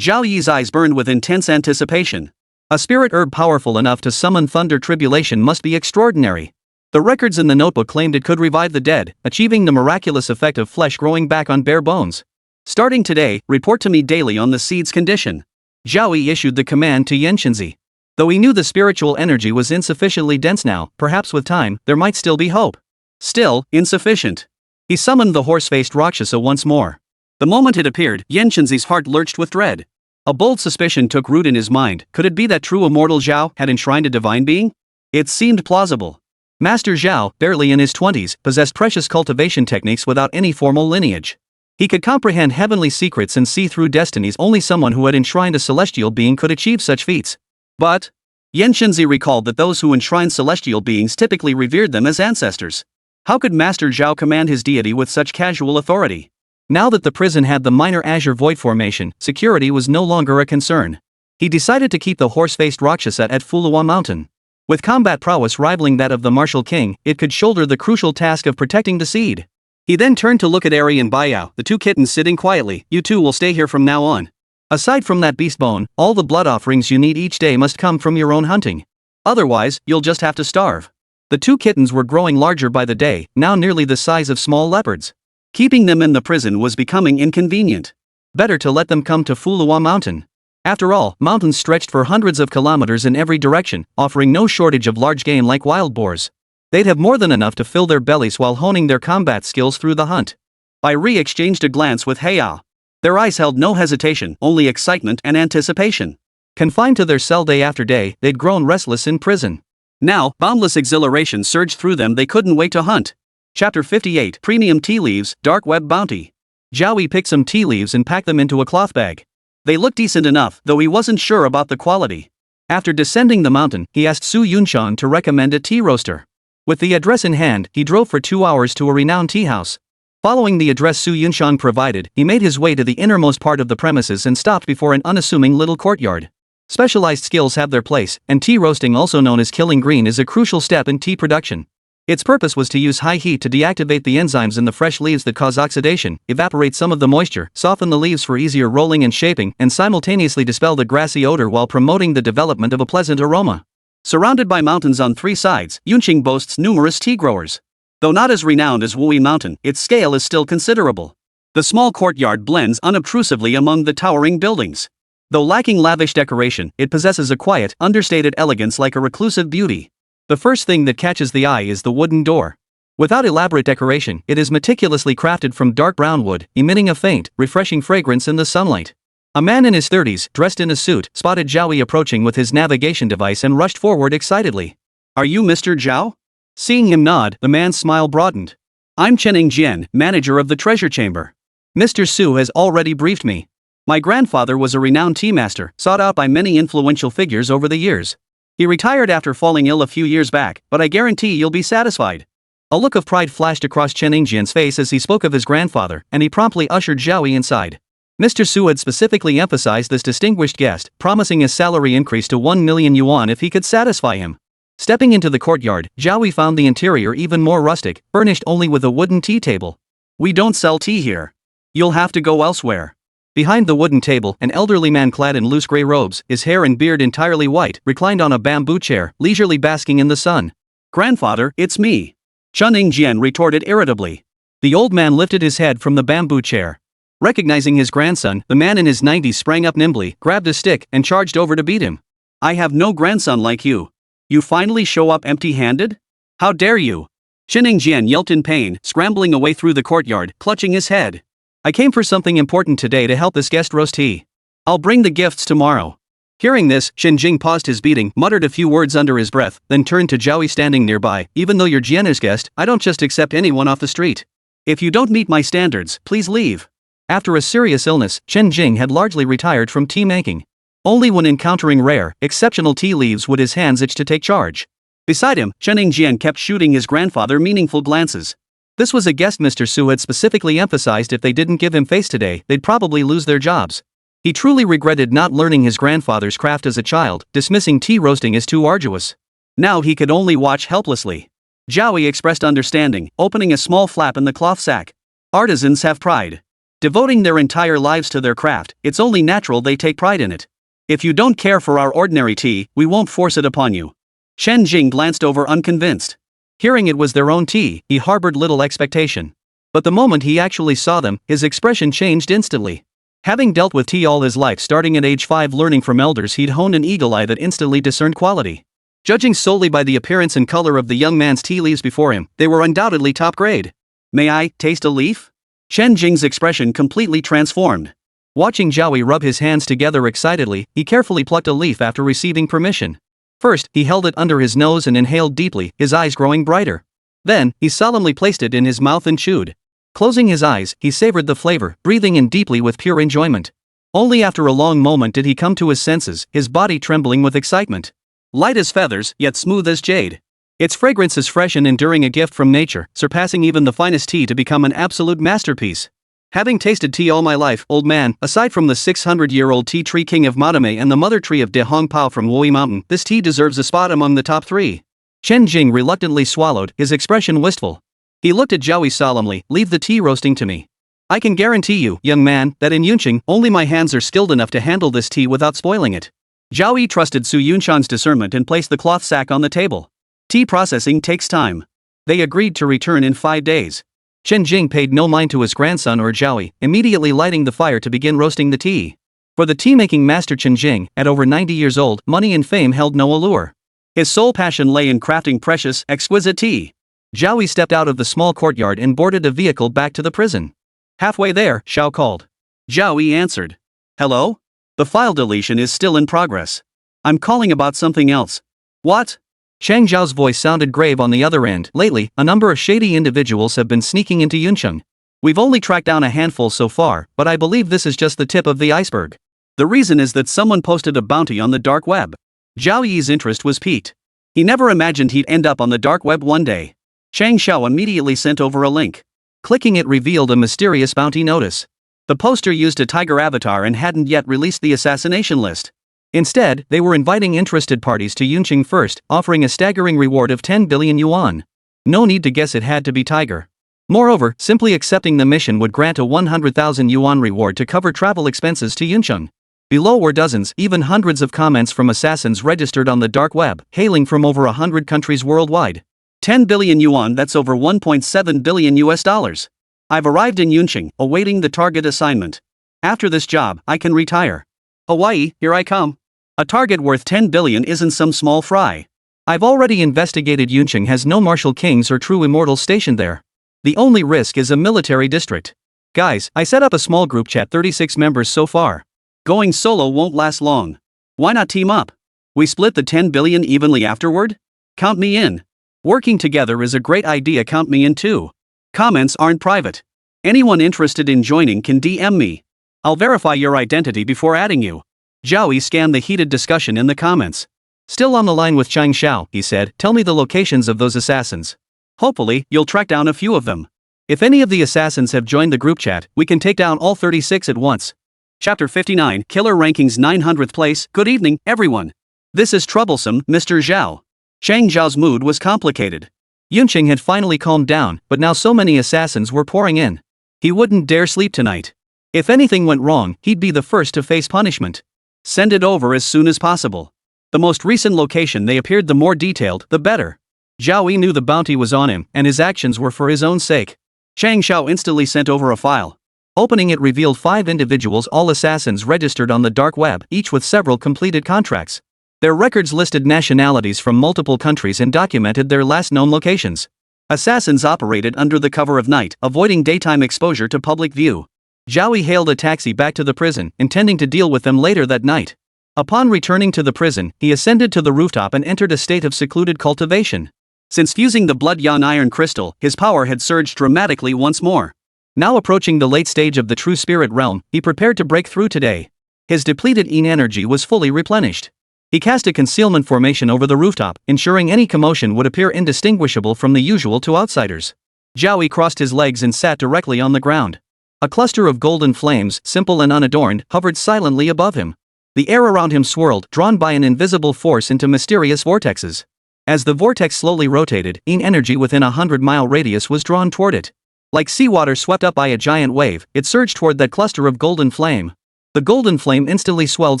Zhao Yi's eyes burned with intense anticipation. A spirit herb powerful enough to summon thunder tribulation must be extraordinary. The records in the notebook claimed it could revive the dead, achieving the miraculous effect of flesh growing back on bare bones. Starting today, report to me daily on the seed's condition. Zhao Yi issued the command to Yuncheng. Though he knew the spiritual energy was insufficiently dense now, perhaps with time, there might still be hope. Still, insufficient. He summoned the horse-faced Rakshasa once more. The moment it appeared, Yuncheng's heart lurched with dread. A bold suspicion took root in his mind. Could it be that true immortal Zhao had enshrined a divine being? It seemed plausible. Master Zhao, barely in his 20s, possessed precious cultivation techniques without any formal lineage. He could comprehend heavenly secrets and see through destinies. Only someone who had enshrined a celestial being could achieve such feats. But Yuncheng recalled that those who enshrined celestial beings typically revered them as ancestors. How could Master Zhao command his deity with such casual authority? Now that the prison had the minor azure void formation, security was no longer a concern. He decided to keep the horse-faced Rakshasa at Fulong Mountain. With combat prowess rivaling that of the martial king, it could shoulder the crucial task of protecting the seed. He then turned to look at Ari and Baiyao, the 2 kittens sitting quietly. You 2 will stay here from now on. Aside from that beast bone, all the blood offerings you need each day must come from your own hunting. Otherwise, you'll just have to starve. The 2 kittens were growing larger by the day, now nearly the size of small leopards. Keeping them in the prison was becoming inconvenient. Better to let them come to Fulong Mountain. After all, mountains stretched for hundreds of kilometers in every direction, offering no shortage of large game like wild boars. They'd have more than enough to fill their bellies while honing their combat skills through the hunt. Bai exchanged a glance with Heya. Their eyes held no hesitation, only excitement and anticipation. Confined to their cell day after day, they'd grown restless in prison. Now, boundless exhilaration surged through them. They couldn't wait to hunt. Chapter 58, Premium Tea Leaves, Dark Web Bounty. Zhao Yi picked some tea leaves and packed them into a cloth bag. They looked decent enough, though he wasn't sure about the quality. After descending the mountain, he asked Su Yuncheng to recommend a tea roaster. With the address in hand, he drove for 2 hours to a renowned tea house. Following the address Su Yuncheng provided, he made his way to the innermost part of the premises and stopped before an unassuming little courtyard. Specialized skills have their place, and tea roasting, also known as killing green, is a crucial step in tea production. Its purpose was to use high heat to deactivate the enzymes in the fresh leaves that cause oxidation, evaporate some of the moisture, soften the leaves for easier rolling and shaping, and simultaneously dispel the grassy odor while promoting the development of a pleasant aroma. Surrounded by mountains on 3 sides, Yuncheng boasts numerous tea growers. Though not as renowned as Fulong Mountain, its scale is still considerable. The small courtyard blends unobtrusively among the towering buildings. Though lacking lavish decoration, it possesses a quiet, understated elegance like a reclusive beauty. The first thing that catches the eye is the wooden door. Without elaborate decoration, it is meticulously crafted from dark brown wood, emitting a faint, refreshing fragrance in the sunlight. A man in his 30s, dressed in a suit, spotted Zhao Yi approaching with his navigation device and rushed forward excitedly. "Are you Mr. Zhao?" Seeing him nod, the man's smile broadened. "I'm Chen Jian, manager of the treasure chamber. Mr. Su has already briefed me. My grandfather was a renowned tea master, sought out by many influential figures over the years. He retired after falling ill a few years back, but I guarantee you'll be satisfied." A look of pride flashed across Chen Jian's face as he spoke of his grandfather, and he promptly ushered Zhao Yi inside. Mr. Su had specifically emphasized this distinguished guest, promising a salary increase to 1 million yuan if he could satisfy him. Stepping into the courtyard, Zhao Yi found the interior even more rustic, furnished only with a wooden tea table. "We don't sell tea here. You'll have to go elsewhere." Behind the wooden table, an elderly man clad in loose gray robes, his hair and beard entirely white, reclined on a bamboo chair, leisurely basking in the sun. "Grandfather, it's me," Chen Jian retorted irritably. The old man lifted his head from the bamboo chair. Recognizing his grandson, the man in his 90s sprang up nimbly, grabbed a stick, and charged over to beat him. "I have no grandson like you. You finally show up empty-handed? How dare you?" Chen Jian yelped in pain, scrambling away through the courtyard, clutching his head. "I came for something important today to help this guest roast tea. I'll bring the gifts tomorrow." Hearing this, Chen Jing paused his beating, muttered a few words under his breath, then turned to Zhao Yi standing nearby. "Even though you're Jian's guest, I don't just accept anyone off the street. If you don't meet my standards, please leave." After a serious illness, Chen Jing had largely retired from tea making. Only when encountering rare, exceptional tea leaves would his hands itch to take charge. Beside him, Chen Jian kept shooting his grandfather meaningful glances. This was a guest Mr. Su had specifically emphasized if they didn't give him face today, they'd probably lose their jobs. He truly regretted not learning his grandfather's craft as a child, dismissing tea roasting as too arduous. Now he could only watch helplessly. Zhao Yi expressed understanding, opening a small flap in the cloth sack. "Artisans have pride. Devoting their entire lives to their craft, it's only natural they take pride in it. If you don't care for our ordinary tea, we won't force it upon you." Chen Jing glanced over unconvinced. Hearing it was their own tea, he harbored little expectation. But the moment he actually saw them, his expression changed instantly. Having dealt with tea all his life, starting at age 5 learning from elders, he'd honed an eagle eye that instantly discerned quality. Judging solely by the appearance and color of the young man's tea leaves before him, they were undoubtedly top grade. "May I taste a leaf?" Chen Jing's expression completely transformed. Watching Zhao Yi rub his hands together excitedly, he carefully plucked a leaf after receiving permission. First, he held it under his nose and inhaled deeply, his eyes growing brighter. Then, he solemnly placed it in his mouth and chewed. Closing his eyes, he savored the flavor, breathing in deeply with pure enjoyment. Only after a long moment did he come to his senses, his body trembling with excitement. Light as feathers, yet smooth as jade. Its fragrance is fresh and enduring, a gift from nature, surpassing even the finest tea to become an absolute masterpiece. "Having tasted tea all my life, old man, aside from the 600-year-old tea tree king of Madame and the mother tree of De Hongpao from Fulong Mountain, this tea deserves a spot among the top 3. Chen Jing reluctantly swallowed, his expression wistful. He looked at Zhao Yi solemnly. "Leave the tea roasting to me. I can guarantee you, young man, that in Yuncheng, only my hands are skilled enough to handle this tea without spoiling it." Zhao Yi trusted Su Yuncheng's discernment and placed the cloth sack on the table. Tea processing takes time. They agreed to return in 5 days. Chen Jing paid no mind to his grandson or Zhao Yi, immediately lighting the fire to begin roasting the tea. For the tea-making master Chen Jing, at over 90 years old, money and fame held no allure. His sole passion lay in crafting precious, exquisite tea. Zhao Yi stepped out of the small courtyard and boarded a vehicle back to the prison. Halfway there, Xiao called. Zhao Yi answered. "Hello? The file deletion is still in progress. I'm calling about something else." "What?" Chang Zhao's voice sounded grave on the other end. "Lately, a number of shady individuals have been sneaking into Yuncheng. We've only tracked down a handful so far, but I believe this is just the tip of the iceberg. The reason is that someone posted a bounty on the dark web. Zhao Yi's interest was piqued. He never imagined he'd end up on the dark web one day. Chang Xiao immediately sent over a link. Clicking it revealed a mysterious bounty notice. The poster used a tiger avatar and hadn't yet released the assassination list. Instead, they were inviting interested parties to Yuncheng first, offering a staggering reward of 10 billion yuan. No need to guess it had to be tiger. Moreover, simply accepting the mission would grant a 100,000 yuan reward to cover travel expenses to Yuncheng. Below were dozens, even hundreds of comments from assassins registered on the dark web, hailing from over 100 countries worldwide. 10 billion yuan, that's over 1.7 billion US dollars. I've arrived in Yuncheng, awaiting the target assignment. After this job, I can retire. Hawaii, here I come. A target worth 10 billion isn't some small fry. I've already investigated. Yuncheng has no martial kings or true immortals stationed there. The only risk is a military district. Guys, I set up a small group chat, 36 members so far. Going solo won't last long. Why not team up? We split the 10 billion evenly afterward? Count me in. Working together is a great idea, count me in too. Comments aren't private. Anyone interested in joining can DM me. I'll verify your identity before adding you. Zhao Yi scanned the heated discussion in the comments. Still on the line with Chang Xiao, he said, tell me the locations of those assassins. Hopefully, you'll track down a few of them. If any of the assassins have joined the group chat, we can take down all 36 at once. Chapter 59, Killer Rankings 900th place. Good evening, everyone. This is troublesome, Mr. Zhao. Chang Zhao's mood was complicated. Yuncheng had finally calmed down, but now so many assassins were pouring in. He wouldn't dare sleep tonight. If anything went wrong, he'd be the first to face punishment. Send it over as soon as possible. The most recent location they appeared, the more detailed, the better. Zhao Yi knew the bounty was on him, and his actions were for his own sake. Chang Xiao instantly sent over a file. Opening it revealed 5 individuals, all assassins registered on the dark web, each with several completed contracts. Their records listed nationalities from multiple countries and documented their last known locations. Assassins operated under the cover of night, avoiding daytime exposure to public view. Zhao Yi hailed a taxi back to the prison, intending to deal with them later that night. Upon returning to the prison, he ascended to the rooftop and entered a state of secluded cultivation. Since fusing the blood yan iron crystal, his power had surged dramatically once more. Now approaching the late stage of the true spirit realm, he prepared to break through today. His depleted yin energy was fully replenished. He cast a concealment formation over the rooftop, ensuring any commotion would appear indistinguishable from the usual to outsiders. Zhao Yi crossed his legs and sat directly on the ground. A cluster of golden flames, simple and unadorned, hovered silently above him. The air around him swirled, drawn by an invisible force into mysterious vortexes. As the vortex slowly rotated, yin energy within a 100-mile radius was drawn toward it. Like seawater swept up by a giant wave, it surged toward that cluster of golden flame. The golden flame instantly swelled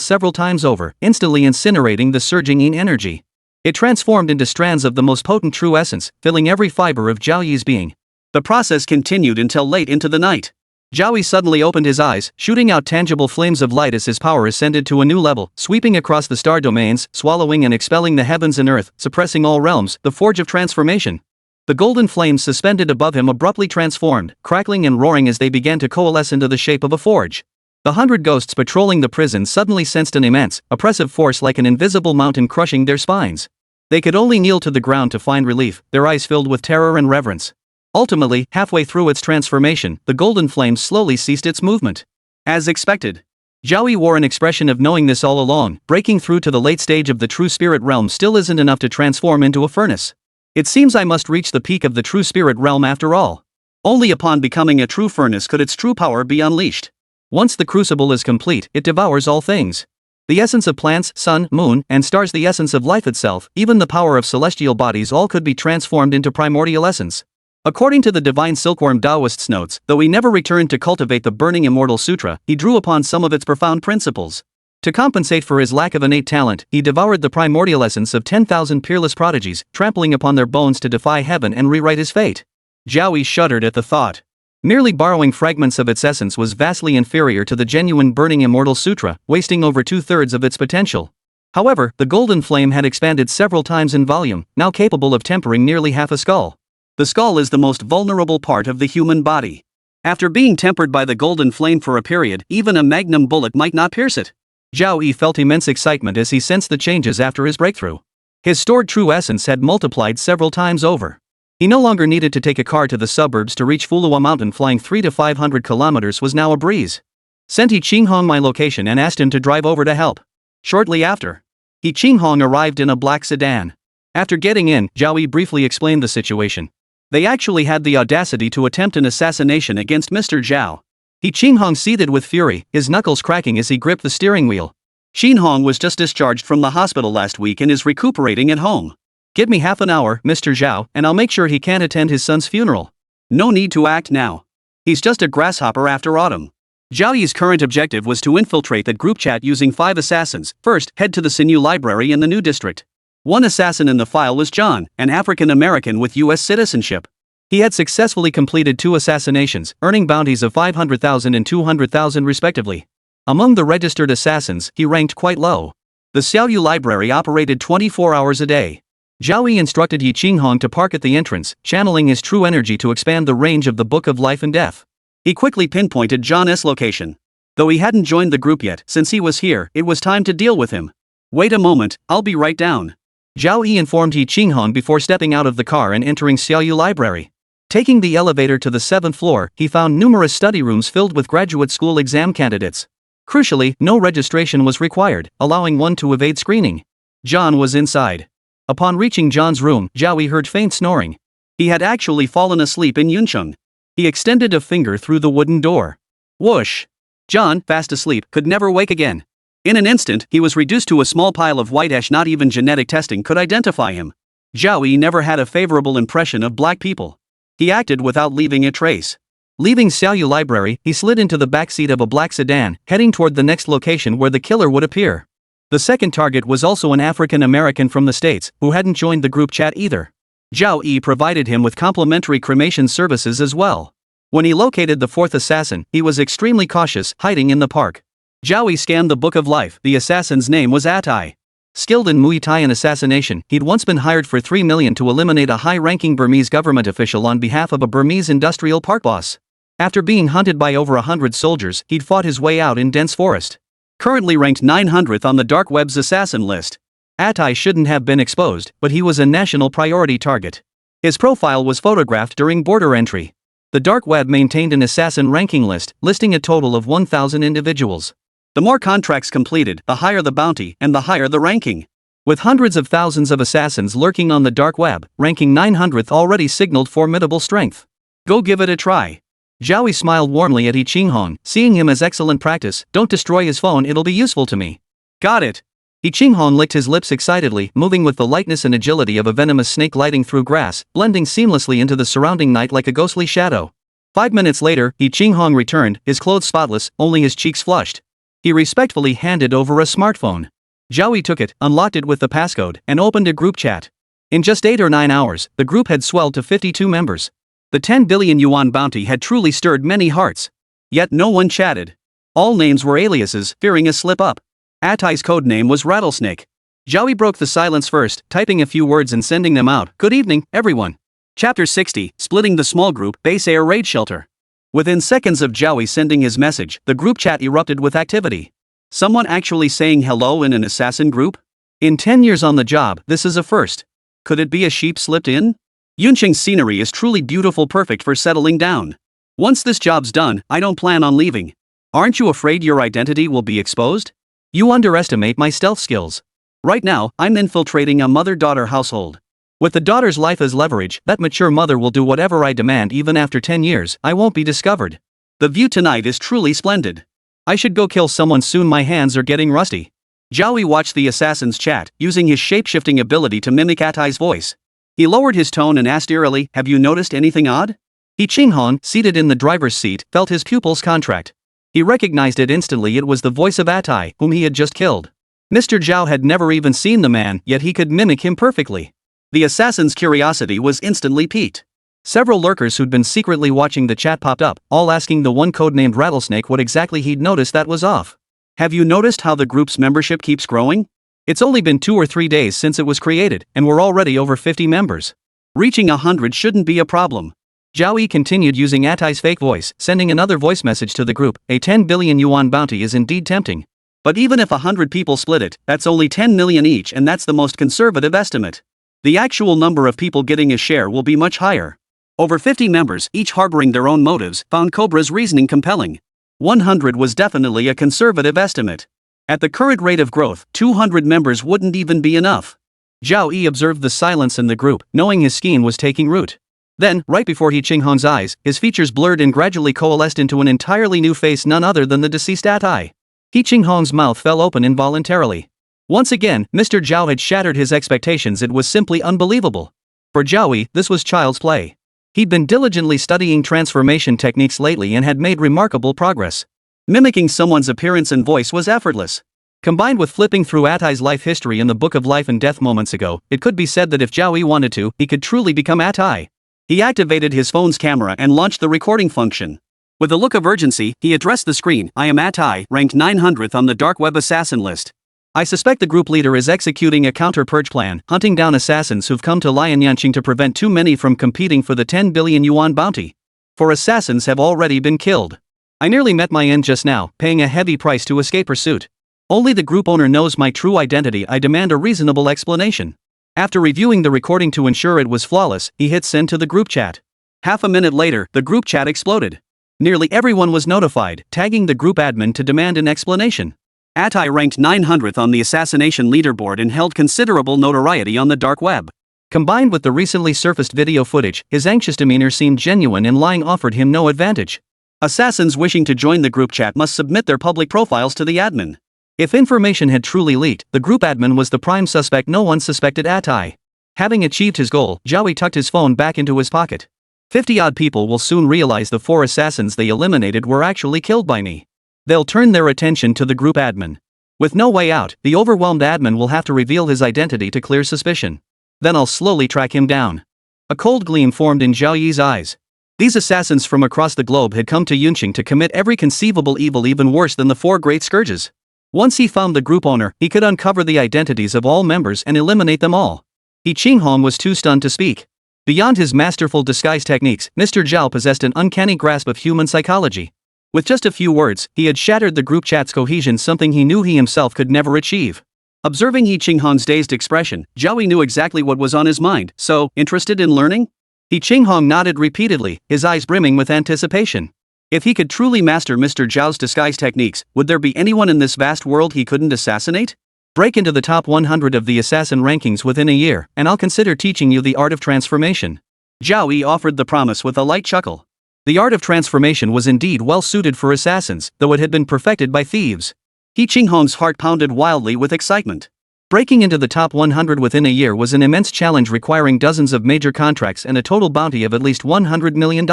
several times over, instantly incinerating the surging yin energy. It transformed into strands of the most potent true essence, filling every fiber of Zhao Yi's being. The process continued until late into the night. Zhao Yi suddenly opened his eyes, shooting out tangible flames of light as his power ascended to a new level, sweeping across the star domains, swallowing and expelling the heavens and earth, suppressing all realms, the forge of transformation. The golden flames suspended above him abruptly transformed, crackling and roaring as they began to coalesce into the shape of a forge. The 100 ghosts patrolling the prison suddenly sensed an immense, oppressive force like an invisible mountain crushing their spines. They could only kneel to the ground to find relief, their eyes filled with terror and reverence. Ultimately, halfway through its transformation, the golden flame slowly ceased its movement. As expected, Zhao Yi wore an expression of knowing this all along. Breaking through to the late stage of the true spirit realm still isn't enough to transform into a furnace. It seems I must reach the peak of the true spirit realm after all. Only upon becoming a true furnace could its true power be unleashed. Once the crucible is complete, it devours all things. The essence of plants, sun, moon, and stars, the essence of life itself, even the power of celestial bodies, all could be transformed into primordial essence. According to the divine silkworm Taoist's notes, though he never returned to cultivate the burning immortal sutra, he drew upon some of its profound principles. To compensate for his lack of innate talent, he devoured the primordial essence of 10,000 peerless prodigies, trampling upon their bones to defy heaven and rewrite his fate. Zhao Yi shuddered at the thought. Merely borrowing fragments of its essence was vastly inferior to the genuine burning immortal sutra, wasting over 2/3 of its potential. However, the golden flame had expanded several times in volume, now capable of tempering nearly half a skull. The skull is the most vulnerable part of the human body. After being tempered by the golden flame for a period, even a magnum bullet might not pierce it. Zhao Yi felt immense excitement as he sensed the changes after his breakthrough. His stored true essence had multiplied several times over. He no longer needed to take a car to the suburbs to reach Fulong Mountain. Flying 300 to 500 kilometers was now a breeze. Sent He Qinghong my location and asked him to drive over to help. Shortly after, He Qinghong arrived in a black sedan. After getting in, Zhao Yi briefly explained the situation. They actually had the audacity to attempt an assassination against Mr. Zhao. He Qinghong seethed with fury, his knuckles cracking as he gripped the steering wheel. Qinghong was just discharged from the hospital last week and is recuperating at home. Give me half an hour, Mr. Zhao, and I'll make sure he can't attend his son's funeral. No need to act now. He's just a grasshopper after autumn. Zhao Yi's current objective was to infiltrate that group chat using 5 assassins. First, head to the Sinew Library in the New District. One assassin in the file was John, an African American with U.S. citizenship. He had successfully completed 2 assassinations, earning bounties of 500,000 and 200,000 respectively. Among the registered assassins, he ranked quite low. The Xiaoyu Library operated 24 hours a day. Zhao Yi instructed He Qinghong to park at the entrance, channeling his true energy to expand the range of the Book of Life and Death. He quickly pinpointed John's location. Though he hadn't joined the group yet, since he was here, it was time to deal with him. Wait a moment, I'll be right down. Zhao Yi informed He Qinghong before stepping out of the car and entering Xiaoyu Library. Taking the elevator to the 7th floor, he found numerous study rooms filled with graduate school exam candidates. Crucially, no registration was required, allowing one to evade screening. John was inside. Upon reaching John's room, Zhao Yi heard faint snoring. He had actually fallen asleep in Yuncheng. He extended a finger through the wooden door. Whoosh! John, fast asleep, could never wake again. In an instant, he was reduced to a small pile of white ash. Not even genetic testing could identify him. Zhao Yi never had a favorable impression of black people. He acted without leaving a trace. Leaving Xiaoyu Library, he slid into the backseat of a black sedan, heading toward the next location where the killer would appear. The second target was also an African American from the States, who hadn't joined the group chat either. Zhao Yi provided him with complimentary cremation services as well. When he located the 4th assassin, he was extremely cautious, hiding in the park. Zhao Yi scanned the Book of Life. The assassin's name was Atai. Skilled in Muay Thai and assassination, he'd once been hired for 3 million to eliminate a high-ranking Burmese government official on behalf of a Burmese industrial park boss. After being hunted by over 100 soldiers, he'd fought his way out in dense forest. Currently ranked 900th on the dark web's assassin list. Atai shouldn't have been exposed, but he was a national priority target. His profile was photographed during border entry. The dark web maintained an assassin ranking list, listing a total of 1,000 individuals. The more contracts completed, the higher the bounty, and the higher the ranking. With hundreds of thousands of assassins lurking on the dark web, ranking 900th already signaled formidable strength. Go give it a try. Zhao Yi smiled warmly at He Qinghong, seeing him as excellent practice. Don't destroy his phone, it'll be useful to me. Got it. He Qinghong licked his lips excitedly, moving with the lightness and agility of a venomous snake gliding through grass, blending seamlessly into the surrounding night like a ghostly shadow. 5 minutes later, He Qinghong returned, his clothes spotless, only his cheeks flushed. He respectfully handed over a smartphone. Zhao Yi took it, unlocked it with the passcode, and opened a group chat. In just 8 or 9 hours, the group had swelled to 52 members. The 10 billion yuan bounty had truly stirred many hearts. Yet no one chatted. All names were aliases, fearing a slip-up. Atai's codename was Rattlesnake. Zhao Yi broke the silence first, typing a few words and sending them out. Good evening, everyone. Chapter 60, Splitting the Small Group, Base Air Raid Shelter. Within seconds of Zhao Yi sending his message, the group chat erupted with activity. Someone actually saying hello in an assassin group? In 10 years on the job, this is a first. Could it be a sheep slipped in? Yuncheng's scenery is truly beautiful, perfect for settling down. Once this job's done, I don't plan on leaving. Aren't you afraid your identity will be exposed? You underestimate my stealth skills. Right now, I'm infiltrating a mother-daughter household. With the daughter's life as leverage, that mature mother will do whatever I demand. Even after 10 years, I won't be discovered. The view tonight is truly splendid. I should go kill someone soon, my hands are getting rusty. Zhao Yi watched the assassin's chat, using his shape-shifting ability to mimic Atai's voice. He lowered his tone and asked eerily, have you noticed anything odd? He Qinghong, seated in the driver's seat, felt his pupils contract. He recognized it instantly. It was the voice of Atai, whom he had just killed. Mr. Zhao had never even seen the man, yet he could mimic him perfectly. The assassin's curiosity was instantly piqued. Several lurkers who'd been secretly watching the chat popped up, all asking the one codenamed Rattlesnake what exactly he'd noticed that was off. Have you noticed how the group's membership keeps growing? It's only been 2 or 3 days since it was created, and we're already over 50 members. Reaching 100 shouldn't be a problem. Zhao Yi continued using Atai's fake voice, sending another voice message to the group. A 10 billion yuan bounty is indeed tempting. But even if 100 people split it, that's only 10 million each, and that's the most conservative estimate. The actual number of people getting a share will be much higher. Over 50 members, each harboring their own motives, found Cobra's reasoning compelling. 100 was definitely a conservative estimate. At the current rate of growth, 200 members wouldn't even be enough. Zhao Yi observed the silence in the group, knowing his scheme was taking root. Then, right before He Qinghong's eyes, his features blurred and gradually coalesced into an entirely new face, none other than the deceased Atai. He Qinghong's mouth fell open involuntarily. Once again, Mr. Zhao had shattered his expectations. It was simply unbelievable. For Zhao Yi, this was child's play. He'd been diligently studying transformation techniques lately and had made remarkable progress. Mimicking someone's appearance and voice was effortless. Combined with flipping through Atai's life history in the Book of Life and Death moments ago, it could be said that if Zhao Yi wanted to, he could truly become Atai. He activated his phone's camera and launched the recording function. With a look of urgency, he addressed the screen. I am Atai, ranked 900th on the dark web assassin list. I suspect the group leader is executing a counter-purge plan, hunting down assassins who've come to Yuncheng to prevent too many from competing for the 10 billion yuan bounty. 4 assassins have already been killed. I nearly met my end just now, paying a heavy price to escape pursuit. Only the group owner knows my true identity. I demand a reasonable explanation. After reviewing the recording to ensure it was flawless, he hit send to the group chat. Half a minute later, the group chat exploded. Nearly everyone was notified, tagging the group admin to demand an explanation. Atai ranked 900th on the assassination leaderboard and held considerable notoriety on the dark web. Combined with the recently surfaced video footage, his anxious demeanor seemed genuine and lying offered him no advantage. Assassins wishing to join the group chat must submit their public profiles to the admin. If information had truly leaked, the group admin was the prime suspect. No one suspected Atai. Having achieved his goal, Zhao Yi tucked his phone back into his pocket. 50-odd people will soon realize the 4 assassins they eliminated were actually killed by me. They'll turn their attention to the group admin. With no way out, the overwhelmed admin will have to reveal his identity to clear suspicion. Then I'll slowly track him down. A cold gleam formed in Zhao Yi's eyes. These assassins from across the globe had come to Yuncheng to commit every conceivable evil, even worse than the 4 great scourges. Once he found the group owner, he could uncover the identities of all members and eliminate them all. He Qinghong was too stunned to speak. Beyond his masterful disguise techniques, Mr. Zhao possessed an uncanny grasp of human psychology. With just a few words, he had shattered the group chat's cohesion, something he knew he himself could never achieve. Observing He Qinghong's dazed expression, Zhao Yi knew exactly what was on his mind. So, interested in learning? He Qinghong nodded repeatedly, his eyes brimming with anticipation. If he could truly master Mr. Zhao's disguise techniques, would there be anyone in this vast world he couldn't assassinate? Break into the top 100 of the assassin rankings within a year, and I'll consider teaching you the art of transformation. Zhao Yi offered the promise with a light chuckle. The art of transformation was indeed well suited for assassins, though it had been perfected by thieves. He Qinghong's heart pounded wildly with excitement. Breaking into the top 100 within a year was an immense challenge requiring dozens of major contracts and a total bounty of at least $100 million.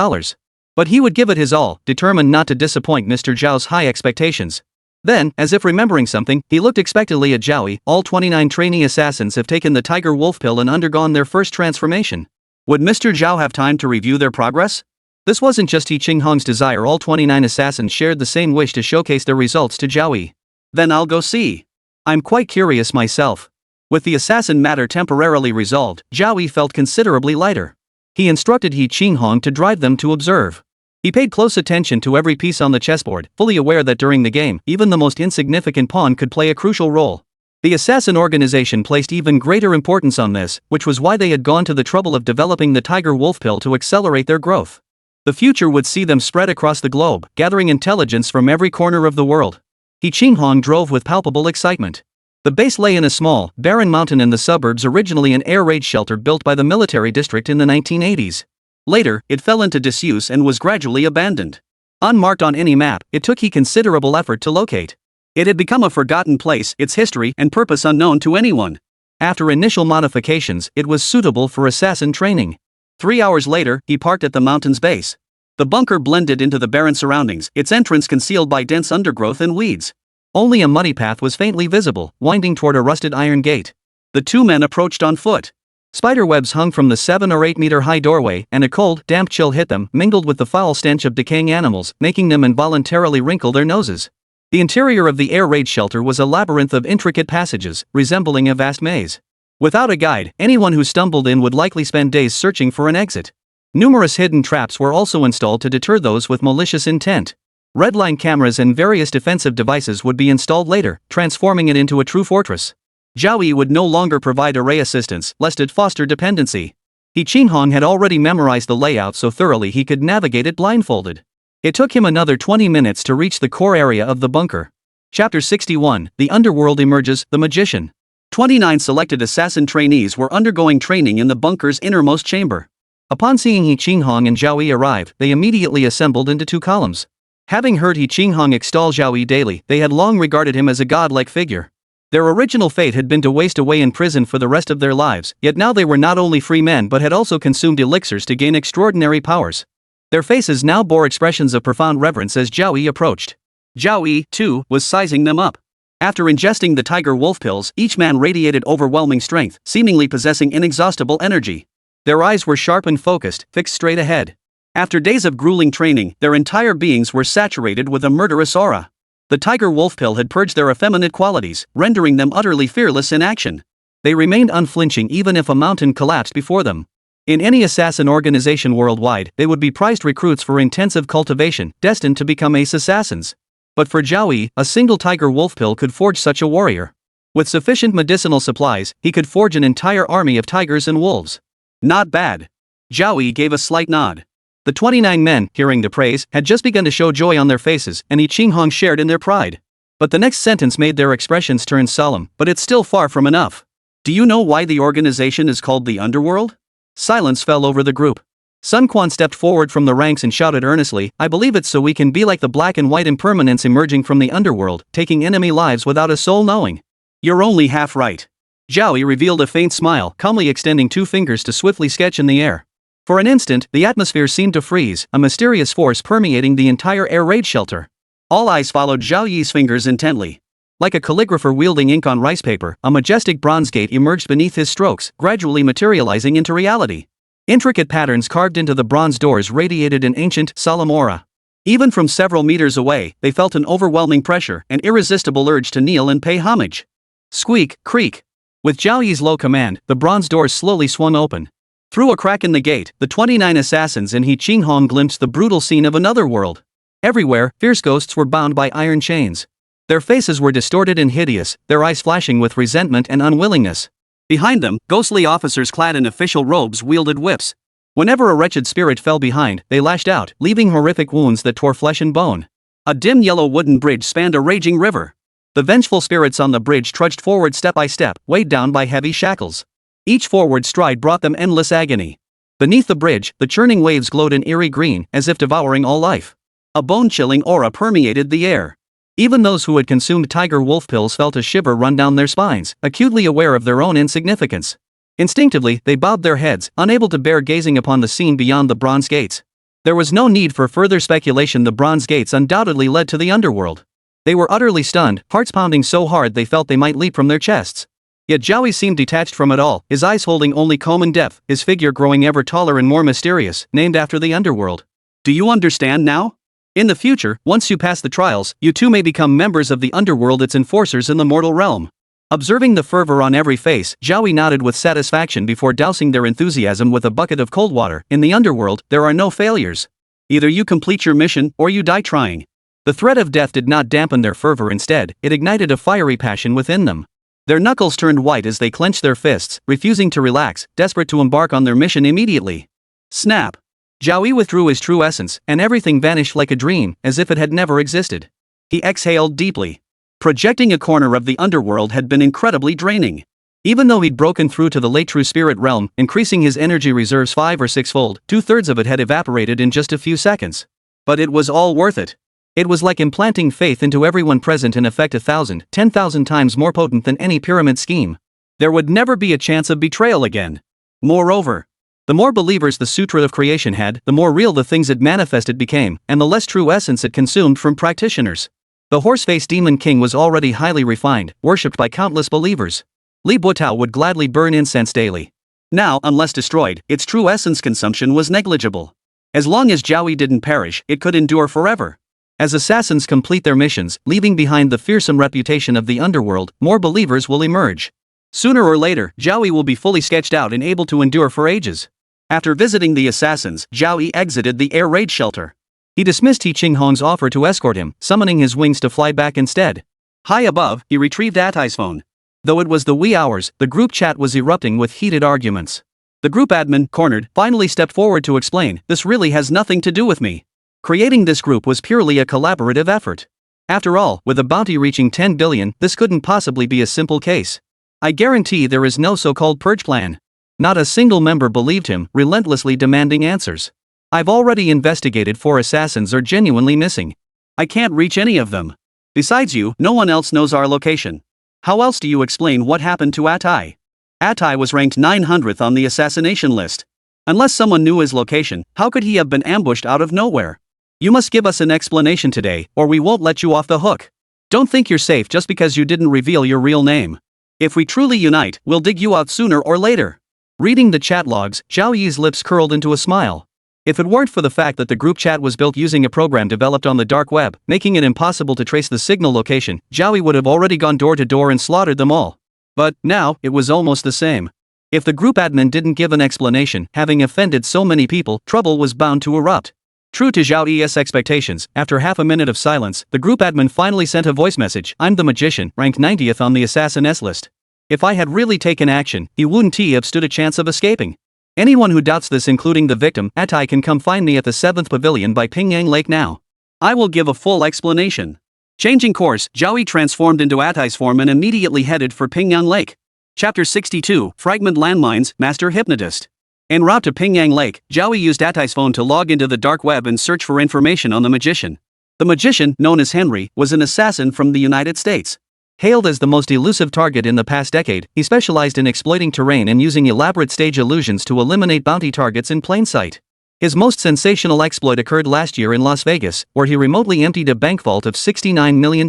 But he would give it his all, determined not to disappoint Mr. Zhao's high expectations. Then, as if remembering something, he looked expectantly at Zhao Yi. All 29 trainee assassins have taken the tiger wolf pill and undergone their first transformation. Would Mr. Zhao have time to review their progress? This wasn't just He Qinghong's desire. All 29 assassins shared the same wish to showcase their results to Zhao Yi. Then I'll go see. I'm quite curious myself. With the assassin matter temporarily resolved, Zhao Yi felt considerably lighter. He instructed He Qinghong to drive them to observe. He paid close attention to every piece on the chessboard, fully aware that during the game, even the most insignificant pawn could play a crucial role. The assassin organization placed even greater importance on this, which was why they had gone to the trouble of developing the tiger wolf pill to accelerate their growth. The future would see them spread across the globe, gathering intelligence from every corner of the world. He Qinghong drove with palpable excitement. The base lay in a small, barren mountain in the suburbs, originally an air raid shelter built by the military district in the 1980s. Later, it fell into disuse and was gradually abandoned. Unmarked on any map, it took He considerable effort to locate. It had become a forgotten place, its history and purpose unknown to anyone. After initial modifications, it was suitable for assassin training. 3 hours later, he parked at the mountain's base. The bunker blended into the barren surroundings, its entrance concealed by dense undergrowth and weeds. Only a muddy path was faintly visible, winding toward a rusted iron gate. The 2 men approached on foot. Spiderwebs hung from the 7 or 8 meter high doorway, and a cold, damp chill hit them, mingled with the foul stench of decaying animals, making them involuntarily wrinkle their noses. The interior of the air raid shelter was a labyrinth of intricate passages, resembling a vast maze. Without a guide, anyone who stumbled in would likely spend days searching for an exit. Numerous hidden traps were also installed to deter those with malicious intent. Redline cameras and various defensive devices would be installed later, transforming it into a true fortress. Zhao Yi would no longer provide array assistance, lest it foster dependency. He Qinghong had already memorized the layout so thoroughly he could navigate it blindfolded. It took him another 20 minutes to reach the core area of the bunker. Chapter 61, The Underworld Emerges, The Magician. 29 selected assassin trainees were undergoing training in the bunker's innermost chamber. Upon seeing He Qinghong and Zhao Yi arrive, they immediately assembled into two columns. Having heard He Qinghong extol Zhao Yi daily, they had long regarded him as a godlike figure. Their original fate had been to waste away in prison for the rest of their lives, yet now they were not only free men but had also consumed elixirs to gain extraordinary powers. Their faces now bore expressions of profound reverence as Zhao Yi approached. Zhao Yi, too, was sizing them up. After ingesting the tiger wolf pills, each man radiated overwhelming strength, seemingly possessing inexhaustible energy. Their eyes were sharp and focused, fixed straight ahead. After days of grueling training, their entire beings were saturated with a murderous aura. The tiger wolf pill had purged their effeminate qualities, rendering them utterly fearless in action. They remained unflinching even if a mountain collapsed before them. In any assassin organization worldwide, they would be prized recruits for intensive cultivation, destined to become ace assassins. But for Zhao Yi, a single tiger wolf pill could forge such a warrior. With sufficient medicinal supplies, he could forge an entire army of tigers and wolves. Not bad. Zhao Yi gave a slight nod. The 29 men, hearing the praise, had just begun to show joy on their faces, and He Qinghong shared in their pride. But the next sentence made their expressions turn solemn, but it's still far from enough. Do you know why the organization is called the Underworld? Silence fell over the group. Sun Quan stepped forward from the ranks and shouted earnestly, I believe it's so we can be like the black and white impermanence emerging from the underworld, taking enemy lives without a soul knowing. You're only half right. Zhao Yi revealed a faint smile, calmly extending two fingers to swiftly sketch in the air. For an instant, the atmosphere seemed to freeze, a mysterious force permeating the entire air raid shelter. All eyes followed Zhao Yi's fingers intently. Like a calligrapher wielding ink on rice paper, a majestic bronze gate emerged beneath his strokes, gradually materializing into reality. Intricate patterns carved into the bronze doors radiated an ancient, solemn aura. Even from several meters away, they felt an overwhelming pressure, an irresistible urge to kneel and pay homage. Squeak, creak. With Zhao Yi's low command, the bronze doors slowly swung open. Through a crack in the gate, the 29 assassins and He Qinghong glimpsed the brutal scene of another world. Everywhere, fierce ghosts were bound by iron chains. Their faces were distorted and hideous, their eyes flashing with resentment and unwillingness. Behind them, ghostly officers clad in official robes wielded whips. Whenever a wretched spirit fell behind, they lashed out, leaving horrific wounds that tore flesh and bone. A dim yellow wooden bridge spanned a raging river. The vengeful spirits on the bridge trudged forward step by step, weighed down by heavy shackles. Each forward stride brought them endless agony. Beneath the bridge, the churning waves glowed in eerie green, as if devouring all life. A bone-chilling aura permeated the air. Even those who had consumed tiger wolf pills felt a shiver run down their spines, acutely aware of their own insignificance. Instinctively, they bowed their heads, unable to bear gazing upon the scene beyond the bronze gates. There was no need for further speculation. The bronze gates undoubtedly led to the underworld. They were utterly stunned, hearts pounding so hard they felt they might leap from their chests. Yet Zhao Yi seemed detached from it all, his eyes holding only calm and depth, his figure growing ever taller and more mysterious, named after the underworld. Do you understand now? In the future, once you pass the trials, you too may become members of the underworld, its enforcers in the mortal realm. Observing the fervor on every face, Zhao Yi nodded with satisfaction before dousing their enthusiasm with a bucket of cold water. In the underworld, there are no failures. Either you complete your mission, or you die trying. The threat of death did not dampen their fervor. Instead, it ignited a fiery passion within them. Their knuckles turned white as they clenched their fists, refusing to relax, desperate to embark on their mission immediately. Snap! Zhao Yi withdrew his true essence, and everything vanished like a dream, as if it had never existed. He exhaled deeply. Projecting a corner of the underworld had been incredibly draining. Even though he'd broken through to the late true spirit realm, increasing his energy reserves 5 or 6-fold, 2/3 of it had evaporated in just a few seconds. But it was all worth it. It was like implanting faith into everyone present, in effect 1,000, 10,000 times more potent than any pyramid scheme. There would never be a chance of betrayal again. Moreover, the more believers the Sutra of Creation had, the more real the things it manifested became, and the less true essence it consumed from practitioners. The horse-faced demon king was already highly refined, worshipped by countless believers. Li Botao would gladly burn incense daily. Now, unless destroyed, its true essence consumption was negligible. As long as Zhao Yi didn't perish, it could endure forever. As assassins complete their missions, leaving behind the fearsome reputation of the underworld, more believers will emerge. Sooner or later, Zhao Yi will be fully sketched out and able to endure for ages. After visiting the assassins, Zhao Yi exited the air raid shelter. He dismissed He Qinghong's offer to escort him, summoning his wings to fly back instead. High above, he retrieved Atai's phone. Though it was the wee hours, the group chat was erupting with heated arguments. The group admin, cornered, finally stepped forward to explain, "This really has nothing to do with me. Creating this group was purely a collaborative effort. After all, with a bounty reaching 10 billion, this couldn't possibly be a simple case. I guarantee there is no so-called purge plan. Not a single member believed him, relentlessly demanding answers. I've already investigated 4 assassins are genuinely missing. I can't reach any of them. Besides you, no one else knows our location. How else do you explain what happened to Atai? Atai was ranked 900th on the assassination list. Unless someone knew his location, how could he have been ambushed out of nowhere? You must give us an explanation today, or we won't let you off the hook. Don't think you're safe just because you didn't reveal your real name. If we truly unite, we'll dig you out sooner or later. Reading the chat logs, Zhao Yi's lips curled into a smile. If it weren't for the fact that the group chat was built using a program developed on the dark web, making it impossible to trace the signal location, Zhao Yi would have already gone door to door and slaughtered them all. But, now, it was almost the same. If the group admin didn't give an explanation, having offended so many people, trouble was bound to erupt. True to Zhao Yi's expectations, after half a minute of silence, the group admin finally sent a voice message. I'm the magician, ranked 90th on the assassin S list. If I had really taken action, he wouldn't have stood a chance of escaping. Anyone who doubts this, including the victim, Atai, can come find me at the 7th Pavilion by Pingyang Lake now. I will give a full explanation. Changing course, Zhao Yi transformed into Atai's form and immediately headed for Pingyang Lake. Chapter 62, Fragment Landmines, Master Hypnotist. En route to Pingyang Lake, Zhao Yi used Atai's phone to log into the dark web and search for information on the magician. The magician, known as Henry, was an assassin from the United States. Hailed as the most elusive target in the past decade, he specialized in exploiting terrain and using elaborate stage illusions to eliminate bounty targets in plain sight. His most sensational exploit occurred last year in Las Vegas, where he remotely emptied a bank vault of $69 million.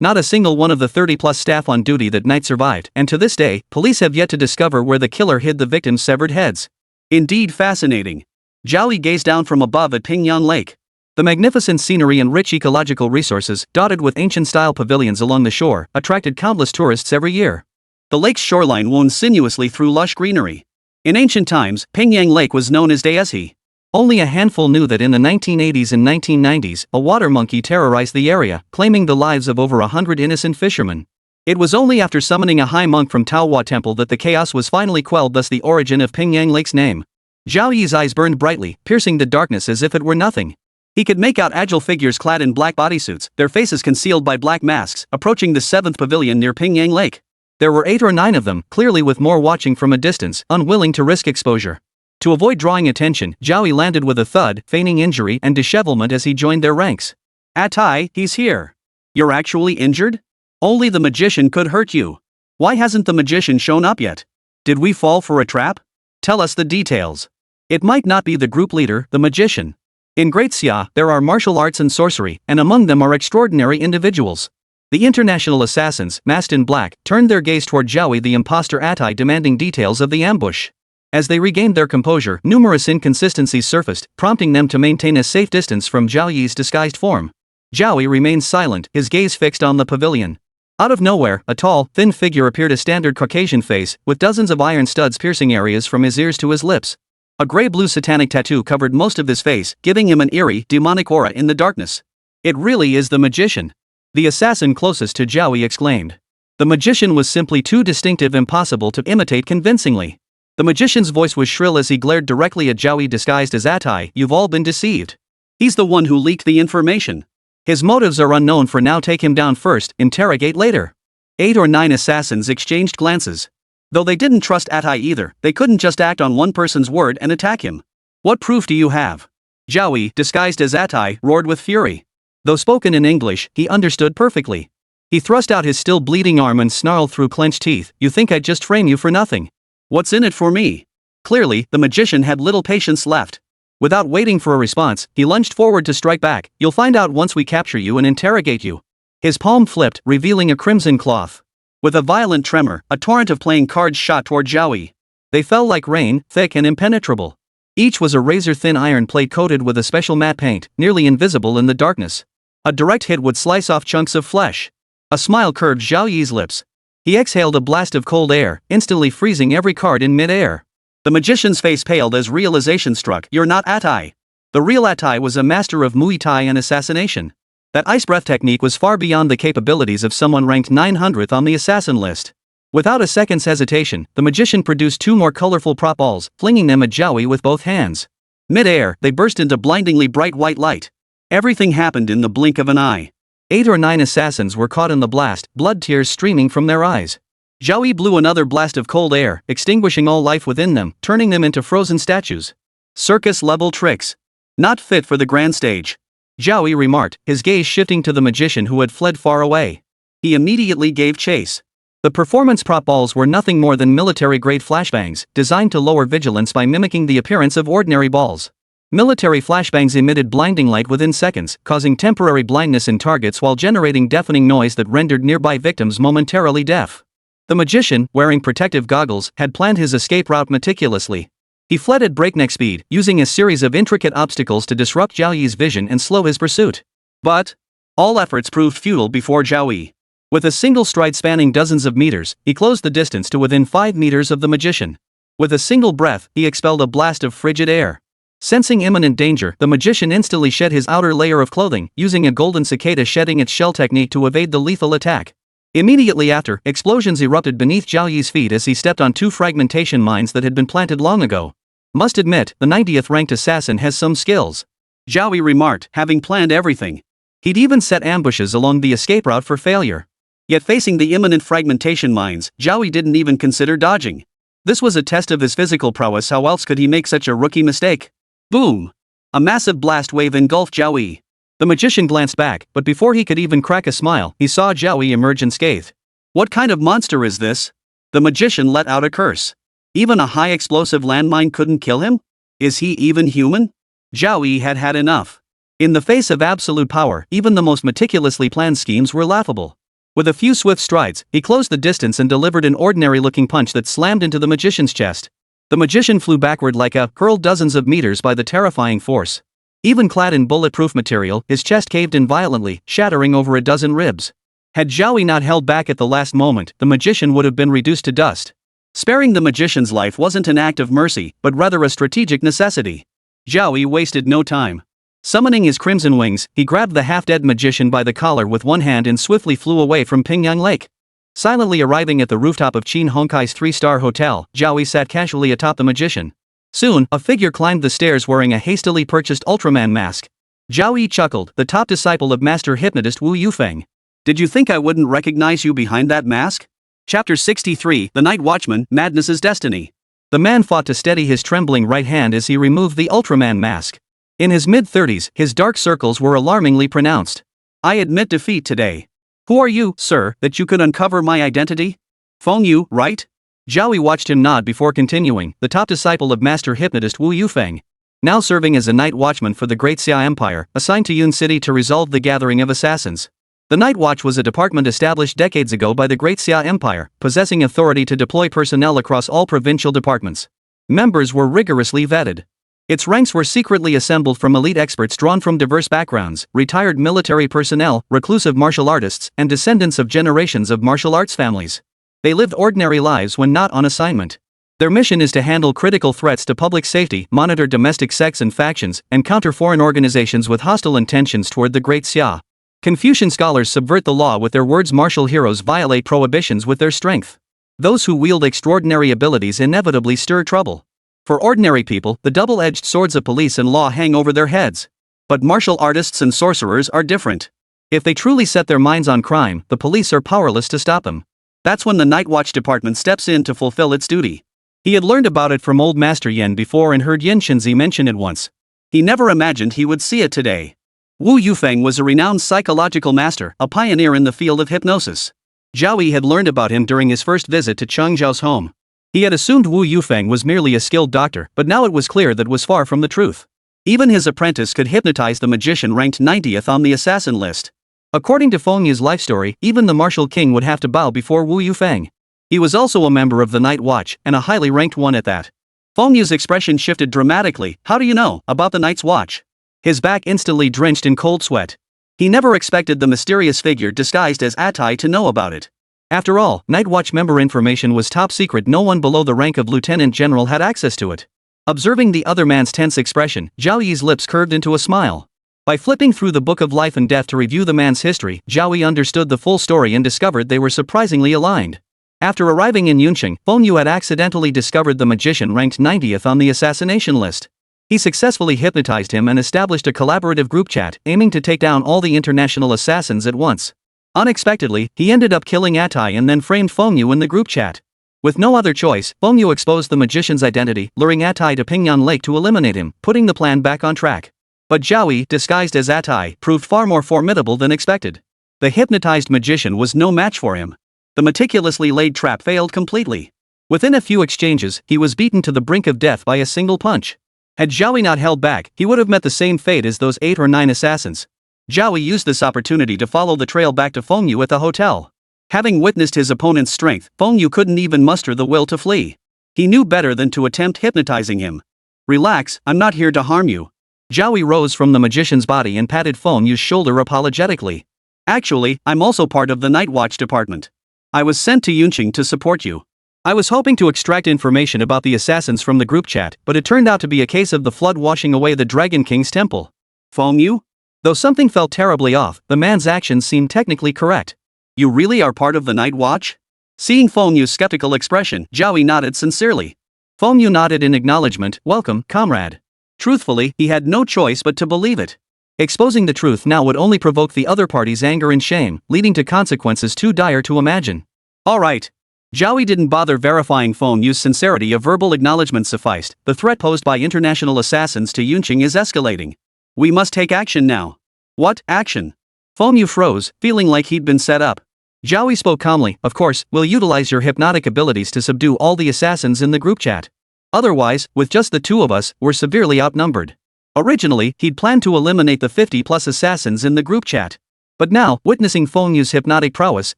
Not a single one of the 30-plus staff on duty that night survived, and to this day, police have yet to discover where the killer hid the victim's severed heads. Indeed fascinating. Zhao Yi gazed down from above at Pingyang Lake. The magnificent scenery and rich ecological resources, dotted with ancient-style pavilions along the shore, attracted countless tourists every year. The lake's shoreline wound sinuously through lush greenery. In ancient times, Pingyang Lake was known as Daeshi. Only a handful knew that in the 1980s and 1990s, a water monkey terrorized the area, claiming the lives of over 100 innocent fishermen. It was only after summoning a high monk from Taohua Temple that the chaos was finally quelled, thus the origin of Pingyang Lake's name. Zhao Yi's eyes burned brightly, piercing the darkness as if it were nothing. He could make out agile figures clad in black bodysuits, their faces concealed by black masks, approaching the 7th Pavilion near Pingyang Lake. There were 8 or 9 of them, clearly with more watching from a distance, unwilling to risk exposure. To avoid drawing attention, Zhao Yi landed with a thud, feigning injury and dishevelment as he joined their ranks. Atai, he's here. You're actually injured? Only the magician could hurt you. Why hasn't the magician shown up yet? Did we fall for a trap? Tell us the details. It might not be the group leader, the magician. In Great Xia, there are martial arts and sorcery, and among them are extraordinary individuals. The international assassins, masked in black, turned their gaze toward Zhao Yi, the imposter Atai, demanding details of the ambush. As they regained their composure, numerous inconsistencies surfaced, prompting them to maintain a safe distance from Zhao Yi's disguised form. Zhao Yi remained silent, his gaze fixed on the pavilion. Out of nowhere, a tall, thin figure appeared, a standard Caucasian face, with dozens of iron studs piercing areas from his ears to his lips. A gray-blue satanic tattoo covered most of his face, giving him an eerie, demonic aura in the darkness. It really is the magician. The assassin closest to Zhao Yi exclaimed. The magician was simply too distinctive, impossible to imitate convincingly. The magician's voice was shrill as he glared directly at Zhao Yi, disguised as Atai. You've all been deceived. He's the one who leaked the information. His motives are unknown for now. Take him down first, interrogate later. 8 or 9 assassins exchanged glances. Though they didn't trust Atai either, they couldn't just act on one person's word and attack him. What proof do you have? Zhao Yi, disguised as Atai, roared with fury. Though spoken in English, he understood perfectly. He thrust out his still bleeding arm and snarled through clenched teeth. You think I'd just frame you for nothing? What's in it for me? Clearly, the magician had little patience left. Without waiting for a response, he lunged forward to strike back. You'll find out once we capture you and interrogate you. His palm flipped, revealing a crimson cloth. With a violent tremor, a torrent of playing cards shot toward Zhao Yi. They fell like rain, thick and impenetrable. Each was a razor-thin iron plate coated with a special matte paint, nearly invisible in the darkness. A direct hit would slice off chunks of flesh. A smile curved Zhao Yi's lips. He exhaled a blast of cold air, instantly freezing every card in mid-air. The magician's face paled as realization struck. You're not Atai. The real Atai was a master of Muay Thai and assassination. That ice breath technique was far beyond the capabilities of someone ranked 900th on the assassin list. Without a second's hesitation, the magician produced 2 more colorful prop balls, flinging them at Zhao Yi with both hands. Mid-air, they burst into blindingly bright white light. Everything happened in the blink of an eye. 8 or 9 assassins were caught in the blast, blood tears streaming from their eyes. Zhao Yi blew another blast of cold air, extinguishing all life within them, turning them into frozen statues. Circus-level tricks. Not fit for the grand stage. Zhao Yi remarked, his gaze shifting to the magician who had fled far away. He immediately gave chase. The performance prop balls were nothing more than military-grade flashbangs, designed to lower vigilance by mimicking the appearance of ordinary balls. Military flashbangs emitted blinding light within seconds, causing temporary blindness in targets while generating deafening noise that rendered nearby victims momentarily deaf. The magician, wearing protective goggles, had planned his escape route meticulously. He fled at breakneck speed, using a series of intricate obstacles to disrupt Zhao Yi's vision and slow his pursuit. But all efforts proved futile before Zhao Yi. With a single stride spanning dozens of meters, he closed the distance to within 5 meters of the magician. With a single breath, he expelled a blast of frigid air. Sensing imminent danger, the magician instantly shed his outer layer of clothing, using a golden cicada shedding its shell technique to evade the lethal attack. Immediately after, explosions erupted beneath Zhao Yi's feet as he stepped on 2 fragmentation mines that had been planted long ago. Must admit, the 90th ranked assassin has some skills. Zhao Yi remarked, having planned everything. He'd even set ambushes along the escape route for failure. Yet facing the imminent fragmentation mines, Zhao Yi didn't even consider dodging. This was a test of his physical prowess. How else could he make such a rookie mistake? Boom! A massive blast wave engulfed Zhao Yi. The magician glanced back, but before he could even crack a smile, he saw Zhao Yi emerge unscathed. What kind of monster is this? The magician let out a curse. Even a high-explosive landmine couldn't kill him? Is he even human? Zhao Yi had had enough. In the face of absolute power, even the most meticulously planned schemes were laughable. With a few swift strides, he closed the distance and delivered an ordinary-looking punch that slammed into the magician's chest. The magician flew backward like a hurled dozens of meters by the terrifying force. Even clad in bulletproof material, his chest caved in violently, shattering over a dozen ribs. Had Zhao Yi not held back at the last moment, the magician would have been reduced to dust. Sparing the magician's life wasn't an act of mercy, but rather a strategic necessity. Zhao Yi wasted no time. Summoning his crimson wings, he grabbed the half-dead magician by the collar with one hand and swiftly flew away from Pingyang Lake. Silently arriving at the rooftop of Qin Honkai's 3-star hotel, Zhao Yi sat casually atop the magician. Soon, a figure climbed the stairs wearing a hastily purchased Ultraman mask. Zhao Yi chuckled, the top disciple of master hypnotist Wu Yufeng. Did you think I wouldn't recognize you behind that mask? Chapter 63, The Night Watchman, Madness's Destiny. The man fought to steady his trembling right hand as he removed the Ultraman mask. In his mid-30s, his dark circles were alarmingly pronounced. I admit defeat today. Who are you, sir, that you could uncover my identity? Feng Yu, right? Zhao Yi watched him nod before continuing, the top disciple of master hypnotist Wu Yufeng. Now serving as a night watchman for the Great Xia Empire, assigned to Yun City to resolve the gathering of assassins. The Night Watch was a department established decades ago by the Great Xia Empire, possessing authority to deploy personnel across all provincial departments. Members were rigorously vetted. Its ranks were secretly assembled from elite experts drawn from diverse backgrounds, retired military personnel, reclusive martial artists, and descendants of generations of martial arts families. They lived ordinary lives when not on assignment. Their mission is to handle critical threats to public safety, monitor domestic sects and factions, and counter foreign organizations with hostile intentions toward the Great Xia. Confucian scholars subvert the law with their words. Martial heroes violate prohibitions with their strength. Those who wield extraordinary abilities inevitably stir trouble. For ordinary people, the double-edged swords of police and law hang over their heads. But martial artists and sorcerers are different. If they truly set their minds on crime, the police are powerless to stop them. That's when the Night Watch Department steps in to fulfill its duty. He had learned about it from old Master Yen before and heard Yin Shenzi mention it once. He never imagined he would see it today. Wu Yufeng was a renowned psychological master, a pioneer in the field of hypnosis. Zhao Yi had learned about him during his first visit to Cheng Zhao's home. He had assumed Wu Yufeng was merely a skilled doctor, but now it was clear that was far from the truth. Even his apprentice could hypnotize the magician ranked 90th on the assassin list. According to Feng Yu's life story, even the martial king would have to bow before Wu Yufeng. He was also a member of the Night Watch, and a highly ranked one at that. Feng Yu's expression shifted dramatically. How do you know about the Night's Watch? His back instantly drenched in cold sweat. He never expected the mysterious figure disguised as Atai to know about it. After all, Night Watch member information was top secret. No one below the rank of lieutenant general had access to it. Observing the other man's tense expression, Zhao Yi's lips curved into a smile. By flipping through the Book of Life and Death to review the man's history, Zhao Yi understood the full story and discovered they were surprisingly aligned. After arriving in Yuncheng, Feng Yu had accidentally discovered the magician ranked 90th on the assassination list. He successfully hypnotized him and established a collaborative group chat, aiming to take down all the international assassins at once. Unexpectedly, he ended up killing Atai and then framed Fengyu in the group chat. With no other choice, Fengyu exposed the magician's identity, luring Atai to Pingyan Lake to eliminate him, putting the plan back on track. But Zhao Yi, disguised as Atai, proved far more formidable than expected. The hypnotized magician was no match for him. The meticulously laid trap failed completely. Within a few exchanges, he was beaten to the brink of death by a single punch. Had Zhao Yi not held back, he would have met the same fate as those 8 or 9 assassins. Zhao Yi used this opportunity to follow the trail back to Fengyu at the hotel. Having witnessed his opponent's strength, Fengyu couldn't even muster the will to flee. He knew better than to attempt hypnotizing him. "Relax, I'm not here to harm you." Zhao Yi rose from the magician's body and patted Fengyu's shoulder apologetically. "Actually, I'm also part of the Night Watch department. I was sent to Yuncheng to support you. I was hoping to extract information about the assassins from the group chat, but it turned out to be a case of the flood washing away the Dragon King's temple." "Fengyu?" Though something felt terribly off, the man's actions seemed technically correct. "You really are part of the Night Watch?" Seeing Fengyu's skeptical expression, Zhao Yi nodded sincerely. Fengyu nodded in acknowledgement, "Welcome, comrade." Truthfully, he had no choice but to believe it. Exposing the truth now would only provoke the other party's anger and shame, leading to consequences too dire to imagine. "Alright." Zhao Yi didn't bother verifying Fengyu's sincerity. A verbal acknowledgement sufficed. "The threat posed by international assassins to Yuncheng is escalating. We must take action now." "What action?" Fengyu froze, feeling like he'd been set up. Zhao Yi spoke calmly, "Of course, we'll utilize your hypnotic abilities to subdue all the assassins in the group chat. Otherwise, with just the 2 of us, we're severely outnumbered." Originally, he'd planned to eliminate the 50+ assassins in the group chat. But now, witnessing Fengyu's hypnotic prowess,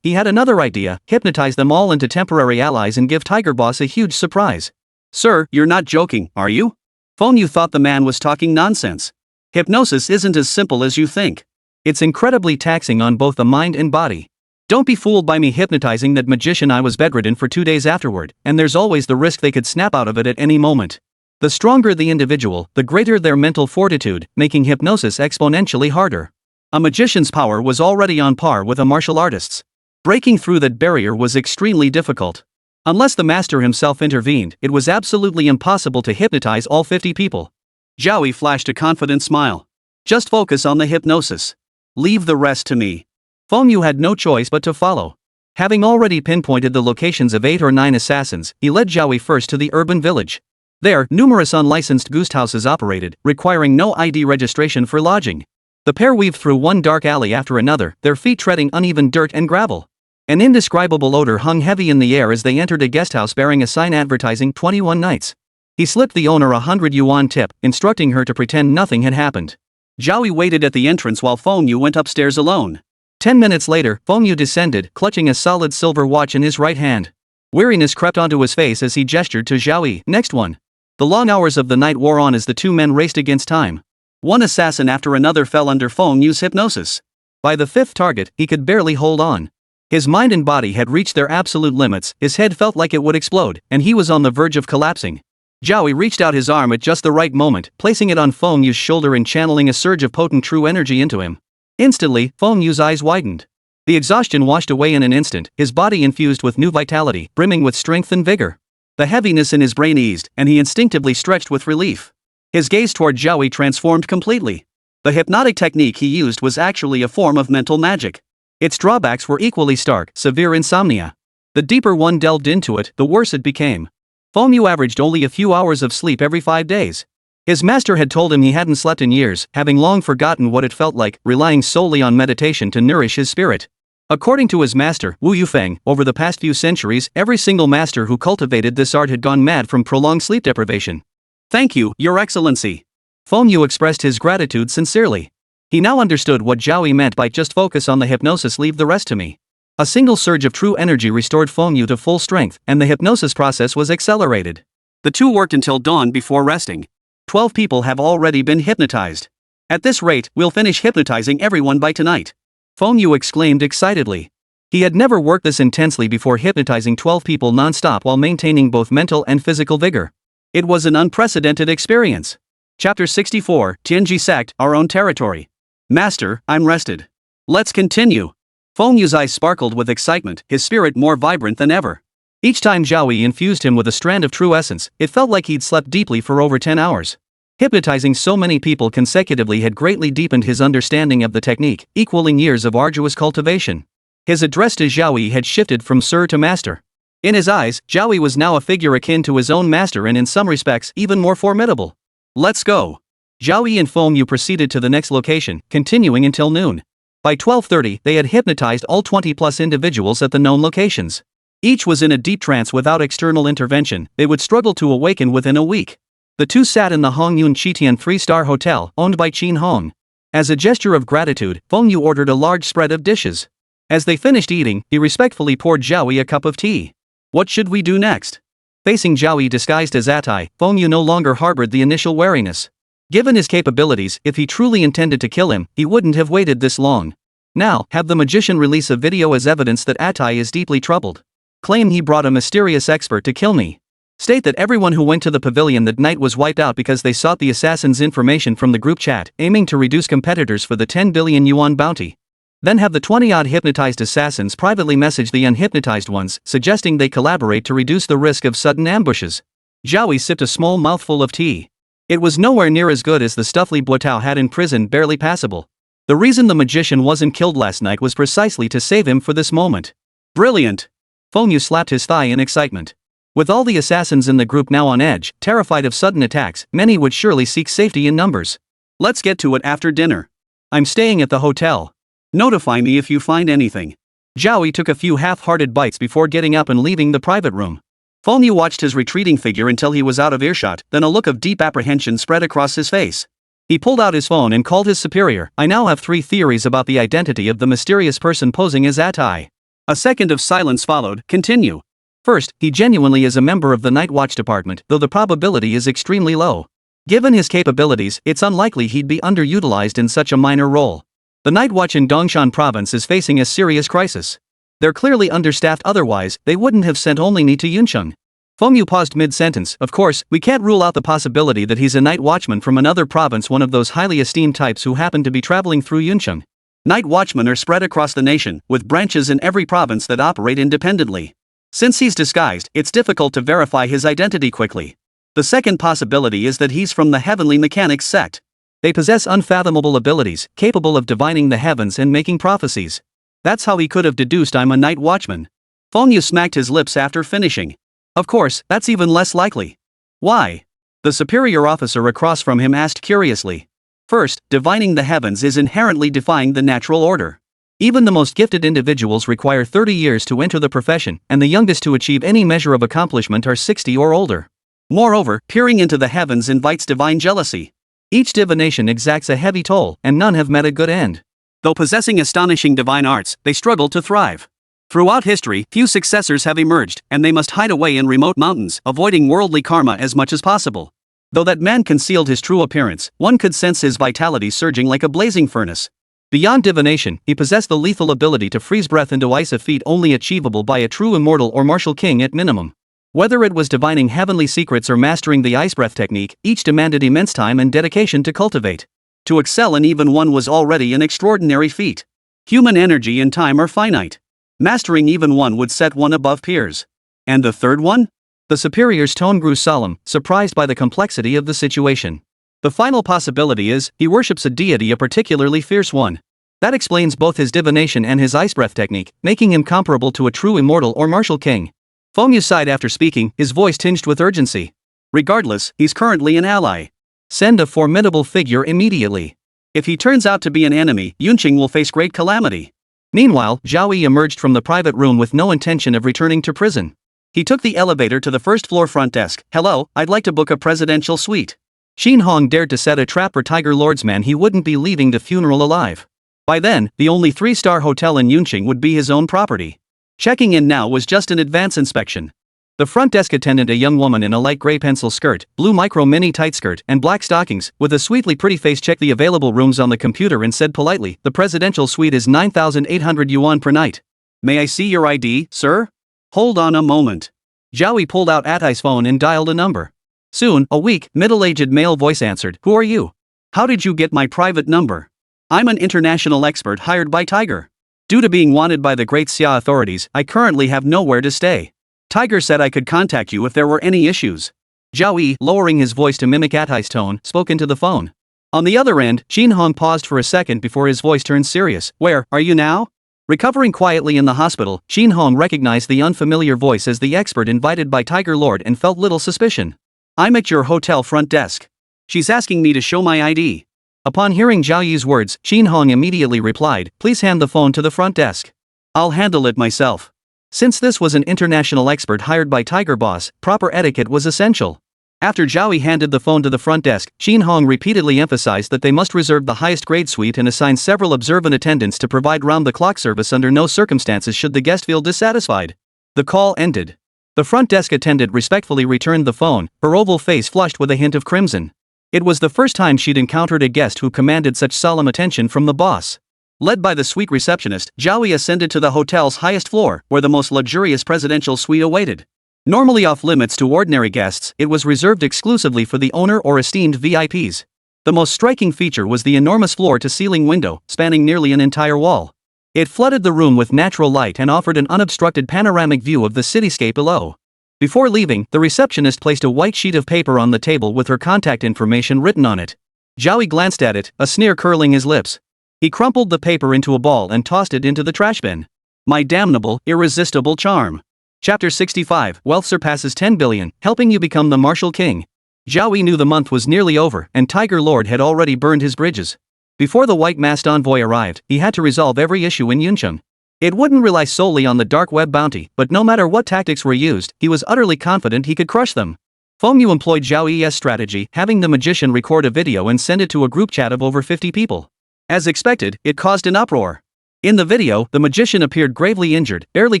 he had another idea: hypnotize them all into temporary allies and give Tiger Boss a huge surprise. "Sir, you're not joking, are you?" Fengyu thought the man was talking nonsense. "Hypnosis isn't as simple as you think. It's incredibly taxing on both the mind and body. Don't be fooled by me hypnotizing that magician. I was bedridden for 2 days afterward, and there's always the risk they could snap out of it at any moment. The stronger the individual, the greater their mental fortitude, making hypnosis exponentially harder. A magician's power was already on par with a martial artist's. Breaking through that barrier was extremely difficult. Unless the master himself intervened, it was absolutely impossible to hypnotize all 50 people." Zhao Yi flashed a confident smile. "Just focus on the hypnosis. Leave the rest to me." Fengyu had no choice but to follow. Having already pinpointed the locations of 8 or 9 assassins, he led Zhao Yi first to the urban village. There, numerous unlicensed ghost houses operated, requiring no ID registration for lodging. The pair weaved through one dark alley after another, their feet treading uneven dirt and gravel. An indescribable odor hung heavy in the air as they entered a guesthouse bearing a sign advertising 21 nights. He slipped the owner a 100 yuan tip, instructing her to pretend nothing had happened. Zhao Yi waited at the entrance while Fengyu went upstairs alone. 10 minutes later, Fengyu descended, clutching a solid silver watch in his right hand. Weariness crept onto his face as he gestured to Zhao Yi. "Next one." The long hours of the night wore on as the 2 men raced against time. One assassin after another fell under Fengyu's hypnosis. By the 5th target, he could barely hold on. His mind and body had reached their absolute limits, his head felt like it would explode, and he was on the verge of collapsing. Zhao Yi reached out his arm at just the right moment, placing it on Fengyu's shoulder and channeling a surge of potent true energy into him. Instantly, Fengyu's eyes widened. The exhaustion washed away in an instant, his body infused with new vitality, brimming with strength and vigor. The heaviness in his brain eased, and he instinctively stretched with relief. His gaze toward Zhao Yi transformed completely. The hypnotic technique he used was actually a form of mental magic. Its drawbacks were equally stark: severe insomnia. The deeper one delved into it, the worse it became. Fengyu averaged only a few hours of sleep every 5 days. His master had told him he hadn't slept in years, having long forgotten what it felt like, relying solely on meditation to nourish his spirit. According to his master, Wu Yufeng, over the past few centuries, every single master who cultivated this art had gone mad from prolonged sleep deprivation. "Thank you, Your Excellency." Fengyu expressed his gratitude sincerely. He now understood what Zhao Yi meant by "just focus on the hypnosis, leave the rest to me." A single surge of true energy restored Fengyu to full strength, and the hypnosis process was accelerated. The 2 worked until dawn before resting. 12 people have already been hypnotized. "At this rate, we'll finish hypnotizing everyone by tonight," Fengyu exclaimed excitedly. He had never worked this intensely before, hypnotizing 12 people non-stop while maintaining both mental and physical vigor. It was an unprecedented experience. Chapter 64, Tianji Sect, Our Own Territory. "Master, I'm rested. Let's continue." Fengyu's eyes sparkled with excitement, his spirit more vibrant than ever. Each time Zhao Yi infused him with a strand of true essence, it felt like he'd slept deeply for over 10 hours. Hypnotizing so many people consecutively had greatly deepened his understanding of the technique, equaling years of arduous cultivation. His address to Zhao Yi had shifted from sir to master. In his eyes, Zhao Yi was now a figure akin to his own master and in some respects even more formidable. Let's go. Zhao Yi and Fulong Mountain proceeded to the next location, continuing until noon. By 12:30, they had hypnotized all 20-plus individuals at the known locations. Each was in a deep trance without external intervention. They would struggle to awaken within a week. The two sat in the Hongyun Chitian 3-star hotel, owned by Qin Hong. As a gesture of gratitude, Fulong Mountain ordered a large spread of dishes. As they finished eating, he respectfully poured Zhao Yi a cup of tea. What should we do next? Facing Zhao Yi disguised as Atai, Fulong Mountain no longer harbored the initial wariness. Given his capabilities, if he truly intended to kill him, he wouldn't have waited this long. Now, have the magician release a video as evidence that Atai is deeply troubled. Claim he brought a mysterious expert to kill me. State that everyone who went to the pavilion that night was wiped out because they sought the assassin's information from the group chat, aiming to reduce competitors for the 10 billion yuan bounty. Then have the 20-odd hypnotized assassins privately message the unhypnotized ones, suggesting they collaborate to reduce the risk of sudden ambushes. Zhao Yi sipped a small mouthful of tea. It was nowhere near as good as the stuff Li Buotao had in prison, barely passable. The reason the magician wasn't killed last night was precisely to save him for this moment. Brilliant! Fulong Mountain slapped his thigh in excitement. With all the assassins in the group now on edge, terrified of sudden attacks, many would surely seek safety in numbers. Let's get to it after dinner. I'm staying at the hotel. Notify me if you find anything. Zhao Yi took a few half-hearted bites before getting up and leaving the private room. Fulong Mountain watched his retreating figure until he was out of earshot, then a look of deep apprehension spread across his face. He pulled out his phone and called his superior. I now have 3 theories about the identity of the mysterious person posing as Atai. A second of silence followed. Continue. First, he genuinely is a member of the Night Watch department, though the probability is extremely low. Given his capabilities, it's unlikely he'd be underutilized in such a minor role. The Night Watch in Dongshan province is facing a serious crisis. They're clearly understaffed, otherwise, they wouldn't have sent only me to Yuncheng. Fulong Mountain paused mid-sentence. Of course, we can't rule out the possibility that he's a night watchman from another province, one of those highly esteemed types who happen to be traveling through Yuncheng. Night watchmen are spread across the nation, with branches in every province that operate independently. Since he's disguised, it's difficult to verify his identity quickly. The second possibility is that he's from the Heavenly Mechanics sect. They possess unfathomable abilities, capable of divining the heavens and making prophecies. That's how he could have deduced I'm a night watchman. Fulong Mountain smacked his lips after finishing. Of course, that's even less likely. Why? The superior officer across from him asked curiously. First, divining the heavens is inherently defying the natural order. Even the most gifted individuals require 30 years to enter the profession, and the youngest to achieve any measure of accomplishment are 60 or older. Moreover, peering into the heavens invites divine jealousy. Each divination exacts a heavy toll, and none have met a good end. Though possessing astonishing divine arts, they struggle to thrive. Throughout history, few successors have emerged, and they must hide away in remote mountains, avoiding worldly karma as much as possible. Though that man concealed his true appearance, one could sense his vitality surging like a blazing furnace. Beyond divination, he possessed the lethal ability to freeze breath into ice, a feat only achievable by a true immortal or martial king at minimum. Whether it was divining heavenly secrets or mastering the ice breath technique, each demanded immense time and dedication to cultivate. To excel in even one was already an extraordinary feat. Human energy and time are finite. Mastering even one would set one above peers. And the third one? The superior's tone grew solemn, surprised by the complexity of the situation. The final possibility is, he worships a deity, a particularly fierce one. That explains both his divination and his ice breath technique, making him comparable to a true immortal or martial king. Fulong Mountain sighed after speaking, his voice tinged with urgency. Regardless, he's currently an ally. Send a formidable figure immediately. If he turns out to be an enemy, Yuncheng will face great calamity. Meanwhile, Zhao Yi emerged from the private room with no intention of returning to prison. He took the elevator to the first-floor front desk. Hello, I'd like to book a presidential suite. Qin Hong dared to set a trap for Tiger Lordsman. He wouldn't be leaving the funeral alive. By then, the only 3-star hotel in Yuncheng would be his own property. Checking in now was just an advance inspection. The front desk attendant, a young woman in a light gray pencil skirt, blue micro mini tight skirt, and black stockings, with a sweetly pretty face, checked the available rooms on the computer and said politely, the presidential suite is 9,800 yuan per night. May I see your ID, sir? Hold on a moment. Zhao Yi pulled out Atai's phone and dialed a number. Soon, a weak, middle-aged male voice answered. Who are you? How did you get my private number? I'm an international expert hired by Tiger. Due to being wanted by the Great Xia authorities, I currently have nowhere to stay. Tiger said I could contact you if there were any issues. Zhao Yi, lowering his voice to mimic Attai's tone, spoke into the phone. On the other end, Xin Hong paused for a second before his voice turned serious. Where are you now? Recovering quietly in the hospital, Xin Hong recognized the unfamiliar voice as the expert invited by Tiger Lord and felt little suspicion. I'm at your hotel front desk. She's asking me to show my ID. Upon hearing Zhao Yi's words, Xin Hong immediately replied, please hand the phone to the front desk. I'll handle it myself. Since this was an international expert hired by Tiger Boss, proper etiquette was essential. After Zhao Yi handed the phone to the front desk, Xin Hong repeatedly emphasized that they must reserve the highest grade suite and assign several observant attendants to provide round-the-clock service. Under no circumstances should the guest feel dissatisfied. The call ended. The front desk attendant respectfully returned the phone, her oval face flushed with a hint of crimson. It was the first time she'd encountered a guest who commanded such solemn attention from the boss. Led by the suite receptionist, Zhao Yi ascended to the hotel's highest floor, where the most luxurious presidential suite awaited. Normally off-limits to ordinary guests, it was reserved exclusively for the owner or esteemed VIPs. The most striking feature was the enormous floor-to-ceiling window, spanning nearly an entire wall. It flooded the room with natural light and offered an unobstructed panoramic view of the cityscape below. Before leaving, the receptionist placed a white sheet of paper on the table with her contact information written on it. Zhao Yi glanced at it, a sneer curling his lips. He crumpled the paper into a ball and tossed it into the trash bin. My damnable, irresistible charm. Chapter 65, Wealth Surpasses 10 billion, helping you become the martial king. Zhao Yi knew the month was nearly over, and Tiger Lord had already burned his bridges. Before the white-masked envoy arrived, he had to resolve every issue in Yuncheng. It wouldn't rely solely on the dark web bounty, but no matter what tactics were used, he was utterly confident he could crush them. Fulong employed Zhao Yi's strategy, having the magician record a video and send it to a group chat of over 50 people. As expected, it caused an uproar. In the video, the magician appeared gravely injured, barely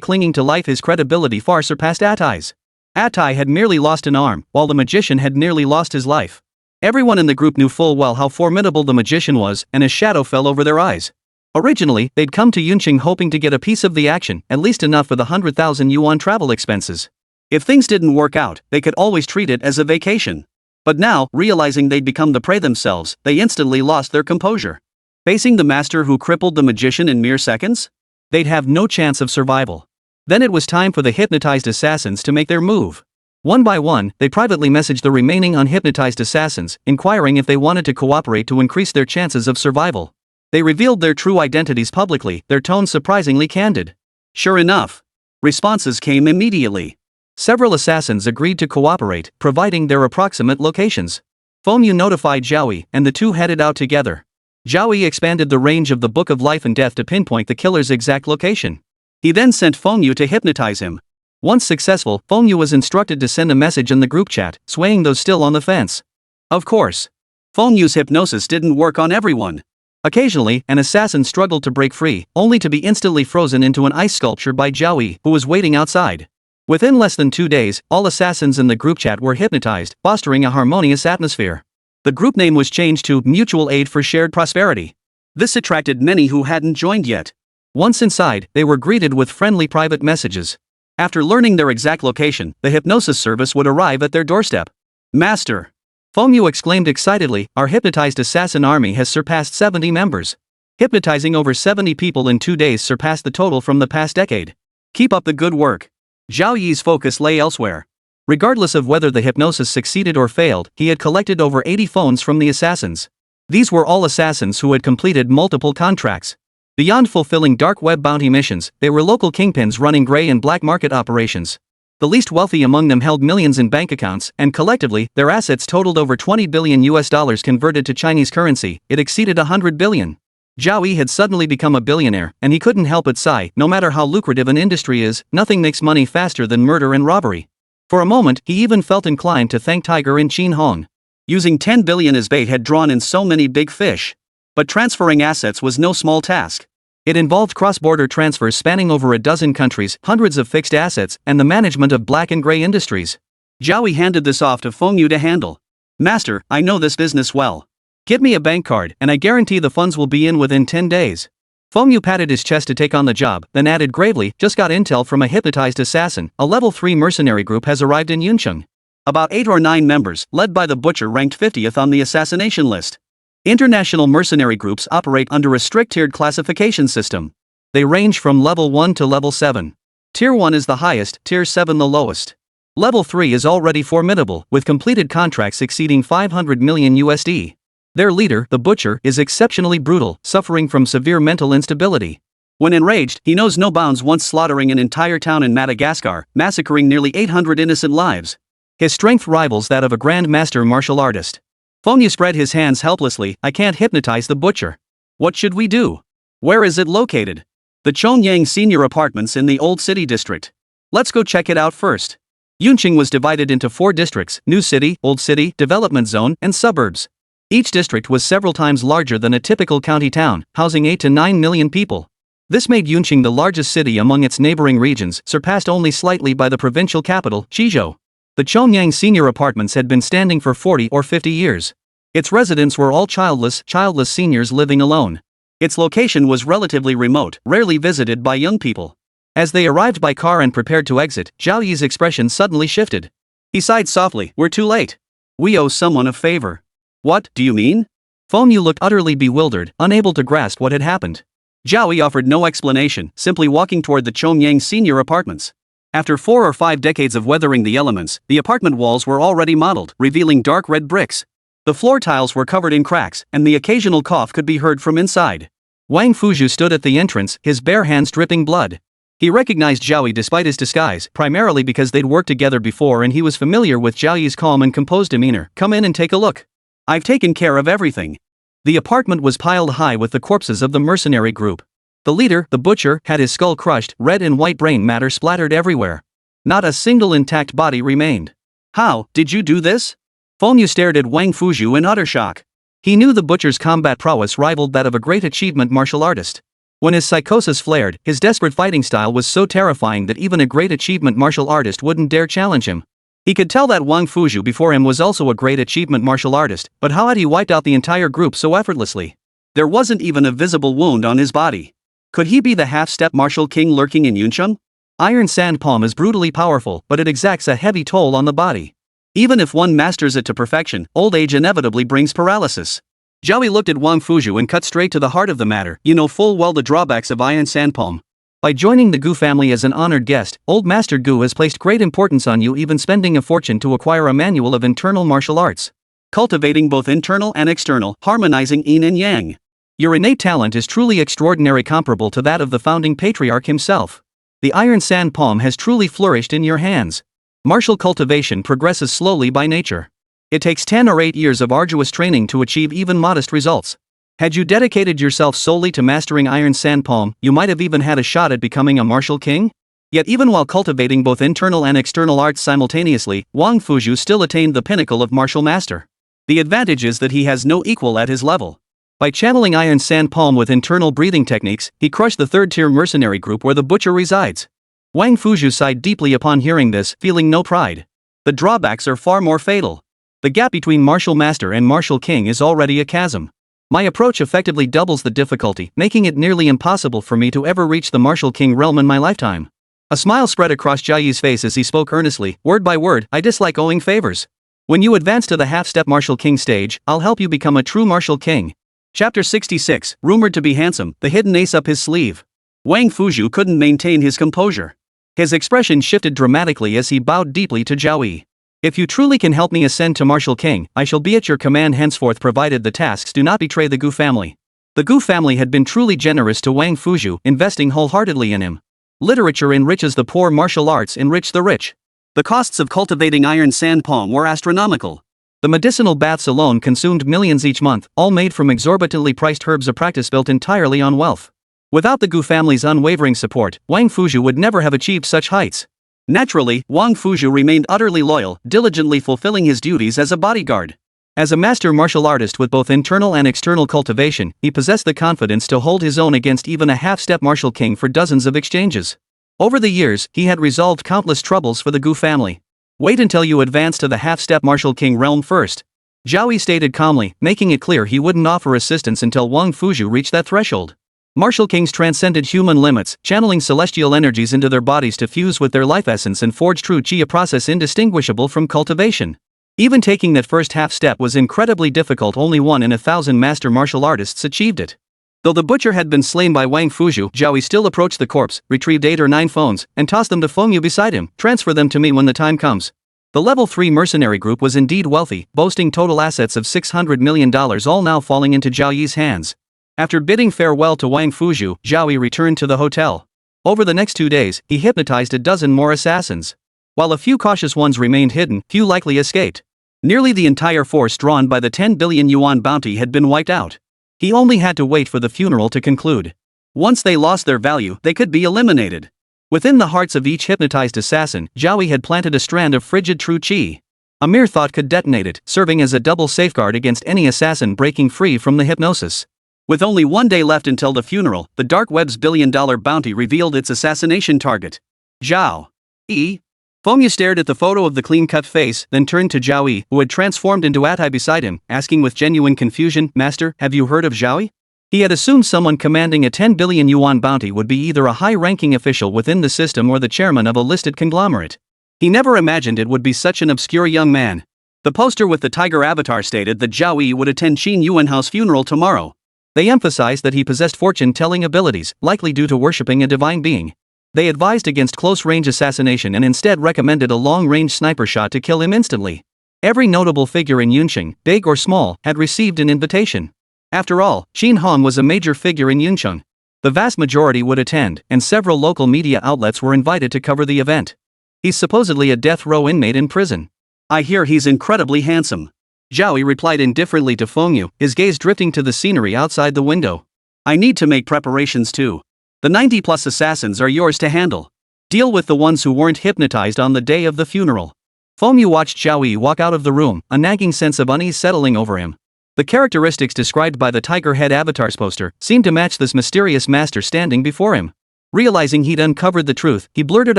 clinging to life. His credibility far surpassed Attai's. Attai had merely lost an arm, while the magician had nearly lost his life. Everyone in the group knew full well how formidable the magician was, and his shadow fell over their eyes. Originally, they'd come to Yuncheng hoping to get a piece of the action, at least enough for the 100,000 yuan travel expenses. If things didn't work out, they could always treat it as a vacation. But now, realizing they'd become the prey themselves, they instantly lost their composure. Facing the master who crippled the magician in mere seconds? They'd have no chance of survival. Then it was time for the hypnotized assassins to make their move. One by one, they privately messaged the remaining unhypnotized assassins, inquiring if they wanted to cooperate to increase their chances of survival. They revealed their true identities publicly, their tone surprisingly candid. Sure enough, responses came immediately. Several assassins agreed to cooperate, providing their approximate locations. Fulong notified Zhao Yi, and the two headed out together. Zhao Yi expanded the range of the Book of Life and Death to pinpoint the killer's exact location. He then sent Fulong to hypnotize him. Once successful, Fulong was instructed to send a message in the group chat, swaying those still on the fence. Of course, Fulong's hypnosis didn't work on everyone. Occasionally, an assassin struggled to break free, only to be instantly frozen into an ice sculpture by Zhao Yi, who was waiting outside. Within less than 2 days, all assassins in the group chat were hypnotized, fostering a harmonious atmosphere. The group name was changed to Mutual Aid for Shared Prosperity. This attracted many who hadn't joined yet. Once inside, they were greeted with friendly private messages. After learning their exact location, the hypnosis service would arrive at their doorstep. Master! Fulong exclaimed excitedly, our hypnotized assassin army has surpassed 70 members. Hypnotizing over 70 people in 2 days surpassed the total from the past decade. Keep up the good work. Zhao Yi's focus lay elsewhere. Regardless of whether the hypnosis succeeded or failed, he had collected over 80 phones from the assassins. These were all assassins who had completed multiple contracts. Beyond fulfilling dark web bounty missions, they were local kingpins running gray and black market operations. The least wealthy among them held millions in bank accounts, and collectively, their assets totaled over 20 billion US dollars converted to Chinese currency. It exceeded 100 billion. Zhao Yi had suddenly become a billionaire, and he couldn't help but sigh. No matter how lucrative an industry is, nothing makes money faster than murder and robbery. For a moment, he even felt inclined to thank Tiger and Xin Hong. Using 10 billion as bait had drawn in so many big fish. But transferring assets was no small task. It involved cross-border transfers spanning over a dozen countries, hundreds of fixed assets, and the management of black and gray industries. Zhao Yi handed this off to Fulong to handle. Master, I know this business well. Give me a bank card, and I guarantee the funds will be in within 10 days. Fulong patted his chest to take on the job, then added gravely, just got intel from a hypnotized assassin. A level 3 mercenary group has arrived in Yuncheng. About 8 or 9 members, led by the butcher ranked 50th on the assassination list. International mercenary groups operate under a strict tiered classification system. They range from level 1 to level 7. Tier 1 is the highest, Tier 7 the lowest. Level 3 is already formidable, with completed contracts exceeding 500 million USD. Their leader, the Butcher, is exceptionally brutal, suffering from severe mental instability. When enraged, he knows no bounds, once slaughtering an entire town in Madagascar, massacring nearly 800 innocent lives. His strength rivals that of a Grand Master martial artist. Fulong spread his hands helplessly. I can't hypnotize the Butcher. What should we do? Where is it located? The Chongyang Senior Apartments in the Old City District. Let's go check it out first. Yuncheng was divided into 4 districts: New City, Old City, Development Zone, and Suburbs. Each district was several times larger than a typical county town, housing 8 to 9 million people. This made Yuncheng the largest city among its neighboring regions, surpassed only slightly by the provincial capital, Qizhou. The Chongyang Senior Apartments had been standing for 40 or 50 years. Its residents were all childless seniors living alone. Its location was relatively remote, rarely visited by young people. As they arrived by car and prepared to exit, Zhao Yi's expression suddenly shifted. He sighed softly. We're too late. We owe someone a favor. What do you mean? Fulong looked utterly bewildered, unable to grasp what had happened. Zhao Yi offered no explanation, simply walking toward the Chongyang Senior Apartments. After 4 or 5 decades of weathering the elements, the apartment walls were already mottled, revealing dark red bricks. The floor tiles were covered in cracks, and the occasional cough could be heard from inside. Wang Fuzhu stood at the entrance, his bare hands dripping blood. He recognized Zhao Yi despite his disguise, primarily because they'd worked together before and he was familiar with Zhao Yi's calm and composed demeanor. Come in and take a look. I've taken care of everything. The apartment was piled high with the corpses of the mercenary group. The leader, the Butcher, had his skull crushed, red and white brain matter splattered everywhere. Not a single intact body remained. How did you do this? Fulong stared at Wang Fuzhu in utter shock. He knew the Butcher's combat prowess rivaled that of a great achievement martial artist. When his psychosis flared, his desperate fighting style was so terrifying that even a great achievement martial artist wouldn't dare challenge him. He could tell that Wang Fuzhu before him was also a great achievement martial artist, but how had he wiped out the entire group so effortlessly? There wasn't even a visible wound on his body. Could he be the half-step martial king lurking in Yuncheng? Iron Sand Palm is brutally powerful, but it exacts a heavy toll on the body. Even if one masters it to perfection, old age inevitably brings paralysis. Zhao Yi looked at Wang Fuzhu and cut straight to the heart of the matter. You know full well the drawbacks of Iron Sand Palm. By joining the Gu family as an honored guest, Old Master Gu has placed great importance on you, even spending a fortune to acquire a manual of internal martial arts. Cultivating both internal and external, harmonizing yin and yang. Your innate talent is truly extraordinary, comparable to that of the founding patriarch himself. The Iron Sand Palm has truly flourished in your hands. Martial cultivation progresses slowly by nature. It takes 10 or 8 years of arduous training to achieve even modest results. Had you dedicated yourself solely to mastering Iron Sand Palm, you might have even had a shot at becoming a martial king? Yet even while cultivating both internal and external arts simultaneously, Wang Fuzhu still attained the pinnacle of martial master. The advantage is that he has no equal at his level. By channeling Iron Sand Palm with internal breathing techniques, he crushed the third-tier mercenary group where the Butcher resides. Wang Fuzhu sighed deeply upon hearing this, feeling no pride. The drawbacks are far more fatal. The gap between martial master and martial king is already a chasm. My approach effectively doubles the difficulty, making it nearly impossible for me to ever reach the martial king realm in my lifetime. A smile spread across Zhao Yi's face as he spoke earnestly. Word by word, I dislike owing favors. When you advance to the half-step martial king stage, I'll help you become a true martial king. Chapter 66, rumored to be handsome, the hidden ace up his sleeve. Wang Fuzhu couldn't maintain his composure. His expression shifted dramatically as he bowed deeply to Zhao Yi. If you truly can help me ascend to martial king, I shall be at your command henceforth, provided the tasks do not betray the Gu family. The Gu family had been truly generous to Wang Fuzhu, investing wholeheartedly in him. Literature enriches the poor, martial arts enrich the rich. The costs of cultivating Iron Sand Palm were astronomical. The medicinal baths alone consumed millions each month, all made from exorbitantly priced herbs, a practice built entirely on wealth. Without the Gu family's unwavering support, Wang Fuzhu would never have achieved such heights. Naturally, Wang Fuzhu remained utterly loyal, diligently fulfilling his duties as a bodyguard. As a master martial artist with both internal and external cultivation, he possessed the confidence to hold his own against even a half-step martial king for dozens of exchanges. Over the years, he had resolved countless troubles for the Gu family. Wait until you advance to the half-step martial king realm first. Zhao Yi stated calmly, making it clear he wouldn't offer assistance until Wang Fuzhu reached that threshold. Martial kings transcended human limits, channeling celestial energies into their bodies to fuse with their life essence and forge true chi, a process indistinguishable from cultivation. Even taking that first half step was incredibly difficult. Only 1 in 1,000 master martial artists achieved it. Though the butcher had been slain by Wang Fuzhu, Zhao Yi still approached the corpse, retrieved 8 or 9 phones, and tossed them to Feng Yu beside him. Transfer them to me when the time comes. The level 3 mercenary group was indeed wealthy, boasting total assets of $600 million, all now falling into Zhao Yi's hands. After bidding farewell to Wang Fuzhu, Zhao Yi returned to the hotel. Over the next 2 days, he hypnotized a dozen more assassins. While a few cautious ones remained hidden, few likely escaped. Nearly the entire force drawn by the 10 billion yuan bounty had been wiped out. He only had to wait for the funeral to conclude. Once they lost their value, they could be eliminated. Within the hearts of each hypnotized assassin, Zhao Yi had planted a strand of frigid true qi. A mere thought could detonate it, serving as a double safeguard against any assassin breaking free from the hypnosis. With only 1 day left until the funeral, the dark web's billion-dollar bounty revealed its assassination target. Zhao Yi. Feng Yu stared at the photo of the clean-cut face, then turned to Zhao Yi, who had transformed into Atai beside him, asking with genuine confusion, "Master, have you heard of Zhao Yi?" He had assumed someone commanding a 10 billion yuan bounty would be either a high-ranking official within the system or the chairman of a listed conglomerate. He never imagined it would be such an obscure young man. The poster with the tiger avatar stated that Zhao Yi would attend Qin Yuanhao's funeral tomorrow. They emphasized that he possessed fortune-telling abilities, likely due to worshipping a divine being. They advised against close-range assassination and instead recommended a long-range sniper shot to kill him instantly. Every notable figure in Yuncheng, big or small, had received an invitation. After all, Qin Hong was a major figure in Yuncheng. The vast majority would attend, and several local media outlets were invited to cover the event. He's supposedly a death row inmate in prison. I hear he's incredibly handsome. Zhao Yi replied indifferently to Feng Yu, his gaze drifting to the scenery outside the window. I need to make preparations too. The 90-plus assassins are yours to handle. Deal with the ones who weren't hypnotized on the day of the funeral. Feng Yu watched Zhao Yi walk out of the room, a nagging sense of unease settling over him. The characteristics described by the tiger head avatar's poster seemed to match this mysterious master standing before him. Realizing he'd uncovered the truth, he blurted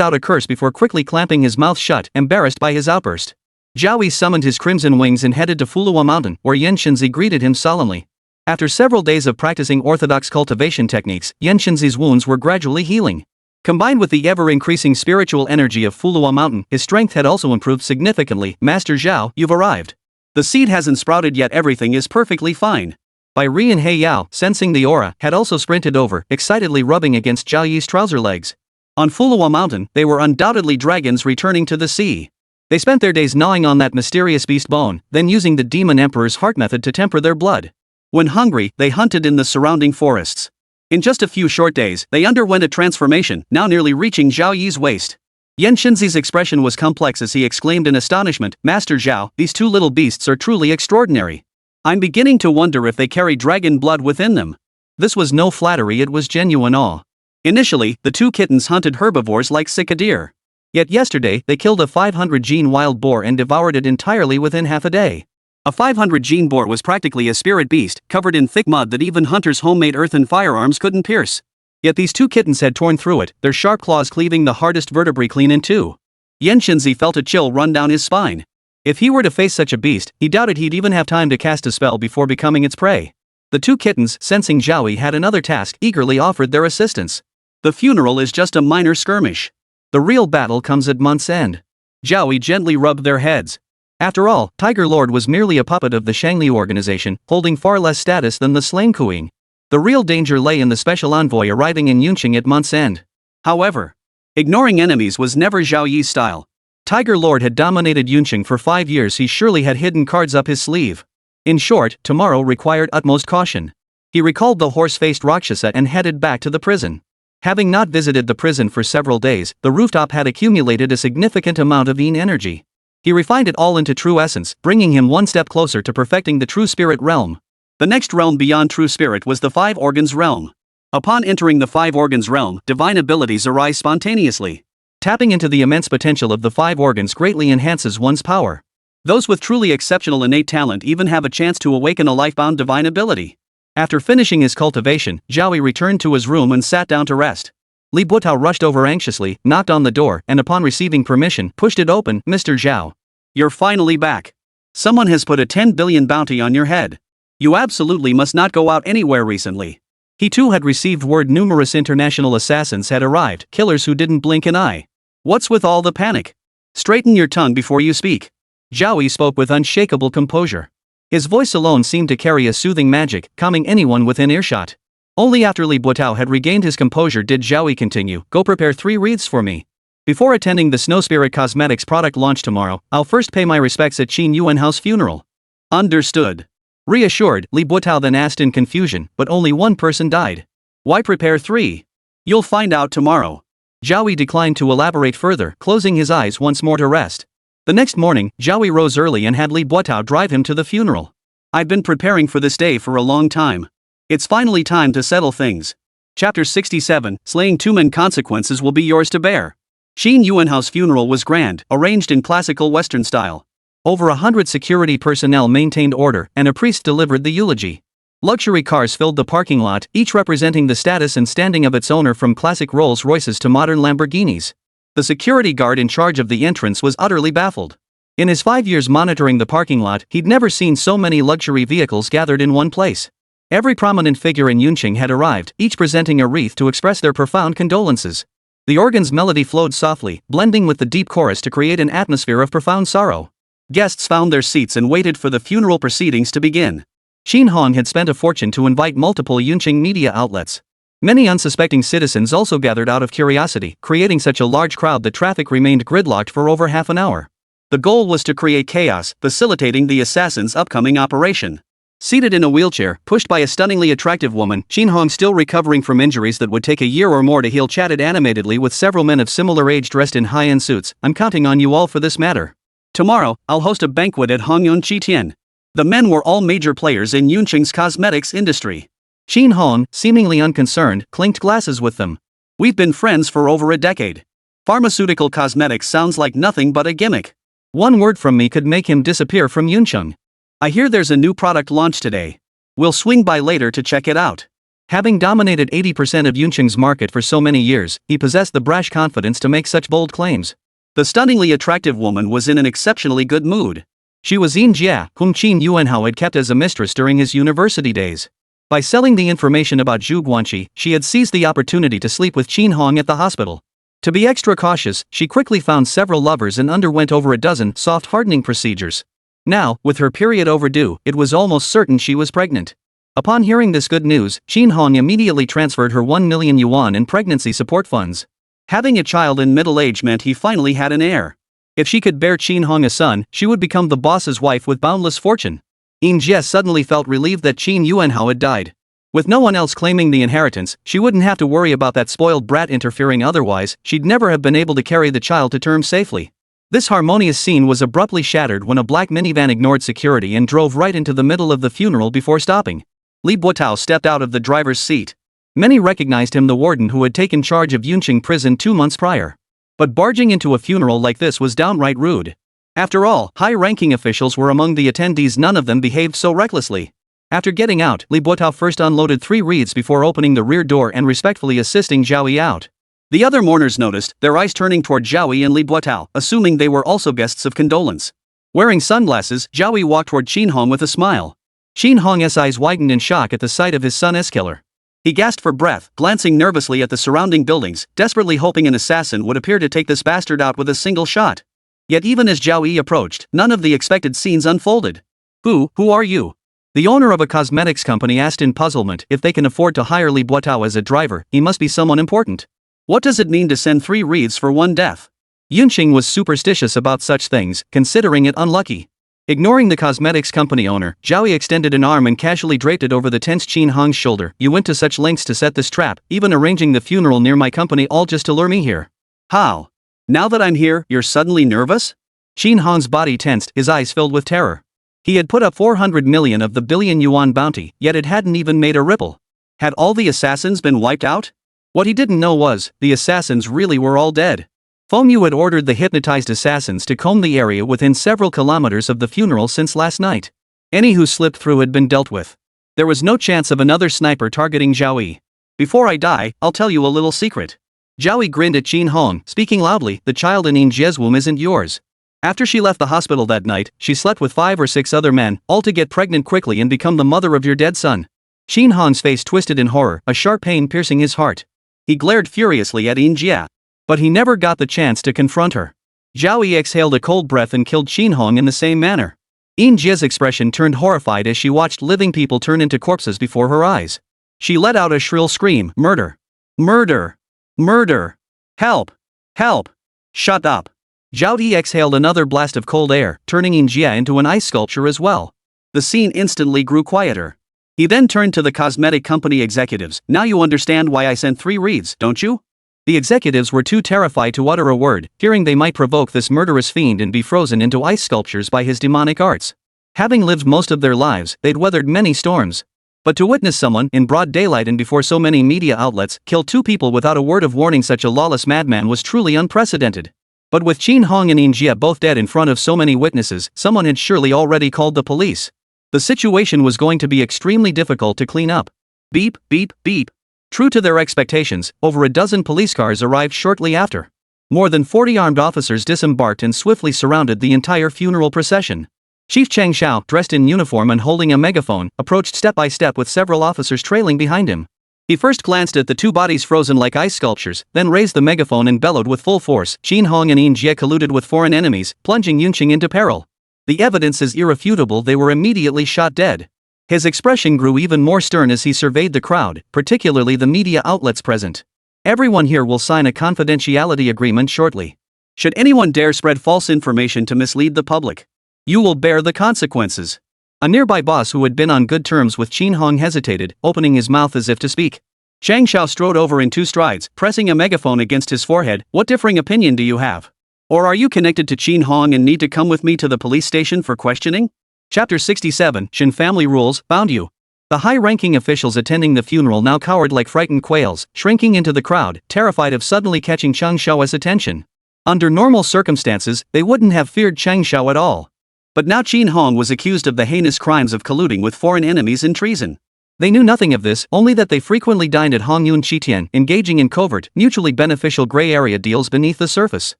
out a curse before quickly clamping his mouth shut, embarrassed by his outburst. Zhao Yi summoned his crimson wings and headed to Fulong Mountain, where Yuncheng greeted him solemnly. After several days of practicing orthodox cultivation techniques, Yuncheng's wounds were gradually healing. Combined with the ever-increasing spiritual energy of Fulong Mountain, his strength had also improved significantly. Master Zhao, you've arrived. The seed hasn't sprouted yet, everything is perfectly fine. Bai Ri and He Yao, sensing the aura, had also sprinted over, excitedly rubbing against Zhao Yi's trouser legs. On Fulong Mountain, they were undoubtedly dragons returning to the sea. They spent their days gnawing on that mysterious beast bone, then using the Demon Emperor's heart method to temper their blood. When hungry, they hunted in the surrounding forests. In just a few short days, they underwent a transformation, now nearly reaching Zhao Yi's waist. Yuncheng's expression was complex as he exclaimed in astonishment, Master Zhao, these two little beasts are truly extraordinary. I'm beginning to wonder if they carry dragon blood within them. This was no flattery, it was genuine awe. Initially, the two kittens hunted herbivores like cicadere. Yet yesterday, they killed a 500-gene wild boar and devoured it entirely within half a day. A 500-gene boar was practically a spirit beast, covered in thick mud that even hunters' homemade earthen firearms couldn't pierce. Yet these two kittens had torn through it, their sharp claws cleaving the hardest vertebrae clean in two. Yuncheng felt a chill run down his spine. If he were to face such a beast, he doubted he'd even have time to cast a spell before becoming its prey. The two kittens, sensing Zhao Yi had another task, eagerly offered their assistance. The funeral is just a minor skirmish. The real battle comes at month's end. Zhao Yi gently rubbed their heads. After all, Tiger Lord was merely a puppet of the Shangli organization, holding far less status than the slain Kuing. The real danger lay in the special envoy arriving in Yuncheng at month's end. However, ignoring enemies was never Zhao Yi's style. Tiger Lord had dominated Yuncheng for 5 years, he surely had hidden cards up his sleeve. In short, tomorrow required utmost caution. He recalled the horse-faced Rakshasa and headed back to the prison. Having not visited the prison for several days, the rooftop had accumulated a significant amount of yin energy. He refined it all into true essence, bringing him one step closer to perfecting the true spirit realm. The next realm beyond true spirit was the five organs realm. Upon entering the five organs realm, divine abilities arise spontaneously. Tapping into the immense potential of the five organs greatly enhances one's power. Those with truly exceptional innate talent even have a chance to awaken a lifebound divine ability. After finishing his cultivation, Zhao Yi returned to his room and sat down to rest. Li Butao rushed over anxiously, knocked on the door, and upon receiving permission, pushed it open. Mr. Zhao. You're finally back. Someone has put a 10 billion bounty on your head. You absolutely must not go out anywhere recently. He too had received word numerous international assassins had arrived, killers who didn't blink an eye. What's with all the panic? Straighten your tongue before you speak. Zhao Yi spoke with unshakable composure. His voice alone seemed to carry a soothing magic, calming anyone within earshot. Only after Li Buotao had regained his composure did Zhao Yi continue, "Go prepare 3 wreaths for me. Before attending the Snow Spirit Cosmetics product launch tomorrow, I'll first pay my respects at Qin Yuanhao's funeral." "Understood." Reassured, Li Buotao then asked in confusion, "But only one person died. Why prepare 3? "You'll find out tomorrow." Zhao Yi declined to elaborate further, closing his eyes once more to rest. The next morning, Zhao Yi rose early and had Li Buotao drive him to the funeral. "I've been preparing for this day for a long time. It's finally time to settle things." Chapter 67, Slaying 2 Men. Consequences will be yours to bear. Qin Yuanhao's funeral was grand, arranged in classical Western style. Over 100 security personnel maintained order, and a priest delivered the eulogy. Luxury cars filled the parking lot, each representing the status and standing of its owner, from classic Rolls-Royces to modern Lamborghinis. The security guard in charge of the entrance was utterly baffled. In his 5 years monitoring the parking lot, he'd never seen so many luxury vehicles gathered in one place. Every prominent figure in Yuncheng had arrived, each presenting a wreath to express their profound condolences. The organ's melody flowed softly, blending with the deep chorus to create an atmosphere of profound sorrow. Guests found their seats and waited for the funeral proceedings to begin. Qin Hong had spent a fortune to invite multiple Yuncheng media outlets. Many unsuspecting citizens also gathered out of curiosity, creating such a large crowd that traffic remained gridlocked for over half an hour. The goal was to create chaos, facilitating the assassin's upcoming operation. Seated in a wheelchair, pushed by a stunningly attractive woman, Qin Hong, still recovering from injuries that would take a year or more to heal, chatted animatedly with several men of similar age dressed in high-end suits. "I'm counting on you all for this matter. Tomorrow, I'll host a banquet at Hongyun Chitian." The men were all major players in Yuncheng's cosmetics industry. Qin Hong, seemingly unconcerned, clinked glasses with them. "We've been friends for over a decade. Pharmaceutical cosmetics sounds like nothing but a gimmick. One word from me could make him disappear from Yuncheng. I hear there's a new product launch today. We'll swing by later to check it out." Having dominated 80% of Yuncheng's market for so many years, he possessed the brash confidence to make such bold claims. The stunningly attractive woman was in an exceptionally good mood. She was Yin Jia, whom Qin Yuanhao had kept as a mistress during his university days. By selling the information about Zhu Guanqi, she had seized the opportunity to sleep with Qin Hong at the hospital. To be extra cautious, she quickly found several lovers and underwent over a dozen soft hardening procedures. Now, with her period overdue, it was almost certain she was pregnant. Upon hearing this good news, Qin Hong immediately transferred her 1 million yuan in pregnancy support funds. Having a child in middle age meant he finally had an heir. If she could bear Qin Hong a son, she would become the boss's wife with boundless fortune. Yin Jie suddenly felt relieved that Qin Yuanhao had died. With no one else claiming the inheritance, she wouldn't have to worry about that spoiled brat interfering. Otherwise, she'd never have been able to carry the child to term safely. This harmonious scene was abruptly shattered when a black minivan ignored security and drove right into the middle of the funeral before stopping. Li Buotao stepped out of the driver's seat. Many recognized him, the warden who had taken charge of Yuncheng Prison 2 months prior. But barging into a funeral like this was downright rude. After all, high-ranking officials were among the attendees. None of them behaved so recklessly. After getting out, Li Buotao first unloaded 3 wreaths before opening the rear door and respectfully assisting Zhao Yi out. The other mourners noticed, their eyes turning toward Zhao Yi and Li Buotao, assuming they were also guests of condolence. Wearing sunglasses, Zhao Yi walked toward Qin Hong with a smile. Qin Hong's eyes widened in shock at the sight of his son's killer. He gasped for breath, glancing nervously at the surrounding buildings, desperately hoping an assassin would appear to take this bastard out with a single shot. Yet even as Zhao Yi approached, none of the expected scenes unfolded. Who are you?" The owner of a cosmetics company asked in puzzlement. If they can afford to hire Li Buotao as a driver, he must be someone important. What does it mean to send 3 wreaths for 1 death? Yuncheng was superstitious about such things, considering it unlucky. Ignoring the cosmetics company owner, Zhao Yi extended an arm and casually draped it over the tense Qin Hong's shoulder. "You went to such lengths to set this trap, even arranging the funeral near my company, all just to lure me here. How? Now that I'm here, you're suddenly nervous?" Qin Hong's body tensed, his eyes filled with terror. He had put up 400 million of the billion yuan bounty, yet it hadn't even made a ripple. Had all the assassins been wiped out? What he didn't know was, the assassins really were all dead. Feng Yu had ordered the hypnotized assassins to comb the area within several kilometers of the funeral since last night. Any who slipped through had been dealt with. There was no chance of another sniper targeting Zhao Yi. "Before I die, I'll tell you a little secret." Zhao Yi grinned at Qin Hong, speaking loudly. "The child in Yin Jie's womb isn't yours. After she left the hospital that night, she slept with 5 or 6 other men, all to get pregnant quickly and become the mother of your dead son." Qin Hong's face twisted in horror, a sharp pain piercing his heart. He glared furiously at Yin Jie. But he never got the chance to confront her. Zhao Yi exhaled a cold breath and killed Qin Hong in the same manner. Yin Jie's expression turned horrified as she watched living people turn into corpses before her eyes. She let out a shrill scream. Murder! Murder! Murder! Help! Help! Shut up! Zhao Yi exhaled another blast of cold air, turning Yunjia into an ice sculpture as well. The scene instantly grew quieter. He then turned to the cosmetic company executives. Now you understand why I sent 3 reeds, don't you? The executives were too terrified to utter a word, fearing they might provoke this murderous fiend and be frozen into ice sculptures by his demonic arts. Having lived most of their lives, they'd weathered many storms. But to witness someone, in broad daylight and before so many media outlets, kill 2 people without a word of warning, such a lawless madman, was truly unprecedented. But with Qin Hong and Yunjia both dead in front of so many witnesses, someone had surely already called the police. The situation was going to be extremely difficult to clean up. Beep, beep, beep. True to their expectations, over a dozen police cars arrived shortly after. More than 40 armed officers disembarked and swiftly surrounded the entire funeral procession. Chief Cheng Xiao, dressed in uniform and holding a megaphone, approached step by step with several officers trailing behind him. He first glanced at the 2 bodies frozen like ice sculptures, then raised the megaphone and bellowed with full force. Qin Hong and Yunjia colluded with foreign enemies, plunging Yuncheng into peril. The evidence is irrefutable. They were immediately shot dead. His expression grew even more stern as he surveyed the crowd, particularly the media outlets present. Everyone here will sign a confidentiality agreement shortly. Should anyone dare spread false information to mislead the public, you will bear the consequences. A nearby boss who had been on good terms with Qin Hong hesitated, opening his mouth as if to speak. Chang Xiao strode over in 2 strides, pressing a megaphone against his forehead. What differing opinion do you have? Or are you connected to Qin Hong and need to come with me to the police station for questioning? Chapter 67, Shin Family Rules, Bound You. The high-ranking officials attending the funeral now cowered like frightened quails, shrinking into the crowd, terrified of suddenly catching Chang Xiao's attention. Under normal circumstances, they wouldn't have feared Chang Xiao at all. But now Qin Hong was accused of the heinous crimes of colluding with foreign enemies in treason. They knew nothing of this, only that they frequently dined at Hongyun Qitian, engaging in covert, mutually beneficial gray area deals beneath the surface.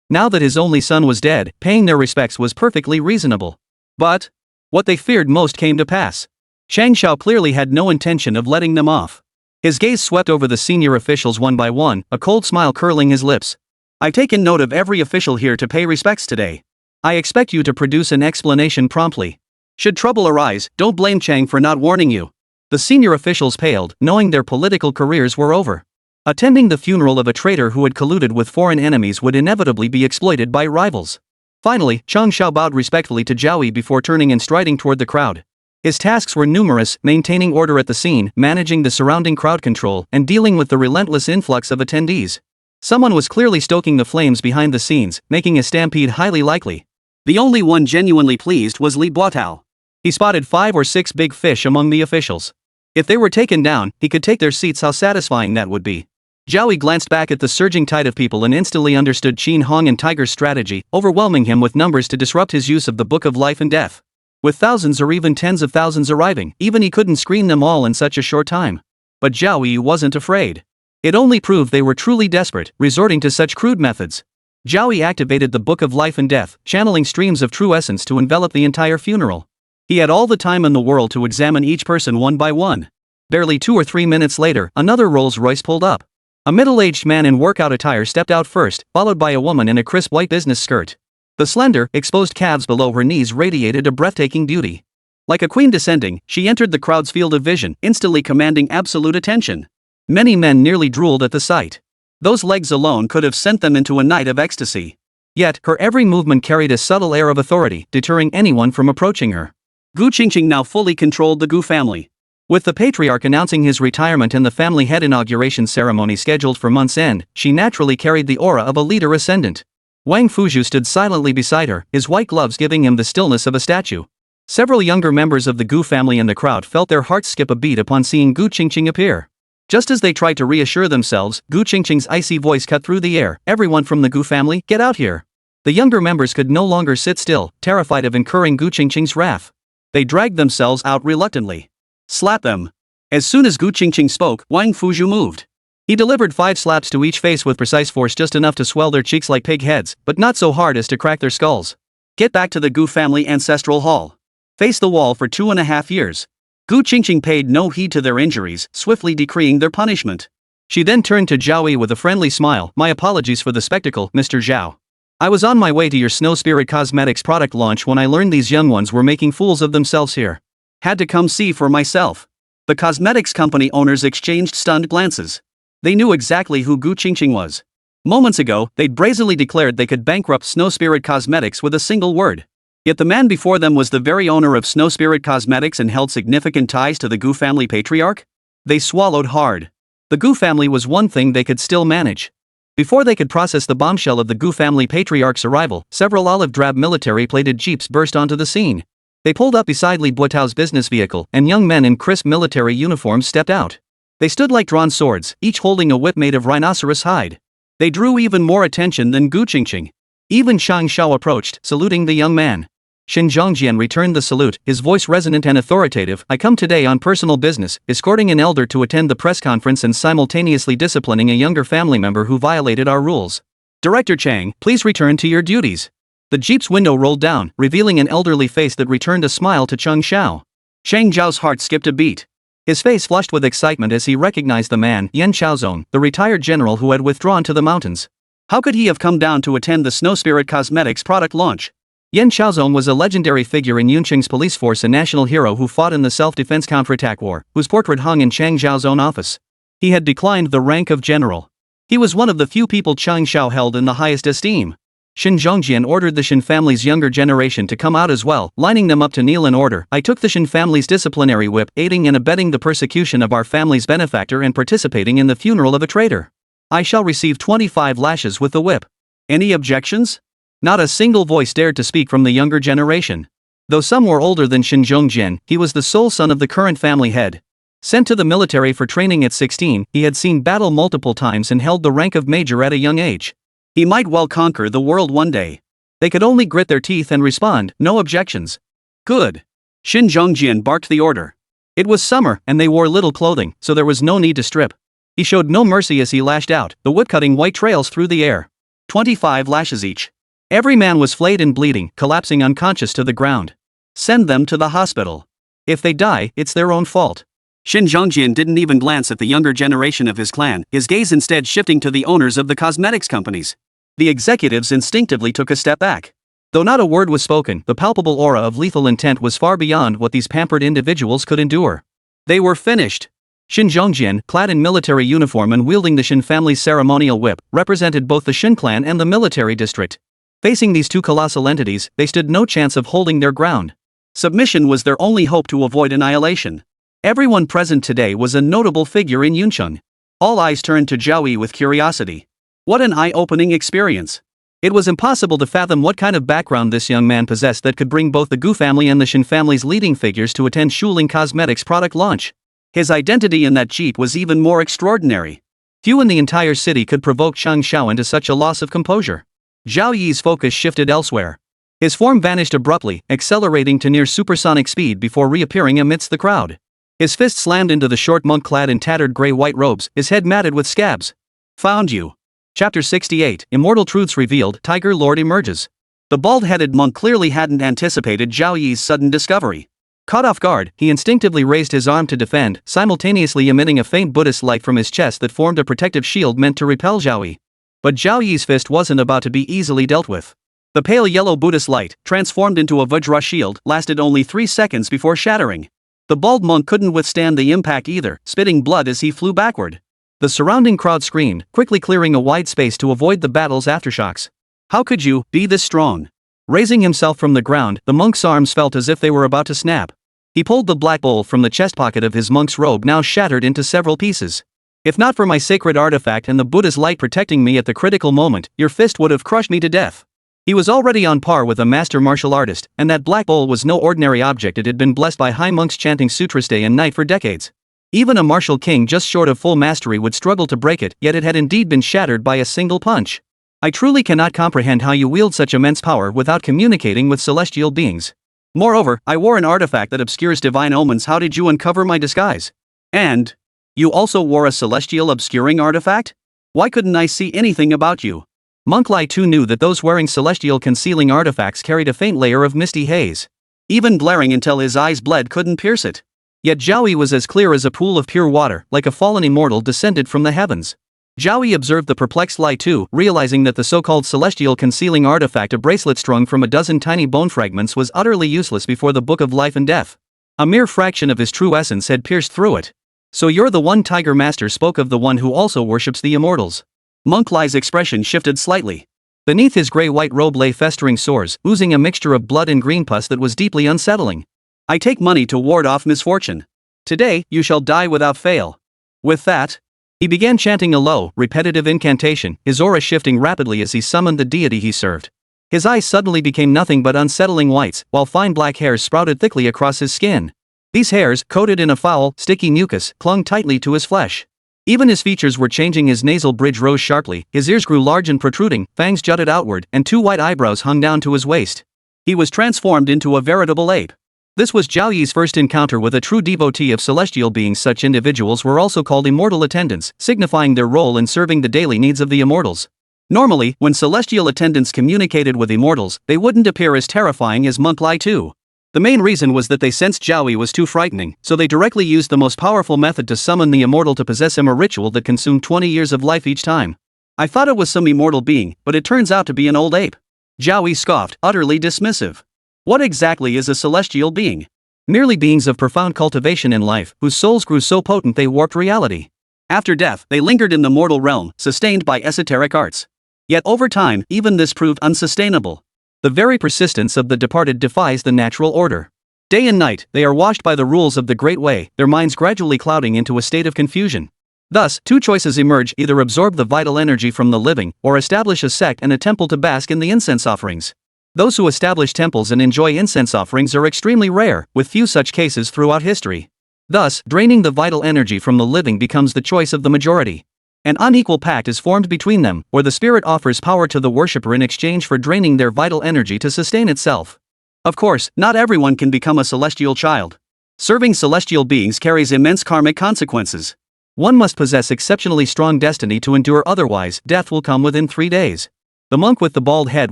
Now that his only son was dead, paying their respects was perfectly reasonable. But what they feared most came to pass. Chang Xiao clearly had no intention of letting them off. His gaze swept over the senior officials one by one, a cold smile curling his lips. I've taken note of every official here to pay respects today. I expect you to produce an explanation promptly. Should trouble arise, don't blame Chang for not warning you. The senior officials paled, knowing their political careers were over. Attending the funeral of a traitor who had colluded with foreign enemies would inevitably be exploited by rivals. Finally, Chang Xiao bowed respectfully to Zhao Yi before turning and striding toward the crowd. His tasks were numerous: maintaining order at the scene, managing the surrounding crowd control, and dealing with the relentless influx of attendees. Someone was clearly stoking the flames behind the scenes, making a stampede highly likely. The only one genuinely pleased was Li Buotao. He spotted 5 or 6 big fish among the officials. If they were taken down, he could take their seats. How satisfying that would be. Zhao Yi glanced back at the surging tide of people and instantly understood Qin Hong and Tiger's strategy, overwhelming him with numbers to disrupt his use of the Book of Life and Death. With thousands or even tens of thousands arriving, even he couldn't screen them all in such a short time. But Zhao Yi wasn't afraid. It only proved they were truly desperate, resorting to such crude methods. Zhao Yi activated the Book of Life and Death, channeling streams of true essence to envelop the entire funeral. He had all the time in the world to examine each person one by one. Barely 2 or 3 minutes later, another Rolls-Royce pulled up. A middle-aged man in workout attire stepped out first, followed by a woman in a crisp white business skirt. The slender, exposed calves below her knees radiated a breathtaking beauty. Like a queen descending, she entered the crowd's field of vision, instantly commanding absolute attention. Many men nearly drooled at the sight. Those legs alone could have sent them into a night of ecstasy. Yet, her every movement carried a subtle air of authority, deterring anyone from approaching her. Gu Qingqing now fully controlled the Gu family. With the patriarch announcing his retirement and the family head inauguration ceremony scheduled for month's end, she naturally carried the aura of a leader ascendant. Wang Fuzhu stood silently beside her, his white gloves giving him the stillness of a statue. Several younger members of the Gu family in the crowd felt their hearts skip a beat upon seeing Gu Qingqing appear. Just as they tried to reassure themselves, Gu Qingqing's icy voice cut through the air. Everyone from the Gu family, get out here. The younger members could no longer sit still, terrified of incurring Gu Qingqing's wrath. They dragged themselves out reluctantly. Slap them. As soon as Gu Qingqing spoke, Wang Fuzhu moved. He delivered 5 slaps to each face with precise force, just enough to swell their cheeks like pig heads, but not so hard as to crack their skulls. Get back to the Gu family ancestral hall. Face the wall for 2.5 years. Gu Qingqing paid no heed to their injuries, swiftly decreeing their punishment. She then turned to Zhao Yi with a friendly smile. My apologies for the spectacle, Mr. Zhao. I was on my way to your Snow Spirit Cosmetics product launch when I learned these young ones were making fools of themselves here. Had to come see for myself. The cosmetics company owners exchanged stunned glances. They knew exactly who Gu Qingqing was. Moments ago, they'd brazenly declared they could bankrupt Snow Spirit Cosmetics with a single word. Yet the man before them was the very owner of Snow Spirit Cosmetics and held significant ties to the Gu family patriarch? They swallowed hard. The Gu family was one thing they could still manage. Before they could process the bombshell of the Gu family patriarch's arrival, several olive-drab military-plated jeeps burst onto the scene. They pulled up beside Li Buetao's business vehicle, and young men in crisp military uniforms stepped out. They stood like drawn swords, each holding a whip made of rhinoceros hide. They drew even more attention than Gu Qingqing. Even Shang Xiao approached, saluting the young man. Shen Zhongjian returned the salute, his voice resonant and authoritative. I come today on personal business, escorting an elder to attend the press conference and simultaneously disciplining a younger family member who violated our rules. Director Chang, please return to your duties. The jeep's window rolled down, revealing an elderly face that returned a smile to Cheng Xiao. Shang Zhao's heart skipped a beat. His face flushed with excitement as he recognized the man, Yan Chaozong, the retired general who had withdrawn to the mountains. How could he have come down to attend the Snow Spirit Cosmetics product launch? Yan Chaozong was a legendary figure in Yuncheng's police force, a national hero who fought in the self-defense counterattack war, whose portrait hung in Chang Zhao's own office. He had declined the rank of general. He was one of the few people Chang Xiao held in the highest esteem. Shen Zhongjian ordered the Shen family's younger generation to come out as well, lining them up to kneel in order. I took the Shen family's disciplinary whip, aiding and abetting the persecution of our family's benefactor and participating in the funeral of a traitor. I shall receive 25 lashes with the whip. Any objections? Not a single voice dared to speak from the younger generation. Though some were older than Shen Zhongjian, he was the sole son of the current family head. Sent to the military for training at 16, he had seen battle multiple times and held the rank of major at a young age. He might well conquer the world one day. They could only grit their teeth and respond, no objections. Good. Shen Zhongjian barked the order. It was summer, and they wore little clothing, so there was no need to strip. He showed no mercy as he lashed out, the whip cutting white trails through the air. 25 lashes each. Every man was flayed and bleeding, collapsing unconscious to the ground. Send them to the hospital. If they die, it's their own fault. Shen Zhongjian didn't even glance at the younger generation of his clan, his gaze instead shifting to the owners of the cosmetics companies. The executives instinctively took a step back. Though not a word was spoken, the palpable aura of lethal intent was far beyond what these pampered individuals could endure. They were finished. Shen Zhongjian, clad in military uniform and wielding the Shen family's ceremonial whip, represented both the Shen clan and the military district. Facing these two colossal entities, they stood no chance of holding their ground. Submission was their only hope to avoid annihilation. Everyone present today was a notable figure in Yuncheng. All eyes turned to Zhao Yi with curiosity. What an eye-opening experience. It was impossible to fathom what kind of background this young man possessed that could bring both the Gu family and the Shen family's leading figures to attend Shuling Cosmetics product launch. His identity in that jeep was even more extraordinary. Few in the entire city could provoke Chang Xiao into such a loss of composure. Zhao Yi's focus shifted elsewhere. His form vanished abruptly, accelerating to near supersonic speed before reappearing amidst the crowd. His fist slammed into the short monk clad in tattered gray-white robes, his head matted with scabs. Found you. Chapter 68, Immortal Truths Revealed, Tiger Lord emerges. The bald-headed monk clearly hadn't anticipated Zhao Yi's sudden discovery. Caught off guard, he instinctively raised his arm to defend, simultaneously emitting a faint Buddhist light from his chest that formed a protective shield meant to repel Zhao Yi. But Zhao Yi's fist wasn't about to be easily dealt with. The pale yellow Buddhist light, transformed into a Vajra shield, lasted only 3 seconds before shattering. The bald monk couldn't withstand the impact either, spitting blood as he flew backward. The surrounding crowd screamed, quickly clearing a wide space to avoid the battle's aftershocks. How could you be this strong? Raising himself from the ground, the monk's arms felt as if they were about to snap. He pulled the black bowl from the chest pocket of his monk's robe, now shattered into several pieces. If not for my sacred artifact and the Buddha's light protecting me at the critical moment, your fist would have crushed me to death. He was already on par with a master martial artist, and that black bowl was no ordinary object. It had been blessed by high monks chanting sutras day and night for decades. Even a martial king just short of full mastery would struggle to break it, yet it had indeed been shattered by a single punch. I truly cannot comprehend how you wield such immense power without communicating with celestial beings. Moreover, I wore an artifact that obscures divine omens. How did you uncover my disguise? And you also wore a celestial obscuring artifact? Why couldn't I see anything about you? Monk Lai too knew that those wearing celestial concealing artifacts carried a faint layer of misty haze. Even glaring until his eyes bled couldn't pierce it. Yet Zhao Yi was as clear as a pool of pure water, like a fallen immortal descended from the heavens. Zhao Yi observed the perplexed Lai too, realizing that the so-called celestial concealing artifact, a bracelet strung from a dozen tiny bone fragments, was utterly useless before the Book of Life and Death. A mere fraction of his true essence had pierced through it. So you're the one Tiger Master spoke of, the one who also worships the immortals. Monk Lai's expression shifted slightly. Beneath his gray-white robe lay festering sores, oozing a mixture of blood and green pus that was deeply unsettling. I take money to ward off misfortune. Today, you shall die without fail. With that, he began chanting a low, repetitive incantation, his aura shifting rapidly as he summoned the deity he served. His eyes suddenly became nothing but unsettling whites, while fine black hairs sprouted thickly across his skin. These hairs, coated in a foul, sticky mucus, clung tightly to his flesh. Even his features were changing. His nasal bridge rose sharply, his ears grew large and protruding, fangs jutted outward, and two white eyebrows hung down to his waist. He was transformed into a veritable ape. This was Zhao Yi's first encounter with a true devotee of celestial beings. Such individuals were also called immortal attendants, signifying their role in serving the daily needs of the immortals. Normally, when celestial attendants communicated with immortals, they wouldn't appear as terrifying as Monk Lai too. The main reason was that they sensed Zhao Yi was too frightening, so they directly used the most powerful method to summon the immortal to possess him, a ritual that consumed 20 years of life each time. I thought it was some immortal being, but it turns out to be an old ape. Zhao Yi scoffed, utterly dismissive. What exactly is a celestial being? Merely beings of profound cultivation in life, whose souls grew so potent they warped reality. After death, they lingered in the mortal realm, sustained by esoteric arts. Yet over time, even this proved unsustainable. The very persistence of the departed defies the natural order. Day and night, they are washed by the rules of the Great Way, their minds gradually clouding into a state of confusion. Thus, two choices emerge: either absorb the vital energy from the living, or establish a sect and a temple to bask in the incense offerings. Those who establish temples and enjoy incense offerings are extremely rare, with few such cases throughout history. Thus, draining the vital energy from the living becomes the choice of the majority. An unequal pact is formed between them, where the spirit offers power to the worshipper in exchange for draining their vital energy to sustain itself. Of course, not everyone can become a celestial child. Serving celestial beings carries immense karmic consequences. One must possess exceptionally strong destiny to endure, otherwise, death will come within 3 days. The monk with the bald head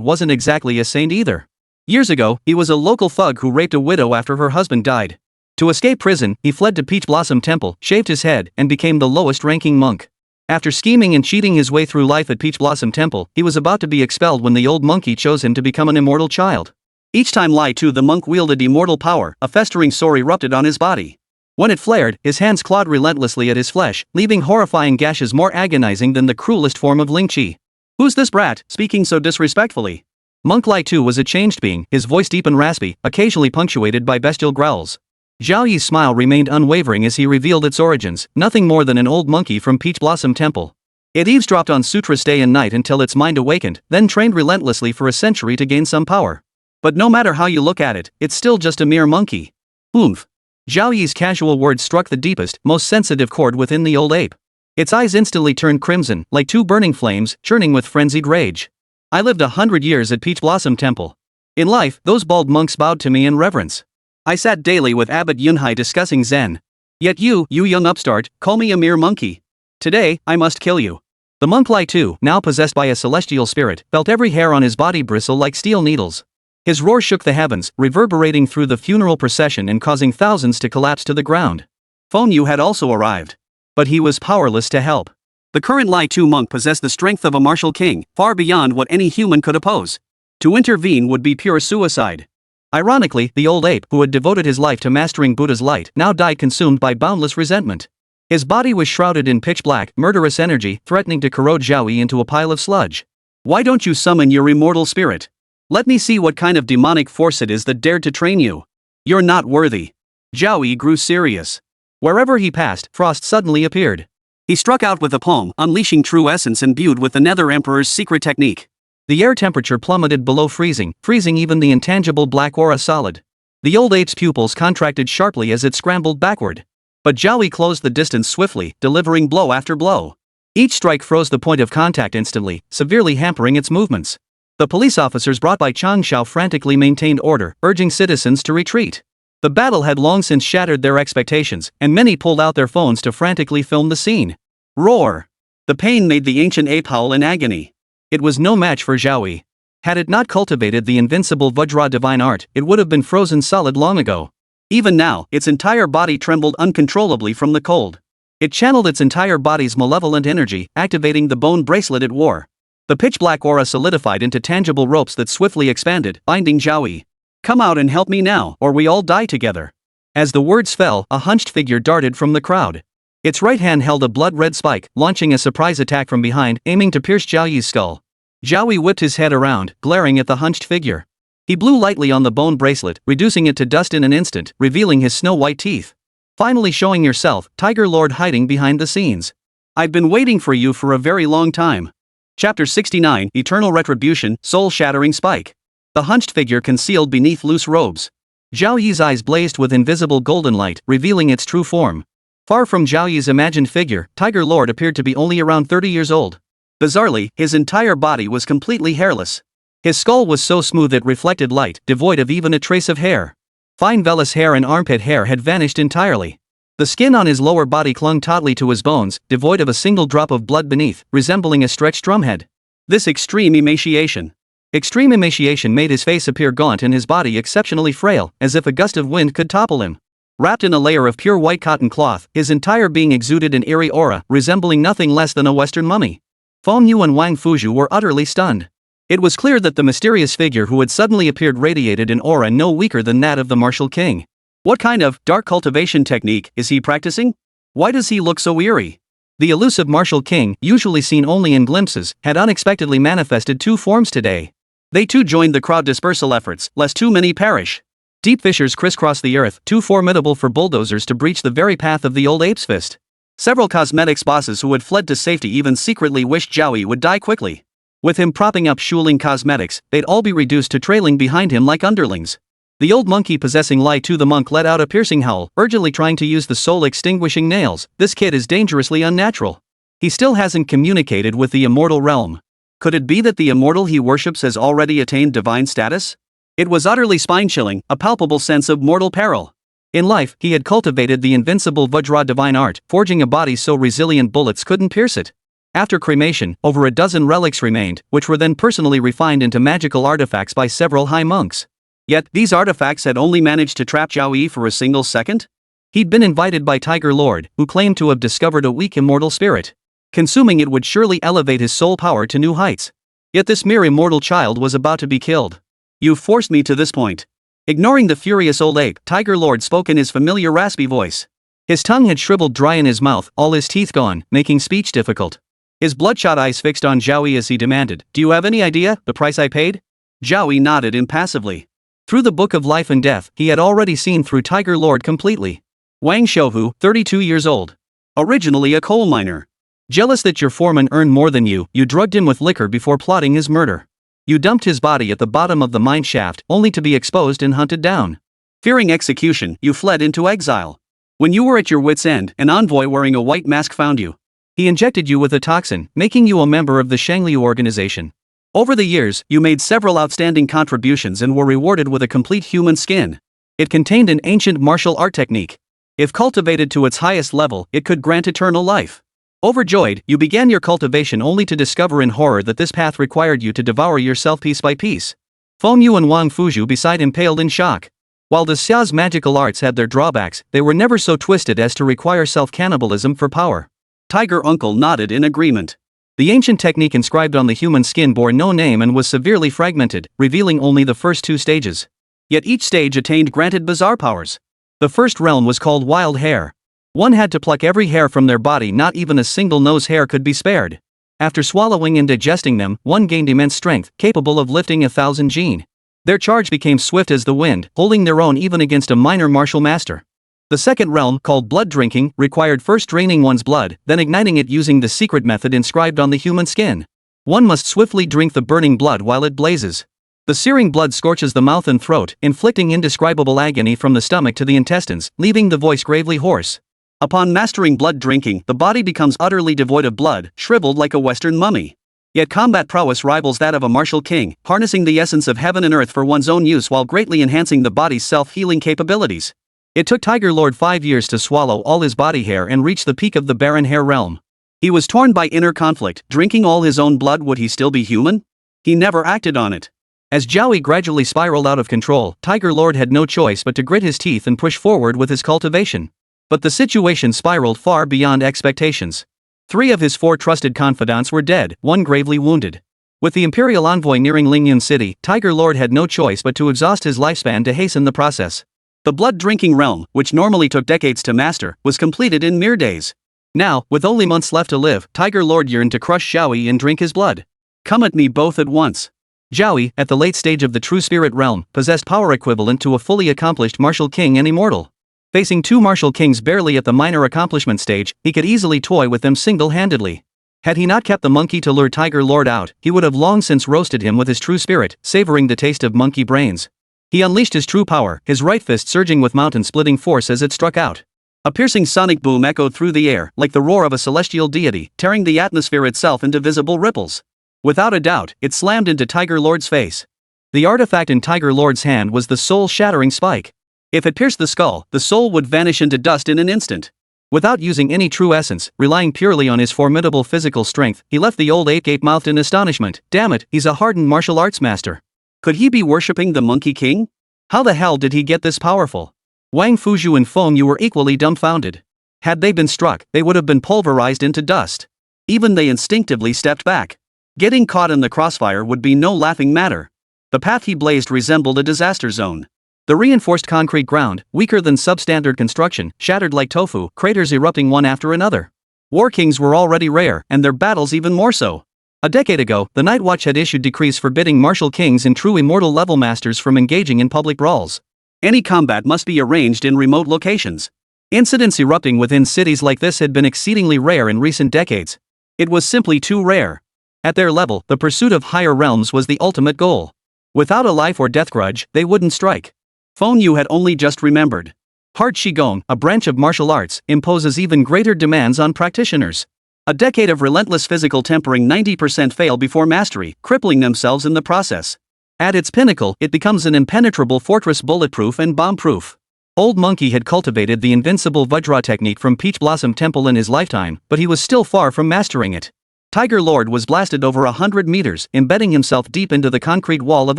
wasn't exactly a saint either. Years ago, he was a local thug who raped a widow after her husband died. To escape prison, he fled to Peach Blossom Temple, shaved his head, and became the lowest-ranking monk. After scheming and cheating his way through life at Peach Blossom Temple, he was about to be expelled when the old monkey chose him to become an immortal child. Each time Lai too the monk wielded immortal power, a festering sore erupted on his body. When it flared, his hands clawed relentlessly at his flesh, leaving horrifying gashes more agonizing than the cruelest form of Ling Qi. Who's this brat, speaking so disrespectfully? Monk Lai too was a changed being, his voice deep and raspy, occasionally punctuated by bestial growls. Zhao Yi's smile remained unwavering as he revealed its origins, nothing more than an old monkey from Peach Blossom Temple. It eavesdropped on sutras day and night until its mind awakened, then trained relentlessly for a century to gain some power. But no matter how you look at it, it's still just a mere monkey. Oomph. Zhao Yi's casual words struck the deepest, most sensitive chord within the old ape. Its eyes instantly turned crimson, like two burning flames, churning with frenzied rage. I lived 100 years at Peach Blossom Temple. In life, those bald monks bowed to me in reverence. I sat daily with Abbot Yunhai discussing Zen. Yet you young upstart, call me a mere monkey. Today, I must kill you. The monk Lai too, now possessed by a celestial spirit, felt every hair on his body bristle like steel needles. His roar shook the heavens, reverberating through the funeral procession and causing thousands to collapse to the ground. Feng Yu had also arrived. But he was powerless to help. The current Lai Tu monk possessed the strength of a martial king, far beyond what any human could oppose. To intervene would be pure suicide. Ironically, the old ape, who had devoted his life to mastering Buddha's light, now died consumed by boundless resentment. His body was shrouded in pitch black, murderous energy, threatening to corrode Zhao Yi into a pile of sludge. Why don't you summon your immortal spirit? Let me see what kind of demonic force it is that dared to train you. You're not worthy. Zhao Yi grew serious. Wherever he passed, Frost suddenly appeared. He struck out with a palm, unleashing true essence imbued with the Nether Emperor's secret technique. The air temperature plummeted below freezing even the intangible black aura solid. The old ape's pupils contracted sharply as it scrambled backward. But Zhao Yi closed the distance swiftly, delivering blow after blow. Each strike froze the point of contact instantly, severely hampering its movements. The police officers brought by Chang Xiao frantically maintained order, urging citizens to retreat. The battle had long since shattered their expectations, and many pulled out their phones to frantically film the scene. Roar! The pain made the ancient ape howl in agony. It was no match for Zhao Yi. Had it not cultivated the invincible Vajra divine art, it would have been frozen solid long ago. Even now, its entire body trembled uncontrollably from the cold. It channeled its entire body's malevolent energy, activating the bone bracelet it wore. The pitch-black aura solidified into tangible ropes that swiftly expanded, binding Zhao Yi. Come out and help me now, or we all die together. As the words fell, a hunched figure darted from the crowd. Its right hand held a blood-red spike, launching a surprise attack from behind, aiming to pierce Zhao Yi's skull. Zhao Yi whipped his head around, glaring at the hunched figure. He blew lightly on the bone bracelet, reducing it to dust in an instant, revealing his snow-white teeth. Finally showing yourself, Tiger Lord hiding behind the scenes. I've been waiting for you for a very long time. Chapter 69, Eternal Retribution, Soul-Shattering Spike. The hunched figure concealed beneath loose robes. Zhao Yi's eyes blazed with invisible golden light, revealing its true form. Far from Zhao Yi's imagined figure, Tiger Lord appeared to be only around 30 years old. Bizarrely, his entire body was completely hairless. His skull was so smooth it reflected light, devoid of even a trace of hair. Fine vellus hair and armpit hair had vanished entirely. The skin on his lower body clung tautly to his bones, devoid of a single drop of blood beneath, resembling a stretched drumhead. This extreme emaciation made his face appear gaunt and his body exceptionally frail, as if a gust of wind could topple him. Wrapped in a layer of pure white cotton cloth, his entire being exuded an eerie aura, resembling nothing less than a Western mummy. Feng Yu and Wang Fuzhu were utterly stunned. It was clear that the mysterious figure who had suddenly appeared radiated an aura no weaker than that of the martial king. What kind of dark cultivation technique is he practicing? Why does he look so eerie? The elusive martial king, usually seen only in glimpses, had unexpectedly manifested two forms today. They too joined the crowd dispersal efforts, lest too many perish. Deep fissures crisscross the earth, too formidable for bulldozers to breach the very path of the old ape's fist. Several cosmetics bosses who had fled to safety even secretly wished Zhao Yi would die quickly. With him propping up Shuling Cosmetics, they'd all be reduced to trailing behind him like underlings. The old monkey possessing Lai Tu the monk let out a piercing howl, urgently trying to use the soul-extinguishing nails. This kid is dangerously unnatural. He still hasn't communicated with the immortal realm. Could it be that the immortal he worships has already attained divine status? It was utterly spine-chilling, a palpable sense of mortal peril. In life, he had cultivated the invincible Vajra divine art, forging a body so resilient bullets couldn't pierce it. After cremation, over a dozen relics remained, which were then personally refined into magical artifacts by several high monks. Yet, these artifacts had only managed to trap Zhao Yi for a single second? He'd been invited by Tiger Lord, who claimed to have discovered a weak immortal spirit. Consuming it would surely elevate his soul power to new heights. Yet this mere immortal child was about to be killed. You've forced me to this point. Ignoring the furious old ape, Tiger Lord spoke in his familiar raspy voice. His tongue had shriveled dry in his mouth, all his teeth gone, making speech difficult. His bloodshot eyes fixed on Zhao Yi as he demanded, "Do you have any idea the price I paid?" Zhao Yi nodded impassively. Through the book of life and death, he had already seen through Tiger Lord completely. Wang Shouhu, 32 years old. Originally a coal miner. Jealous that your foreman earned more than you drugged him with liquor before plotting his murder. You dumped his body at the bottom of the mine shaft, only to be exposed and hunted down. Fearing execution, you fled into exile. When you were at your wit's end, an envoy wearing a white mask found you. He injected you with a toxin, making you a member of the Shangliu organization. Over the years, you made several outstanding contributions and were rewarded with a complete human skin. It contained an ancient martial art technique. If cultivated to its highest level, it could grant eternal life. Overjoyed, you began your cultivation only to discover in horror that this path required you to devour yourself piece by piece. Feng Yu and Wang Fuzhu beside him paled in shock. While the Xia's magical arts had their drawbacks, they were never so twisted as to require self-cannibalism for power. Tiger Uncle nodded in agreement. The ancient technique inscribed on the human skin bore no name and was severely fragmented, revealing only the first two stages. Yet each stage attained granted bizarre powers. The first realm was called wild hair. One had to pluck every hair from their body, not even a single nose hair could be spared. After swallowing and digesting them, one gained immense strength, capable of lifting 1,000 jin. Their charge became swift as the wind, holding their own even against a minor martial master. The second realm, called blood drinking, required first draining one's blood, then igniting it using the secret method inscribed on the human skin. One must swiftly drink the burning blood while it blazes. The searing blood scorches the mouth and throat, inflicting indescribable agony from the stomach to the intestines, leaving the voice gravely hoarse. Upon mastering blood drinking, the body becomes utterly devoid of blood, shriveled like a Western mummy. Yet combat prowess rivals that of a martial king, harnessing the essence of heaven and earth for one's own use while greatly enhancing the body's self-healing capabilities. It took Tiger Lord 5 years to swallow all his body hair and reach the peak of the barren hair realm. He was torn by inner conflict. Drinking all his own blood, would he still be human? He never acted on it. As Zhao Yi gradually spiraled out of control, Tiger Lord had no choice but to grit his teeth and push forward with his cultivation. But the situation spiraled far beyond expectations. 3 of his 4 trusted confidants were dead, 1 gravely wounded. With the imperial envoy nearing Lingyun City, Tiger Lord had no choice but to exhaust his lifespan to hasten the process. The blood-drinking realm, which normally took decades to master, was completed in mere days. Now, with only months left to live, Tiger Lord yearned to crush Zhao Yi and drink his blood. Come at me both at once. Zhao Yi, at the late stage of the true spirit realm, possessed power equivalent to a fully accomplished martial king and immortal. Facing two martial kings barely at the minor accomplishment stage, he could easily toy with them single-handedly. Had he not kept the monkey to lure Tiger Lord out, he would have long since roasted him with his true spirit, savoring the taste of monkey brains. He unleashed his true power, his right fist surging with mountain-splitting force as it struck out. A piercing sonic boom echoed through the air, like the roar of a celestial deity, tearing the atmosphere itself into visible ripples. Without a doubt, it slammed into Tiger Lord's face. The artifact in Tiger Lord's hand was the soul-shattering spike. If it pierced the skull, the soul would vanish into dust in an instant. Without using any true essence, relying purely on his formidable physical strength, he left the old ape gape-mouthed in astonishment. Damn it, he's a hardened martial arts master. Could he be worshipping the Monkey King? How the hell did he get this powerful? Wang Fuzhu and Feng Yu were equally dumbfounded. Had they been struck, they would have been pulverized into dust. Even they instinctively stepped back. Getting caught in the crossfire would be no laughing matter. The path he blazed resembled a disaster zone. The reinforced concrete ground, weaker than substandard construction, shattered like tofu, craters erupting one after another. War kings were already rare, and their battles even more so. A decade ago, the Night Watch had issued decrees forbidding martial kings and true immortal level masters from engaging in public brawls. Any combat must be arranged in remote locations. Incidents erupting within cities like this had been exceedingly rare in recent decades. It was simply too rare. At their level, the pursuit of higher realms was the ultimate goal. Without a life or death grudge, they wouldn't strike. Feng Yu had only just remembered. Hard Qigong, a branch of martial arts, imposes even greater demands on practitioners. A decade of relentless physical tempering 90% fail before mastery, crippling themselves in the process. At its pinnacle, it becomes an impenetrable fortress, bulletproof and bomb-proof. Old Monkey had cultivated the invincible Vajra technique from Peach Blossom Temple in his lifetime, but he was still far from mastering it. Tiger Lord was blasted over 100 meters, embedding himself deep into the concrete wall of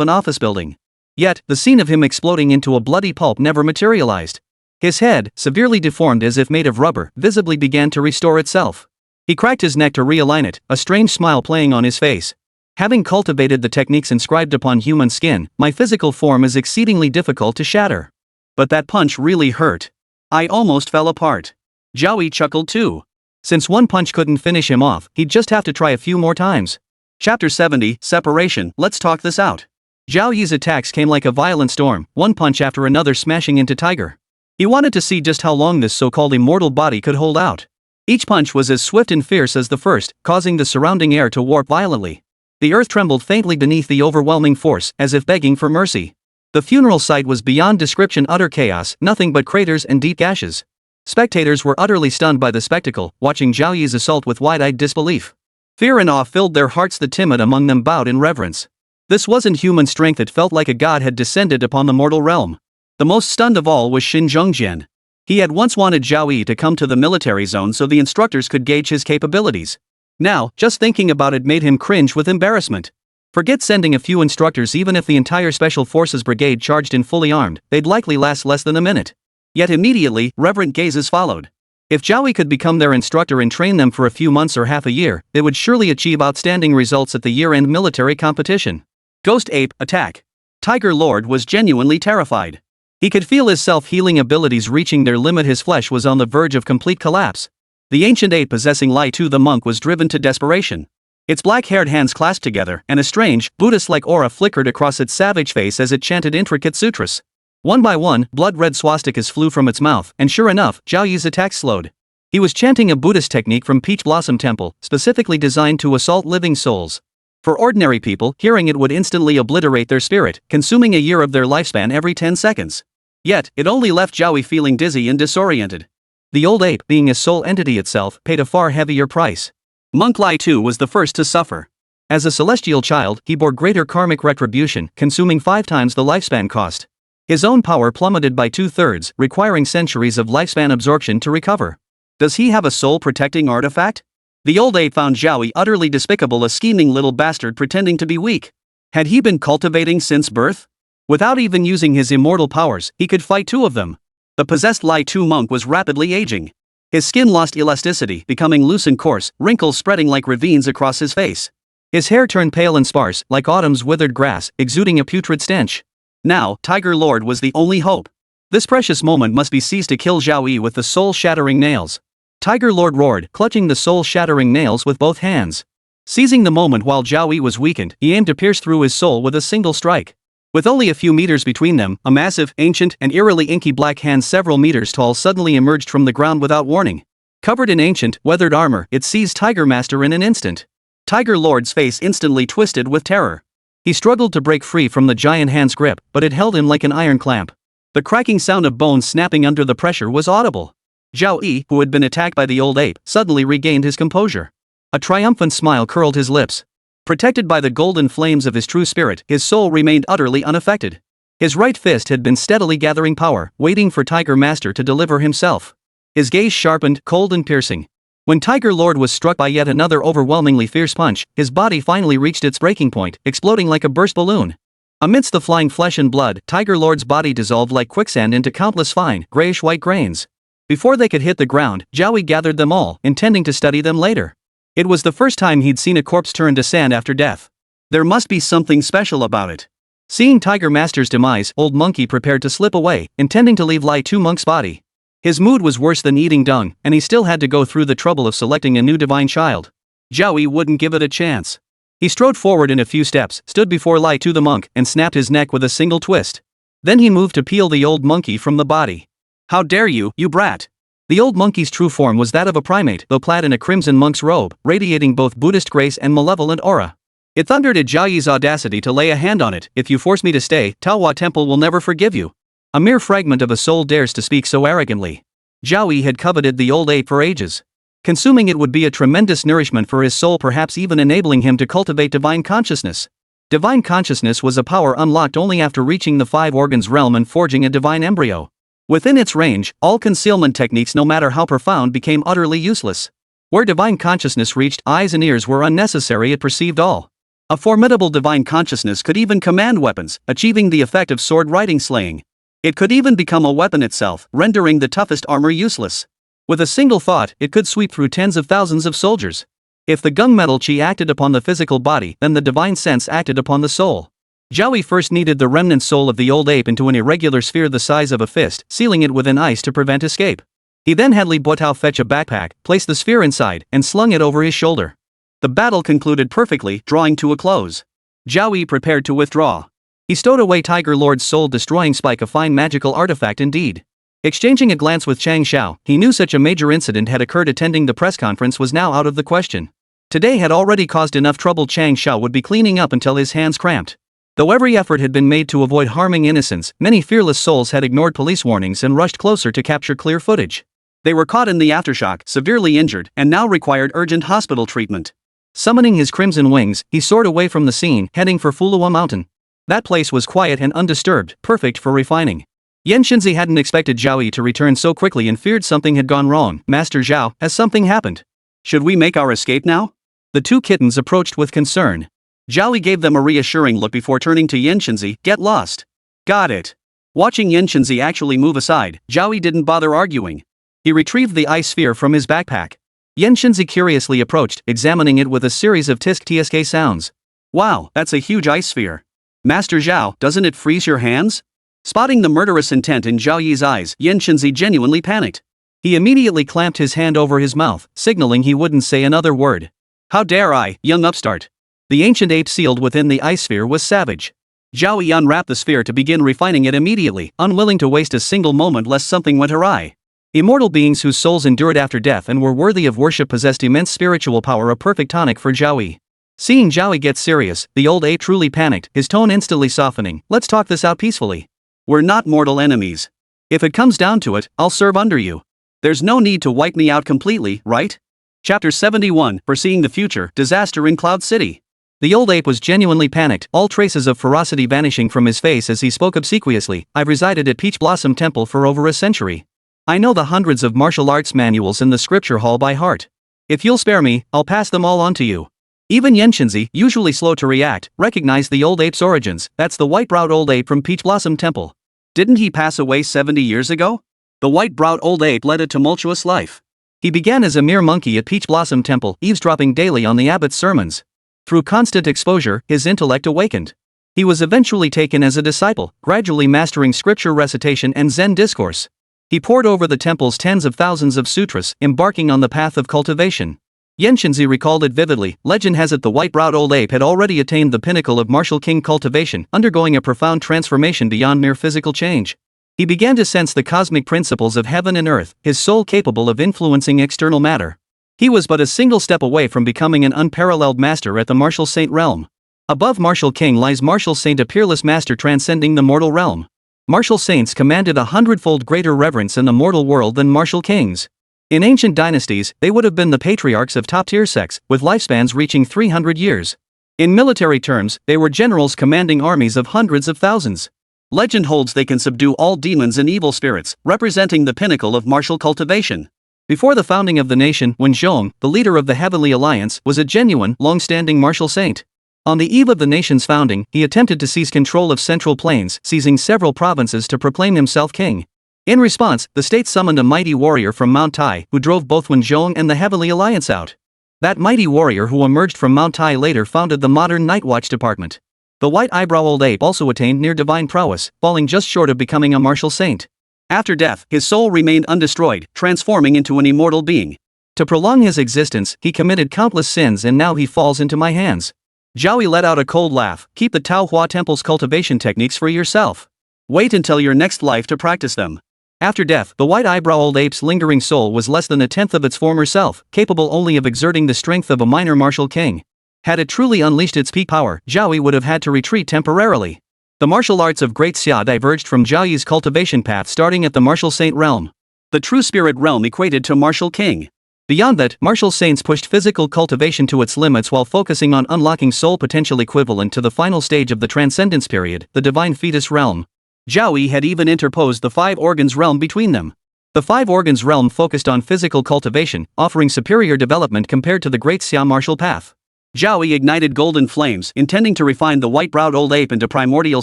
an office building. Yet, the scene of him exploding into a bloody pulp never materialized. His head, severely deformed as if made of rubber, visibly began to restore itself. He cracked his neck to realign it, a strange smile playing on his face. Having cultivated the techniques inscribed upon human skin, my physical form is exceedingly difficult to shatter. But that punch really hurt. I almost fell apart. Zhao Yi chuckled too. Since one punch couldn't finish him off, he'd just have to try a few more times. Chapter 70, Separation. Let's talk this out. Zhao Yi's attacks came like a violent storm, one punch after another smashing into Tiger. He wanted to see just how long this so-called immortal body could hold out. Each punch was as swift and fierce as the first, causing the surrounding air to warp violently. The earth trembled faintly beneath the overwhelming force, as if begging for mercy. The funeral site was beyond description, utter chaos, nothing but craters and deep gashes. Spectators were utterly stunned by the spectacle, watching Zhao Yi's assault with wide-eyed disbelief. Fear and awe filled their hearts. The timid among them bowed in reverence. This wasn't human strength, it felt like a god had descended upon the mortal realm. The most stunned of all was Xin Zhongjian. He had once wanted Zhao Yi to come to the military zone so the instructors could gauge his capabilities. Now, just thinking about it made him cringe with embarrassment. Forget sending a few instructors. Even if the entire Special Forces Brigade charged in fully armed, they'd likely last less than a minute. Yet immediately, reverent gazes followed. If Zhao Yi could become their instructor and train them for a few months or half a year, they would surely achieve outstanding results at the year-end military competition. Ghost Ape, attack. Tiger Lord was genuinely terrified. He could feel his self-healing abilities reaching their limit. His flesh was on the verge of complete collapse. The ancient ape possessing Lai Tu the monk was driven to desperation. Its black-haired hands clasped together, and a strange, Buddhist-like aura flickered across its savage face as it chanted intricate sutras. One by one, blood-red swastikas flew from its mouth, and sure enough, Zhao Yi's attack slowed. He was chanting a Buddhist technique from Peach Blossom Temple, specifically designed to assault living souls. For ordinary people, hearing it would instantly obliterate their spirit, consuming a year of their lifespan every 10 seconds. Yet, it only left Zhao Yi feeling dizzy and disoriented. The old ape, being a soul entity itself, paid a far heavier price. Monk Lai Tu was the first to suffer. As a celestial child, he bore greater karmic retribution, consuming 5 times the lifespan cost. His own power plummeted by 2/3, requiring centuries of lifespan absorption to recover. Does he have a soul-protecting artifact? The old ape found Zhao Yi utterly despicable, a scheming little bastard pretending to be weak. Had he been cultivating since birth? Without even using his immortal powers, he could fight 2 of them. The possessed Lai Tu monk was rapidly aging. His skin lost elasticity, becoming loose and coarse, wrinkles spreading like ravines across his face. His hair turned pale and sparse, like autumn's withered grass, exuding a putrid stench. Now, Tiger Lord was the only hope. This precious moment must be seized to kill Zhao Yi with the soul-shattering nails. Tiger Lord roared, clutching the soul-shattering nails with both hands. Seizing the moment while Zhao Yi was weakened, he aimed to pierce through his soul with a single strike. With only a few meters between them, a massive, ancient, and eerily inky black hand several meters tall suddenly emerged from the ground without warning. Covered in ancient, weathered armor, it seized Tiger Master in an instant. Tiger Lord's face instantly twisted with terror. He struggled to break free from the giant hand's grip, but it held him like an iron clamp. The cracking sound of bones snapping under the pressure was audible. Zhao Yi, who had been attacked by the old ape, suddenly regained his composure. A triumphant smile curled his lips. Protected by the golden flames of his true spirit, his soul remained utterly unaffected. His right fist had been steadily gathering power, waiting for Tiger Master to deliver himself. His gaze sharpened, cold and piercing. When Tiger Lord was struck by yet another overwhelmingly fierce punch, his body finally reached its breaking point, exploding like a burst balloon. Amidst the flying flesh and blood, Tiger Lord's body dissolved like quicksand into countless fine, grayish-white grains. Before they could hit the ground, Zhao Yi gathered them all, intending to study them later. It was the first time he'd seen a corpse turn to sand after death. There must be something special about it. Seeing Tiger Master's demise, Old Monkey prepared to slip away, intending to leave Lai Tu Monk's body. His mood was worse than eating dung, and he still had to go through the trouble of selecting a new divine child. Zhao Yi wouldn't give it a chance. He strode forward in a few steps, stood before Lai Tu the monk, and snapped his neck with a single twist. Then he moved to peel the old monkey from the body. "How dare you, you brat!" The old monkey's true form was that of a primate, though clad in a crimson monk's robe, radiating both Buddhist grace and malevolent aura. It thundered at Zhao Yi's audacity to lay a hand on it. "If you force me to stay, Taohua Temple will never forgive you." A mere fragment of a soul dares to speak so arrogantly. Zhao Yi had coveted the old ape for ages. Consuming it would be a tremendous nourishment for his soul, perhaps even enabling him to cultivate divine consciousness. Divine consciousness was a power unlocked only after reaching the five organs realm and forging a divine embryo. Within its range, all concealment techniques, no matter how profound, became utterly useless. Where divine consciousness reached, eyes and ears were unnecessary, it perceived all. A formidable divine consciousness could even command weapons, achieving the effect of sword-riding slaying. It could even become a weapon itself, rendering the toughest armor useless. With a single thought, it could sweep through tens of thousands of soldiers. If the gunmetal chi acted upon the physical body, then the divine sense acted upon the soul. Zhao Yi first kneaded the remnant soul of the old ape into an irregular sphere the size of a fist, sealing it within ice to prevent escape. He then had Li Buotao fetch a backpack, place the sphere inside, and slung it over his shoulder. The battle concluded perfectly, drawing to a close. Zhao Yi prepared to withdraw. He stowed away Tiger Lord's soul-destroying spike, a fine magical artifact indeed. Exchanging a glance with Chang Xiao, he knew such a major incident had occurred. Attending the press conference was now out of the question. Today had already caused enough trouble. Chang Xiao would be cleaning up until his hands cramped. Though every effort had been made to avoid harming innocents, many fearless souls had ignored police warnings and rushed closer to capture clear footage. They were caught in the aftershock, severely injured, and now required urgent hospital treatment. Summoning his crimson wings, he soared away from the scene, heading for Fulong Mountain. That place was quiet and undisturbed, perfect for refining. Yan Shinzi hadn't expected Zhao Yi to return so quickly and feared something had gone wrong. "Master Zhao, has something happened? Should we make our escape now?" The two kittens approached with concern. Zhao Yi gave them a reassuring look before turning to Yan Shinzi. "Get lost." "Got it." Watching Yan Shinzi actually move aside, Zhao Yi didn't bother arguing. He retrieved the ice sphere from his backpack. Yan Shinzi curiously approached, examining it with a series of tisk-tsk sounds. "Wow, that's a huge ice sphere. Master Zhao, doesn't it freeze your hands?" Spotting the murderous intent in Zhao Yi's eyes, Yan Shinzi genuinely panicked. He immediately clamped his hand over his mouth, signaling he wouldn't say another word. "How dare I, young upstart!" The ancient ape sealed within the ice sphere was savage. Zhao Yi unwrapped the sphere to begin refining it immediately, unwilling to waste a single moment lest something went awry. Immortal beings whose souls endured after death and were worthy of worship possessed immense spiritual power, a perfect tonic for Zhao Yi. Seeing Zhao Yi get serious, the old ape truly panicked, his tone instantly softening. "Let's talk this out peacefully. We're not mortal enemies. If it comes down to it, I'll serve under you. There's no need to wipe me out completely, right?" Chapter 71, Foreseeing the Future, Disaster in Cloud City. The old ape was genuinely panicked, all traces of ferocity vanishing from his face as he spoke obsequiously. "I've resided at Peach Blossom Temple for over a century. I know the hundreds of martial arts manuals in the scripture hall by heart. If you'll spare me, I'll pass them all on to you." Even Yan Shinzi, usually slow to react, recognized the old ape's origins. "That's the white-browed old ape from Peach Blossom Temple. Didn't he pass away 70 years ago?" The white-browed old ape led a tumultuous life. He began as a mere monkey at Peach Blossom Temple, eavesdropping daily on the abbot's sermons. Through constant exposure, his intellect awakened. He was eventually taken as a disciple, gradually mastering scripture recitation and Zen discourse. He pored over the temple's tens of thousands of sutras, embarking on the path of cultivation. Yuncheng recalled it vividly. Legend has it the white-browed old ape had already attained the pinnacle of martial king cultivation, undergoing a profound transformation beyond mere physical change. He began to sense the cosmic principles of heaven and earth, his soul capable of influencing external matter. He was but a single step away from becoming an unparalleled master at the martial saint realm. Above martial king lies martial saint, a peerless master transcending the mortal realm. Martial saints commanded a hundredfold greater reverence in the mortal world than martial kings. In ancient dynasties, they would have been the patriarchs of top-tier sects, with lifespans reaching 300 years. In military terms, they were generals commanding armies of hundreds of thousands. Legend holds they can subdue all demons and evil spirits, representing the pinnacle of martial cultivation. Before the founding of the nation, Yuncheng, the leader of the Heavenly Alliance, was a genuine, long-standing martial saint. On the eve of the nation's founding, he attempted to seize control of Central Plains, seizing several provinces to proclaim himself king. In response, the state summoned a mighty warrior from Mount Tai, who drove both Yuncheng and the Heavenly Alliance out. That mighty warrior who emerged from Mount Tai later founded the modern Night Watch Department. The white-eyebrow old ape also attained near divine prowess, falling just short of becoming a martial saint. After death, his soul remained undestroyed, transforming into an immortal being. To prolong his existence, he committed countless sins, and now he falls into my hands. Zhao Yi let out a cold laugh. Keep the Tao Hua Temple's cultivation techniques for yourself. Wait until your next life to practice them. After death, the white-eyebrow old ape's lingering soul was less than a tenth of its former self, capable only of exerting the strength of a minor martial king. Had it truly unleashed its peak power, Zhao Yi would have had to retreat temporarily. The martial arts of Great Xia diverged from Zhao Yi's cultivation path starting at the martial saint realm. The true spirit realm equated to martial king. Beyond that, martial saints pushed physical cultivation to its limits while focusing on unlocking soul potential equivalent to the final stage of the transcendence period, the divine fetus realm. Zhao Yi had even interposed the five organs realm between them. The five organs realm focused on physical cultivation, offering superior development compared to the Great Xia martial path. Zhao Yi ignited golden flames, intending to refine the white-browed old ape into primordial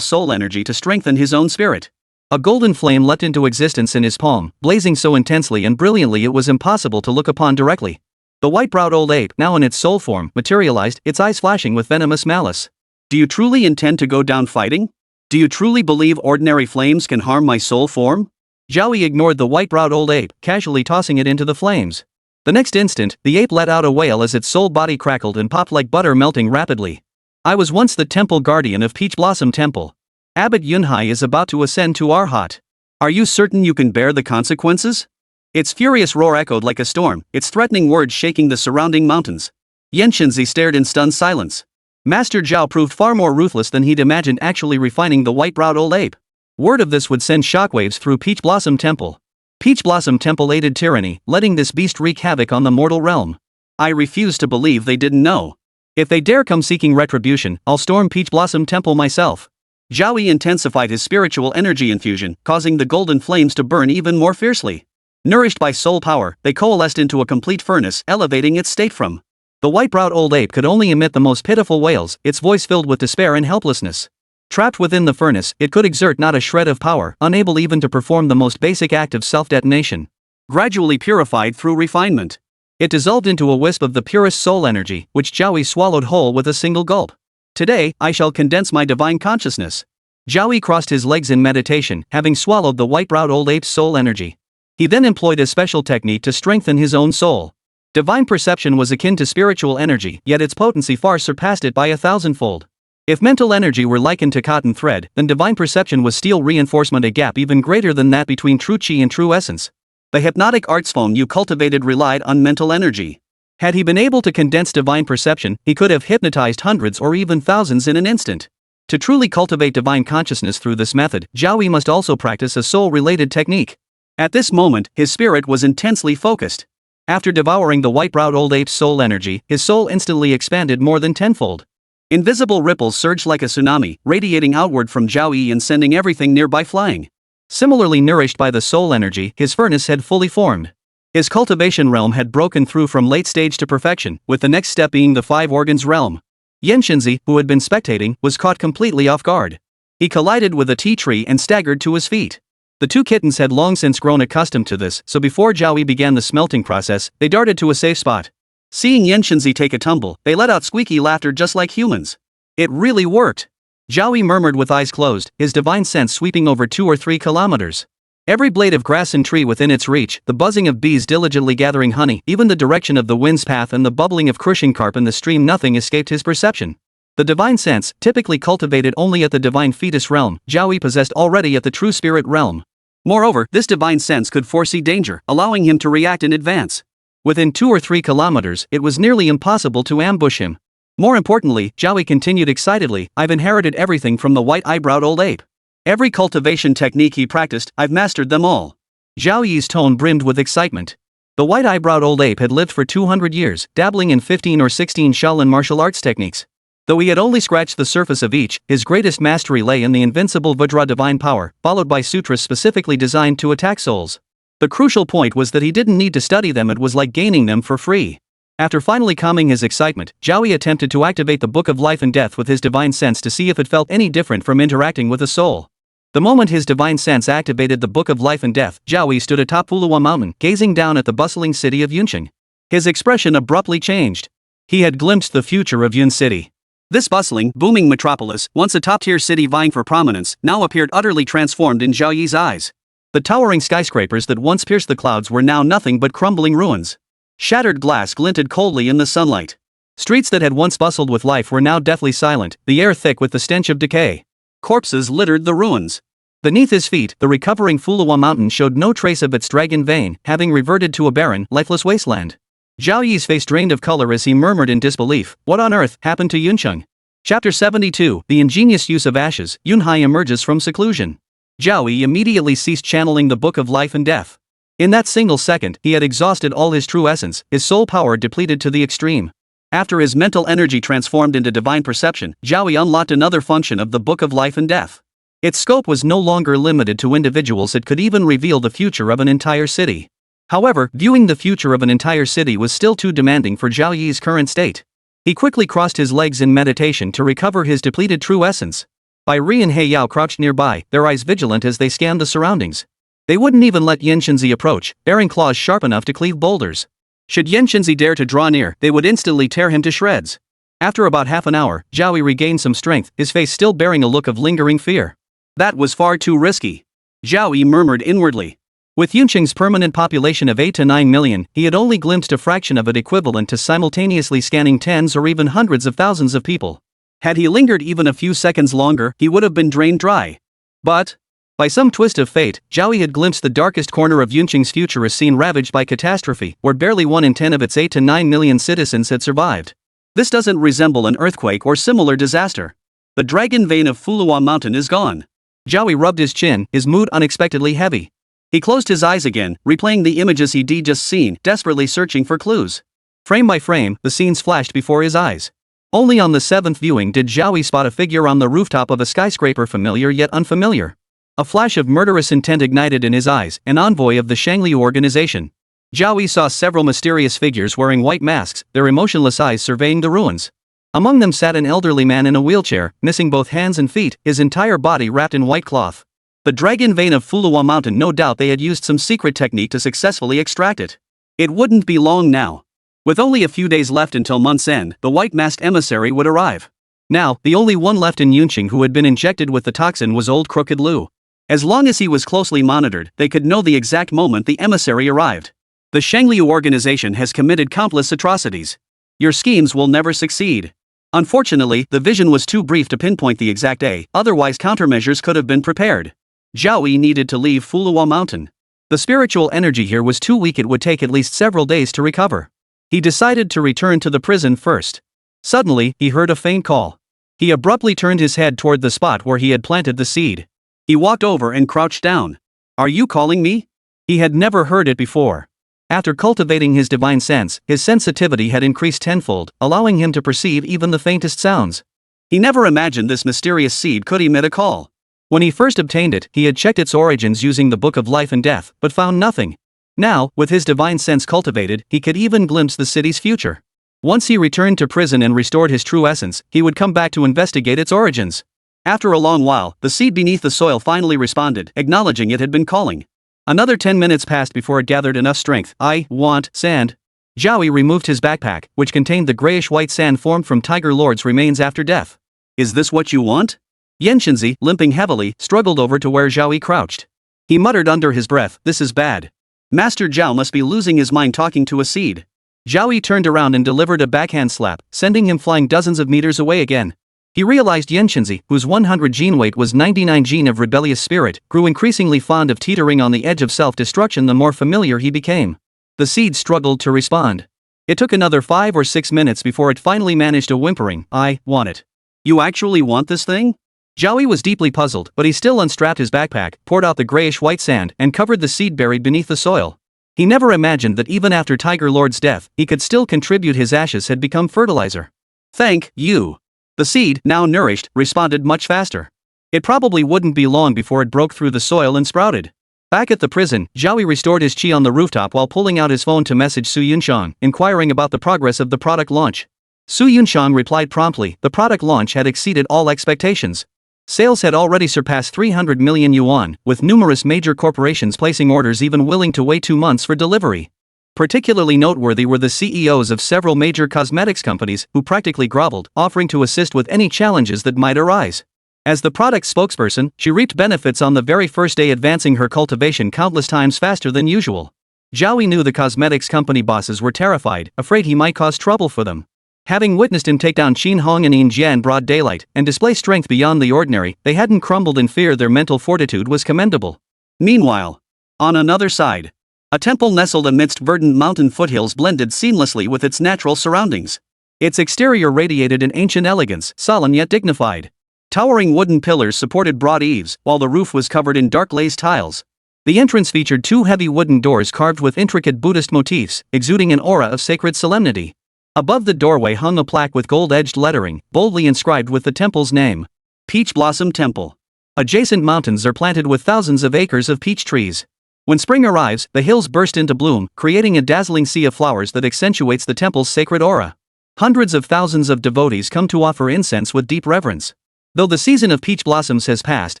soul energy to strengthen his own spirit. A golden flame leapt into existence in his palm, blazing so intensely and brilliantly it was impossible to look upon directly. The white-browed old ape, now in its soul form, materialized, its eyes flashing with venomous malice. Do you truly intend to go down fighting? Do you truly believe ordinary flames can harm my soul form? Zhao Yi ignored the white-browed old ape, casually tossing it into the flames. The next instant, the ape let out a wail as its soul body crackled and popped like butter melting rapidly. I was once the temple guardian of Peach Blossom Temple. Abbot Yunhai is about to ascend to Arhat. Are you certain you can bear the consequences? Its furious roar echoed like a storm, its threatening words shaking the surrounding mountains. Yuncheng stared in stunned silence. Master Zhao proved far more ruthless than he'd imagined, actually refining the white-browed old ape. Word of this would send shockwaves through Peach Blossom Temple. Peach Blossom Temple aided tyranny, letting this beast wreak havoc on the mortal realm. I refuse to believe they didn't know. If they dare come seeking retribution, I'll storm Peach Blossom Temple myself. Zhao Yi intensified his spiritual energy infusion, causing the golden flames to burn even more fiercely. Nourished by soul power, they coalesced into a complete furnace, elevating its state from. The white-browed old ape could only emit the most pitiful wails, its voice filled with despair and helplessness. Trapped within the furnace, it could exert not a shred of power, unable even to perform the most basic act of self-detonation. Gradually purified through refinement, it dissolved into a wisp of the purest soul energy, which Zhao Yi swallowed whole with a single gulp. Today, I shall condense my divine consciousness. Zhao Yi crossed his legs in meditation, having swallowed the white-browed old ape's soul energy. He then employed a special technique to strengthen his own soul. Divine perception was akin to spiritual energy, yet its potency far surpassed it by 1,000-fold. If mental energy were likened to cotton thread, then divine perception was steel reinforcement, a gap even greater than that between true chi and true essence. The hypnotic arts form you cultivated relied on mental energy. Had he been able to condense divine perception, he could have hypnotized hundreds or even thousands in an instant. To truly cultivate divine consciousness through this method, Zhao Yi must also practice a soul-related technique. At this moment, his spirit was intensely focused. After devouring the white-browed old ape's soul energy, his soul instantly expanded more than tenfold. Invisible ripples surged like a tsunami, radiating outward from Zhao Yi and sending everything nearby flying. Similarly nourished by the soul energy, his furnace had fully formed. His cultivation realm had broken through from late stage to perfection, with the next step being the five organs realm. Yuncheng, who had been spectating, was caught completely off guard. He collided with a tea tree and staggered to his feet. The two kittens had long since grown accustomed to this, so before Zhao Yi began the smelting process, they darted to a safe spot. Seeing Yuncheng take a tumble, they let out squeaky laughter just like humans. It really worked. Zhao Yi murmured with eyes closed, his divine sense sweeping over 2 or 3 kilometers. Every blade of grass and tree within its reach, the buzzing of bees diligently gathering honey, even the direction of the wind's path and the bubbling of crushing carp in the stream, nothing escaped his perception. The divine sense, typically cultivated only at the divine fetus realm, Zhao Yi possessed already at the true spirit realm. Moreover, this divine sense could foresee danger, allowing him to react in advance. Within 2 or 3 kilometers, it was nearly impossible to ambush him. More importantly, Zhao Yi continued excitedly, I've inherited everything from the white-eyebrowed old ape. Every cultivation technique he practiced, I've mastered them all. Zhao Yi's tone brimmed with excitement. The white-eyebrowed old ape had lived for 200 years, dabbling in 15 or 16 Shaolin martial arts techniques. Though he had only scratched the surface of each, his greatest mastery lay in the invincible Vajra divine power, followed by sutras specifically designed to attack souls. The crucial point was that he didn't need to study them, it was like gaining them for free. After finally calming his excitement, Zhao Yi attempted to activate the Book of Life and Death with his divine sense to see if it felt any different from interacting with a soul. The moment his divine sense activated the Book of Life and Death, Zhao Yi stood atop Fulong Mountain, gazing down at the bustling city of Yuncheng. His expression abruptly changed. He had glimpsed the future of Yun City. This bustling, booming metropolis, once a top-tier city vying for prominence, now appeared utterly transformed in Zhao Yi's eyes. The towering skyscrapers that once pierced the clouds were now nothing but crumbling ruins. Shattered glass glinted coldly in the sunlight. Streets that had once bustled with life were now deathly silent, the air thick with the stench of decay. Corpses littered the ruins. Beneath his feet, the recovering Fulong Mountain showed no trace of its dragon vein, having reverted to a barren, lifeless wasteland. Zhao Yi's face drained of color as he murmured in disbelief, what on earth happened to Yuncheng? Chapter 72, The Ingenious Use of Ashes, Yunhai emerges from seclusion. Zhao Yi immediately ceased channeling the Book of Life and Death. In that single second, he had exhausted all his true essence, his soul power depleted to the extreme. After his mental energy transformed into divine perception, Zhao Yi unlocked another function of the Book of Life and Death. Its scope was no longer limited to individuals, it could even reveal the future of an entire city. However, viewing the future of an entire city was still too demanding for Zhao Yi's current state. He quickly crossed his legs in meditation to recover his depleted true essence. Bai Ri and He Yao crouched nearby, their eyes vigilant as they scanned the surroundings. They wouldn't even let Yen Shenzi approach, bearing claws sharp enough to cleave boulders. Should Yen Shenzi dare to draw near, they would instantly tear him to shreds. After about half an hour, Zhao Yi regained some strength, his face still bearing a look of lingering fear. That was far too risky. Zhao Yi murmured inwardly. With Yuncheng's permanent population of 8 to 9 million, he had only glimpsed a fraction of it equivalent to simultaneously scanning tens or even hundreds of thousands of people. Had he lingered even a few seconds longer, he would have been drained dry. But, by some twist of fate, Zhao Yi had glimpsed the darkest corner of Yuncheng's future scene ravaged by catastrophe, where barely 1 in 10 of its 8 to 9 million citizens had survived. This doesn't resemble an earthquake or similar disaster. The dragon vein of Fulong Mountain is gone. Zhao Yi rubbed his chin, his mood unexpectedly heavy. He closed his eyes again, replaying the images he'd just seen, desperately searching for clues. Frame by frame, the scenes flashed before his eyes. Only on the 7th viewing did Zhao Yi spot a figure on the rooftop of a skyscraper, familiar yet unfamiliar. A flash of murderous intent ignited in his eyes, an envoy of the Shangli organization. Zhao Yi saw several mysterious figures wearing white masks, their emotionless eyes surveying the ruins. Among them sat an elderly man in a wheelchair, missing both hands and feet, his entire body wrapped in white cloth. The dragon vein of Fulong Mountain, no doubt they had used some secret technique to successfully extract it. It wouldn't be long now. With only a few days left until month's end, the white-masked emissary would arrive. Now, the only one left in Yuncheng who had been injected with the toxin was old Crooked Lu. As long as he was closely monitored, they could know the exact moment the emissary arrived. The Shangli organization has committed countless atrocities. Your schemes will never succeed. Unfortunately, the vision was too brief to pinpoint the exact day, otherwise countermeasures could have been prepared. Zhao Yi needed to leave Fulong Mountain. The spiritual energy here was too weak, it would take at least several days to recover. He decided to return to the prison first. Suddenly, he heard a faint call. He abruptly turned his head toward the spot where he had planted the seed. He walked over and crouched down. Are you calling me? He had never heard it before. After cultivating his divine sense, his sensitivity had increased tenfold, allowing him to perceive even the faintest sounds. He never imagined this mysterious seed could emit a call. When he first obtained it, he had checked its origins using the Book of Life and Death, but found nothing. Now, with his divine sense cultivated, he could even glimpse the city's future. Once he returned to prison and restored his true essence, he would come back to investigate its origins. After a long while, the seed beneath the soil finally responded, acknowledging it had been calling. Another 10 minutes passed before it gathered enough strength. I want sand. Zhao Yi removed his backpack, which contained the grayish-white sand formed from Tiger Lord's remains after death. Is this what you want? Yuncheng, limping heavily, struggled over to where Zhao Yi crouched. He muttered under his breath, "This is bad. Master Zhao must be losing his mind talking to a seed." Zhao Yi turned around and delivered a backhand slap, sending him flying dozens of meters away again. He realized Yuncheng, whose 100 gene weight was 99 gene of rebellious spirit, grew increasingly fond of teetering on the edge of self-destruction the more familiar he became. The seed struggled to respond. It took another 5 or 6 minutes before it finally managed a whimpering, "I want it." "You actually want this thing?" Zhao Yi was deeply puzzled, but he still unstrapped his backpack, poured out the grayish-white sand, and covered the seed buried beneath the soil. He never imagined that even after Tiger Lord's death, he could still contribute his ashes had become fertilizer. "Thank you." The seed, now nourished, responded much faster. It probably wouldn't be long before it broke through the soil and sprouted. Back at the prison, Zhao Yi restored his chi on the rooftop while pulling out his phone to message Su Yuncheng, inquiring about the progress of the product launch. Su Yuncheng replied promptly, the product launch had exceeded all expectations. Sales had already surpassed 300 million yuan, with numerous major corporations placing orders even willing to wait 2 months for delivery. Particularly noteworthy were the CEOs of several major cosmetics companies who practically groveled, offering to assist with any challenges that might arise. As the product spokesperson, she reaped benefits on the very first day, advancing her cultivation countless times faster than usual. Zhao Yi knew the cosmetics company bosses were terrified, afraid he might cause trouble for them. Having witnessed him take down Qin Hong and Yin Jie in broad daylight, and display strength beyond the ordinary, they hadn't crumbled in fear. Their mental fortitude was commendable. Meanwhile, on another side, a temple nestled amidst verdant mountain foothills blended seamlessly with its natural surroundings. Its exterior radiated an ancient elegance, solemn yet dignified. Towering wooden pillars supported broad eaves, while the roof was covered in dark glazed tiles. The entrance featured 2 heavy wooden doors carved with intricate Buddhist motifs, exuding an aura of sacred solemnity. Above the doorway hung a plaque with gold-edged lettering, boldly inscribed with the temple's name. Peach Blossom Temple. Adjacent mountains are planted with thousands of acres of peach trees. When spring arrives, the hills burst into bloom, creating a dazzling sea of flowers that accentuates the temple's sacred aura. Hundreds of thousands of devotees come to offer incense with deep reverence. Though the season of peach blossoms has passed,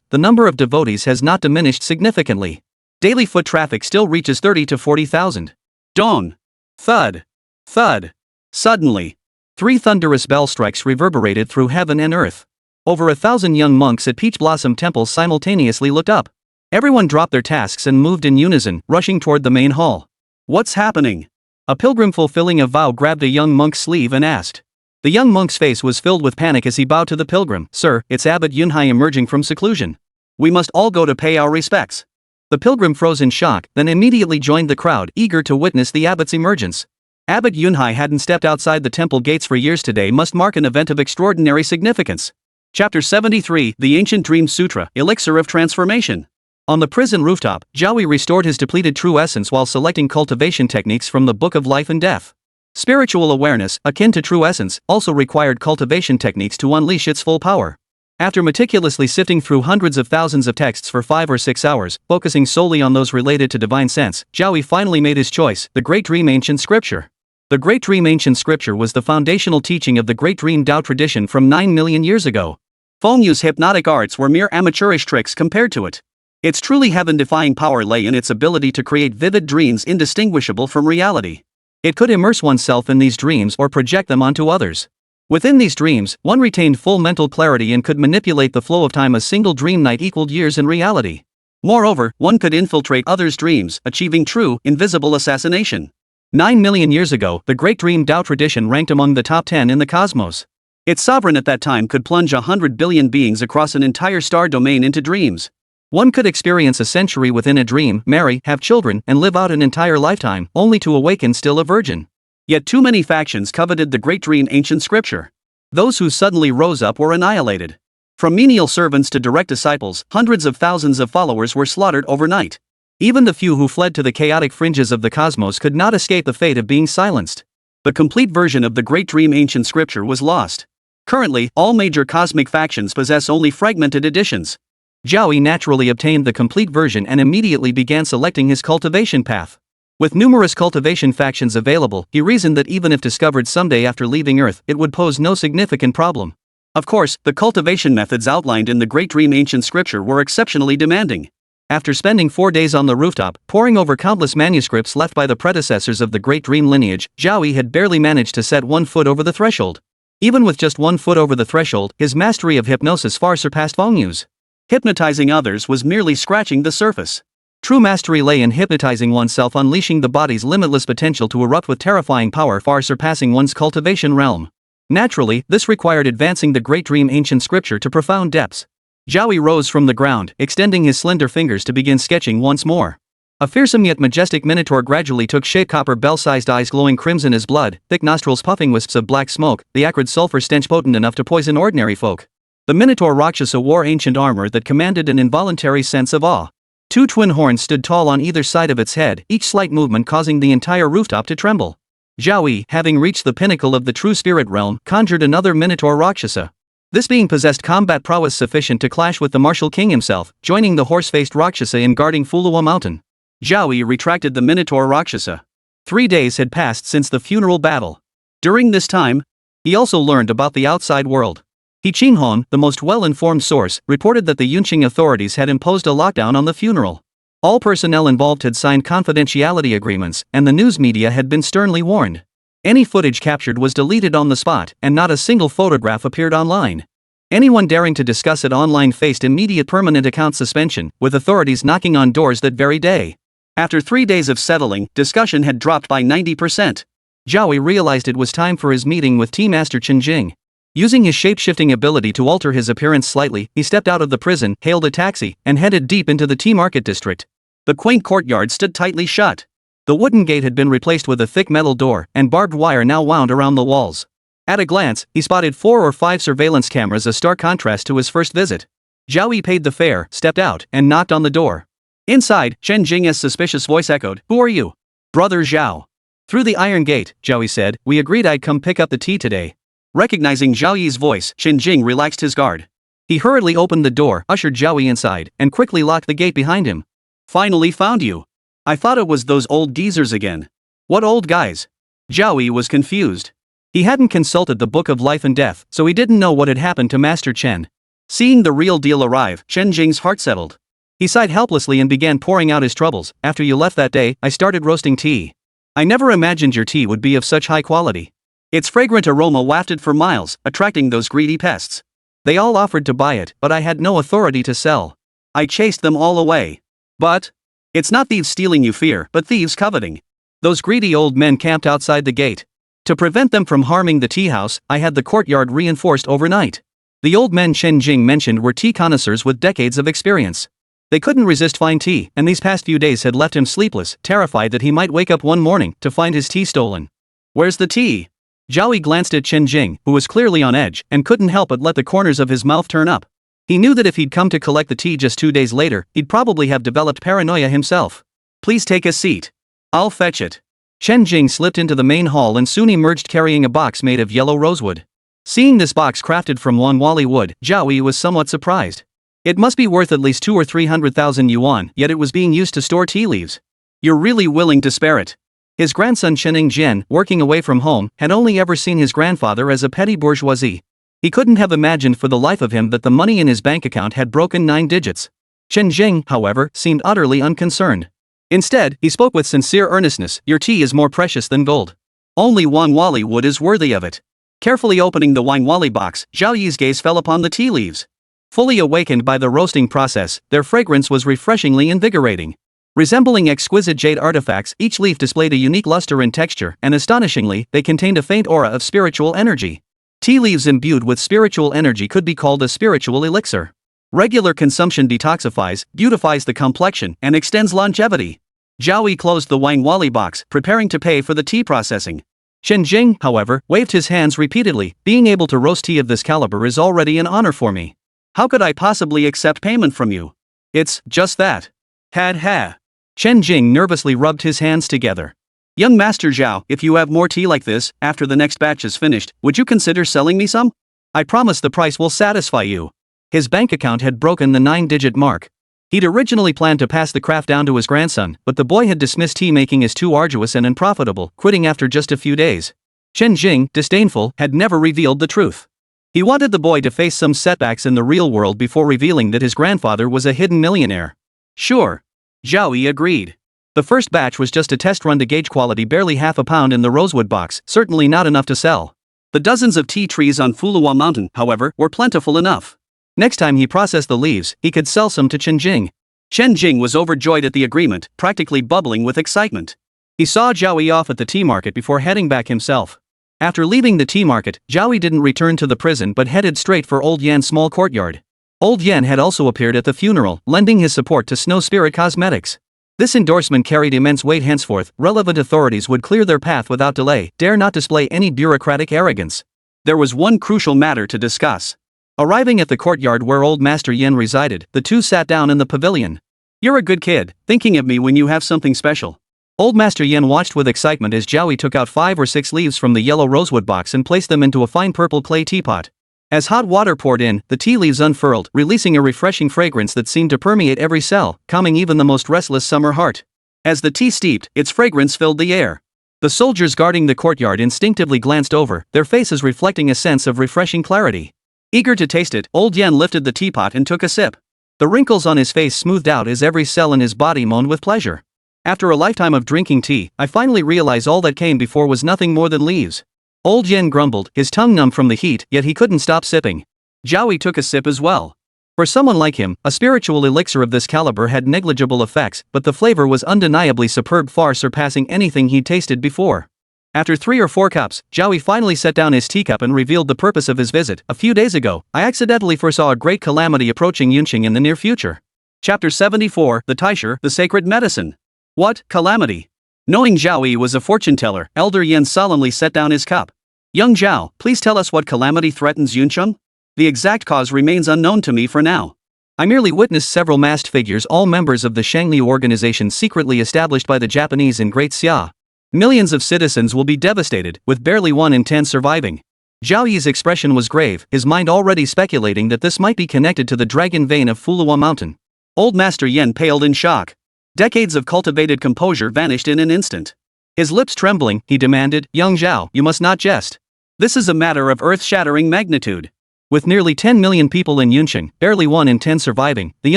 the number of devotees has not diminished significantly. Daily foot traffic still reaches 30 to 40,000. Dong! Thud! Thud! Suddenly, 3 thunderous bell strikes reverberated through heaven and earth. Over 1,000 young monks at Peach Blossom Temple simultaneously looked up. Everyone dropped their tasks and moved in unison, rushing toward the main hall. "What's happening?" A pilgrim fulfilling a vow grabbed a young monk's sleeve and asked. The young monk's face was filled with panic as he bowed to the pilgrim. "Sir, it's Abbot Yunhai emerging from seclusion. We must all go to pay our respects." The pilgrim froze in shock, then immediately joined the crowd, eager to witness the abbot's emergence. Abbot Yunhai hadn't stepped outside the temple gates for years. Today must mark an event of extraordinary significance. Chapter 73, The Ancient Dream Sutra, Elixir of Transformation. On the prison rooftop, Zhao Yi restored his depleted true essence while selecting cultivation techniques from the Book of Life and Death. Spiritual awareness, akin to true essence, also required cultivation techniques to unleash its full power. After meticulously sifting through hundreds of thousands of texts for 5 or 6 hours, focusing solely on those related to divine sense, Zhao Yi finally made his choice, the Great Dream Ancient Scripture. The Great Dream Ancient Scripture was the foundational teaching of the Great Dream Tao tradition from 9 million years ago. Fulong Yu's hypnotic arts were mere amateurish tricks compared to it. Its truly heaven-defying power lay in its ability to create vivid dreams indistinguishable from reality. It could immerse oneself in these dreams or project them onto others. Within these dreams, one retained full mental clarity and could manipulate the flow of time. A single dream night equaled years in reality. Moreover, one could infiltrate others' dreams, achieving true, invisible assassination. 9 million years ago, the Great Dream Tao tradition ranked among the top 10 in the cosmos. Its sovereign at that time could plunge 100 billion beings across an entire star domain into dreams. One could experience a century within a dream, marry, have children, and live out an entire lifetime, only to awaken still a virgin. Yet too many factions coveted the Great Dream Ancient Scripture. Those who suddenly rose up were annihilated. From menial servants to direct disciples, hundreds of thousands of followers were slaughtered overnight. Even the few who fled to the chaotic fringes of the cosmos could not escape the fate of being silenced. The complete version of the Great Dream Ancient Scripture was lost. Currently, all major cosmic factions possess only fragmented editions. Zhao Yi naturally obtained the complete version and immediately began selecting his cultivation path. With numerous cultivation factions available, he reasoned that even if discovered someday after leaving Earth, it would pose no significant problem. Of course, the cultivation methods outlined in the Great Dream Ancient Scripture were exceptionally demanding. After spending 4 days on the rooftop, poring over countless manuscripts left by the predecessors of the Great Dream lineage, Zhao Yi had barely managed to set 1 foot over the threshold. Even with just 1 foot over the threshold, his mastery of hypnosis far surpassed Feng Yu's. Hypnotizing others was merely scratching the surface. True mastery lay in hypnotizing oneself, unleashing the body's limitless potential to erupt with terrifying power far surpassing one's cultivation realm. Naturally, this required advancing the great dream ancient scripture to profound depths. Zhao Yi rose from the ground, extending his slender fingers to begin sketching once more. A fearsome yet majestic minotaur gradually took shape, copper bell-sized eyes glowing crimson as blood, thick nostrils puffing wisps of black smoke, the acrid sulfur stench potent enough to poison ordinary folk. The minotaur Rakshasa wore ancient armor that commanded an involuntary sense of awe. 2 twin horns stood tall on either side of its head, each slight movement causing the entire rooftop to tremble. Zhao Yi, having reached the pinnacle of the true spirit realm, conjured another minotaur Rakshasa. This being possessed combat prowess sufficient to clash with the martial king himself, joining the horse-faced Rakshasa in guarding Fulong Mountain. Zhao Yi retracted the minotaur Rakshasa. 3 days had passed since the funeral battle. During this time, he also learned about the outside world. He Qinghong, the most well-informed source, reported that the Yuncheng authorities had imposed a lockdown on the funeral. All personnel involved had signed confidentiality agreements, and the news media had been sternly warned. Any footage captured was deleted on the spot, and not a single photograph appeared online. Anyone daring to discuss it online faced immediate permanent account suspension, with authorities knocking on doors that very day. After 3 days of settling, discussion had dropped by 90%. Zhao Yi realized it was time for his meeting with Tea Master Chen Jing. Using his shape-shifting ability to alter his appearance slightly, he stepped out of the prison, hailed a taxi, and headed deep into the tea market district. The quaint courtyard stood tightly shut. The wooden gate had been replaced with a thick metal door, and barbed wire now wound around the walls. At a glance, he spotted 4 or 5 surveillance cameras, a stark contrast to his first visit. Zhao Yi paid the fare, stepped out, and knocked on the door. Inside, Chen Jing's suspicious voice echoed, "Who are you?" "Brother Zhao." "Through the iron gate," Zhao Yi said, "we agreed I'd come pick up the tea today." Recognizing Zhao Yi's voice, Chen Jing relaxed his guard. He hurriedly opened the door, ushered Zhao Yi inside, and quickly locked the gate behind him. "Finally found you. I thought it was those old geezers again." "What old guys?" Zhao Yi was confused. He hadn't consulted the Book of Life and Death, so he didn't know what had happened to Master Chen. Seeing the real deal arrive, Chen Jing's heart settled. He sighed helplessly and began pouring out his troubles. "After you left that day, I started roasting tea. I never imagined your tea would be of such high quality. Its fragrant aroma wafted for miles, attracting those greedy pests. They all offered to buy it, but I had no authority to sell. I chased them all away. But it's not thieves stealing you fear, but thieves coveting. Those greedy old men camped outside the gate. To prevent them from harming the tea house, I had the courtyard reinforced overnight." The old men Chen Jing mentioned were tea connoisseurs with decades of experience. They couldn't resist fine tea, and these past few days had left him sleepless, terrified that he might wake up one morning to find his tea stolen. "Where's the tea?" Zhao Yi glanced at Chen Jing, who was clearly on edge, and couldn't help but let the corners of his mouth turn up. He knew that if he'd come to collect the tea just 2 days later, he'd probably have developed paranoia himself. "Please take a seat. I'll fetch it." Chen Jing slipped into the main hall and soon emerged carrying a box made of yellow rosewood. Seeing this box crafted from wrongfully wood, Zhao Yi was somewhat surprised. It must be worth at least 200,000 or 300,000 yuan, yet it was being used to store tea leaves. "You're really willing to spare it?" His grandson Chen Jian, working away from home, had only ever seen his grandfather as a petty bourgeoisie. He couldn't have imagined for the life of him that the money in his bank account had broken 9 digits. Chen Jing, however, seemed utterly unconcerned. Instead, he spoke with sincere earnestness, "Your tea is more precious than gold. Only wrongfully wood is worthy of it." Carefully opening the wrongfully box, Zhao Yi's gaze fell upon the tea leaves. Fully awakened by the roasting process, their fragrance was refreshingly invigorating. Resembling exquisite jade artifacts, each leaf displayed a unique luster and texture, and astonishingly, they contained a faint aura of spiritual energy. Tea leaves imbued with spiritual energy could be called a spiritual elixir. Regular consumption detoxifies, beautifies the complexion, and extends longevity. Zhao Yi closed the wrongfully box, preparing to pay for the tea processing. Chen Jing, however, waved his hands repeatedly. "Being able to roast tea of this caliber is already an honor for me. How could I possibly accept payment from you? It's just that." Ha. Chen Jing nervously rubbed his hands together. "Young Master Zhao, if you have more tea like this, after the next batch is finished, would you consider selling me some? I promise the price will satisfy you." His bank account had broken the 9-digit mark. He'd originally planned to pass the craft down to his grandson, but the boy had dismissed tea making as too arduous and unprofitable, quitting after just a few days. Chen Jing, disdainful, had never revealed the truth. He wanted the boy to face some setbacks in the real world before revealing that his grandfather was a hidden millionaire. "Sure." Zhao Yi agreed. The first batch was just a test run to gauge quality, barely half a pound in the rosewood box, certainly not enough to sell. The dozens of tea trees on Fulong Mountain, however, were plentiful enough. Next time he processed the leaves, he could sell some to Chen. Chen Jing was overjoyed at the agreement, practically bubbling with excitement. He saw Zhao Yi off at the tea market before heading back himself. After leaving the tea market, Zhao Yi didn't return to the prison but headed straight for Old Yan's small courtyard. Old Yan had also appeared at the funeral, lending his support to Snow Spirit Cosmetics. This endorsement carried immense weight. Henceforth, relevant authorities would clear their path without delay, dare not display any bureaucratic arrogance. There was one crucial matter to discuss. Arriving at the courtyard where Old Master Yin resided, the two sat down in the pavilion. "You're a good kid, thinking of me when you have something special." Old Master Yin watched with excitement as Zhao Yi took out 5 or 6 leaves from the yellow rosewood box and placed them into a fine purple clay teapot. As hot water poured in, the tea leaves unfurled, releasing a refreshing fragrance that seemed to permeate every cell, calming even the most restless summer heart. As the tea steeped, its fragrance filled the air. The soldiers guarding the courtyard instinctively glanced over, their faces reflecting a sense of refreshing clarity. Eager to taste it, Old Yan lifted the teapot and took a sip. The wrinkles on his face smoothed out as every cell in his body moaned with pleasure. After a lifetime of drinking tea, I finally realized all that came before was nothing more than leaves. Old Yen grumbled, his tongue numb from the heat, yet he couldn't stop sipping. Zhao Yi took a sip as well. For someone like him, a spiritual elixir of this caliber had negligible effects, but the flavor was undeniably superb, far surpassing anything he'd tasted before. After 3 or 4 cups, Zhao Yi finally set down his teacup and revealed the purpose of his visit. "A few days ago, I accidentally foresaw a great calamity approaching Yuncheng in the near future." Chapter 74, The Taisher, the Sacred Medicine. What calamity? Knowing Zhao Yi was a fortune-teller, Elder Yin solemnly set down his cup. "Young Zhao, please tell us what calamity threatens Yuncheng? The exact cause remains unknown to me for now." "I merely witnessed several masked figures, all members of the Shangli organization secretly established by the Japanese in Great Xia. Millions of citizens will be devastated, with barely 1 in 10 surviving." Zhao Yi's expression was grave, his mind already speculating that this might be connected to the dragon vein of Fulong Mountain. Old Master Yin paled in shock. Decades of cultivated composure vanished in an instant. His lips trembling, he demanded, "Young Zhao, you must not jest. This is a matter of earth-shattering magnitude." With nearly 10 million people in Yuncheng, barely 1 in 10 surviving, the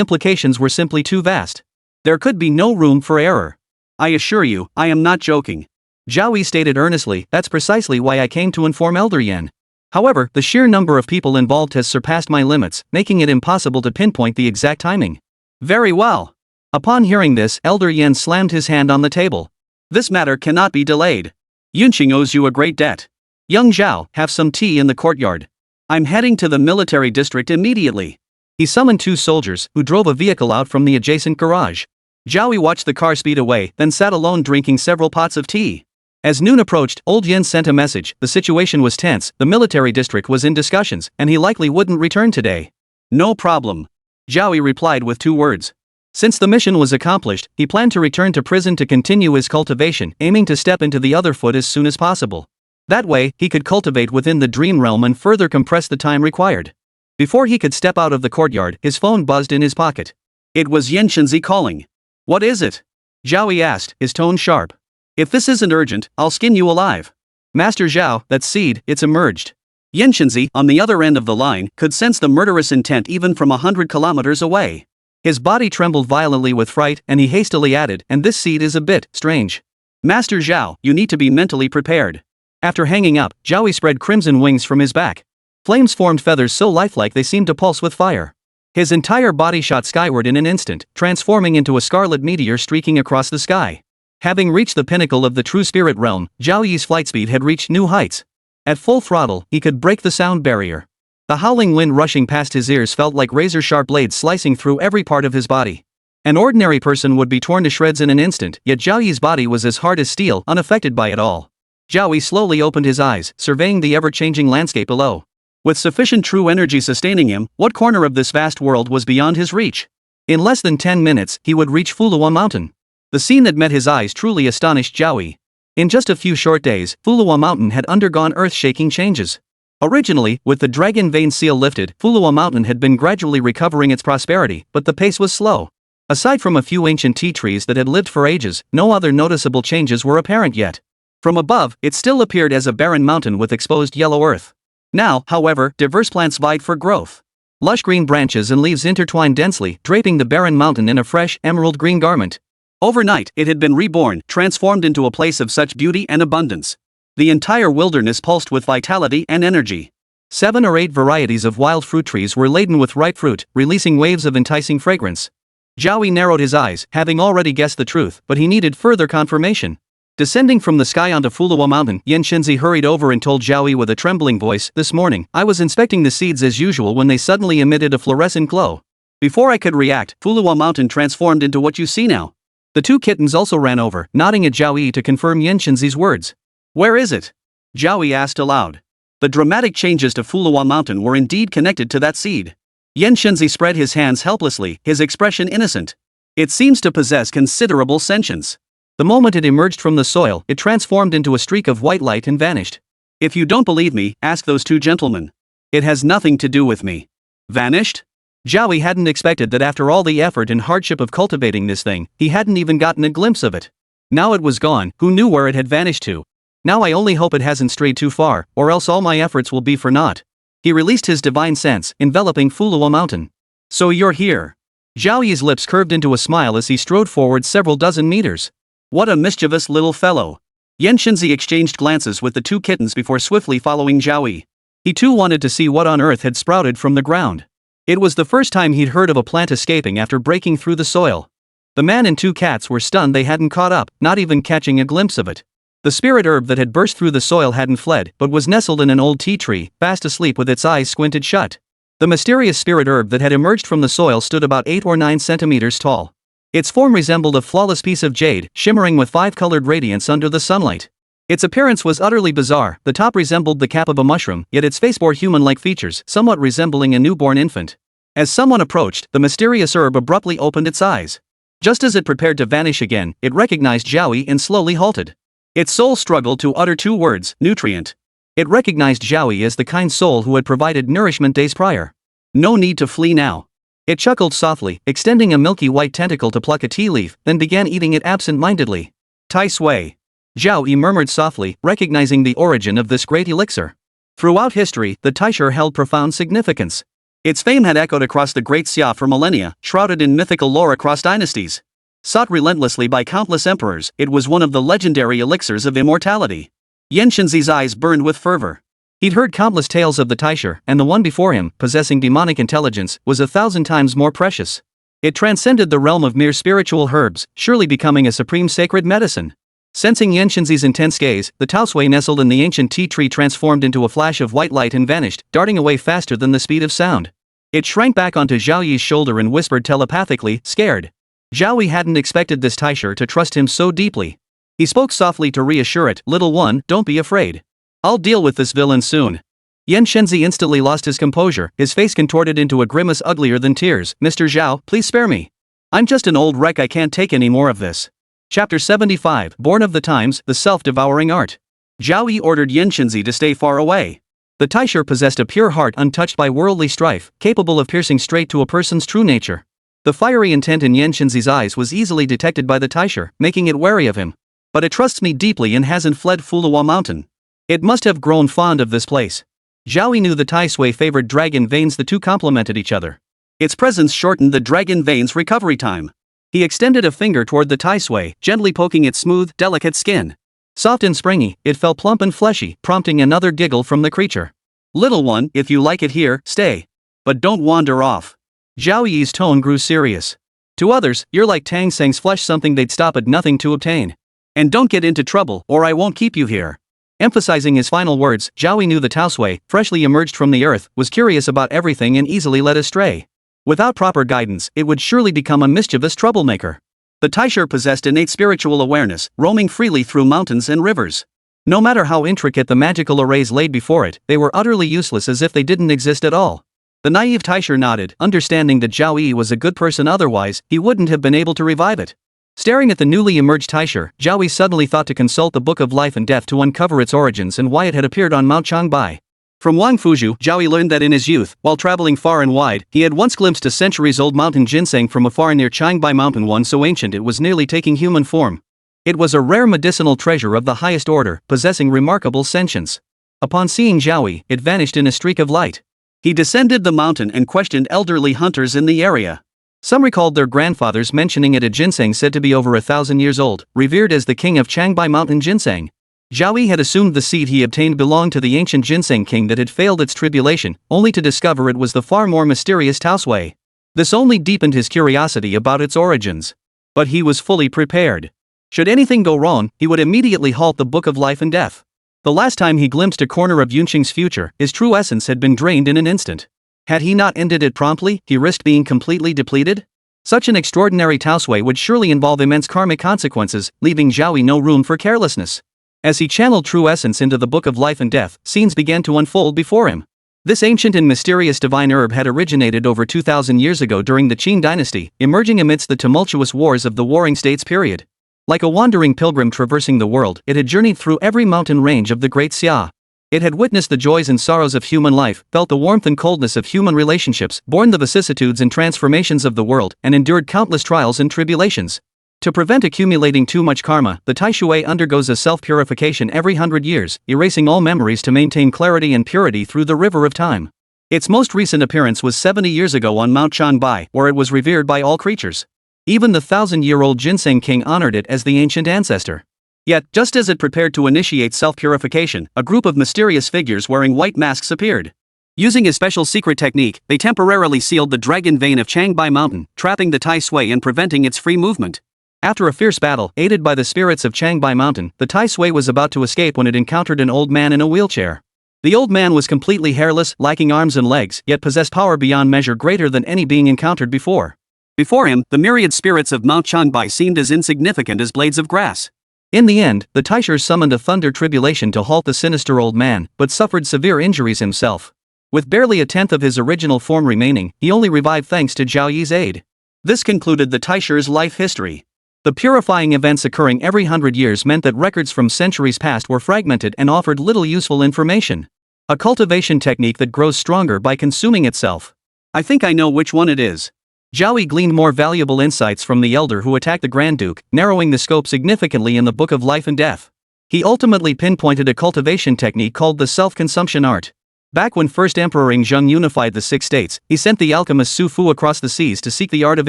implications were simply too vast. There could be no room for error. "I assure you, I am not joking," Zhao Yi stated earnestly. "That's precisely why I came to inform Elder Yan. However, the sheer number of people involved has surpassed my limits, making it impossible to pinpoint the exact timing." "Very well." Upon hearing this, Elder Yan slammed his hand on the table. "This matter cannot be delayed. Yuncheng owes you a great debt. Young Zhao, have some tea in the courtyard. I'm heading to the military district immediately." He summoned 2 soldiers, who drove a vehicle out from the adjacent garage. Zhao Yi watched the car speed away, then sat alone drinking several pots of tea. As noon approached, Old Yen sent a message. The situation was tense, the military district was in discussions, and he likely wouldn't return today. "No problem," Zhao Yi replied with 2 words. Since the mission was accomplished, he planned to return to prison to continue his cultivation, aiming to step into the other foot as soon as possible. That way, he could cultivate within the dream realm and further compress the time required. Before he could step out of the courtyard, his phone buzzed in his pocket. It was Yuncheng calling. "What is it?" Zhao Yi asked, his tone sharp. "If this isn't urgent, I'll skin you alive." "Master Zhao, that seed, it's emerged." Yuncheng, on the other end of the line, could sense the murderous intent even from 100 kilometers away. His body trembled violently with fright, and he hastily added, "And this seed is a bit strange." "Master Zhao, you need to be mentally prepared." After hanging up, Zhao Yi spread crimson wings from his back. Flames formed feathers so lifelike they seemed to pulse with fire. His entire body shot skyward in an instant, transforming into a scarlet meteor streaking across the sky. Having reached the pinnacle of the true spirit realm, Zhao Yi's flight speed had reached new heights. At full throttle, he could break the sound barrier. The howling wind rushing past his ears felt like razor-sharp blades slicing through every part of his body. An ordinary person would be torn to shreds in an instant, yet Zhao Yi's body was as hard as steel, unaffected by it all. Zhao Yi slowly opened his eyes, surveying the ever-changing landscape below. With sufficient true energy sustaining him, what corner of this vast world was beyond his reach? In less than 10 minutes, he would reach Fulong Mountain. The scene that met his eyes truly astonished Zhao Yi. In just a few short days, Fulong Mountain had undergone earth-shaking changes. Originally, with the Dragon Vein seal lifted, Fulong Mountain had been gradually recovering its prosperity, but the pace was slow. Aside from a few ancient tea trees that had lived for ages, no other noticeable changes were apparent yet. From above, it still appeared as a barren mountain with exposed yellow earth. Now, however, diverse plants vied for growth. Lush green branches and leaves intertwined densely, draping the barren mountain in a fresh, emerald green garment. Overnight, it had been reborn, transformed into a place of such beauty and abundance. The entire wilderness pulsed with vitality and energy. 7 or 8 varieties of wild fruit trees were laden with ripe fruit, releasing waves of enticing fragrance. Zhao Yi narrowed his eyes, having already guessed the truth, but he needed further confirmation. Descending from the sky onto Fulong Mountain, Yuncheng hurried over and told Zhao Yi with a trembling voice, "This morning, I was inspecting the seeds as usual when they suddenly emitted a fluorescent glow. Before I could react, Fulong Mountain transformed into what you see now." The 2 kittens also ran over, nodding at Zhao Yi to confirm Yuncheng's words. "Where is it?" Zhao Yi asked aloud. The dramatic changes to Fulong Mountain were indeed connected to that seed. Yuncheng spread his hands helplessly, his expression innocent. "It seems to possess considerable sentience." The moment it emerged from the soil, it transformed into a streak of white light and vanished. "If you don't believe me, ask those 2 gentlemen. It has nothing to do with me." Vanished? Zhao Yi hadn't expected that after all the effort and hardship of cultivating this thing, he hadn't even gotten a glimpse of it. Now it was gone, who knew where it had vanished to? Now I only hope it hasn't strayed too far, or else all my efforts will be for naught. He released his divine sense, enveloping Fulong Mountain. "So you're here." Zhao Yi's lips curved into a smile as he strode forward several dozen meters. "What a mischievous little fellow." Yuncheng exchanged glances with the 2 kittens before swiftly following Zhao Yi. He too wanted to see what on earth had sprouted from the ground. It was the first time he'd heard of a plant escaping after breaking through the soil. The man and 2 cats were stunned they hadn't caught up, not even catching a glimpse of it. The spirit herb that had burst through the soil hadn't fled, but was nestled in an old tea tree, fast asleep with its eyes squinted shut. The mysterious spirit herb that had emerged from the soil stood about 8 or 9 centimeters tall. Its form resembled a flawless piece of jade, shimmering with 5-colored radiance under the sunlight. Its appearance was utterly bizarre. The top resembled the cap of a mushroom, yet its face bore human-like features, somewhat resembling a newborn infant. As someone approached, the mysterious herb abruptly opened its eyes. Just as it prepared to vanish again, it recognized Zhao Yi and slowly halted. Its soul struggled to utter 2 words, nutrient. It recognized Zhao Yi as the kind soul who had provided nourishment days prior. No need to flee now. It chuckled softly, extending a milky white tentacle to pluck a tea leaf, then began eating it absent-mindedly. "Tai Sui." Zhao Yi murmured softly, recognizing the origin of this great elixir. Throughout history, the taisher held profound significance. Its fame had echoed across the Great Xia for millennia, shrouded in mythical lore across dynasties. Sought relentlessly by countless emperors, it was one of the legendary elixirs of immortality. Yuncheng's eyes burned with fervor. He'd heard countless tales of the taisher, and the one before him, possessing demonic intelligence, was 1,000 times more precious. It transcended the realm of mere spiritual herbs, surely becoming a supreme sacred medicine. Sensing Yuncheng's intense gaze, the taisui nestled in the ancient tea tree transformed into a flash of white light and vanished, darting away faster than the speed of sound. It shrank back onto Zhao Yi's shoulder and whispered telepathically, scared. Zhao Yi hadn't expected this taisher to trust him so deeply. He spoke softly to reassure it, "Little one, don't be afraid. I'll deal with this villain soon." Yuncheng instantly lost his composure, his face contorted into a grimace uglier than tears. "Mr. Zhao, please spare me. I'm just an old wreck, I can't take any more of this." Chapter 75, Born of the Times, the Self-Devouring Art. Zhao Yi ordered Yuncheng to stay far away. The taisher possessed a pure heart untouched by worldly strife, capable of piercing straight to a person's true nature. The fiery intent in Yuncheng's eyes was easily detected by the taisher, making it wary of him. "But it trusts me deeply and hasn't fled Fulong Mountain. It must have grown fond of this place." Zhao Yi knew the taisui favored dragon veins. The 2 complemented each other. Its presence shortened the dragon veins' recovery time. He extended a finger toward the taisui, gently poking its smooth, delicate skin. Soft and springy, it felt plump and fleshy, prompting another giggle from the creature. "Little one, if you like it here, stay. But don't wander off." Zhao Yi's tone grew serious. "To others, you're like Tang Seng's flesh, something they'd stop at nothing to obtain. And don't get into trouble, or I won't keep you here." Emphasizing his final words, Zhao Yi knew the taisui, freshly emerged from the earth, was curious about everything and easily led astray. Without proper guidance, it would surely become a mischievous troublemaker. The taisher possessed innate spiritual awareness, roaming freely through mountains and rivers. No matter how intricate the magical arrays laid before it, they were utterly useless, as if they didn't exist at all. The naive taisher nodded, understanding that Zhao Yi was a good person, otherwise, he wouldn't have been able to revive it. Staring at the newly emerged taisher, Zhao Yi suddenly thought to consult the Book of Life and Death to uncover its origins and why it had appeared on Mount Changbai. From Wang Fuzhu, Zhao Yi learned that in his youth, while traveling far and wide, he had once glimpsed a centuries-old mountain ginseng from afar near Changbai Mountain, one so ancient it was nearly taking human form. It was a rare medicinal treasure of the highest order, possessing remarkable sentience. Upon seeing Zhao Yi, it vanished in a streak of light. He descended the mountain and questioned elderly hunters in the area. Some recalled their grandfathers mentioning it, a ginseng said to be over 1,000 years old, revered as the king of Changbai Mountain ginseng. Zhao Yi had assumed the seed he obtained belonged to the ancient ginseng king that had failed its tribulation, only to discover it was the far more mysterious Tao Sui. This only deepened his curiosity about its origins. But he was fully prepared. Should anything go wrong, he would immediately halt the Book of Life and Death. The last time he glimpsed a corner of Yuncheng's future, his true essence had been drained in an instant. Had he not ended it promptly, he risked being completely depleted? Such an extraordinary Tao Sui would surely involve immense karmic consequences, leaving Zhao Yi no room for carelessness. As he channeled true essence into the Book of Life and Death, scenes began to unfold before him. This ancient and mysterious divine herb had originated over 2,000 years ago during the Qin dynasty, emerging amidst the tumultuous wars of the Warring States period. Like a wandering pilgrim traversing the world, it had journeyed through every mountain range of the Great Xia. It had witnessed the joys and sorrows of human life, felt the warmth and coldness of human relationships, borne the vicissitudes and transformations of the world, and endured countless trials and tribulations. To prevent accumulating too much karma, the Tai Shui undergoes a self-purification every 100 years, erasing all memories to maintain clarity and purity through the river of time. Its most recent appearance was 70 years ago on Mount Changbai, where it was revered by all creatures. Even the 1,000-year-old ginseng king honored it as the ancient ancestor. Yet, just as it prepared to initiate self-purification, a group of mysterious figures wearing white masks appeared. Using a special secret technique, they temporarily sealed the dragon vein of Changbai Mountain, trapping the Tai Sui and preventing its free movement. After a fierce battle, aided by the spirits of Changbai Mountain, the Tai Sui was about to escape when it encountered an old man in a wheelchair. The old man was completely hairless, lacking arms and legs, yet possessed power beyond measure greater than any being encountered before. Before him, the myriad spirits of Mount Changbai seemed as insignificant as blades of grass. In the end, the Taisher summoned a thunder tribulation to halt the sinister old man, but suffered severe injuries himself. With barely a tenth of his original form remaining, he only revived thanks to Zhao Yi's aid. This concluded the Taisher's life history. The purifying events occurring every 100 years meant that records from centuries past were fragmented and offered little useful information. A cultivation technique that grows stronger by consuming itself. I think I know which one it is. Zhao Yi gleaned more valuable insights from the elder who attacked the Grand Duke, narrowing the scope significantly in the Book of Life and Death. He ultimately pinpointed a cultivation technique called the self-consumption art. Back when first Emperor Yuncheng unified the 6 states, he sent the alchemist Su Fu across the seas to seek the art of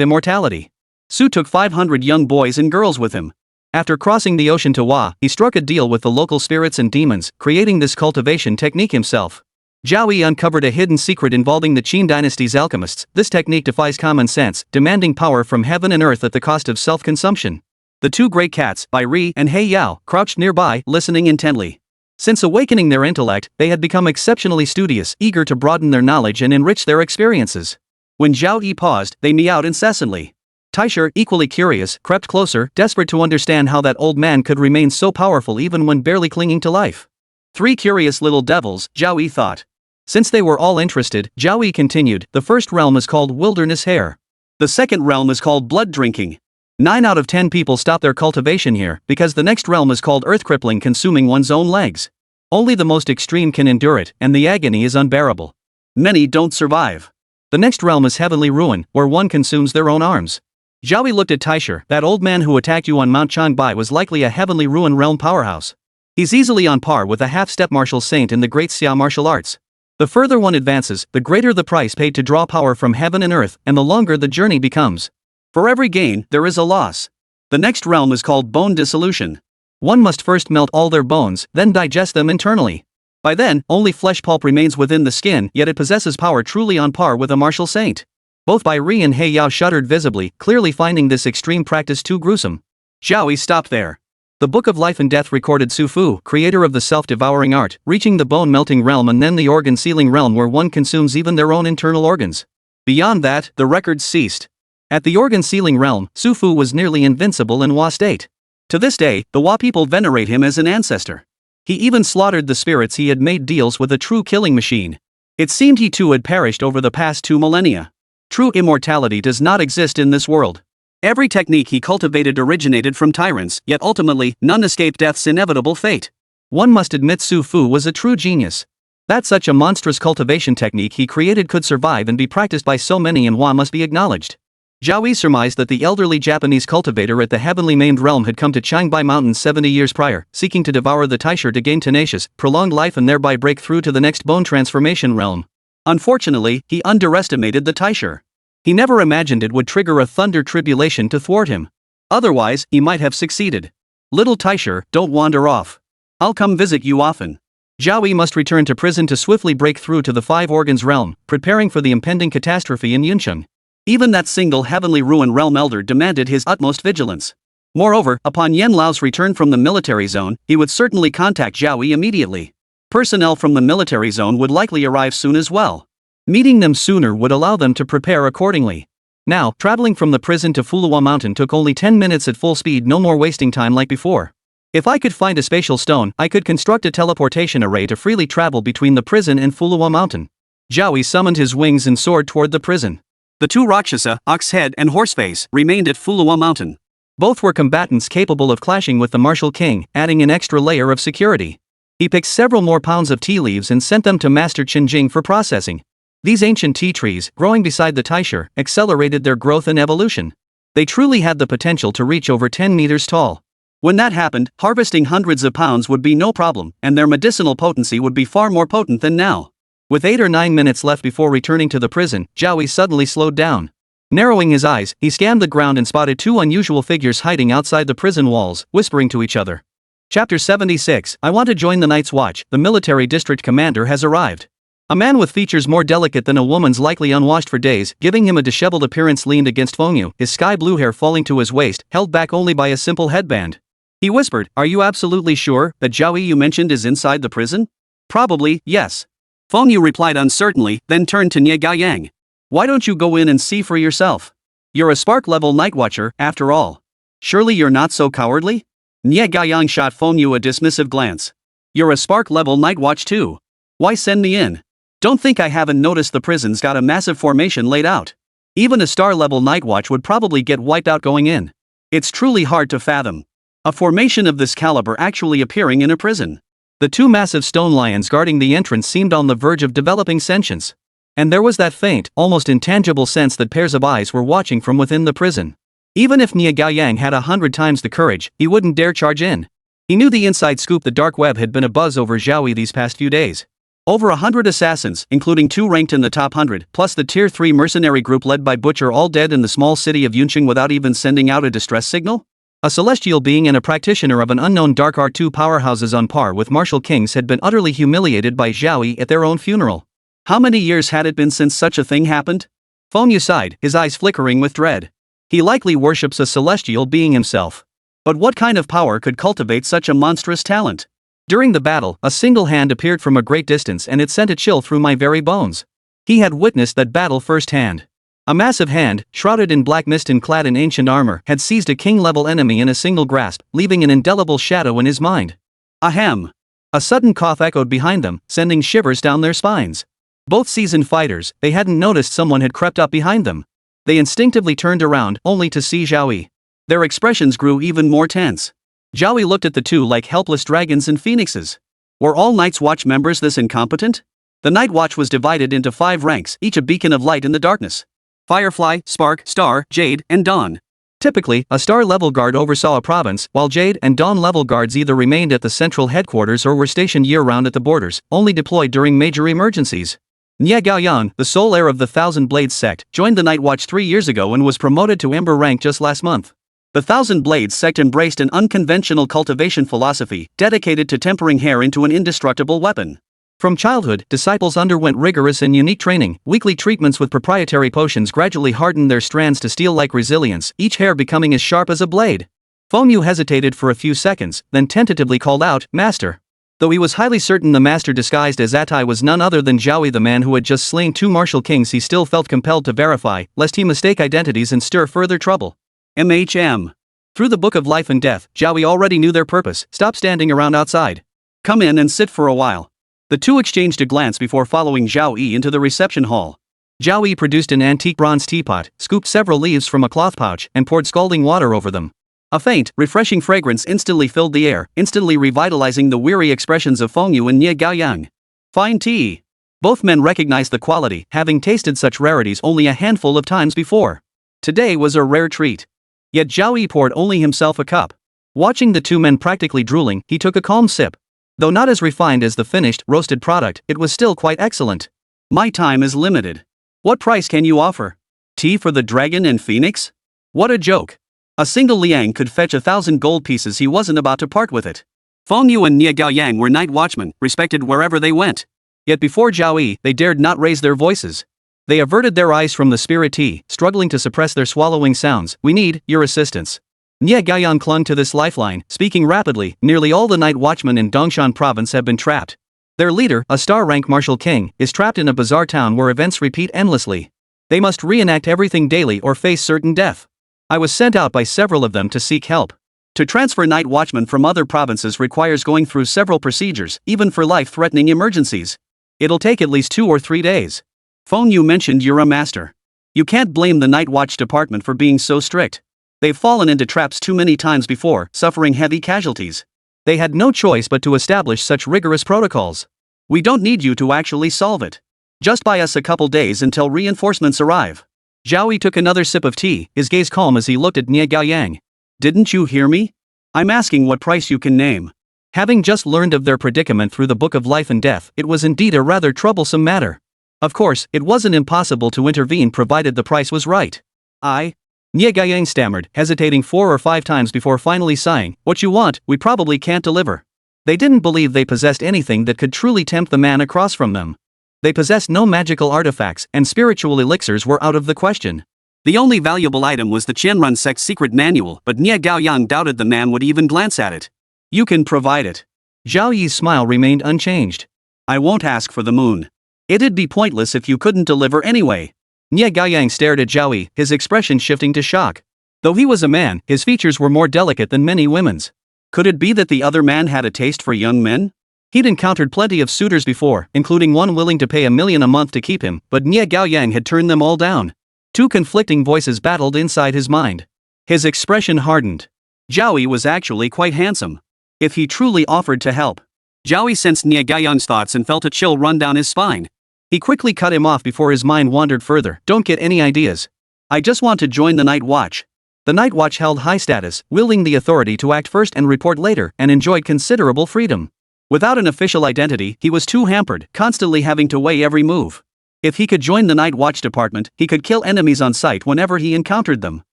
immortality. Su took 500 young boys and girls with him. After crossing the ocean to Hua, he struck a deal with the local spirits and demons, creating this cultivation technique himself. Zhao Yi uncovered a hidden secret involving the Qin dynasty's alchemists. This technique defies common sense, demanding power from heaven and earth at the cost of self-consumption. The 2 great cats, Bai Ri and He Yao, crouched nearby, listening intently. Since awakening their intellect, they had become exceptionally studious, eager to broaden their knowledge and enrich their experiences. When Zhao Yi paused, they meowed incessantly. Taisher, equally curious, crept closer, desperate to understand how that old man could remain so powerful even when barely clinging to life. 3 curious little devils, Zhao Yi thought. Since they were all interested, Zhao Yi continued, the first realm is called wilderness hare. The second realm is called blood drinking. 9 out of 10 people stop their cultivation here, because the next realm is called earth crippling, consuming one's own legs. Only the most extreme can endure it, and the agony is unbearable. Many don't survive. The next realm is heavenly ruin, where one consumes their own arms. Zhao Yi looked at Taisher. That old man who attacked you on Mount Changbai was likely a heavenly ruin realm powerhouse. He's easily on par with a half-step martial saint in the great Xia martial arts. The further one advances, the greater the price paid to draw power from heaven and earth, and the longer the journey becomes. For every gain, there is a loss. The next realm is called bone dissolution. One must first melt all their bones, then digest them internally. By then, only flesh pulp remains within the skin, yet it possesses power truly on par with a martial saint. Both Bai Ri and He Yao shuddered visibly, clearly finding this extreme practice too gruesome. Zhao Yi stopped there. The Book of Life and Death recorded Su Fu, creator of the self-devouring art, reaching the bone-melting realm and then the organ-sealing realm where one consumes even their own internal organs. Beyond that, the records ceased. At the organ-sealing realm, Su Fu was nearly invincible in Hua state. To this day, the Hua people venerate him as an ancestor. He even slaughtered the spirits he had made deals with a true killing machine. It seemed he too had perished over the past 2 millennia. True immortality does not exist in this world. Every technique he cultivated originated from tyrants, yet ultimately, none escaped death's inevitable fate. One must admit Su Fu was a true genius. That such a monstrous cultivation technique he created could survive and be practiced by so many in Hua must be acknowledged. Zhao Yi surmised that the elderly Japanese cultivator at the heavenly named realm had come to Changbai Mountain 70 years prior, seeking to devour the Taisher to gain tenacious, prolonged life and thereby break through to the next bone transformation realm. Unfortunately, he underestimated the Taisher. He never imagined it would trigger a thunder tribulation to thwart him. Otherwise, he might have succeeded. Little Taisher, don't wander off. I'll come visit you often. Zhao Yi must return to prison to swiftly break through to the Five Organs realm, preparing for the impending catastrophe in Yuncheng. Even that single heavenly ruin realm elder demanded his utmost vigilance. Moreover, upon Yen Lao's return from the military zone, he would certainly contact Zhao Yi immediately. Personnel from the military zone would likely arrive soon as well. Meeting them sooner would allow them to prepare accordingly. Now, traveling from the prison to Fulong Mountain took only 10 minutes at full speed, no more wasting time like before. If I could find a spatial stone, I could construct a teleportation array to freely travel between the prison and Fulong Mountain. Zhao Yi summoned his wings and soared toward the prison. The two Rakshasa, Ox-Head and Horseface, remained at Fulong Mountain. Both were combatants capable of clashing with the martial king, adding an extra layer of security. He picked several more pounds of tea leaves and sent them to Master Qinjing for processing. These ancient tea trees, growing beside the Taisher, accelerated their growth and evolution. They truly had the potential to reach over 10 meters tall. When that happened, harvesting hundreds of pounds would be no problem, and their medicinal potency would be far more potent than now. With 8 or 9 minutes left before returning to the prison, Zhao Yi suddenly slowed down. Narrowing his eyes, he scanned the ground and spotted two unusual figures hiding outside the prison walls, whispering to each other. Chapter 76, I want to join the Night's Watch, the military district commander has arrived. A man with features more delicate than a woman's, likely unwashed for days, giving him a disheveled appearance, leaned against Fengyu, his sky-blue hair falling to his waist, held back only by a simple headband. He whispered, Are you absolutely sure that Zhao Yi you mentioned is inside the prison? Probably, yes. Fengyu replied uncertainly, then turned to Nie Gaoyang. Why don't you go in and see for yourself? You're a spark-level night watcher, after all. Surely you're not so cowardly? Nie Gaoyang shot Fengyu a dismissive glance. You're a spark-level night watch too. Why send me in? Don't think I haven't noticed the prison's got a massive formation laid out. Even a star-level night watch would probably get wiped out going in. It's truly hard to fathom. A formation of this caliber actually appearing in a prison. The two massive stone lions guarding the entrance seemed on the verge of developing sentience. And there was that faint, almost intangible sense that pairs of eyes were watching from within the prison. Even if Nie Gaoyang had 100 times the courage, he wouldn't dare charge in. He knew the inside scoop: the dark web had been a buzz over Zhao Yi these past few days. Over 100 assassins, including 2 ranked in the top 100, plus the tier 3 mercenary group led by Butcher, all dead in the small city of Yuncheng without even sending out a distress signal? A celestial being and a practitioner of an unknown dark art, two powerhouses on par with martial kings, had been utterly humiliated by Zhao Yi at their own funeral. How many years had it been since such a thing happened? Fengyu sighed, his eyes flickering with dread. He likely worships a celestial being himself. But what kind of power could cultivate such a monstrous talent? During the battle, a single hand appeared from a great distance and it sent a chill through my very bones. He had witnessed that battle firsthand. A massive hand, shrouded in black mist and clad in ancient armor, had seized a king-level enemy in a single grasp, leaving an indelible shadow in his mind. Ahem! A sudden cough echoed behind them, sending shivers down their spines. Both seasoned fighters, they hadn't noticed someone had crept up behind them. They instinctively turned around, only to see Zhao Yi. Their expressions grew even more tense. Zhao Yi looked at the two like helpless dragons and phoenixes. Were all Night's Watch members this incompetent? The Night Watch was divided into 5 ranks, each a beacon of light in the darkness. Firefly, Spark, Star, Jade, and Dawn. Typically, a Star-level guard oversaw a province, while Jade and Dawn-level guards either remained at the central headquarters or were stationed year-round at the borders, only deployed during major emergencies. Nie Gaoyang, the sole heir of the Thousand Blades sect, joined the Night Watch 3 years ago and was promoted to Ember rank just last month. The Thousand Blades sect embraced an unconventional cultivation philosophy, dedicated to tempering hair into an indestructible weapon. From childhood, disciples underwent rigorous and unique training. Weekly treatments with proprietary potions gradually hardened their strands to steel-like resilience, each hair becoming as sharp as a blade. Fengyu hesitated for a few seconds, then tentatively called out, Master. Though he was highly certain the master disguised as Atai was none other than Zhao Yi, the man who had just slain 2 martial kings, he still felt compelled to verify, lest he mistake identities and stir further trouble. Through the Book of Life and Death, Zhao Yi already knew their purpose. Stop standing around outside. Come in and sit for a while. The two exchanged a glance before following Zhao Yi into the reception hall. Zhao Yi produced an antique bronze teapot, scooped several leaves from a cloth pouch, and poured scalding water over them. A faint, refreshing fragrance instantly filled the air, instantly revitalizing the weary expressions of Fengyu and Nie Gaoyang. Fine tea. Both men recognized the quality, having tasted such rarities only a handful of times before. Today was a rare treat. Yet Zhao Yi poured only himself a cup. Watching the two men practically drooling, he took a calm sip. Though not as refined as the finished, roasted product, it was still quite excellent. My time is limited. What price can you offer? Tea for the dragon and phoenix? What a joke. A single liang could fetch 1,000 gold pieces. He wasn't about to part with it. Feng Yu and Nie Gaoyang were night watchmen, respected wherever they went. Yet before Zhao Yi, they dared not raise their voices. They averted their eyes from the spirit tea, struggling to suppress their swallowing sounds. "We need your assistance." Nie Gaoyang clung to this lifeline, speaking rapidly. "Nearly all the night watchmen in Dongshan province have been trapped. Their leader, a star-rank martial king, is trapped in a bizarre town where events repeat endlessly. They must reenact everything daily or face certain death. I was sent out by several of them to seek help. To transfer night watchmen from other provinces requires going through several procedures, even for life-threatening emergencies. It'll take at least 2 or 3 days." Feng Yu mentioned, "You're a master. You can't blame the night watch department for being so strict. They've fallen into traps too many times before, suffering heavy casualties. They had no choice but to establish such rigorous protocols. We don't need you to actually solve it. Just buy us a couple days until reinforcements arrive." Zhao Yi took another sip of tea, his gaze calm as he looked at Nie Gaoyang. "Didn't you hear me? I'm asking what price you can name." Having just learned of their predicament through the Book of Life and Death, it was indeed a rather troublesome matter. Of course, it wasn't impossible to intervene provided the price was right. Nie Gaoyang stammered, hesitating 4 or 5 times before finally sighing, "What you want, we probably can't deliver." They didn't believe they possessed anything that could truly tempt the man across from them. They possessed no magical artifacts, and spiritual elixirs were out of the question. The only valuable item was the Qianrun sect's secret manual, but Nie Gaoyang doubted the man would even glance at it. "You can provide it." Zhao Yi's smile remained unchanged. "I won't ask for the moon. It'd be pointless if you couldn't deliver anyway." Nie Gaoyang stared at Zhao Yi, his expression shifting to shock. Though he was a man, his features were more delicate than many women's. Could it be that the other man had a taste for young men? He'd encountered plenty of suitors before, including one willing to pay $1 million a month to keep him, but Nie Gaoyang had turned them all down. 2 conflicting voices battled inside his mind. His expression hardened. Zhao Yi was actually quite handsome. If he truly offered to help. Zhao Yi sensed Nie Gaoyang's thoughts and felt a chill run down his spine. He quickly cut him off before his mind wandered further. "Don't get any ideas. I just want to join the Night Watch." The Night Watch held high status, wielding the authority to act first and report later, and enjoyed considerable freedom. Without an official identity, he was too hampered, constantly having to weigh every move. If he could join the Night Watch department, he could kill enemies on sight whenever he encountered them.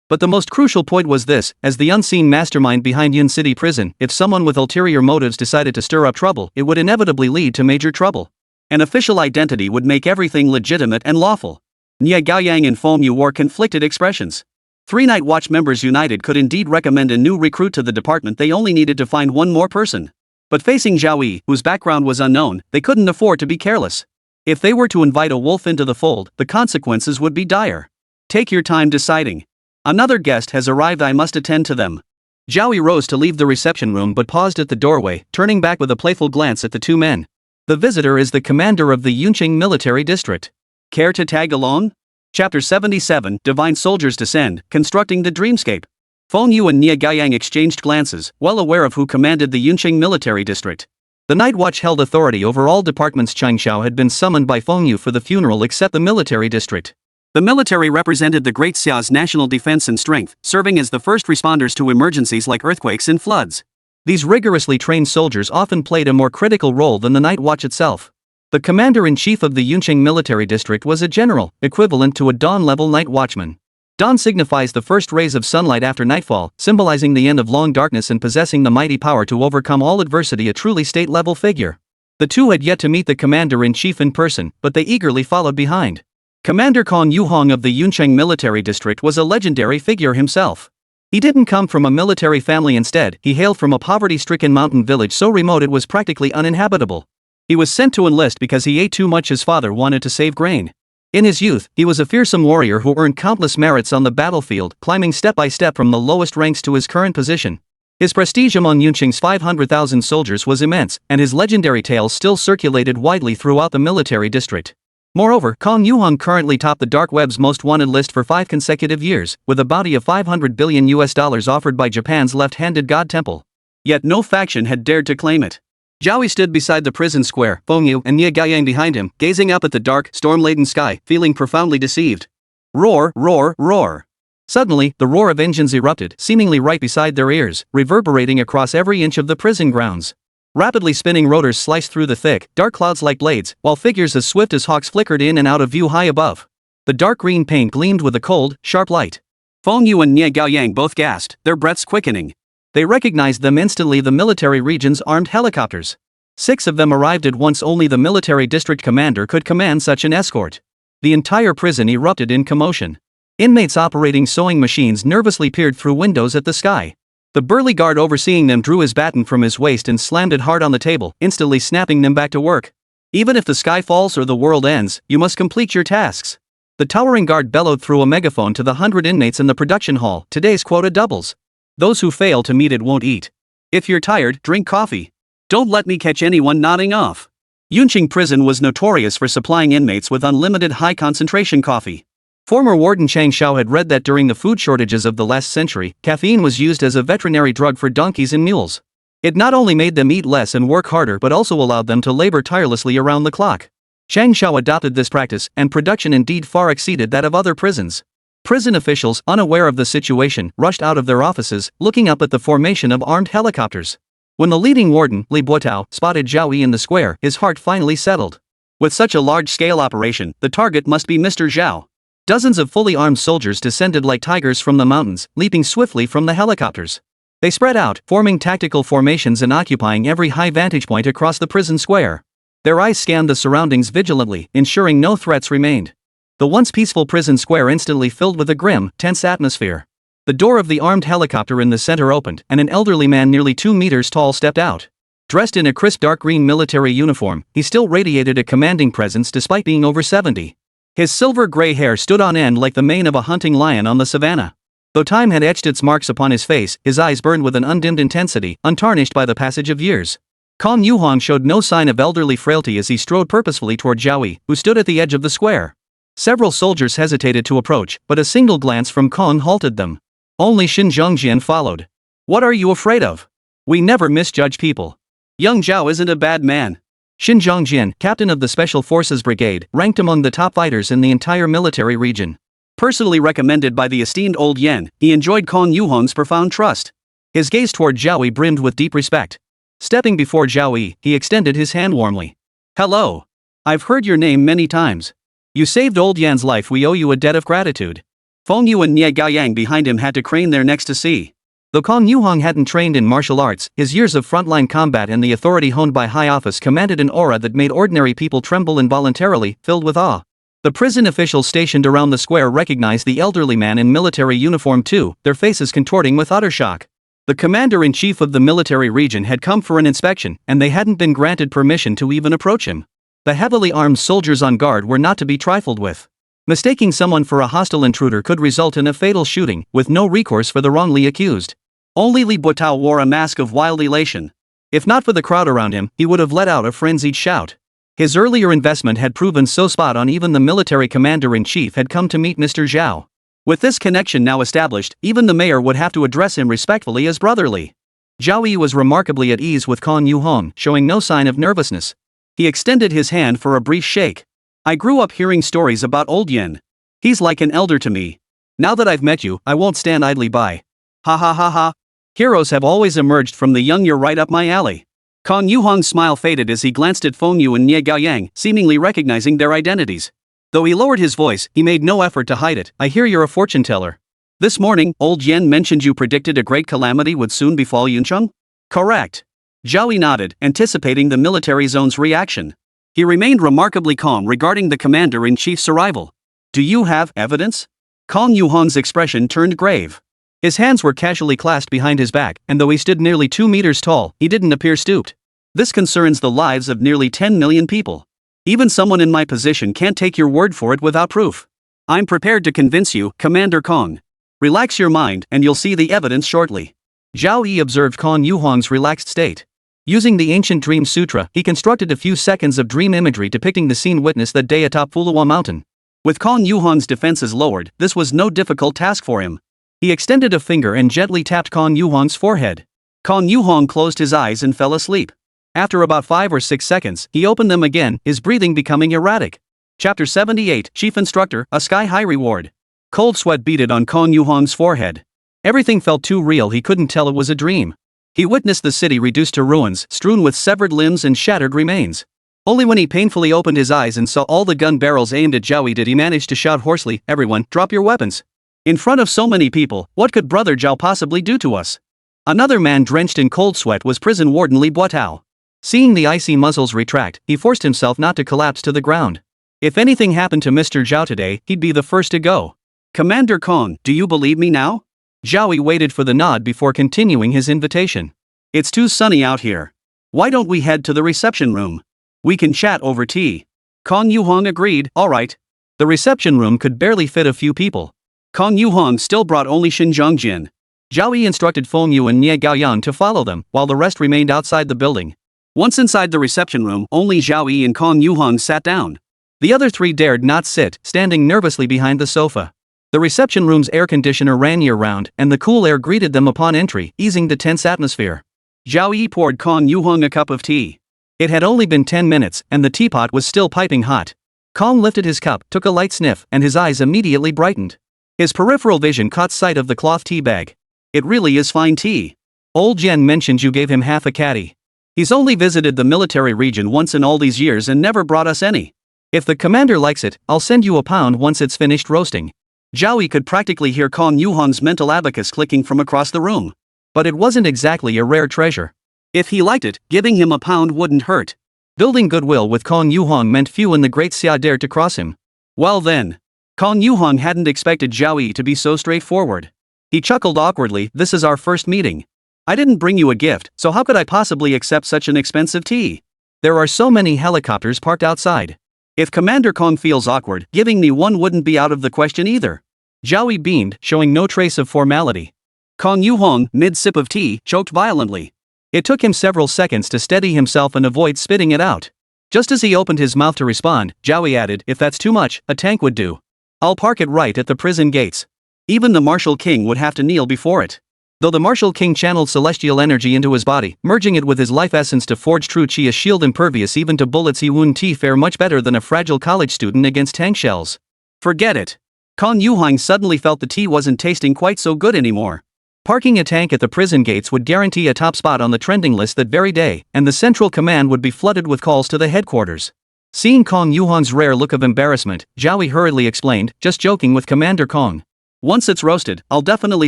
But the most crucial point was this: as the unseen mastermind behind Yuncheng Prison, if someone with ulterior motives decided to stir up trouble, it would inevitably lead to major trouble. An official identity would make everything legitimate and lawful. Nie Gaoyang and Feng Yu wore conflicted expressions. 3 Night Watch members united could indeed recommend a new recruit to the department. They only needed to find one more person. But facing Zhao Yi, whose background was unknown, they couldn't afford to be careless. If they were to invite a wolf into the fold, the consequences would be dire. "Take your time deciding. Another guest has arrived, I must attend to them." Zhao Yi rose to leave the reception room but paused at the doorway, turning back with a playful glance at the 2 men. "The visitor is the commander of the Yuncheng military district. Care to tag along?" Chapter 77, Divine Soldiers Descend, Constructing the Dreamscape. Feng Yu and Nie Gaoyang exchanged glances, well aware of who commanded the Yuncheng military district. The Night Watch held authority over all departments. Changshao had been summoned by Feng Yu for the funeral except the military district. The military represented the Great Xia's national defense and strength, serving as the first responders to emergencies like earthquakes and floods. These rigorously trained soldiers often played a more critical role than the Night Watch itself. The commander-in-chief of the Yuncheng military district was a general, equivalent to a dawn-level night watchman. Dawn signifies the first rays of sunlight after nightfall, symbolizing the end of long darkness and possessing the mighty power to overcome all adversity, a truly state-level figure. The 2 had yet to meet the commander-in-chief in person, but they eagerly followed behind. Commander Kong Yuhong of the Yuncheng military district was a legendary figure himself. He didn't come from a military family. Instead, he hailed from a poverty-stricken mountain village so remote it was practically uninhabitable. He was sent to enlist because he ate too much. His father wanted to save grain. In his youth, he was a fearsome warrior who earned countless merits on the battlefield, climbing step by step from the lowest ranks to his current position. His prestige among Yuncheng's 500,000 soldiers was immense, and his legendary tales still circulated widely throughout the military district. Moreover, Kong Yuhong currently topped the dark web's most wanted list for 5 consecutive years, with a bounty of $500 billion offered by Japan's left-handed god temple. Yet no faction had dared to claim it. Zhao Yi stood beside the prison square, Feng Yu and Nie Gaoyang behind him, gazing up at the dark, storm-laden sky, feeling profoundly deceived. Roar, roar, roar. Suddenly, the roar of engines erupted, seemingly right beside their ears, reverberating across every inch of the prison grounds. Rapidly spinning rotors sliced through the thick, dark clouds like blades, while figures as swift as hawks flickered in and out of view high above. The dark green paint gleamed with a cold, sharp light. Feng Yu and Nie Gaoyang both gasped, their breaths quickening. They recognized them instantly, the military region's armed helicopters. 6 of them arrived at once. Only the military district commander could command such an escort. The entire prison erupted in commotion. Inmates operating sewing machines nervously peered through windows at the sky. The burly guard overseeing them drew his baton from his waist and slammed it hard on the table, instantly snapping them back to work. Even if the sky falls or the world ends, you must complete your tasks. The towering guard bellowed through a megaphone to the 100 inmates in the production hall, today's quota doubles. Those who fail to meet it won't eat. If you're tired, drink coffee. Don't let me catch anyone nodding off. Yuncheng Prison was notorious for supplying inmates with unlimited high-concentration coffee. Former Warden Chang Shao had read that during the food shortages of the last century, caffeine was used as a veterinary drug for donkeys and mules. It not only made them eat less and work harder but also allowed them to labor tirelessly around the clock. Chang Shao adopted this practice, and production indeed far exceeded that of other prisons. Prison officials, unaware of the situation, rushed out of their offices, looking up at the formation of armed helicopters. When the leading warden, Li Buotao, spotted Zhao Yi in the square, his heart finally settled. With such a large-scale operation, the target must be Mr. Zhao. Dozens of fully armed soldiers descended like tigers from the mountains, leaping swiftly from the helicopters. They spread out, forming tactical formations and occupying every high vantage point across the prison square. Their eyes scanned the surroundings vigilantly, ensuring no threats remained. The once peaceful prison square instantly filled with a grim, tense atmosphere. The door of the armed helicopter in the center opened, and an elderly man nearly 2 meters tall stepped out. Dressed in a crisp dark green military uniform, he still radiated a commanding presence despite being over 70. His silver-gray hair stood on end like the mane of a hunting lion on the savannah. Though time had etched its marks upon his face, his eyes burned with an undimmed intensity, untarnished by the passage of years. Kong Yuhong showed no sign of elderly frailty as he strode purposefully toward Zhao Yi, who stood at the edge of the square. Several soldiers hesitated to approach, but a single glance from Kong halted them. Only Xin Zhongjian followed. "What are you afraid of? We never misjudge people. Young Zhao isn't a bad man." Xin Zhongjian, captain of the Special Forces Brigade, ranked among the top fighters in the entire military region. Personally recommended by the esteemed Old Yen, he enjoyed Kong Yuhong's profound trust. His gaze toward Zhao Yi brimmed with deep respect. Stepping before Zhao Yi, he extended his hand warmly. "Hello. I've heard your name many times. You saved Old Yan's life, we owe you a debt of gratitude." Feng Yu and Nie Gaoyang behind him had to crane their necks to see. Though Kong Yuhong hadn't trained in martial arts, his years of frontline combat and the authority honed by high office commanded an aura that made ordinary people tremble involuntarily, filled with awe. The prison officials stationed around the square recognized the elderly man in military uniform too, their faces contorting with utter shock. The commander-in-chief of the military region had come for an inspection, and they hadn't been granted permission to even approach him. The heavily armed soldiers on guard were not to be trifled with. Mistaking someone for a hostile intruder could result in a fatal shooting, with no recourse for the wrongly accused. Only Li Buotao wore a mask of wild elation. If not for the crowd around him, he would have let out a frenzied shout. His earlier investment had proven so spot on, even the military commander-in-chief had come to meet Mr. Zhao. With this connection now established, even the mayor would have to address him respectfully as brotherly. Zhao Yi was remarkably at ease with Kong Yuhong, showing no sign of nervousness. He extended his hand for a brief shake. "I grew up hearing stories about Old Yen. He's like an elder to me. Now that I've met you, I won't stand idly by. Ha ha ha ha. Heroes have always emerged from the young. You're right up my alley." Kong Yuhong's smile faded as he glanced at Feng Yu and Nie Gaoyang, seemingly recognizing their identities. Though he lowered his voice, he made no effort to hide it. "I hear you're a fortune teller. This morning, Old Yen mentioned you predicted a great calamity would soon befall Yuncheng?" "Correct." Zhao Yi nodded, anticipating the military zone's reaction. He remained remarkably calm regarding the commander-in-chief's arrival. "Do you have evidence?" Kong Yuhong's expression turned grave. His hands were casually clasped behind his back, and though he stood nearly 2 meters tall, he didn't appear stooped. "This concerns the lives of nearly 10 million people. Even someone in my position can't take your word for it without proof. I'm prepared to convince you, Commander Kong. Relax your mind, and you'll see the evidence shortly." Zhao Yi observed Kong Yuhong's relaxed state. Using the ancient Dream Sutra, he constructed a few seconds of dream imagery depicting the scene witnessed that day atop Fulong Mountain. With Kong Yuhong's defenses lowered, this was no difficult task for him. He extended a finger and gently tapped Kong Yuhong's forehead. Kong Yuhong closed his eyes and fell asleep. After about 5 or 6 seconds, he opened them again, his breathing becoming erratic. Chapter 78, Chief Instructor, a Sky-High Reward. Cold sweat beaded on Kong Yuhong's forehead. Everything felt too real, he couldn't tell it was a dream. He witnessed the city reduced to ruins, strewn with severed limbs and shattered remains. Only when he painfully opened his eyes and saw all the gun barrels aimed at Zhao Yi did he manage to shout hoarsely, "Everyone, drop your weapons. In front of so many people, what could Brother Zhao possibly do to us?" Another man drenched in cold sweat was prison warden Li Buotao. Seeing the icy muzzles retract, he forced himself not to collapse to the ground. If anything happened to Mr. Zhao today, he'd be the first to go. Commander Kong, do you believe me now? Zhao Yi waited for the nod before continuing his invitation. It's too sunny out here. Why don't we head to the reception room? We can chat over tea. Kong Yuhong agreed, alright. The reception room could barely fit a few people. Kong Yuhong still brought only Xinjiang. Zhao Yi instructed Feng Yu and Nie Gaoyang to follow them, while the rest remained outside the building. Once inside the reception room, only Zhao Yi and Kong Yuhong sat down. The other three dared not sit, standing nervously behind the sofa. The reception room's air conditioner ran year-round, and the cool air greeted them upon entry, easing the tense atmosphere. Zhao Yi poured Kong Yuhong a cup of tea. It had only been 10 minutes, and the teapot was still piping hot. Kong lifted his cup, took a light sniff, and his eyes immediately brightened. His peripheral vision caught sight of the cloth tea bag. It really is fine tea. Old Jen mentioned you gave him half a caddy. He's only visited the military region once in all these years and never brought us any. If the commander likes it, I'll send you a pound once it's finished roasting. Zhao Yi could practically hear Kong Yuhong's mental abacus clicking from across the room. But it wasn't exactly a rare treasure. If he liked it, giving him a pound wouldn't hurt. Building goodwill with Kong Yuhong meant few in the Great Xia dared to cross him. Well then. Kong Yuhong hadn't expected Zhao Yi to be so straightforward. He chuckled awkwardly, this is our first meeting. I didn't bring you a gift, so how could I possibly accept such an expensive tea? There are so many helicopters parked outside. If Commander Kong feels awkward, giving me one wouldn't be out of the question either. Zhao Yi beamed, showing no trace of formality. Kong Yuhong, mid-sip of tea, choked violently. It took him several seconds to steady himself and avoid spitting it out. Just as he opened his mouth to respond, Zhao Yi added, if that's too much, a tank would do. I'll park it right at the prison gates. Even the Martial King would have to kneel before it. Though the Martial King channeled celestial energy into his body, merging it with his life essence to forge true chi, a shield impervious even to bullets, he wouldn't fare much better than a fragile college student against tank shells. Forget it. Kong Yuhong suddenly felt the tea wasn't tasting quite so good anymore. Parking a tank at the prison gates would guarantee a top spot on the trending list that very day, and the central command would be flooded with calls to the headquarters. Seeing Kong Yuhong's rare look of embarrassment, Zhao Yi hurriedly explained, just joking with Commander Kong. Once it's roasted, I'll definitely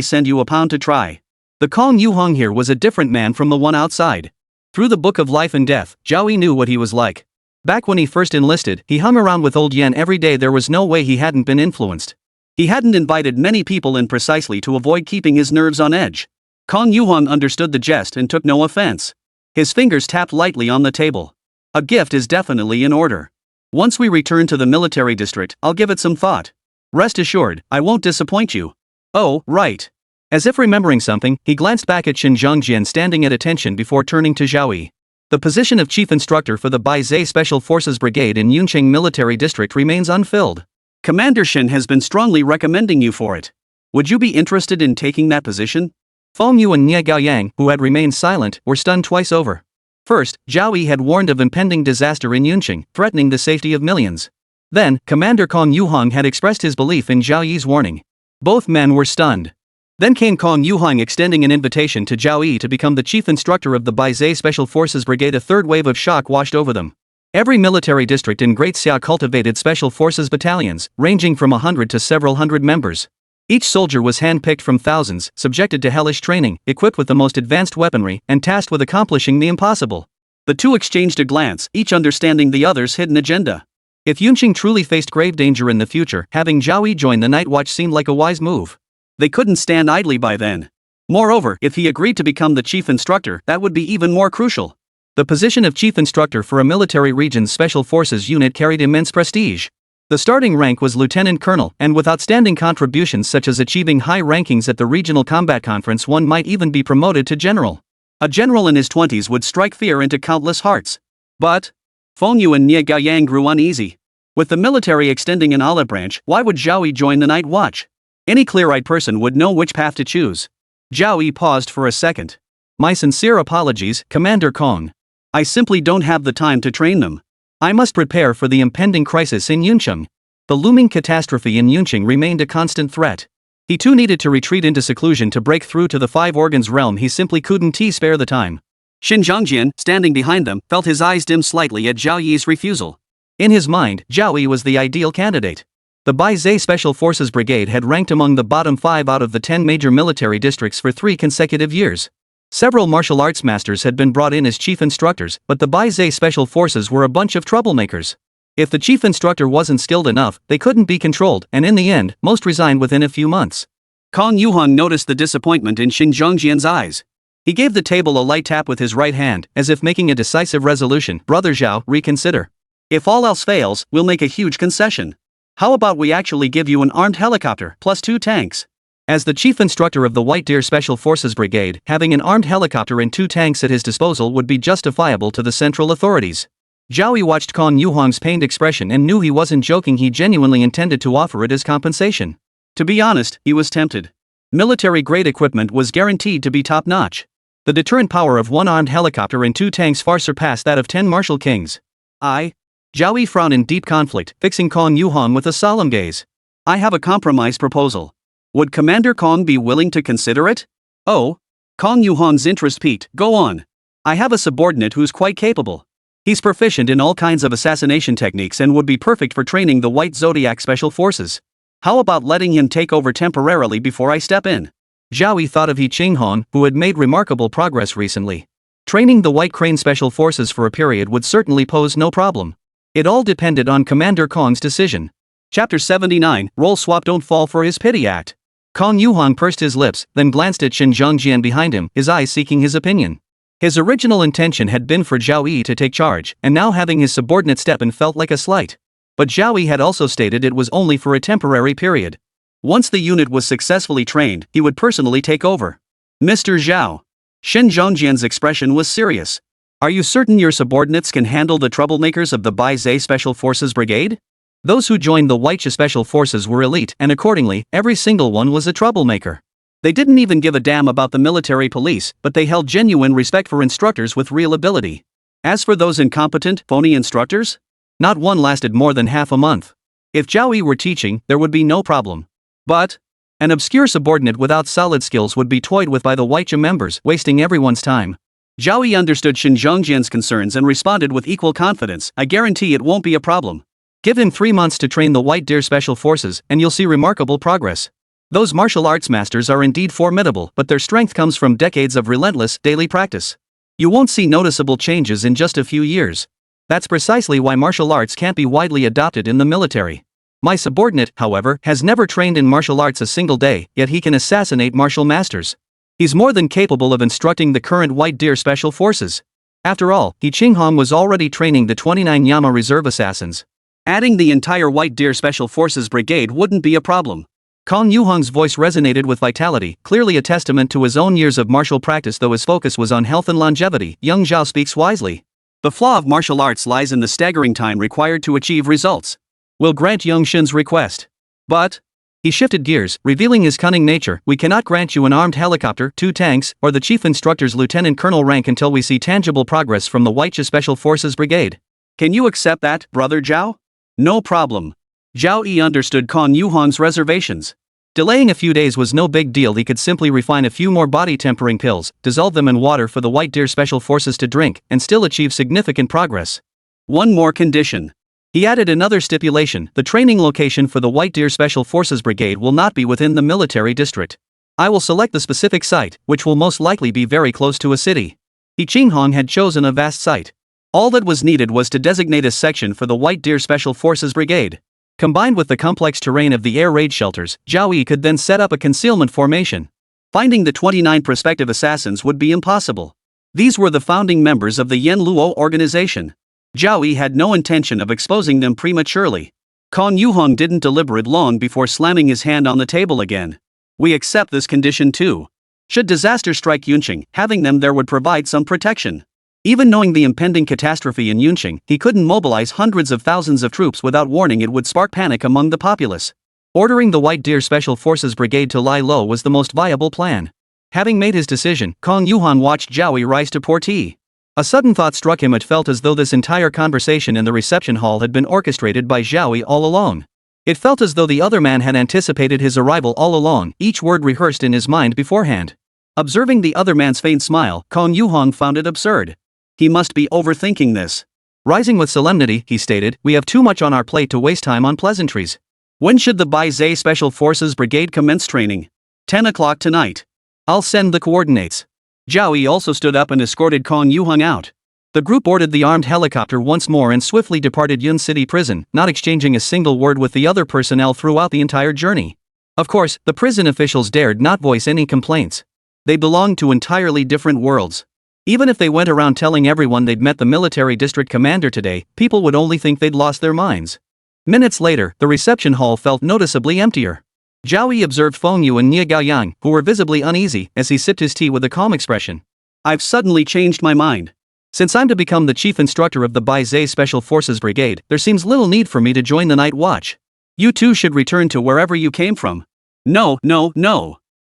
send you a pound to try. The Kong Yuhong here was a different man from the one outside. Through the book of life and death, Zhao Yi knew what he was like. Back when he first enlisted, he hung around with old Yan every day. There was no way he hadn't been influenced. He hadn't invited many people in precisely to avoid keeping his nerves on edge. Kong Yuhong understood the jest and took no offense. His fingers tapped lightly on the table. A gift is definitely in order. Once we return to the military district, I'll give it some thought. Rest assured, I won't disappoint you. Oh, right. As if remembering something, he glanced back at Xinjiang standing at attention before turning to Zhao Yi. The position of chief instructor for the Baizhe Special Forces Brigade in Yuncheng Military District remains unfilled. Commander Shin has been strongly recommending you for it. Would you be interested in taking that position? Feng Yu and Nie Gaoyang, who had remained silent, were stunned twice over. First, Zhao Yi had warned of impending disaster in Yuncheng, threatening the safety of millions. Then, Commander Kong Yuhong had expressed his belief in Zhao Yi's warning. Both men were stunned. Then came Kong Yuhong extending an invitation to Zhao Yi to become the chief instructor of the Baizhe Special Forces Brigade. A third wave of shock washed over them. Every military district in Great Xia cultivated special forces battalions, ranging from 100 to several hundred members. Each soldier was handpicked from thousands, subjected to hellish training, equipped with the most advanced weaponry, and tasked with accomplishing the impossible. The two exchanged a glance, each understanding the other's hidden agenda. If Yuncheng truly faced grave danger in the future, having Zhao Yi join the Night Watch seemed like a wise move. They couldn't stand idly by then. Moreover, if he agreed to become the chief instructor, that would be even more crucial. The position of chief instructor for a military region's special forces unit carried immense prestige. The starting rank was lieutenant colonel, and with outstanding contributions such as achieving high rankings at the regional combat conference, one might even be promoted to general. A general in his 20s would strike fear into countless hearts. But Feng Yu and Nie Gaoyang grew uneasy. With the military extending an olive branch, why would Zhao Yi join the Night Watch? Any clear-eyed person would know which path to choose. Zhao Yi paused for a second. My sincere apologies, Commander Kong. I simply don't have the time to train them. I must prepare for the impending crisis in Yuncheng. The looming catastrophe in Yuncheng remained a constant threat. He too needed to retreat into seclusion to break through to the Five Organs realm. He simply couldn't spare the time. Xinjiang, standing behind them, felt his eyes dim slightly at Zhao Yi's refusal. In his mind, Zhao Yi was the ideal candidate. The Baizhe Special Forces Brigade had ranked among the bottom 5 out of the 10 major military districts for 3 consecutive years. Several martial arts masters had been brought in as chief instructors, but the Bai Zhe special forces were a bunch of troublemakers. If the chief instructor wasn't skilled enough, they couldn't be controlled, and in the end, most resigned within a few months. Kong Yuhong noticed the disappointment in Xin Zhongjian's eyes. He gave the table a light tap with his right hand, as if making a decisive resolution. Brother Zhao, reconsider. If all else fails, we'll make a huge concession. How about we actually give you an armed helicopter, plus 2 tanks? As the chief instructor of the White Deer Special Forces Brigade, having an armed helicopter and 2 tanks at his disposal would be justifiable to the central authorities. Zhao Yi watched Kong Yuhong's pained expression and knew he wasn't joking. He genuinely intended to offer it as compensation. To be honest, he was tempted. Military-grade equipment was guaranteed to be top-notch. The deterrent power of 1 armed helicopter and 2 tanks far surpassed that of 10 martial kings. Zhao Yi frowned in deep conflict, fixing Kong Yuhong with a solemn gaze. I have a compromise proposal. Would Commander Kong be willing to consider it? Oh. Kong Yuhong's interest peaked. Go on. I have a subordinate who's quite capable. He's proficient in all kinds of assassination techniques and would be perfect for training the White Zodiac Special Forces. How about letting him take over temporarily before I step in? Zhao Yi thought of He Qinghong, who had made remarkable progress recently. Training the White Crane Special Forces for a period would certainly pose no problem. It all depended on Commander Kong's decision. Chapter 79, Role Swap. Don't fall for his pity act. Kong Yuhong pursed his lips, then glanced at Xin Zhongjian behind him, his eyes seeking his opinion. His original intention had been for Zhao Yi to take charge, and now having his subordinate step in felt like a slight. But Zhao Yi had also stated it was only for a temporary period. Once the unit was successfully trained, he would personally take over. Mr. Zhao. Xin Zhongjian's expression was serious. Are you certain your subordinates can handle the troublemakers of the Bai Zhe Special Forces Brigade? Those who joined the White Zhe Special Forces were elite, and accordingly, every single one was a troublemaker. They didn't even give a damn about the military police, but they held genuine respect for instructors with real ability. As for those incompetent, phony instructors, not one lasted more than half a month. If Zhao Yi were teaching, there would be no problem. But an obscure subordinate without solid skills would be toyed with by the White Zhe members, wasting everyone's time. Zhao Yi understood Xin Zhongjian's concerns and responded with equal confidence. I guarantee it won't be a problem. Give him 3 months to train the White Deer Special Forces, and you'll see remarkable progress. Those martial arts masters are indeed formidable, but their strength comes from decades of relentless, daily practice. You won't see noticeable changes in just a few years. That's precisely why martial arts can't be widely adopted in the military. My subordinate, however, has never trained in martial arts a single day, yet he can assassinate martial masters. He's more than capable of instructing the current White Deer Special Forces. After all, He Qinghong was already training the 29 Yama Reserve Assassins. Adding the entire White Deer Special Forces Brigade wouldn't be a problem. Kong Yuhong's voice resonated with vitality, clearly a testament to his own years of martial practice. Though his focus was on health and longevity, young Zhao speaks wisely. The flaw of martial arts lies in the staggering time required to achieve results. We'll grant young Shin's request. But he shifted gears, revealing his cunning nature. We cannot grant you an armed helicopter, 2 tanks, or the chief instructor's lieutenant colonel rank until we see tangible progress from the White Zhe Special Forces Brigade. Can you accept that, Brother Zhao? No problem. Zhao Yi understood Kong Yuhong's reservations. Delaying a few days was no big deal. He could simply refine a few more body-tempering pills, dissolve them in water for the White Deer Special Forces to drink, and still achieve significant progress. One more condition. He added another stipulation: the training location for the White Deer Special Forces Brigade will not be within the military district. I will select the specific site, which will most likely be very close to a city. He Qinghong had chosen a vast site. All that was needed was to designate a section for the White Deer Special Forces Brigade. Combined with the complex terrain of the air raid shelters, Zhao Yi could then set up a concealment formation. Finding the 29 prospective assassins would be impossible. These were the founding members of the Yan Luo organization. Zhao Yi had no intention of exposing them prematurely. Kong Yuhong didn't deliberate long before slamming his hand on the table again. We accept this condition too. Should disaster strike Yuncheng, having them there would provide some protection. Even knowing the impending catastrophe in Yuncheng, he couldn't mobilize hundreds of thousands of troops without warning. It would spark panic among the populace. Ordering the White Deer Special Forces Brigade to lie low was the most viable plan. Having made his decision, Kong Yuhong watched Zhao Yi rise to pour tea. A sudden thought struck him. It felt as though this entire conversation in the reception hall had been orchestrated by Zhao Yi all along. It felt as though the other man had anticipated his arrival all along, each word rehearsed in his mind beforehand. Observing the other man's faint smile, Kong Yuhong found it absurd. He must be overthinking this. Rising with solemnity, he stated, we have too much on our plate to waste time on pleasantries. When should the Bai Zhe Special Forces Brigade commence training? 10 o'clock tonight. I'll send the coordinates. Zhao Yi also stood up and escorted Kong Yuheng out. The group boarded the armed helicopter once more and swiftly departed Yun City Prison, not exchanging a single word with the other personnel throughout the entire journey. Of course, the prison officials dared not voice any complaints. They belonged to entirely different worlds. Even if they went around telling everyone they'd met the military district commander today, people would only think they'd lost their minds. Minutes later, the reception hall felt noticeably emptier. Zhao Yi observed Feng Yu and Nie Gaoyang, who were visibly uneasy, as he sipped his tea with a calm expression. "I've suddenly changed my mind. Since I'm to become the chief instructor of the Baizhe Special Forces Brigade, there seems little need for me to join the Night Watch. You two should return to wherever you came from." No.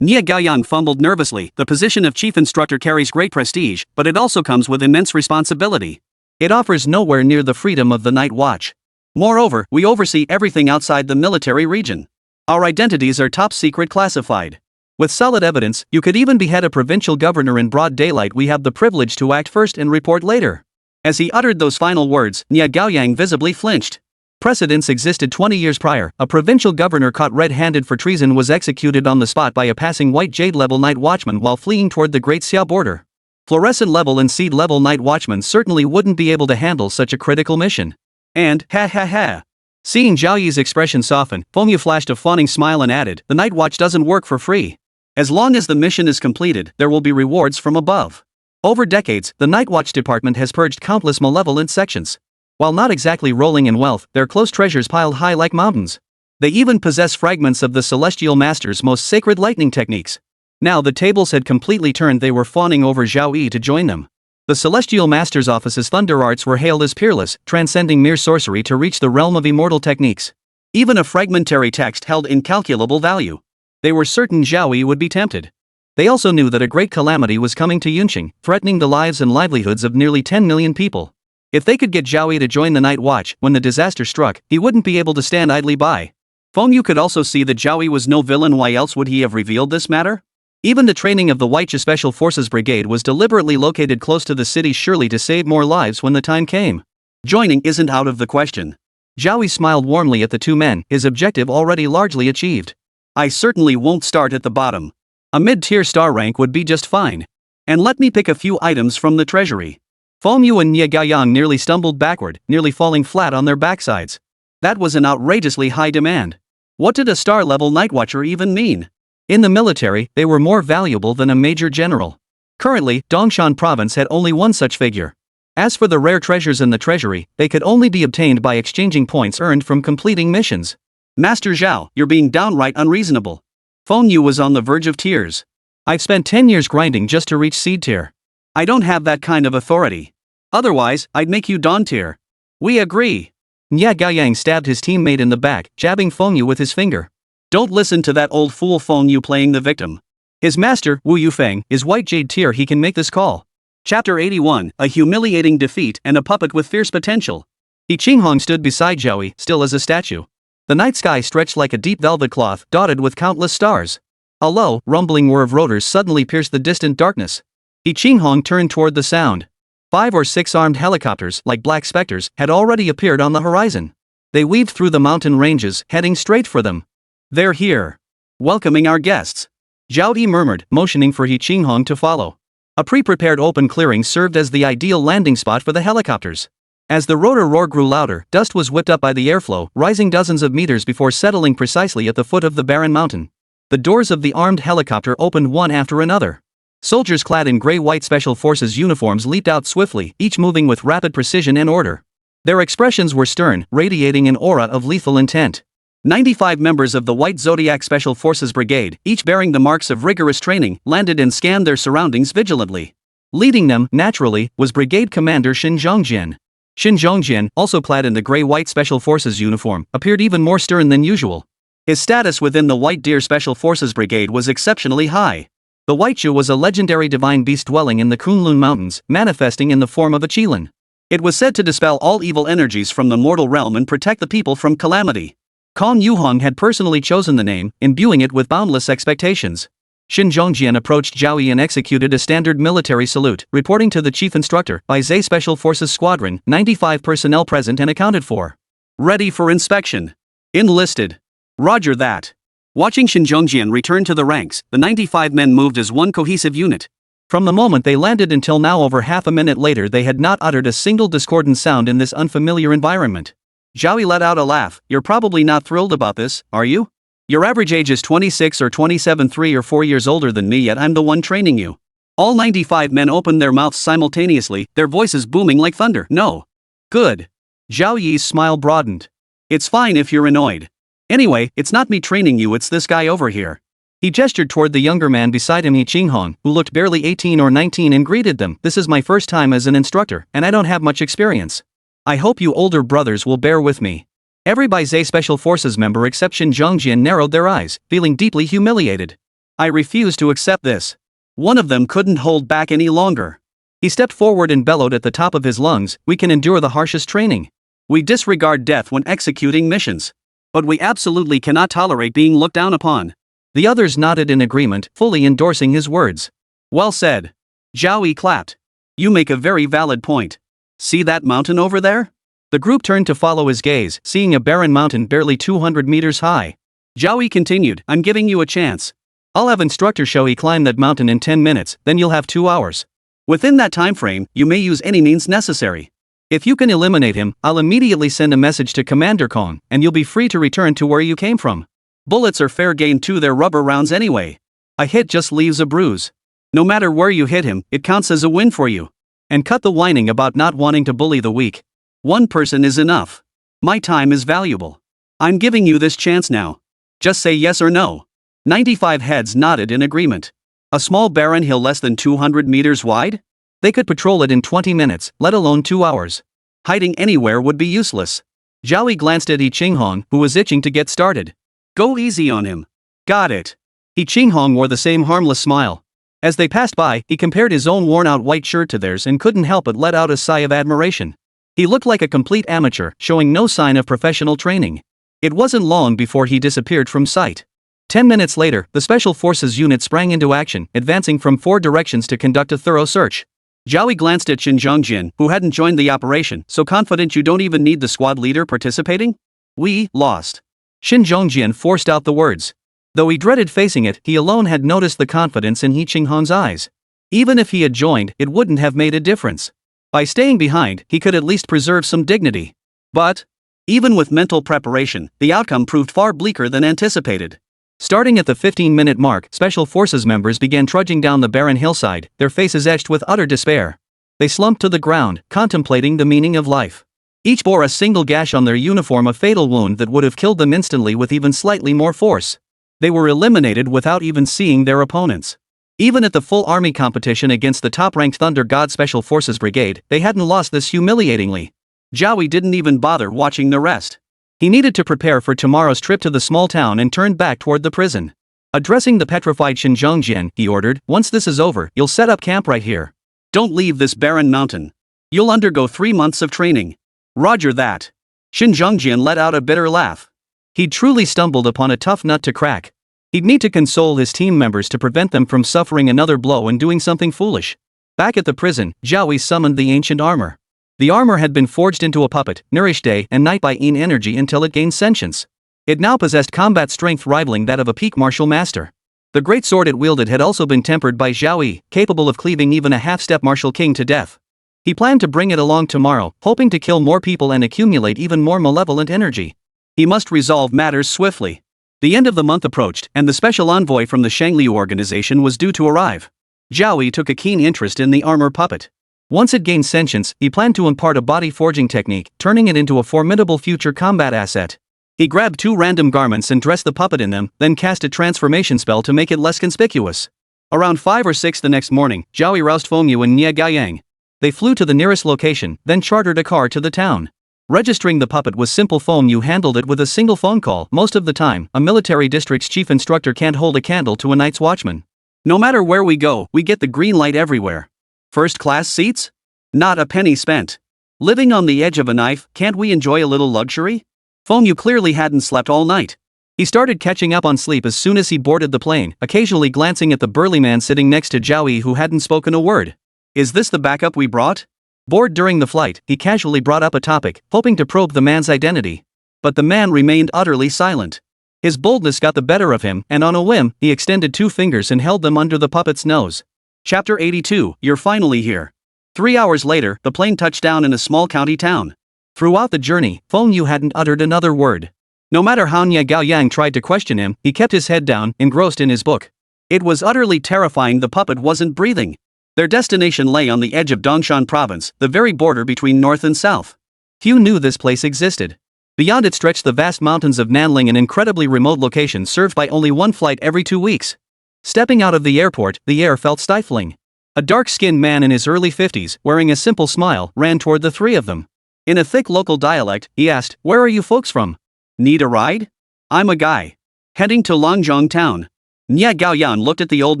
Nie Gaoyang fumbled nervously. The position of chief instructor carries great prestige, but it also comes with immense responsibility. It offers nowhere near the freedom of the Night Watch. Moreover, we oversee everything outside the military region. Our identities are top secret classified. With solid evidence, you could even behead a provincial governor in broad daylight. We have the privilege to act first and report later. As he uttered those final words, Nie Gaoyang visibly flinched. Precedents existed 20 years prior. A provincial governor caught red-handed for treason was executed on the spot by a passing white jade-level night watchman while fleeing toward the Great Xia border. Fluorescent-level and seed-level night watchmen certainly wouldn't be able to handle such a critical mission. And, ha. Seeing Zhao Yi's expression soften, Feng Yu flashed a fawning smile and added, "The Night Watch doesn't work for free. As long as the mission is completed, there will be rewards from above." Over decades, the Night Watch department has purged countless malevolent sections. While not exactly rolling in wealth, their close treasures piled high like mountains. They even possess fragments of the Celestial Master's most sacred lightning techniques. Now the tables had completely turned. They were fawning over Zhao Yi to join them. The Celestial Master's office's thunder arts were hailed as peerless, transcending mere sorcery to reach the realm of immortal techniques. Even a fragmentary text held incalculable value. They were certain Zhao Yi would be tempted. They also knew that a great calamity was coming to Yuncheng, threatening the lives and livelihoods of nearly 10 million people. If they could get Zhao Yi to join the Night Watch, when the disaster struck, he wouldn't be able to stand idly by. Feng Yu could also see that Zhao Yi was no villain. Why else would he have revealed this matter? Even the training of the Weiche Special Forces Brigade was deliberately located close to the city, surely to save more lives when the time came. Joining isn't out of the question. Zhao Yi smiled warmly at the two men, his objective already largely achieved. "I certainly won't start at the bottom. A mid-tier star rank would be just fine. And let me pick a few items from the treasury." Feng Yu and Nie Gaoyang nearly stumbled backward, nearly falling flat on their backsides. That was an outrageously high demand. What did a star-level Nightwatcher even mean? In the military, they were more valuable than a major general. Currently, Dongshan Province had only one such figure. As for the rare treasures in the treasury, they could only be obtained by exchanging points earned from completing missions. "Master Zhao, you're being downright unreasonable." Feng Yu was on the verge of tears. "I've spent 10 years grinding just to reach seed tier. I don't have that kind of authority. Otherwise, I'd make you Dawn tier." "We agree." Nie Gaoyang stabbed his teammate in the back, jabbing Feng Yu with his finger. "Don't listen to that old fool Feng Yu playing the victim. His master, Wu Yufeng, is White Jade tier. He can make this call." Chapter 81, A Humiliating Defeat and a Puppet with Fierce Potential. Yi Qinghong stood beside Zhao Yi, still as a statue. The night sky stretched like a deep velvet cloth, dotted with countless stars. A low, rumbling whir of rotors suddenly pierced the distant darkness. Yi Qinghong turned toward the sound. 5 or 6 armed helicopters, like black specters, had already appeared on the horizon. They weaved through the mountain ranges, heading straight for them. "They're here. Welcoming our guests," Zhao Yi murmured, motioning for Yi Qinghong to follow. A pre-prepared open clearing served as the ideal landing spot for the helicopters. As the rotor roar grew louder, dust was whipped up by the airflow, rising dozens of meters before settling precisely at the foot of the barren mountain. The doors of the armed helicopter opened one after another. Soldiers clad in gray-white Special Forces uniforms leaped out swiftly, each moving with rapid precision and order. Their expressions were stern, radiating an aura of lethal intent. 95 members of the White Zodiac Special Forces Brigade, each bearing the marks of rigorous training, landed and scanned their surroundings vigilantly. Leading them, naturally, was Brigade Commander Xin Zhongjian. Xin Zhongjian, also clad in the gray-white Special Forces uniform, appeared even more stern than usual. His status within the White Deer Special Forces Brigade was exceptionally high. The Weiche was a legendary divine beast dwelling in the Kunlun Mountains, manifesting in the form of a qilin. It was said to dispel all evil energies from the mortal realm and protect the people from calamity. Kong Yuheng had personally chosen the name, imbuing it with boundless expectations. Xin Zhongjian approached Zhao Yi and executed a standard military salute, reporting to the chief instructor, Baizhe Special Forces Squadron, 95 personnel present and accounted for. "Ready for inspection. Enlisted." "Roger that." Watching Xin Zhongjian return to the ranks, the 95 men moved as one cohesive unit. From the moment they landed until now, over half a minute later, they had not uttered a single discordant sound in this unfamiliar environment. Zhao Yi let out a laugh. You're probably not thrilled about this, are you? Your average age is 26 or 27, 3 or 4 years older than me, yet I'm the one training you. All 95 men opened their mouths simultaneously, their voices booming like thunder. No. Good. Zhao Yi's smile broadened. It's fine if you're annoyed. Anyway, it's not me training you, it's this guy over here. He gestured toward the younger man beside him, Yuncheng, who looked barely 18 or 19, and greeted them. This is my first time as an instructor, and I don't have much experience. I hope you older brothers will bear with me. Every Baizhe Special Forces member except Shin Zhongjian narrowed their eyes, feeling deeply humiliated. I refuse to accept this. One of them couldn't hold back any longer. He stepped forward and bellowed at the top of his lungs, we can endure the harshest training. We disregard death when executing missions. But we absolutely cannot tolerate being looked down upon. The others nodded in agreement, fully endorsing his words. Well said. Zhao Yi clapped. You make a very valid point. See that mountain over there? The group turned to follow his gaze, seeing a barren mountain barely 200 meters high. Zhao Yi continued, I'm giving you a chance. I'll have instructor Zhao Yi climb that mountain in 10 minutes, then you'll have 2 hours. Within that time frame, you may use any means necessary. If you can eliminate him, I'll immediately send a message to Commander Kong, and you'll be free to return to where you came from. Bullets are fair game too, they're rubber rounds anyway. A hit just leaves a bruise. No matter where you hit him, it counts as a win for you. And cut the whining about not wanting to bully the weak. One person is enough. My time is valuable. I'm giving you this chance now. Just say yes or no. 95 heads nodded in agreement. A small barren hill less than 200 meters wide? They could patrol it in 20 minutes, let alone 2 hours. Hiding anywhere would be useless. Zhao Yi glanced at Yuncheng, who was itching to get started. Go easy on him. Got it. Yuncheng wore the same harmless smile. As they passed by, he compared his own worn-out white shirt to theirs and couldn't help but let out a sigh of admiration. He looked like a complete amateur, showing no sign of professional training. It wasn't long before he disappeared from sight. 10 minutes later, the Special Forces unit sprang into action, advancing from 4 directions to conduct a thorough search. Zhao Yi glanced at Shin Zhongjian, who hadn't joined the operation. So confident you don't even need the squad leader participating? We lost. Shin Zhongjian forced out the words. Though he dreaded facing it, he alone had noticed the confidence in Yuncheng's eyes. Even if he had joined, it wouldn't have made a difference. By staying behind, he could at least preserve some dignity. But, even with mental preparation, the outcome proved far bleaker than anticipated. Starting at the 15-minute mark, Special Forces members began trudging down the barren hillside, their faces etched with utter despair. They slumped to the ground, contemplating the meaning of life. Each bore a single gash on their uniform, a fatal wound that would have killed them instantly with even slightly more force. They were eliminated without even seeing their opponents. Even at the full army competition against the top-ranked Thunder God Special Forces Brigade, they hadn't lost this humiliatingly. Zhao Yi didn't even bother watching the rest. He needed to prepare for tomorrow's trip to the small town and turned back toward the prison. Addressing the petrified Shin Zhongjian, he ordered, once this is over, you'll set up camp right here. Don't leave this barren mountain. You'll undergo 3 months of training. Roger that. Shin Zhongjian let out a bitter laugh. He'd truly stumbled upon a tough nut to crack. He'd need to console his team members to prevent them from suffering another blow and doing something foolish. Back at the prison, Zhao Yi summoned the ancient armor. The armor had been forged into a puppet, nourished day and night by yin energy until it gained sentience. It now possessed combat strength rivaling that of a peak martial master. The great sword it wielded had also been tempered by Zhao Yi, capable of cleaving even a half-step martial king to death. He planned to bring it along tomorrow, hoping to kill more people and accumulate even more malevolent energy. He must resolve matters swiftly. The end of the month approached, and the special envoy from the Shangliu organization was due to arrive. Zhao Yi took a keen interest in the armor puppet. Once it gained sentience, he planned to impart a body forging technique, turning it into a formidable future combat asset. He grabbed 2 random garments and dressed the puppet in them, then cast a transformation spell to make it less conspicuous. Around 5 or 6 the next morning, Zhao Yi roused Fengyu and Nie Gaiyang. They flew to the nearest location, then chartered a car to the town. Registering the puppet was simple. Fengyu handled it with a single phone call. Most of the time, a military district's chief instructor can't hold a candle to a night's watchman. No matter where we go, we get the green light everywhere. First-class seats? Not a penny spent. Living on the edge of a knife, can't we enjoy a little luxury? Fengyu clearly hadn't slept all night. He started catching up on sleep as soon as he boarded the plane, occasionally glancing at the burly man sitting next to Zhao Yi who hadn't spoken a word. Is this the backup we brought? Bored during the flight, he casually brought up a topic, hoping to probe the man's identity. But the man remained utterly silent. His boldness got the better of him, and on a whim, he extended 2 fingers and held them under the puppet's nose. Chapter 82, You're finally here. 3 hours later, the plane touched down in a small county town. Throughout the journey, Feng Yu hadn't uttered another word. No matter how Nye Gaoyang tried to question him, he kept his head down, engrossed in his book. It was utterly terrifying the puppet wasn't breathing. Their destination lay on the edge of Dongshan province, the very border between north and south. Few knew this place existed. Beyond it stretched the vast mountains of Nanling, an incredibly remote location served by only one flight every 2 weeks. Stepping out of the airport, the air felt stifling. A dark-skinned man in his early 50s, wearing a simple smile, ran toward the three of them. In a thick local dialect, he asked, "Where are you folks from? Need a ride? I'm a guy. Heading to Longzhong town." Nye Gaoyan looked at the old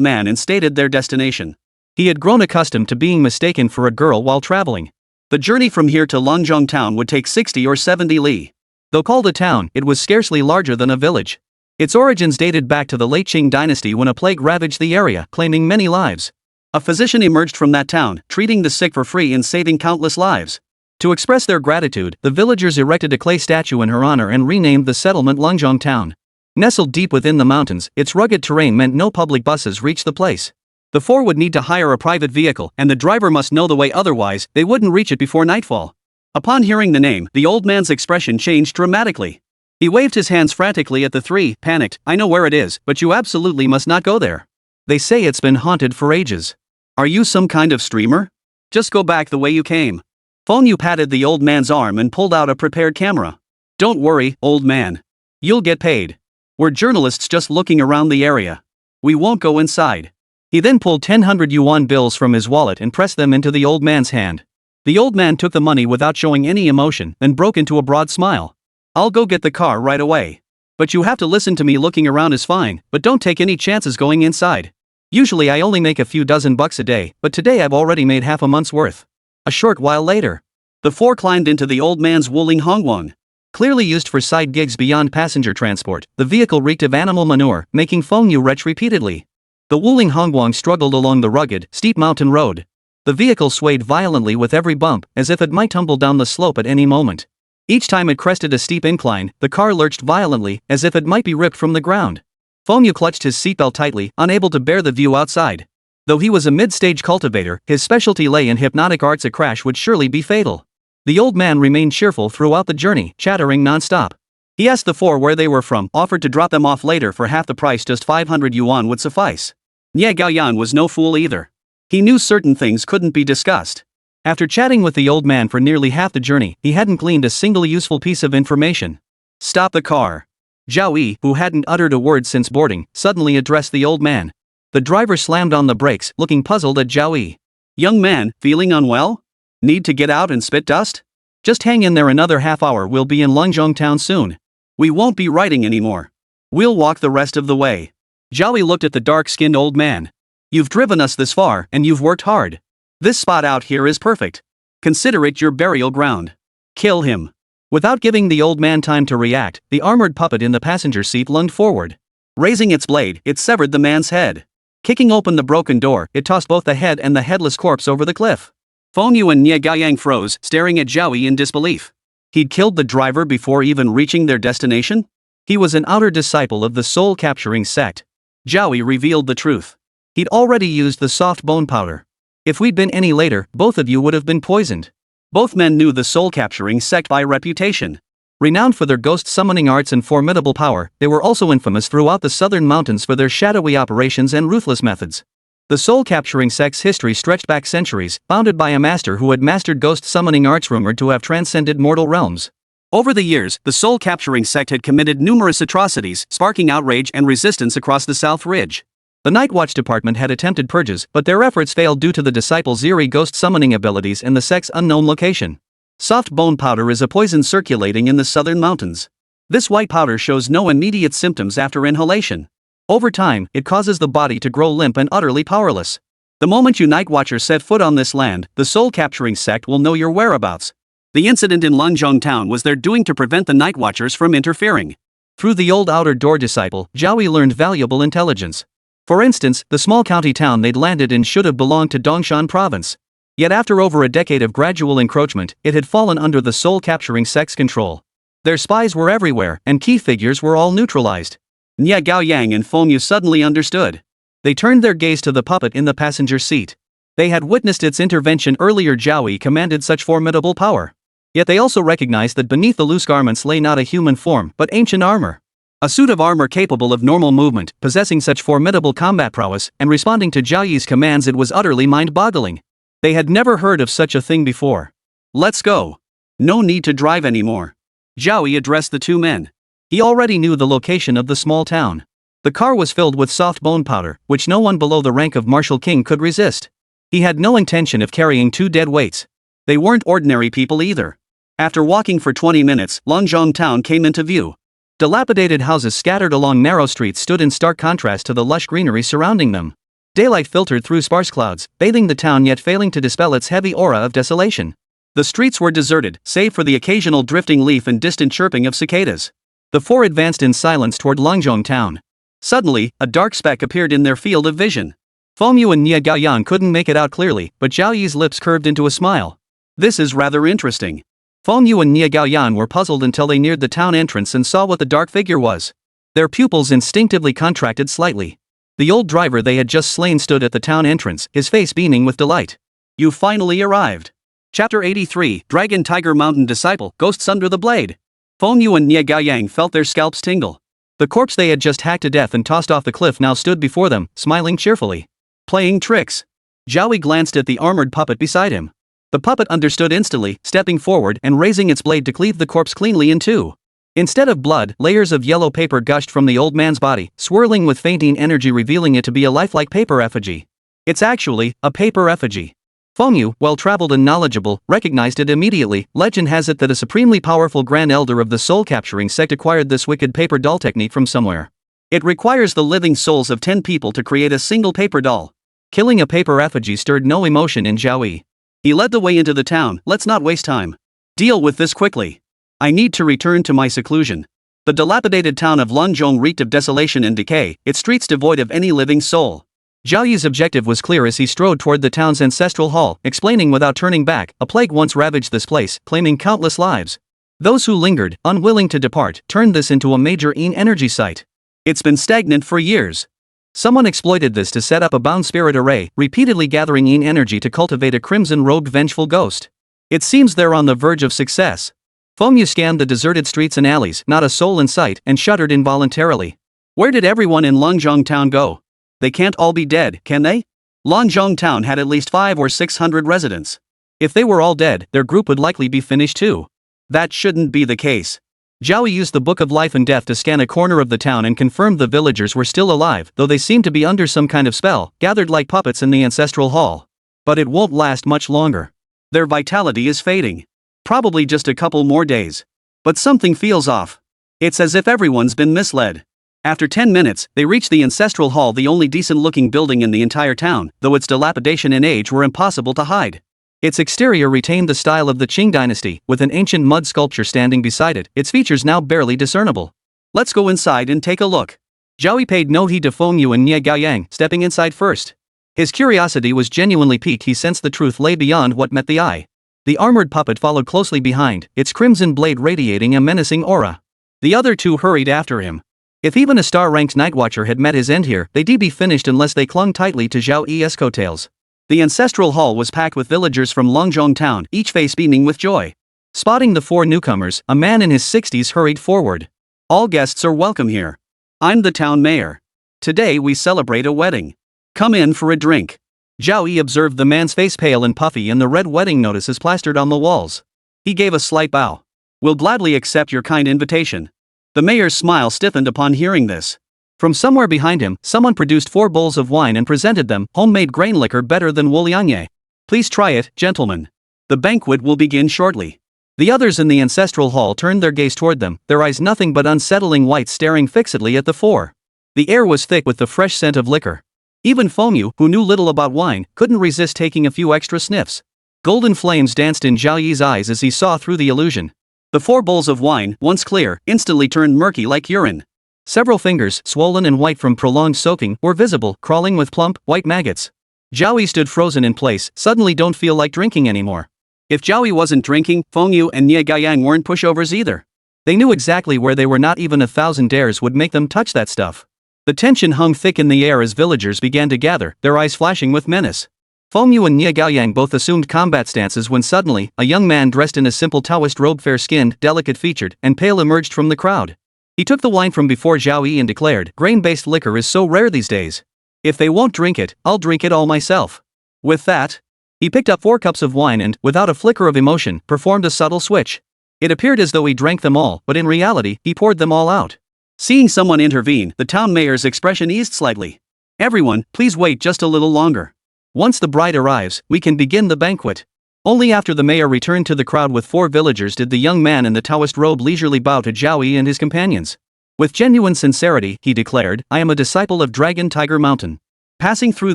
man and stated their destination. He had grown accustomed to being mistaken for a girl while traveling. The journey from here to Longzhong town would take 60 or 70 li. Though called a town, it was scarcely larger than a village. Its origins dated back to the late Qing dynasty when a plague ravaged the area, claiming many lives. A physician emerged from that town, treating the sick for free and saving countless lives. To express their gratitude, the villagers erected a clay statue in her honor and renamed the settlement Longzhong Town. Nestled deep within the mountains, its rugged terrain meant no public buses reached the place. The four would need to hire a private vehicle, and the driver must know the way, otherwise, they wouldn't reach it before nightfall. Upon hearing the name, the old man's expression changed dramatically. He waved his hands frantically at the three, panicked. "I know where it is, but you absolutely must not go there. They say it's been haunted for ages. Are you some kind of streamer? Just go back the way you came." Feng Yu patted the old man's arm and pulled out a prepared camera. "Don't worry, old man. You'll get paid. We're journalists just looking around the area. We won't go inside." He then pulled 100 yuan bills from his wallet and pressed them into the old man's hand. The old man took the money without showing any emotion, then broke into a broad smile. "I'll go get the car right away. But you have to listen to me. Looking around is fine, but don't take any chances going inside. Usually I only make a few dozen bucks a day, but today I've already made half a month's worth." A short while later, the four climbed into the old man's Wuling Hongwang. Clearly used for side gigs beyond passenger transport, the vehicle reeked of animal manure, making Feng Yu retch repeatedly. The Wuling Hongwang struggled along the rugged, steep mountain road. The vehicle swayed violently with every bump, as if it might tumble down the slope at any moment. Each time it crested a steep incline, the car lurched violently, as if it might be ripped from the ground. Feng Yu clutched his seatbelt tightly, unable to bear the view outside. Though he was a mid-stage cultivator, his specialty lay in hypnotic arts. A crash would surely be fatal. The old man remained cheerful throughout the journey, chattering non-stop. He asked the four where they were from, offered to drop them off later for half the price. Just 500 yuan would suffice. Nye Gaoyan was no fool either. He knew certain things couldn't be discussed. After chatting with the old man for nearly half the journey, he hadn't gleaned a single useful piece of information. "Stop the car." Zhao Yi, who hadn't uttered a word since boarding, suddenly addressed the old man. The driver slammed on the brakes, looking puzzled at Zhao Yi. "Young man, feeling unwell? Need to get out and spit dust? Just hang in there another half hour. We'll be in Longzhong town soon. We won't be riding anymore. We'll walk the rest of the way." Zhao Yi looked at the dark-skinned old man. "You've driven us this far, and you've worked hard. This spot out here is perfect. Consider it your burial ground. Kill him." Without giving the old man time to react, the armored puppet in the passenger seat lunged forward. Raising its blade, it severed the man's head. Kicking open the broken door, it tossed both the head and the headless corpse over the cliff. Feng Yu and Nye Gaoyang froze, staring at Zhao Yi in disbelief. He'd killed the driver before even reaching their destination? He was an outer disciple of the soul-capturing sect. Zhao Yi revealed the truth. He'd already used the soft bone powder. "If we'd been any later, both of you would have been poisoned." Both men knew the soul-capturing sect by reputation. Renowned for their ghost-summoning arts and formidable power, they were also infamous throughout the southern mountains for their shadowy operations and ruthless methods. The soul-capturing sect's history stretched back centuries, founded by a master who had mastered ghost-summoning arts rumored to have transcended mortal realms. Over the years, the soul-capturing sect had committed numerous atrocities, sparking outrage and resistance across the South Ridge. The Night Watch Department had attempted purges, but their efforts failed due to the disciples' eerie ghost-summoning abilities and the sect's unknown location. Soft bone powder is a poison circulating in the southern mountains. This white powder shows no immediate symptoms after inhalation. Over time, it causes the body to grow limp and utterly powerless. The moment you Night Watchers set foot on this land, the soul-capturing sect will know your whereabouts. The incident in Longzhong town was their doing to prevent the Night Watchers from interfering. Through the old outer door disciple, Zhao Yi learned valuable intelligence. For instance, the small county town they'd landed in should have belonged to Dongshan province. Yet after over a decade of gradual encroachment, it had fallen under the soul-capturing sect's control. Their spies were everywhere, and key figures were all neutralized. Nye Gaoyang and Feng Yu suddenly understood. They turned their gaze to the puppet in the passenger seat. They had witnessed its intervention earlier. Zhao Yi commanded such formidable power. Yet they also recognized that beneath the loose garments lay not a human form but ancient armor. A suit of armor capable of normal movement, possessing such formidable combat prowess, and responding to Zhao Yi's commands. It was utterly mind-boggling. They had never heard of such a thing before. Let's go. No need to drive anymore. Zhao Yi addressed the two men. He already knew the location of the small town. The car was filled with soft bone powder, which no one below the rank of Martial King could resist. He had no intention of carrying two dead weights. They weren't ordinary people either. After walking for 20 minutes, Longzhong Town came into view. Dilapidated houses scattered along narrow streets stood in stark contrast to the lush greenery surrounding them. Daylight filtered through sparse clouds, bathing the town yet failing to dispel its heavy aura of desolation. The streets were deserted, save for the occasional drifting leaf and distant chirping of cicadas. The four advanced in silence toward Longzhong Town. Suddenly, a dark speck appeared in their field of vision. Fengyu and Nie Gaoyang couldn't make it out clearly, but Zhao Yi's lips curved into a smile. This is rather interesting. Fengyu and Nie Gaoyang were puzzled until they neared the town entrance and saw what the dark figure was. Their pupils instinctively contracted slightly. The old driver they had just slain stood at the town entrance, his face beaming with delight. You finally arrived. Chapter 83, Dragon Tiger Mountain Disciple, Ghosts Under the Blade. Fengyu and Nie Gaoyang felt their scalps tingle. The corpse they had just hacked to death and tossed off the cliff now stood before them, smiling cheerfully. Playing tricks. Zhao Yi glanced at the armored puppet beside him. The puppet understood instantly, stepping forward and raising its blade to cleave the corpse cleanly in two. Instead of blood, layers of yellow paper gushed from the old man's body, swirling with fainting energy, revealing it to be a lifelike paper effigy. It's actually a paper effigy. Fengyu, well-traveled and knowledgeable, recognized it immediately. Legend has it that a supremely powerful grand elder of the soul-capturing sect acquired this wicked paper doll technique from somewhere. It requires the living souls of 10 people to create a single paper doll. Killing a paper effigy stirred no emotion in Zhao Yi. He led the way into the town. Let's not waste time. Deal with this quickly. I need to return to my seclusion. The dilapidated town of Longzhong reeked of desolation and decay, its streets devoid of any living soul. Zhao Yi's objective was clear as he strode toward the town's ancestral hall, explaining without turning back, a plague once ravaged this place, claiming countless lives. Those who lingered, unwilling to depart, turned this into a major energy site. It's been stagnant for years. Someone exploited this to set up a bound spirit array, repeatedly gathering energy to cultivate a crimson-robed vengeful ghost. It seems they're on the verge of success. Fengyu scanned the deserted streets and alleys, not a soul in sight, and shuddered involuntarily. Where did everyone in Longzhong Town go? They can't all be dead, can they? Longzhong Town had at least 500 or 600 residents. If they were all dead, their group would likely be finished too. That shouldn't be the case. Zhao Yi used the Book of Life and Death to scan a corner of the town and confirmed the villagers were still alive, though they seemed to be under some kind of spell, gathered like puppets in the ancestral hall. But it won't last much longer. Their vitality is fading. Probably just a couple more days. But something feels off. It's as if everyone's been misled. After 10 minutes, they reached the ancestral hall, the only decent-looking building in the entire town, though its dilapidation and age were impossible to hide. Its exterior retained the style of the Qing dynasty, with an ancient mud sculpture standing beside it, its features now barely discernible. Let's go inside and take a look. Zhao Yi paid no heed to Fengyu and Nie Gaoyang, stepping inside first. His curiosity was genuinely piqued. He sensed the truth lay beyond what met the eye. The armored puppet followed closely behind, its crimson blade radiating a menacing aura. The other two hurried after him. If even a star-ranked nightwatcher had met his end here, they'd be finished unless they clung tightly to Zhao Yi's coattails. The ancestral hall was packed with villagers from Longzhong Town, each face beaming with joy. Spotting the four newcomers, a man in his 60s hurried forward. All guests are welcome here. I'm the town mayor. Today we celebrate a wedding. Come in for a drink. Zhao Yi observed the man's face pale and puffy and the red wedding notices plastered on the walls. He gave a slight bow. We'll gladly accept your kind invitation. The mayor's smile stiffened upon hearing this. From somewhere behind him, someone produced 4 bowls of wine and presented them, homemade grain liquor better than Wulianye. Please try it, gentlemen. The banquet will begin shortly. The others in the ancestral hall turned their gaze toward them, their eyes nothing but unsettling whites staring fixedly at the four. The air was thick with the fresh scent of liquor. Even Fengyu, who knew little about wine, couldn't resist taking a few extra sniffs. Golden flames danced in Zhao Yi's eyes as he saw through the illusion. The 4 bowls of wine, once clear, instantly turned murky like urine. Several fingers, swollen and white from prolonged soaking, were visible, crawling with plump, white maggots. Zhao Yi stood frozen in place, suddenly don't feel like drinking anymore. If Zhao Yi wasn't drinking, Fengyu and Nie Gaoyang weren't pushovers either. They knew exactly where they were. Not even 1,000 dares would make them touch that stuff. The tension hung thick in the air as villagers began to gather, their eyes flashing with menace. Feng Yu and Nie Gaoyang both assumed combat stances when suddenly, a young man dressed in a simple Taoist robe, fair-skinned, delicate-featured, and pale emerged from the crowd. He took the wine from before Zhao Yi and declared, "Grain-based liquor is so rare these days. If they won't drink it, I'll drink it all myself." With that, he picked up 4 cups of wine and, without a flicker of emotion, performed a subtle switch. It appeared as though he drank them all, but in reality, he poured them all out. Seeing someone intervene, the town mayor's expression eased slightly. "Everyone, please wait just a little longer. Once the bride arrives, we can begin the banquet." Only after the mayor returned to the crowd with 4 villagers did the young man in the Taoist robe leisurely bow to Zhao Yi and his companions. With genuine sincerity, he declared, "I am a disciple of Dragon Tiger Mountain. Passing through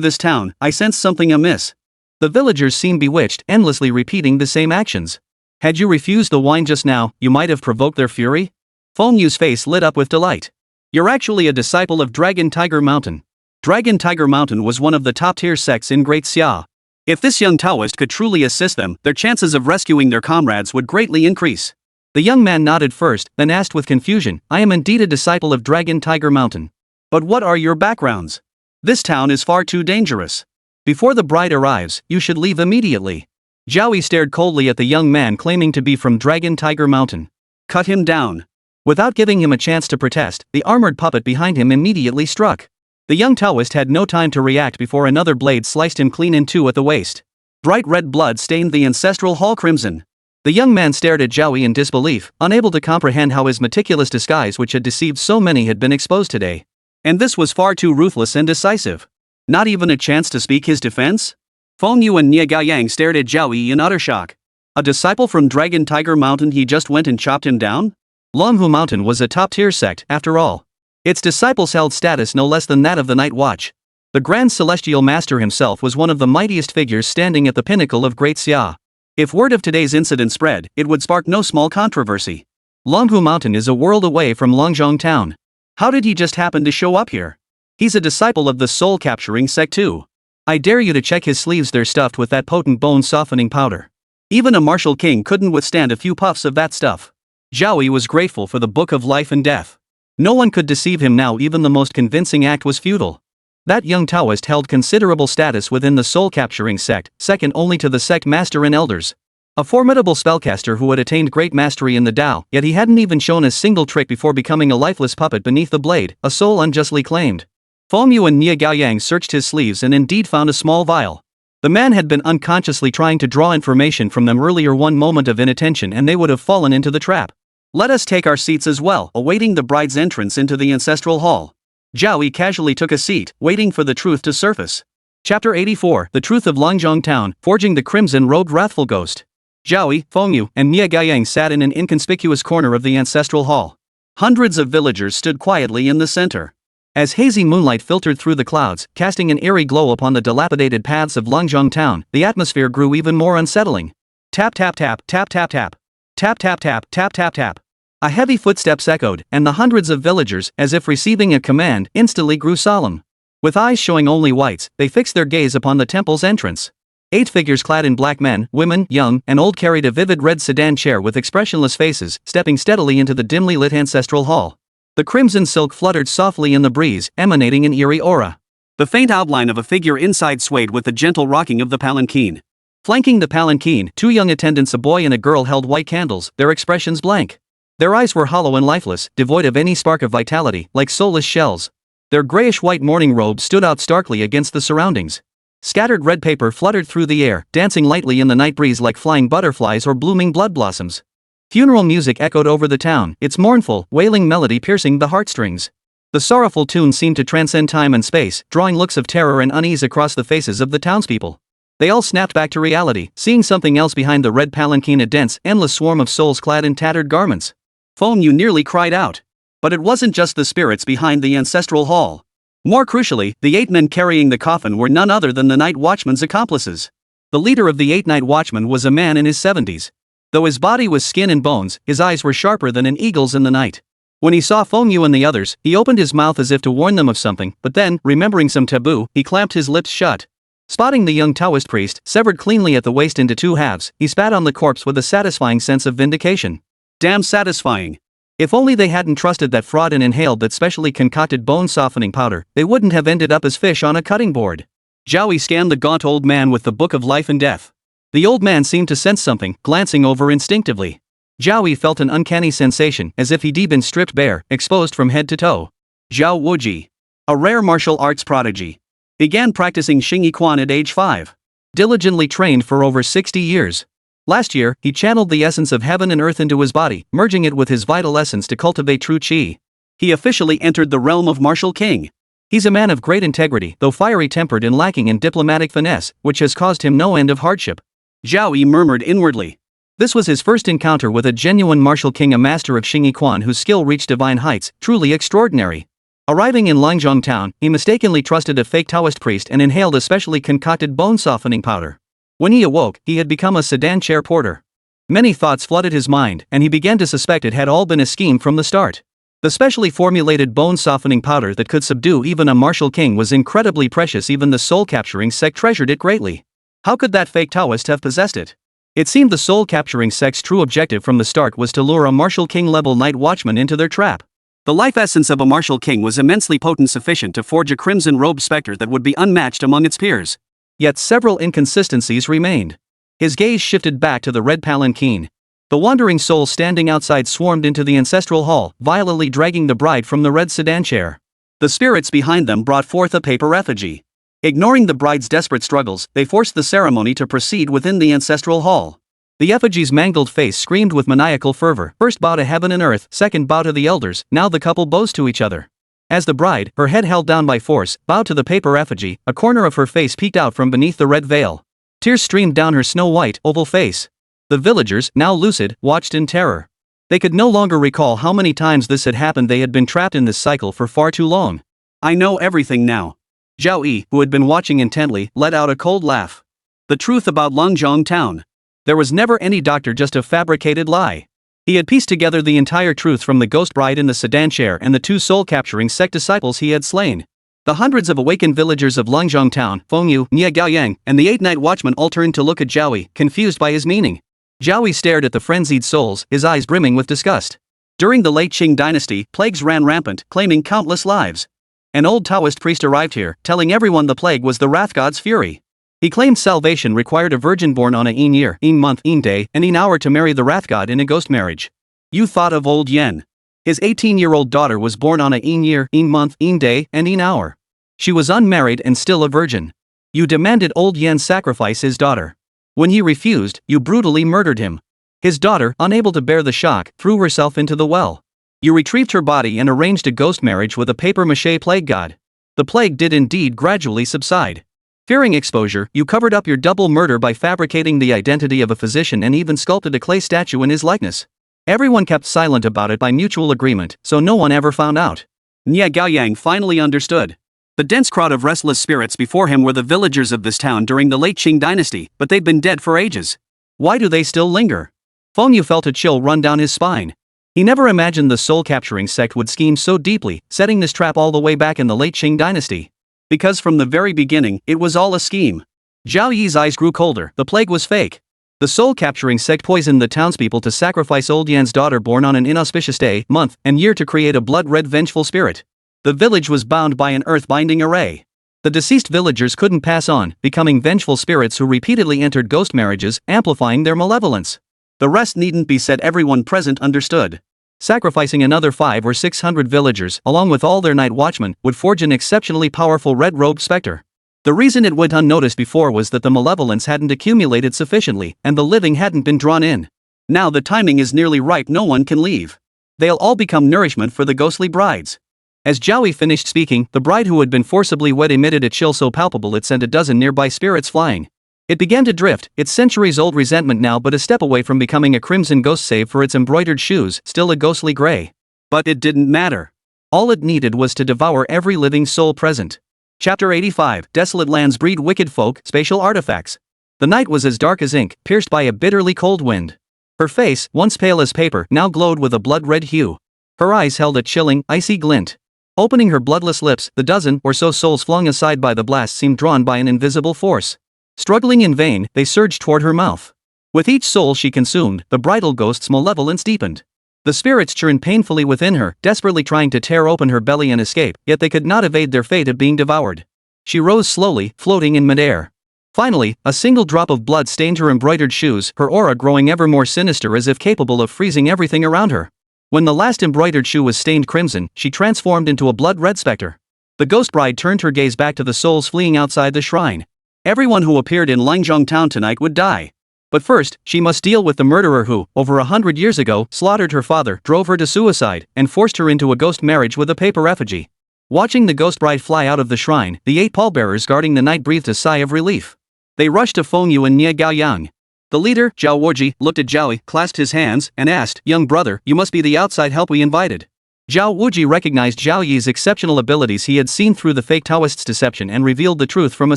this town, I sense something amiss." The villagers seemed bewitched, endlessly repeating the same actions. "Had you refused the wine just now, you might have provoked their fury?" Feng Yu's face lit up with delight. "You're actually a disciple of Dragon Tiger Mountain." Dragon Tiger Mountain was one of the top-tier sects in Great Xia. If this young Taoist could truly assist them, their chances of rescuing their comrades would greatly increase. The young man nodded first, then asked with confusion, "I am indeed a disciple of Dragon Tiger Mountain. But what are your backgrounds? This town is far too dangerous. Before the bride arrives, you should leave immediately." Zhao Yi stared coldly at the young man claiming to be from Dragon Tiger Mountain. "Cut him down." Without giving him a chance to protest, the armored puppet behind him immediately struck. The young Taoist had no time to react before another blade sliced him clean in two at the waist. Bright red blood stained the ancestral hall crimson. The young man stared at Zhao Yi in disbelief, unable to comprehend how his meticulous disguise, which had deceived so many, had been exposed today. And this was far too ruthless and decisive. Not even a chance to speak his defense? Feng Yu and Nie Gaoyang stared at Zhao Yi in utter shock. A disciple from Dragon Tiger Mountain, he just went and chopped him down? Fulong Mountain was a top-tier sect, after all. Its disciples held status no less than that of the Night Watch. The Grand Celestial Master himself was one of the mightiest figures standing at the pinnacle of Great Xia. If word of today's incident spread, it would spark no small controversy. Fulong Mountain is a world away from Longzhong Town. How did he just happen to show up here? He's a disciple of the soul-capturing sect too. I dare you to check his sleeves, they're stuffed with that potent bone-softening powder. Even a martial king couldn't withstand a few puffs of that stuff. Zhao Yi was grateful for the Book of Life and Death. No one could deceive him now, even the most convincing act was futile. That young Taoist held considerable status within the soul-capturing sect, second only to the sect master and elders. A formidable spellcaster who had attained great mastery in the Tao, yet he hadn't even shown a single trick before becoming a lifeless puppet beneath the blade, a soul unjustly claimed. Feng Yu and Nie Gaoyang searched his sleeves and indeed found a small vial. The man had been unconsciously trying to draw information from them earlier. One moment of inattention and they would have fallen into the trap. Let us take our seats as well, awaiting the bride's entrance into the ancestral hall. Zhao Yi casually took a seat, waiting for the truth to surface. Chapter 84, The Truth of Longzhong Town, Forging the Crimson-Robed Wrathful Ghost. Zhao Yi, Feng Yu, and Nie Gaoyang sat in an inconspicuous corner of the ancestral hall. Hundreds of villagers stood quietly in the center. As hazy moonlight filtered through the clouds, casting an eerie glow upon the dilapidated paths of Longzhong Town, the atmosphere grew even more unsettling. Tap tap tap, tap tap tap. Tap tap tap, tap tap tap. A heavy footsteps echoed, and the hundreds of villagers, as if receiving a command, instantly grew solemn. With eyes showing only whites, they fixed their gaze upon the temple's entrance. 8 figures clad in black, men, women, young, and old, carried a vivid red sedan chair with expressionless faces, stepping steadily into the dimly lit ancestral hall. The crimson silk fluttered softly in the breeze, emanating an eerie aura. The faint outline of a figure inside swayed with the gentle rocking of the palanquin. Flanking the palanquin, 2 young attendants, a boy and a girl, held white candles, their expressions blank. Their eyes were hollow and lifeless, devoid of any spark of vitality, like soulless shells. Their grayish-white mourning robes stood out starkly against the surroundings. Scattered red paper fluttered through the air, dancing lightly in the night breeze like flying butterflies or blooming blood blossoms. Funeral music echoed over the town, its mournful, wailing melody piercing the heartstrings. The sorrowful tune seemed to transcend time and space, drawing looks of terror and unease across the faces of the townspeople. They all snapped back to reality, seeing something else behind the red palanquin, a dense, endless swarm of souls clad in tattered garments. Feng Yu nearly cried out. But it wasn't just the spirits behind the ancestral hall. More crucially, the 8 men carrying the coffin were none other than the Night Watchman's accomplices. The leader of the 8 Night Watchmen was a man in his 70s. Though his body was skin and bones, his eyes were sharper than an eagle's in the night. When he saw Feng Yu and the others, he opened his mouth as if to warn them of something, but then, remembering some taboo, he clamped his lips shut. Spotting the young Taoist priest, severed cleanly at the waist into 2 halves, he spat on the corpse with a satisfying sense of vindication. Damn satisfying. If only they hadn't trusted that fraud and inhaled that specially concocted bone-softening powder, they wouldn't have ended up as fish on a cutting board. Zhao Yi scanned the gaunt old man with the Book of Life and Death. The old man seemed to sense something, glancing over instinctively. Zhao Yi felt an uncanny sensation, as if he'd been stripped bare, exposed from head to toe. Zhao Wuji, a rare martial arts prodigy, began practicing Xingyi Quan at age 5. Diligently trained for over 60 years. Last year, he channeled the essence of heaven and earth into his body, merging it with his vital essence to cultivate true qi. He officially entered the realm of martial king. He's a man of great integrity, though fiery-tempered and lacking in diplomatic finesse, which has caused him no end of hardship. Zhao Yi murmured inwardly. This was his first encounter with a genuine martial king, a master of Xingyi Quan whose skill reached divine heights, truly extraordinary. Arriving in Langzhong town, he mistakenly trusted a fake Taoist priest and inhaled a specially concocted bone-softening powder. When he awoke, he had become a sedan chair porter. Many thoughts flooded his mind, and he began to suspect it had all been a scheme from the start. The specially formulated bone-softening powder that could subdue even a martial king was incredibly precious. Even the soul-capturing sect treasured it greatly. How could that fake Taoist have possessed it? It seemed the soul-capturing sect's true objective from the start was to lure a martial king-level night watchman into their trap. The life essence of a martial king was immensely potent, sufficient to forge a crimson-robed specter that would be unmatched among its peers. Yet several inconsistencies remained. His gaze shifted back to the red palanquin. The wandering soul standing outside swarmed into the ancestral hall, violently dragging the bride from the red sedan chair. The spirits behind them brought forth a paper effigy. Ignoring the bride's desperate struggles, they forced the ceremony to proceed within the ancestral hall. The effigy's mangled face screamed with maniacal fervor. First bow to heaven and earth, second bow to the elders, now the couple bows to each other. As the bride, her head held down by force, bowed to the paper effigy, a corner of her face peeked out from beneath the red veil. Tears streamed down her snow-white, oval face. The villagers, now lucid, watched in terror. They could no longer recall how many times this had happened. They had been trapped in this cycle for far too long. I know everything now. Zhao Yi, who had been watching intently, let out a cold laugh. The truth about Langzhong town. There was never any doctor, just a fabricated lie. He had pieced together the entire truth from the ghost bride in the sedan chair and the 2 soul-capturing sect disciples he had slain. The hundreds of awakened villagers of Langzhong town, Fengyu, Nie Gaoyang, and the 8 night watchmen all turned to look at Zhao Yi, confused by his meaning. Zhao Yi stared at the frenzied souls, his eyes brimming with disgust. During the late Qing dynasty, plagues ran rampant, claiming countless lives. An old Taoist priest arrived here, telling everyone the plague was the wrath god's fury. He claimed salvation required a virgin born on a Yin year, Yin month, Yin day, and Yin hour to marry the wrath god in a ghost marriage. You thought of old Yen. His 18-year-old daughter was born on a Yin year, Yin month, Yin day, and Yin hour. She was unmarried and still a virgin. You demanded old Yen sacrifice his daughter. When he refused, you brutally murdered him. His daughter, unable to bear the shock, threw herself into the well. You retrieved her body and arranged a ghost marriage with a papier-mâché plague god. The plague did indeed gradually subside. Fearing exposure, you covered up your double murder by fabricating the identity of a physician and even sculpted a clay statue in his likeness. Everyone kept silent about it by mutual agreement, so no one ever found out. Nie Gaoyang finally understood. The dense crowd of restless spirits before him were the villagers of this town during the late Qing dynasty, but they'd been dead for ages. Why do they still linger? Fengyu felt a chill run down his spine. He never imagined the soul-capturing sect would scheme so deeply, setting this trap all the way back in the late Qing dynasty. Because from the very beginning, it was all a scheme. Zhao Yi's eyes grew colder. The plague was fake. The soul-capturing sect poisoned the townspeople to sacrifice old Yan's daughter born on an inauspicious day, month, and year to create a blood-red vengeful spirit. The village was bound by an earth-binding array. The deceased villagers couldn't pass on, becoming vengeful spirits who repeatedly entered ghost marriages, amplifying their malevolence. The rest needn't be said, everyone present understood. Sacrificing another 500 or 600 villagers, along with all their night watchmen, would forge an exceptionally powerful red-robed specter. The reason it went unnoticed before was that the malevolence hadn't accumulated sufficiently, and the living hadn't been drawn in. Now the timing is nearly ripe, no one can leave. They'll all become nourishment for the ghostly brides. As Zhao Yi finished speaking, the bride who had been forcibly wed emitted a chill so palpable it sent a dozen nearby spirits flying. It began to drift, its centuries-old resentment now but a step away from becoming a crimson ghost save for its embroidered shoes, still a ghostly gray. But it didn't matter. All it needed was to devour every living soul present. Chapter 85, Desolate Lands Breed Wicked Folk, Spatial Artifacts. The night was as dark as ink, pierced by a bitterly cold wind. Her face, once pale as paper, now glowed with a blood-red hue. Her eyes held a chilling, icy glint. Opening her bloodless lips, the dozen or so souls flung aside by the blast seemed drawn by an invisible force. Struggling in vain, they surged toward her mouth. With each soul she consumed, the bridal ghost's malevolence deepened. The spirits churned painfully within her, desperately trying to tear open her belly and escape, yet they could not evade their fate of being devoured. She rose slowly, floating in midair. Finally, a single drop of blood stained her embroidered shoes, her aura growing ever more sinister as if capable of freezing everything around her. When the last embroidered shoe was stained crimson, she transformed into a blood-red specter. The ghost bride turned her gaze back to the souls fleeing outside the shrine. Everyone who appeared in Liangzhong town tonight would die. But first, she must deal with the murderer who, over 100 years ago, slaughtered her father, drove her to suicide, and forced her into a ghost marriage with a paper effigy. Watching the ghost bride fly out of the shrine, the 8 pallbearers guarding the night breathed a sigh of relief. They rushed to Feng Yu and Nie Gaoyang. The leader, Zhao Yi, looked at Zhao Yi, clasped his hands, and asked, "Young brother, you must be the outside help we invited." Zhao Yi recognized Zhao Yi's exceptional abilities. He had seen through the fake Taoist's deception and revealed the truth from a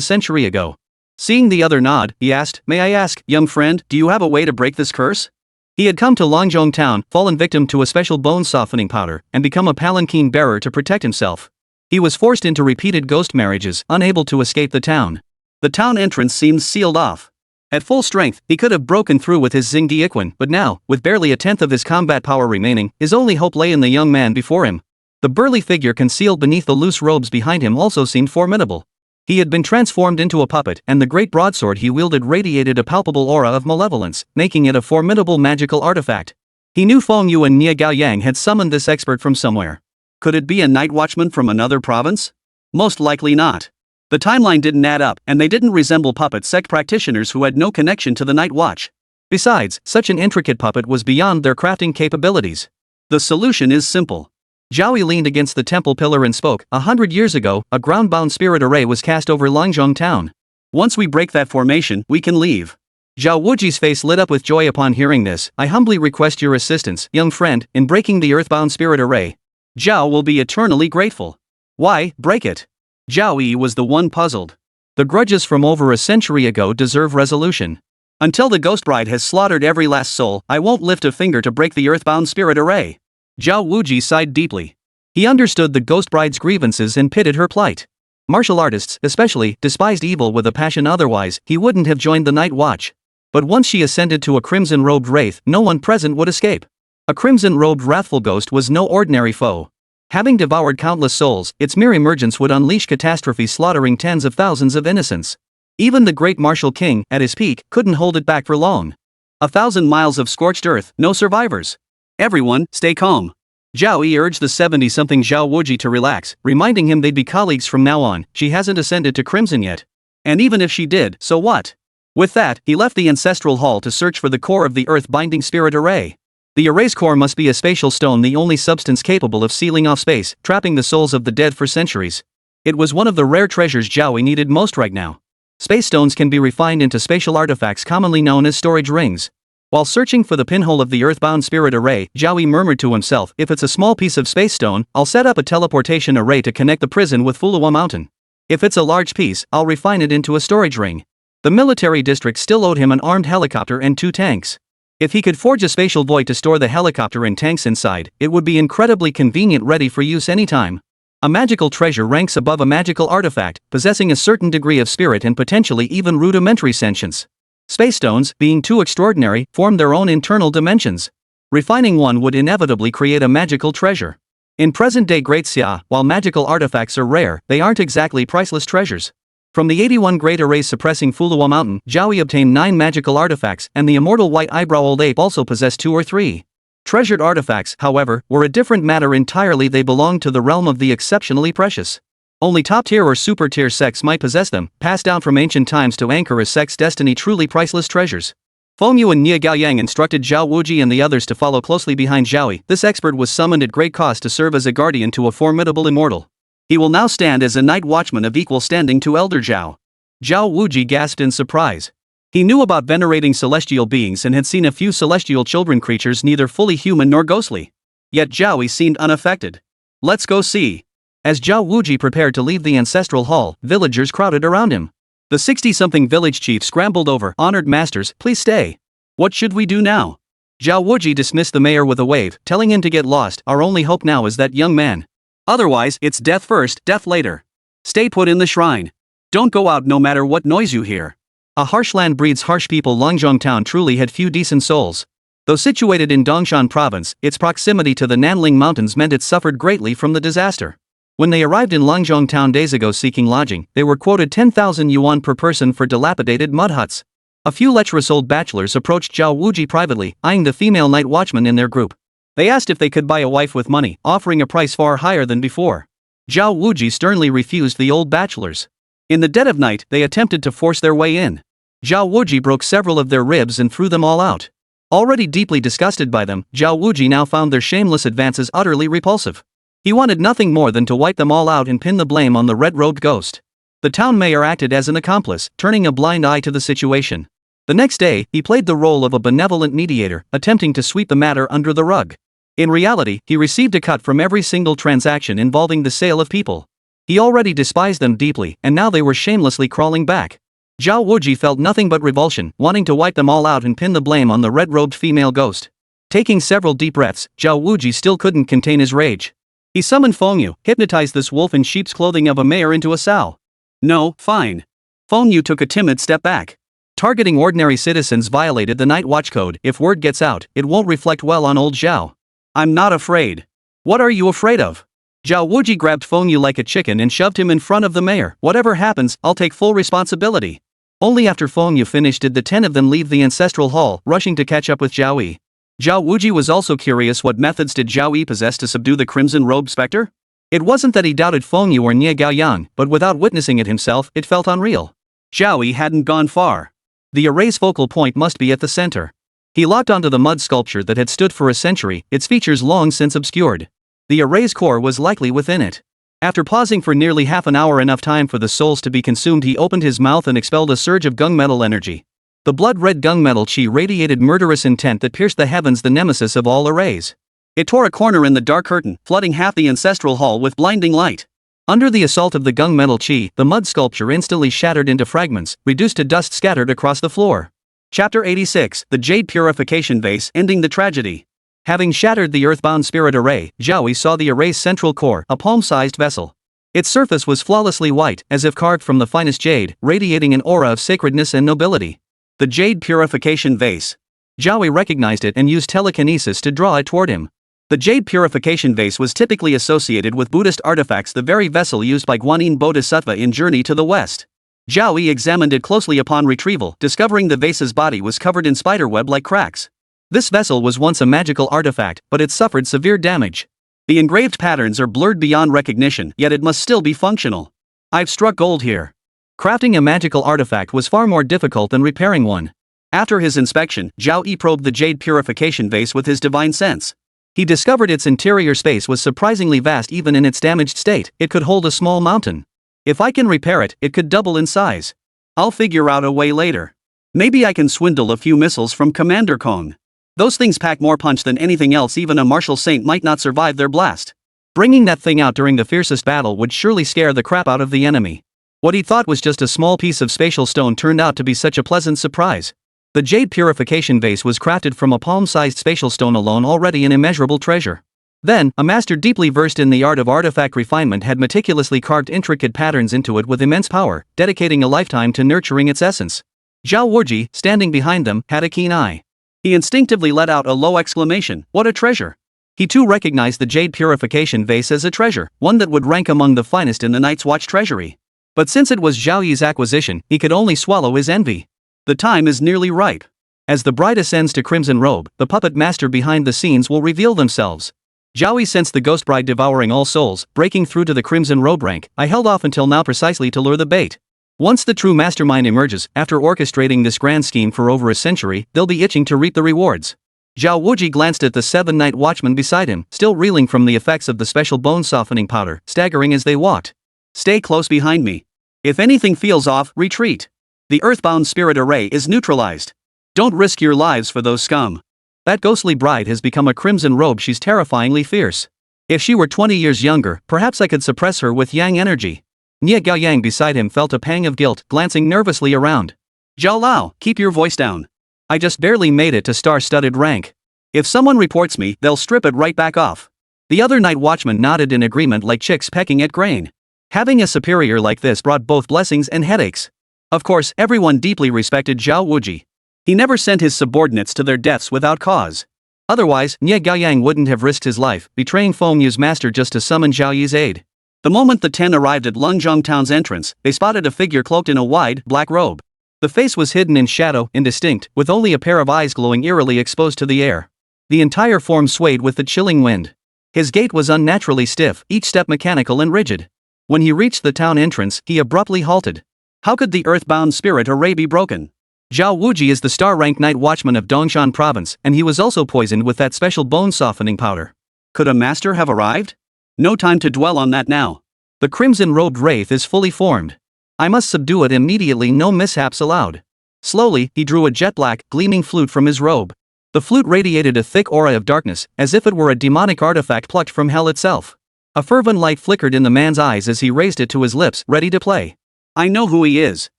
century ago. Seeing the other nod, he asked, "May I ask, young friend, do you have a way to break this curse?" He had come to Liangzhong town, fallen victim to a special bone-softening powder, and become a palanquin bearer to protect himself. He was forced into repeated ghost marriages, unable to escape the town. The town entrance seemed sealed off. At full strength, he could have broken through with his Xing Diiquan, but now, with barely a tenth of his combat power remaining, his only hope lay in the young man before him. The burly figure concealed beneath the loose robes behind him also seemed formidable. He had been transformed into a puppet, and the great broadsword he wielded radiated a palpable aura of malevolence, making it a formidable magical artifact. He knew Feng Yu and Nie Gaoyang had summoned this expert from somewhere. Could it be a night watchman from another province? Most likely not. The timeline didn't add up, and they didn't resemble puppet sect practitioners who had no connection to the night watch. Besides, such an intricate puppet was beyond their crafting capabilities. The solution is simple. Zhao Yi leaned against the temple pillar and spoke. 100 years ago, a ground-bound spirit array was cast over Liangzhong town. Once we break that formation, we can leave. Zhao Yi's face lit up with joy upon hearing this. "I humbly request your assistance, young friend, in breaking the earthbound spirit array." Zhao will be eternally grateful. Why break it? Zhao Yi was the one puzzled. The grudges from over a century ago deserve resolution. Until the ghost bride has slaughtered every last soul, I won't lift a finger to break the earthbound spirit array. Zhao Yi sighed deeply. He understood the ghost bride's grievances and pitied her plight. Martial artists, especially, despised evil with a passion. Otherwise, he wouldn't have joined the night watch. But once she ascended to a crimson-robed wraith, no one present would escape. A crimson-robed wrathful ghost was no ordinary foe. Having devoured countless souls, its mere emergence would unleash catastrophe, slaughtering tens of thousands of innocents. Even the great martial king, at his peak, couldn't hold it back for long. 1,000 miles of scorched earth, no survivors. Everyone, stay calm. Zhao Yi urged the 70-something Zhao Yi to relax, reminding him they'd be colleagues from now on. She hasn't ascended to crimson yet. And even if she did, so what? With that, he left the ancestral hall to search for the core of the earth-binding spirit array. The array's core must be a spatial stone, the only substance capable of sealing off space, trapping the souls of the dead for centuries. It was one of the rare treasures Zhao Yi needed most right now. Space stones can be refined into spatial artifacts commonly known as storage rings. While searching for the pinhole of the earthbound spirit array, Zhao Yi murmured to himself, "If it's a small piece of space stone, I'll set up a teleportation array to connect the prison with Fulong Mountain. If it's a large piece, I'll refine it into a storage ring." The military district still owed him an armed helicopter and 2 tanks. If he could forge a spatial void to store the helicopter and tanks inside, it would be incredibly convenient, ready for use anytime. A magical treasure ranks above a magical artifact, possessing a certain degree of spirit and potentially even rudimentary sentience. Space stones, being too extraordinary, form their own internal dimensions. Refining one would inevitably create a magical treasure. In present-day Great Xia, while magical artifacts are rare, they aren't exactly priceless treasures. From the 81 great arrays suppressing Fulong Mountain, Zhao Yi obtained 9 magical artifacts, and the immortal white eyebrow old ape also possessed 2 or 3. Treasured artifacts, however, were a different matter entirely. They belonged to the realm of the exceptionally precious. Only top-tier or super-tier sects might possess them, passed down from ancient times to anchor a sect's destiny. Truly priceless treasures. Feng Yu and Nie Gaoyang instructed Zhao Yi and the others to follow closely behind Zhao Yi. This expert was summoned at great cost to serve as a guardian to a formidable immortal. He will now stand as a night watchman of equal standing to Elder Zhao. Zhao Yi gasped in surprise. He knew about venerating celestial beings and had seen a few celestial children, creatures neither fully human nor ghostly. Yet Zhao Yi seemed unaffected. "Let's go see." As Zhao Yi prepared to leave the ancestral hall, villagers crowded around him. The 60-something village chief scrambled over. "Honored masters, please stay. What should we do now?" Zhao Yi dismissed the mayor with a wave, telling him to get lost. "Our only hope now is that young man. Otherwise, it's death first, death later. Stay put in the shrine. Don't go out no matter what noise you hear." A harsh land breeds harsh people. Liangzhong town truly had few decent souls. Though situated in Dongshan province, its proximity to the Nanling Mountains meant it suffered greatly from the disaster. When they arrived in Langzhong town days ago seeking lodging, they were quoted 10,000 yuan per person for dilapidated mud huts. A few lecherous old bachelors approached Zhao Wuji privately, eyeing the female night watchman in their group. They asked if they could buy a wife with money, offering a price far higher than before. Zhao Wuji sternly refused the old bachelors. In the dead of night, they attempted to force their way in. Zhao Wuji broke several of their ribs and threw them all out. Already deeply disgusted by them, Zhao Wuji now found their shameless advances utterly repulsive. He wanted nothing more than to wipe them all out and pin the blame on the red-robed ghost. The town mayor acted as an accomplice, turning a blind eye to the situation. The next day, he played the role of a benevolent mediator, attempting to sweep the matter under the rug. In reality, he received a cut from every single transaction involving the sale of people. He already despised them deeply, and now they were shamelessly crawling back. Zhao Wuji felt nothing but revulsion, wanting to wipe them all out and pin the blame on the red-robed female ghost. Taking several deep breaths, Zhao Wuji still couldn't contain his rage. He summoned Feng Yu, hypnotized this wolf in sheep's clothing of a mayor into a sow. No, fine. Feng Yu took a timid step back. Targeting ordinary citizens violated the Night Watch Code. If word gets out, it won't reflect well on old Zhao. I'm not afraid. What are you afraid of? Zhao Wuji grabbed Feng Yu like a chicken and shoved him in front of the mayor. Whatever happens, I'll take full responsibility. Only after Feng Yu finished did the 10 of them leave the ancestral hall, rushing to catch up with Zhao Yi. Zhao Wuji was also curious what methods did Zhao Yi possess to subdue the crimson-robed specter? It wasn't that he doubted Feng Yu or Nie Gaoyang, but without witnessing it himself, it felt unreal. Zhao Yi hadn't gone far. The array's focal point must be at the center. He locked onto the mud sculpture that had stood for a century, its features long since obscured. The array's core was likely within it. After pausing for nearly half an hour, enough time for the souls to be consumed, he opened his mouth and expelled a surge of gunmetal energy. The blood-red gunmetal chi radiated murderous intent that pierced the heavens, the nemesis of all arrays. It tore a corner in the dark curtain, flooding half the ancestral hall with blinding light. Under the assault of the gunmetal chi, the mud sculpture instantly shattered into fragments, reduced to dust scattered across the floor. Chapter 86, The Jade Purification Vase, ending the tragedy. Having shattered the earthbound spirit array, Zhao Yi saw the array's central core, a palm-sized vessel. Its surface was flawlessly white, as if carved from the finest jade, radiating an aura of sacredness and nobility. The Jade Purification Vase. Zhao Yi recognized it and used telekinesis to draw it toward him. The Jade Purification Vase was typically associated with Buddhist artifacts, the very vessel used by Guanyin Bodhisattva in Journey to the West. Zhao Yi examined it closely upon retrieval, discovering the vase's body was covered in spiderweb-like cracks. This vessel was once a magical artifact, but it suffered severe damage. The engraved patterns are blurred beyond recognition, yet it must still be functional. I've struck gold here. Crafting a magical artifact was far more difficult than repairing one. After his inspection, Zhao Yi probed the Jade Purification Vase with his divine sense. He discovered its interior space was surprisingly vast. Even in its damaged state, it could hold a small mountain. If I can repair it, it could double in size. I'll figure out a way later. Maybe I can swindle a few missiles from Commander Kong. Those things pack more punch than anything else. Even a martial saint might not survive their blast. Bringing that thing out during the fiercest battle would surely scare the crap out of the enemy. What he thought was just a small piece of spatial stone turned out to be such a pleasant surprise. The Jade Purification Vase was crafted from a palm-sized spatial stone alone, already an immeasurable treasure. Then, a master deeply versed in the art of artifact refinement had meticulously carved intricate patterns into it with immense power, dedicating a lifetime to nurturing its essence. Zhao Wuji, standing behind them, had a keen eye. He instinctively let out a low exclamation, "What a treasure!" He too recognized the Jade Purification Vase as a treasure, one that would rank among the finest in the Night's Watch treasury. But since it was Zhao Yi's acquisition, he could only swallow his envy. The time is nearly ripe. As the bride ascends to Crimson Robe, the puppet master behind the scenes will reveal themselves. Zhao Yi sensed the ghost bride devouring all souls, breaking through to the Crimson Robe rank. I held off until now precisely to lure the bait. Once the true mastermind emerges, after orchestrating this grand scheme for over a century, they'll be itching to reap the rewards. Zhao Wuji glanced at the 7 night watchmen beside him, still reeling from the effects of the special bone-softening powder, staggering as they walked. Stay close behind me. If anything feels off, retreat. The earthbound spirit array is neutralized. Don't risk your lives for those scum. That ghostly bride has become a crimson robe. She's terrifyingly fierce. If she were 20 years younger, perhaps I could suppress her with yang energy. Nie Gaoyang beside him felt a pang of guilt, glancing nervously around. Zhao Lao, keep your voice down. I just barely made it to star-studded rank. If someone reports me, they'll strip it right back off. The other night watchmen nodded in agreement like chicks pecking at grain. Having a superior like this brought both blessings and headaches. Of course, everyone deeply respected Zhao Wuji. He never sent his subordinates to their deaths without cause. Otherwise, Nie Gaoyang wouldn't have risked his life, betraying Feng Yu's master just to summon Zhao Yi's aid. The moment the 10 arrived at Lungzhong town's entrance, they spotted a figure cloaked in a wide, black robe. The face was hidden in shadow, indistinct, with only a pair of eyes glowing eerily exposed to the air. The entire form swayed with the chilling wind. His gait was unnaturally stiff, each step mechanical and rigid. When he reached the town entrance, he abruptly halted. How could the earthbound spirit array be broken? Zhao Wuji is the star-ranked night watchman of Dongshan province, and he was also poisoned with that special bone-softening powder. Could a master have arrived? No time to dwell on that now. The crimson-robed wraith is fully formed. I must subdue it immediately, no mishaps allowed. Slowly, he drew a jet-black, gleaming flute from his robe. The flute radiated a thick aura of darkness, as if it were a demonic artifact plucked from hell itself. A fervent light flickered in the man's eyes as he raised it to his lips, ready to play. I know who he is.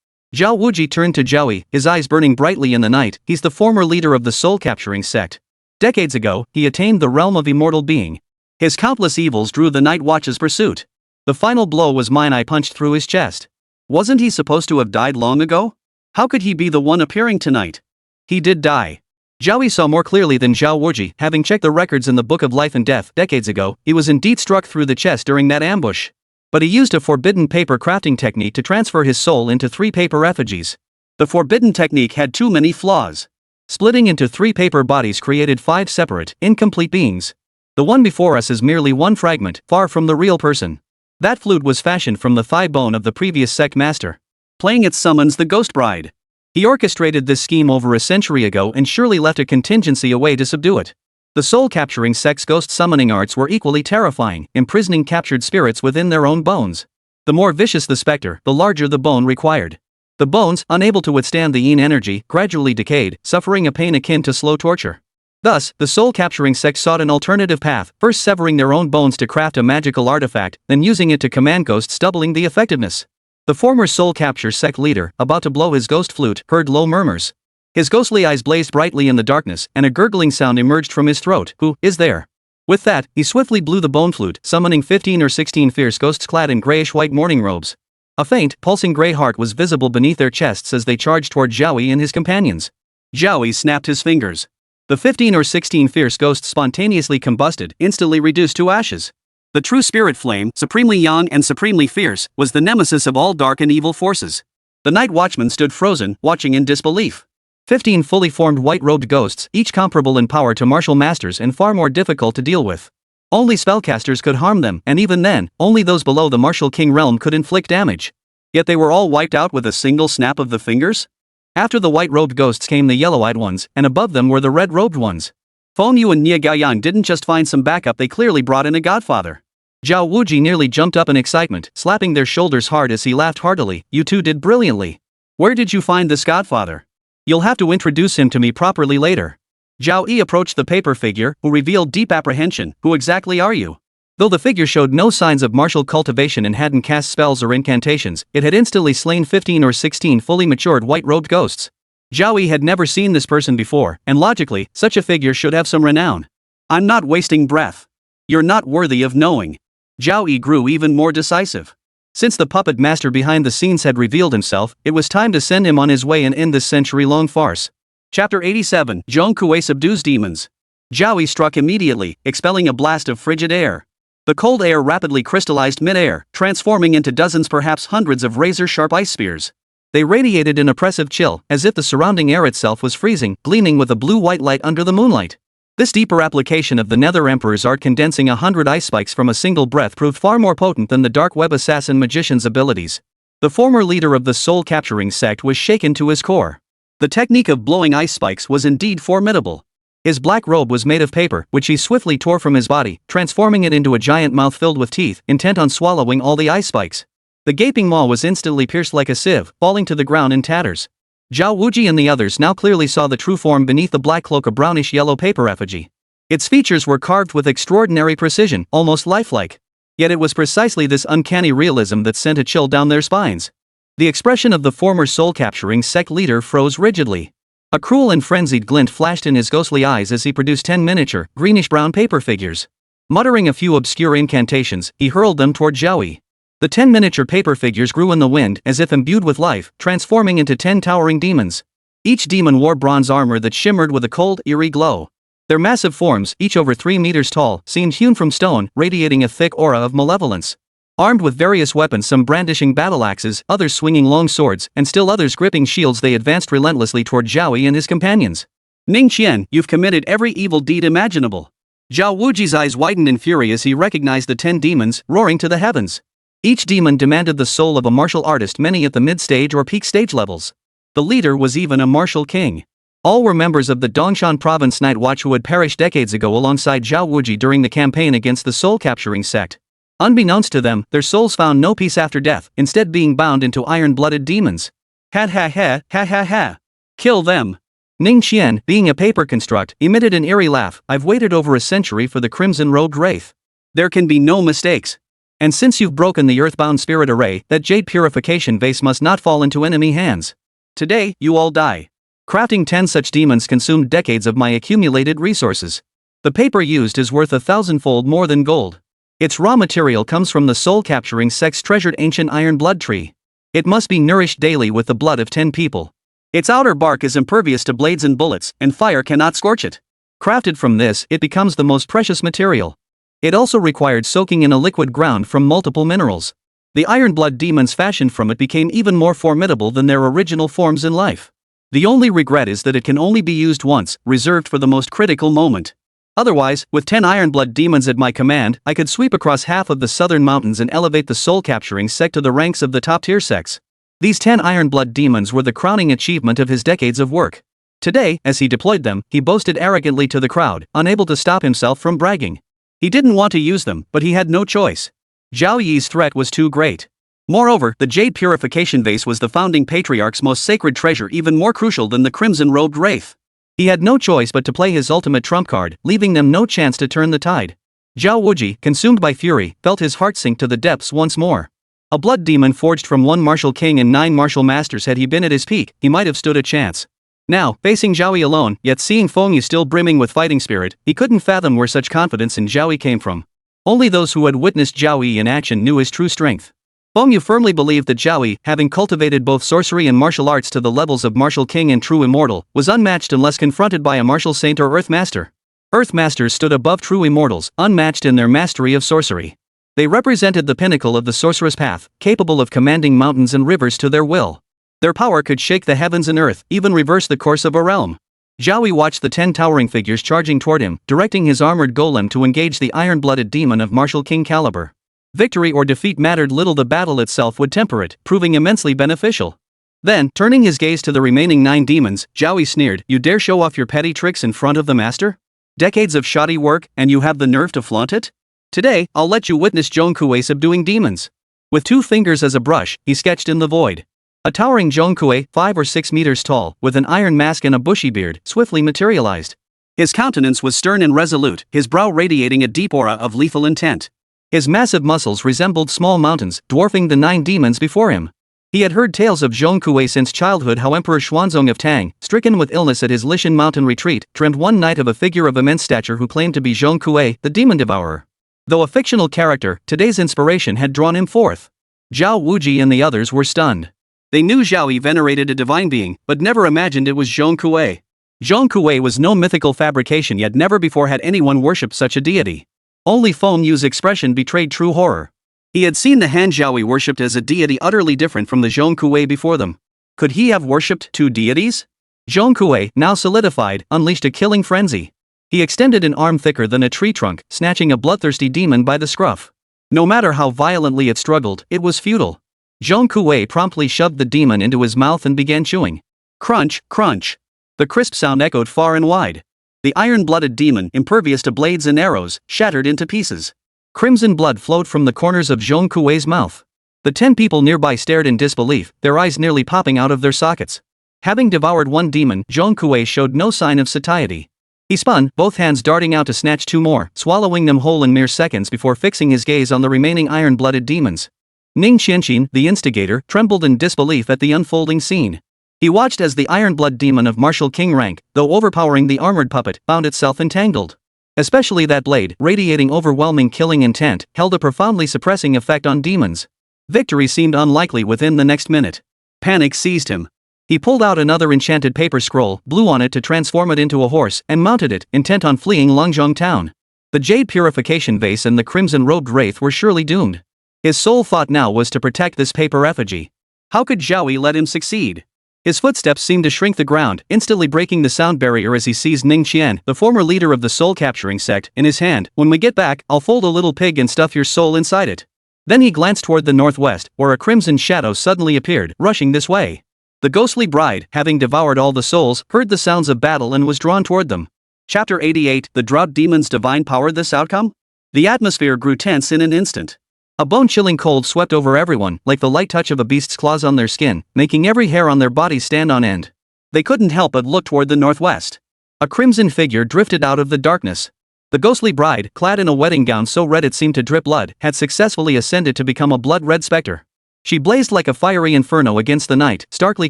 Zhao Wuji turned to Zhao Yi, his eyes burning brightly in the night. He's the former leader of the soul-capturing sect. Decades ago, he attained the realm of immortal being. His countless evils drew the Night Watch's pursuit. The final blow was mine. I punched through his chest. Wasn't he supposed to have died long ago? How could he be the one appearing tonight? He did die. Zhao Yi saw more clearly than Zhao Wuji. Having checked the records in the Book of Life and Death decades ago, he was indeed struck through the chest during that ambush. But he used a forbidden paper crafting technique to transfer his soul into 3 paper effigies. The forbidden technique had too many flaws. Splitting into 3 paper bodies created 5 separate, incomplete beings. The one before us is merely one fragment, far from the real person. That flute was fashioned from the thigh bone of the previous sect master. Playing it summons the ghost bride. He orchestrated this scheme over a century ago and surely left a contingency away to subdue it. The soul-capturing sect's ghost summoning arts were equally terrifying, imprisoning captured spirits within their own bones. The more vicious the specter, the larger the bone required. The bones, unable to withstand the yin energy, gradually decayed, suffering a pain akin to slow torture. Thus, the soul-capturing sect sought an alternative path, first severing their own bones to craft a magical artifact, then using it to command ghosts, doubling the effectiveness. The former soul-capture sect leader, about to blow his ghost flute, heard low murmurs. His ghostly eyes blazed brightly in the darkness, and a gurgling sound emerged from his throat. Who is there? With that, he swiftly blew the bone flute, summoning 15 or 16 fierce ghosts clad in grayish-white mourning robes. A faint, pulsing gray heart was visible beneath their chests as they charged toward Zhao Yi and his companions. Zhao Yi snapped his fingers. The 15 or 16 fierce ghosts spontaneously combusted, instantly reduced to ashes. The true spirit flame, supremely young and supremely fierce, was the nemesis of all dark and evil forces. The night watchman stood frozen, watching in disbelief. 15 fully formed white-robed ghosts, each comparable in power to martial masters and far more difficult to deal with. Only spellcasters could harm them, and even then, only those below the martial king realm could inflict damage. Yet they were all wiped out with a single snap of the fingers? After the white-robed ghosts came the yellow-eyed ones, and above them were the red-robed ones. Feng Yu and Nie Gaoyang didn't just find some backup, they clearly brought in a godfather. Zhao Wuji nearly jumped up in excitement, slapping their shoulders hard as he laughed heartily. You two did brilliantly. Where did you find this godfather? You'll have to introduce him to me properly later. Zhao Yi approached the paper figure, who revealed deep apprehension. Who exactly are you? Though the figure showed no signs of martial cultivation and hadn't cast spells or incantations, it had instantly slain 15 or 16 fully matured white-robed ghosts. Zhao Yi had never seen this person before, and logically, such a figure should have some renown. I'm not wasting breath. You're not worthy of knowing. Zhao Yi grew even more decisive. Since the puppet master behind the scenes had revealed himself, it was time to send him on his way and end this century-long farce. Chapter 87, Zhong Kuei subdues demons. Zhao Yi struck immediately, expelling a blast of frigid air. The cold air rapidly crystallized mid-air, transforming into dozens, perhaps hundreds of razor-sharp ice spears. They radiated an oppressive chill, as if the surrounding air itself was freezing, gleaming with a blue-white light under the moonlight. This deeper application of the Nether Emperor's art, condensing 100 ice spikes from a single breath, proved far more potent than the dark web assassin magician's abilities. The former leader of the soul-capturing sect was shaken to his core. The technique of blowing ice spikes was indeed formidable. His black robe was made of paper, which he swiftly tore from his body, transforming it into a giant mouth filled with teeth, intent on swallowing all the ice spikes. The gaping maw was instantly pierced like a sieve, falling to the ground in tatters. Zhao Wuji and the others now clearly saw the true form beneath the black cloak, a brownish-yellow paper effigy. Its features were carved with extraordinary precision, almost lifelike. Yet it was precisely this uncanny realism that sent a chill down their spines. The expression of the former soul-capturing sect leader froze rigidly. A cruel and frenzied glint flashed in his ghostly eyes as he produced 10 miniature, greenish-brown paper figures. Muttering a few obscure incantations, he hurled them toward Zhao Yi. The 10 miniature paper figures grew in the wind, as if imbued with life, transforming into 10 towering demons. Each demon wore bronze armor that shimmered with a cold, eerie glow. Their massive forms, each over 3 meters tall, seemed hewn from stone, radiating a thick aura of malevolence. Armed with various weapons, some brandishing battle axes, others swinging long swords, and still others gripping shields, they advanced relentlessly toward Zhao Yi and his companions. Ning Qian, you've committed every evil deed imaginable. Zhao Wuji's eyes widened in fury as he recognized the 10 demons, roaring to the heavens. Each demon demanded the soul of a martial artist, many at the mid-stage or peak stage levels. The leader was even a martial king. All were members of the Dongshan Province Night Watch who had perished decades ago alongside Zhao Wuji during the campaign against the soul-capturing sect. Unbeknownst to them, their souls found no peace after death, instead being bound into iron-blooded demons. Ha ha ha, ha ha ha. Kill them. Ning Qian, being a paper construct, emitted an eerie laugh. I've waited over a century for the crimson-robed wraith. There can be no mistakes. And since you've broken the earthbound spirit array, that jade purification vase must not fall into enemy hands. Today, you all die. Crafting 10 such demons consumed decades of my accumulated resources. The paper used is worth 1,000-fold more than gold. Its raw material comes from the soul-capturing sect's treasured ancient iron blood tree. It must be nourished daily with the blood of 10 people. Its outer bark is impervious to blades and bullets, and fire cannot scorch it. Crafted from this, it becomes the most precious material. It also required soaking in a liquid ground from multiple minerals. The iron blood demons fashioned from it became even more formidable than their original forms in life. The only regret is that it can only be used once, reserved for the most critical moment. Otherwise, with 10 iron-blood demons at my command, I could sweep across half of the southern mountains and elevate the soul-capturing sect to the ranks of the top-tier sects. These 10 iron-blood demons were the crowning achievement of his decades of work. Today, as he deployed them, he boasted arrogantly to the crowd, unable to stop himself from bragging. He didn't want to use them, but he had no choice. Zhao Yi's threat was too great. Moreover, the jade purification vase was the founding patriarch's most sacred treasure, even more crucial than the crimson-robed wraith. He had no choice but to play his ultimate trump card, leaving them no chance to turn the tide. Zhao Wuji, consumed by fury, felt his heart sink to the depths once more. A blood demon forged from 1 martial king and 9 martial masters, had he been at his peak, he might have stood a chance. Now, facing Zhao Yi alone, yet seeing Fulong Mountain still brimming with fighting spirit, he couldn't fathom where such confidence in Zhao Yi came from. Only those who had witnessed Zhao Yi in action knew his true strength. Fulong Mountain firmly believed that Zhao Yi, having cultivated both sorcery and martial arts to the levels of martial king and true immortal, was unmatched unless confronted by a martial saint or earth master. Earth masters stood above true immortals, unmatched in their mastery of sorcery. They represented the pinnacle of the sorcerer's path, capable of commanding mountains and rivers to their will. Their power could shake the heavens and earth, even reverse the course of a realm. Zhao Yi watched the 10 towering figures charging toward him, directing his armored golem to engage the iron-blooded demon of martial king caliber. Victory or defeat mattered little, the battle itself would temper it, proving immensely beneficial. Then, turning his gaze to the remaining 9 demons, Zhao Yi sneered, "You dare show off your petty tricks in front of the master? Decades of shoddy work, and you have the nerve to flaunt it? Today, I'll let you witness Zhongkue subduing demons." With 2 fingers as a brush, he sketched in the void. A towering Zhongkue, 5 or 6 meters tall, with an iron mask and a bushy beard, swiftly materialized. His countenance was stern and resolute, his brow radiating a deep aura of lethal intent. His massive muscles resembled small mountains, dwarfing the 9 demons before him. He had heard tales of Zhongkue since childhood, how Emperor Xuanzong of Tang, stricken with illness at his Lishan mountain retreat, trimmed one night of a figure of immense stature who claimed to be Zhongkue, the demon devourer. Though a fictional character, today's inspiration had drawn him forth. Zhao Wuji and the others were stunned. They knew Zhao Yi venerated a divine being, but never imagined it was Zhongkue. Zhongkue was no mythical fabrication, yet never before had anyone worshipped such a deity. Only Fulong Mountain's expression betrayed true horror. He had seen the Han Zhao Yi worshipped as a deity utterly different from the Zhongkue before them. Could he have worshipped 2 deities? Zhongkue, now solidified, unleashed a killing frenzy. He extended an arm thicker than a tree trunk, snatching a bloodthirsty demon by the scruff. No matter how violently it struggled, it was futile. Zhongkue promptly shoved the demon into his mouth and began chewing. Crunch, crunch. The crisp sound echoed far and wide. The iron-blooded demon, impervious to blades and arrows, shattered into pieces. Crimson blood flowed from the corners of Zhongkue's mouth. The 10 people nearby stared in disbelief, their eyes nearly popping out of their sockets. Having devoured 1 demon, Zhongkue showed no sign of satiety. He spun, both hands darting out to snatch 2 more, swallowing them whole in mere seconds before fixing his gaze on the remaining iron-blooded demons. Ning Qianqin, the instigator, trembled in disbelief at the unfolding scene. He watched as the iron-blood demon of martial king rank, though overpowering the armored puppet, found itself entangled. Especially that blade, radiating overwhelming killing intent, held a profoundly suppressing effect on demons. Victory seemed unlikely within the next minute. Panic seized him. He pulled out another enchanted paper scroll, blew on it to transform it into a horse, and mounted it, intent on fleeing Longzhong town. The jade purification vase and the crimson-robed wraith were surely doomed. His sole thought now was to protect this paper effigy. How could Zhao Yi let him succeed? His footsteps seemed to shrink the ground, instantly breaking the sound barrier as he seized Ning Qian, the former leader of the soul-capturing sect, in his hand. When we get back, I'll fold a little pig and stuff your soul inside it. Then he glanced toward the northwest, where a crimson shadow suddenly appeared, rushing this way. The ghostly bride, having devoured all the souls, heard the sounds of battle and was drawn toward them. Chapter 88, The Drought Demon's Divine Power. This outcome? The atmosphere grew tense in an instant. A bone-chilling cold swept over everyone, like the light touch of a beast's claws on their skin, making every hair on their bodies stand on end. They couldn't help but look toward the northwest. A crimson figure drifted out of the darkness. The ghostly bride, clad in a wedding gown so red it seemed to drip blood, had successfully ascended to become a blood-red specter. She blazed like a fiery inferno against the night, starkly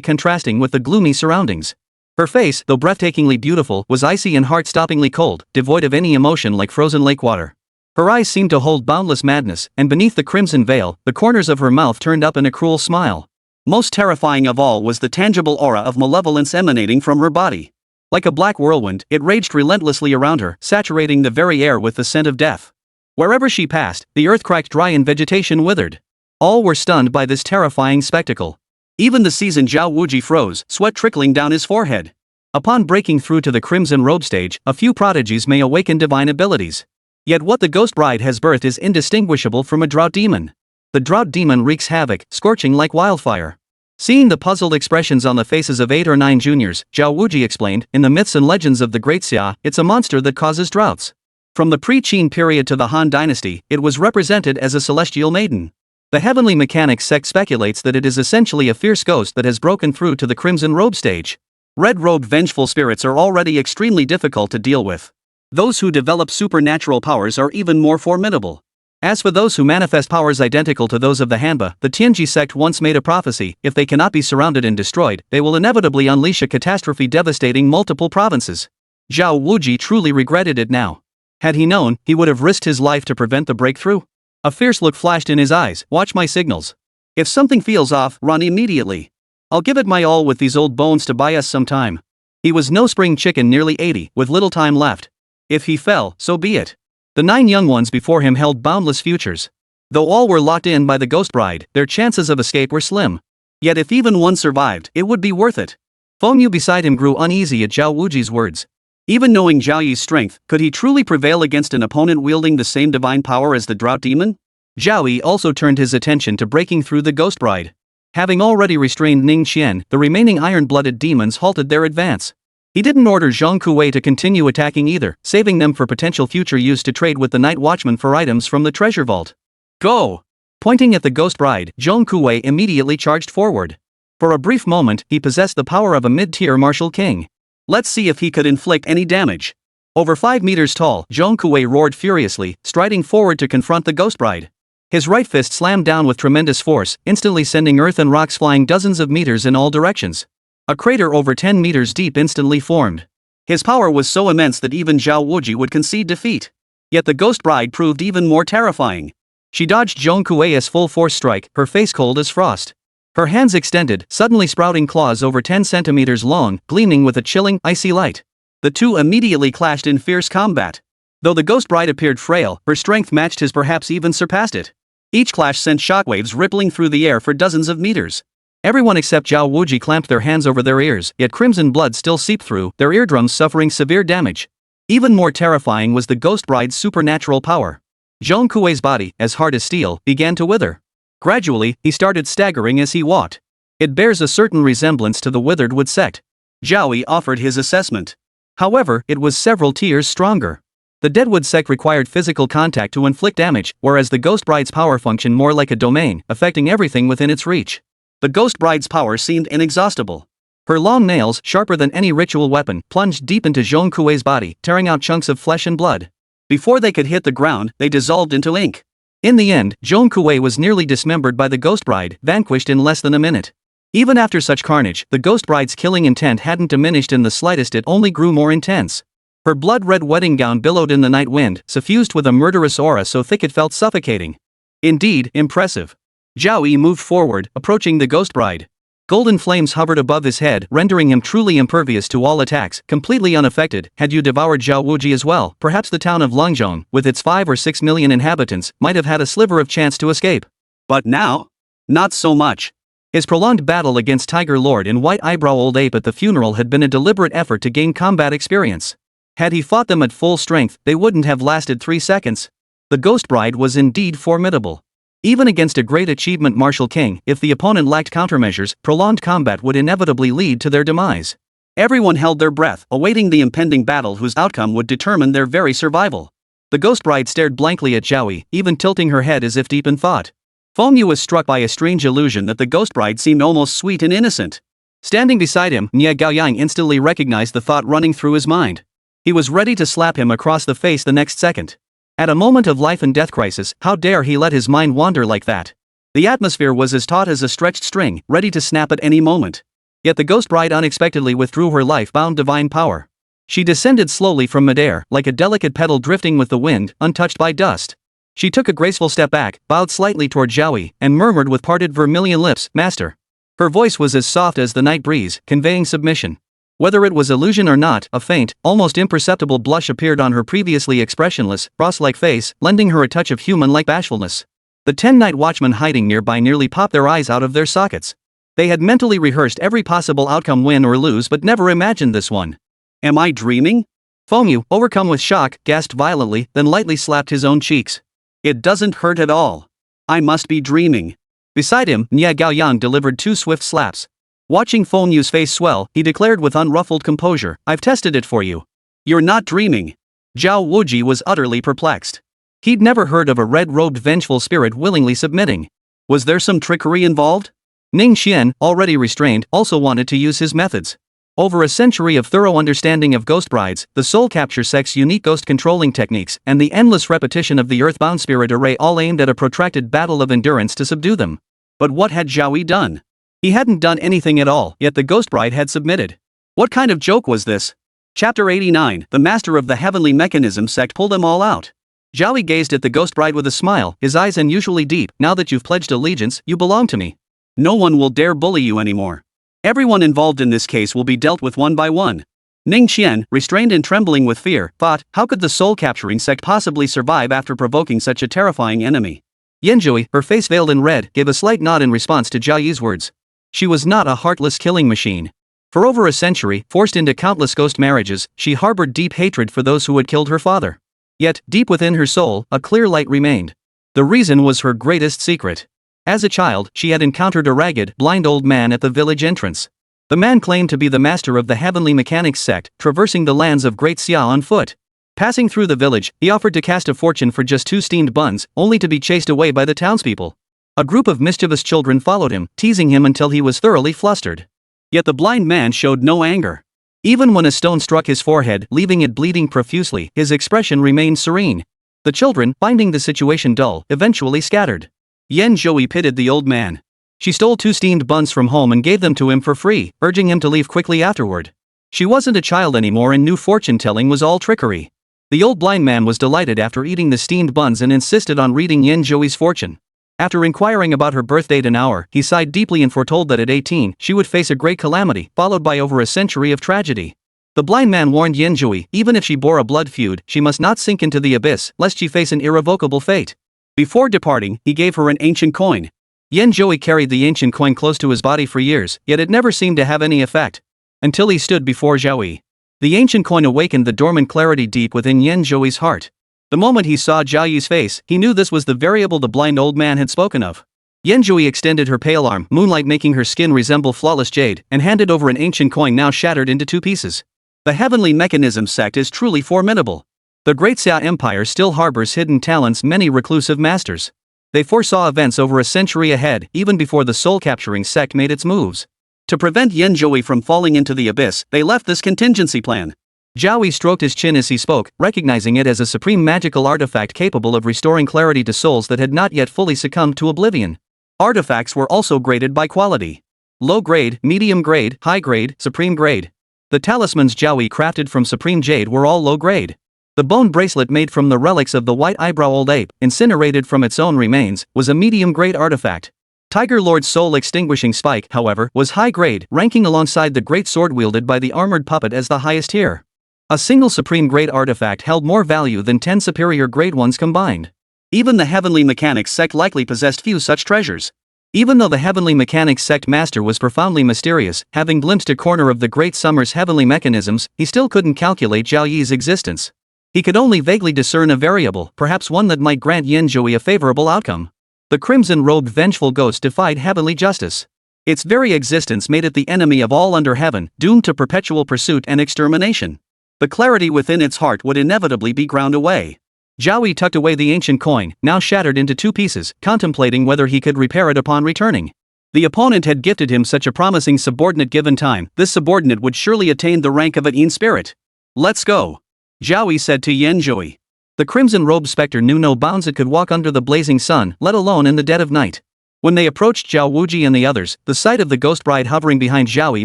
contrasting with the gloomy surroundings. Her face, though breathtakingly beautiful, was icy and heart-stoppingly cold, devoid of any emotion like frozen lake water. Her eyes seemed to hold boundless madness, and beneath the crimson veil, the corners of her mouth turned up in a cruel smile. Most terrifying of all was the tangible aura of malevolence emanating from her body. Like a black whirlwind, it raged relentlessly around her, saturating the very air with the scent of death. Wherever she passed, the earth cracked dry and vegetation withered. All were stunned by this terrifying spectacle. Even the seasoned Zhao Wuji froze, sweat trickling down his forehead. Upon breaking through to the crimson robe stage, a few prodigies may awaken divine abilities. Yet what the ghost bride has birthed is indistinguishable from a drought demon. The drought demon wreaks havoc, scorching like wildfire. Seeing the puzzled expressions on the faces of 8 or 9 juniors, Zhao Wuji explained, in the myths and legends of the Great Xia, it's a monster that causes droughts. From the pre-Qin period to the Han dynasty, it was represented as a celestial maiden. The heavenly mechanics sect speculates that it is essentially a fierce ghost that has broken through to the crimson robe stage. Red-robed vengeful spirits are already extremely difficult to deal with. Those who develop supernatural powers are even more formidable. As for those who manifest powers identical to those of the Hanba, the Tianji sect once made a prophecy: if they cannot be surrounded and destroyed, they will inevitably unleash a catastrophe devastating multiple provinces. Zhao Wuji truly regretted it now. Had he known, he would have risked his life to prevent the breakthrough. A fierce look flashed in his eyes. Watch my signals. If something feels off, run immediately. I'll give it my all with these old bones to buy us some time. He was no spring chicken, nearly 80, with little time left. If he fell, so be it. The 9 young ones before him held boundless futures. Though all were locked in by the ghost bride, their chances of escape were slim. Yet if even one survived, it would be worth it. Feng Yu beside him grew uneasy at Zhao Wuji's words. Even knowing Zhao Yi's strength, could he truly prevail against an opponent wielding the same divine power as the drought demon? Zhao Yi also turned his attention to breaking through the ghost bride. Having already restrained Ning Qian, the remaining iron-blooded demons halted their advance. He didn't order Zhang Kuwei to continue attacking either, saving them for potential future use to trade with the Night Watchman for items from the treasure vault. Go! Pointing at the ghost bride, Zhang Kuwei immediately charged forward. For a brief moment, he possessed the power of a mid-tier martial king. Let's see if he could inflict any damage. Over 5 meters tall, Zhang Kuwei roared furiously, striding forward to confront the ghost bride. His right fist slammed down with tremendous force, instantly sending earth and rocks flying dozens of meters in all directions. A crater over 10 meters deep instantly formed. His power was so immense that even Zhao Wuji would concede defeat. Yet the ghost bride proved even more terrifying. She dodged Zhang Kuei's full-force strike, her face cold as frost. Her hands extended, suddenly sprouting claws over 10 centimeters long, gleaming with a chilling, icy light. The two immediately clashed in fierce combat. Though the ghost bride appeared frail, her strength matched his, perhaps even surpassed it. Each clash sent shockwaves rippling through the air for dozens of meters. Everyone except Zhao Wuji clamped their hands over their ears, yet crimson blood still seeped through, their eardrums suffering severe damage. Even more terrifying was the ghost bride's supernatural power. Zhang Kuei's body, as hard as steel, began to wither. Gradually, he started staggering as he walked. It bears a certain resemblance to the withered wood sect. Zhao Yi offered his assessment. However, it was several tiers stronger. The Deadwood sect required physical contact to inflict damage, whereas the Ghost Bride's power functioned more like a domain, affecting everything within its reach. The Ghost Bride's power seemed inexhaustible. Her long nails, sharper than any ritual weapon, plunged deep into Zhang Kuei's body, tearing out chunks of flesh and blood. Before they could hit the ground, they dissolved into ink. In the end, Zhang Kuei was nearly dismembered by the Ghost Bride, vanquished in less than a minute. Even after such carnage, the Ghost Bride's killing intent hadn't diminished in the slightest, it only grew more intense. Her blood-red wedding gown billowed in the night wind, suffused with a murderous aura so thick it felt suffocating. Indeed, impressive. Zhao Yi moved forward, approaching the Ghost Bride. Golden flames hovered above his head, rendering him truly impervious to all attacks, completely unaffected. Had you devoured Zhao Yi as well, perhaps the town of Longzhong, with its 5 or 6 million inhabitants, might have had a sliver of chance to escape. But now? Not so much. His prolonged battle against Tiger Lord and White Eyebrow Old Ape at the funeral had been a deliberate effort to gain combat experience. Had he fought them at full strength, they wouldn't have lasted 3 seconds. The Ghost Bride was indeed formidable. Even against a great achievement martial king, if the opponent lacked countermeasures, prolonged combat would inevitably lead to their demise. Everyone held their breath, awaiting the impending battle whose outcome would determine their very survival. The Ghost Bride stared blankly at Zhao Yi, even tilting her head as if deep in thought. Fulong Mountain was struck by a strange illusion that the Ghost Bride seemed almost sweet and innocent. Standing beside him, Nie Gaoyang instantly recognized the thought running through his mind. He was ready to slap him across the face the next second. At a moment of life and death crisis, how dare he let his mind wander like that? The atmosphere was as taut as a stretched string, ready to snap at any moment. Yet the Ghost Bride unexpectedly withdrew her life-bound divine power. She descended slowly from midair, like a delicate petal drifting with the wind, untouched by dust. She took a graceful step back, bowed slightly toward Zhao Yi, and murmured with parted vermilion lips, "Master." Her voice was as soft as the night breeze, conveying submission. Whether it was illusion or not, a faint, almost imperceptible blush appeared on her previously expressionless, frost-like face, lending her a touch of human-like bashfulness. The 10 night watchmen hiding nearby nearly popped their eyes out of their sockets. They had mentally rehearsed every possible outcome, win or lose, but never imagined this one. Am I dreaming? Fulong Mountain, overcome with shock, gasped violently, then lightly slapped his own cheeks. It doesn't hurt at all. I must be dreaming. Beside him, Nie Gaoyang delivered 2 swift slaps. Watching Fulong Mountain's face swell, he declared with unruffled composure, "I've tested it for you. You're not dreaming." Zhao Yi was utterly perplexed. He'd never heard of a red-robed vengeful spirit willingly submitting. Was there some trickery involved? Ning Xian, already restrained, also wanted to use his methods. Over a century of thorough understanding of ghost brides, the soul capture sect's unique ghost controlling techniques, and the endless repetition of the earthbound spirit array all aimed at a protracted battle of endurance to subdue them. But what had Zhao Yi done? He hadn't done anything at all, yet the Ghost Bride had submitted. What kind of joke was this? Chapter 89, the master of the heavenly mechanism sect pulled them all out. Zhao Yi gazed at the Ghost Bride with a smile, his eyes unusually deep. "Now that you've pledged allegiance, you belong to me. No one will dare bully you anymore. Everyone involved in this case will be dealt with one by one." Ning Xian, restrained and trembling with fear, thought, how could the soul-capturing sect possibly survive after provoking such a terrifying enemy? Yanzhui, her face veiled in red, gave a slight nod in response to Zhao Yi's words. She was not a heartless killing machine. For over a century, forced into countless ghost marriages, she harbored deep hatred for those who had killed her father. Yet, deep within her soul, a clear light remained. The reason was her greatest secret. As a child, she had encountered a ragged, blind old man at the village entrance. The man claimed to be the master of the heavenly mechanics sect, traversing the lands of Great Xia on foot. Passing through the village, he offered to cast a fortune for just 2 steamed buns, only to be chased away by the townspeople. A group of mischievous children followed him, teasing him until he was thoroughly flustered. Yet the blind man showed no anger. Even when a stone struck his forehead, leaving it bleeding profusely, his expression remained serene. The children, finding the situation dull, eventually scattered. Yanzhui pitied the old man. She stole 2 steamed buns from home and gave them to him for free, urging him to leave quickly afterward. She wasn't a child anymore and knew fortune-telling was all trickery. The old blind man was delighted after eating the steamed buns and insisted on reading Yanzhui's fortune. After inquiring about her birth date and hour, he sighed deeply and foretold that at 18, she would face a great calamity, followed by over a century of tragedy. The blind man warned Yanzhui, even if she bore a blood feud, she must not sink into the abyss, lest she face an irrevocable fate. Before departing, he gave her an ancient coin. Yanzhui carried the ancient coin close to his body for years, yet it never seemed to have any effect. Until he stood before Zhao Yi. The ancient coin awakened the dormant clarity deep within Yanzhui's heart. The moment he saw Zhao Yi's face, he knew this was the variable the blind old man had spoken of. Yanzhui extended her pale arm, moonlight making her skin resemble flawless jade, and handed over an ancient coin now shattered into 2 pieces. The heavenly mechanism sect is truly formidable. The Great Xia Empire still harbors hidden talents, many reclusive masters. They foresaw events over a century ahead, even before the soul-capturing sect made its moves. To prevent Yanzhui from falling into the abyss, they left this contingency plan. Zhao Yi stroked his chin as he spoke, recognizing it as a supreme magical artifact capable of restoring clarity to souls that had not yet fully succumbed to oblivion. Artifacts were also graded by quality. Low grade, medium grade, high grade, supreme grade. The talismans Zhao Yi crafted from supreme jade were all low grade. The bone bracelet made from the relics of the white eyebrow old ape, incinerated from its own remains, was a medium grade artifact. Tiger Lord's soul-extinguishing spike, however, was high-grade, ranking alongside the great sword wielded by the armored puppet as the highest tier. A single supreme-grade artifact held more value than 10 superior-grade ones combined. Even the Heavenly Mechanics sect likely possessed few such treasures. Even though the Heavenly Mechanics sect master was profoundly mysterious, having glimpsed a corner of the Great Summer's heavenly mechanisms, he still couldn't calculate Zhao Yi's existence. He could only vaguely discern a variable, perhaps one that might grant Yuncheng a favorable outcome. The crimson-robed vengeful ghost defied heavenly justice. Its very existence made it the enemy of all under heaven, doomed to perpetual pursuit and extermination. The clarity within its heart would inevitably be ground away. Zhao Yi tucked away the ancient coin, now shattered into 2 pieces, contemplating whether he could repair it upon returning. The opponent had gifted him such a promising subordinate given time, this subordinate would surely attain the rank of an in spirit. "Let's go," Zhao Yi said to Yuncheng. The crimson-robed specter knew no bounds it could walk under the blazing sun, let alone in the dead of night. When they approached Zhao Wuji and the others, the sight of the ghost bride hovering behind Zhao Yi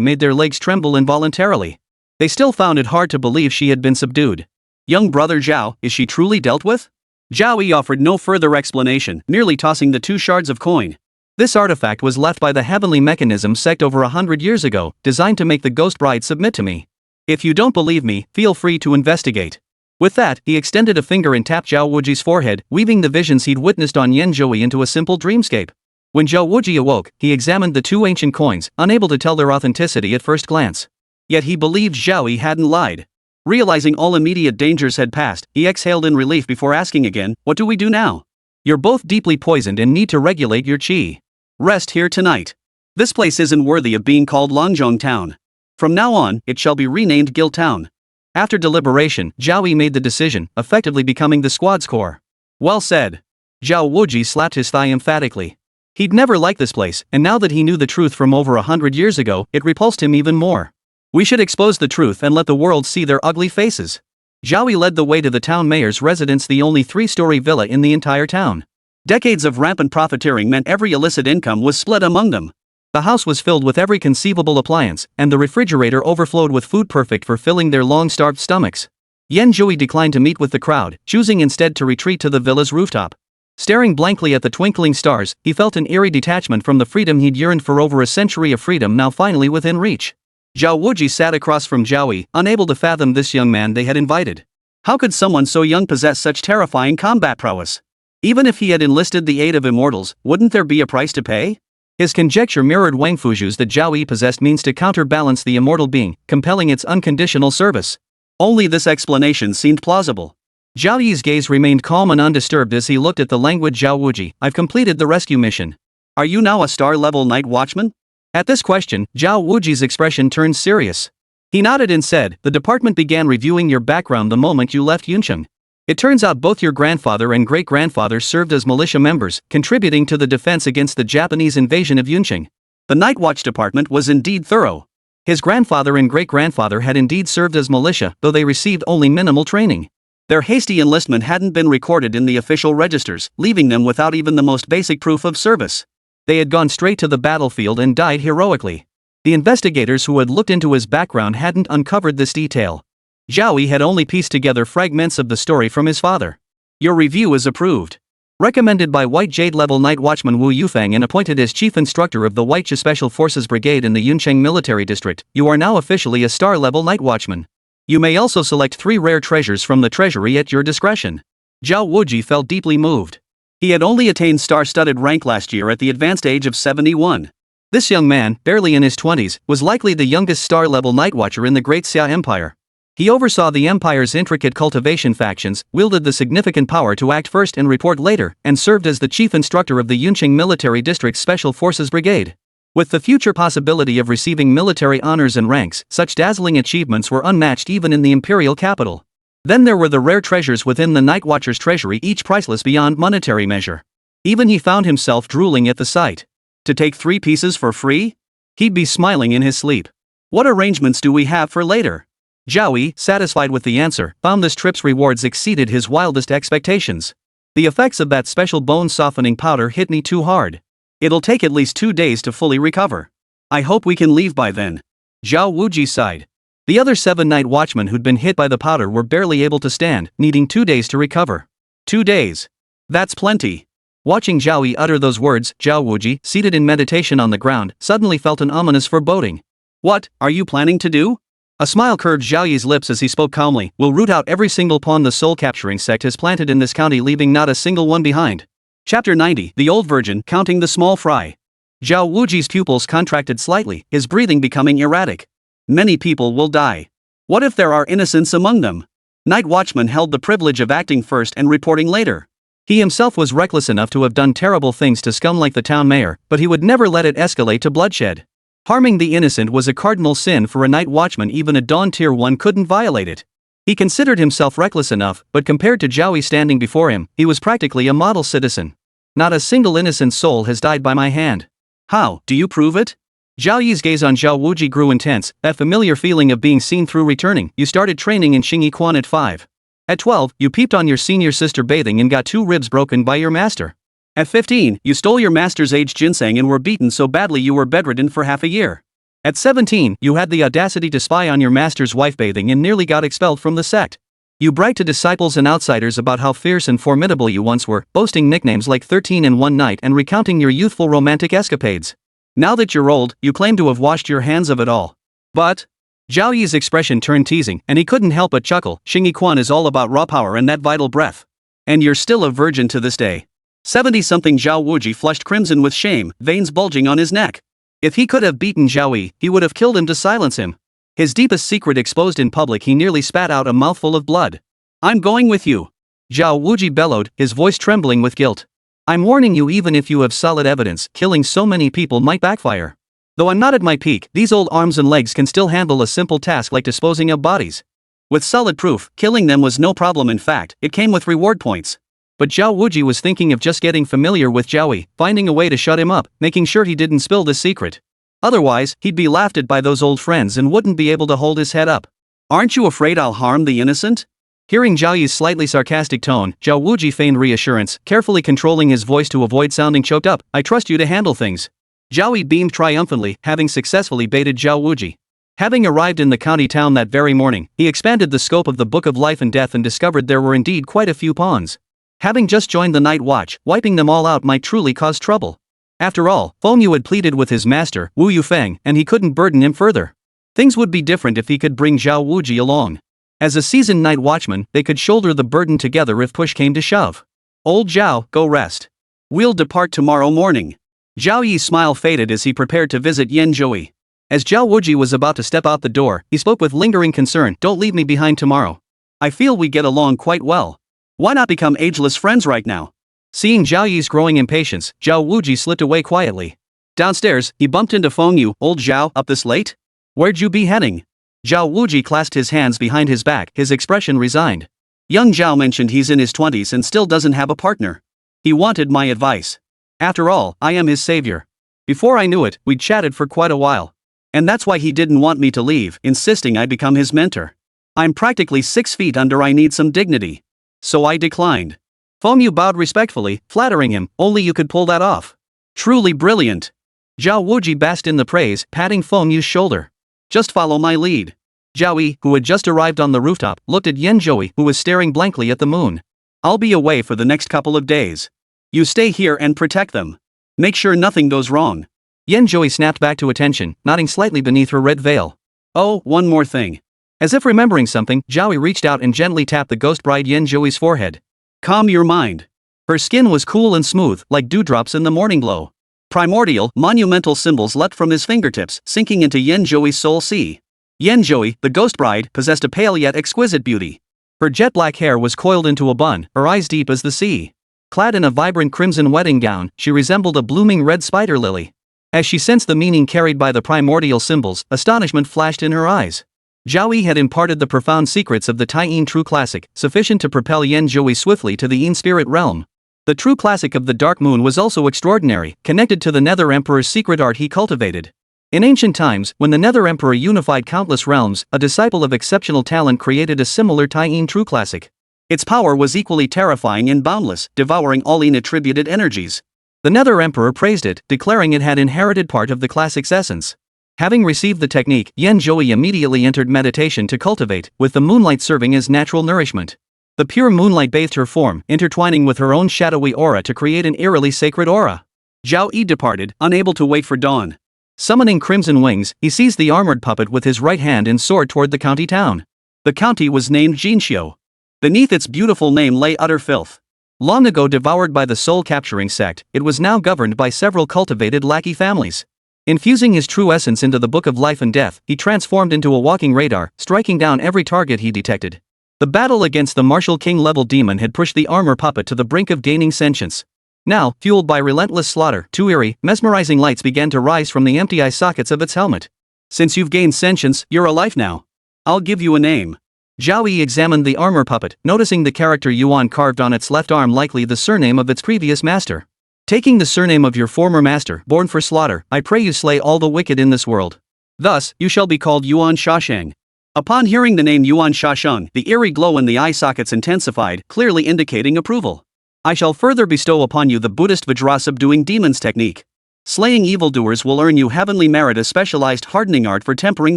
made their legs tremble involuntarily. They still found it hard to believe she had been subdued. "Young brother Zhao, is she truly dealt with?" Zhao Yi offered no further explanation, merely tossing the 2 shards of coin. This artifact was left by the Heavenly Mechanism sect over 100 years ago, designed to make the ghost bride submit to me. If you don't believe me, feel free to investigate. With that, he extended a finger and tapped Zhao Wuji's forehead, weaving the visions he'd witnessed on Yuncheng into a simple dreamscape. When Zhao Wuji awoke, he examined the 2 ancient coins, unable to tell their authenticity at first glance. Yet he believed Zhao Yi hadn't lied. Realizing all immediate dangers had passed, he exhaled in relief before asking again, "What do we do now?" "You're both deeply poisoned and need to regulate your qi. Rest here tonight. This place isn't worthy of being called Longzhong Town. From now on, it shall be renamed Guild Town." After deliberation, Zhao Yi made the decision, effectively becoming the squad's core. "Well said." Zhao Wuji slapped his thigh emphatically. He'd never liked this place, and now that he knew the truth from over 100 years ago, it repulsed him even more. "We should expose the truth and let the world see their ugly faces." Zhao Yi led the way to the town mayor's residence, the only 3-story villa in the entire town. Decades of rampant profiteering meant every illicit income was split among them. The house was filled with every conceivable appliance, and the refrigerator overflowed with food perfect for filling their long-starved stomachs. Yuncheng declined to meet with the crowd, choosing instead to retreat to the villa's rooftop. Staring blankly at the twinkling stars, he felt an eerie detachment from the freedom he'd yearned for over a century, of freedom now finally within reach. Zhao Wuji sat across from Zhao Yi, unable to fathom this young man they had invited. How could someone so young possess such terrifying combat prowess? Even if he had enlisted the aid of immortals, wouldn't there be a price to pay? His conjecture mirrored Wang Fuju's that Zhao Yi possessed means to counterbalance the immortal being, compelling its unconditional service. Only this explanation seemed plausible. Zhao Yi's gaze remained calm and undisturbed as he looked at the languid Zhao Wuji. "I've completed the rescue mission. Are you now a star-level night watchman?" At this question, Zhao Wuji's expression turned serious. He nodded and said, "The department began reviewing your background the moment you left Yuncheng. It turns out both your grandfather and great-grandfather served as militia members, contributing to the defense against the Japanese invasion of Yuncheng." The Night Watch department was indeed thorough. His grandfather and great-grandfather had indeed served as militia, though they received only minimal training. Their hasty enlistment hadn't been recorded in the official registers, leaving them without even the most basic proof of service. They had gone straight to the battlefield and died heroically. The investigators who had looked into his background hadn't uncovered this detail. Zhao Yi had only pieced together fragments of the story from his father. "Your review is approved. Recommended by White Jade level Night Watchman Wu Yufang and appointed as chief instructor of the White Jade Special Forces Brigade in the Yuncheng Military District, you are now officially a star-level Night Watchman. You may also select 3 rare treasures from the treasury at your discretion." Zhao Wuji felt deeply moved. He had only attained star-studded rank last year at the advanced age of 71. This young man, barely in his 20s, was likely the youngest star-level Night Watcher in the Great Xia Empire. He oversaw the Empire's intricate cultivation factions, wielded the significant power to act first and report later, and served as the chief instructor of the Yuncheng Military District's Special Forces Brigade. With the future possibility of receiving military honors and ranks, such dazzling achievements were unmatched even in the imperial capital. Then there were the rare treasures within the Night Watcher's treasury, each priceless beyond monetary measure. Even he found himself drooling at the sight. To take 3 pieces for free? He'd be smiling in his sleep. What arrangements do we have for later? Zhao Yi, satisfied with the answer, found this trip's rewards exceeded his wildest expectations. The effects of that special bone-softening powder hit me too hard. It'll take at least 2 days to fully recover. I hope we can leave by then. Zhao Wuji sighed. The other 7 night watchmen who'd been hit by the powder were barely able to stand, needing 2 days to recover. 2 days. That's plenty. Watching Zhao Yi utter those words, Zhao Wuji, seated in meditation on the ground, suddenly felt an ominous foreboding. What are you planning to do? A smile curved Zhao Yi's lips as he spoke calmly. We'll root out every single pawn the soul-capturing sect has planted in this county, leaving not a single one behind. Chapter 90, The Old Virgin, Counting the Small Fry. Zhao Wuji's pupils contracted slightly, his breathing becoming erratic. Many people will die. What if there are innocents among them? Night Watchman held the privilege of acting first and reporting later. He himself was reckless enough to have done terrible things to scum like the town mayor, but he would never let it escalate to bloodshed. Harming the innocent was a cardinal sin for a night watchman. Even a Dawn Tier 1 couldn't violate it. He considered himself reckless enough, but compared to Zhao Yi standing before him, he was practically a model citizen. Not a single innocent soul has died by my hand. How do you prove it? Zhao Yi's gaze on Zhao Wuji grew intense, that familiar feeling of being seen through returning. You started training in Xingyi Quan at 5. At 12, you peeped on your senior sister bathing and got 2 ribs broken by your master. At 15, you stole your master's aged ginseng and were beaten so badly you were bedridden for half a year. At 17, you had the audacity to spy on your master's wife bathing and nearly got expelled from the sect. You bragged to disciples and outsiders about how fierce and formidable you once were, boasting nicknames like 13 and One Night and recounting your youthful romantic escapades. Now that you're old, you claim to have washed your hands of it all. But Zhao Yi's expression turned teasing, and he couldn't help but chuckle. Xingyi Quan is all about raw power and that vital breath. And you're still a virgin to this day. 70-something Zhao Wuji flushed crimson with shame, veins bulging on his neck. If he could have beaten Zhao Yi, he would have killed him to silence him. His deepest secret exposed in public, he nearly spat out a mouthful of blood. I'm going with you. Zhao Wuji bellowed, his voice trembling with guilt. I'm warning you, even if you have solid evidence, killing so many people might backfire. Though I'm not at my peak, these old arms and legs can still handle a simple task like disposing of bodies. With solid proof, killing them was no problem. In fact, it came with reward points. But Zhao Wuji was thinking of just getting familiar with Zhao Yi, finding a way to shut him up, making sure he didn't spill this secret. Otherwise, he'd be laughed at by those old friends and wouldn't be able to hold his head up. Aren't you afraid I'll harm the innocent? Hearing Zhao Yi's slightly sarcastic tone, Zhao Wuji feigned reassurance, carefully controlling his voice to avoid sounding choked up. I trust you to handle things. Zhao Yi beamed triumphantly, having successfully baited Zhao Wuji. Having arrived in the county town that very morning, he expanded the scope of the Book of Life and Death and discovered there were indeed quite a few pawns. Having just joined the Night Watch, wiping them all out might truly cause trouble. After all, Feng Yu had pleaded with his master, Wu Yufeng, and he couldn't burden him further. Things would be different if he could bring Zhao Wuji along. As a seasoned night watchman, they could shoulder the burden together if push came to shove. Old Zhao, go rest. We'll depart tomorrow morning. Zhao Yi's smile faded as he prepared to visit Yenzhou. As Zhao Wuji was about to step out the door, he spoke with lingering concern. Don't leave me behind tomorrow. I feel we get along quite well. Why not become ageless friends right now? Seeing Zhao Yi's growing impatience, Zhao Wuji slipped away quietly. Downstairs, he bumped into Feng Yu. Old Zhao, up this late? Where'd you be heading? Zhao Wuji clasped his hands behind his back, his expression resigned. Young Zhao mentioned he's in his 20s and still doesn't have a partner. He wanted my advice. After all, I am his savior. Before I knew it, we'd chatted for quite a while. And that's why he didn't want me to leave, insisting I become his mentor. I'm practically 6 feet under. I need some dignity. So I declined. Feng Yu bowed respectfully, flattering him. Only you could pull that off. Truly brilliant. Zhao Wuji basked in the praise, patting Feng Yu's shoulder. Just follow my lead. Zhao Yi, who had just arrived on the rooftop, looked at Yenzhou, who was staring blankly at the moon. I'll be away for the next couple of days. You stay here and protect them. Make sure nothing goes wrong. Yenzhou snapped back to attention, nodding slightly beneath her red veil. Oh, one more thing. As if remembering something, Zhao Yi reached out and gently tapped the ghost bride Yenzhou's forehead. Calm your mind. Her skin was cool and smooth, like dewdrops in the morning glow. Primordial, monumental symbols leapt from his fingertips, sinking into Yenzhou's soul sea. Yenzhou, the ghost bride, possessed a pale yet exquisite beauty. Her jet-black hair was coiled into a bun, her eyes deep as the sea. Clad in a vibrant crimson wedding gown, she resembled a blooming red spider lily. As she sensed the meaning carried by the primordial symbols, astonishment flashed in her eyes. Zhao Yi had imparted the profound secrets of the Taiyin True Classic, sufficient to propel Yenzhou swiftly to the Yin Spirit realm. The True Classic of the Dark Moon was also extraordinary, connected to the Nether Emperor's secret art he cultivated. In ancient times, when the Nether Emperor unified countless realms, a disciple of exceptional talent created a similar Taiyin True Classic. Its power was equally terrifying and boundless, devouring all Yin attributed energies. The Nether Emperor praised it, declaring it had inherited part of the classic's essence. Having received the technique, Yenzhou immediately entered meditation to cultivate, with the moonlight serving as natural nourishment. The pure moonlight bathed her form, intertwining with her own shadowy aura to create an eerily sacred aura. Zhao Yi departed, unable to wait for dawn. Summoning crimson wings, he seized the armored puppet with his right hand and soared toward the county town. The county was named Jinxiu. Beneath its beautiful name lay utter filth. Long ago devoured by the soul-capturing sect, it was now governed by several cultivated lackey families. Infusing his true essence into the Book of Life and Death, he transformed into a walking radar, striking down every target he detected. The battle against the martial king-level demon had pushed the armor puppet to the brink of gaining sentience. Now, fueled by relentless slaughter, two eerie, mesmerizing lights began to rise from the empty eye sockets of its helmet. Since you've gained sentience, you're alive now. I'll give you a name. Zhao Yi examined the armor puppet, noticing the character Yuan carved on its left arm, likely the surname of its previous master. Taking the surname of your former master, born for slaughter, I pray you slay all the wicked in this world. Thus, you shall be called Yuan Shasheng. Upon hearing the name Yuan Shasheng, the eerie glow in the eye sockets intensified, clearly indicating approval. I shall further bestow upon you the Buddhist Vajra subduing demons technique. Slaying evildoers will earn you heavenly merit, a specialized hardening art for tempering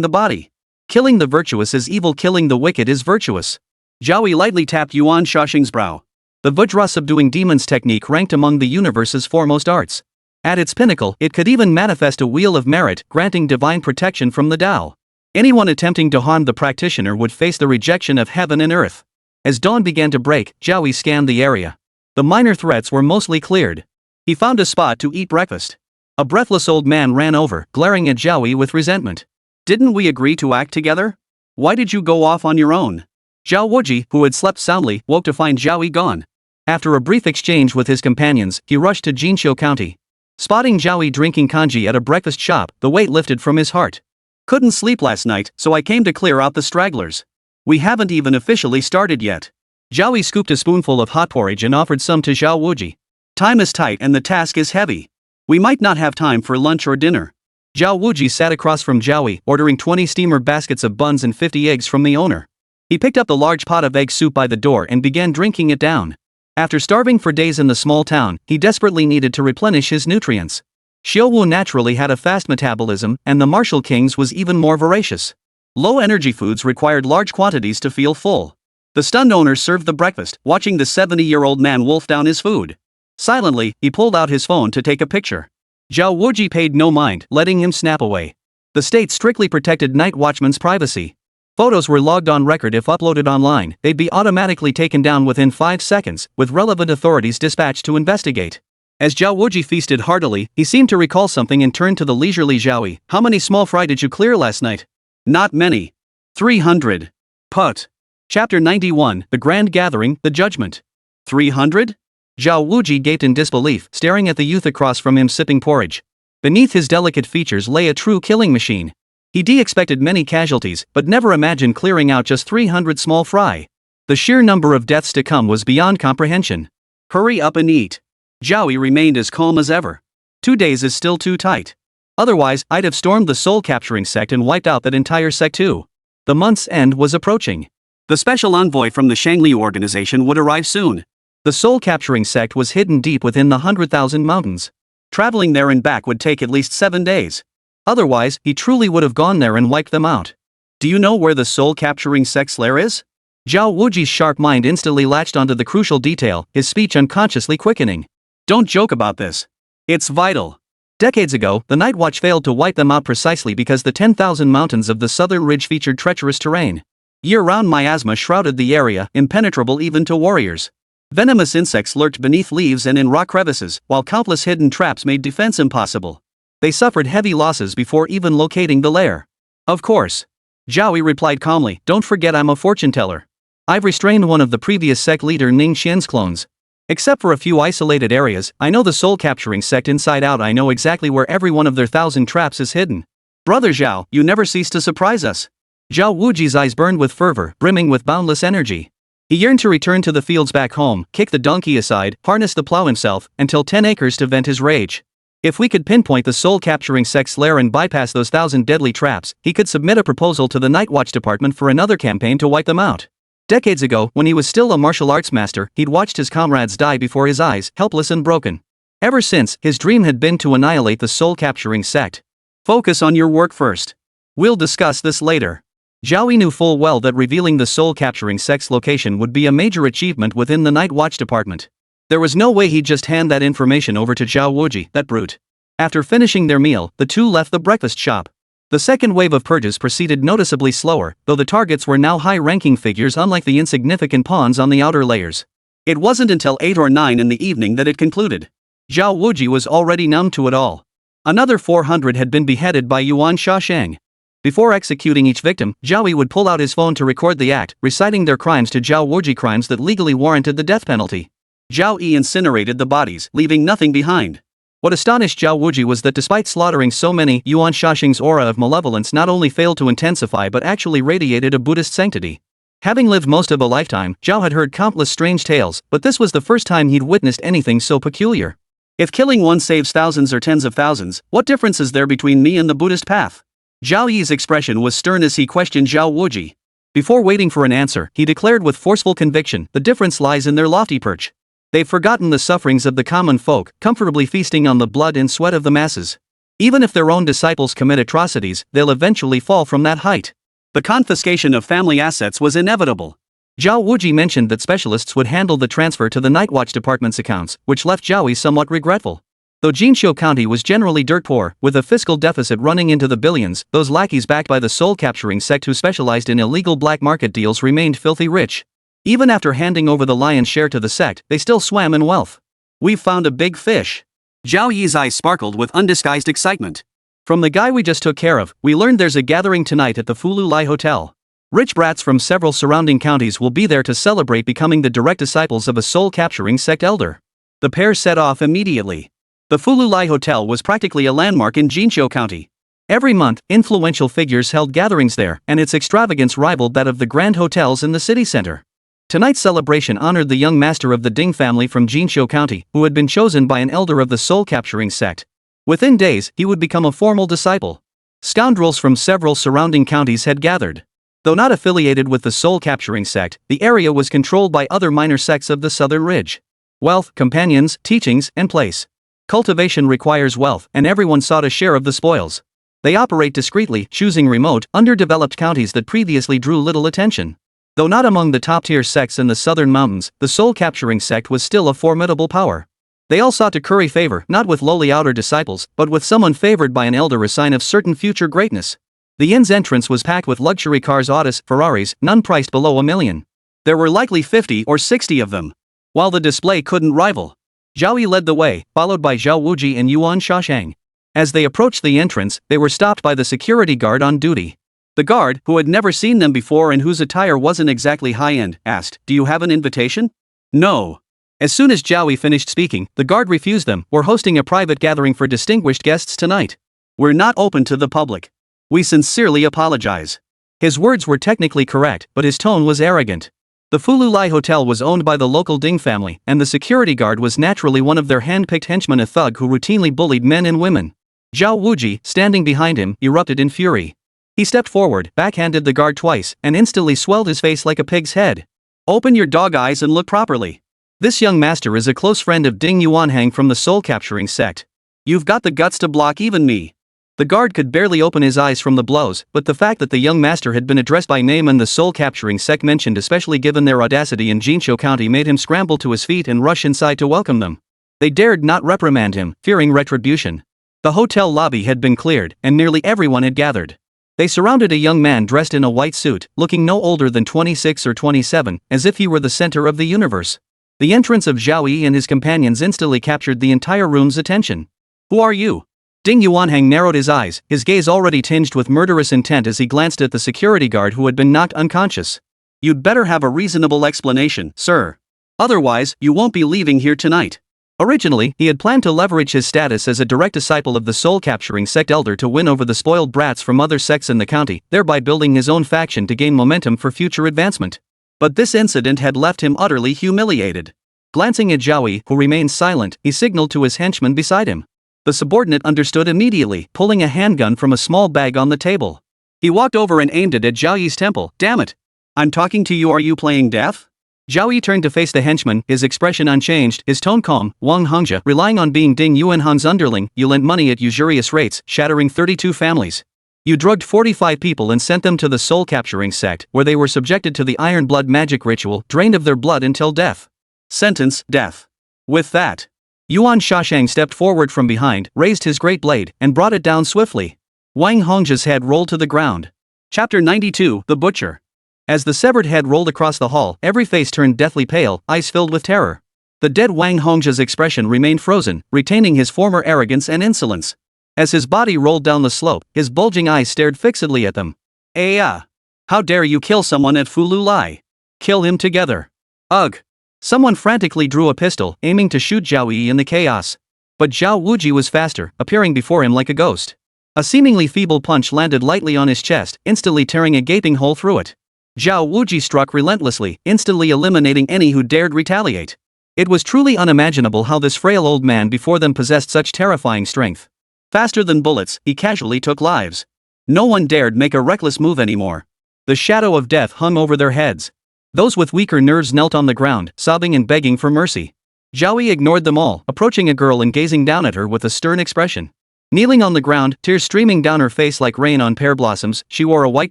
the body. Killing the virtuous is evil, killing the wicked is virtuous. Zhao Yi lightly tapped Yuan Shasheng's brow. The Vajra subduing demons technique ranked among the universe's foremost arts. At its pinnacle, it could even manifest a wheel of merit, granting divine protection from the Tao. Anyone attempting to harm the practitioner would face the rejection of heaven and earth. As dawn began to break, Zhao Yi scanned the area. The minor threats were mostly cleared. He found a spot to eat breakfast. A breathless old man ran over, glaring at Zhao Yi with resentment. Didn't we agree to act together? Why did you go off on your own? Zhao Wuji, who had slept soundly, woke to find Zhao Yi gone. After a brief exchange with his companions, he rushed to Jinxiu County. Spotting Zhao Yi drinking kanji at a breakfast shop, the weight lifted from his heart. Couldn't sleep last night, so I came to clear out the stragglers. We haven't even officially started yet. Zhao Yi scooped a spoonful of hot porridge and offered some to Zhao Wuji. Time is tight and the task is heavy. We might not have time for lunch or dinner. Zhao Wuji sat across from Zhao Yi, ordering 20 steamer baskets of buns and 50 eggs from the owner. He picked up the large pot of egg soup by the door and began drinking it down. After starving for days in the small town, he desperately needed to replenish his nutrients. Xiaowu naturally had a fast metabolism, and the martial king's was even more voracious. Low-energy foods required large quantities to feel full. The stunned owner served the breakfast, watching the 70-year-old man wolf down his food. Silently, he pulled out his phone to take a picture. Zhao Wuji paid no mind, letting him snap away. The state strictly protected night watchmen's privacy. Photos were logged on record. If uploaded online, they'd be automatically taken down within 5 seconds, with relevant authorities dispatched to investigate. As Zhao Wuji feasted heartily, he seemed to recall something and turned to the leisurely Zhao Yi. How many small fry did you clear last night? Not many. 300. Put. Chapter 91, The Grand Gathering, The Judgment. 300? Zhao Wuji gaped in disbelief, staring at the youth across from him sipping porridge. Beneath his delicate features lay a true killing machine. He expected many casualties, but never imagined clearing out just 300 small fry. The sheer number of deaths to come was beyond comprehension. Hurry up and eat. Zhao Yi remained as calm as ever. 2 days is still too tight. Otherwise, I'd have stormed the soul-capturing sect and wiped out that entire sect too. The month's end was approaching. The special envoy from the Shangli organization would arrive soon. The soul-capturing sect was hidden deep within the 100,000 mountains. Traveling there and back would take at least 7 days. Otherwise, he truly would have gone there and wiped them out. Do you know where the soul-capturing sect's lair is? Zhao Wuji's sharp mind instantly latched onto the crucial detail, his speech unconsciously quickening. Don't joke about this. It's vital. Decades ago, the Night Watch failed to wipe them out precisely because the 10,000 mountains of the southern ridge featured treacherous terrain. Year-round miasma shrouded the area, impenetrable even to warriors. Venomous insects lurked beneath leaves and in rock crevices, while countless hidden traps made defense impossible. They suffered heavy losses before even locating the lair. Of course. Zhao Yi replied calmly, don't forget I'm a fortune teller. I've restrained one of the previous sect leader Ning Xian's clones. Except for a few isolated areas, I know the soul-capturing sect inside out. I know exactly where every one of their 1,000 traps is hidden. Brother Zhao, you never cease to surprise us. Zhao Wuji's eyes burned with fervor, brimming with boundless energy. He yearned to return to the fields back home, kick the donkey aside, harness the plow himself, and till 10 acres to vent his rage. If we could pinpoint the soul-capturing sect's lair and bypass those 1,000 deadly traps, he could submit a proposal to the Night Watch Department for another campaign to wipe them out. Decades ago, when he was still a martial arts master, he'd watched his comrades die before his eyes, helpless and broken. Ever since, his dream had been to annihilate the soul-capturing sect. Focus on your work first. We'll discuss this later. Zhao Yi knew full well that revealing the soul-capturing sect's location would be a major achievement within the Night Watch department. There was no way he'd just hand that information over to Zhao Yi, that brute. After finishing their meal, the two left the breakfast shop. The second wave of purges proceeded noticeably slower, though the targets were now high-ranking figures unlike the insignificant pawns on the outer layers. It wasn't until 8 or 9 in the evening that it concluded. Zhao Yi was already numb to it all. Another 400 had been beheaded by Yuan Shashang. Before executing each victim, Zhao Yi would pull out his phone to record the act, reciting their crimes to Zhao Yi, crimes that legally warranted the death penalty. Zhao Yi incinerated the bodies, leaving nothing behind. What astonished Zhao Yi was that despite slaughtering so many, Yuan Shashang's aura of malevolence not only failed to intensify but actually radiated a Buddhist sanctity. Having lived most of a lifetime, Zhao had heard countless strange tales, but this was the first time he'd witnessed anything so peculiar. If killing one saves thousands or tens of thousands, what difference is there between me and the Buddhist path? Zhao Yi's expression was stern as he questioned Zhao Yi. Before waiting for an answer, he declared with forceful conviction, the difference lies in their lofty perch. They've forgotten the sufferings of the common folk, comfortably feasting on the blood and sweat of the masses. Even if their own disciples commit atrocities, they'll eventually fall from that height. The confiscation of family assets was inevitable. Zhao Yi mentioned that specialists would handle the transfer to the Night Watch department's accounts, which left Zhao Yi somewhat regretful. Though Jinqiu County was generally dirt poor, with a fiscal deficit running into the billions, those lackeys backed by the soul-capturing sect who specialized in illegal black market deals remained filthy rich. Even after handing over the lion's share to the sect, they still swam in wealth. We've found a big fish. Zhao Yi's eyes sparkled with undisguised excitement. From the guy we just took care of, we learned there's a gathering tonight at the Fulong Hotel. Rich brats from several surrounding counties will be there to celebrate becoming the direct disciples of a soul-capturing sect elder. The pair set off immediately. The Fulong Hotel was practically a landmark in Jinqiu County. Every month, influential figures held gatherings there, and its extravagance rivaled that of the grand hotels in the city center. Tonight's celebration honored the young master of the Ding family from Jinqiu County, who had been chosen by an elder of the soul-capturing sect. Within days, he would become a formal disciple. Scoundrels from several surrounding counties had gathered. Though not affiliated with the soul-capturing sect, the area was controlled by other minor sects of the southern ridge. Wealth, companions, teachings, and place. Cultivation requires wealth, and everyone sought a share of the spoils. They operate discreetly, choosing remote, underdeveloped counties that previously drew little attention. Though not among the top-tier sects in the southern mountains, the soul-capturing sect was still a formidable power. They all sought to curry favor, not with lowly outer disciples, but with someone favored by an elder, a sign of certain future greatness. The inn's entrance was packed with luxury cars, Autos, Ferraris, none priced below $1 million. There were likely 50 or 60 of them. While the display couldn't rival, Zhao Yi led the way, followed by Zhao Yi and Yuan Shashang. As they approached the entrance, they were stopped by the security guard on duty. The guard, who had never seen them before and whose attire wasn't exactly high-end, asked, "Do you have an invitation?" "No." As soon as Zhao Yi finished speaking, the guard refused them. "We're hosting a private gathering for distinguished guests tonight. We're not open to the public. We sincerely apologize." His words were technically correct, but his tone was arrogant. The Fulong Hotel was owned by the local Ding family, and the security guard was naturally one of their hand-picked henchmen, a thug who routinely bullied men and women. Zhao Yi, standing behind him, erupted in fury. He stepped forward, backhanded the guard twice, and instantly swelled his face like a pig's head. "Open your dog eyes and look properly. This young master is a close friend of Ding Yuanhang from the soul-capturing sect. You've got the guts to block even me." The guard could barely open his eyes from the blows, but the fact that the young master had been addressed by name and the soul-capturing sect mentioned, especially given their audacity in Jinqiu County, made him scramble to his feet and rush inside to welcome them. They dared not reprimand him, fearing retribution. The hotel lobby had been cleared, and nearly everyone had gathered. They surrounded a young man dressed in a white suit, looking no older than 26 or 27, as if he were the center of the universe. The entrance of Zhao Yi and his companions instantly captured the entire room's attention. "Who are you?" Ding Yuanhang narrowed his eyes, his gaze already tinged with murderous intent as he glanced at the security guard who had been knocked unconscious. "You'd better have a reasonable explanation, sir. Otherwise, you won't be leaving here tonight." Originally, he had planned to leverage his status as a direct disciple of the soul-capturing sect elder to win over the spoiled brats from other sects in the county, thereby building his own faction to gain momentum for future advancement. But this incident had left him utterly humiliated. Glancing at Zhao Yi, who remained silent, he signaled to his henchman beside him. The subordinate understood immediately, pulling a handgun from a small bag on the table. He walked over and aimed it at Zhao Yi's temple. "Damn it! I'm talking to you, are you playing deaf?" Zhao Yi turned to face the henchman, his expression unchanged, his tone calm. "Wang Hongzhe, relying on being Ding Yuanhang's underling, you lent money at usurious rates, shattering 32 families. You drugged 45 people and sent them to the soul-capturing sect, where they were subjected to the iron blood magic ritual, drained of their blood until death. Sentence, death. With that, Yuan Shashang stepped forward from behind, raised his great blade, and brought it down swiftly. Wang Hongjia's head rolled to the ground. Chapter 92, The Butcher. As the severed head rolled across the hall, every face turned deathly pale, eyes filled with terror. The dead Wang Hongjia's expression remained frozen, retaining his former arrogance and insolence. As his body rolled down the slope, his bulging eyes stared fixedly at them. How dare you kill someone at Fulong Mountain? Kill him together. Ugh! Someone frantically drew a pistol, aiming to shoot Zhao Yi in the chaos. But Zhao Wuji was faster, appearing before him like a ghost. A seemingly feeble punch landed lightly on his chest, instantly tearing a gaping hole through it. Zhao Wuji struck relentlessly, instantly eliminating any who dared retaliate. It was truly unimaginable how this frail old man before them possessed such terrifying strength. Faster than bullets, he casually took lives. No one dared make a reckless move anymore. The shadow of death hung over their heads. Those with weaker nerves knelt on the ground, sobbing and begging for mercy. Zhao Yi ignored them all, approaching a girl and gazing down at her with a stern expression. Kneeling on the ground, tears streaming down her face like rain on pear blossoms, she wore a white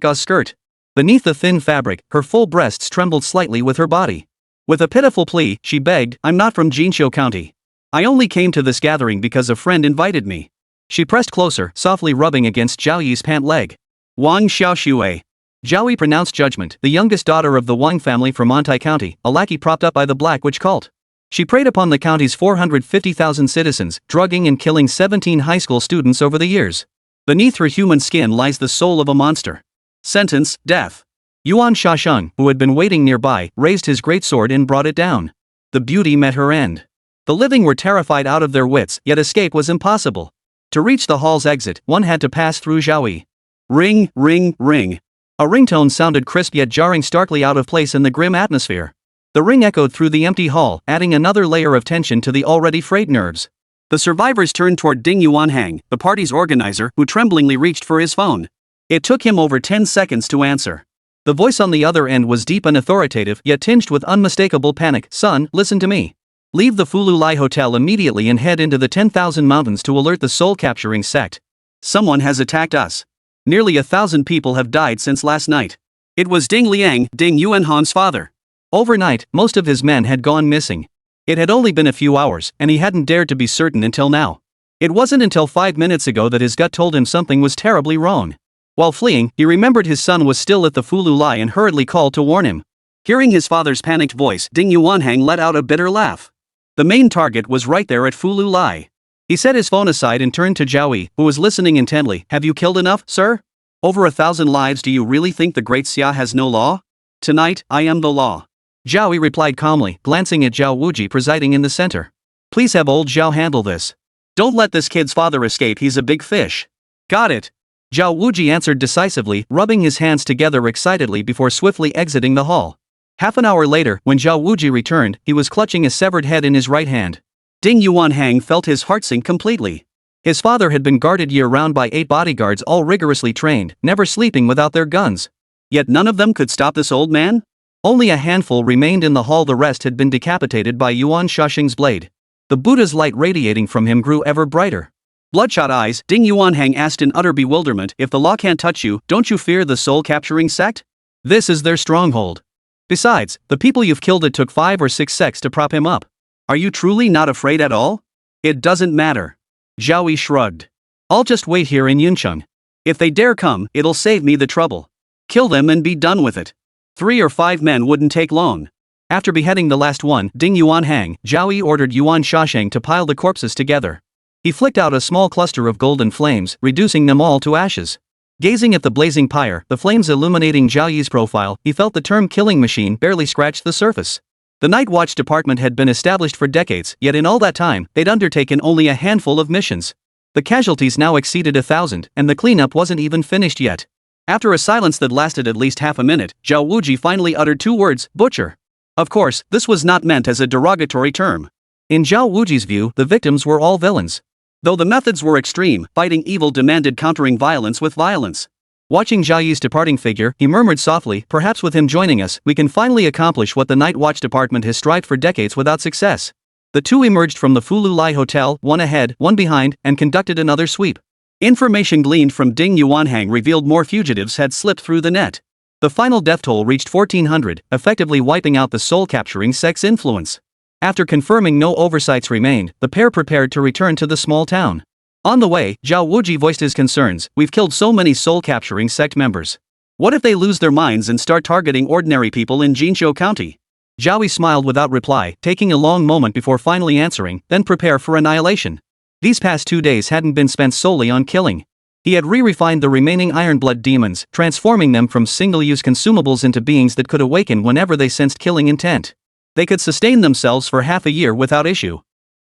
gauze skirt. Beneath the thin fabric, her full breasts trembled slightly with her body. With a pitiful plea, she begged, "I'm not from Jinqiu County. I only came to this gathering because a friend invited me." She pressed closer, softly rubbing against Zhao Yi's pant leg. Wang Xiaoxue. Zhao Yi pronounced judgment, the youngest daughter of the Wang family from Antai County, a lackey propped up by the Black Witch cult. She preyed upon the county's 450,000 citizens, drugging and killing 17 high school students over the years. Beneath her human skin lies the soul of a monster. Sentence, death. Yuan Shasheng, who had been waiting nearby, raised his great sword and brought it down. The beauty met her end. The living were terrified out of their wits, yet escape was impossible. To reach the hall's exit, one had to pass through Zhao Yi. Ring, ring, ring. A ringtone sounded crisp yet jarring, starkly out of place in the grim atmosphere. The ring echoed through the empty hall, adding another layer of tension to the already frayed nerves. The survivors turned toward Ding Yuanhang, the party's organizer, who tremblingly reached for his phone. It took him over 10 seconds to answer. The voice on the other end was deep and authoritative, yet tinged with unmistakable panic. "Son, listen to me. Leave the Fulong Mountain Hotel immediately and head into the 10,000 mountains to alert the soul-capturing sect. Someone has attacked us. Nearly 1,000 people have died since last night." It was Ding Liang, Ding Yuanhan's father. Overnight, most of his men had gone missing. It had only been a few hours, and he hadn't dared to be certain until now. It wasn't until 5 minutes ago that his gut told him something was terribly wrong. While fleeing, he remembered his son was still at the Fulong Mountain and hurriedly called to warn him. Hearing his father's panicked voice, Ding Yuanhang let out a bitter laugh. The main target was right there at Fulong Mountain. He set his phone aside and turned to Zhao Yi, who was listening intently. "Have you killed enough, sir? Over 1,000 lives. Do you really think the Great Xia has no law? Tonight, I am the law." Zhao Yi replied calmly, glancing at Zhao Wuji presiding in the center. "Please have old Zhao handle this. Don't let this kid's father escape, he's a big fish." "Got it." Zhao Wuji answered decisively, rubbing his hands together excitedly before swiftly exiting the hall. Half an hour later, when Zhao Wuji returned, he was clutching a severed head in his right hand. Ding Yuanhang felt his heart sink completely. His father had been guarded year-round by 8 bodyguards, all rigorously trained, never sleeping without their guns. Yet none of them could stop this old man? Only a handful remained in the hall, the rest had been decapitated by Yuan Shasheng's blade. The Buddha's light radiating from him grew ever brighter. Bloodshot eyes, Ding Yuanhang asked in utter bewilderment, "If the law can't touch you, don't you fear the soul-capturing sect? This is their stronghold. Besides, the people you've killed, it took 5 or 6 sects to prop him up. Are you truly not afraid at all?" "It doesn't matter." Zhao Yi shrugged. "I'll just wait here in Yuncheng. If they dare come, it'll save me the trouble. Kill them and be done with it. 3 or 5 men wouldn't take long." After beheading the last one, Ding Yuanhang, Zhao Yi ordered Yuan Shasheng to pile the corpses together. He flicked out a small cluster of golden flames, reducing them all to ashes. Gazing at the blazing pyre, the flames illuminating Zhao Yi's profile, he felt the term killing machine barely scratched the surface. The Night Watch Department had been established for decades, yet in all that time, they'd undertaken only a handful of missions. The casualties now exceeded 1,000, and the cleanup wasn't even finished yet. After a silence that lasted at least half a minute, Zhao Wuji finally uttered 2 words, "Butcher." Of course, this was not meant as a derogatory term. In Zhao Wuji's view, the victims were all villains. Though the methods were extreme, fighting evil demanded countering violence with violence. Watching Zhao Yi's departing figure, he murmured softly, "Perhaps with him joining us, we can finally accomplish what the Night Watch Department has strived for decades without success." The two emerged from the Fulong Mountain Hotel, one ahead, one behind, and conducted another sweep. Information gleaned from Ding Yuanhang revealed more fugitives had slipped through the net. The final death toll reached 1,400, effectively wiping out the soul-capturing sect's influence. After confirming no oversights remained, the pair prepared to return to the small town. On the way, Zhao Wuji voiced his concerns. We've killed so many soul-capturing sect members. What if they lose their minds and start targeting ordinary people in Jinzhou County? Zhao Yi smiled without reply, taking a long moment before finally answering, then prepare for annihilation. These past 2 days hadn't been spent solely on killing. He had re-refined the remaining Ironblood demons, transforming them from single-use consumables into beings that could awaken whenever they sensed killing intent. They could sustain themselves for half a year without issue.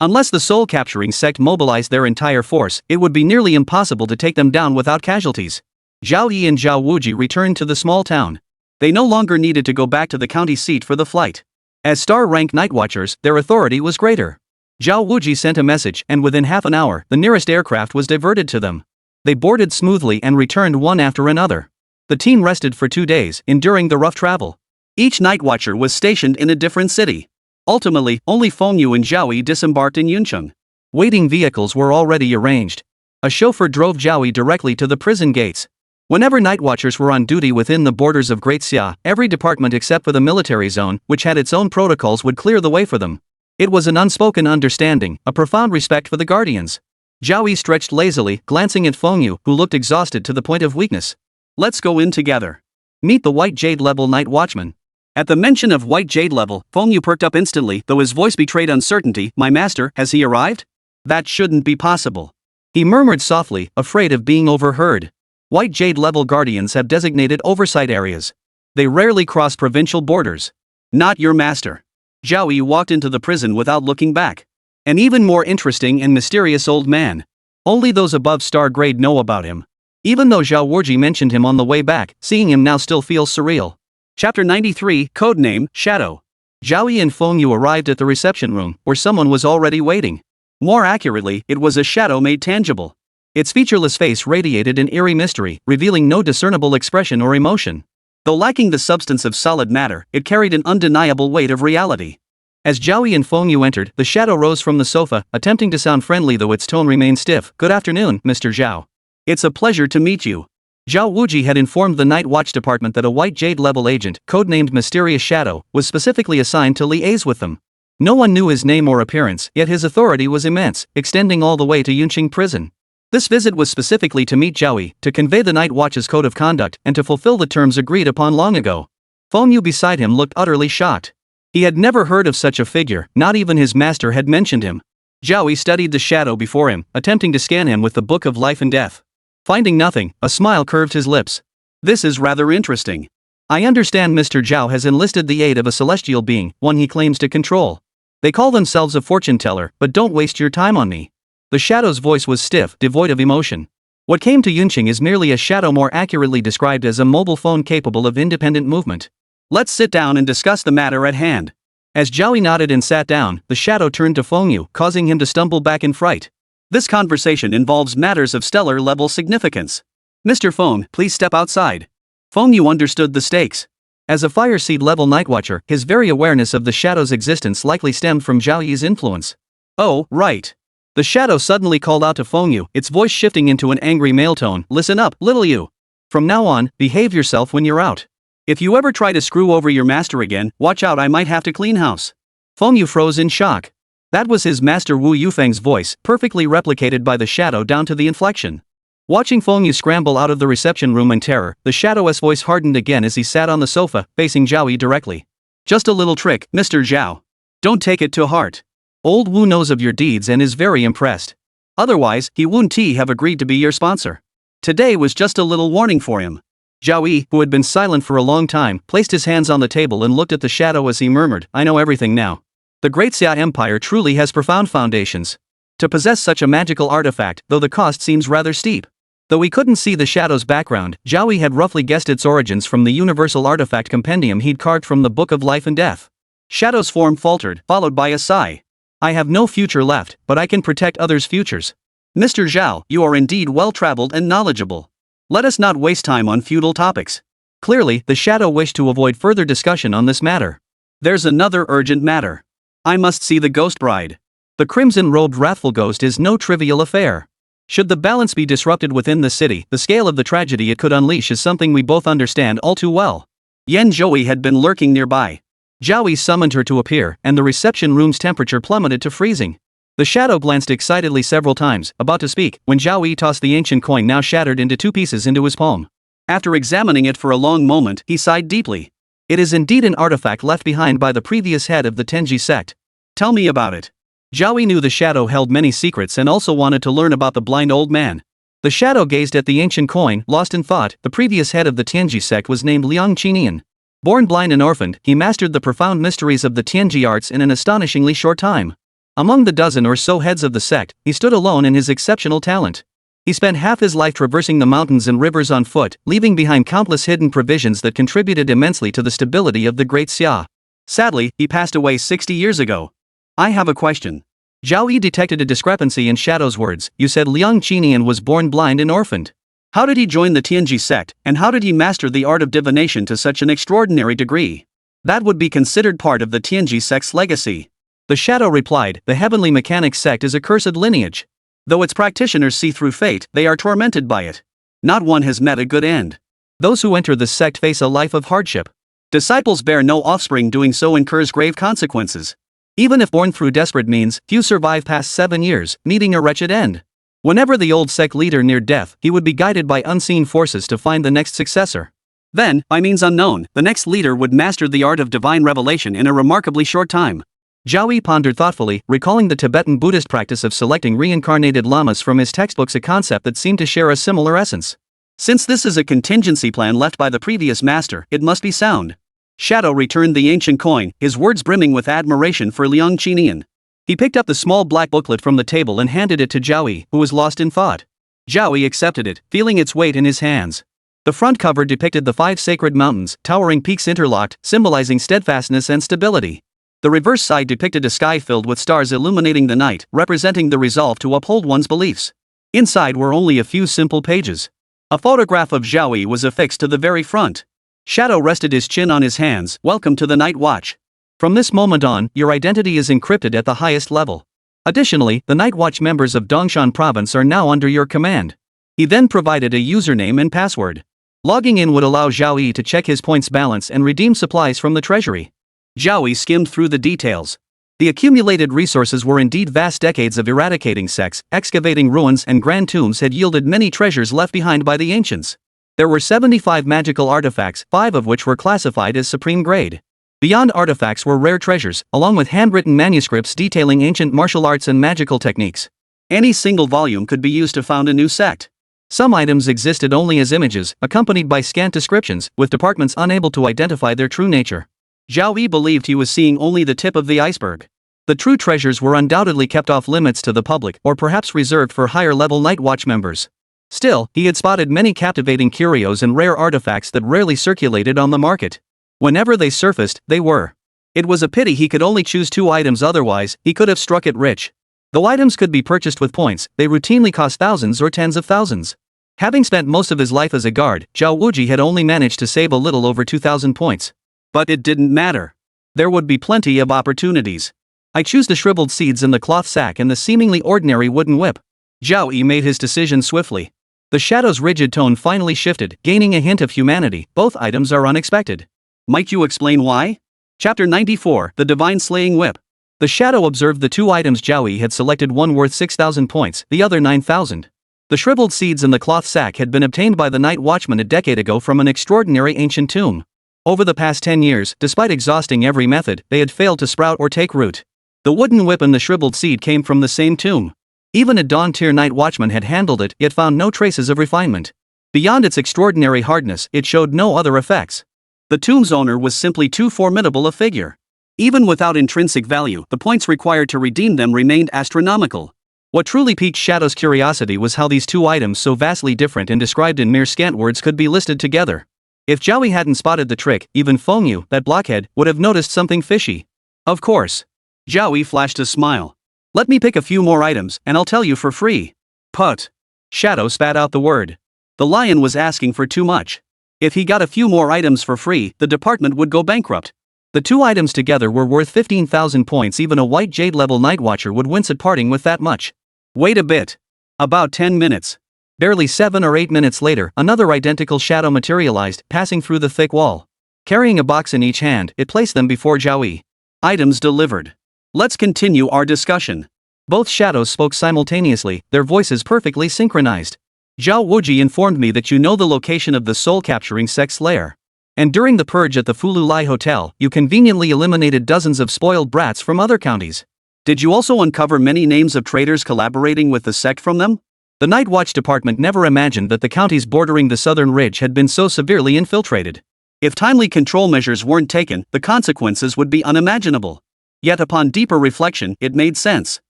Unless the soul-capturing sect mobilized their entire force, it would be nearly impossible to take them down without casualties. Zhao Yi and Zhao Wuji returned to the small town. They no longer needed to go back to the county seat for the flight. As star-rank nightwatchers, their authority was greater. Zhao Wuji sent a message, and within half an hour, the nearest aircraft was diverted to them. They boarded smoothly and returned one after another. The team rested for 2 days, enduring the rough travel. Each nightwatcher was stationed in a different city. Ultimately, only Fengyu and Zhao Yi disembarked in Yuncheng. Waiting vehicles were already arranged. A chauffeur drove Zhao Yi directly to the prison gates. Whenever nightwatchers were on duty within the borders of Great Xia, every department except for the military zone, which had its own protocols, would clear the way for them. It was an unspoken understanding, a profound respect for the guardians. Zhao Yi stretched lazily, glancing at Fengyu, who looked exhausted to the point of weakness. Let's go in together. Meet the White Jade level Night Watchman. At the mention of White Jade level, Fengyu perked up instantly, though his voice betrayed uncertainty. My master, has he arrived? That shouldn't be possible. He murmured softly, afraid of being overheard. White Jade level guardians have designated oversight areas. They rarely cross provincial borders. Not your master. Zhao Yi walked into the prison without looking back. An even more interesting and mysterious old man. Only those above star grade know about him. Even though Zhao Wuji mentioned him on the way back, seeing him now still feels surreal. Chapter 93, Codename, Shadow. Zhao Yi and Fengyu arrived at the reception room, where someone was already waiting. More accurately, it was a shadow made tangible. Its featureless face radiated an eerie mystery, revealing no discernible expression or emotion. Though lacking the substance of solid matter, it carried an undeniable weight of reality. As Zhao Yi and Fengyu entered, the shadow rose from the sofa, attempting to sound friendly though its tone remained stiff. Good afternoon, Mr. Zhao. It's a pleasure to meet you. Zhao Wuji had informed the Night Watch Department that a White Jade level agent, codenamed Mysterious Shadow, was specifically assigned to liaise with them. No one knew his name or appearance, yet his authority was immense, extending all the way to Yuncheng Prison. This visit was specifically to meet Zhao Yi, to convey the Night Watch's code of conduct, and to fulfill the terms agreed upon long ago. Fengyu beside him looked utterly shocked. He had never heard of such a figure, not even his master had mentioned him. Zhao Yi studied the shadow before him, attempting to scan him with the Book of Life and Death. Finding nothing, a smile curved his lips. This is rather interesting. I understand Mr. Zhao has enlisted the aid of a celestial being, one he claims to control. They call themselves a fortune teller, but don't waste your time on me. The shadow's voice was stiff, devoid of emotion. What came to Yuncheng is merely a shadow, more accurately described as a mobile phone capable of independent movement. Let's sit down and discuss the matter at hand. As Zhao Yi nodded and sat down, the shadow turned to Fengyu, causing him to stumble back in fright. This conversation involves matters of stellar-level significance. Mr. Feng, please step outside. Fengyu understood the stakes. As a Fire Seed level Nightwatcher, his very awareness of the shadow's existence likely stemmed from Zhao Yi's influence. Oh, right. The shadow suddenly called out to Fengyu, its voice shifting into an angry male tone. Listen up, little you. From now on, behave yourself when you're out. If you ever try to screw over your master again, watch out, I might have to clean house. Fengyu froze in shock. That was his master Wu Yufeng's voice, perfectly replicated by the shadow down to the inflection. Watching Fengyu scramble out of the reception room in terror, the shadow's voice hardened again as he sat on the sofa, facing Zhao Yi directly. Just a little trick, Mr. Zhao. Don't take it to heart. Old Wu knows of your deeds and is very impressed. Otherwise, he wouldn't have agreed to be your sponsor. Today was just a little warning for him. Zhao Yi, who had been silent for a long time, placed his hands on the table and looked at the shadow as he murmured, I know everything now. The Great Xia Empire truly has profound foundations. To possess such a magical artifact, though the cost seems rather steep. Though he couldn't see the shadow's background, Zhao Yi had roughly guessed its origins from the universal artifact compendium he'd carved from the Book of Life and Death. Shadow's form faltered, followed by a sigh. I have no future left, but I can protect others' futures. Mr. Zhao, you are indeed well-traveled and knowledgeable. Let us not waste time on futile topics. Clearly, the shadow wished to avoid further discussion on this matter. There's another urgent matter. I must see the ghost bride. The crimson-robed wrathful ghost is no trivial affair. Should the balance be disrupted within the city, the scale of the tragedy it could unleash is something we both understand all too well. Zhao Yi had been lurking nearby. Zhao Yi summoned her to appear, and the reception room's temperature plummeted to freezing. The shadow glanced excitedly several times, about to speak, when Zhao Yi tossed the ancient coin now shattered into two pieces into his palm. After examining it for a long moment, he sighed deeply. It is indeed an artifact left behind by the previous head of the Tenji sect. Tell me about it. Zhao Yi knew the shadow held many secrets and also wanted to learn about the blind old man. The shadow gazed at the ancient coin, lost in thought. The previous head of the Tianji sect was named Liang Qinian. Born blind and orphaned, he mastered the profound mysteries of the Tianji arts in an astonishingly short time. Among the dozen or so heads of the sect, he stood alone in his exceptional talent. He spent half his life traversing the mountains and rivers on foot, leaving behind countless hidden provisions that contributed immensely to the stability of the Great Xia. Sadly, he passed away 60 years ago. I have a question. Zhao Yi detected a discrepancy in Shadow's words. You said Liang Qinian was born blind and orphaned. How did he join the Tianji sect, and how did he master the art of divination to such an extraordinary degree? That would be considered part of the Tianji sect's legacy. The shadow replied, the heavenly mechanic sect is a cursed lineage. Though its practitioners see through fate, they are tormented by it. Not one has met a good end. Those who enter the sect face a life of hardship. Disciples bear no offspring, doing so incurs grave consequences. Even if born through desperate means, few survive past 7 years, meeting a wretched end. Whenever the old sect leader neared death, he would be guided by unseen forces to find the next successor. Then, by means unknown, the next leader would master the art of divine revelation in a remarkably short time. Zhao Yi pondered thoughtfully, recalling the Tibetan Buddhist practice of selecting reincarnated lamas from his textbooks, a concept that seemed to share a similar essence. Since this is a contingency plan left by the previous master, it must be sound. Shadow returned the ancient coin, his words brimming with admiration for Liang Qinian. He picked up the small black booklet from the table and handed it to Zhao Yi, who was lost in thought. Zhao Yi accepted it, feeling its weight in his hands. The front cover depicted the 5 sacred mountains, towering peaks interlocked, symbolizing steadfastness and stability. The reverse side depicted a sky filled with stars illuminating the night, representing the resolve to uphold one's beliefs. Inside were only a few simple pages. A photograph of Zhao Yi was affixed to the very front. Shadow rested his chin on his hands. Welcome to the Night Watch. From this moment on, your identity is encrypted at the highest level. Additionally, the Night Watch members of Dongshan province are now under your command. He then provided a username and password. Logging in would allow Zhao Yi to check his points balance and redeem supplies from the treasury. Zhao Yi skimmed through the details. The accumulated resources were indeed vast. Decades of eradicating sects, excavating ruins and grand tombs had yielded many treasures left behind by the ancients. There were 75 magical artifacts, 5 of which were classified as supreme grade. Beyond artifacts were rare treasures, along with handwritten manuscripts detailing ancient martial arts and magical techniques. Any single volume could be used to found a new sect. Some items existed only as images, accompanied by scant descriptions, with departments unable to identify their true nature. Zhao Yi believed he was seeing only the tip of the iceberg. The true treasures were undoubtedly kept off limits to the public, or perhaps reserved for higher-level Night Watch members. Still, he had spotted many captivating curios and rare artifacts that rarely circulated on the market. Whenever they surfaced, they were. It was a pity he could only choose 2 items, otherwise, he could have struck it rich. Though items could be purchased with points, they routinely cost thousands or tens of thousands. Having spent most of his life as a guard, Zhao Wuji had only managed to save a little over 2,000 points. But it didn't matter. There would be plenty of opportunities. I choose the shriveled seeds in the cloth sack and the seemingly ordinary wooden whip. Zhao Yi made his decision swiftly. The shadow's rigid tone finally shifted, gaining a hint of humanity. Both items are unexpected. Might you explain why? Chapter 94, The Divine Slaying Whip. The shadow observed the 2 items Zhao Yi had selected, one worth 6,000 points, the other 9,000. The shriveled seeds in the cloth sack had been obtained by the Night Watchman a decade ago from an extraordinary ancient tomb. Over the past 10 years, despite exhausting every method, they had failed to sprout or take root. The wooden whip and the shriveled seed came from the same tomb. Even a Dawn-tier Night Watchman had handled it, yet found no traces of refinement. Beyond its extraordinary hardness, it showed no other effects. The tomb's owner was simply too formidable a figure. Even without intrinsic value, the points required to redeem them remained astronomical. What truly piqued Shadow's curiosity was how these 2 items, so vastly different and described in mere scant words, could be listed together. If Zhao Yi hadn't spotted the trick, even Feng Yu, that blockhead, would have noticed something fishy. Of course. Zhao Yi flashed a smile. Let me pick a few more items, and I'll tell you for free. Put. Shadow spat out the word. The lion was asking for too much. If he got a few more items for free, the department would go bankrupt. The 2 items together were worth 15,000 points. Even a white jade level Night Watcher would wince at parting with that much. Wait a bit. About 10 minutes. Barely 7 or 8 minutes later, another identical shadow materialized, passing through the thick wall. Carrying a box in each hand, it placed them before Zhao Yi. Items delivered. Let's continue our discussion. Both shadows spoke simultaneously, their voices perfectly synchronized. Zhao Wuji informed me that you know the location of the soul-capturing sex lair. And during the purge at the Fululai Hotel, you conveniently eliminated dozens of spoiled brats from other counties. Did you also uncover many names of traitors collaborating with the sect from them? The Night Watch Department never imagined that the counties bordering the southern ridge had been so severely infiltrated. If timely control measures weren't taken, the consequences would be unimaginable. Yet upon deeper reflection, it made sense.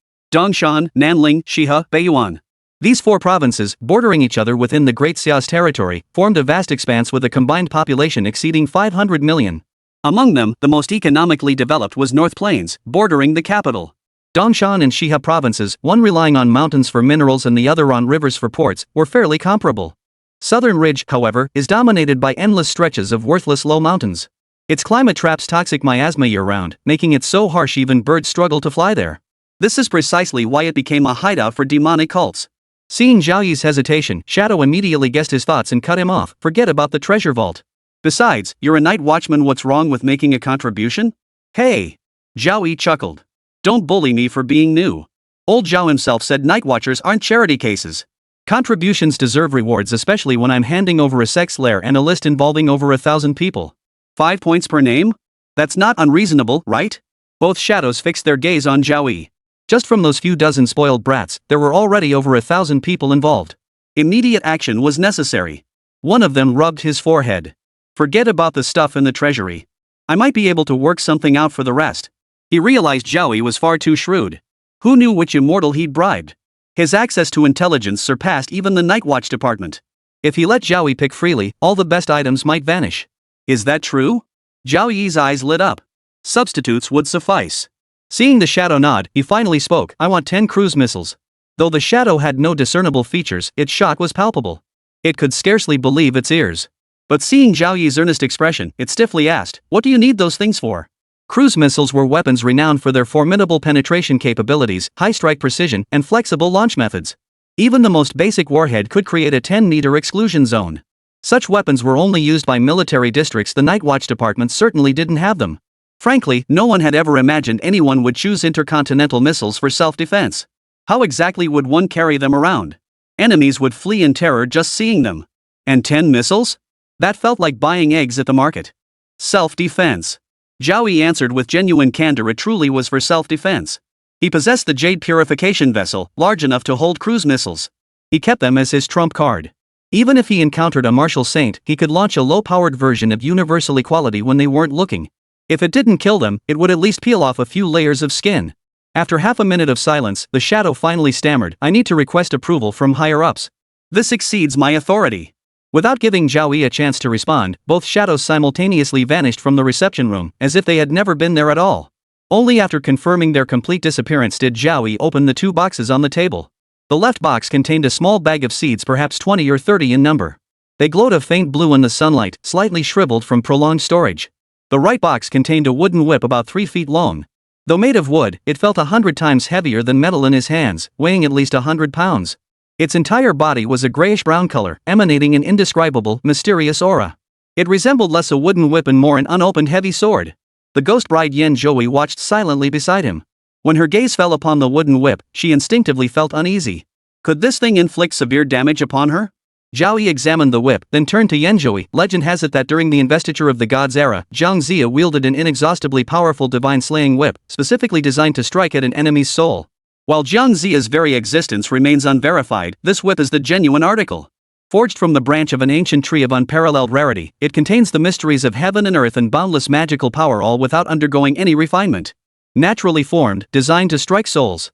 Dongshan, Nanling, Shihe, Beiyuan. These 4 provinces, bordering each other within the Great Xia's territory, formed a vast expanse with a combined population exceeding 500 million. Among them, the most economically developed was North Plains, bordering the capital. Dongshan and Shihe provinces, one relying on mountains for minerals and the other on rivers for ports, were fairly comparable. Southern Ridge, however, is dominated by endless stretches of worthless low mountains. Its climate traps toxic miasma year-round, making it so harsh even birds struggle to fly there. This is precisely why it became a hideout for demonic cults. Seeing Zhao Yi's hesitation, Shadow immediately guessed his thoughts and cut him off. Forget about the treasure vault. Besides, you're a night watchman, what's wrong with making a contribution? Hey! Zhao Yi chuckled. Don't bully me for being new. Old Zhao himself said night watchers aren't charity cases. Contributions deserve rewards, especially when I'm handing over a sex lair and a list involving over 1,000 people. 5 points per name? That's not unreasonable, right? Both shadows fixed their gaze on Zhao Yi. Just from those few dozen spoiled brats, there were already over 1,000 people involved. Immediate action was necessary. One of them rubbed his forehead. Forget about the stuff in the treasury. I might be able to work something out for the rest. He realized Zhao Yi was far too shrewd. Who knew which immortal he'd bribed? His access to intelligence surpassed even the Night Watch Department. If he let Zhao Yi pick freely, all the best items might vanish. Is that true? Zhao Yi's eyes lit up. Substitutes would suffice. Seeing the shadow nod, he finally spoke. I want 10 cruise missiles. Though the shadow had no discernible features, its shock was palpable. It could scarcely believe its ears. But seeing Zhao Yi's earnest expression, it stiffly asked, what do you need those things for? Cruise missiles were weapons renowned for their formidable penetration capabilities, high strike precision, and flexible launch methods. Even the most basic warhead could create a 10-meter exclusion zone. Such weapons were only used by military districts. The Night Watch Department certainly didn't have them. Frankly, no one had ever imagined anyone would choose intercontinental missiles for self-defense. How exactly would one carry them around? Enemies would flee in terror just seeing them. And 10 missiles? That felt like buying eggs at the market. Self-defense. Zhao Yi answered with genuine candor. It truly was for self-defense. He possessed the Jade Purification Vessel, large enough to hold cruise missiles. He kept them as his trump card. Even if he encountered a martial saint, he could launch a low-powered version of universal equality when they weren't looking. If it didn't kill them, it would at least peel off a few layers of skin. After half a minute of silence, the shadow finally stammered, I need to request approval from higher-ups. This exceeds my authority. Without giving Zhao Yi a chance to respond, both shadows simultaneously vanished from the reception room, as if they had never been there at all. Only after confirming their complete disappearance did Zhao Yi open the 2 boxes on the table. The left box contained a small bag of seeds, perhaps 20 or 30 in number. They glowed a faint blue in the sunlight, slightly shriveled from prolonged storage. The right box contained a wooden whip about 3 feet long. Though made of wood, it felt 100 times heavier than metal in his hands, weighing at least 100 pounds. Its entire body was a grayish-brown color, emanating an indescribable, mysterious aura. It resembled less a wooden whip and more an unopened heavy sword. The ghost bride Yan Zhou Yi watched silently beside him. When her gaze fell upon the wooden whip, she instinctively felt uneasy. Could this thing inflict severe damage upon her? Zhao Yi examined the whip, then turned to Yan Zhou Yi. Legend has it that during the investiture of the gods' era, Zhang Zia wielded an inexhaustibly powerful divine-slaying whip, specifically designed to strike at an enemy's soul. While Zhang Zia's very existence remains unverified, this whip is the genuine article. Forged from the branch of an ancient tree of unparalleled rarity, it contains the mysteries of heaven and earth and boundless magical power, all without undergoing any refinement. Naturally formed, designed to strike souls.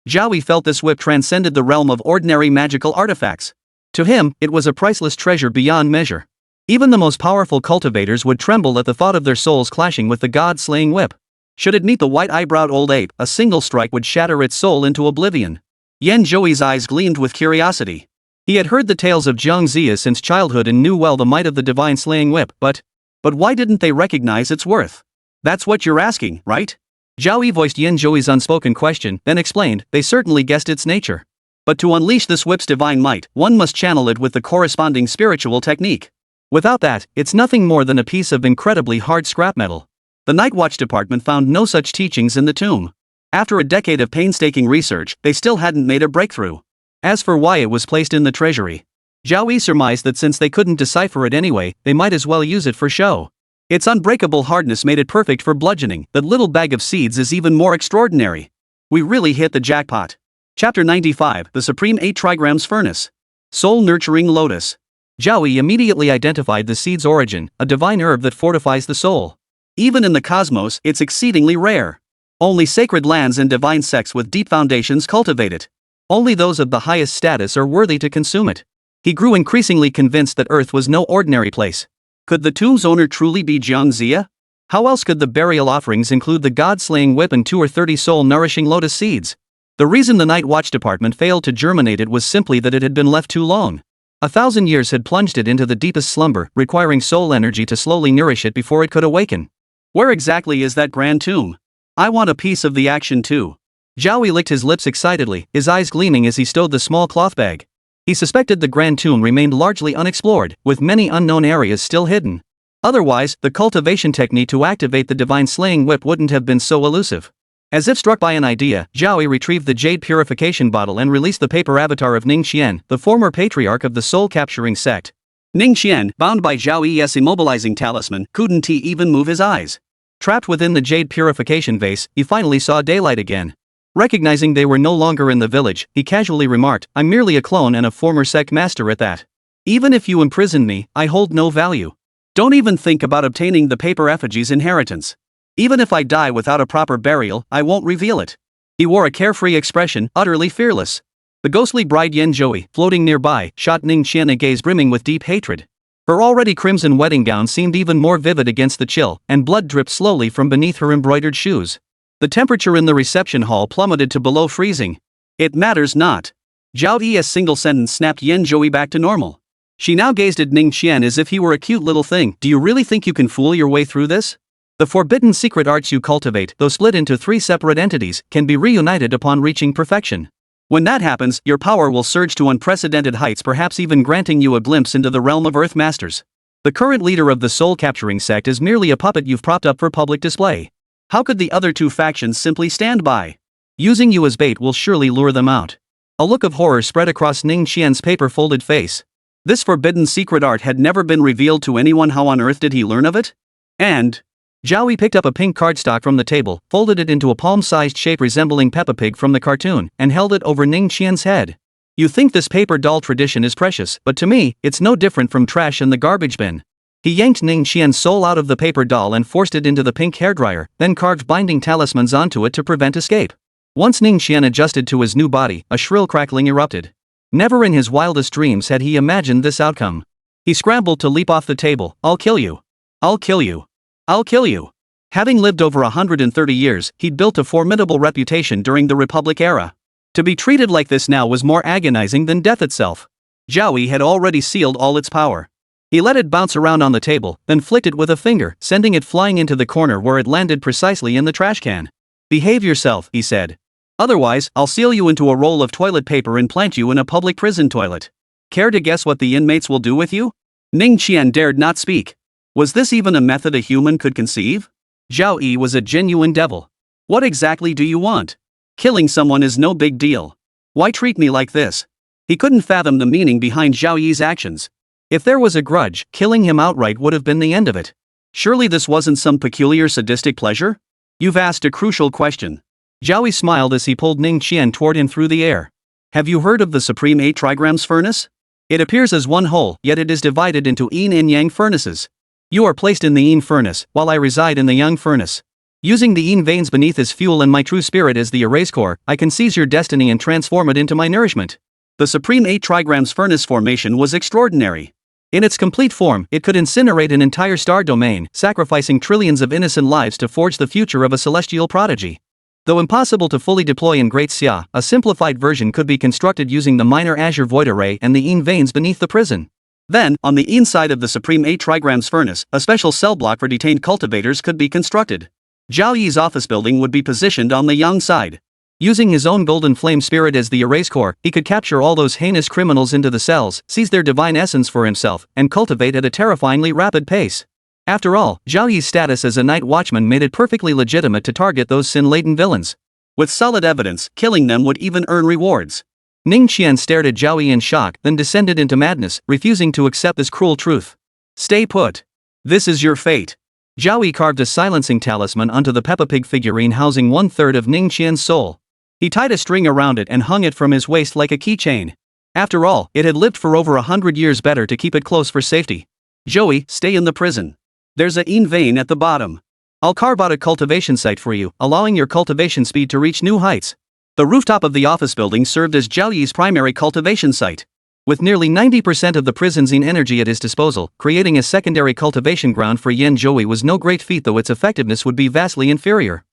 Zhao Yi felt this whip transcended the realm of ordinary magical artifacts. To him, it was a priceless treasure beyond measure. Even the most powerful cultivators would tremble at the thought of their souls clashing with the god-slaying whip. Should it meet the white-eyebrowed old ape, a single strike would shatter its soul into oblivion. Yan Zhou Yi's eyes gleamed with curiosity. He had heard the tales of Zhang Zia since childhood and knew well the might of the divine-slaying whip, but why didn't they recognize its worth? That's what you're asking, right? Zhao Yi voiced Yan Zhou Yi's unspoken question, then explained, they certainly guessed its nature. But to unleash this whip's divine might, one must channel it with the corresponding spiritual technique. Without that, it's nothing more than a piece of incredibly hard scrap metal. The Night Watch Department found no such teachings in the tomb. After a decade of painstaking research, they still hadn't made a breakthrough. As for why it was placed in the treasury, Zhao Yi surmised that since they couldn't decipher it anyway, they might as well use it for show. Its unbreakable hardness made it perfect for bludgeoning. That little bag of seeds is even more extraordinary. We really hit the jackpot. Chapter 95, The Supreme 8 Trigrams Furnace. Soul-nurturing lotus. Zhao Yi immediately identified the seed's origin, a divine herb that fortifies the soul. Even in the cosmos, it's exceedingly rare. Only sacred lands and divine sects with deep foundations cultivate it. Only those of the highest status are worthy to consume it. He grew increasingly convinced that Earth was no ordinary place. Could the tomb's owner truly be Jiang Zia? How else could the burial offerings include the god-slaying whip and 2 or 30 soul-nourishing lotus seeds? The reason the Night Watch Department failed to germinate it was simply that it had been left too long. 1,000 years had plunged it into the deepest slumber, requiring soul energy to slowly nourish it before it could awaken. Where exactly is that grand tomb? I want a piece of the action too. Zhao Yi licked his lips excitedly, his eyes gleaming as he stowed the small cloth bag. He suspected the grand tomb remained largely unexplored, with many unknown areas still hidden. Otherwise, the cultivation technique to activate the divine slaying whip wouldn't have been so elusive. As if struck by an idea, Zhao Yi retrieved the jade purification bottle and released the paper avatar of Ning Qian, the former patriarch of the soul-capturing sect. Ning Qian, bound by Zhao Yi's immobilizing talisman, couldn't even move his eyes. Trapped within the jade purification vase, he finally saw daylight again. Recognizing they were no longer in the village, he casually remarked, "I'm merely a clone and a former sect master at that. Even if you imprison me, I hold no value. Don't even think about obtaining the paper effigy's inheritance. Even if I die without a proper burial, I won't reveal it." He wore a carefree expression, utterly fearless. The ghostly bride Yan Zhouyi, floating nearby, shot Ning Qian a gaze brimming with deep hatred. Her already crimson wedding gown seemed even more vivid against the chill, and blood dripped slowly from beneath her embroidered shoes. The temperature in the reception hall plummeted to below freezing. "It matters not." Zhao Yi's single sentence snapped Yan Zhouyi back to normal. She now gazed at Ning Qian as if he were a cute little thing. "Do you really think you can fool your way through this? The forbidden secret arts you cultivate, though split into 3 separate entities, can be reunited upon reaching perfection. When that happens, your power will surge to unprecedented heights, perhaps even granting you a glimpse into the realm of Earth Masters. The current leader of the soul-capturing sect is merely a puppet you've propped up for public display. How could the other 2 factions simply stand by? Using you as bait will surely lure them out." A look of horror spread across Ning Qian's paper-folded face. This forbidden secret art had never been revealed to anyone. How on earth did he learn of it? And Zhao Yi picked up a pink cardstock from the table, folded it into a palm-sized shape resembling Peppa Pig from the cartoon, and held it over Ning Qian's head. "You think this paper doll tradition is precious, but to me, it's no different from trash in the garbage bin." He yanked Ning Qian's soul out of the paper doll and forced it into the pink hairdryer, then carved binding talismans onto it to prevent escape. Once Ning Qian adjusted to his new body, a shrill crackling erupted. Never in his wildest dreams had he imagined this outcome. He scrambled to leap off the table. "I'll kill you. I'll kill you. I'll kill you." Having lived over 130 years, he'd built a formidable reputation during the Republic era. To be treated like this now was more agonizing than death itself. Zhao Yi had already sealed all its power. He let it bounce around on the table, then flicked it with a finger, sending it flying into the corner where it landed precisely in the trash can. "Behave yourself," he said. "Otherwise, I'll seal you into a roll of toilet paper and plant you in a public prison toilet. Care to guess what the inmates will do with you?" Ning Qian dared not speak. Was this even a method a human could conceive? Zhao Yi was a genuine devil. "What exactly do you want? Killing someone is no big deal. Why treat me like this?" He couldn't fathom the meaning behind Zhao Yi's actions. If there was a grudge, killing him outright would have been the end of it. Surely this wasn't some peculiar sadistic pleasure? "You've asked a crucial question." Zhao Yi smiled as he pulled Ning Qian toward him through the air. "Have you heard of the Supreme 8 Trigrams Furnace? It appears as one whole, yet it is divided into Yin and Yang furnaces. You are placed in the Yin furnace, while I reside in the Yang furnace. Using the Yin veins beneath as fuel and my true spirit as the erase core, I can seize your destiny and transform it into my nourishment." The Supreme 8 Trigrams Furnace formation was extraordinary. In its complete form, it could incinerate an entire star domain, sacrificing trillions of innocent lives to forge the future of a celestial prodigy. Though impossible to fully deploy in Great Xia, a simplified version could be constructed using the minor azure void array and the Yin veins beneath the prison. Then, on the inside of the Supreme 8 Trigrams Furnace, a special cell block for detained cultivators could be constructed. Zhao Yi's office building would be positioned on the Yang side. Using his own golden flame spirit as the erase core, he could capture all those heinous criminals into the cells, seize their divine essence for himself, and cultivate at a terrifyingly rapid pace. After all, Zhao Yi's status as a night watchman made it perfectly legitimate to target those sin-laden villains. With solid evidence, killing them would even earn rewards. Ning Qian stared at Zhao Yi in shock, then descended into madness, refusing to accept this cruel truth. Stay put. This is your fate. Zhao Yi carved a silencing talisman onto the Peppa Pig figurine housing 1/3 of Ning Qian's soul. He tied a string around it and hung it from his waist like a keychain. After all, it had lived for over 100 years, better to keep it close for safety. Joey, stay in the prison. There's a in vein at the bottom. I'll carve out a cultivation site for you, allowing your cultivation speed to reach new heights. The rooftop of the office building served as Zhao Yi's primary cultivation site. With nearly 90% of the prison's in energy at his disposal, creating a secondary cultivation ground for Yan Zhouyi was no great feat, though its effectiveness would be vastly inferior.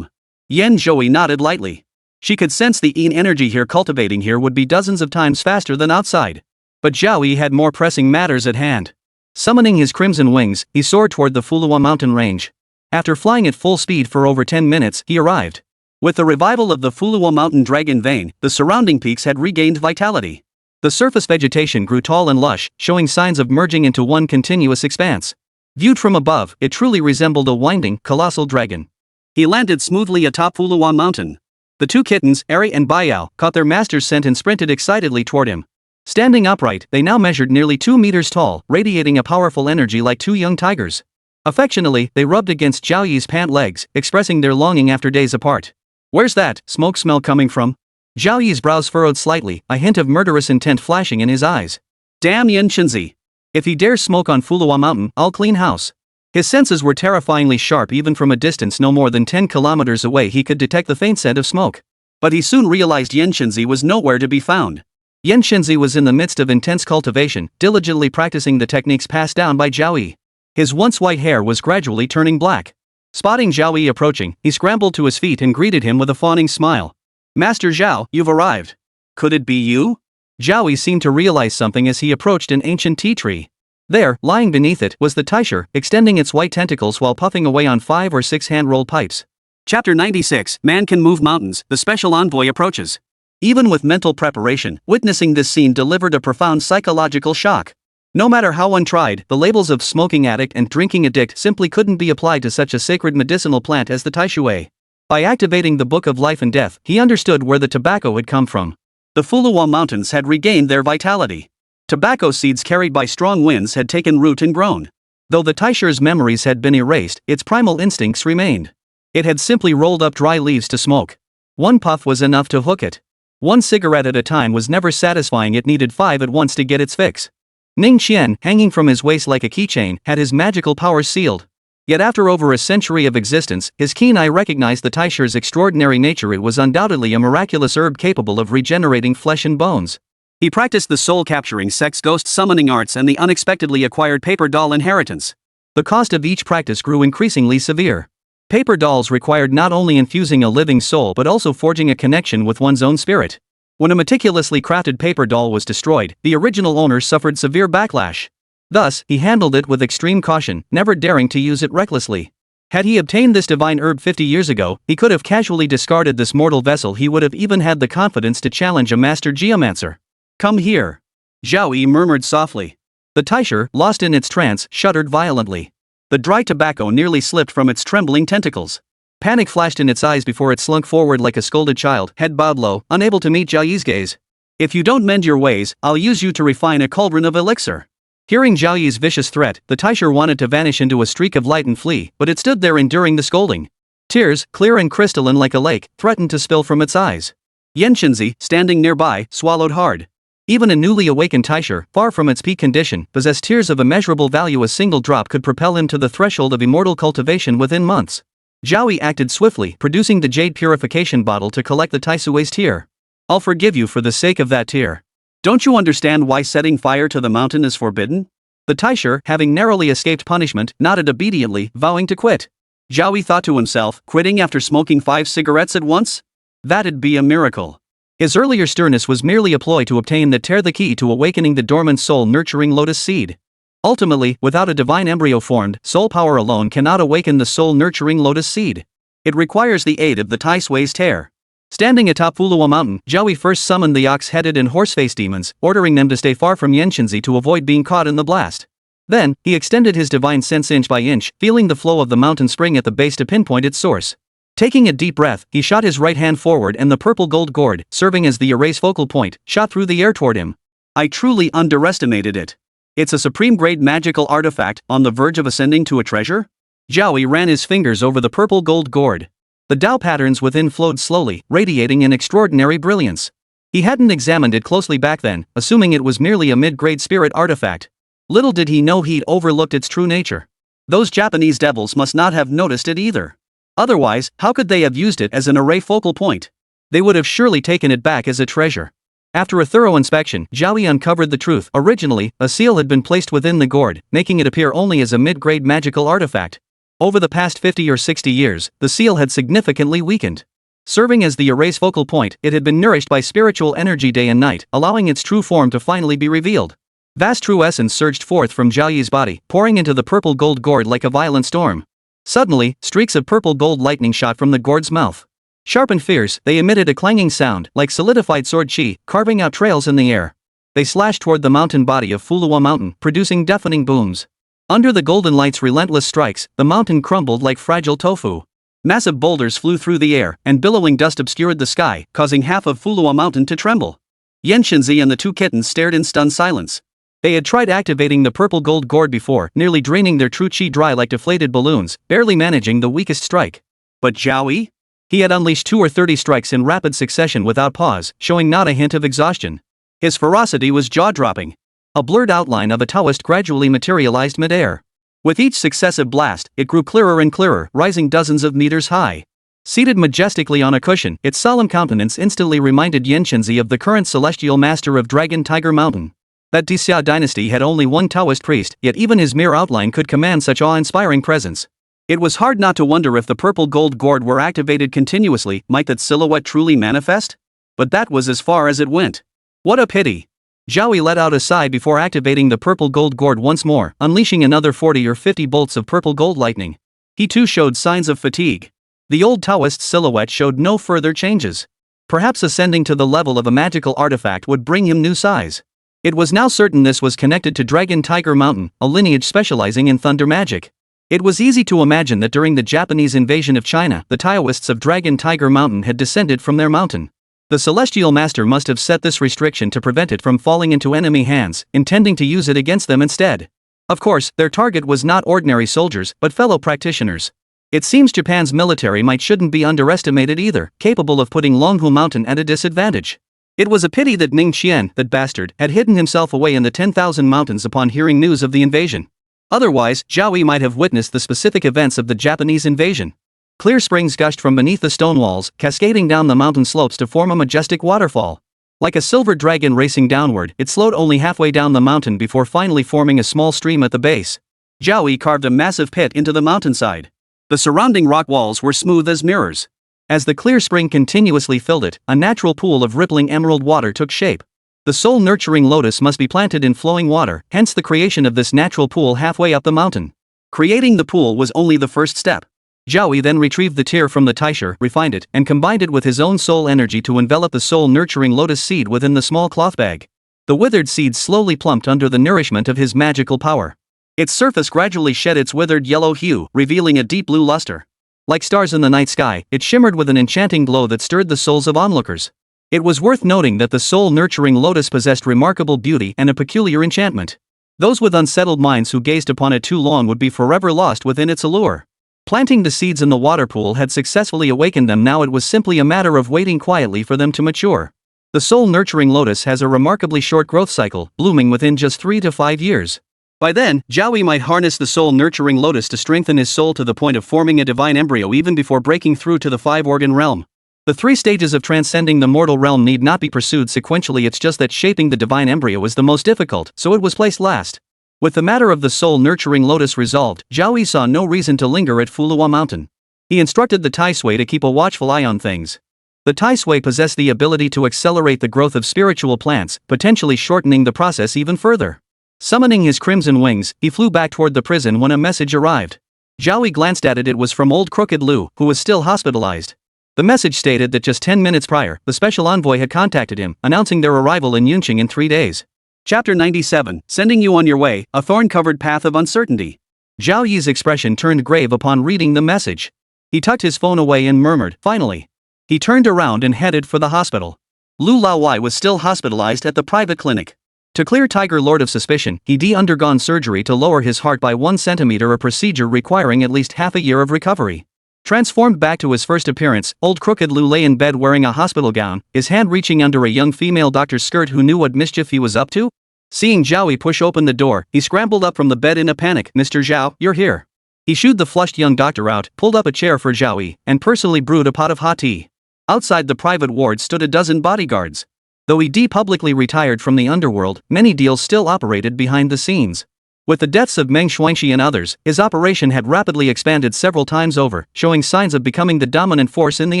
Yan Zhouyi nodded lightly. She could sense the in energy here. Cultivating here would be dozens of times faster than outside. But Zhao Yi had more pressing matters at hand. Summoning his crimson wings, he soared toward the Fulong Mountain range. After flying at full speed for over 10 minutes, he arrived. With the revival of the Fulong Mountain dragon vein, the surrounding peaks had regained vitality. The surface vegetation grew tall and lush, showing signs of merging into one continuous expanse. Viewed from above, it truly resembled a winding, colossal dragon. He landed smoothly atop Fulong Mountain. The two kittens, Eri and Baiyao, caught their master's scent and sprinted excitedly toward him. Standing upright, they now measured nearly 2 meters tall, radiating a powerful energy like two young tigers. Affectionately, they rubbed against Zhao Yi's pant legs, expressing their longing after days apart. Where's that smoke smell coming from? Zhao Yi's brows furrowed slightly, a hint of murderous intent flashing in his eyes. Damn Yuncheng. If he dares smoke on Fulong Mountain, I'll clean house. His senses were terrifyingly sharp. Even from a distance no more than 10 kilometers away he could detect the faint scent of smoke. But he soon realized Yuncheng was nowhere to be found. Yuncheng was in the midst of intense cultivation, diligently practicing the techniques passed down by Zhao Yi. His once white hair was gradually turning black. Spotting Zhao Yi approaching, he scrambled to his feet and greeted him with a fawning smile. Master Zhao, you've arrived. Could it be you? Zhao Yi seemed to realize something as he approached an ancient tea tree. There, lying beneath it, was the Taisher, extending its white tentacles while puffing away on 5 or 6 hand-rolled pipes. Chapter 96, Man Can Move Mountains, the special envoy approaches. Even with mental preparation, witnessing this scene delivered a profound psychological shock. No matter how untried, the labels of smoking addict and drinking addict simply couldn't be applied to such a sacred medicinal plant as the Taishui. By activating the Book of Life and Death, he understood where the tobacco had come from. The Fulong Mountains had regained their vitality. Tobacco seeds carried by strong winds had taken root and grown. Though the Taisher's memories had been erased, its primal instincts remained. It had simply rolled up dry leaves to smoke. One puff was enough to hook it. One cigarette at a time was never satisfying, it needed 5 at once to get its fix. Ning Qian, hanging from his waist like a keychain, had his magical powers sealed. Yet after over a century of existence, his keen eye recognized the Taisher's extraordinary nature. It was undoubtedly a miraculous herb capable of regenerating flesh and bones. He practiced the soul-capturing sex ghost summoning arts and the unexpectedly acquired paper doll inheritance. The cost of each practice grew increasingly severe. Paper dolls required not only infusing a living soul but also forging a connection with one's own spirit. When a meticulously crafted paper doll was destroyed, the original owner suffered severe backlash. Thus, he handled it with extreme caution, never daring to use it recklessly. Had he obtained this divine herb 50 years ago, he could have casually discarded this mortal vessel. He would have even had the confidence to challenge a master geomancer. Come here. Zhao Yi murmured softly. The Taisher, lost in its trance, shuddered violently. The dry tobacco nearly slipped from its trembling tentacles. Panic flashed in its eyes before it slunk forward like a scolded child, head bowed low, unable to meet Zhao Yi's gaze. If you don't mend your ways, I'll use you to refine a cauldron of elixir. Hearing Zhao Yi's vicious threat, the Taisher wanted to vanish into a streak of light and flee, but it stood there enduring the scolding. Tears, clear and crystalline like a lake, threatened to spill from its eyes. Yuncheng, standing nearby, swallowed hard. Even a newly awakened Taisher, far from its peak condition, possessed tears of immeasurable value. A single drop could propel him to the threshold of immortal cultivation within months. Zhao Yi acted swiftly, producing the jade purification bottle to collect the Taisui's tear. I'll forgive you for the sake of that tear. Don't you understand why setting fire to the mountain is forbidden? The Taisher, having narrowly escaped punishment, nodded obediently, vowing to quit. Zhao Yi thought to himself, quitting after smoking 5 cigarettes at once? That'd be a miracle. His earlier sternness was merely a ploy to obtain the key to awakening the dormant soul-nurturing lotus seed. Ultimately, without a divine embryo formed, soul power alone cannot awaken the soul-nurturing lotus seed. It requires the aid of the Taisui's tear. Standing atop Fulong Mountain, Zhao Yi first summoned the ox-headed and horse-faced demons, ordering them to stay far from Yuncheng to avoid being caught in the blast. Then, he extended his divine sense inch by inch, feeling the flow of the mountain spring at the base to pinpoint its source. Taking a deep breath, he shot his right hand forward and the purple gold gourd, serving as the erase focal point, shot through the air toward him. I truly underestimated it. It's a supreme-grade magical artifact, on the verge of ascending to a treasure? Zhao Yi ran his fingers over the purple gold gourd. The Tao patterns within flowed slowly, radiating an extraordinary brilliance. He hadn't examined it closely back then, assuming it was merely a mid-grade spirit artifact. Little did he know he'd overlooked its true nature. Those Japanese devils must not have noticed it either. Otherwise, how could they have used it as an array focal point? They would have surely taken it back as a treasure. After a thorough inspection, Zhao Yi uncovered the truth. Originally, a seal had been placed within the gourd, making it appear only as a mid-grade magical artifact. Over the past 50 or 60 years, the seal had significantly weakened. Serving as the erase focal point, it had been nourished by spiritual energy day and night, allowing its true form to finally be revealed. Vast true essence surged forth from Zhao Yi's body, pouring into the purple gold gourd like a violent storm. Suddenly, streaks of purple gold lightning shot from the gourd's mouth. Sharp and fierce, they emitted a clanging sound, like solidified sword chi, carving out trails in the air. They slashed toward the mountain body of Fulong Mountain, producing deafening booms. Under the golden light's relentless strikes, the mountain crumbled like fragile tofu. Massive boulders flew through the air, and billowing dust obscured the sky, causing half of Fulong Mountain to tremble. Yuncheng and the two kittens stared in stunned silence. They had tried activating the purple gold gourd before, nearly draining their true chi dry like deflated balloons, barely managing the weakest strike. But Zhao Yi? He had unleashed 20 or 30 strikes in rapid succession without pause, showing not a hint of exhaustion. His ferocity was jaw-dropping. A blurred outline of a Taoist gradually materialized mid-air. With each successive blast, it grew clearer and clearer, rising dozens of meters high. Seated majestically on a cushion, its solemn countenance instantly reminded Yuncheng of the current celestial master of Dragon Tiger Mountain. That Xia dynasty had only one Taoist priest, yet even his mere outline could command such awe-inspiring presence. It was hard not to wonder if the purple gold gourd were activated continuously, might that silhouette truly manifest? But that was as far as it went. What a pity. Zhao Yi let out a sigh before activating the purple gold gourd once more, unleashing another 40 or 50 bolts of purple gold lightning. He too showed signs of fatigue. The old Taoist silhouette showed no further changes. Perhaps ascending to the level of a magical artifact would bring him new size. It was now certain this was connected to Dragon Tiger Mountain, a lineage specializing in thunder magic. It was easy to imagine that during the Japanese invasion of China, the Taoists of Dragon Tiger Mountain had descended from their mountain. The celestial master must have set this restriction to prevent it from falling into enemy hands, intending to use it against them instead. Of course, their target was not ordinary soldiers, but fellow practitioners. It seems Japan's military might shouldn't be underestimated either, capable of putting Longhu Mountain at a disadvantage. It was a pity that Ning Qian, that bastard, had hidden himself away in the 10,000 mountains upon hearing news of the invasion. Otherwise, Zhao Yi might have witnessed the specific events of the Japanese invasion. Clear springs gushed from beneath the stone walls, cascading down the mountain slopes to form a majestic waterfall. Like a silver dragon racing downward, it slowed only halfway down the mountain before finally forming a small stream at the base. Zhao Yi carved a massive pit into the mountainside. The surrounding rock walls were smooth as mirrors. As the clear spring continuously filled it, a natural pool of rippling emerald water took shape. The soul-nurturing lotus must be planted in flowing water, hence the creation of this natural pool halfway up the mountain. Creating the pool was only the first step. Zhao Yi then retrieved the tear from the taisher, refined it, and combined it with his own soul energy to envelop the soul-nurturing lotus seed within the small cloth bag. The withered seed slowly plumped under the nourishment of his magical power. Its surface gradually shed its withered yellow hue, revealing a deep blue luster. Like stars in the night sky, it shimmered with an enchanting glow that stirred the souls of onlookers. It was worth noting that the soul-nurturing lotus possessed remarkable beauty and a peculiar enchantment. Those with unsettled minds who gazed upon it too long would be forever lost within its allure. Planting the seeds in the water pool had successfully awakened them. Now it was simply a matter of waiting quietly for them to mature. The soul-nurturing lotus has a remarkably short growth cycle, blooming within just 3 to 5 years. By then, Zhao Yi might harness the soul-nurturing lotus to strengthen his soul to the point of forming a divine embryo even before breaking through to the 5-organ realm. The 3 stages of transcending the mortal realm need not be pursued sequentially, it's just that shaping the divine embryo is the most difficult, so it was placed last. With the matter of the soul-nurturing lotus resolved, Zhao Yi saw no reason to linger at Fulong Mountain. He instructed the Tai Sui to keep a watchful eye on things. The Tai Sui possessed the ability to accelerate the growth of spiritual plants, potentially shortening the process even further. Summoning his crimson wings, he flew back toward the prison when a message arrived. Zhao Yi glanced at it. It was from old Crooked Lu, who was still hospitalized. The message stated that just 10 minutes prior, the special envoy had contacted him, announcing their arrival in Yuncheng in 3 days. Chapter 97, Sending You on Your Way, A Thorn-Covered Path of Uncertainty. Zhao Yi's expression turned grave upon reading the message. He tucked his phone away and murmured, "Finally." He turned around and headed for the hospital. Lu Laowai was still hospitalized at the private clinic. To clear Tiger Lord of suspicion, he'd undergone surgery to lower his heart by 1 centimeter, a procedure requiring at least half a year of recovery. Transformed back to his first appearance, old crooked Lu lay in bed wearing a hospital gown, his hand reaching under a young female doctor's skirt who knew what mischief he was up to. Seeing Zhao Yi push open the door, he scrambled up from the bed in a panic. "Mr. Zhao, you're here." He shooed the flushed young doctor out, pulled up a chair for Zhao Yi, and personally brewed a pot of hot tea. Outside the private ward stood a dozen bodyguards. Though he publicly retired from the underworld, many deals still operated behind the scenes. With the deaths of Meng Shuangxi and others, his operation had rapidly expanded several times over, showing signs of becoming the dominant force in the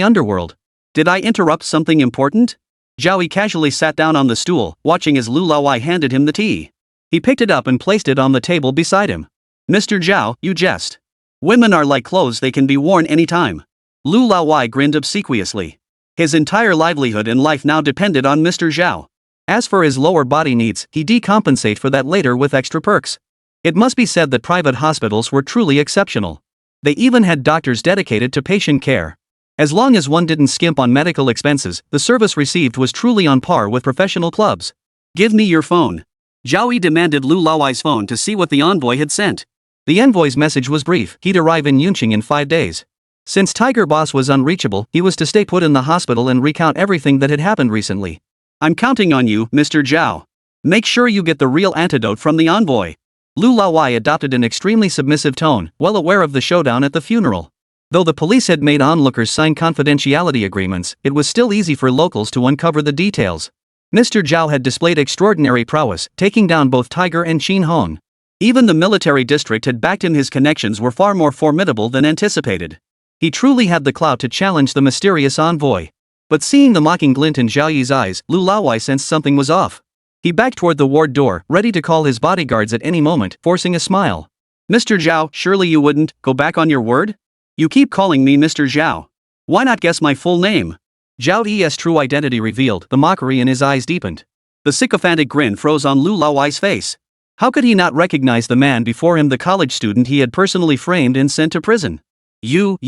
underworld. "Did I interrupt something important?" Zhao Yi casually sat down on the stool, watching as Lu Laowai handed him the tea. He picked it up and placed it on the table beside him. "Mr. Zhao, you jest. Women are like clothes, they can be worn anytime." Lu Laowai grinned obsequiously. His entire livelihood and life now depended on Mr. Zhao. As for his lower body needs, he'd compensate for that later with extra perks. It must be said that private hospitals were truly exceptional. They even had doctors dedicated to patient care. As long as one didn't skimp on medical expenses, the service received was truly on par with professional clubs. "Give me your phone." Zhao Yi demanded Lu Laowai's phone to see what the envoy had sent. The envoy's message was brief: he'd arrive in Yuncheng in 5 days. Since Tiger Boss was unreachable, he was to stay put in the hospital and recount everything that had happened recently. "I'm counting on you, Mr. Zhao. Make sure you get the real antidote from the envoy." Lu Laowai adopted an extremely submissive tone, well aware of the showdown at the funeral. Though the police had made onlookers sign confidentiality agreements, it was still easy for locals to uncover the details. Mr. Zhao had displayed extraordinary prowess, taking down both Tiger and Qin Hong. Even the military district had backed him. His connections were far more formidable than anticipated. He truly had the clout to challenge the mysterious envoy. But seeing the mocking glint in Zhao Yi's eyes, Lu Laowai sensed something was off. He backed toward the ward door, ready to call his bodyguards at any moment, forcing a smile. "Mr. Zhao, surely you wouldn't go back on your word? You keep calling me Mr. Zhao. Why not guess my full name?" Zhao Yi's true identity revealed, the mockery in his eyes deepened. The sycophantic grin froze on Lu Laowai's face. How could he not recognize the man before him, the college student he had personally framed and sent to prison? You.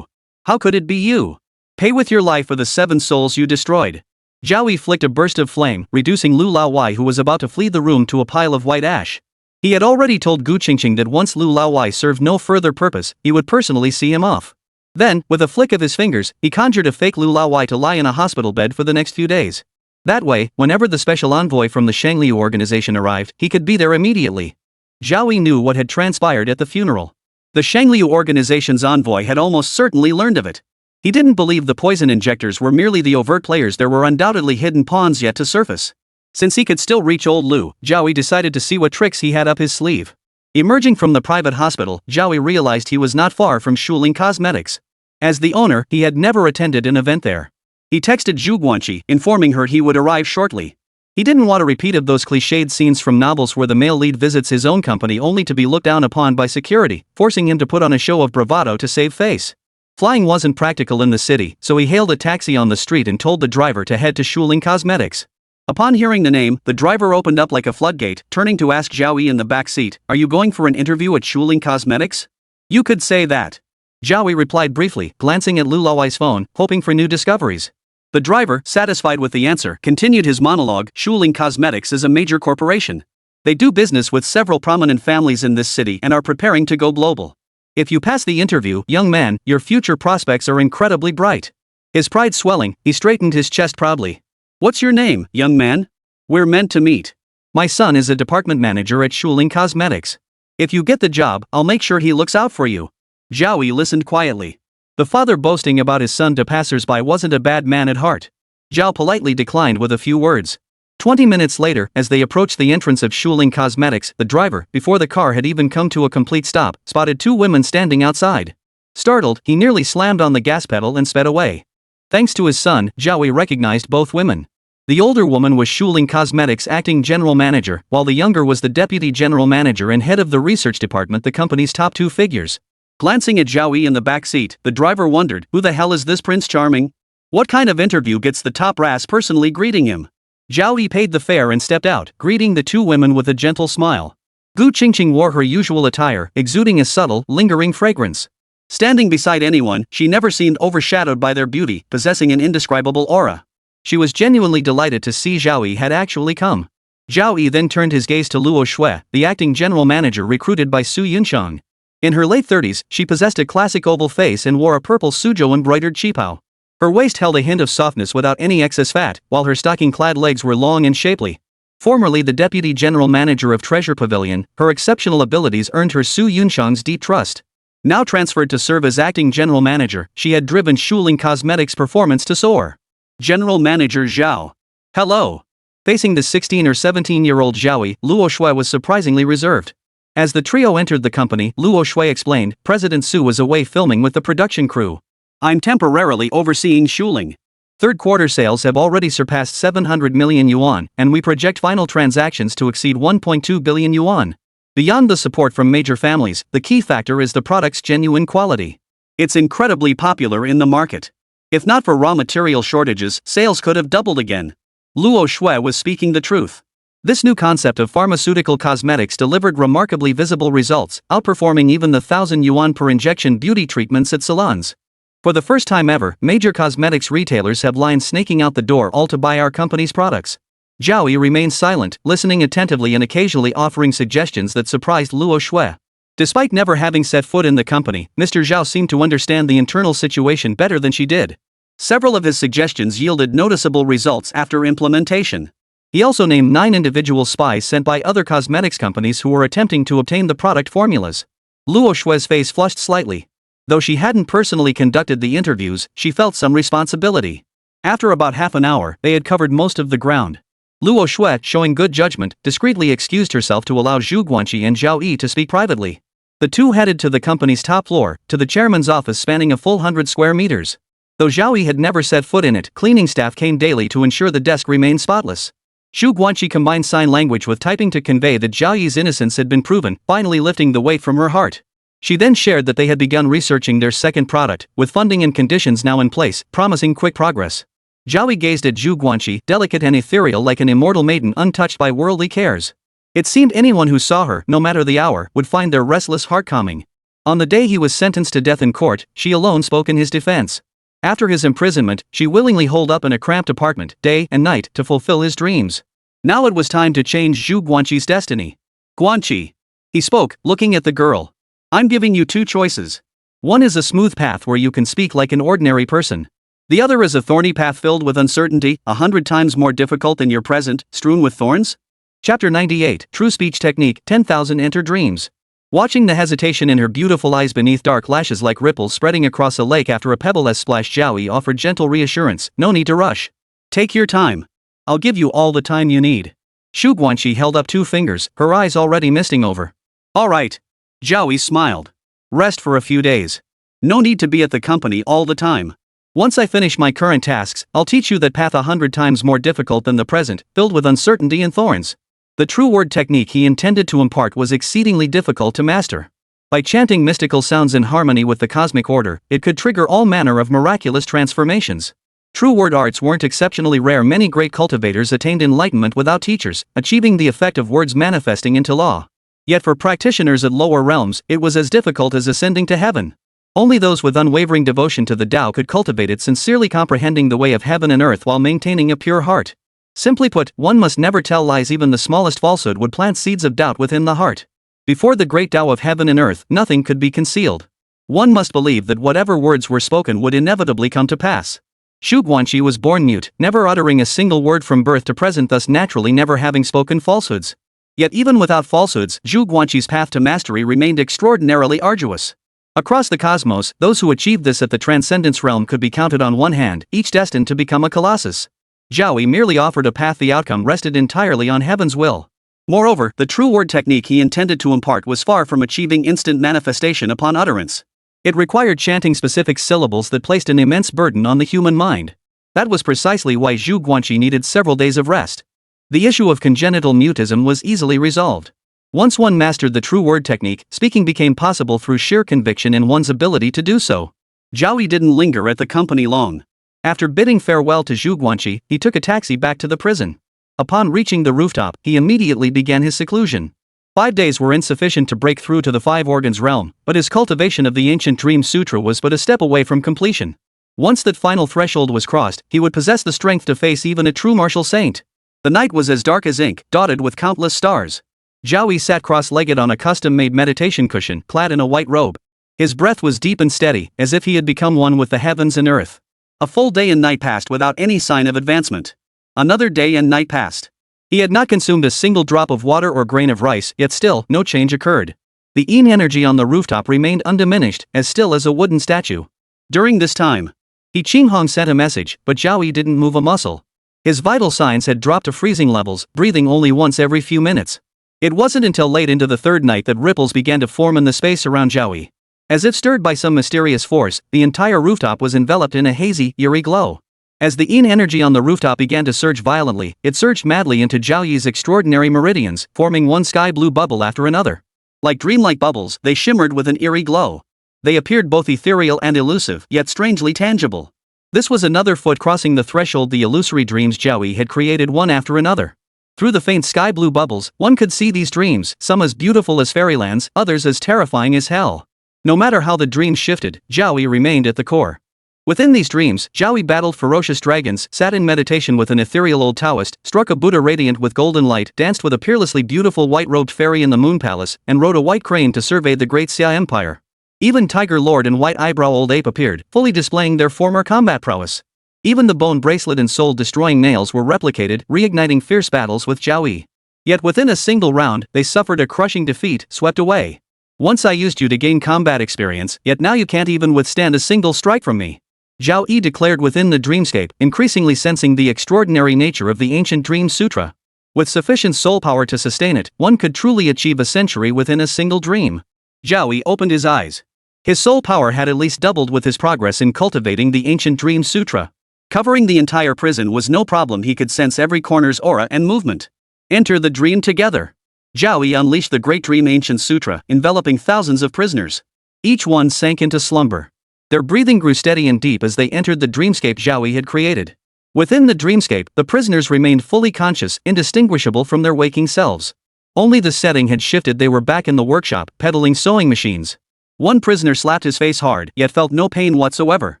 How could it be you? Pay with your life for the 7 souls you destroyed." Zhao Yi flicked a burst of flame, reducing Lu Laowai, who was about to flee the room, to a pile of white ash. He had already told Gu Qingqing that once Lu Laowai served no further purpose, he would personally see him off. Then, with a flick of his fingers, he conjured a fake Lu Laowai to lie in a hospital bed for the next few days. That way, whenever the special envoy from the Shangliu organization arrived, he could be there immediately. Zhao Yi knew what had transpired at the funeral. The Shangliu organization's envoy had almost certainly learned of it. He didn't believe the poison injectors were merely the overt players. There were undoubtedly hidden pawns yet to surface. Since he could still reach old Lu, Zhao Yi decided to see what tricks he had up his sleeve. Emerging from the private hospital, Zhao Yi realized he was not far from Shuling Cosmetics. As the owner, he had never attended an event there. He texted Zhu Guanqi, informing her he would arrive shortly. He didn't want a repeat of those cliched scenes from novels where the male lead visits his own company only to be looked down upon by security, forcing him to put on a show of bravado to save face. Flying wasn't practical in the city, so he hailed a taxi on the street and told the driver to head to Shuling Cosmetics. Upon hearing the name, the driver opened up like a floodgate, turning to ask Zhao Yi in the back seat, "Are you going for an interview at Shuling Cosmetics?" "You could say that." Zhao Yi replied briefly, glancing at Lu Laowai's phone, hoping for new discoveries. The driver, satisfied with the answer, continued his monologue. "Shuling Cosmetics is a major corporation. They do business with several prominent families in this city and are preparing to go global. If you pass the interview, young man, your future prospects are incredibly bright." His pride swelling, he straightened his chest proudly. "What's your name, young man? We're meant to meet. My son is a department manager at Shuling Cosmetics. If you get the job, I'll make sure he looks out for you." Zhao Yi listened quietly. The father boasting about his son to passers-by wasn't a bad man at heart. Zhao politely declined with a few words. 20 minutes later, as they approached the entrance of Shuling Cosmetics, the driver, before the car had even come to a complete stop, spotted 2 women standing outside. Startled, he nearly slammed on the gas pedal and sped away. Thanks to his son, Zhao Yi recognized both women. The older woman was Shuling Cosmetics' acting general manager, while the younger was the deputy general manager and head of the research department, the company's top 2 figures. Glancing at Zhao Yi in the back seat, the driver wondered, who the hell is this Prince Charming? What kind of interview gets the top brass personally greeting him? Zhao Yi paid the fare and stepped out, greeting the two women with a gentle smile. Gu Qingqing wore her usual attire, exuding a subtle, lingering fragrance. Standing beside anyone, she never seemed overshadowed by their beauty, possessing an indescribable aura. She was genuinely delighted to see Zhao Yi had actually come. Zhao Yi then turned his gaze to Luo Shui, the acting general manager recruited by Su Yuncheng. In her late 30s, she possessed a classic oval face and wore a purple suzhou embroidered qipao. Her waist held a hint of softness without any excess fat, while her stocking-clad legs were long and shapely. Formerly the deputy general manager of Treasure Pavilion, her exceptional abilities earned her Su Yuncheng's deep trust. Now transferred to serve as acting general manager, she had driven Shuling Cosmetics' performance to soar. General Manager Zhao. Hello. Facing the 16 or 17-year-old Zhao Yi, Luo Shui was surprisingly reserved. As the trio entered the company, Luo Shui explained, President Su was away filming with the production crew. I'm temporarily overseeing Shuling. Third quarter sales have already surpassed 700 million yuan, and we project final transactions to exceed 1.2 billion yuan. Beyond the support from major families, the key factor is the product's genuine quality. It's incredibly popular in the market. If not for raw material shortages, sales could have doubled again. Luo Shui was speaking the truth. This new concept of pharmaceutical cosmetics delivered remarkably visible results, outperforming even the 1,000 yuan per injection beauty treatments at salons. For the first time ever, major cosmetics retailers have lines snaking out the door all to buy our company's products. Zhao Yi remained silent, listening attentively and occasionally offering suggestions that surprised Luo Shui. Despite never having set foot in the company, Mr. Zhao seemed to understand the internal situation better than she did. Several of his suggestions yielded noticeable results after implementation. He also named 9 individual spies sent by other cosmetics companies who were attempting to obtain the product formulas. Luo Shui's face flushed slightly. Though she hadn't personally conducted the interviews, she felt some responsibility. After about half an hour, they had covered most of the ground. Luo Shui, showing good judgment, discreetly excused herself to allow Zhu Guanqi and Zhao Yi to speak privately. The two headed to the company's top floor, to the chairman's office spanning a full 100 square meters. Though Zhao Yi had never set foot in it, cleaning staff came daily to ensure the desk remained spotless. Zhu Guanqi combined sign language with typing to convey that Zhao Yi's innocence had been proven, finally lifting the weight from her heart. She then shared that they had begun researching their second product, with funding and conditions now in place, promising quick progress. Zhao Yi gazed at Zhu Guanqi, delicate and ethereal like an immortal maiden untouched by worldly cares. It seemed anyone who saw her, no matter the hour, would find their restless heart calming. On the day he was sentenced to death in court, she alone spoke in his defense. After his imprisonment, she willingly holed up in a cramped apartment, day and night, to fulfill his dreams. Now it was time to change Zhu Guanqi's destiny. Guanqi. He spoke, looking at the girl. I'm giving you 2 choices. One is a smooth path where you can speak like an ordinary person. The other is a thorny path filled with uncertainty, 100 times more difficult than your present, strewn with thorns? Chapter 98, True Speech Technique, 10,000 Enter Dreams. Watching the hesitation in her beautiful eyes beneath dark lashes like ripples spreading across a lake after a pebble-less splash, Zhao Yi offered gentle reassurance, no need to rush. Take your time. I'll give you all the time you need. Zhu Guanqi held up 2 fingers, her eyes already misting over. All right. Zhao Yi smiled. Rest for a few days. No need to be at the company all the time. Once I finish my current tasks, I'll teach you that path 100 times more difficult than the present, filled with uncertainty and thorns. The true word technique he intended to impart was exceedingly difficult to master. By chanting mystical sounds in harmony with the cosmic order, it could trigger all manner of miraculous transformations. True word arts weren't exceptionally rare. Many great cultivators attained enlightenment without teachers, achieving the effect of words manifesting into law. Yet for practitioners at lower realms, it was as difficult as ascending to heaven. Only those with unwavering devotion to the Tao could cultivate it, sincerely comprehending the way of heaven and earth while maintaining a pure heart. Simply put, one must never tell lies. Even the smallest falsehood would plant seeds of doubt within the heart. Before the great Tao of heaven and earth, nothing could be concealed. One must believe that whatever words were spoken would inevitably come to pass. Zhu Guanqi was born mute, never uttering a single word from birth to present, thus naturally never having spoken falsehoods. Yet even without falsehoods, Zhu Guanqi's path to mastery remained extraordinarily arduous. Across the cosmos, those who achieved this at the Transcendence Realm could be counted on one hand, each destined to become a colossus. Zhao Yi merely offered a path. The outcome rested entirely on heaven's will. Moreover, the true word technique he intended to impart was far from achieving instant manifestation upon utterance. It required chanting specific syllables that placed an immense burden on the human mind. That was precisely why Zhu Guanqi needed several days of rest. The issue of congenital mutism was easily resolved. Once one mastered the true word technique, speaking became possible through sheer conviction in one's ability to do so. Zhao Yi didn't linger at the company long. After bidding farewell to Zhu Guanqi, he took a taxi back to the prison. Upon reaching the rooftop, he immediately began his seclusion. 5 days were insufficient to break through to the five organs realm, but his cultivation of the ancient Dream Sutra was but a step away from completion. Once that final threshold was crossed, he would possess the strength to face even a true martial saint. The night was as dark as ink, dotted with countless stars. Zhao Yi sat cross-legged on a custom-made meditation cushion, clad in a white robe. His breath was deep and steady, as if he had become one with the heavens and earth. A full day and night passed without any sign of advancement. Another day and night passed. He had not consumed a single drop of water or grain of rice, yet still, no change occurred. The yin energy on the rooftop remained undiminished, as still as a wooden statue. During this time, He Qinghong sent a message, but Zhao Yi didn't move a muscle. His vital signs had dropped to freezing levels, breathing only once every few minutes. It wasn't until late into the third night that ripples began to form in the space around Zhao Yi. As if stirred by some mysterious force, the entire rooftop was enveloped in a hazy, eerie glow. As the yin energy on the rooftop began to surge violently, it surged madly into Zhao Yi's extraordinary meridians, forming one sky-blue bubble after another. Like dreamlike bubbles, they shimmered with an eerie glow. They appeared both ethereal and elusive, yet strangely tangible. This was another foot crossing the threshold the illusory dreams Zhao Yi had created one after another. Through the faint sky-blue bubbles, one could see these dreams, some as beautiful as fairylands, others as terrifying as hell. No matter how the dreams shifted, Zhao Yi remained at the core. Within these dreams, Zhao Yi battled ferocious dragons, sat in meditation with an ethereal old Taoist, struck a Buddha radiant with golden light, danced with a peerlessly beautiful white-robed fairy in the Moon Palace, and rode a white crane to survey the great Xia Empire. Even Tiger Lord and White Eyebrow Old Ape appeared, fully displaying their former combat prowess. Even the bone bracelet and soul-destroying nails were replicated, reigniting fierce battles with Zhao Yi. Yet within a single round, they suffered a crushing defeat, swept away. Once I used you to gain combat experience, yet now you can't even withstand a single strike from me. Zhao Yi declared within the dreamscape, increasingly sensing the extraordinary nature of the ancient Dream Sutra. With sufficient soul power to sustain it, one could truly achieve a century within a single dream. Zhao Yi opened his eyes. His soul power had at least doubled with his progress in cultivating the ancient Dream Sutra. Covering the entire prison was no problem, he could sense every corner's aura and movement. Enter the dream together. Zhao Yi unleashed the great Dream Ancient Sutra, enveloping thousands of prisoners. Each one sank into slumber. Their breathing grew steady and deep as they entered the dreamscape Zhao Yi had created. Within the dreamscape, the prisoners remained fully conscious, indistinguishable from their waking selves. Only the setting had shifted, they were back in the workshop, peddling sewing machines. One prisoner slapped his face hard, yet felt no pain whatsoever.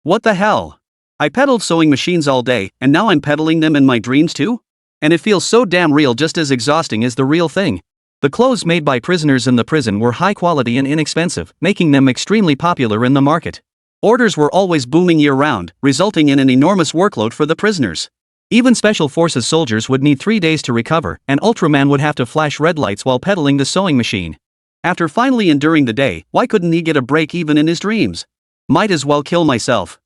What the hell? I peddled sewing machines all day, and now I'm peddling them in my dreams too? And it feels so damn real, just as exhausting as the real thing. The clothes made by prisoners in the prison were high quality and inexpensive, making them extremely popular in the market. Orders were always booming year-round, resulting in an enormous workload for the prisoners. Even Special Forces soldiers would need 3 days to recover, and Ultraman would have to flash red lights while peddling the sewing machine. After finally enduring the day, why couldn't he get a break even in his dreams? Might as well kill myself.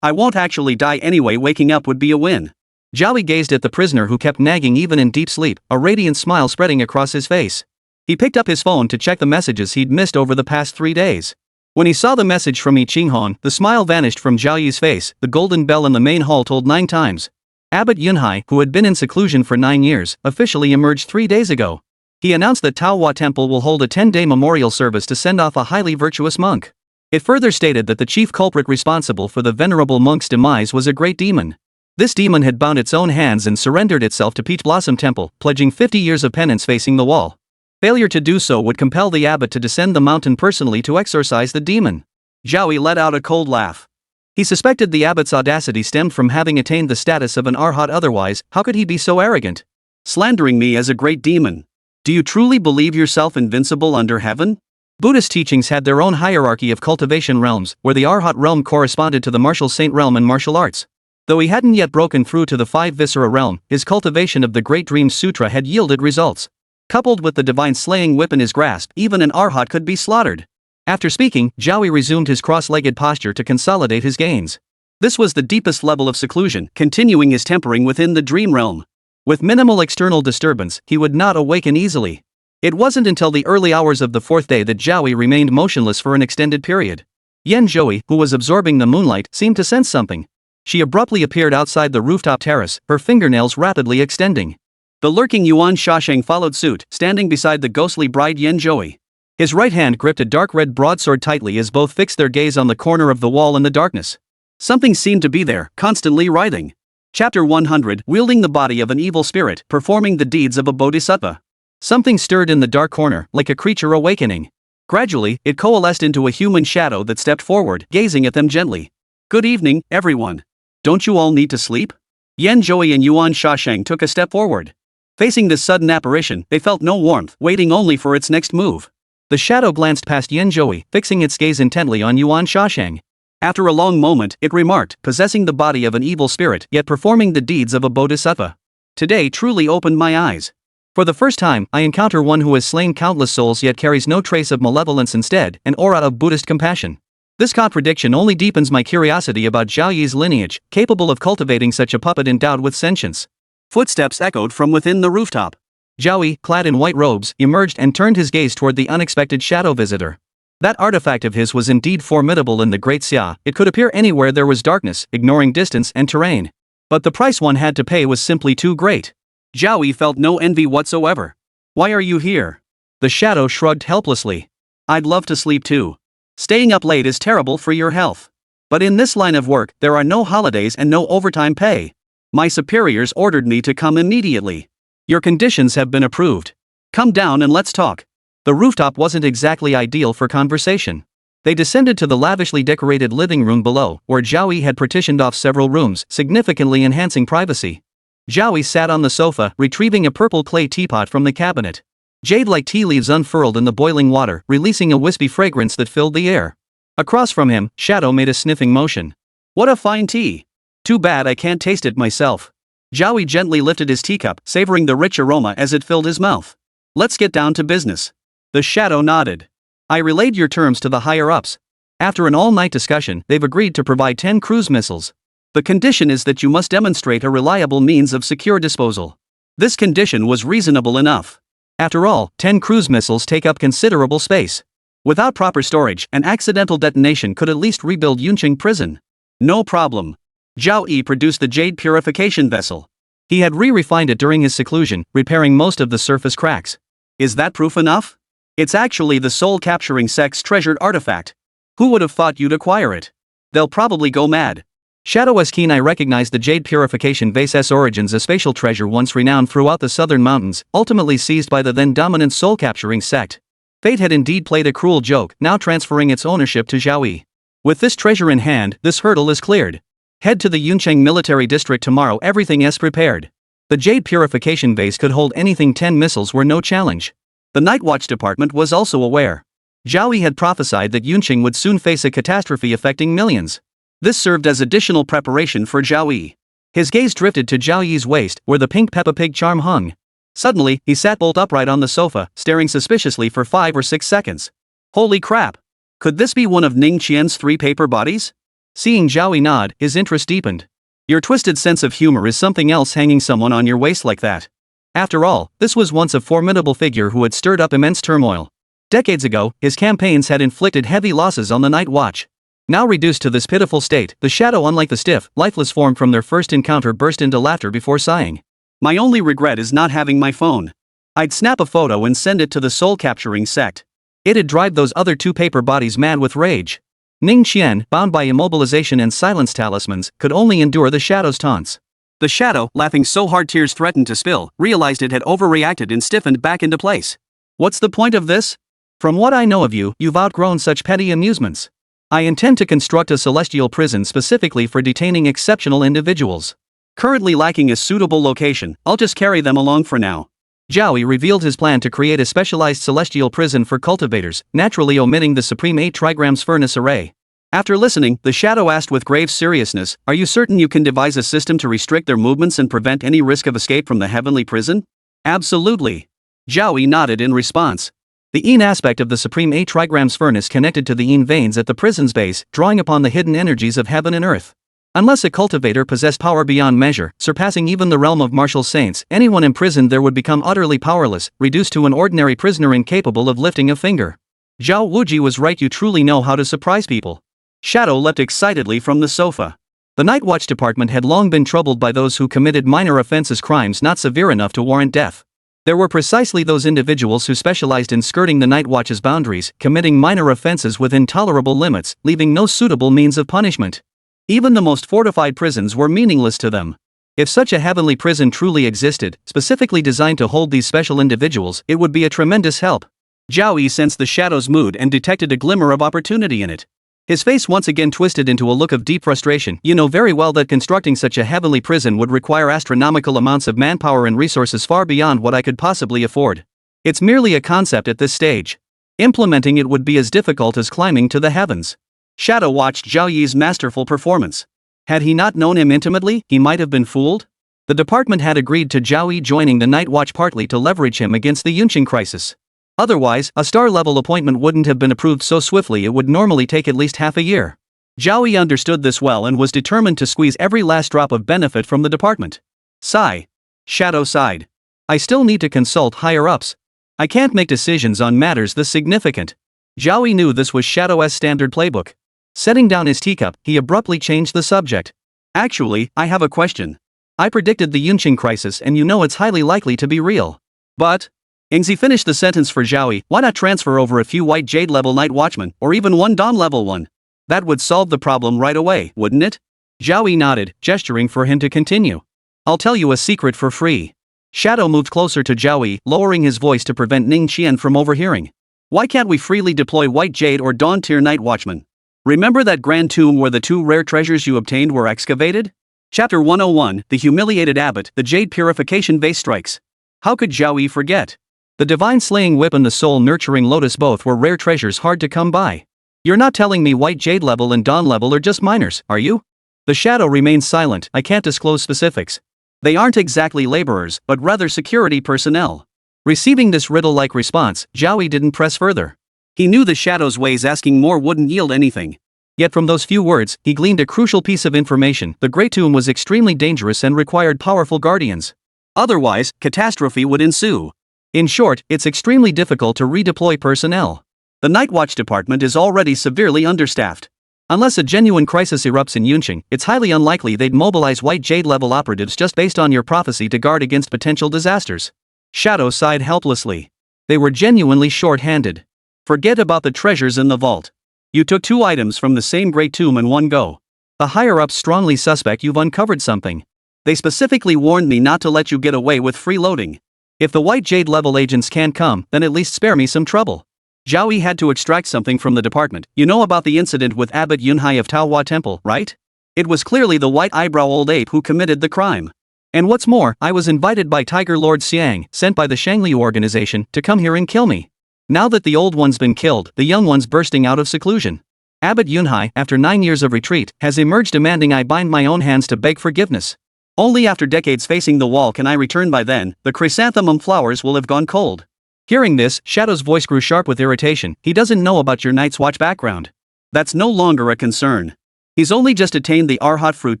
I won't actually die anyway, waking up would be a win. Zhao Yi gazed at the prisoner who kept nagging even in deep sleep, a radiant smile spreading across his face. He picked up his phone to check the messages he'd missed over the past 3 days. When he saw the message from Yi Qinghong, the smile vanished from Zhao Yi's face. The golden bell in the main hall tolled 9 times. Abbot Yunhai, who had been in seclusion for 9 years, officially emerged 3 days ago. He announced that Taohua Temple will hold a 10-day memorial service to send off a highly virtuous monk. It further stated that the chief culprit responsible for the venerable monk's demise was a great demon. This demon had bound its own hands and surrendered itself to Peach Blossom Temple, pledging 50 years of penance facing the wall. Failure to do so would compel the abbot to descend the mountain personally to exorcise the demon. Zhao Yi let out a cold laugh. He suspected the abbot's audacity stemmed from having attained the status of an arhat, otherwise, how could he be so arrogant? Slandering me as a great demon. Do you truly believe yourself invincible under heaven? Buddhist teachings had their own hierarchy of cultivation realms, where the arhat realm corresponded to the martial saint realm and martial arts. Though he hadn't yet broken through to the 5 viscera realm, his cultivation of the Great Dream Sutra had yielded results. Coupled with the divine slaying whip in his grasp, even an arhat could be slaughtered. After speaking, Zhao Yi resumed his cross-legged posture to consolidate his gains. This was the deepest level of seclusion, continuing his tempering within the dream realm. With minimal external disturbance, he would not awaken easily. It wasn't until the early hours of the 4th day that Zhao Yi remained motionless for an extended period. Yan Zhouyi, who was absorbing the moonlight, seemed to sense something. She abruptly appeared outside the rooftop terrace, her fingernails rapidly extending. The lurking Yuan Shasheng followed suit, standing beside the ghostly bride Yan Zhou. His right hand gripped a dark red broadsword tightly as both fixed their gaze on the corner of the wall in the darkness. Something seemed to be there, constantly writhing. Chapter 100, wielding the body of an evil spirit, performing the deeds of a bodhisattva. Something stirred in the dark corner, like a creature awakening. Gradually, it coalesced into a human shadow that stepped forward, gazing at them gently. Good evening, everyone. Don't you all need to sleep? Yan Zhou and Yuan Shasheng took a step forward. Facing this sudden apparition, they felt no warmth, waiting only for its next move. The shadow glanced past Yan Zhou, fixing its gaze intently on Yuan Shasheng. After a long moment, it remarked, possessing the body of an evil spirit, yet performing the deeds of a bodhisattva. Today truly opened my eyes. For the first time, I encounter one who has slain countless souls yet carries no trace of malevolence, instead, an aura of Buddhist compassion. This contradiction only deepens my curiosity about Zhao Yi's lineage, capable of cultivating such a puppet endowed with sentience. Footsteps echoed from within the rooftop. Zhao Yi, clad in white robes, emerged and turned his gaze toward the unexpected shadow visitor. That artifact of his was indeed formidable in the Great Xia. It could appear anywhere there was darkness, ignoring distance and terrain. But the price one had to pay was simply too great. Zhao Yi felt no envy whatsoever. Why are you here? The shadow shrugged helplessly. I'd love to sleep too. Staying up late is terrible for your health. But in this line of work, there are no holidays and no overtime pay. My superiors ordered me to come immediately. Your conditions have been approved. Come down and let's talk. The rooftop wasn't exactly ideal for conversation. They descended to the lavishly decorated living room below, where Zhao Yi had partitioned off several rooms, significantly enhancing privacy. Zhao Yi sat on the sofa, retrieving a purple clay teapot from the cabinet. Jade-like tea leaves unfurled in the boiling water, releasing a wispy fragrance that filled the air. Across from him, Shadow made a sniffing motion. What a fine tea! Too bad I can't taste it myself. Zhao Yi gently lifted his teacup, savoring the rich aroma as it filled his mouth. Let's get down to business. The shadow nodded. I relayed your terms to the higher-ups. After an all-night discussion, they've agreed to provide 10 cruise missiles. The condition is that you must demonstrate a reliable means of secure disposal. This condition was reasonable enough. After all, 10 cruise missiles take up considerable space. Without proper storage, an accidental detonation could at least rebuild Yuncheng Prison. No problem. Zhao Yi produced the jade purification vessel. He had re-refined it during his seclusion, repairing most of the surface cracks. Is that proof enough? It's actually the soul-capturing sect's treasured artifact. Who would have thought you'd acquire it? They'll probably go mad. Shadow as keen I recognized the jade purification vase's origins, a spatial treasure once renowned throughout the southern mountains, ultimately seized by the then-dominant soul-capturing sect. Fate had indeed played a cruel joke, now transferring its ownership to Zhao Yi. With this treasure in hand, this hurdle is cleared. Head to the Yuncheng military district tomorrow, everything is prepared. The jade purification vase could hold anything. 10 missiles were no challenge. The Night Watch Department was also aware. Zhao Yi had prophesied that Yuncheng would soon face a catastrophe affecting millions. This served as additional preparation for Zhao Yi. His gaze drifted to Zhao Yi's waist, where the pink Peppa Pig charm hung. Suddenly, he sat bolt upright on the sofa, staring suspiciously for 5 or 6 seconds. Holy crap! Could this be one of Ning Qian's 3 paper bodies? Seeing Zhao Yi nod, his interest deepened. Your twisted sense of humor is something else, hanging someone on your waist like that. After all, this was once a formidable figure who had stirred up immense turmoil. Decades ago, his campaigns had inflicted heavy losses on the Night Watch. Now reduced to this pitiful state, the shadow, unlike the stiff, lifeless form from their first encounter, burst into laughter before sighing. My only regret is not having my phone. I'd snap a photo and send it to the soul-capturing sect. It'd drive those other 2 paper bodies mad with rage. Ning Qian, bound by immobilization and silence talismans, could only endure the shadow's taunts. The shadow, laughing so hard tears threatened to spill, realized it had overreacted and stiffened back into place. What's the point of this? From what I know of you, you've outgrown such petty amusements. I intend to construct a celestial prison specifically for detaining exceptional individuals. Currently lacking a suitable location, I'll just carry them along for now. Zhao Yi revealed his plan to create a specialized celestial prison for cultivators, naturally omitting the supreme 8 trigrams furnace array. After listening, the shadow asked with grave seriousness, are you certain you can devise a system to restrict their movements and prevent any risk of escape from the heavenly prison? Absolutely. Zhao Yi nodded in response. The Yin aspect of the supreme 8 trigrams furnace connected to the Yin veins at the prison's base, drawing upon the hidden energies of heaven and earth. Unless a cultivator possessed power beyond measure, surpassing even the realm of martial saints, anyone imprisoned there would become utterly powerless, reduced to an ordinary prisoner incapable of lifting a finger. Zhao Wuji was right, you truly know how to surprise people. Shadow leapt excitedly from the sofa. The Night Watch department had long been troubled by those who committed minor offenses, crimes not severe enough to warrant death. There were precisely those individuals who specialized in skirting the Night Watch's boundaries, committing minor offenses within tolerable limits, leaving no suitable means of punishment. Even the most fortified prisons were meaningless to them. If such a heavenly prison truly existed, specifically designed to hold these special individuals, it would be a tremendous help. Zhao Yi sensed the shadow's mood and detected a glimmer of opportunity in it. His face once again twisted into a look of deep frustration. You know very well that constructing such a heavenly prison would require astronomical amounts of manpower and resources far beyond what I could possibly afford. It's merely a concept at this stage. Implementing it would be as difficult as climbing to the heavens. Shadow watched Zhao Yi's masterful performance. Had he not known him intimately, he might have been fooled. The department had agreed to Zhao Yi joining the Night Watch partly to leverage him against the Yuncheng crisis. Otherwise, a star-level appointment wouldn't have been approved so swiftly. It would normally take at least half a year. Zhao Yi understood this well and was determined to squeeze every last drop of benefit from the department. Sigh. Shadow sighed. I still need to consult higher-ups. I can't make decisions on matters this significant. Zhao Yi knew this was Shadow's standard playbook. Setting down his teacup, he abruptly changed the subject. Actually, I have a question. I predicted the Yuncheng crisis and you know it's highly likely to be real. But... Ingzi finished the sentence for Zhao Yi. Why not transfer over a few White Jade level Night Watchmen, or even one Dawn level one? That would solve the problem right away, wouldn't it? Zhao Yi nodded, gesturing for him to continue. I'll tell you a secret for free. Shadow moved closer to Zhao Yi, lowering his voice to prevent Ning Qian from overhearing. Why can't we freely deploy White Jade or Dawn tier Night Watchmen? Remember that grand tomb where the two rare treasures you obtained were excavated? Chapter 101, The Humiliated Abbot, the Jade Purification Vase Strikes. How could Zhao Yi forget? The Divine Slaying Whip and the Soul Nurturing Lotus both were rare treasures hard to come by. You're not telling me White Jade level and Dawn level are just minors, are you? The Shadow remained silent. I can't disclose specifics. They aren't exactly laborers, but rather security personnel. Receiving this riddle-like response, Zhao Yi didn't press further. He knew the Shadow's ways. Asking more wouldn't yield anything. Yet from those few words, he gleaned a crucial piece of information. The Great Tomb was extremely dangerous and required powerful guardians. Otherwise, catastrophe would ensue. In short, it's extremely difficult to redeploy personnel. The Night Watch department is already severely understaffed. Unless a genuine crisis erupts in Yuncheng, it's highly unlikely they'd mobilize White Jade level operatives just based on your prophecy to guard against potential disasters. Shadow sighed helplessly. They were genuinely short-handed. Forget about the treasures in the vault. You took 2 items from the same Great Tomb in one go. The higher-ups strongly suspect you've uncovered something. They specifically warned me not to let you get away with freeloading. If the White Jade level agents can't come, then at least spare me some trouble. Zhao Yi had to extract something from the department. You know about the incident with Abbot Yunhai of Taohua Temple, right? It was clearly the white eyebrow old ape who committed the crime. And what's more, I was invited by Tiger Lord Xiang, sent by the Shangliu organization, to come here and kill me. Now that the old one's been killed, the young one's bursting out of seclusion. Abbot Yunhai, after 9 years of retreat, has emerged demanding I bind my own hands to beg forgiveness. Only after decades facing the wall can I return. By then, the chrysanthemum flowers will have gone cold. Hearing this, Shadow's voice grew sharp with irritation. He doesn't know about your Night's Watch background. That's no longer a concern. He's only just attained the Arhat fruit.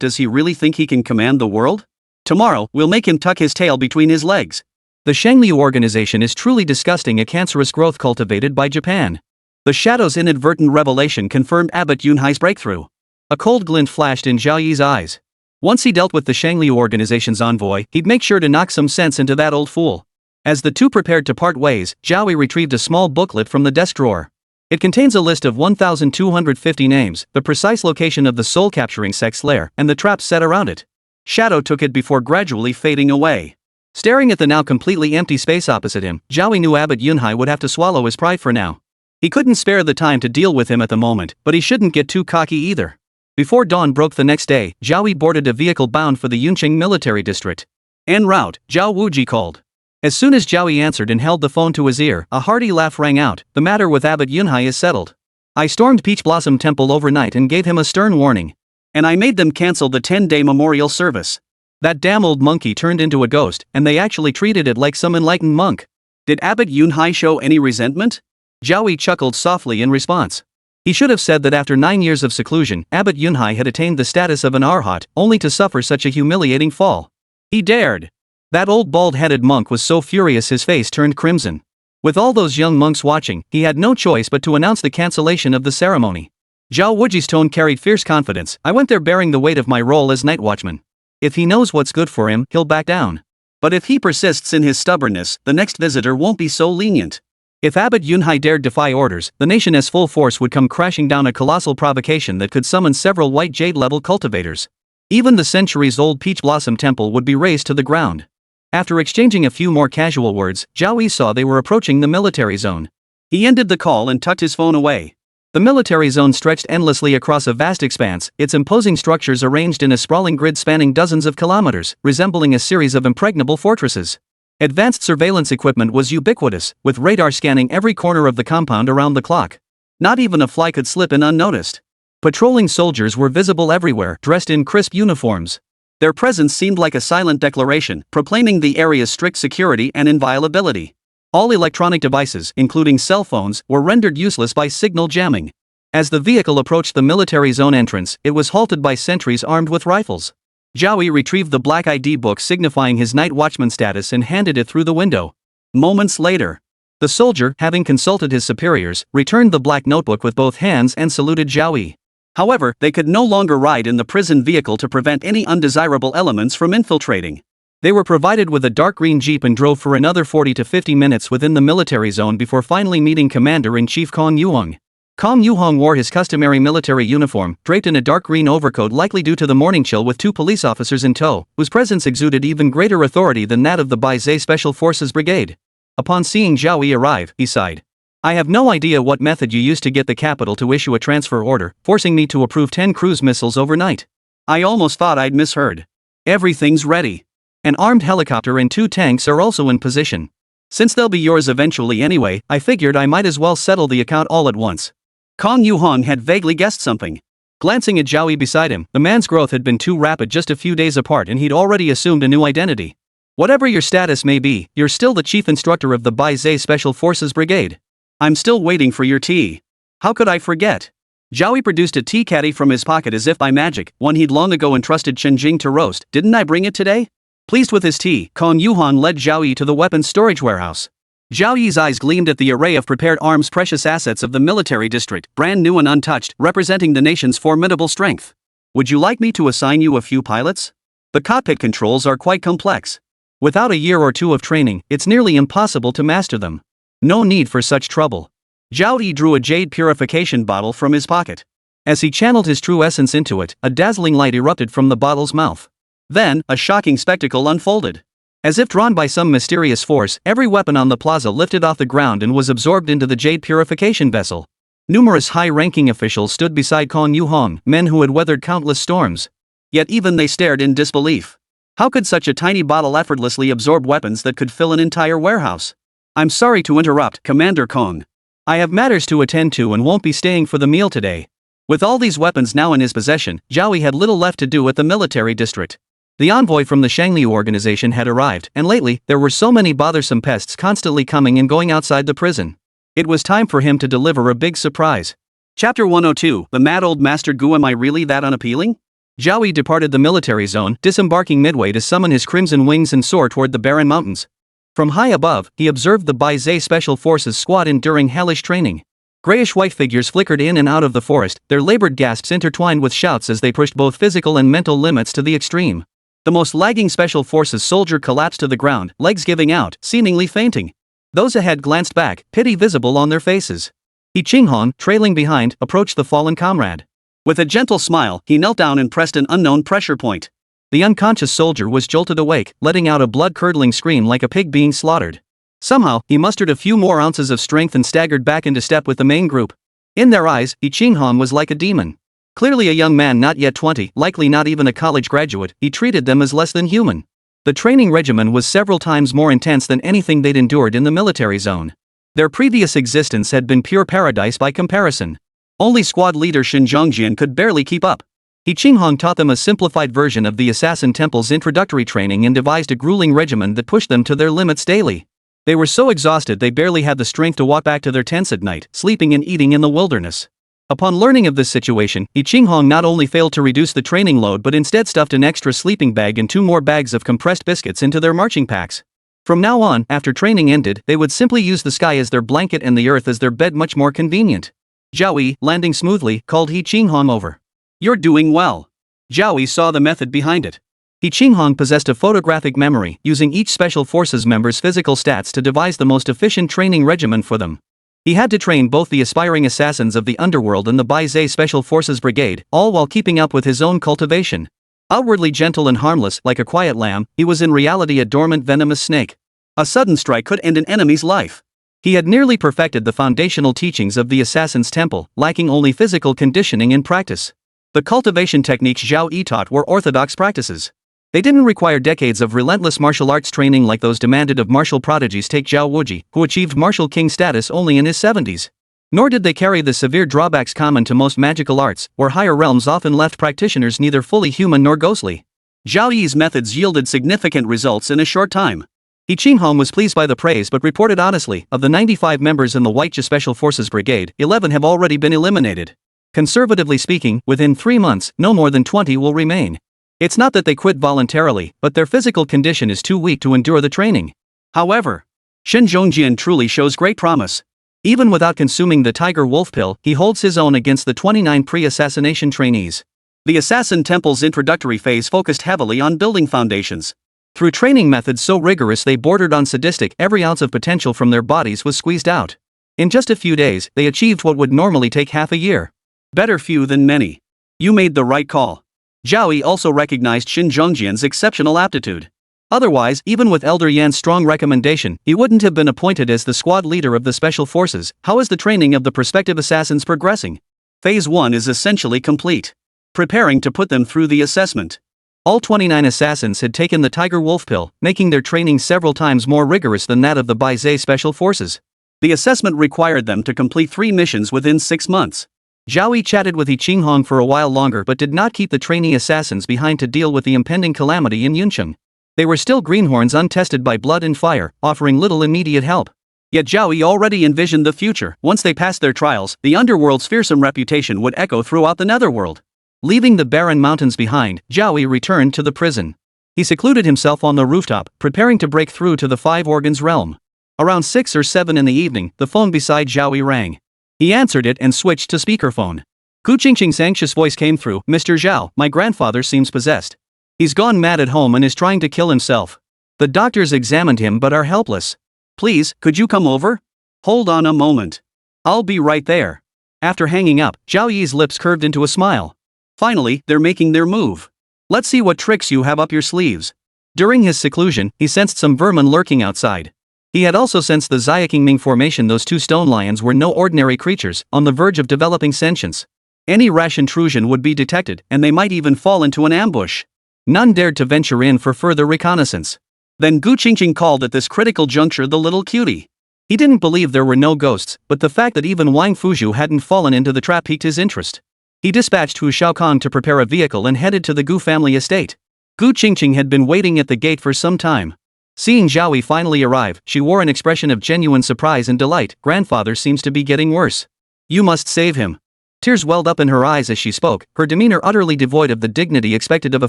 Does he really think he can command the world? Tomorrow, we'll make him tuck his tail between his legs. The Shangliu organization is truly disgusting, a cancerous growth cultivated by Japan. The Shadow's inadvertent revelation confirmed Abbot Yunhai's breakthrough. A cold glint flashed in Zhao Yi's eyes. Once he dealt with the Shangliu organization's envoy, he'd make sure to knock some sense into that old fool. As the two prepared to part ways, Zhao Yi retrieved a small booklet from the desk drawer. It contains a list of 1,250 names, the precise location of the soul-capturing sex lair, and the traps set around it. Shadow took it before gradually fading away. Staring at the now completely empty space opposite him, Zhao Yi knew Abbot Yunhai would have to swallow his pride for now. He couldn't spare the time to deal with him at the moment, but he shouldn't get too cocky either. Before dawn broke the next day, Zhao Yi boarded a vehicle bound for the Yuncheng military district. En route, Zhao Wuji called. As soon as Zhao Yi answered and held the phone to his ear, a hearty laugh rang out. The matter with Abbot Yunhai is settled. I stormed Peach Blossom Temple overnight and gave him a stern warning. And I made them cancel the 10-day memorial service. That damn old monkey turned into a ghost, and they actually treated it like some enlightened monk. Did Abbot Yunhai show any resentment? Zhao Yi chuckled softly in response. He should have said that after 9 years of seclusion, Abbot Yunhai had attained the status of an arhat, only to suffer such a humiliating fall. He dared. That old bald-headed monk was so furious his face turned crimson. With all those young monks watching, he had no choice but to announce the cancellation of the ceremony. Zhao Wuji's tone carried fierce confidence. I went there bearing the weight of my role as night watchman. If he knows what's good for him, he'll back down. But if he persists in his stubbornness, the next visitor won't be so lenient. If Abbot Yunhai dared defy orders, the nation's full force would come crashing down, a colossal provocation that could summon several white jade-level cultivators. Even the centuries-old Peach Blossom Temple would be razed to the ground. After exchanging a few more casual words, Zhao Yi saw they were approaching the military zone. He ended the call and tucked his phone away. The military zone stretched endlessly across a vast expanse, its imposing structures arranged in a sprawling grid spanning dozens of kilometers, resembling a series of impregnable fortresses. Advanced surveillance equipment was ubiquitous, with radar scanning every corner of the compound around the clock. Not even a fly could slip in unnoticed. Patrolling soldiers were visible everywhere, dressed in crisp uniforms. Their presence seemed like a silent declaration, proclaiming the area's strict security and inviolability. All electronic devices, including cell phones, were rendered useless by signal jamming. As the vehicle approached the military zone entrance, it was halted by sentries armed with rifles. Zhao Yi retrieved the black ID book signifying his night watchman status and handed it through the window. Moments later, the soldier, having consulted his superiors, returned the black notebook with both hands and saluted Zhao Yi. However, they could no longer ride in the prison vehicle to prevent any undesirable elements from infiltrating. They were provided with a dark green jeep and drove for another 40 to 50 minutes within the military zone before finally meeting Commander-in-Chief Kong Yuhong. Kong Yuhong wore his customary military uniform, draped in a dark green overcoat likely due to the morning chill, with two police officers in tow, whose presence exuded even greater authority than that of the Baizé Special Forces Brigade. Upon seeing Zhao Yi arrive, he sighed. I have no idea what method you used to get the capital to issue a transfer order, forcing me to approve 10 cruise missiles overnight. I almost thought I'd misheard. Everything's ready. An armed helicopter and 2 tanks are also in position. Since they'll be yours eventually anyway, I figured I might as well settle the account all at once. Kong Yuhong had vaguely guessed something. Glancing at Zhao Yi beside him, the man's growth had been too rapid just a few days apart, and he'd already assumed a new identity. Whatever your status may be, you're still the chief instructor of the Baizé Special Forces Brigade. I'm still waiting for your tea. How could I forget? Zhao Yi produced a tea caddy from his pocket as if by magic, one he'd long ago entrusted Chen Jing to roast. Didn't I bring it today? Pleased with his tea, Kong Yuhong led Zhao Yi to the weapons storage warehouse. Zhao Yi's eyes gleamed at the array of prepared arms, precious assets of the military district, brand new and untouched, representing the nation's formidable strength. Would you like me to assign you a few pilots? The cockpit controls are quite complex. Without a year or two of training, it's nearly impossible to master them. No need for such trouble. Zhao Yi drew a jade purification bottle from his pocket. As he channeled his true essence into it, a dazzling light erupted from the bottle's mouth. Then, a shocking spectacle unfolded. As if drawn by some mysterious force, every weapon on the plaza lifted off the ground and was absorbed into the jade purification vessel. Numerous high-ranking officials stood beside Kong Yuhong, men who had weathered countless storms. Yet even they stared in disbelief. How could such a tiny bottle effortlessly absorb weapons that could fill an entire warehouse? I'm sorry to interrupt, Commander Kong. I have matters to attend to and won't be staying for the meal today. With all these weapons now in his possession, Zhao Yi had little left to do at the military district. The envoy from the Shangli organization had arrived, and lately, there were so many bothersome pests constantly coming and going outside the prison. It was time for him to deliver a big surprise. Chapter 102, The Mad Old Master Gu. Am I really that unappealing? Zhao Yi departed the military zone, disembarking midway to summon his crimson wings and soar toward the barren mountains. From high above, he observed the Baizé Special Forces squad enduring hellish training. Grayish-white figures flickered in and out of the forest, their labored gasps intertwined with shouts as they pushed both physical and mental limits to the extreme. The most lagging Special Forces soldier collapsed to the ground, legs giving out, seemingly fainting. Those ahead glanced back, pity visible on their faces. He Qinghong, trailing behind, approached the fallen comrade. With a gentle smile, he knelt down and pressed an unknown pressure point. The unconscious soldier was jolted awake, letting out a blood-curdling scream like a pig being slaughtered. Somehow, he mustered a few more ounces of strength and staggered back into step with the main group. In their eyes, He Qinghong was like a demon. Clearly a young man not yet 20, likely not even a college graduate, he treated them as less than human. The training regimen was several times more intense than anything they'd endured in the military zone. Their previous existence had been pure paradise by comparison. Only squad leader Shen Zhongjian could barely keep up. He Qinghong taught them a simplified version of the Assassin Temple's introductory training and devised a grueling regimen that pushed them to their limits daily. They were so exhausted they barely had the strength to walk back to their tents at night, sleeping and eating in the wilderness. Upon learning of this situation, He Qinghong not only failed to reduce the training load but instead stuffed an extra sleeping bag and 2 more bags of compressed biscuits into their marching packs. From now on, after training ended, they would simply use the sky as their blanket and the earth as their bed, much more convenient. Zhao Yi, landing smoothly, called He Qinghong over. You're doing well. Zhao Yi saw the method behind it. He Qinghong possessed a photographic memory, using each Special Forces member's physical stats to devise the most efficient training regimen for them. He had to train both the aspiring assassins of the underworld and the Bai Zhe Special Forces Brigade, all while keeping up with his own cultivation. Outwardly gentle and harmless, like a quiet lamb, he was in reality a dormant venomous snake. A sudden strike could end an enemy's life. He had nearly perfected the foundational teachings of the Assassin's Temple, lacking only physical conditioning and practice. The cultivation techniques Zhao Yi taught were orthodox practices. They didn't require decades of relentless martial arts training like those demanded of martial prodigies. Take Zhao Wuji, who achieved martial king status only in his 70s. Nor did they carry the severe drawbacks common to most magical arts, where higher realms often left practitioners neither fully human nor ghostly. Zhao Yi's methods yielded significant results in a short time. He Qinghong was pleased by the praise but reported honestly, of the 95 members in the White Special Forces Brigade, 11 have already been eliminated. Conservatively speaking, within 3 months, no more than 20 will remain. It's not that they quit voluntarily, but their physical condition is too weak to endure the training. However, Shen Zhongjian truly shows great promise. Even without consuming the Tiger Wolf pill, he holds his own against the 29 pre-assassination trainees. The Assassin Temple's introductory phase focused heavily on building foundations. Through training methods so rigorous they bordered on sadistic, every ounce of potential from their bodies was squeezed out. In just a few days, they achieved what would normally take half a year. Better few than many. You made the right call. Zhao Yi also recognized Shen Zhongjian's exceptional aptitude. Otherwise, even with Elder Yan's strong recommendation, he wouldn't have been appointed as the squad leader of the Special Forces. How is the training of the prospective assassins progressing? Phase 1 is essentially complete. Preparing to put them through the assessment. All 29 assassins had taken the Tiger Wolf pill, making their training several times more rigorous than that of the Bai Zhe Special Forces. The assessment required them to complete 3 missions within 6 months. Zhao Yi chatted with He Qinghong for a while longer but did not keep the trainee assassins behind to deal with the impending calamity in Yuncheng. They were still greenhorns untested by blood and fire, offering little immediate help. Yet Zhao Yi already envisioned the future. Once they passed their trials, the underworld's fearsome reputation would echo throughout the netherworld. Leaving the barren mountains behind, Zhao Yi returned to the prison. He secluded himself on the rooftop, preparing to break through to the Five Organs realm. Around 6 or 7 in the evening, the phone beside Zhao Yi rang. He answered it and switched to speakerphone. Gu Qingqing's anxious voice came through. Mr. Zhao, my grandfather seems possessed. He's gone mad at home and is trying to kill himself. The doctors examined him but are helpless. Please, could you come over? Hold on a moment. I'll be right there. After hanging up, Zhao Yi's lips curved into a smile. Finally, they're making their move. Let's see what tricks you have up your sleeves. During his seclusion, he sensed some vermin lurking outside. He had also sensed the Xiaqingming formation. Those 2 stone lions were no ordinary creatures, on the verge of developing sentience. Any rash intrusion would be detected, and they might even fall into an ambush. None dared to venture in for further reconnaissance. Then Gu Qingqing called at this critical juncture the little cutie. He didn't believe there were no ghosts, but the fact that even Wang Fuzhu hadn't fallen into the trap piqued his interest. He dispatched Hu Shaokong to prepare a vehicle and headed to the Gu family estate. Gu Qingqing had been waiting at the gate for some time. Seeing Zhao Yi finally arrive, she wore an expression of genuine surprise and delight. Grandfather seems to be getting worse. You must save him. Tears welled up in her eyes as she spoke, her demeanor utterly devoid of the dignity expected of a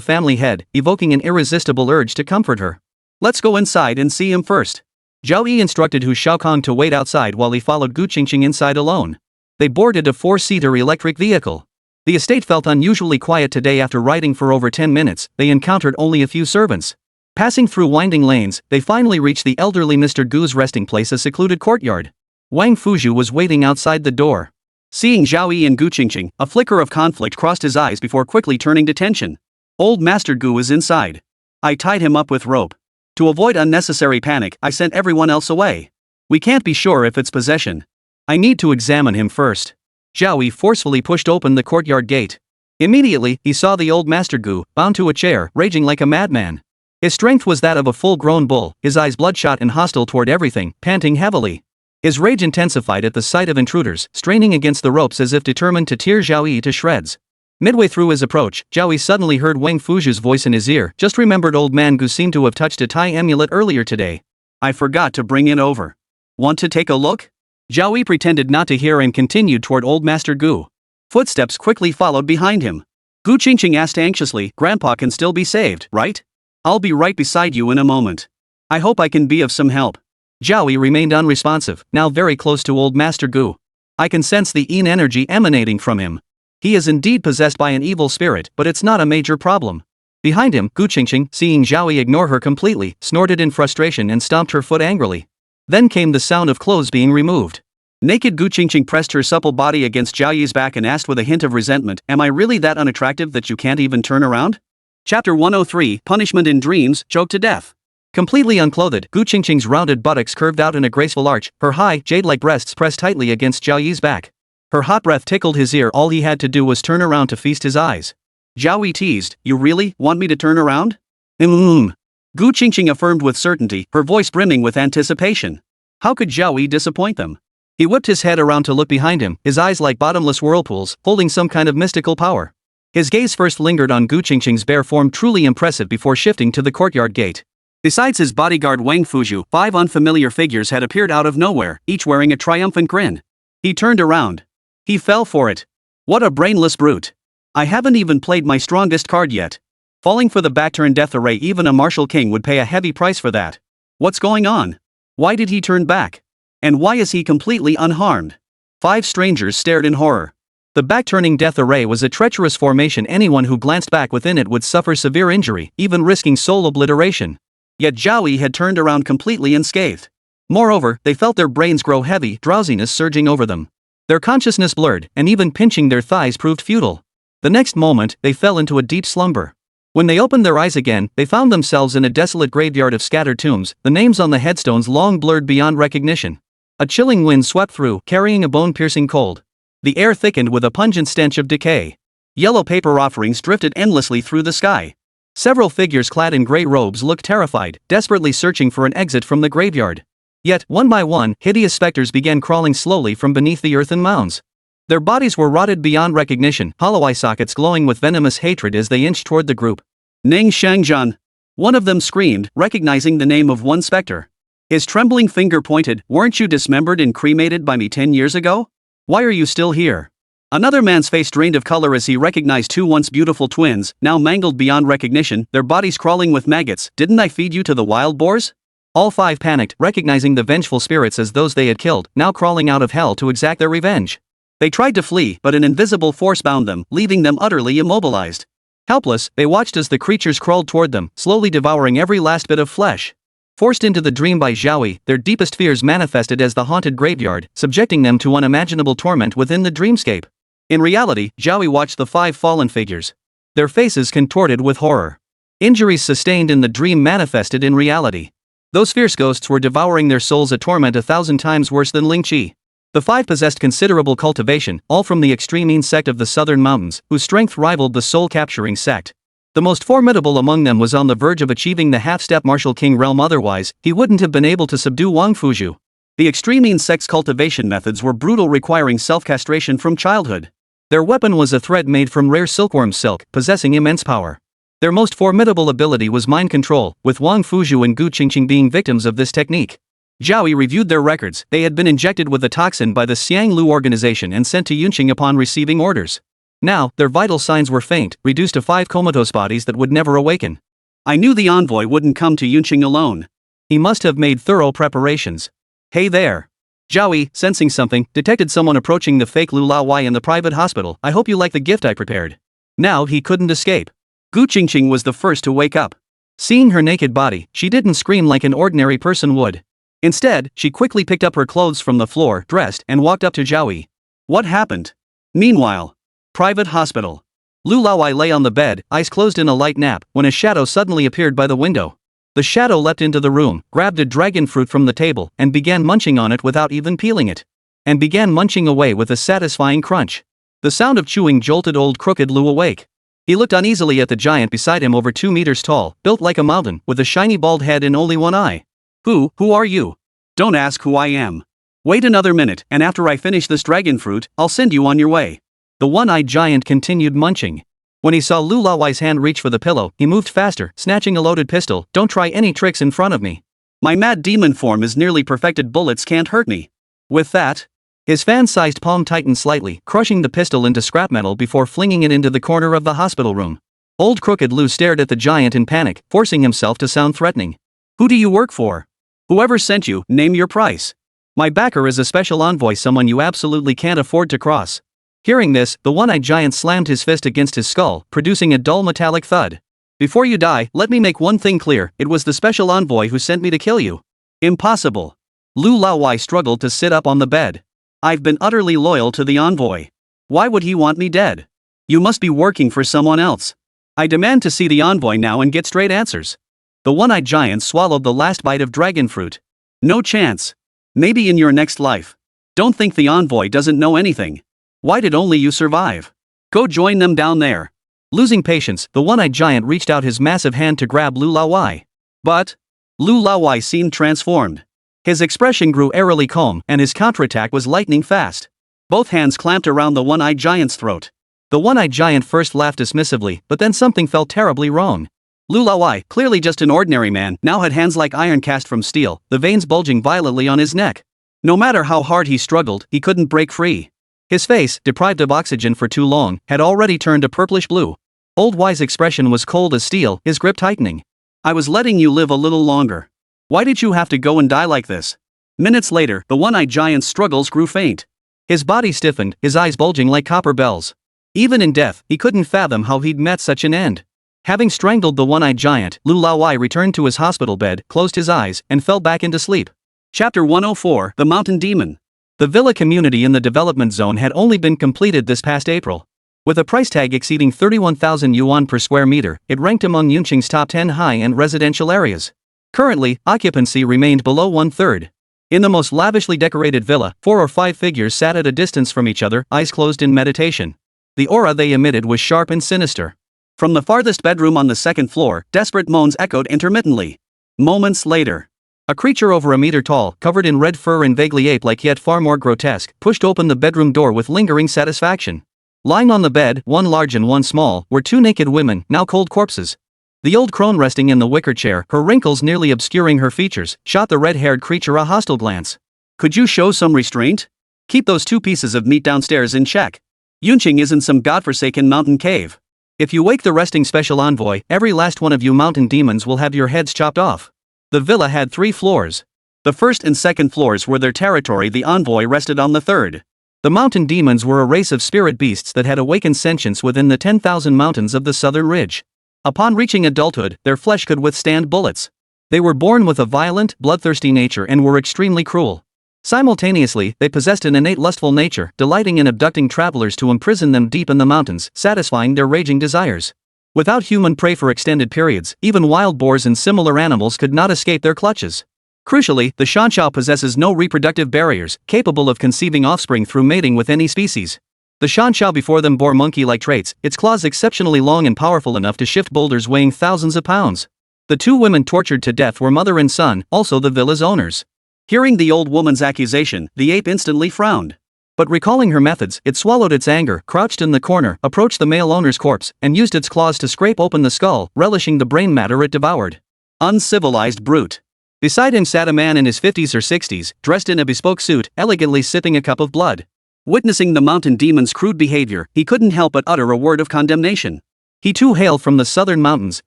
family head, evoking an irresistible urge to comfort her. Let's go inside and see him first. Zhao Yi instructed Hu Shaokong to wait outside while he followed Gu Qingqing inside alone. They boarded a 4-seater electric vehicle. The estate felt unusually quiet today. After riding for over 10 minutes, they encountered only a few servants. Passing through winding lanes, they finally reached the elderly Mr. Gu's resting place, a secluded courtyard. Wang Fuzhu was waiting outside the door. Seeing Zhao Yi and Gu Qingqing, a flicker of conflict crossed his eyes before quickly turning to tension. Old Master Gu is inside. I tied him up with rope. To avoid unnecessary panic, I sent everyone else away. We can't be sure if it's possession. I need to examine him first. Zhao Yi forcefully pushed open the courtyard gate. Immediately, he saw the old Master Gu, bound to a chair, raging like a madman. His strength was that of a full-grown bull, his eyes bloodshot and hostile toward everything, panting heavily. His rage intensified at the sight of intruders, straining against the ropes as if determined to tear Zhao Yi to shreds. Midway through his approach, Zhao Yi suddenly heard Wang Fuzhu's voice in his ear. Just remembered old man Gu seemed to have touched a Tai amulet earlier today. I forgot to bring it over. Want to take a look? Zhao Yi pretended not to hear and continued toward old Master Gu. Footsteps quickly followed behind him. Gu Qingqing asked anxiously, Grandpa can still be saved, right? I'll be right beside you in a moment. I hope I can be of some help. Zhao Yi remained unresponsive, now very close to old Master Gu. I can sense the Yin energy emanating from him. He is indeed possessed by an evil spirit, but it's not a major problem. Behind him, Gu Qingqing, seeing Zhao Yi ignore her completely, snorted in frustration and stomped her foot angrily. Then came the sound of clothes being removed. Naked Gu Qingqing pressed her supple body against Zhao Yi's back and asked with a hint of resentment, "Am I really that unattractive that you can't even turn around?" Chapter 103, Punishment in Dreams, Choked to Death. Completely unclothed, Gu Qingqing's rounded buttocks curved out in a graceful arch, her high, jade-like breasts pressed tightly against Zhao Yi's back. Her hot breath tickled his ear. All he had to do was turn around to feast his eyes. Zhao Yi teased, "You really want me to turn around?" Gu Qingqing affirmed with certainty, her voice brimming with anticipation. How could Zhao Yi disappoint them? He whipped his head around to look behind him, his eyes like bottomless whirlpools, holding some kind of mystical power. His gaze first lingered on Gu Qingqing's bare form, truly impressive, before shifting to the courtyard gate. Besides his bodyguard Wang Fuzhu, 5 unfamiliar figures had appeared out of nowhere, each wearing a triumphant grin. He turned around. He fell for it. What a brainless brute. I haven't even played my strongest card yet. Falling for the backturn death array, even a martial king would pay a heavy price for that. What's going on? Why did he turn back? And why is he completely unharmed? 5 strangers stared in horror. The back-turning death array was a treacherous formation. Anyone who glanced back within it would suffer severe injury, even risking soul obliteration. Yet Zhao Yi had turned around completely unscathed. Moreover, they felt their brains grow heavy, drowsiness surging over them. Their consciousness blurred, and even pinching their thighs proved futile. The next moment, they fell into a deep slumber. When they opened their eyes again, they found themselves in a desolate graveyard of scattered tombs, the names on the headstones long blurred beyond recognition. A chilling wind swept through, carrying a bone-piercing cold. The air thickened with a pungent stench of decay. Yellow paper offerings drifted endlessly through the sky. Several figures clad in gray robes looked terrified, desperately searching for an exit from the graveyard. Yet, one by one, hideous specters began crawling slowly from beneath the earthen mounds. Their bodies were rotted beyond recognition, hollow eye sockets glowing with venomous hatred as they inched toward the group. "Ning Shangzhan!" One of them screamed, recognizing the name of one specter. His trembling finger pointed, "Weren't you dismembered and cremated by me 10 years ago? Why are you still here?" Another man's face drained of color as he recognized 2 once beautiful twins, now mangled beyond recognition, their bodies crawling with maggots. "Didn't I feed you to the wild boars?" All 5 panicked, recognizing the vengeful spirits as those they had killed, now crawling out of hell to exact their revenge. They tried to flee, but an invisible force bound them, leaving them utterly immobilized. Helpless, they watched as the creatures crawled toward them, slowly devouring every last bit of flesh. Forced into the dream by Zhao Yi, their deepest fears manifested as the haunted graveyard, subjecting them to unimaginable torment within the dreamscape. In reality, Zhao Yi watched the 5 fallen figures. Their faces contorted with horror. Injuries sustained in the dream manifested in reality. Those fierce ghosts were devouring their souls, a torment 1,000 times worse than Ling Qi. The 5 possessed considerable cultivation, all from the extreme Yin sect of the southern mountains, whose strength rivaled the soul-capturing sect. The most formidable among them was on the verge of achieving the half-step martial king realm, otherwise, he wouldn't have been able to subdue Wang Fuzhu. The extreme Yin sect's cultivation methods were brutal, requiring self-castration from childhood. Their weapon was a thread made from rare silkworm silk, possessing immense power. Their most formidable ability was mind control, with Wang Fuzhu and Gu Qingqing being victims of this technique. Zhao Yi reviewed their records. They had been injected with the toxin by the Xiang Lu organization and sent to Yuncheng upon receiving orders. Now, their vital signs were faint, reduced to 5 comatose bodies that would never awaken. I knew the envoy wouldn't come to Yuncheng alone. He must have made thorough preparations. Hey there. Zhao Yi, sensing something, detected someone approaching the fake Lu Laowai in the private hospital. I hope you like the gift I prepared. Now he couldn't escape. Gu Qingqing was the first to wake up. Seeing her naked body, she didn't scream like an ordinary person would. Instead, she quickly picked up her clothes from the floor, dressed, and walked up to Zhao Yi. What happened? Meanwhile, private hospital. Lu Laowai lay on the bed, eyes closed in a light nap, when a shadow suddenly appeared by the window. The shadow leapt into the room, grabbed a dragon fruit from the table, and began munching on it without even peeling it. And began munching away with a satisfying crunch. The sound of chewing jolted old Crooked Lu awake. He looked uneasily at the giant beside him, over 2 meters tall, built like a mountain, with a shiny bald head and only one eye. Who are you? Don't ask who I am. Wait another minute, and after I finish this dragon fruit, I'll send you on your way. The one-eyed giant continued munching. When he saw Lu Laowai's hand reach for the pillow, he moved faster, snatching a loaded pistol. Don't try any tricks in front of me. My mad demon form is nearly perfected, bullets can't hurt me. With that, his fan-sized palm tightened slightly, crushing the pistol into scrap metal before flinging it into the corner of the hospital room. Old Crooked Lu stared at the giant in panic, forcing himself to sound threatening. Who do you work for? Whoever sent you, name your price. My backer is a special envoy, someone you absolutely can't afford to cross. Hearing this, the one-eyed giant slammed his fist against his skull, producing a dull metallic thud. Before you die, let me make one thing clear, it was the special envoy who sent me to kill you. Impossible. Lu Laowai struggled to sit up on the bed. I've been utterly loyal to the envoy. Why would he want me dead? You must be working for someone else. I demand to see the envoy now and get straight answers. The one-eyed giant swallowed the last bite of dragon fruit. No chance. Maybe in your next life. Don't think the envoy doesn't know anything. Why did only you survive? Go join them down there. Losing patience, the one-eyed giant reached out his massive hand to grab Lu Laowai. But Lu Laowai seemed transformed. His expression grew eerily calm, and his counterattack was lightning fast. Both hands clamped around the one-eyed giant's throat. The one-eyed giant first laughed dismissively, but then something felt terribly wrong. Lu Laowai, clearly just an ordinary man, now had hands like iron cast from steel, the veins bulging violently on his neck. No matter how hard he struggled, he couldn't break free. His face, deprived of oxygen for too long, had already turned a purplish blue. Old Y's expression was cold as steel, his grip tightening. I was letting you live a little longer. Why did you have to go and die like this? Minutes later, the one-eyed giant's struggles grew faint. His body stiffened, his eyes bulging like copper bells. Even in death, he couldn't fathom how he'd met such an end. Having strangled the one-eyed giant, Lu Laowai returned to his hospital bed, closed his eyes, and fell back into sleep. Chapter 104, The Mountain Demon. The villa community in the development zone had only been completed this past April. With a price tag exceeding 31,000 yuan per square meter, it ranked among Yuncheng's top 10 high-end residential areas. Currently, occupancy remained below one-third. In the most lavishly decorated villa, 4 or 5 figures sat at a distance from each other, eyes closed in meditation. The aura they emitted was sharp and sinister. From the farthest bedroom on the second floor, desperate moans echoed intermittently. Moments later, a creature over a meter tall, covered in red fur and vaguely ape-like yet far more grotesque, pushed open the bedroom door with lingering satisfaction. Lying on the bed, one large and one small, were 2 naked women, now cold corpses. The old crone resting in the wicker chair, her wrinkles nearly obscuring her features, shot the red-haired creature a hostile glance. Could you show some restraint? Keep those 2 pieces of meat downstairs in check. Yuncheng isn't some godforsaken mountain cave. If you wake the resting special envoy, every last one of you mountain demons will have your heads chopped off. The villa had 3 floors. The first and second floors were their territory, the envoy rested on the third. The mountain demons were a race of spirit beasts that had awakened sentience within the 10,000 mountains of the southern ridge. Upon reaching adulthood, their flesh could withstand bullets. They were born with a violent, bloodthirsty nature and were extremely cruel. Simultaneously, they possessed an innate lustful nature, delighting in abducting travelers to imprison them deep in the mountains, satisfying their raging desires. Without human prey for extended periods, even wild boars and similar animals could not escape their clutches. Crucially, the Shanshao possesses no reproductive barriers, capable of conceiving offspring through mating with any species. The Shanshao before them bore monkey-like traits, its claws exceptionally long and powerful enough to shift boulders weighing thousands of pounds. The 2 women tortured to death were mother and son, also the villa's owners. Hearing the old woman's accusation, the ape instantly frowned. But recalling her methods, it swallowed its anger, crouched in the corner, approached the male owner's corpse, and used its claws to scrape open the skull, relishing the brain matter it devoured. Uncivilized brute. Beside him sat a man in his 50s or 60s, dressed in a bespoke suit, elegantly sipping a cup of blood. Witnessing the mountain demon's crude behavior, he couldn't help but utter a word of condemnation. He too hailed from the southern mountains,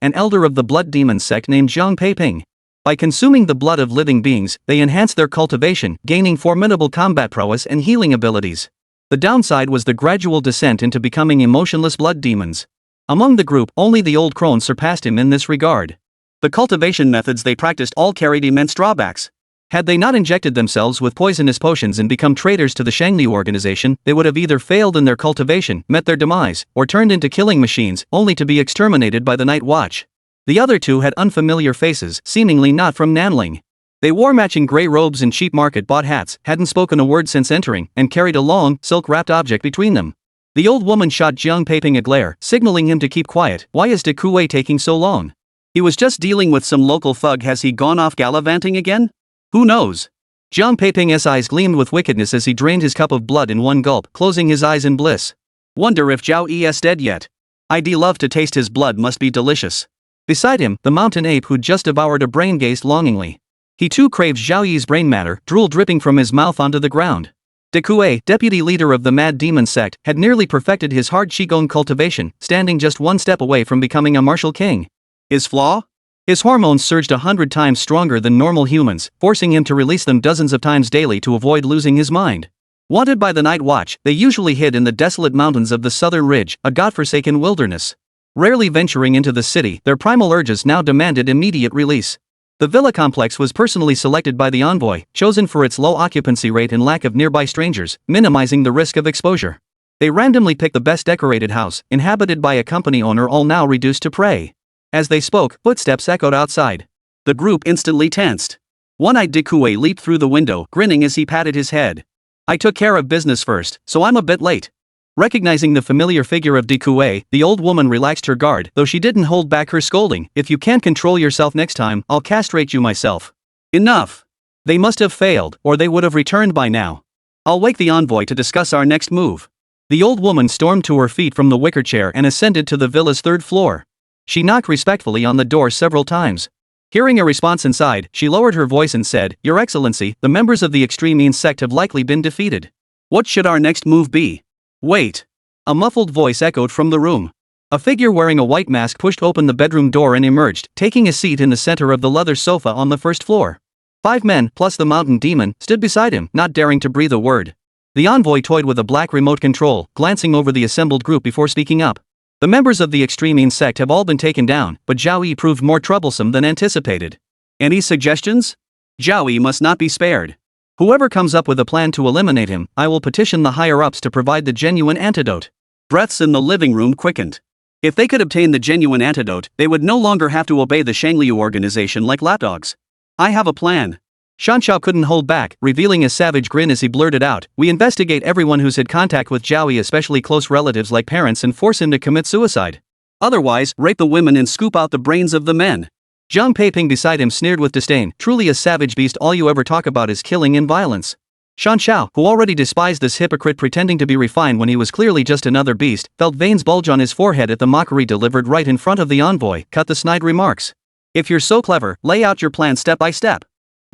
an elder of the blood demon sect named Zhang Peiping. By consuming the blood of living beings, they enhanced their cultivation, gaining formidable combat prowess and healing abilities. The downside was the gradual descent into becoming emotionless blood demons. Among the group, only the old crone surpassed him in this regard. The cultivation methods they practiced all carried immense drawbacks. Had they not injected themselves with poisonous potions and become traitors to the Shangli organization, they would have either failed in their cultivation, met their demise, or turned into killing machines, only to be exterminated by the Night Watch. The other 2 had unfamiliar faces, seemingly not from Nanling. They wore matching gray robes and cheap market-bought hats, hadn't spoken a word since entering, and carried a long, silk-wrapped object between them. The old woman shot Jiang Peiping a glare, signaling him to keep quiet. Why is de Kuei taking so long? He was just dealing with some local thug. Has he gone off gallivanting again? Who knows? Jiang Peiping's eyes gleamed with wickedness as he drained his cup of blood in one gulp, closing his eyes in bliss. Wonder if Zhao Yi is dead yet. I'd love to taste his blood, must be delicious. Beside him, the mountain ape who'd just devoured a brain gazed longingly. He too craved Zhao Yi's brain matter, drool dripping from his mouth onto the ground. De Kuei, deputy leader of the mad demon sect, had nearly perfected his hard qigong cultivation, standing just 1 step away from becoming a martial king. His flaw? His hormones surged 100 times stronger than normal humans, forcing him to release them dozens of times daily to avoid losing his mind. Wanted by the Night Watch, they usually hid in the desolate mountains of the southern ridge, a godforsaken wilderness. Rarely venturing into the city, their primal urges now demanded immediate release. The villa complex was personally selected by the envoy, chosen for its low occupancy rate and lack of nearby strangers, minimizing the risk of exposure. They randomly picked the best decorated house, inhabited by a company owner all now reduced to prey. As they spoke, footsteps echoed outside. The group instantly tensed. One-eyed Dekue leaped through the window, grinning as he patted his head. I took care of business first, so I'm a bit late. Recognizing the familiar figure of Dekue, the old woman relaxed her guard, though she didn't hold back her scolding. If you can't control yourself next time, I'll castrate you myself. Enough. They must have failed, or they would have returned by now. I'll wake the envoy to discuss our next move. The old woman stormed to her feet from the wicker chair and ascended to the villa's third floor. She knocked respectfully on the door several times. Hearing a response inside, she lowered her voice and said, Your Excellency, the members of the Extreme sect have likely been defeated. What should our next move be? Wait. A muffled voice echoed from the room. A figure wearing a white mask pushed open the bedroom door and emerged, taking a seat in the center of the leather sofa on the first floor. 5 men, plus the mountain demon, stood beside him, not daring to breathe a word. The envoy toyed with a black remote control, glancing over the assembled group before speaking up. The members of the Extreme sect have all been taken down, but Zhao Yi proved more troublesome than anticipated. Any suggestions? Zhao Yi must not be spared. Whoever comes up with a plan to eliminate him, I will petition the higher-ups to provide the genuine antidote. Breaths in the living room quickened. If they could obtain the genuine antidote, they would no longer have to obey the Shangliu organization like lapdogs. I have a plan. Shanshao couldn't hold back, revealing a savage grin as he blurted out, We investigate everyone who's had contact with Zhao Yi, especially close relatives like parents, and force him to commit suicide. Otherwise, rape the women and scoop out the brains of the men. Zhang Peiping beside him sneered with disdain, Truly a savage beast, all you ever talk about is killing and violence. Shanshao, who already despised this hypocrite pretending to be refined when he was clearly just another beast, felt veins bulge on his forehead at the mockery delivered right in front of the envoy, cut the snide remarks. If you're so clever, lay out your plan step by step.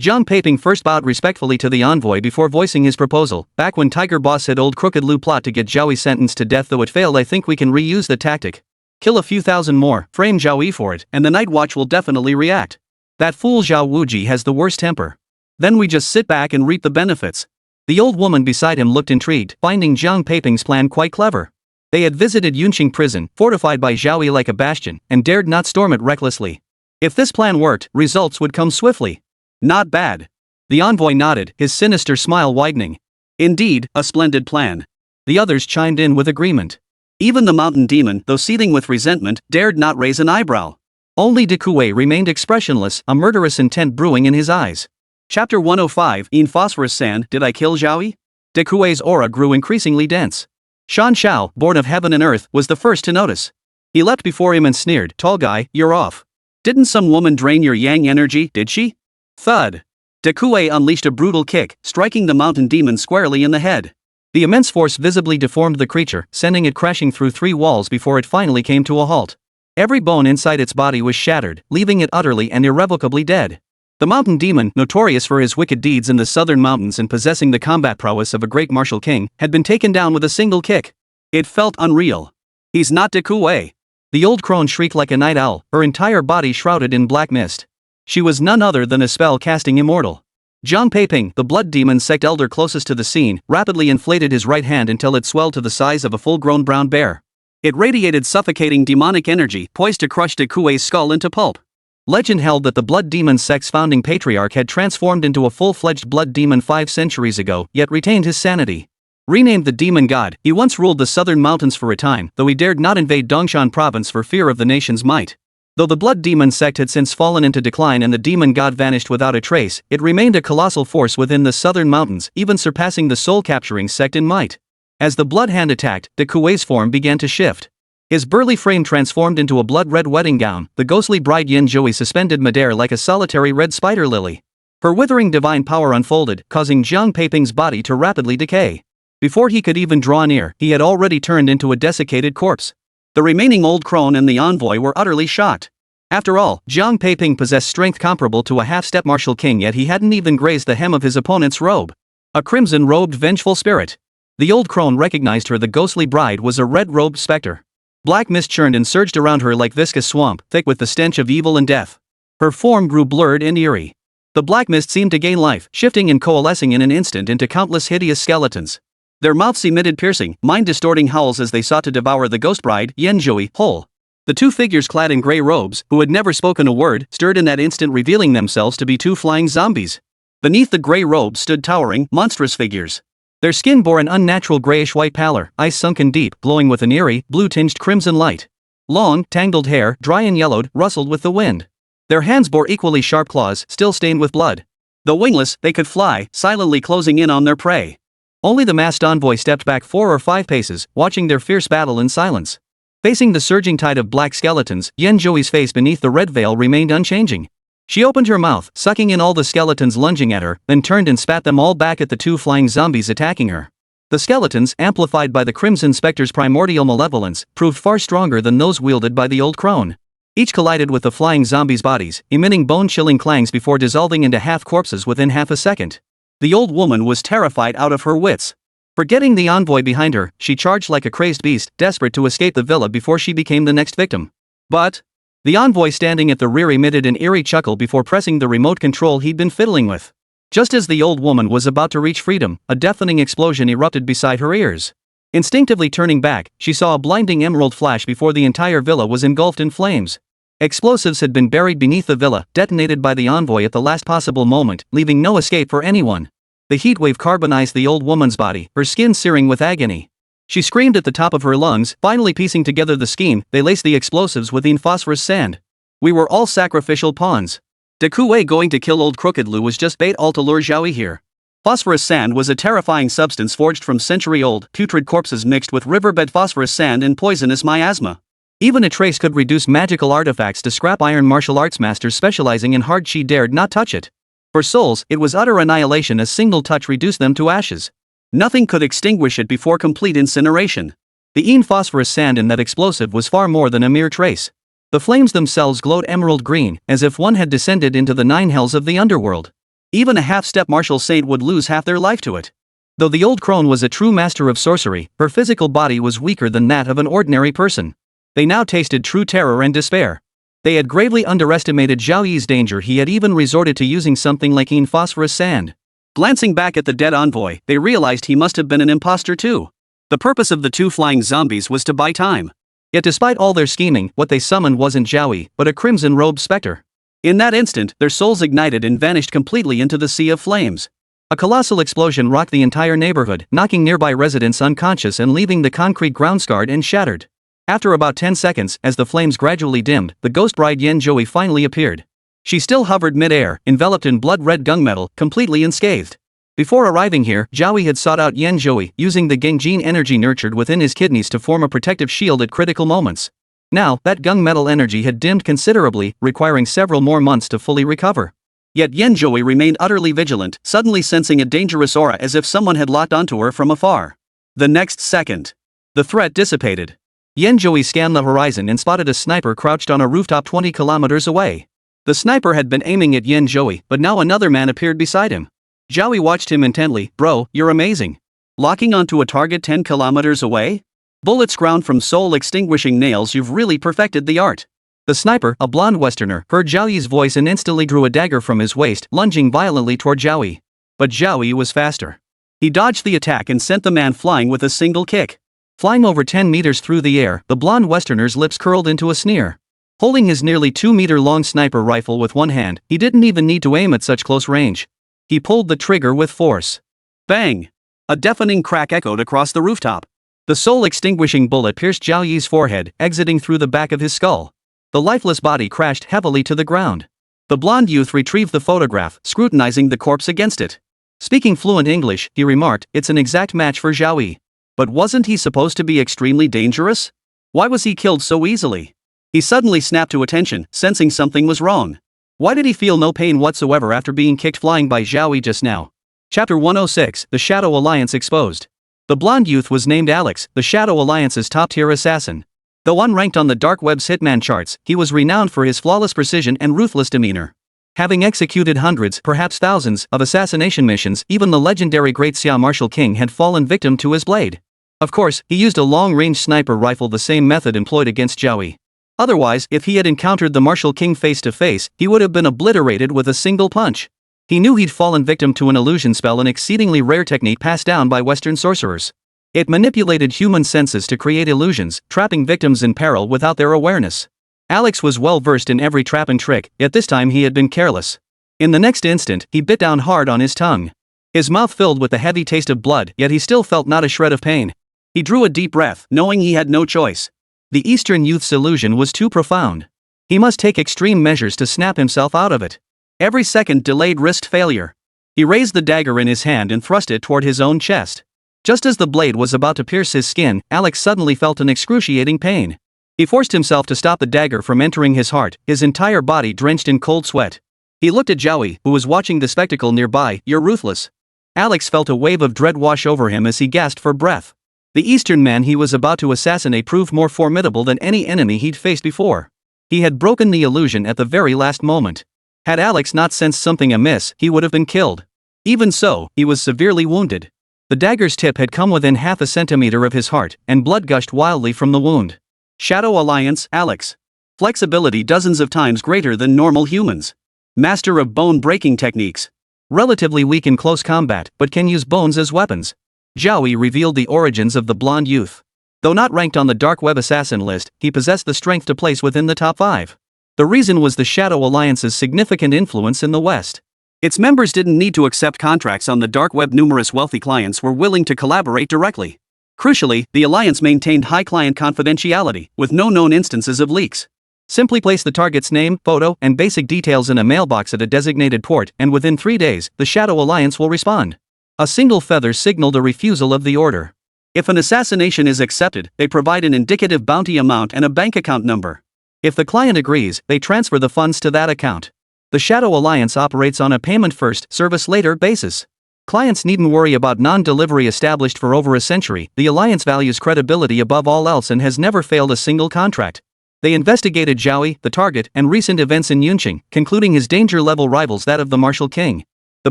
Zhang Peiping first bowed respectfully to the envoy before voicing his proposal. Back when Tiger Boss had old Crooked Lou plot to get Zhao Yi sentenced to death, though it failed, I think we can reuse the tactic. Kill a few thousand more, frame Zhao Yi for it, and the Night Watch will definitely react. That fool Zhao Wuji has the worst temper. Then we just sit back and reap the benefits. The old woman beside him looked intrigued, finding Zhang Peiping's plan quite clever. They had visited Yuncheng Prison, fortified by Zhao Yi like a bastion, and dared not storm it recklessly. If this plan worked, results would come swiftly. Not bad. The envoy nodded, his sinister smile widening. Indeed, a splendid plan. The others chimed in with agreement. Even the mountain demon, though seething with resentment, dared not raise an eyebrow. Only Dekue remained expressionless, a murderous intent brewing in his eyes. Chapter 105, In Phosphorus Sand, Did I Kill Zhao Yi? Dekue's aura grew increasingly dense. Shan Shao, born of heaven and earth, was the first to notice. He leapt before him and sneered, Tall guy, you're off. Didn't some woman drain your yang energy, did she? Thud. Dekue unleashed a brutal kick, striking the mountain demon squarely in the head. The immense force visibly deformed the creature, sending it crashing through 3 walls before it finally came to a halt. Every bone inside its body was shattered, leaving it utterly and irrevocably dead. The mountain demon, notorious for his wicked deeds in the southern mountains and possessing the combat prowess of a great martial king, had been taken down with a single kick. It felt unreal. He's not Dekue. The old crone shrieked like a night owl, her entire body shrouded in black mist. She was none other than a spell-casting immortal. Zhang Peiping, the blood demon sect elder closest to the scene, rapidly inflated his right hand until it swelled to the size of a full-grown brown bear. It radiated suffocating demonic energy, poised to crush Dekue's skull into pulp. Legend held that the blood demon sect's founding patriarch had transformed into a full-fledged blood demon 5 centuries ago, yet retained his sanity. Renamed the demon god, he once ruled the southern mountains for a time, though he dared not invade Dongshan province for fear of the nation's might. Though the blood demon sect had since fallen into decline and the demon god vanished without a trace, it remained a colossal force within the southern mountains, even surpassing the soul-capturing sect in might. As the blood hand attacked, Dekue's form began to shift. His burly frame transformed into a blood-red wedding gown, the ghostly bride Yin Zhui suspended midair like a solitary red spider lily. Her withering divine power unfolded, causing Zhang Peiping's body to rapidly decay. Before he could even draw near, he had already turned into a desiccated corpse. The remaining old crone and the envoy were utterly shocked. After all, Zhang Peiping possessed strength comparable to a half-step martial king, yet he hadn't even grazed the hem of his opponent's robe. A crimson-robed vengeful spirit. The old crone recognized her. The ghostly bride was a red-robed specter. Black mist churned and surged around her like viscous swamp, thick with the stench of evil and death. Her form grew blurred and eerie. The black mist seemed to gain life, shifting and coalescing in an instant into countless hideous skeletons. Their mouths emitted piercing, mind-distorting howls as they sought to devour the ghost bride, Yuncheng whole. The two figures clad in grey robes, who had never spoken a word, stirred in that instant, revealing themselves to be two flying zombies. Beneath the grey robes stood towering, monstrous figures. Their skin bore an unnatural greyish-white pallor, eyes sunken deep, glowing with an eerie, blue-tinged crimson light. Long, tangled hair, dry and yellowed, rustled with the wind. Their hands bore equally sharp claws, still stained with blood. Though wingless, they could fly, silently closing in on their prey. Only the masked envoy stepped back 4 or 5 paces, watching their fierce battle in silence. Facing the surging tide of black skeletons, Yuncheng's face beneath the red veil remained unchanging. She opened her mouth, sucking in all the skeletons lunging at her, then turned and spat them all back at the two flying zombies attacking her. The skeletons, amplified by the Crimson Spectre's primordial malevolence, proved far stronger than those wielded by the old crone. Each collided with the flying zombies' bodies, emitting bone-chilling clangs before dissolving into half-corpses within half a second. The old woman was terrified out of her wits. Forgetting the envoy behind her, she charged like a crazed beast, desperate to escape the villa before she became the next victim. But the envoy standing at the rear emitted an eerie chuckle before pressing the remote control he'd been fiddling with. Just as the old woman was about to reach freedom, a deafening explosion erupted beside her ears. Instinctively turning back, she saw a blinding emerald flash before the entire villa was engulfed in flames. Explosives had been buried beneath the villa, detonated by the envoy at the last possible moment, leaving no escape for anyone. The heatwave carbonized the old woman's body, her skin searing with agony. She screamed at the top of her lungs, finally piecing together the scheme. They laced the explosives within phosphorus sand. We were all sacrificial pawns. De Kuei going to kill old Crooked Lu was just bait all to lure Zhao Yi here. Phosphorus sand was a terrifying substance forged from century-old, putrid corpses mixed with riverbed phosphorus sand and poisonous miasma. Even a trace could reduce magical artifacts to scrap. Iron martial arts masters specializing in hard chi dared not touch it. For souls, it was utter annihilation. A single touch reduced them to ashes. Nothing could extinguish it before complete incineration. The phosphorus sand in that explosive was far more than a mere trace. The flames themselves glowed emerald green, as if one had descended into the 9 hells of the underworld. Even a half-step martial saint would lose half their life to it. Though the old crone was a true master of sorcery, her physical body was weaker than that of an ordinary person. They now tasted true terror and despair. They had gravely underestimated Zhao Yi's danger. He had even resorted to using something like phosphorus sand. Glancing back at the dead envoy, they realized he must have been an imposter too. The purpose of the two flying zombies was to buy time. Yet despite all their scheming, what they summoned wasn't Zhao Yi, but a crimson-robed specter. In that instant, their souls ignited and vanished completely into the sea of flames. A colossal explosion rocked the entire neighborhood, knocking nearby residents unconscious and leaving the concrete ground scarred and shattered. After about 10 seconds, as the flames gradually dimmed, the ghost bride Yuncheng finally appeared. She still hovered mid-air, enveloped in blood-red gunmetal, completely unscathed. Before arriving here, Zhao Yi had sought out Yuncheng, using the Gangjin energy nurtured within his kidneys to form a protective shield at critical moments. Now, that gunmetal energy had dimmed considerably, requiring several more months to fully recover. Yet Yuncheng remained utterly vigilant, suddenly sensing a dangerous aura as if someone had locked onto her from afar. The next second, the threat dissipated. Yuncheng scanned the horizon and spotted a sniper crouched on a rooftop 20 kilometers away. The sniper had been aiming at Yuncheng, but now another man appeared beside him. Zhao Yi watched him intently. Bro, you're amazing. Locking onto a target 10 kilometers away? Bullets ground from soul-extinguishing nails. You've really perfected the art. The sniper, a blonde Westerner, heard Zhao Yi's voice and instantly drew a dagger from his waist, lunging violently toward Zhao Yi. But Zhao Yi was faster. He dodged the attack and sent the man flying with a single kick. Flying over 10 meters through the air, the blonde Westerner's lips curled into a sneer. Holding his nearly 2-meter-long sniper rifle with one hand, he didn't even need to aim at such close range. He pulled the trigger with force. Bang! A deafening crack echoed across the rooftop. The soul-extinguishing bullet pierced Zhao Yi's forehead, exiting through the back of his skull. The lifeless body crashed heavily to the ground. The blonde youth retrieved the photograph, scrutinizing the corpse against it. Speaking fluent English, he remarked, "It's an exact match for Zhao Yi. But wasn't he supposed to be extremely dangerous? Why was he killed so easily?" He suddenly snapped to attention, sensing something was wrong. Why did he feel no pain whatsoever after being kicked flying by Zhao Yi just now? Chapter 106, The Shadow Alliance Exposed. The blonde youth was named Alex, the Shadow Alliance's top-tier assassin. Though unranked on the dark web's hitman charts, he was renowned for his flawless precision and ruthless demeanor. Having executed hundreds, perhaps thousands, of assassination missions, even the legendary Great Xia Martial King had fallen victim to his blade. Of course, he used a long-range sniper rifle, the same method employed against Zhao Yi. Otherwise, if he had encountered the martial king face to face, he would have been obliterated with a single punch. He knew he'd fallen victim to an illusion spell, an exceedingly rare technique passed down by Western sorcerers. It manipulated human senses to create illusions, trapping victims in peril without their awareness. Alex was well versed in every trap and trick, yet this time he had been careless. In the next instant, he bit down hard on his tongue. His mouth filled with the heavy taste of blood, yet he still felt not a shred of pain. He drew a deep breath, knowing he had no choice. The Eastern youth's illusion was too profound. He must take extreme measures to snap himself out of it. Every second delayed risked failure. He raised the dagger in his hand and thrust it toward his own chest. Just as the blade was about to pierce his skin, Alex suddenly felt an excruciating pain. He forced himself to stop the dagger from entering his heart, his entire body drenched in cold sweat. He looked at Zhao Yi, who was watching the spectacle nearby. "You're ruthless." Alex felt a wave of dread wash over him as he gasped for breath. The Eastern man he was about to assassinate proved more formidable than any enemy he'd faced before. He had broken the illusion at the very last moment. Had Alex not sensed something amiss, he would have been killed. Even so, he was severely wounded. The dagger's tip had come within half a centimeter of his heart, and blood gushed wildly from the wound. Shadow Alliance, Alex. Flexibility dozens of times greater than normal humans. Master of bone-breaking techniques. Relatively weak in close combat, but can use bones as weapons. Zhao Yi revealed the origins of the blonde youth. Though not ranked on the dark web assassin list, he possessed the strength to place within the top 5. The reason was the Shadow Alliance's significant influence in the West. Its members didn't need to accept contracts on the dark web. Numerous wealthy clients were willing to collaborate directly. Crucially, the alliance maintained high client confidentiality, with no known instances of leaks. Simply place the target's name, photo, and basic details in a mailbox at a designated port, and within 3 days, the Shadow Alliance will respond. A single feather signaled a refusal of the order. If an assassination is accepted, they provide an indicative bounty amount and a bank account number. If the client agrees, they transfer the funds to that account. The Shadow Alliance operates on a payment-first, service-later basis. Clients needn't worry about non-delivery. Established for over a century, the Alliance values credibility above all else and has never failed a single contract. They investigated Zhao Yi, the target, and recent events in Yuncheng, concluding his danger-level rivals that of the Martial King. The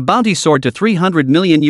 bounty soared to $300 million.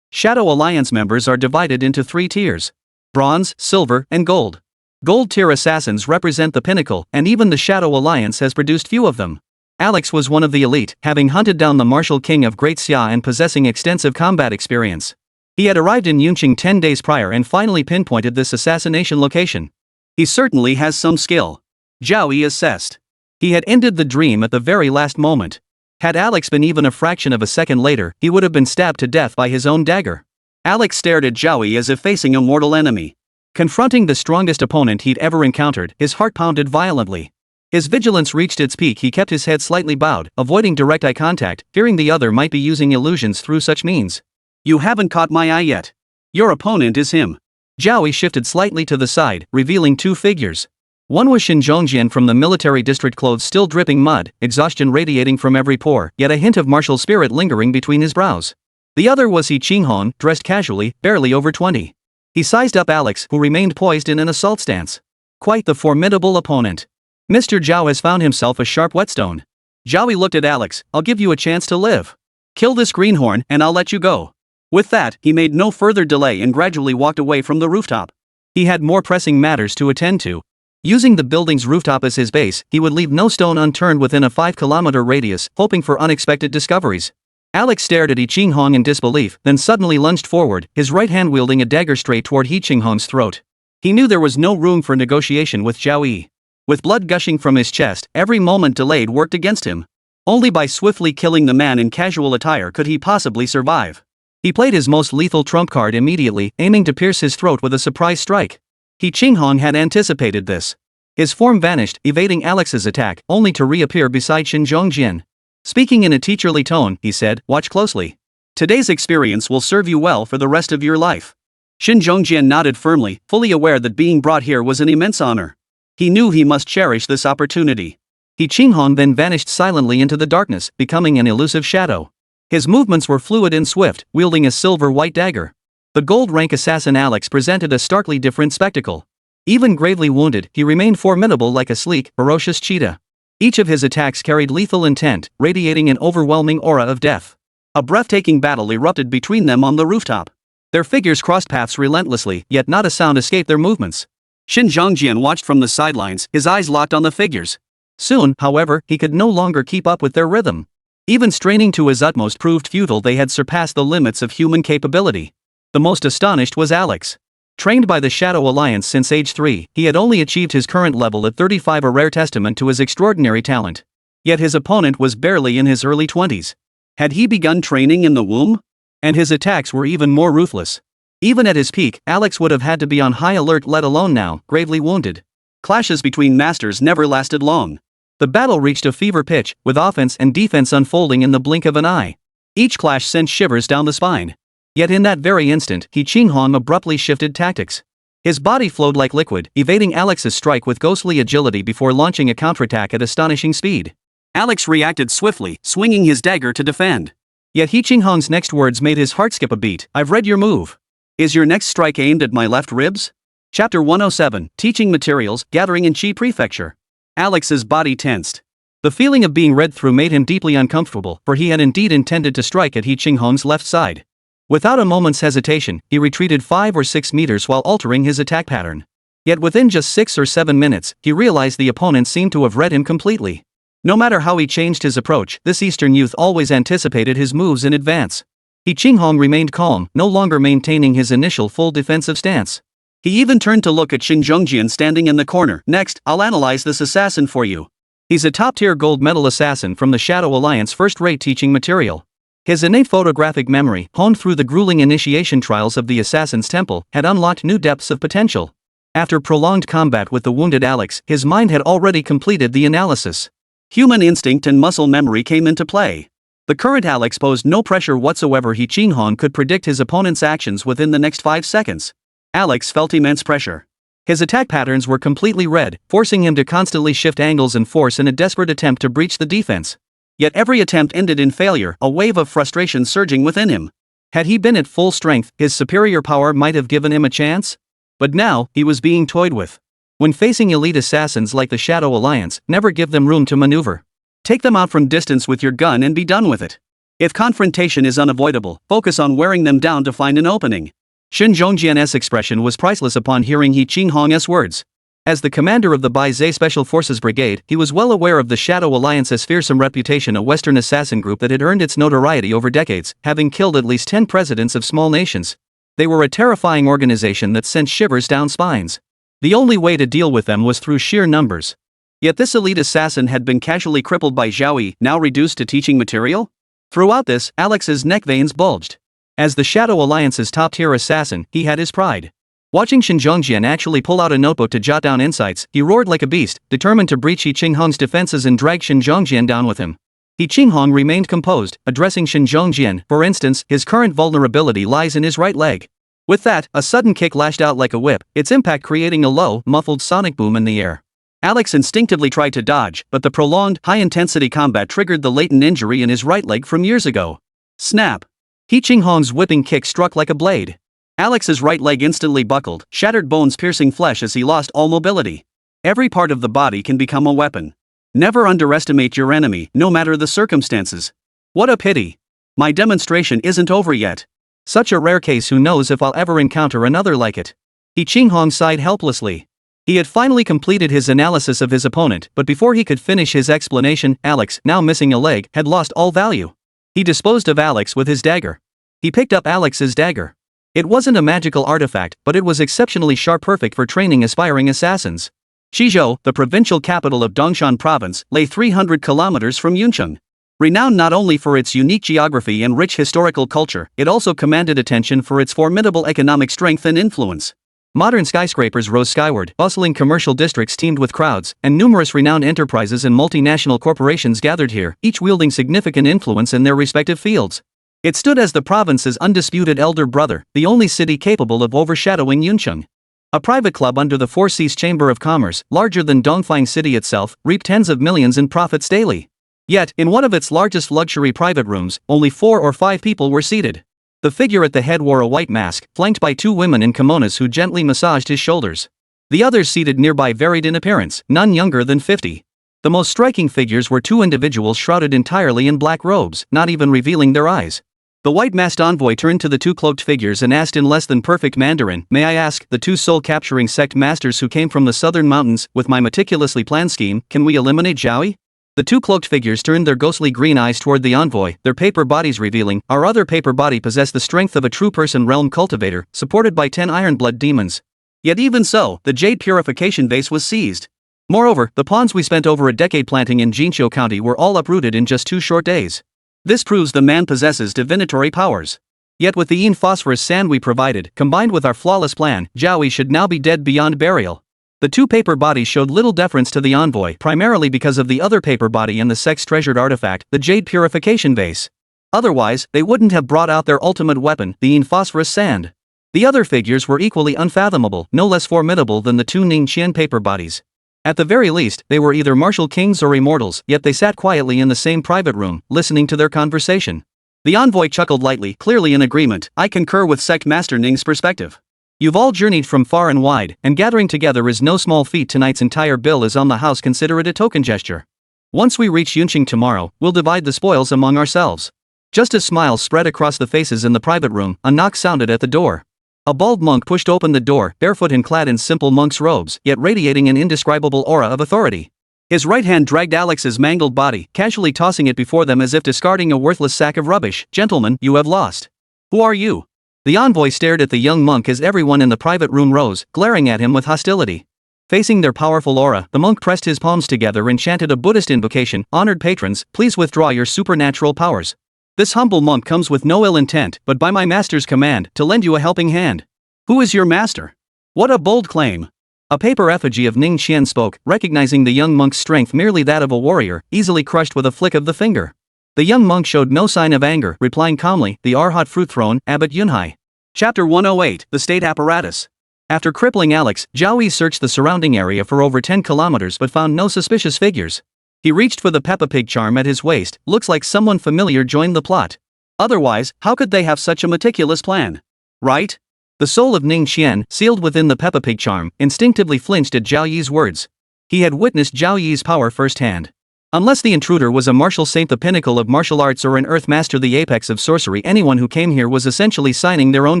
Shadow Alliance members are divided into 3 tiers: bronze, silver, and gold. Gold-tier assassins represent the pinnacle, and even the Shadow Alliance has produced few of them. Alex was one of the elite, having hunted down the Martial King of Great Xia and possessing extensive combat experience. He had arrived in Yuncheng 10 days prior and finally pinpointed this assassination location. He certainly has some skill. Zhao Yi assessed. He had ended the dream at the very last moment. Had Alex been even a fraction of a second later, he would have been stabbed to death by his own dagger. Alex stared at Zhao Yi as if facing a mortal enemy. Confronting the strongest opponent he'd ever encountered, his heart pounded violently. His vigilance reached its peak. He kept his head slightly bowed, avoiding direct eye contact, fearing the other might be using illusions through such means. "You haven't caught my eye yet. Your opponent is him." Zhao Yi shifted slightly to the side, revealing 2 figures. One was Shin Zhongjian from the military district, clothes still dripping mud, exhaustion radiating from every pore, yet a hint of martial spirit lingering between his brows. The other was He Qinghong, dressed casually, barely over 20. He sized up Alex, who remained poised in an assault stance. Quite the formidable opponent. Mr. Zhao has found himself a sharp whetstone. Zhao Yi looked at Alex. "I'll give you a chance to live. Kill this greenhorn, and I'll let you go." With that, he made no further delay and gradually walked away from the rooftop. He had more pressing matters to attend to. Using the building's rooftop as his base, he would leave no stone unturned within a 5-kilometer radius, hoping for unexpected discoveries. Alex stared at He Qinghong in disbelief, then suddenly lunged forward, his right hand wielding a dagger straight toward He Qinghong's throat. He knew there was no room for negotiation with Zhao Yi. With blood gushing from his chest, every moment delayed worked against him. Only by swiftly killing the man in casual attire could he possibly survive. He played his most lethal trump card immediately, aiming to pierce his throat with a surprise strike. He Qinghong had anticipated this. His form vanished, evading Alex's attack, only to reappear beside Shin Zhongjian. Speaking in a teacherly tone, he said, "Watch closely. Today's experience will serve you well for the rest of your life." Shin Zhongjian nodded firmly, fully aware that being brought here was an immense honor. He knew he must cherish this opportunity. He Qinghong then vanished silently into the darkness, becoming an elusive shadow. His movements were fluid and swift, wielding a silver-white dagger. The gold-rank assassin Alex presented a starkly different spectacle. Even gravely wounded, he remained formidable like a sleek, ferocious cheetah. Each of his attacks carried lethal intent, radiating an overwhelming aura of death. A breathtaking battle erupted between them on the rooftop. Their figures crossed paths relentlessly, yet not a sound escaped their movements. Shin Zhongjian watched from the sidelines, his eyes locked on the figures. Soon, however, he could no longer keep up with their rhythm. Even straining to his utmost proved futile. They had surpassed the limits of human capability. The most astonished was Alex. Trained by the Shadow Alliance since age 3, he had only achieved his current level at 35, a rare testament to his extraordinary talent. Yet his opponent was barely in his early 20s. Had he begun training in the womb? And his attacks were even more ruthless. Even at his peak, Alex would have had to be on high alert, let alone now, gravely wounded. Clashes between masters never lasted long. The battle reached a fever pitch, with offense and defense unfolding in the blink of an eye. Each clash sent shivers down the spine. Yet in that very instant, He Qinghong abruptly shifted tactics. His body flowed like liquid, evading Alex's strike with ghostly agility before launching a counterattack at astonishing speed. Alex reacted swiftly, swinging his dagger to defend. Yet He Qinghong's next words made his heart skip a beat. "I've read your move. Is your next strike aimed at my left ribs?" Chapter 107, Teaching Materials, Gathering in Qi Prefecture. Alex's body tensed. The feeling of being read through made him deeply uncomfortable, for he had indeed intended to strike at He Qinghong's left side. Without a moment's hesitation, he retreated 5 or 6 meters while altering his attack pattern. Yet within just 6 or 7 minutes, he realized the opponent seemed to have read him completely. No matter how he changed his approach, this Eastern youth always anticipated his moves in advance. He Qinghong remained calm, no longer maintaining his initial full defensive stance. He even turned to look at Shin Zhongjian standing in the corner. "Next, I'll analyze this assassin for you. He's a top-tier gold medal assassin from the Shadow Alliance, first-rate teaching material." His innate photographic memory, honed through the grueling initiation trials of the Assassin's Temple, had unlocked new depths of potential. After prolonged combat with the wounded Alex, his mind had already completed the analysis. Human instinct and muscle memory came into play. The current Alex posed no pressure whatsoever. He Qinghong could predict his opponent's actions within the next 5 seconds. Alex felt immense pressure. His attack patterns were completely read, forcing him to constantly shift angles and force in a desperate attempt to breach the defense. Yet every attempt ended in failure, a wave of frustration surging within him. Had he been at full strength, his superior power might have given him a chance. But now, he was being toyed with. When facing elite assassins like the Shadow Alliance, never give them room to maneuver. Take them out from distance with your gun and be done with it. If confrontation is unavoidable, focus on wearing them down to find an opening. Shin Zhongjian's expression was priceless upon hearing He Qinghong's words. As the commander of the Bai Zhe Special Forces Brigade, he was well aware of the Shadow Alliance's fearsome reputation, a Western assassin group that had earned its notoriety over decades, having killed at least 10 presidents of small nations. They were a terrifying organization that sent shivers down spines. The only way to deal with them was through sheer numbers. Yet this elite assassin had been casually crippled by Zhao Yi, now reduced to teaching material? Throughout this, Alex's neck veins bulged. As the Shadow Alliance's top-tier assassin, he had his pride. Watching Shin Zhongjian actually pull out a notebook to jot down insights, he roared like a beast, determined to breach He Qinghong's defenses and drag Shin Zhongjian down with him. He Qinghong remained composed, addressing Shin Zhongjian. "For instance, his current vulnerability lies in his right leg." With that, a sudden kick lashed out like a whip, its impact creating a low, muffled sonic boom in the air. Alex instinctively tried to dodge, but the prolonged, high-intensity combat triggered the latent injury in his right leg from years ago. Snap! He Qinghong's whipping kick struck like a blade. Alex's right leg instantly buckled, shattered bones piercing flesh as he lost all mobility. Every part of the body can become a weapon. Never underestimate your enemy, no matter the circumstances. What a pity. My demonstration isn't over yet. Such a rare case, who knows if I'll ever encounter another like it. He Qinghong sighed helplessly. He had finally completed his analysis of his opponent, but before he could finish his explanation, Alex, now missing a leg, had lost all value. He disposed of Alex with his dagger. He picked up Alex's dagger. It wasn't a magical artifact, but it was exceptionally sharp, perfect for training aspiring assassins. Shizhou, the provincial capital of Dongshan Province, lay 300 kilometers from Yuncheng. Renowned not only for its unique geography and rich historical culture, it also commanded attention for its formidable economic strength and influence. Modern skyscrapers rose skyward, bustling commercial districts teemed with crowds, and numerous renowned enterprises and multinational corporations gathered here, each wielding significant influence in their respective fields. It stood as the province's undisputed elder brother, the only city capable of overshadowing Yuncheng. A private club under the Four Seas Chamber of Commerce, larger than Dongfang City itself, reaped tens of millions in profits daily. Yet, in one of its largest luxury private rooms, only 4 or 5 people were seated. The figure at the head wore a white mask, flanked by 2 women in kimonos who gently massaged his shoulders. The others seated nearby varied in appearance, none younger than 50. The most striking figures were 2 individuals shrouded entirely in black robes, not even revealing their eyes. The white-masked envoy turned to the two cloaked figures and asked in less than perfect Mandarin, "May I ask, the two soul-capturing sect masters who came from the southern mountains, with my meticulously planned scheme, can we eliminate Zhao Yi?" The two cloaked figures turned their ghostly green eyes toward the envoy, their paper bodies revealing, "Our other paper body possessed the strength of a true person realm cultivator, supported by 10 iron-blood demons. Yet even so, the jade purification vase was seized. Moreover, the pawns we spent over a decade planting in Jinqiu County were all uprooted in just 2 short days. This proves the man possesses divinatory powers. Yet with the yin phosphorus sand we provided, combined with our flawless plan, Zhao Yi should now be dead beyond burial." The two paper bodies showed little deference to the envoy, primarily because of the other paper body and the sect's treasured artifact, the jade purification vase. Otherwise, they wouldn't have brought out their ultimate weapon, the yin phosphorus sand. The other figures were equally unfathomable, no less formidable than the two Ningqian paper bodies. At the very least, they were either martial kings or immortals, yet they sat quietly in the same private room, listening to their conversation. The envoy chuckled lightly, clearly in agreement. "I concur with Sect Master Ning's perspective. You've all journeyed from far and wide, and gathering together is no small feat. Tonight's entire bill is on the house. Consider it a token gesture. Once we reach Yuncheng tomorrow, we'll divide the spoils among ourselves." Just as smiles spread across the faces in the private room, a knock sounded at the door. A bald monk pushed open the door, barefoot and clad in simple monk's robes, yet radiating an indescribable aura of authority. His right hand dragged Alex's mangled body, casually tossing it before them as if discarding a worthless sack of rubbish. "Gentlemen, you have lost. Who are you?" The envoy stared at the young monk as everyone in the private room rose, glaring at him with hostility. Facing their powerful aura, the monk pressed his palms together and chanted a Buddhist invocation. "Honored patrons, please withdraw your supernatural powers. This humble monk comes with no ill intent, but by my master's command, to lend you a helping hand." "Who is your master?" "What a bold claim." A paper effigy of Ning Qian spoke, recognizing the young monk's strength merely that of a warrior, easily crushed with a flick of the finger. The young monk showed no sign of anger, replying calmly, "The Arhat Fruit Throne, Abbot Yunhai." Chapter 108, The State Apparatus. After crippling Alex, Zhao Yi searched the surrounding area for over 10 kilometers but found no suspicious figures. He reached for the Peppa Pig charm at his waist. Looks like someone familiar joined the plot. Otherwise, how could they have such a meticulous plan? Right? The soul of Ning Qian, sealed within the Peppa Pig charm, instinctively flinched at Zhao Yi's words. He had witnessed Zhao Yi's power firsthand. Unless the intruder was a martial saint, the pinnacle of martial arts, or an earth master, the apex of sorcery, anyone who came here was essentially signing their own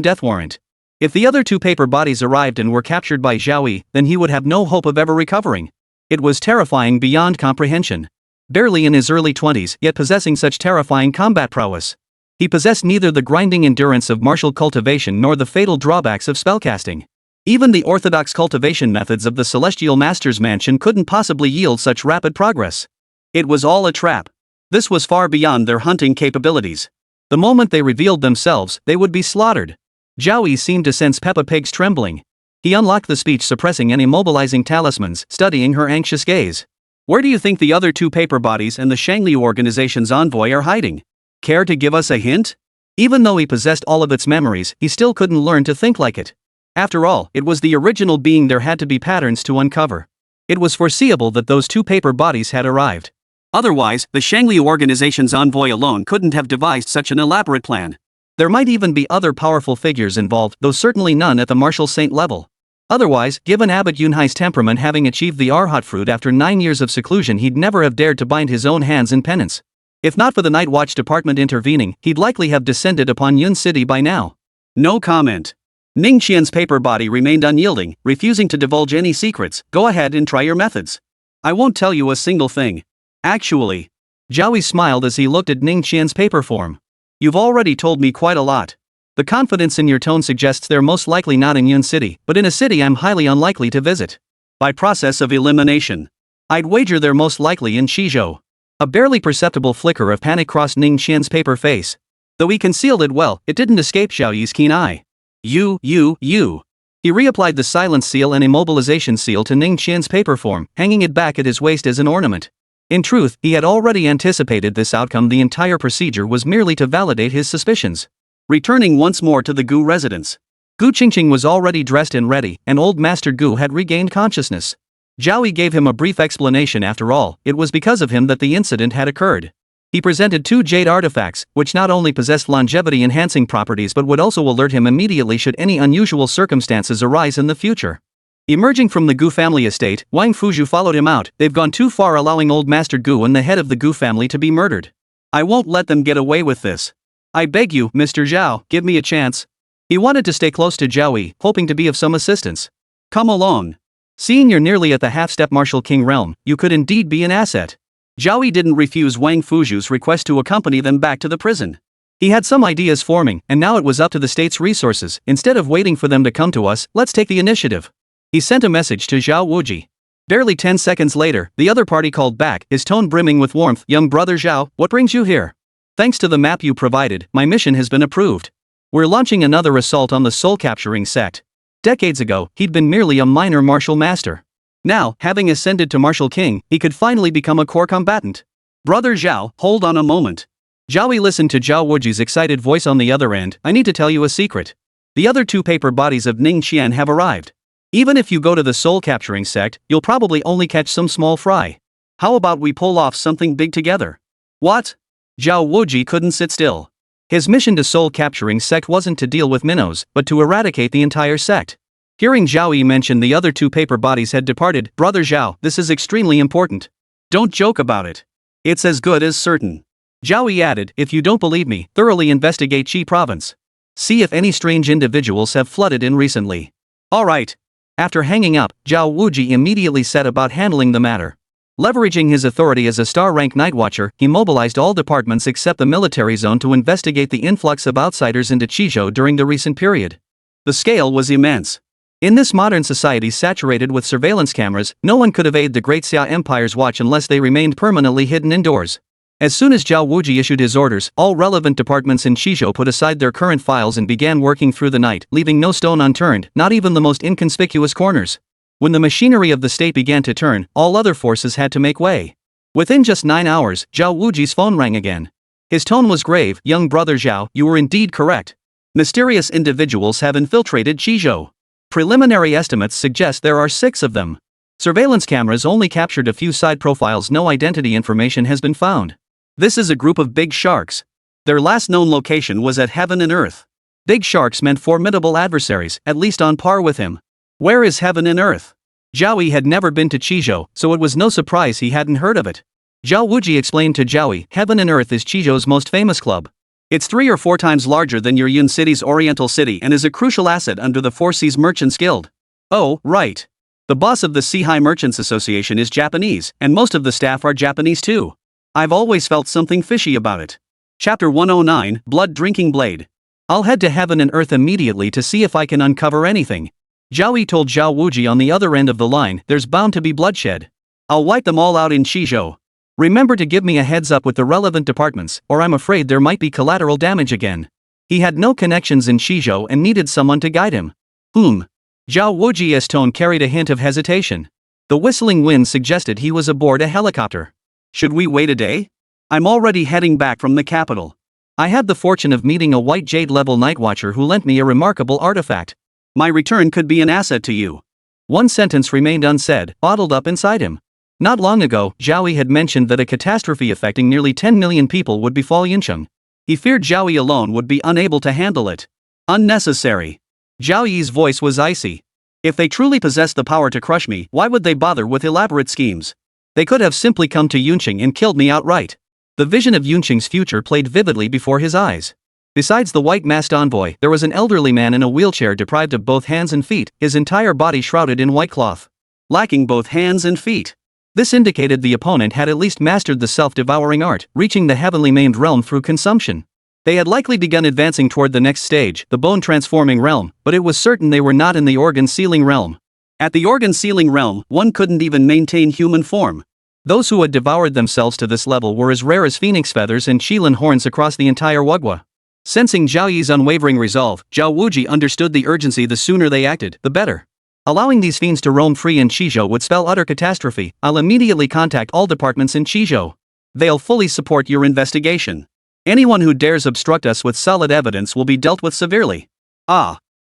death warrant. If the other two paper bodies arrived and were captured by Zhao Yi, then he would have no hope of ever recovering. It was terrifying beyond comprehension. Barely in his early 20s, yet possessing such terrifying combat prowess. He possessed neither the grinding endurance of martial cultivation nor the fatal drawbacks of spellcasting. Even the orthodox cultivation methods of the Celestial Master's mansion couldn't possibly yield such rapid progress. It was all a trap. This was far beyond their hunting capabilities. The moment they revealed themselves, they would be slaughtered. Zhao Yi seemed to sense Peppa Pig's trembling. He unlocked the speech-suppressing and immobilizing talismans, studying her anxious gaze. "Where do you think the other two paper bodies and the Shangli organization's envoy are hiding? Care to give us a hint?" Even though he possessed all of its memories, he still couldn't learn to think like it. After all, it was the original being. There had to be patterns to uncover. It was foreseeable that those two paper bodies had arrived. Otherwise, the Shangli organization's envoy alone couldn't have devised such an elaborate plan. There might even be other powerful figures involved, though certainly none at the martial saint level. Otherwise, given Abbot Yunhai's temperament, having achieved the Arhat fruit after 9 years of seclusion, he'd never have dared to bind his own hands in penance. If not for the Night Watch Department intervening, he'd likely have descended upon Yun City by now. No comment. Ning Qian's paper body remained unyielding, refusing to divulge any secrets. "Go ahead and try your methods. I won't tell you a single thing. Actually." Zhao Yi smiled as he looked at Ning Qian's paper form. "You've already told me quite a lot. The confidence in your tone suggests they're most likely not in Yun City, but in a city I'm highly unlikely to visit. By process of elimination. I'd wager they're most likely in Shizhou." A barely perceptible flicker of panic crossed Ning Qian's paper face. Though he concealed it well, it didn't escape Zhao Yi's keen eye. You. He reapplied the silence seal and immobilization seal to Ning Qian's paper form, hanging it back at his waist as an ornament. In truth, he had already anticipated this outcome. The entire procedure was merely to validate his suspicions. Returning once more to the Gu residence. Gu Qingqing was already dressed and ready, and old Master Gu had regained consciousness. Zhao Yi gave him a brief explanation. After all, it was because of him that the incident had occurred. He presented 2 jade artifacts, which not only possessed longevity-enhancing properties but would also alert him immediately should any unusual circumstances arise in the future. Emerging from the Gu family estate, Wang Fuzhu followed him out. "They've gone too far, allowing old Master Gu and the head of the Gu family to be murdered. I won't let them get away with this. I beg you, Mr. Zhao, give me a chance. He wanted to stay close to Zhao Yi, hoping to be of some assistance. Come along. Seeing you're nearly at the half-step Martial King realm, you could indeed be an asset. Zhao Yi didn't refuse Wang Fuzhu's request to accompany them back to the prison. He had some ideas forming, and now it was up to the state's resources. Instead of waiting for them to come to us, let's take the initiative. He sent a message to Zhao Wuji. Barely 10 seconds later, the other party called back, his tone brimming with warmth. Young brother Zhao, what brings you here? Thanks to the map you provided, my mission has been approved. We're launching another assault on the soul-capturing sect. Decades ago, he'd been merely a minor martial master. Now, having ascended to Martial King, he could finally become a core combatant. Brother Zhao, hold on a moment. Zhao Yi listened to Zhao Wuji's excited voice on the other end. I need to tell you a secret. The other two paper bodies of Ning Qian have arrived. Even if you go to the soul-capturing sect, you'll probably only catch some small fry. How about we pull off something big together? What? Zhao Wuji couldn't sit still. His mission to soul-capturing sect wasn't to deal with minnows, but to eradicate the entire sect. Hearing Zhao Yi mention the other two paper bodies had departed, Brother Zhao, this is extremely important. Don't joke about it. It's as good as certain. Zhao Yi added, if you don't believe me, thoroughly investigate Qi province. See if any strange individuals have flooded in recently. Alright. After hanging up, Zhao Wuji immediately set about handling the matter. Leveraging his authority as a star-rank nightwatcher, he mobilized all departments except the military zone to investigate the influx of outsiders into Qizhou during the recent period. The scale was immense. In this modern society saturated with surveillance cameras, no one could evade the Great Xia Empire's watch unless they remained permanently hidden indoors. As soon as Zhao Wuji issued his orders, all relevant departments in Qizhou put aside their current files and began working through the night, leaving no stone unturned, not even the most inconspicuous corners. When the machinery of the state began to turn, all other forces had to make way. Within just 9 hours, Zhao Wuji's phone rang again. His tone was grave. Young brother Zhao, you were indeed correct. Mysterious individuals have infiltrated Qizhou. Preliminary estimates suggest there are 6 of them. Surveillance cameras only captured a few side profiles. No identity information has been found. This is a group of big sharks. Their last known location was at heaven and earth. Big sharks meant formidable adversaries, at least on par with him. Where is heaven and earth? Zhao Yi had never been to Qizhou, so it was no surprise he hadn't heard of it. Zhao Wuji explained to Zhao Yi, heaven and earth is Qizhou's most famous club. It's 3 or 4 times larger than your Yun City's Oriental City and is a crucial asset under the Four Seas Merchants Guild. Oh, right. The boss of the Sea Merchants Association is Japanese, and most of the staff are Japanese too. I've always felt something fishy about it. Chapter 109, Blood Drinking Blade. I'll head to heaven and earth immediately to see if I can uncover anything. Zhao Yi told Zhao Wuji on the other end of the line, there's bound to be bloodshed. I'll wipe them all out in Qizhou. Remember to give me a heads up with the relevant departments, or I'm afraid there might be collateral damage again. He had no connections in Qizhou and needed someone to guide him. Zhao Wuji's tone carried a hint of hesitation. The whistling wind suggested he was aboard a helicopter. Should we wait a day? I'm already heading back from the capital. I had the fortune of meeting a white jade-level nightwatcher who lent me a remarkable artifact. My return could be an asset to you. One sentence remained unsaid, bottled up inside him. Not long ago, Zhao Yi had mentioned that a catastrophe affecting nearly 10 million people would befall Yuncheng. He feared Zhao Yi alone would be unable to handle it. Unnecessary. Zhao Yi's voice was icy. If they truly possessed the power to crush me, why would they bother with elaborate schemes? They could have simply come to Yuncheng and killed me outright. The vision of Yuncheng's future played vividly before his eyes. Besides the white-masked envoy, there was an elderly man in a wheelchair deprived of both hands and feet, his entire body shrouded in white cloth. Lacking both hands and feet. This indicated the opponent had at least mastered the self-devouring art, reaching the heavenly maimed realm through consumption. They had likely begun advancing toward the next stage, the bone-transforming realm, but it was certain they were not in the organ-sealing realm. At the organ-sealing realm, one couldn't even maintain human form. Those who had devoured themselves to this level were as rare as phoenix feathers and qilin horns across the entire Wugwa. Sensing Zhao Yi's unwavering resolve, Zhao Wuji understood the urgency. The sooner they acted, the better. Allowing these fiends to roam free in Qizhou would spell utter catastrophe. I'll immediately contact all departments in Qizhou. They'll fully support your investigation. Anyone who dares obstruct us with solid evidence will be dealt with severely.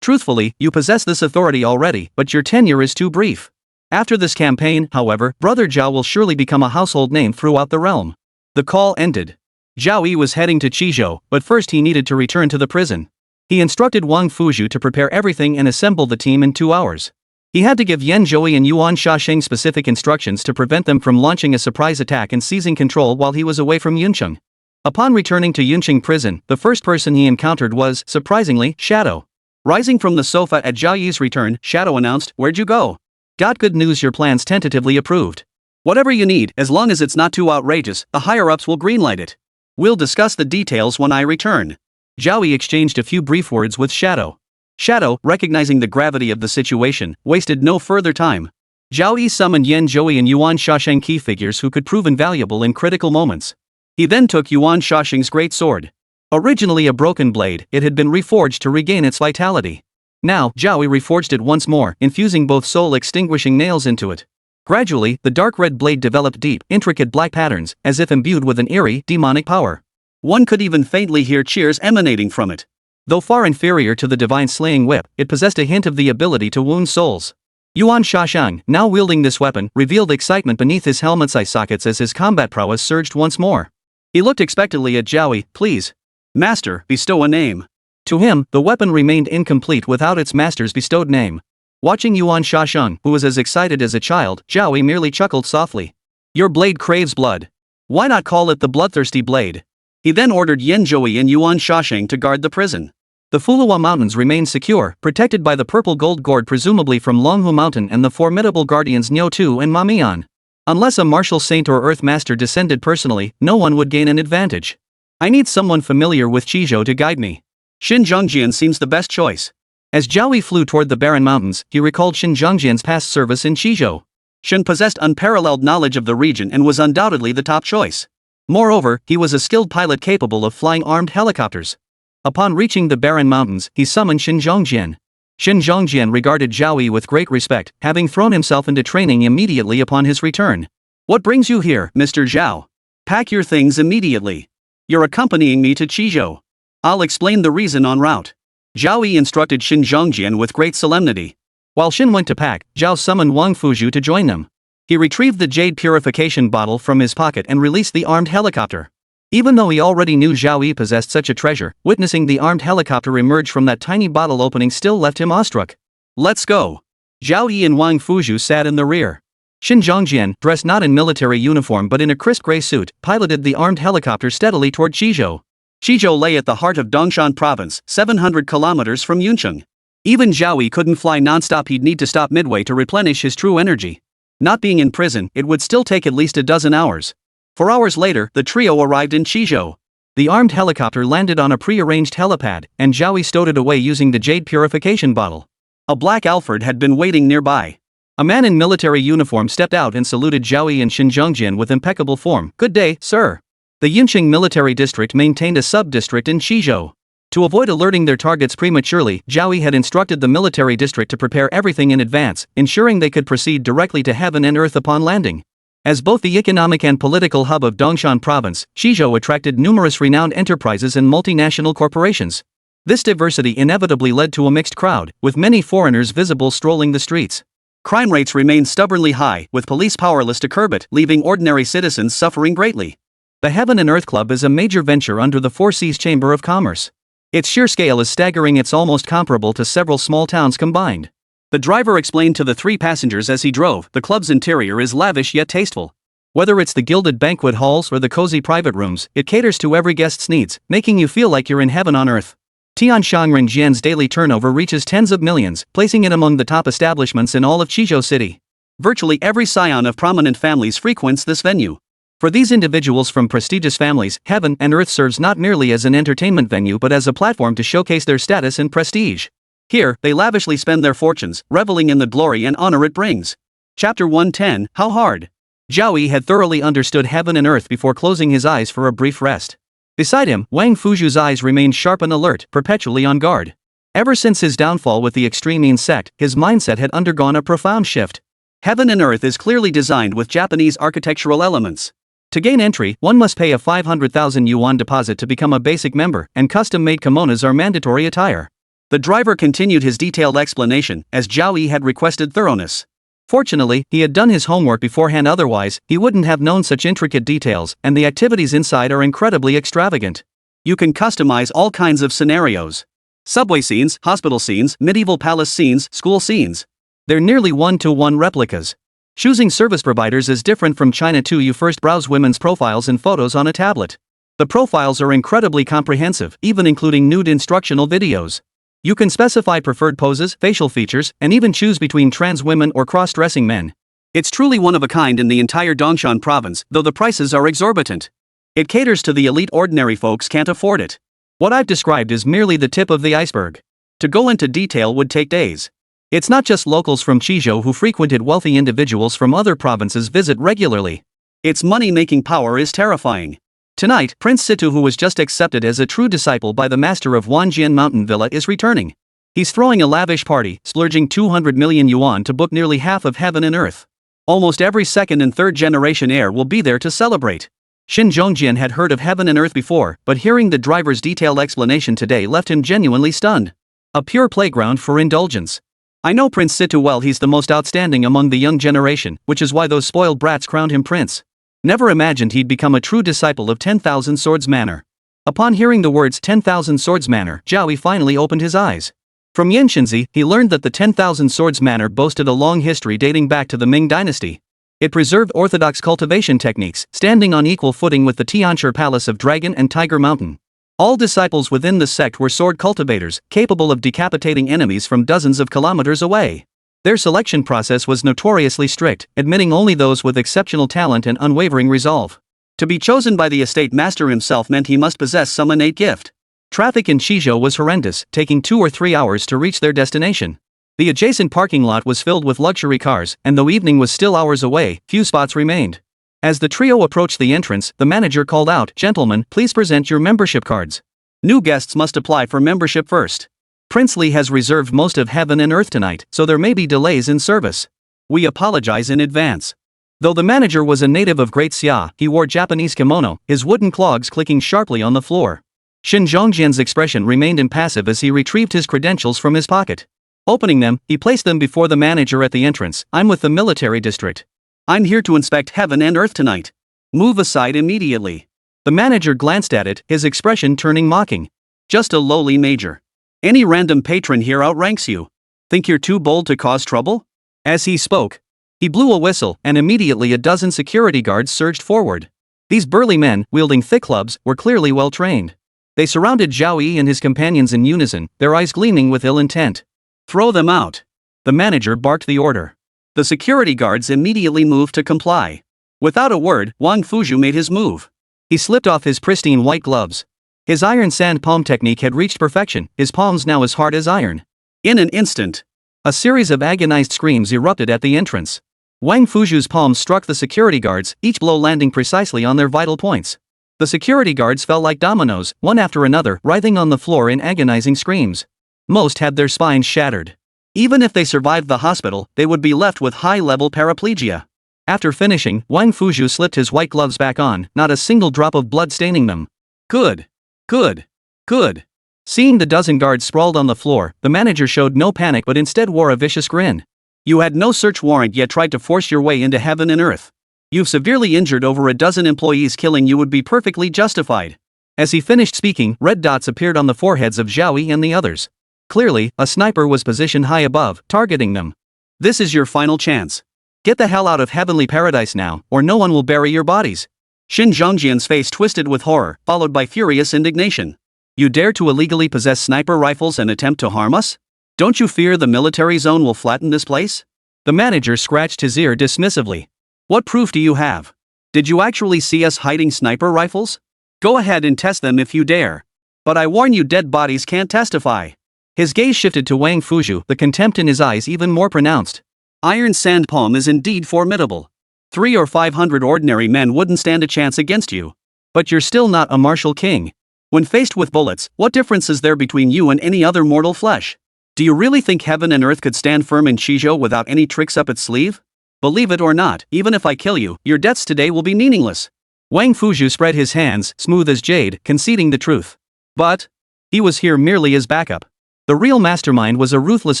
Truthfully, you possess this authority already, but your tenure is too brief. After this campaign, however, Brother Zhao will surely become a household name throughout the realm. The call ended. Zhao Yi was heading to Qizhou, but first he needed to return to the prison. He instructed Wang Fuzhu to prepare everything and assemble the team in 2 hours. He had to give Yan Zhouyi and Yuan Shasheng specific instructions to prevent them from launching a surprise attack and seizing control while he was away from Yuncheng. Upon returning to Yuncheng Prison, the first person he encountered was, surprisingly, Shadow. Rising from the sofa at Zhao Yi's return, Shadow announced, "Where'd you go?" "Got good news, your plan's tentatively approved. Whatever you need, as long as it's not too outrageous, the higher-ups will greenlight it. We'll discuss the details when I return." Zhao Yi exchanged a few brief words with Shadow. Shadow, recognizing the gravity of the situation, wasted no further time. Zhao Yi summoned Yan Zhouyi and Yuan Shasheng key figures who could prove invaluable in critical moments. He then took Yuan Shasheng's great sword. Originally a broken blade, it had been reforged to regain its vitality. Now, Zhao Yi reforged it once more, infusing both soul-extinguishing nails into it. Gradually, the dark red blade developed deep, intricate black patterns, as if imbued with an eerie, demonic power. One could even faintly hear cheers emanating from it. Though far inferior to the divine slaying whip, it possessed a hint of the ability to wound souls. Yuan Shasheng, now wielding this weapon, revealed excitement beneath his helmet's eye sockets as his combat prowess surged once more. He looked expectantly at Zhao Yi. "Please, Master, bestow a name." To him, the weapon remained incomplete without its master's bestowed name. Watching Yuan Shasheng, who was as excited as a child, Zhao Yi merely chuckled softly. "Your blade craves blood. Why not call it the bloodthirsty blade?" He then ordered Yan Zhouyi and Yuan Shasheng to guard the prison. The Fulong Mountains remained secure, protected by the purple gold gourd presumably from Fulong Mountain and the formidable guardians Niu Tu and Ma Mian. Unless a martial saint or earth master descended personally, no one would gain an advantage. "I need someone familiar with Qizhou to guide me. Xin Zhongjian seems the best choice." As Zhao Yi flew toward the barren mountains, he recalled Xin Zhongjian's past service in Qizhou. Xin possessed unparalleled knowledge of the region and was undoubtedly the top choice. Moreover, he was a skilled pilot capable of flying armed helicopters. Upon reaching the barren mountains, he summoned Xin Zhongjian. Xin Zhongjian regarded Zhao Yi with great respect, having thrown himself into training immediately upon his return. "What brings you here, Mr. Zhao? Pack your things immediately. You're accompanying me to Qizhou. I'll explain the reason en route." Zhao Yi instructed Xin Zhongjian with great solemnity. While Xin went to pack, Zhao summoned Wang Fuzhu to join them. He retrieved the jade purification bottle from his pocket and released the armed helicopter. Even though he already knew Zhao Yi possessed such a treasure, witnessing the armed helicopter emerge from that tiny bottle opening still left him awestruck. "Let's go." Zhao Yi and Wang Fuzhu sat in the rear. Xin Zhongjian, dressed not in military uniform but in a crisp gray suit, piloted the armed helicopter steadily toward Qizhou. Qizhou lay at the heart of Dongshan Province, 700 kilometers from Yuncheng. Even Zhao Yi couldn't fly non-stop, he'd need to stop midway to replenish his true energy. Not being in prison, it would still take at least a dozen hours. 4 hours later, the trio arrived in Qizhou. The armed helicopter landed on a pre-arranged helipad, and Zhao Yi stowed it away using the jade purification bottle. A black Alfred had been waiting nearby. A man in military uniform stepped out and saluted Zhao Yi and Xin Zhongjian with impeccable form. "Good day, sir." The Yuncheng military district maintained a sub-district in Qizhou. To avoid alerting their targets prematurely, Zhao Yi had instructed the military district to prepare everything in advance, ensuring they could proceed directly to heaven and earth upon landing. As both the economic and political hub of Dongshan Province, Qizhou attracted numerous renowned enterprises and multinational corporations. This diversity inevitably led to a mixed crowd, with many foreigners visible strolling the streets. Crime rates remained stubbornly high, with police powerless to curb it, leaving ordinary citizens suffering greatly. The Heaven and Earth Club is a major venture under the Four Seas Chamber of Commerce. Its sheer scale is staggering, it's almost comparable to several small towns combined. The driver explained to the 3 passengers as he drove, the club's interior is lavish yet tasteful. Whether it's the gilded banquet halls or the cozy private rooms, it caters to every guest's needs, making you feel like you're in heaven on earth. Tianshan Renjian's daily turnover reaches tens of millions, placing it among the top establishments in all of Qizhou City. Virtually every scion of prominent families frequents this venue. For these individuals from prestigious families, Heaven and Earth serves not merely as an entertainment venue but as a platform to showcase their status and prestige. Here, they lavishly spend their fortunes, reveling in the glory and honor it brings. Chapter 110, How Hard? Zhao Yi had thoroughly understood Heaven and Earth before closing his eyes for a brief rest. Beside him, Wang Fuzhu's eyes remained sharp and alert, perpetually on guard. Ever since his downfall with the extreme Yin sect, his mindset had undergone a profound shift. Heaven and Earth is clearly designed with Japanese architectural elements. To gain entry, one must pay a 500,000 yuan deposit to become a basic member, and custom-made kimonos are mandatory attire. The driver continued his detailed explanation, as Zhao Yi had requested thoroughness. Fortunately, he had done his homework beforehand, otherwise, he wouldn't have known such intricate details, and the activities inside are incredibly extravagant. You can customize all kinds of scenarios. Subway scenes, hospital scenes, medieval palace scenes, school scenes. They're nearly one-to-one replicas. Choosing service providers is different from China too. You first browse women's profiles and photos on a tablet. The profiles are incredibly comprehensive, even including nude instructional videos. You can specify preferred poses, facial features, and even choose between trans women or cross-dressing men. It's truly one of a kind in the entire Dongshan province, though the prices are exorbitant. It caters to the elite. Ordinary folks can't afford it. What I've described is merely the tip of the iceberg. To go into detail would take days. It's not just locals from Qizhou who frequented. Wealthy individuals from other provinces visit regularly. Its money-making power is terrifying. Tonight, Prince Situ, who was just accepted as a true disciple by the master of Wanjian Mountain Villa, is returning. He's throwing a lavish party, splurging 200 million yuan to book nearly half of heaven and earth. Almost every second and third generation heir will be there to celebrate. Xin Zhongjian had heard of heaven and earth before, but hearing the driver's detailed explanation today left him genuinely stunned. A pure playground for indulgence. I know Prince Situ well. He's the most outstanding among the young generation, which is why those spoiled brats crowned him prince. Never imagined he'd become a true disciple of 10,000 Swords Manor. Upon hearing the words 10,000 Swords Manor, Zhao Yi finally opened his eyes. From Yinshenzhi, he learned that the 10,000 Swords Manor boasted a long history dating back to the Ming dynasty. It preserved orthodox cultivation techniques, standing on equal footing with the Tianshi Palace of Dragon and Tiger Mountain. All disciples within the sect were sword cultivators, capable of decapitating enemies from dozens of kilometers away. Their selection process was notoriously strict, admitting only those with exceptional talent and unwavering resolve. To be chosen by the estate master himself meant he must possess some innate gift. Traffic in Qizhou was horrendous, taking 2 or 3 hours to reach their destination. The adjacent parking lot was filled with luxury cars, and though evening was still hours away, few spots remained. As the trio approached the entrance, the manager called out, "Gentlemen, please present your membership cards. New guests must apply for membership first. Prince Li has reserved most of heaven and earth tonight, so there may be delays in service. We apologize in advance." Though the manager was a native of Great Xia, he wore Japanese kimono, his wooden clogs clicking sharply on the floor. Xin Zhongjian's expression remained impassive as he retrieved his credentials from his pocket. Opening them, he placed them before the manager at the entrance. "I'm with the military district. I'm here to inspect heaven and earth tonight. Move aside immediately." The manager glanced at it, his expression turning mocking. "Just a lowly major. Any random patron here outranks you. Think you're too bold to cause trouble?" As he spoke, he blew a whistle, and immediately a dozen security guards surged forward. These burly men, wielding thick clubs, were clearly well trained. They surrounded Zhao Yi and his companions in unison, their eyes gleaming with ill intent. "Throw them out." The manager barked the order. The security guards immediately moved to comply. Without a word, Wang Fuzhu made his move. He slipped off his pristine white gloves. His iron sand palm technique had reached perfection, his palms now as hard as iron. In an instant, a series of agonized screams erupted at the entrance. Wang Fuzhu's palms struck the security guards, each blow landing precisely on their vital points. The security guards fell like dominoes, one after another, writhing on the floor in agonizing screams. Most had their spines shattered. Even if they survived the hospital, they would be left with high-level paraplegia. After finishing, Wang Fuzhu slipped his white gloves back on, not a single drop of blood staining them. Good. Good. Good. Seeing the dozen guards sprawled on the floor, the manager showed no panic but instead wore a vicious grin. "You had no search warrant yet tried to force your way into heaven and earth. You've severely injured over a dozen employees. Killing you would be perfectly justified." As he finished speaking, red dots appeared on the foreheads of Zhao Yi and the others. Clearly, a sniper was positioned high above, targeting them. "This is your final chance. Get the hell out of heavenly paradise now, or no one will bury your bodies." Xin Zhongjian's face twisted with horror, followed by furious indignation. "You dare to illegally possess sniper rifles and attempt to harm us? Don't you fear the military zone will flatten this place?" The manager scratched his ear dismissively. "What proof do you have? Did you actually see us hiding sniper rifles? Go ahead and test them if you dare. But I warn you, dead bodies can't testify." His gaze shifted to Wang Fuzhu, the contempt in his eyes even more pronounced. "Iron sand palm is indeed formidable. 300 or 500 ordinary men wouldn't stand a chance against you. But you're still not a martial king. When faced with bullets, what difference is there between you and any other mortal flesh? Do you really think heaven and earth could stand firm in Qizhou without any tricks up its sleeve? Believe it or not, even if I kill you, your deaths today will be meaningless." Wang Fuzhu spread his hands, smooth as jade, conceding the truth. But he was here merely as backup. The real mastermind was a ruthless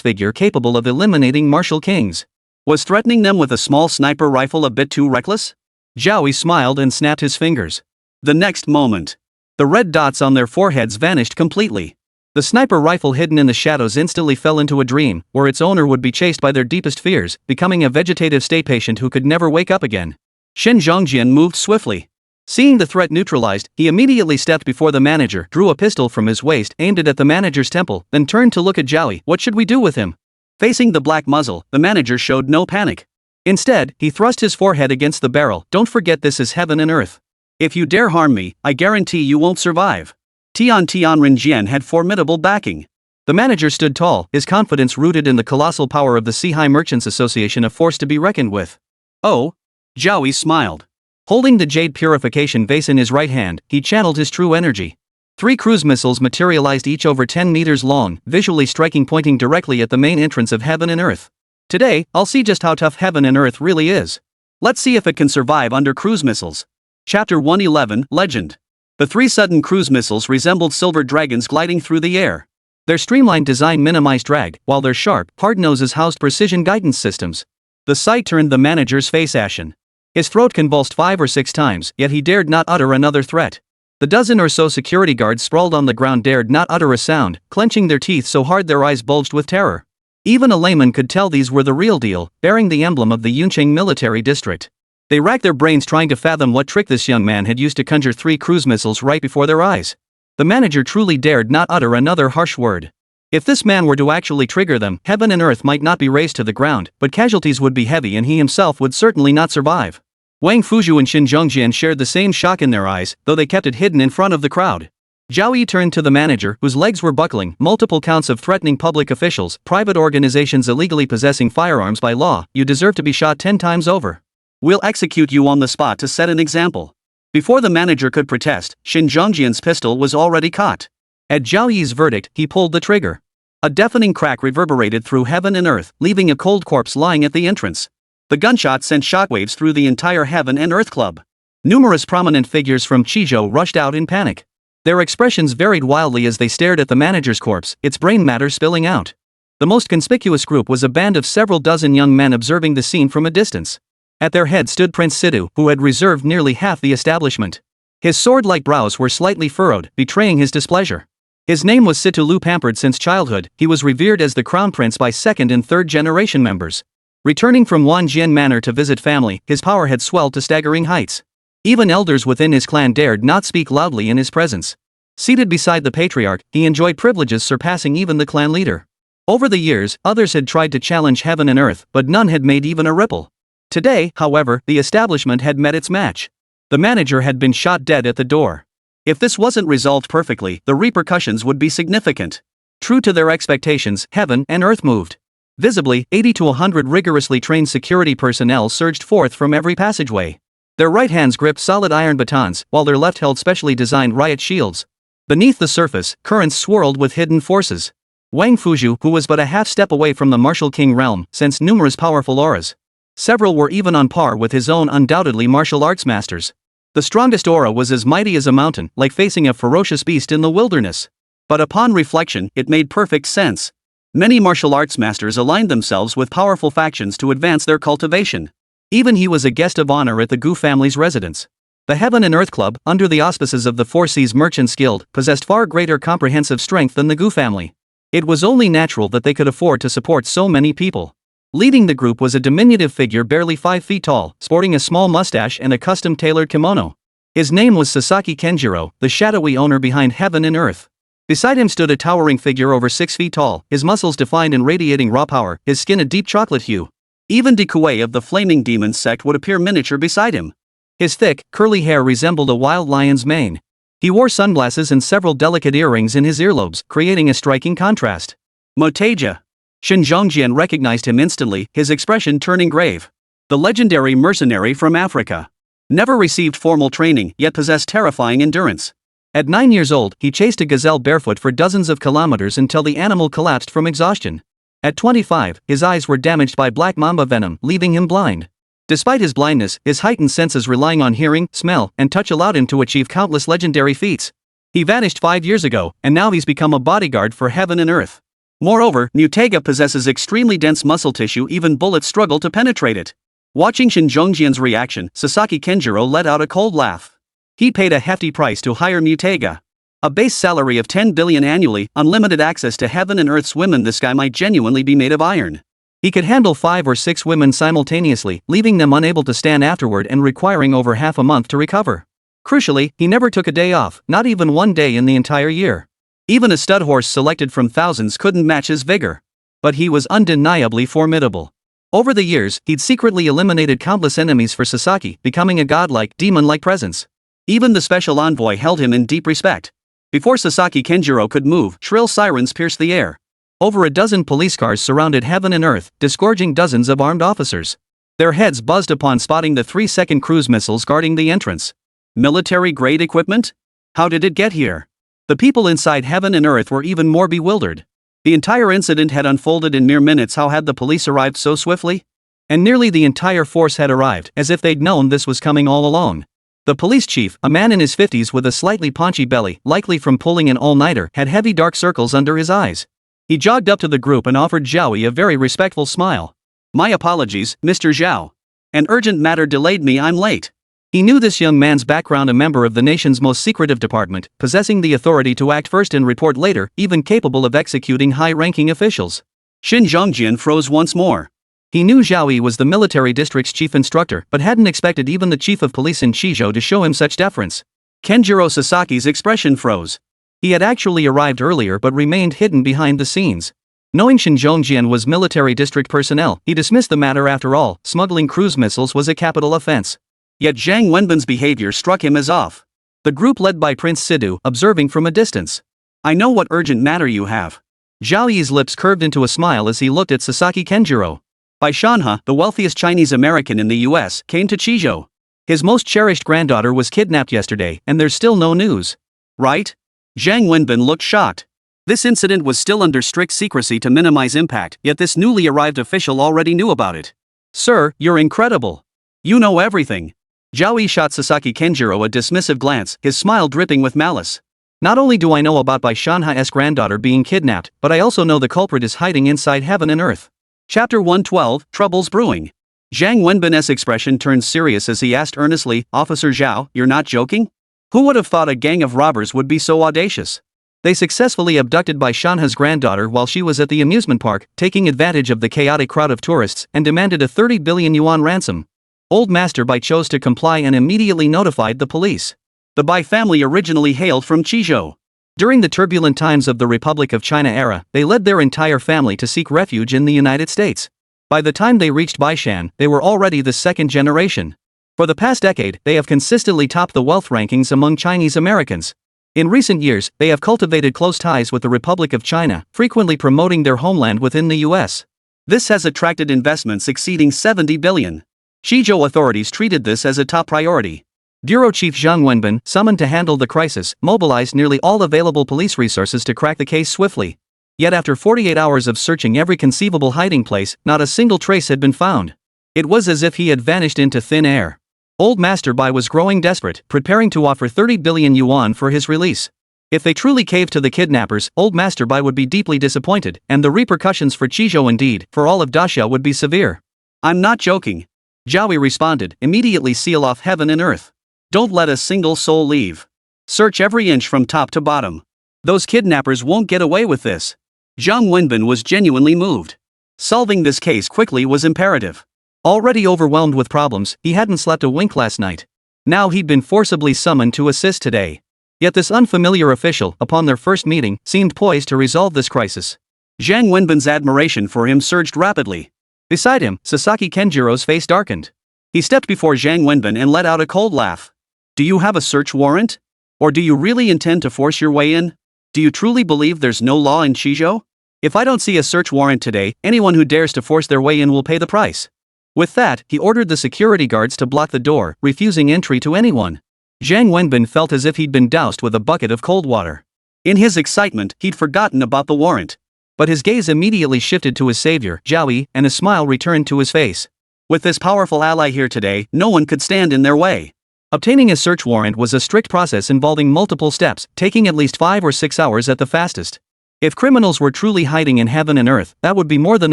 figure capable of eliminating martial kings. Was threatening them with a small sniper rifle a bit too reckless? Zhao Yi smiled and snapped his fingers. The next moment, the red dots on their foreheads vanished completely. The sniper rifle hidden in the shadows instantly fell into a dream, where its owner would be chased by their deepest fears, becoming a vegetative state patient who could never wake up again. Xin Zhongjian moved swiftly. Seeing the threat neutralized, he immediately stepped before the manager, drew a pistol from his waist, aimed it at the manager's temple, then turned to look at Zhao Yi. What should we do with him? Facing the black muzzle, the manager showed no panic. Instead, he thrust his forehead against the barrel. Don't forget, this is heaven and earth. If you dare harm me, I guarantee you won't survive. Tian Tianren had formidable backing. The manager stood tall, his confidence rooted in the colossal power of the Sihai Merchants Association, a force to be reckoned with. Oh? Zhao Yi smiled. Holding the jade purification vase in his right hand, he channeled his true energy. 3 cruise missiles materialized, each over 10 meters long, visually striking, pointing directly at the main entrance of heaven and earth. Today, I'll see just how tough heaven and earth really is. Let's see if it can survive under cruise missiles. Chapter 111, Legend. The 3 sudden cruise missiles resembled silver dragons gliding through the air. Their streamlined design minimized drag, while their sharp, hard noses housed precision guidance systems. The sight turned the manager's face ashen. His throat convulsed 5 or 6 times, yet he dared not utter another threat. The dozen or so security guards sprawled on the ground dared not utter a sound, clenching their teeth so hard their eyes bulged with terror. Even a layman could tell these were the real deal, bearing the emblem of the Yuncheng military district. They racked their brains trying to fathom what trick this young man had used to conjure 3 cruise missiles right before their eyes. The manager truly dared not utter another harsh word. If this man were to actually trigger them, heaven and earth might not be razed to the ground, but casualties would be heavy and he himself would certainly not survive. Wang Fuzhu and Xin Zhongjian shared the same shock in their eyes, though they kept it hidden in front of the crowd. Zhao Yi turned to the manager, whose legs were buckling. Multiple counts of threatening public officials, private organizations illegally possessing firearms by law. You deserve to be shot 10 times over. We'll execute you on the spot to set an example. Before the manager could protest, Xin Zhongjian's pistol was already cocked. At Zhao Yi's verdict, he pulled the trigger. A deafening crack reverberated through heaven and earth, leaving a cold corpse lying at the entrance. The gunshot sent shockwaves through the entire heaven and earth club. Numerous prominent figures from Qizhou rushed out in panic. Their expressions varied wildly as they stared at the manager's corpse, its brain matter spilling out. The most conspicuous group was a band of several dozen young men observing the scene from a distance. At their head stood Prince Sidhu, who had reserved nearly half the establishment. His sword-like brows were slightly furrowed, betraying his displeasure. His name was Situlu. Pampered since childhood, he was revered as the crown prince by 2nd and 3rd generation members. Returning from Wanjian Manor to visit family, his power had swelled to staggering heights. Even elders within his clan dared not speak loudly in his presence. Seated beside the patriarch, he enjoyed privileges surpassing even the clan leader. Over the years, others had tried to challenge heaven and earth, but none had made even a ripple. Today, however, the establishment had met its match. The manager had been shot dead at the door. If this wasn't resolved perfectly, the repercussions would be significant. True to their expectations, heaven and earth moved. Visibly, 80 to 100 rigorously trained security personnel surged forth from every passageway. Their right hands gripped solid iron batons, while their left held specially designed riot shields. Beneath the surface, currents swirled with hidden forces. Wang Fuzhu, who was but a half step away from the martial king realm, sensed numerous powerful auras. Several were even on par with his own undoubtedly martial arts masters. The strongest aura was as mighty as a mountain, like facing a ferocious beast in the wilderness. But upon reflection, it made perfect sense. Many martial arts masters aligned themselves with powerful factions to advance their cultivation. Even he was a guest of honor at the Gu family's residence. The Heaven and Earth Club, under the auspices of the Four Seas Merchants Guild, possessed far greater comprehensive strength than the Gu family. It was only natural that they could afford to support so many people. Leading the group was a diminutive figure barely 5 feet tall, sporting a small mustache and a custom-tailored kimono. His name was Sasaki Kenjiro, the shadowy owner behind Heaven and Earth. Beside him stood a towering figure over 6 feet tall, his muscles defined and radiating raw power, his skin a deep chocolate hue. Even Dikuei of the Flaming Demon sect would appear miniature beside him. His thick, curly hair resembled a wild lion's mane. He wore sunglasses and several delicate earrings in his earlobes, creating a striking contrast. Moteja. Xin Zhongjian recognized him instantly, his expression turning grave. The legendary mercenary from Africa. Never received formal training, yet possessed terrifying endurance. At 9 years old, he chased a gazelle barefoot for dozens of kilometers until the animal collapsed from exhaustion. At 25, his eyes were damaged by black mamba venom, leaving him blind. Despite his blindness, his heightened senses relying on hearing, smell, and touch allowed him to achieve countless legendary feats. He vanished 5 years ago, and now he's become a bodyguard for Heaven and Earth. Moreover, Mutega possesses extremely dense muscle tissue, even bullets struggle to penetrate it. Watching Xin Zhongjian's reaction, Sasaki Kenjiro let out a cold laugh. He paid a hefty price to hire Mutega. A base salary of 10 billion annually, unlimited access to Heaven and Earth's women. This guy might genuinely be made of iron. He could handle 5 or 6 women simultaneously, leaving them unable to stand afterward and requiring over half a month to recover. Crucially, he never took a day off, not even one day in the entire year. Even a stud horse selected from thousands couldn't match his vigor. But he was undeniably formidable. Over the years, he'd secretly eliminated countless enemies for Sasaki, becoming a godlike, demon-like presence. Even the special envoy held him in deep respect. Before Sasaki Kenjiro could move, shrill sirens pierced the air. Over a dozen police cars surrounded heaven and earth, disgorging dozens of armed officers. Their heads buzzed upon spotting the 3-second cruise missiles guarding the entrance. Military-grade equipment? How did it get here? The people inside heaven and earth were even more bewildered. The entire incident had unfolded in mere minutes. How had the police arrived so swiftly? And nearly the entire force had arrived, as if they'd known this was coming all along. The police chief, a man in his 50s with a slightly paunchy belly, likely from pulling an all-nighter, had heavy dark circles under his eyes. He jogged up to the group and offered Zhao Yi a very respectful smile. "My apologies, Mr. Zhao. An urgent matter delayed me. I'm late." He knew this young man's background, a member of the nation's most secretive department, possessing the authority to act first and report later, even capable of executing high-ranking officials. Xin Zhongjian froze once more. He knew Zhao Yi was the military district's chief instructor, but hadn't expected even the chief of police in Chizhou to show him such deference. Kenjiro Sasaki's expression froze. He had actually arrived earlier but remained hidden behind the scenes. Knowing Xin Zhongjian was military district personnel, he dismissed the matter. After all, smuggling cruise missiles was a capital offense. Yet Zhang Wenbin's behavior struck him as off. The group led by Prince Sidhu, observing from a distance. "I know what urgent matter you have." Zhao Yi's lips curved into a smile as he looked at Sasaki Kenjiro. Bai Shanhe, the wealthiest Chinese American in the US, came to Chizhou. His most cherished granddaughter was kidnapped yesterday, and there's still no news. Right? Zhang Wenbin looked shocked. This incident was still under strict secrecy to minimize impact, yet this newly arrived official already knew about it. "Sir, you're incredible. You know everything." Zhao Yi shot Sasaki Kenjiro a dismissive glance, his smile dripping with malice. "Not only do I know about Bai Shanhe's granddaughter being kidnapped, but I also know the culprit is hiding inside heaven and earth." Chapter 112, Troubles Brewing. Zhang Wenbin's expression turned serious as he asked earnestly, "Officer Zhao, you're not joking? Who would have thought a gang of robbers would be so audacious? They successfully abducted Bai Shanhe's granddaughter while she was at the amusement park, taking advantage of the chaotic crowd of tourists, and demanded a 30 billion yuan ransom. Old Master Bai chose to comply and immediately notified the police. The Bai family originally hailed from Chizhou. During the turbulent times of the Republic of China era, they led their entire family to seek refuge in the United States. By the time they reached Baishan, they were already the second generation. For the past decade, they have consistently topped the wealth rankings among Chinese Americans. In recent years, they have cultivated close ties with the Republic of China, frequently promoting their homeland within the US. This has attracted investments exceeding 70 billion. Chizhou authorities treated this as a top priority. Bureau Chief Zhang Wenbin, summoned to handle the crisis, mobilized nearly all available police resources to crack the case swiftly. Yet after 48 hours of searching every conceivable hiding place, not a single trace had been found. It was as if he had vanished into thin air. Old Master Bai was growing desperate, preparing to offer 30 billion yuan for his release. If they truly caved to the kidnappers, Old Master Bai would be deeply disappointed, and the repercussions for Chizhou, indeed, for all of Daxia, would be severe. "I'm not joking," Zhao Yi responded. "Immediately seal off heaven and earth. Don't let a single soul leave. Search every inch from top to bottom. Those kidnappers won't get away with this." Zhang Wenbin was genuinely moved. Solving this case quickly was imperative. Already overwhelmed with problems, he hadn't slept a wink last night. Now he'd been forcibly summoned to assist today. Yet this unfamiliar official, upon their first meeting, seemed poised to resolve this crisis. Zhang Wenbin's admiration for him surged rapidly. Beside him, Sasaki Kenjiro's face darkened. He stepped before Zhang Wenbin and let out a cold laugh. "Do you have a search warrant? Or do you really intend to force your way in? Do you truly believe there's no law in Chizhou? If I don't see a search warrant today, anyone who dares to force their way in will pay the price." With that, he ordered the security guards to block the door, refusing entry to anyone. Zhang Wenbin felt as if he'd been doused with a bucket of cold water. In his excitement, he'd forgotten about the warrant. But his gaze immediately shifted to his savior, Zhao Yi, and a smile returned to his face. With this powerful ally here today, no one could stand in their way. Obtaining a search warrant was a strict process involving multiple steps, taking at least 5 or 6 hours at the fastest. If criminals were truly hiding in heaven and earth, that would be more than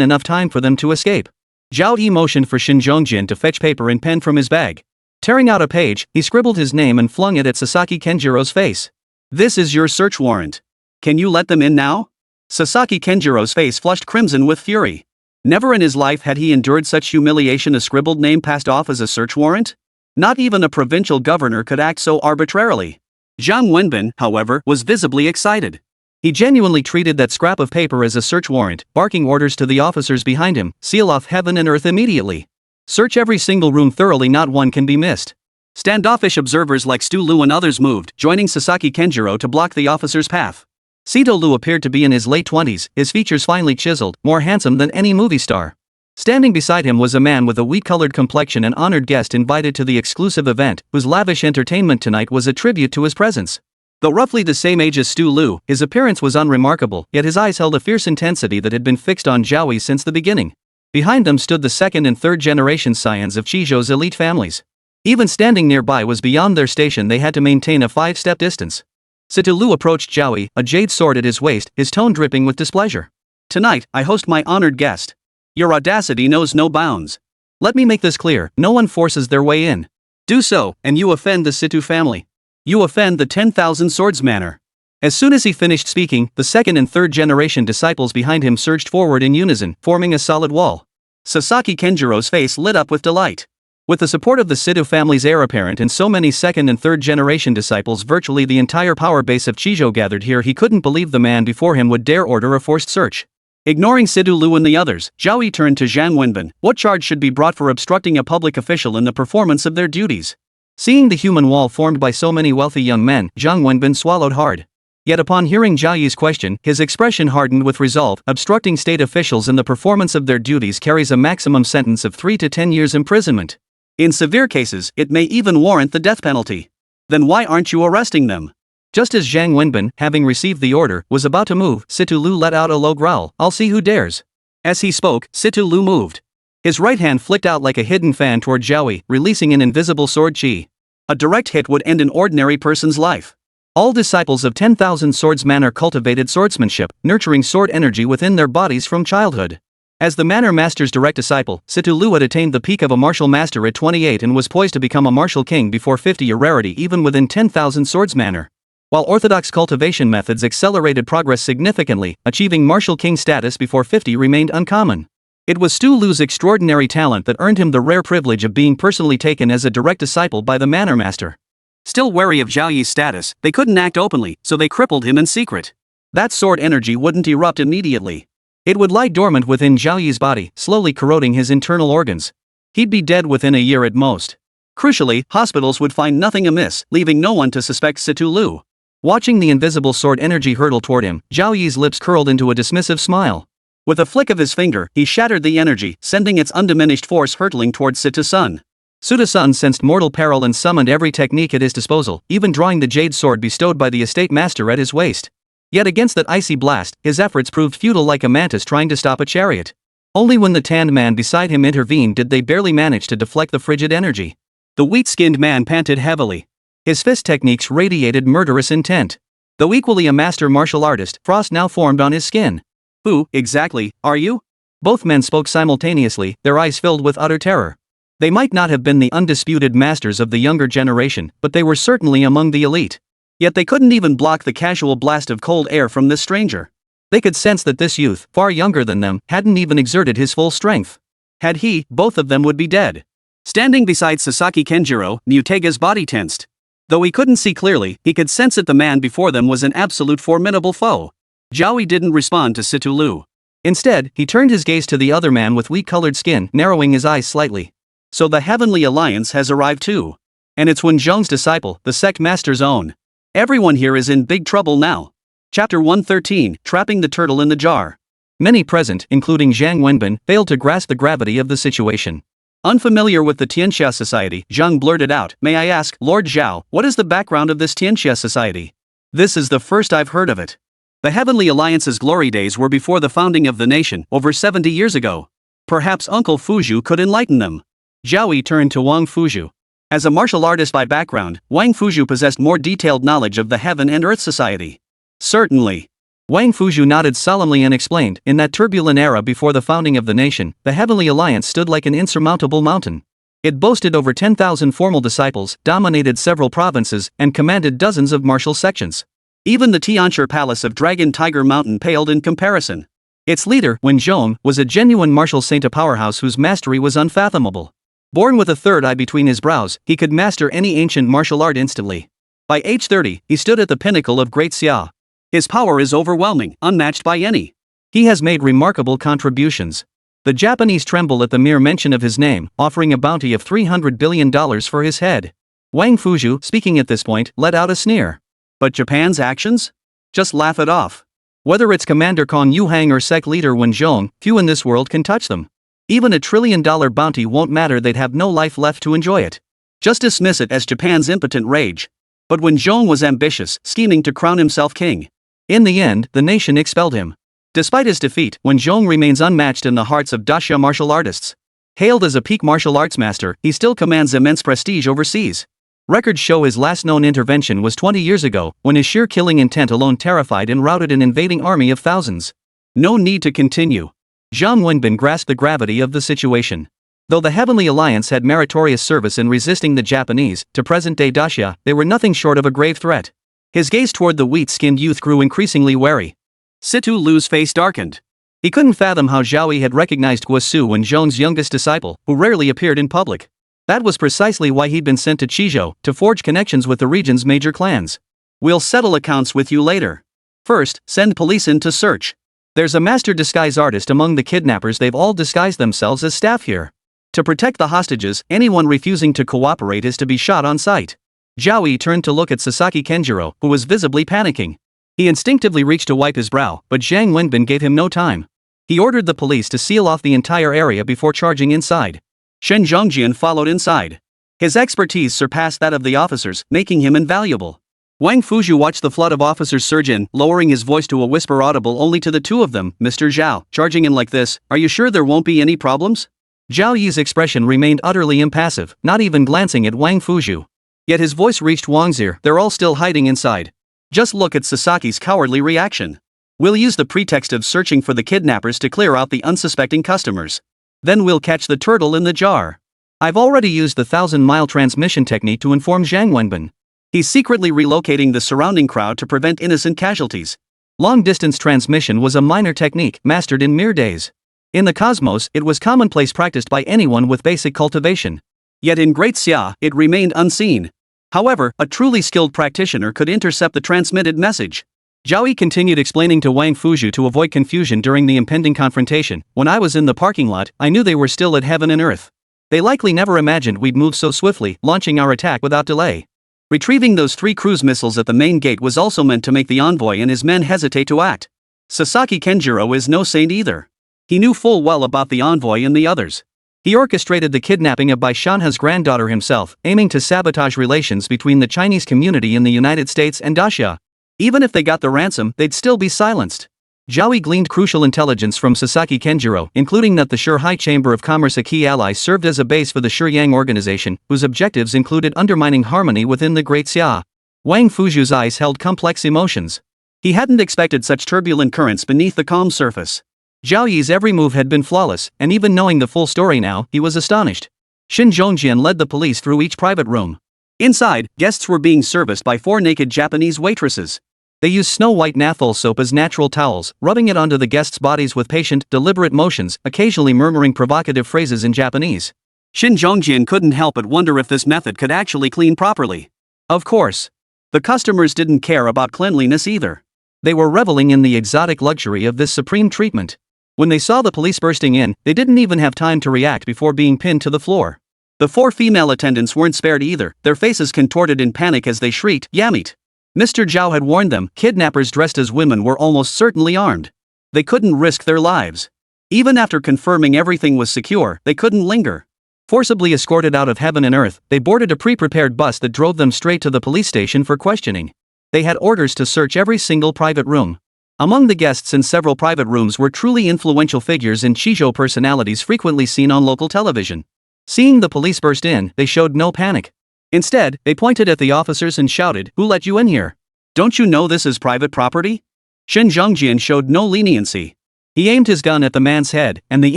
enough time for them to escape. Zhao Yi motioned for Xin Zhongjin to fetch paper and pen from his bag. Tearing out a page, he scribbled his name and flung it at Sasaki Kenjiro's face. "This is your search warrant. Can you let them in now?" Sasaki Kenjiro's face flushed crimson with fury. Never in his life had he endured such humiliation. A scribbled name passed off as a search warrant? Not even a provincial governor could act so arbitrarily. Zhang Wenbin, however, was visibly excited. He genuinely treated that scrap of paper as a search warrant, barking orders to the officers behind him, seal off heaven and earth immediately. Search every single room thoroughly, not one can be missed. Standoffish observers like Stu Lu and others moved, joining Sasaki Kenjiro to block the officer's path. Sito Lu appeared to be in his late 20s, his features finely chiseled, more handsome than any movie star. Standing beside him was a man with a wheat-colored complexion, an honored guest invited to the exclusive event, whose lavish entertainment tonight was a tribute to his presence. Though roughly the same age as Stu Lu, his appearance was unremarkable, yet his eyes held a fierce intensity that had been fixed on Zhao Yi since the beginning. Behind them stood the second and third generation scions of Chizhou's elite families. Even standing nearby was beyond their station, they had to maintain a 5-step distance. Situ Lu approached Zhao Yi, a jade sword at his waist, his tone dripping with displeasure. Tonight, I host my honored guest. Your audacity knows no bounds. Let me make this clear, no one forces their way in. Do so, and you offend the Situ family. You offend the 10,000 Swords Manor. As soon as he finished speaking, the second and third generation disciples behind him surged forward in unison, forming a solid wall. Sasaki Kenjiro's face lit up with delight. With the support of the Situ family's heir apparent and so many second and third generation disciples, virtually the entire power base of Chizhou gathered here, he couldn't believe the man before him would dare order a forced search. Ignoring Situ Lu and the others, Zhao Yi turned to Zhang Wenbin. What charge should be brought for obstructing a public official in the performance of their duties? Seeing the human wall formed by so many wealthy young men, Zhang Wenbin swallowed hard. Yet upon hearing Zhao Yi's question, his expression hardened with resolve. Obstructing state officials in the performance of their duties carries a maximum sentence of 3 to 10 years imprisonment. In severe cases, it may even warrant the death penalty. Then why aren't you arresting them? Just as Zhang Wenbin, having received the order, was about to move, Situ Lu let out a low growl. I'll see who dares. As he spoke, Situ Lu moved. His right hand flicked out like a hidden fan toward Zhao Yi, releasing an invisible sword chi. A direct hit would end an ordinary person's life. All disciples of 10,000 Swords Manor cultivated swordsmanship, nurturing sword energy within their bodies from childhood. As the Manor Master's direct disciple, Situ Lu had attained the peak of a martial master at 28 and was poised to become a martial king before 50, a rarity even within 10,000 Swords Manor. While orthodox cultivation methods accelerated progress significantly, achieving martial king status before 50 remained uncommon. It was Stu Lu's extraordinary talent that earned him the rare privilege of being personally taken as a direct disciple by the Manor Master. Still wary of Zhao Yi's status, they couldn't act openly, so they crippled him in secret. That sword energy wouldn't erupt immediately. It would lie dormant within Zhao Yi's body, slowly corroding his internal organs. He'd be dead within a year at most. Crucially, hospitals would find nothing amiss, leaving no one to suspect Situ Lu. Watching the invisible sword energy hurtle toward him, Zhao Yi's lips curled into a dismissive smile. With a flick of his finger, he shattered the energy, sending its undiminished force hurtling toward Situ-sun. Situ-sun sensed mortal peril and summoned every technique at his disposal, even drawing the jade sword bestowed by the estate master at his waist. Yet against that icy blast, his efforts proved futile, like a mantis trying to stop a chariot. Only when the tanned man beside him intervened did they barely manage to deflect the frigid energy. The wheat-skinned man panted heavily. His fist techniques radiated murderous intent. Though equally a master martial artist, frost now formed on his skin. Who, exactly, are you? Both men spoke simultaneously, their eyes filled with utter terror. They might not have been the undisputed masters of the younger generation, but they were certainly among the elite. Yet they couldn't even block the casual blast of cold air from this stranger. They could sense that this youth, far younger than them, hadn't even exerted his full strength. Had he, both of them would be dead. Standing beside Sasaki Kenjiro, Mutega's body tensed. Though he couldn't see clearly, he could sense that the man before them was an absolute formidable foe. Zhao Yi didn't respond to Situ Lu. Instead, he turned his gaze to the other man with wheat-colored skin, narrowing his eyes slightly. So the Heavenly Alliance has arrived too. And it's Wen Zhong's disciple, the sect master's own. Everyone here is in big trouble now. Chapter 113, Trapping the Turtle in the Jar. Many present, including Zhang Wenbin, failed to grasp the gravity of the situation. Unfamiliar with the Tianxia Society, Zhang blurted out, "May I ask, Lord Zhao, what is the background of this Tianxia Society? This is the first I've heard of it." The Heavenly Alliance's glory days were before the founding of the nation, over 70 years ago. Perhaps Uncle Fuzhu could enlighten them. Zhao Yi turned to Wang Fuzhu. As a martial artist by background, Wang Fuzhu possessed more detailed knowledge of the Heaven and Earth Society. Certainly. Wang Fuzhu nodded solemnly and explained, in that turbulent era before the founding of the nation, the Heavenly Alliance stood like an insurmountable mountain. It boasted over 10,000 formal disciples, dominated several provinces, and commanded dozens of martial sections. Even the Tianxia Palace of Dragon Tiger Mountain paled in comparison. Its leader, Wen Zhong, was a genuine martial saint, a powerhouse whose mastery was unfathomable. Born with a third eye between his brows, he could master any ancient martial art instantly. By age 30, he stood at the pinnacle of Great Xia. His power is overwhelming, unmatched by any. He has made remarkable contributions. The Japanese tremble at the mere mention of his name, offering a bounty of $300 billion for his head. Wang Fuzhu, speaking at this point, let out a sneer. But Japan's actions? Just laugh it off. Whether it's Commander Kong Yuhang or sect leader Wen Zhong, few in this world can touch them. Even $1 trillion bounty won't matter, they'd have no life left to enjoy it. Just dismiss it as Japan's impotent rage. But Wen Zhong was ambitious, scheming to crown himself king. In the end, the nation expelled him. Despite his defeat, Wen Zhong remains unmatched in the hearts of daxia martial artists. Hailed as a peak martial arts master, he still commands immense prestige overseas. Records show his last known intervention was 20 years ago, when his sheer killing intent alone terrified and routed an invading army of thousands. No need to continue. Zhang Wenbin grasped the gravity of the situation. Though the Heavenly Alliance had meritorious service in resisting the Japanese, to present-day daxia, they were nothing short of a grave threat. His gaze toward the wheat-skinned youth grew increasingly wary. Situ Lu's face darkened. He couldn't fathom how Zhao Yi had recognized Guosu, Wen Zhong's youngest disciple, who rarely appeared in public. That was precisely why he'd been sent to Qizhou, to forge connections with the region's major clans. We'll settle accounts with you later. First, send police in to search. There's a master disguise artist among the kidnappers, they've all disguised themselves as staff here. To protect the hostages, anyone refusing to cooperate is to be shot on sight. Zhao Yi turned to look at Sasaki Kenjiro, who was visibly panicking. He instinctively reached to wipe his brow, but Zhang Wenbin gave him no time. He ordered the police to seal off the entire area before charging inside. Shen Zhongjian followed inside. His expertise surpassed that of the officers, making him invaluable. Wang Fuzhu watched the flood of officers surge in, lowering his voice to a whisper audible only to the two of them. Mr. Zhao, charging in like this, are you sure there won't be any problems? Zhao Yi's expression remained utterly impassive, not even glancing at Wang Fuzhu. Yet his voice reached Wang's ear, they're all still hiding inside. Just look at Sasaki's cowardly reaction. We'll use the pretext of searching for the kidnappers to clear out the unsuspecting customers. Then we'll catch the turtle in the jar. I've already used the 1,000-mile transmission technique to inform Zhang Wenbin. He's secretly relocating the surrounding crowd to prevent innocent casualties. Long-distance transmission was a minor technique mastered in mere days. In the cosmos, it was commonplace practiced by anyone with basic cultivation. Yet in Great Xia, it remained unseen. However, a truly skilled practitioner could intercept the transmitted message. Zhao Yi continued explaining to Wang Fuzhu to avoid confusion during the impending confrontation. When I was in the parking lot, I knew they were still at heaven and earth. They likely never imagined we'd move so swiftly, launching our attack without delay. Retrieving those 3 cruise missiles at the main gate was also meant to make the envoy and his men hesitate to act. Sasaki Kenjiro is no saint either. He knew full well about the envoy and the others. He orchestrated the kidnapping of Bai Shanha's granddaughter himself, aiming to sabotage relations between the Chinese community in the United States and daxia. Even if they got the ransom, they'd still be silenced. Zhao Yi gleaned crucial intelligence from Sasaki Kenjiro, including that the Shanghai Chamber of Commerce, a key ally, served as a base for the Shiyang organization, whose objectives included undermining harmony within the Great Xia. Wang Fuzhu's eyes held complex emotions. He hadn't expected such turbulent currents beneath the calm surface. Zhao Yi's every move had been flawless, and even knowing the full story now, he was astonished. Shen Zhongjian led the police through each private room. Inside, guests were being serviced by 4 naked Japanese waitresses. They used snow-white naphthol soap as natural towels, rubbing it onto the guests' bodies with patient, deliberate motions, occasionally murmuring provocative phrases in Japanese. Shin Zhongjian couldn't help but wonder if this method could actually clean properly. Of course. The customers didn't care about cleanliness either. They were reveling in the exotic luxury of this supreme treatment. When they saw the police bursting in, they didn't even have time to react before being pinned to the floor. The 4 female attendants weren't spared either, their faces contorted in panic as they shrieked, "Yamit!" Mr. Zhao had warned them, kidnappers dressed as women were almost certainly armed. They couldn't risk their lives. Even after confirming everything was secure, they couldn't linger. Forcibly escorted out of heaven and earth, they boarded a pre-prepared bus that drove them straight to the police station for questioning. They had orders to search every single private room. Among the guests in several private rooms were truly influential figures and Qizhou personalities frequently seen on local television. Seeing the police burst in, they showed no panic. Instead, they pointed at the officers and shouted, "Who let you in here? Don't you know this is private property?" Shen Zhongjian showed no leniency. He aimed his gun at the man's head, and the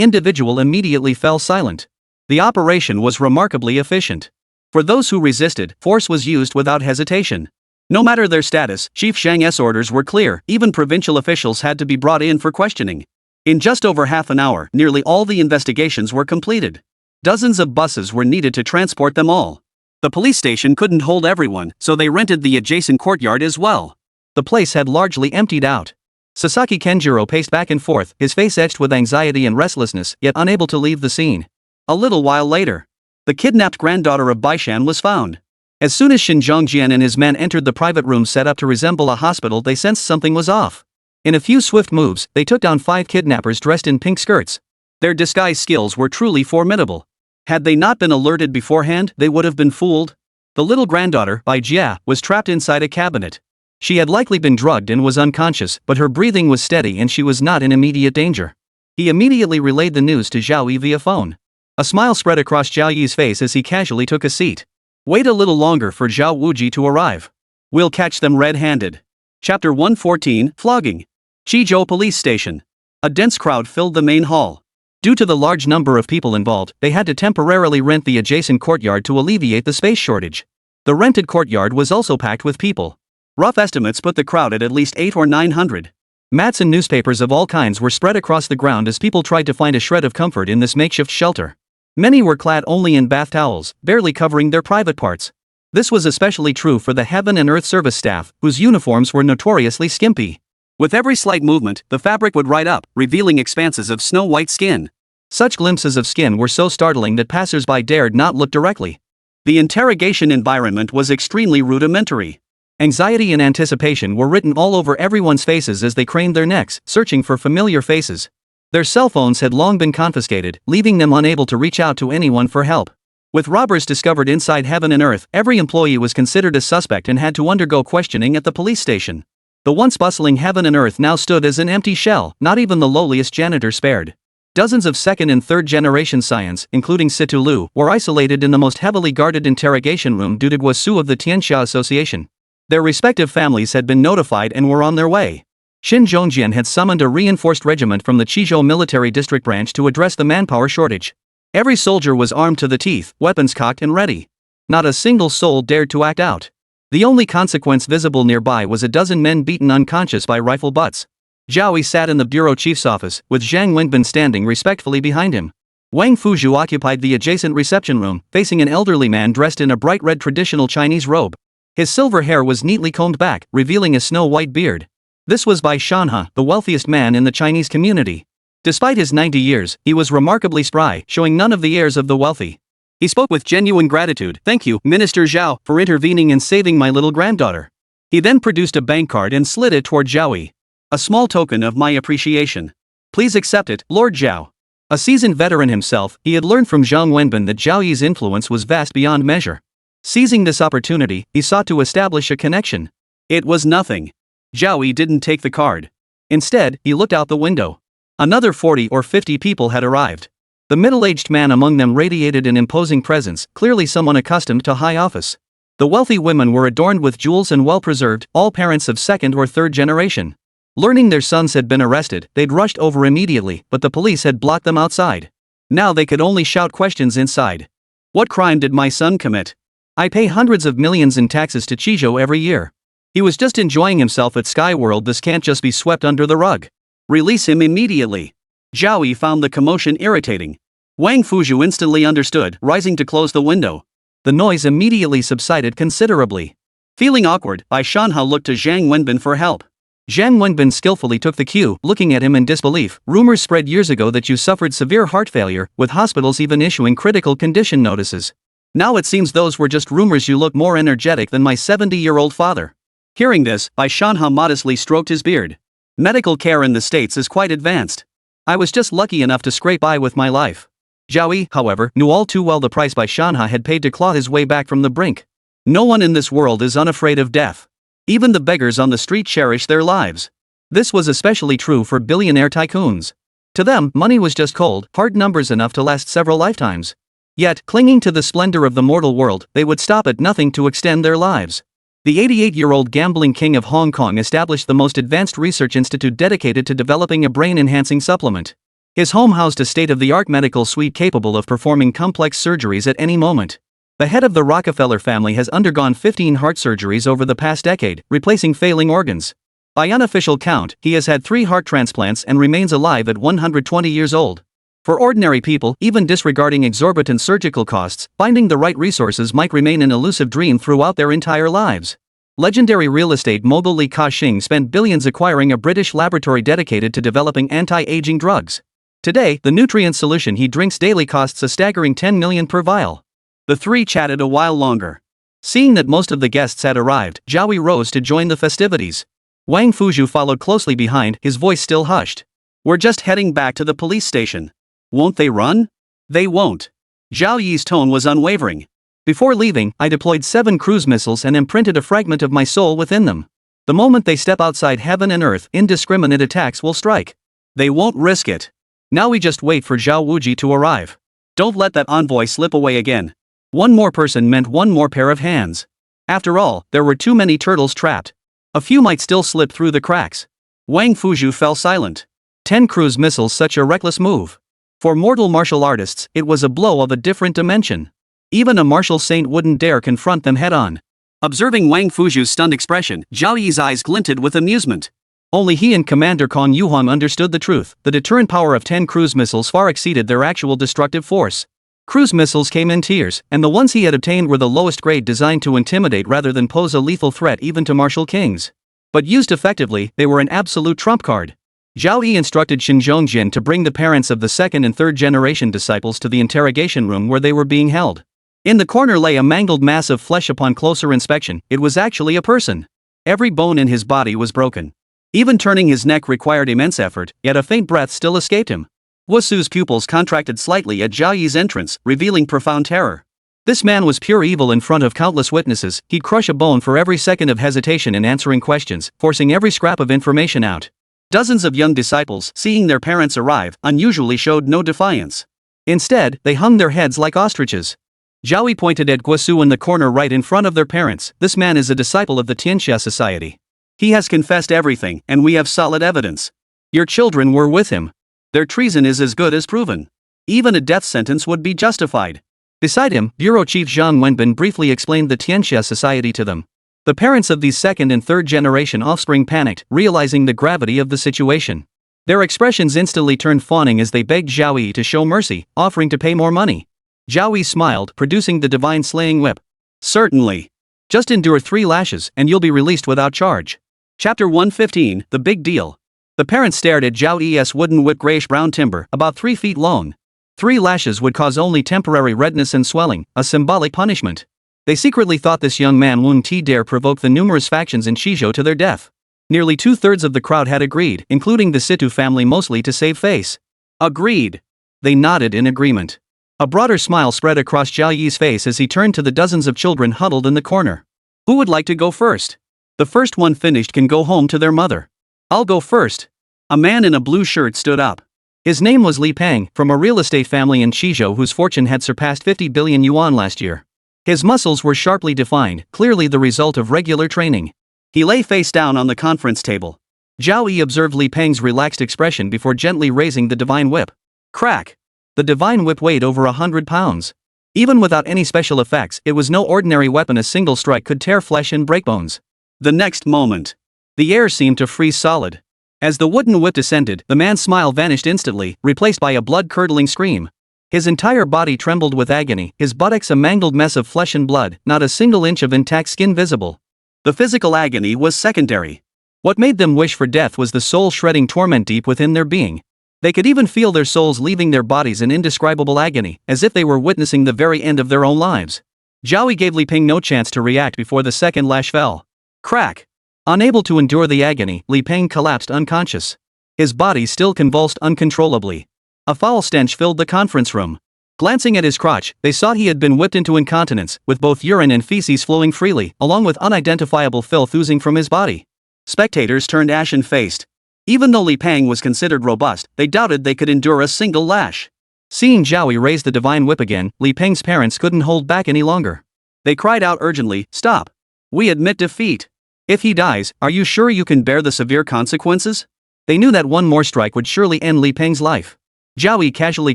individual immediately fell silent. The operation was remarkably efficient. For those who resisted, force was used without hesitation. No matter their status, Chief Zhang's orders were clear, even provincial officials had to be brought in for questioning. In just over half an hour, nearly all the investigations were completed. Dozens of buses were needed to transport them all. The police station couldn't hold everyone, so they rented the adjacent courtyard as well. The place had largely emptied out. Sasaki Kenjiro paced back and forth, his face etched with anxiety and restlessness, yet unable to leave the scene. A little while later, the kidnapped granddaughter of Baishan was found. As soon as Shin Zhongjian and his men entered the private room set up to resemble a hospital, they sensed something was off. In a few swift moves, they took down 5 kidnappers dressed in pink skirts. Their disguise skills were truly formidable. Had they not been alerted beforehand, they would have been fooled. The little granddaughter, Bai Jia, was trapped inside a cabinet. She had likely been drugged and was unconscious, but her breathing was steady and she was not in immediate danger. He immediately relayed the news to Zhao Yi via phone. A smile spread across Zhao Yi's face as he casually took a seat. Wait a little longer for Zhao Wuji to arrive. We'll catch them red-handed. Chapter 114, Flogging. Qizhou Police Station. A dense crowd filled the main hall. Due to the large number of people involved, they had to temporarily rent the adjacent courtyard to alleviate the space shortage. The rented courtyard was also packed with people. Rough estimates put the crowd at least 800 or 900. Mats and newspapers of all kinds were spread across the ground as people tried to find a shred of comfort in this makeshift shelter. Many were clad only in bath towels, barely covering their private parts. This was especially true for the Heaven and Earth service staff, whose uniforms were notoriously skimpy. With every slight movement, the fabric would ride up, revealing expanses of snow-white skin. Such glimpses of skin were so startling that passers-by dared not look directly. The interrogation environment was extremely rudimentary. Anxiety and anticipation were written all over everyone's faces as they craned their necks, searching for familiar faces. Their cell phones had long been confiscated, leaving them unable to reach out to anyone for help. With robbers discovered inside Heaven and Earth, every employee was considered a suspect and had to undergo questioning at the police station. The once bustling Heaven and Earth now stood as an empty shell, not even the lowliest janitor spared. Dozens of second and third generation scions, including Situ Lu, were isolated in the most heavily guarded interrogation room due to Guasu of the Tianxia Association. Their respective families had been notified and were on their way. Shin Zhongjian had summoned a reinforced regiment from the Qizhou Military District Branch to address the manpower shortage. Every soldier was armed to the teeth, weapons cocked and ready. Not a single soul dared to act out. The only consequence visible nearby was a dozen men beaten unconscious by rifle butts. Zhao Yi sat in the bureau chief's office, with Zhang Wenbin standing respectfully behind him. Wang Fuzhu occupied the adjacent reception room, facing an elderly man dressed in a bright red traditional Chinese robe. His silver hair was neatly combed back, revealing a snow-white beard. This was Bai Shanhe, the wealthiest man in the Chinese community. Despite his 90 years, he was remarkably spry, showing none of the airs of the wealthy. He spoke with genuine gratitude. "Thank you, Minister Zhao, for intervening and saving my little granddaughter." He then produced a bank card and slid it toward Zhao Yi. "A small token of my appreciation. Please accept it, Lord Zhao." A seasoned veteran himself, he had learned from Zhang Wenbin that Zhao Yi's influence was vast beyond measure. Seizing this opportunity, he sought to establish a connection. It was nothing. Zhao Yi didn't take the card. Instead, he looked out the window. Another 40 or 50 people had arrived. The middle-aged man among them radiated an imposing presence, clearly someone accustomed to high office. The wealthy women were adorned with jewels and well-preserved, all parents of second or third generation. Learning their sons had been arrested, they'd rushed over immediately, but the police had blocked them outside. Now they could only shout questions inside. "What crime did my son commit? I pay hundreds of millions in taxes to Qizhou every year. He was just enjoying himself at Sky World. This can't just be swept under the rug. Release him immediately." Zhao Yi found the commotion irritating. Wang Fuzhu instantly understood, rising to close the window. The noise immediately subsided considerably. Feeling awkward, Bai Shanhe looked to Zhang Wenbin for help. Zhang Wenbin skillfully took the cue, looking at him in disbelief. "Rumors spread years ago that you suffered severe heart failure, with hospitals even issuing critical condition notices. Now it seems those were just rumors. You look more energetic than my 70-year-old father." Hearing this, Bai Shanhe modestly stroked his beard. "Medical care in the States is quite advanced. I was just lucky enough to scrape by with my life." Zhao Yi, however, knew all too well the price Bai Shanhe had paid to claw his way back from the brink. No one in this world is unafraid of death. Even the beggars on the street cherish their lives. This was especially true for billionaire tycoons. To them, money was just cold, hard numbers enough to last several lifetimes. Yet, clinging to the splendor of the mortal world, they would stop at nothing to extend their lives. The 88-year-old gambling king of Hong Kong established the most advanced research institute dedicated to developing a brain-enhancing supplement. His home housed a state-of-the-art medical suite capable of performing complex surgeries at any moment. The head of the Rockefeller family has undergone 15 heart surgeries over the past decade, replacing failing organs. By unofficial count, he has had 3 heart transplants and remains alive at 120 years old. For ordinary people, even disregarding exorbitant surgical costs, finding the right resources might remain an elusive dream throughout their entire lives. Legendary real estate mogul Li Ka-shing spent billions acquiring a British laboratory dedicated to developing anti-aging drugs. Today, the nutrient solution he drinks daily costs a staggering 10 million per vial. The three chatted a while longer. Seeing that most of the guests had arrived, Zhao Yi rose to join the festivities. Wang Fuzhu followed closely behind, his voice still hushed. "We're just heading back to the police station. Won't they run?" "They won't." Zhao Yi's tone was unwavering. "Before leaving, I deployed 7 cruise missiles and imprinted a fragment of my soul within them. The moment they step outside heaven and earth, indiscriminate attacks will strike. They won't risk it. Now we just wait for Zhao Wuji to arrive. Don't let that envoy slip away again." One more person meant one more pair of hands. After all, there were too many turtles trapped. A few might still slip through the cracks. Wang Fuzhu fell silent. 10 cruise missiles, such a reckless move. For mortal martial artists, it was a blow of a different dimension. Even a martial saint wouldn't dare confront them head-on. Observing Wang Fuzhu's stunned expression, Zhao Yi's eyes glinted with amusement. Only he and Commander Kong Yuhuang understood the truth. The deterrent power of 10 cruise missiles far exceeded their actual destructive force. Cruise missiles came in tiers, and the ones he had obtained were the lowest grade, designed to intimidate rather than pose a lethal threat even to martial kings. But used effectively, they were an absolute trump card. Zhao Yi instructed Xinzhongjin to bring the parents of the second and third generation disciples to the interrogation room where they were being held. In the corner lay a mangled mass of flesh. Upon closer inspection, it was actually a person. Every bone in his body was broken. Even turning his neck required immense effort, yet a faint breath still escaped him. Wusu's pupils contracted slightly at Zhao Yi's entrance, revealing profound terror. This man was pure evil in front of countless witnesses. He'd crush a bone for every second of hesitation in answering questions, forcing every scrap of information out. Dozens of young disciples, seeing their parents arrive, unusually showed no defiance. Instead, they hung their heads like ostriches. Zhao Yi pointed at Guosu in the corner right in front of their parents. "This man is a disciple of the Tianxia Society. He has confessed everything, and we have solid evidence. Your children were with him. Their treason is as good as proven. Even a death sentence would be justified." Beside him, Bureau Chief Zhang Wenbin briefly explained the Tianxia Society to them. The parents of these second and third generation offspring panicked, realizing the gravity of the situation. Their expressions instantly turned fawning as they begged Zhao Yi to show mercy, offering to pay more money. Zhao Yi smiled, producing the divine slaying whip. "Certainly. Just endure 3 lashes, and you'll be released without charge." Chapter 115, The Big Deal. The parents stared at Zhao Yi's wooden whip, grayish-brown timber, about 3 feet long. 3 lashes would cause only temporary redness and swelling, a symbolic punishment. They secretly thought this young man wouldn't dare provoke the numerous factions in Shizhou to their death. Nearly 2/3 of the crowd had agreed, including the Situ family, mostly to save face. "Agreed." They nodded in agreement. A broader smile spread across Zhao Yi's face as he turned to the dozens of children huddled in the corner. "Who would like to go first? The first one finished can go home to their mother." "I'll go first." A man in a blue shirt stood up. His name was Li Peng, from a real estate family in Shizhou whose fortune had surpassed 50 billion yuan last year. His muscles were sharply defined, clearly the result of regular training. He lay face down on the conference table. Zhao Yi observed Li Peng's relaxed expression before gently raising the divine whip. Crack! The divine whip weighed over 100 pounds. Even without any special effects, it was no ordinary weapon. A single strike could tear flesh and break bones. The next moment, the air seemed to freeze solid. As the wooden whip descended, the man's smile vanished instantly, replaced by a blood-curdling scream. His entire body trembled with agony, his buttocks a mangled mess of flesh and blood, not a single inch of intact skin visible. The physical agony was secondary. What made them wish for death was the soul-shredding torment deep within their being. They could even feel their souls leaving their bodies in indescribable agony, as if they were witnessing the very end of their own lives. Zhao Yi gave Li Peng no chance to react before the second lash fell. Crack! Unable to endure the agony, Li Peng collapsed unconscious. His body still convulsed uncontrollably. A foul stench filled the conference room. Glancing at his crotch, they saw he had been whipped into incontinence, with both urine and feces flowing freely, along with unidentifiable filth oozing from his body. Spectators turned ashen-faced. Even though Li Peng was considered robust, they doubted they could endure a single lash. Seeing Zhao Yi raise the divine whip again, Li Peng's parents couldn't hold back any longer. They cried out urgently, "Stop! We admit defeat. If he dies, are you sure you can bear the severe consequences?" They knew that one more strike would surely end Li Peng's life. Zhao Yi casually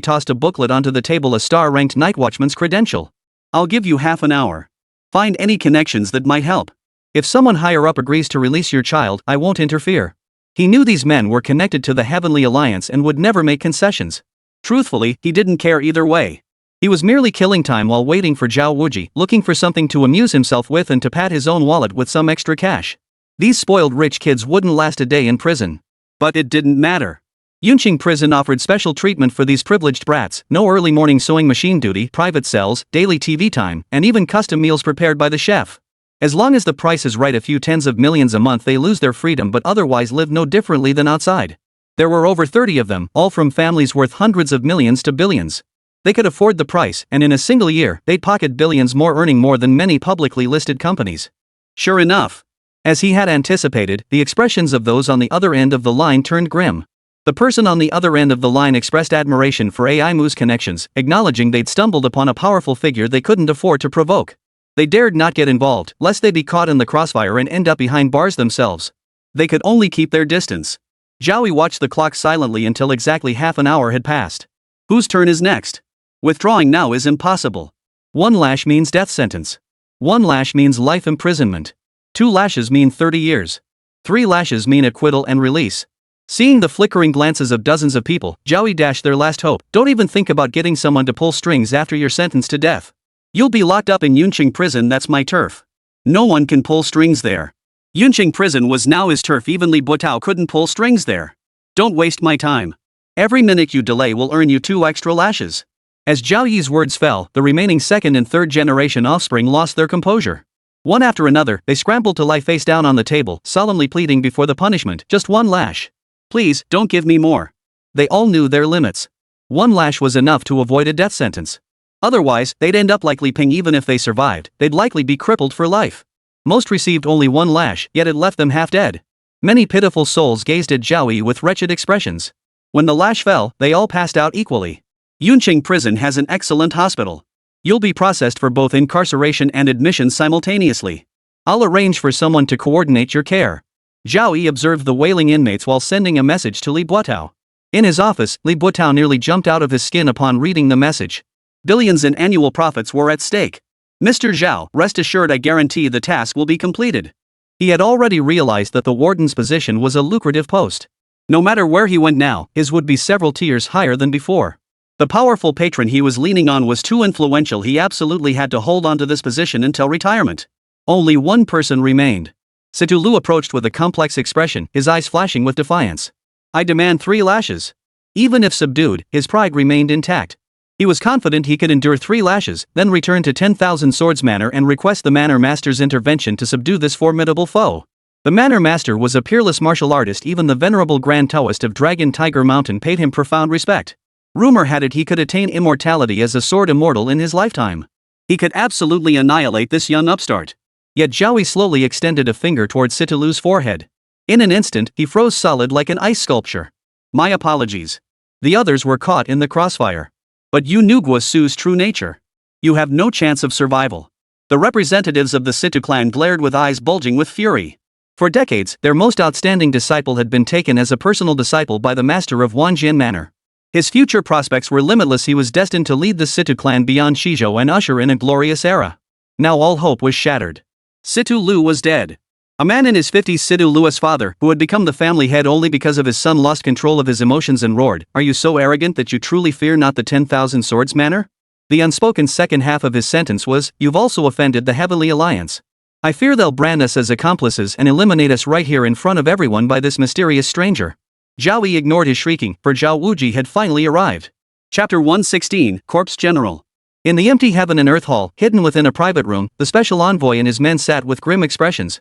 tossed a booklet onto the table, a star-ranked night watchman's credential. "I'll give you half an hour. Find any connections that might help. If someone higher up agrees to release your child, I won't interfere." He knew these men were connected to the Heavenly Alliance and would never make concessions. Truthfully, he didn't care either way. He was merely killing time while waiting for Zhao Wuji, looking for something to amuse himself with and to pad his own wallet with some extra cash. These spoiled rich kids wouldn't last a day in prison. But it didn't matter. Yuncheng Prison offered special treatment for these privileged brats, no early morning sewing machine duty, private cells, daily TV time, and even custom meals prepared by the chef. As long as the price is right, a few tens of millions a month, they lose their freedom but otherwise live no differently than outside. There were over 30 of them, all from families worth hundreds of millions to billions. They could afford the price, and in a single year, they'd pocket billions more, earning more than many publicly listed companies. Sure enough. As he had anticipated, the expressions of those on the other end of the line turned grim. The person on the other end of the line expressed admiration for Aimu's connections, acknowledging they'd stumbled upon a powerful figure they couldn't afford to provoke. They dared not get involved, lest they be caught in the crossfire and end up behind bars themselves. They could only keep their distance. Zhao Yi watched the clock silently until exactly half an hour had passed. Whose turn is next? Withdrawing now is impossible. 1 lash means death sentence. 1 lash means life imprisonment. 2 lashes mean 30 years. 3 lashes mean acquittal and release. Seeing the flickering glances of dozens of people, Zhao Yi dashed their last hope. Don't even think about getting someone to pull strings after you're sentenced to death. You'll be locked up in Yuncheng Prison, that's my turf. No one can pull strings there. Yuncheng Prison was now his turf, even Li Butao couldn't pull strings there. Don't waste my time. Every minute you delay will earn you 2 extra lashes. As Zhao Yi's words fell, the remaining second and third generation offspring lost their composure. One after another, they scrambled to lie face down on the table, solemnly pleading before the punishment, just 1 lash. Please, don't give me more. They all knew their limits. 1 lash was enough to avoid a death sentence. Otherwise, they'd end up like Li Ping. Even if they survived, they'd likely be crippled for life. Most received only 1 lash, yet it left them half dead. Many pitiful souls gazed at Zhao Yi with wretched expressions. When the lash fell, they all passed out equally. Yuncheng Prison has an excellent hospital. You'll be processed for both incarceration and admission simultaneously. I'll arrange for someone to coordinate your care. Zhao Yi observed the wailing inmates while sending a message to Li Butao. In his office, Li Butao nearly jumped out of his skin upon reading the message. Billions in annual profits were at stake. Mr. Zhao, rest assured, I guarantee the task will be completed. He had already realized that the warden's position was a lucrative post. No matter where he went now, his would be several tiers higher than before. The powerful patron he was leaning on was too influential. He absolutely had to hold on to this position until retirement. Only one person remained. Situ Lu approached with a complex expression, his eyes flashing with defiance. I demand 3 lashes. Even if subdued, his pride remained intact. He was confident he could endure 3 lashes, then return to 10,000 Swords Manor and request the Manor Master's intervention to subdue this formidable foe. The Manor Master was a peerless martial artist. Even the venerable Grand Taoist of Dragon Tiger Mountain paid him profound respect. Rumor had it he could attain immortality as a sword immortal in his lifetime. He could absolutely annihilate this young upstart. Yet Zhao Yi slowly extended a finger towards Situlu's forehead. In an instant, he froze solid like an ice sculpture. My apologies. The others were caught in the crossfire. But you knew Guo Su's true nature. You have no chance of survival. The representatives of the Situ clan glared with eyes bulging with fury. For decades, their most outstanding disciple had been taken as a personal disciple by the master of Wanjian Manor. His future prospects were limitless. He was destined to lead the Situ clan beyond Shizhou and usher in a glorious era. Now all hope was shattered. Situ Lu was dead. A man in his 50s, Situ Lu's father, who had become the family head only because of his son, lost control of his emotions and roared, "Are you so arrogant that you truly fear not the 10,000 Swords Manor?" The unspoken second half of his sentence was, "You've also offended the Heavenly Alliance. I fear they'll brand us as accomplices and eliminate us right here in front of everyone by this mysterious stranger." Zhao Yi ignored his shrieking, for Zhao Wuji had finally arrived. Chapter 116, Corpse General. In the empty Heaven and Earth Hall, hidden within a private room, the special envoy and his men sat with grim expressions.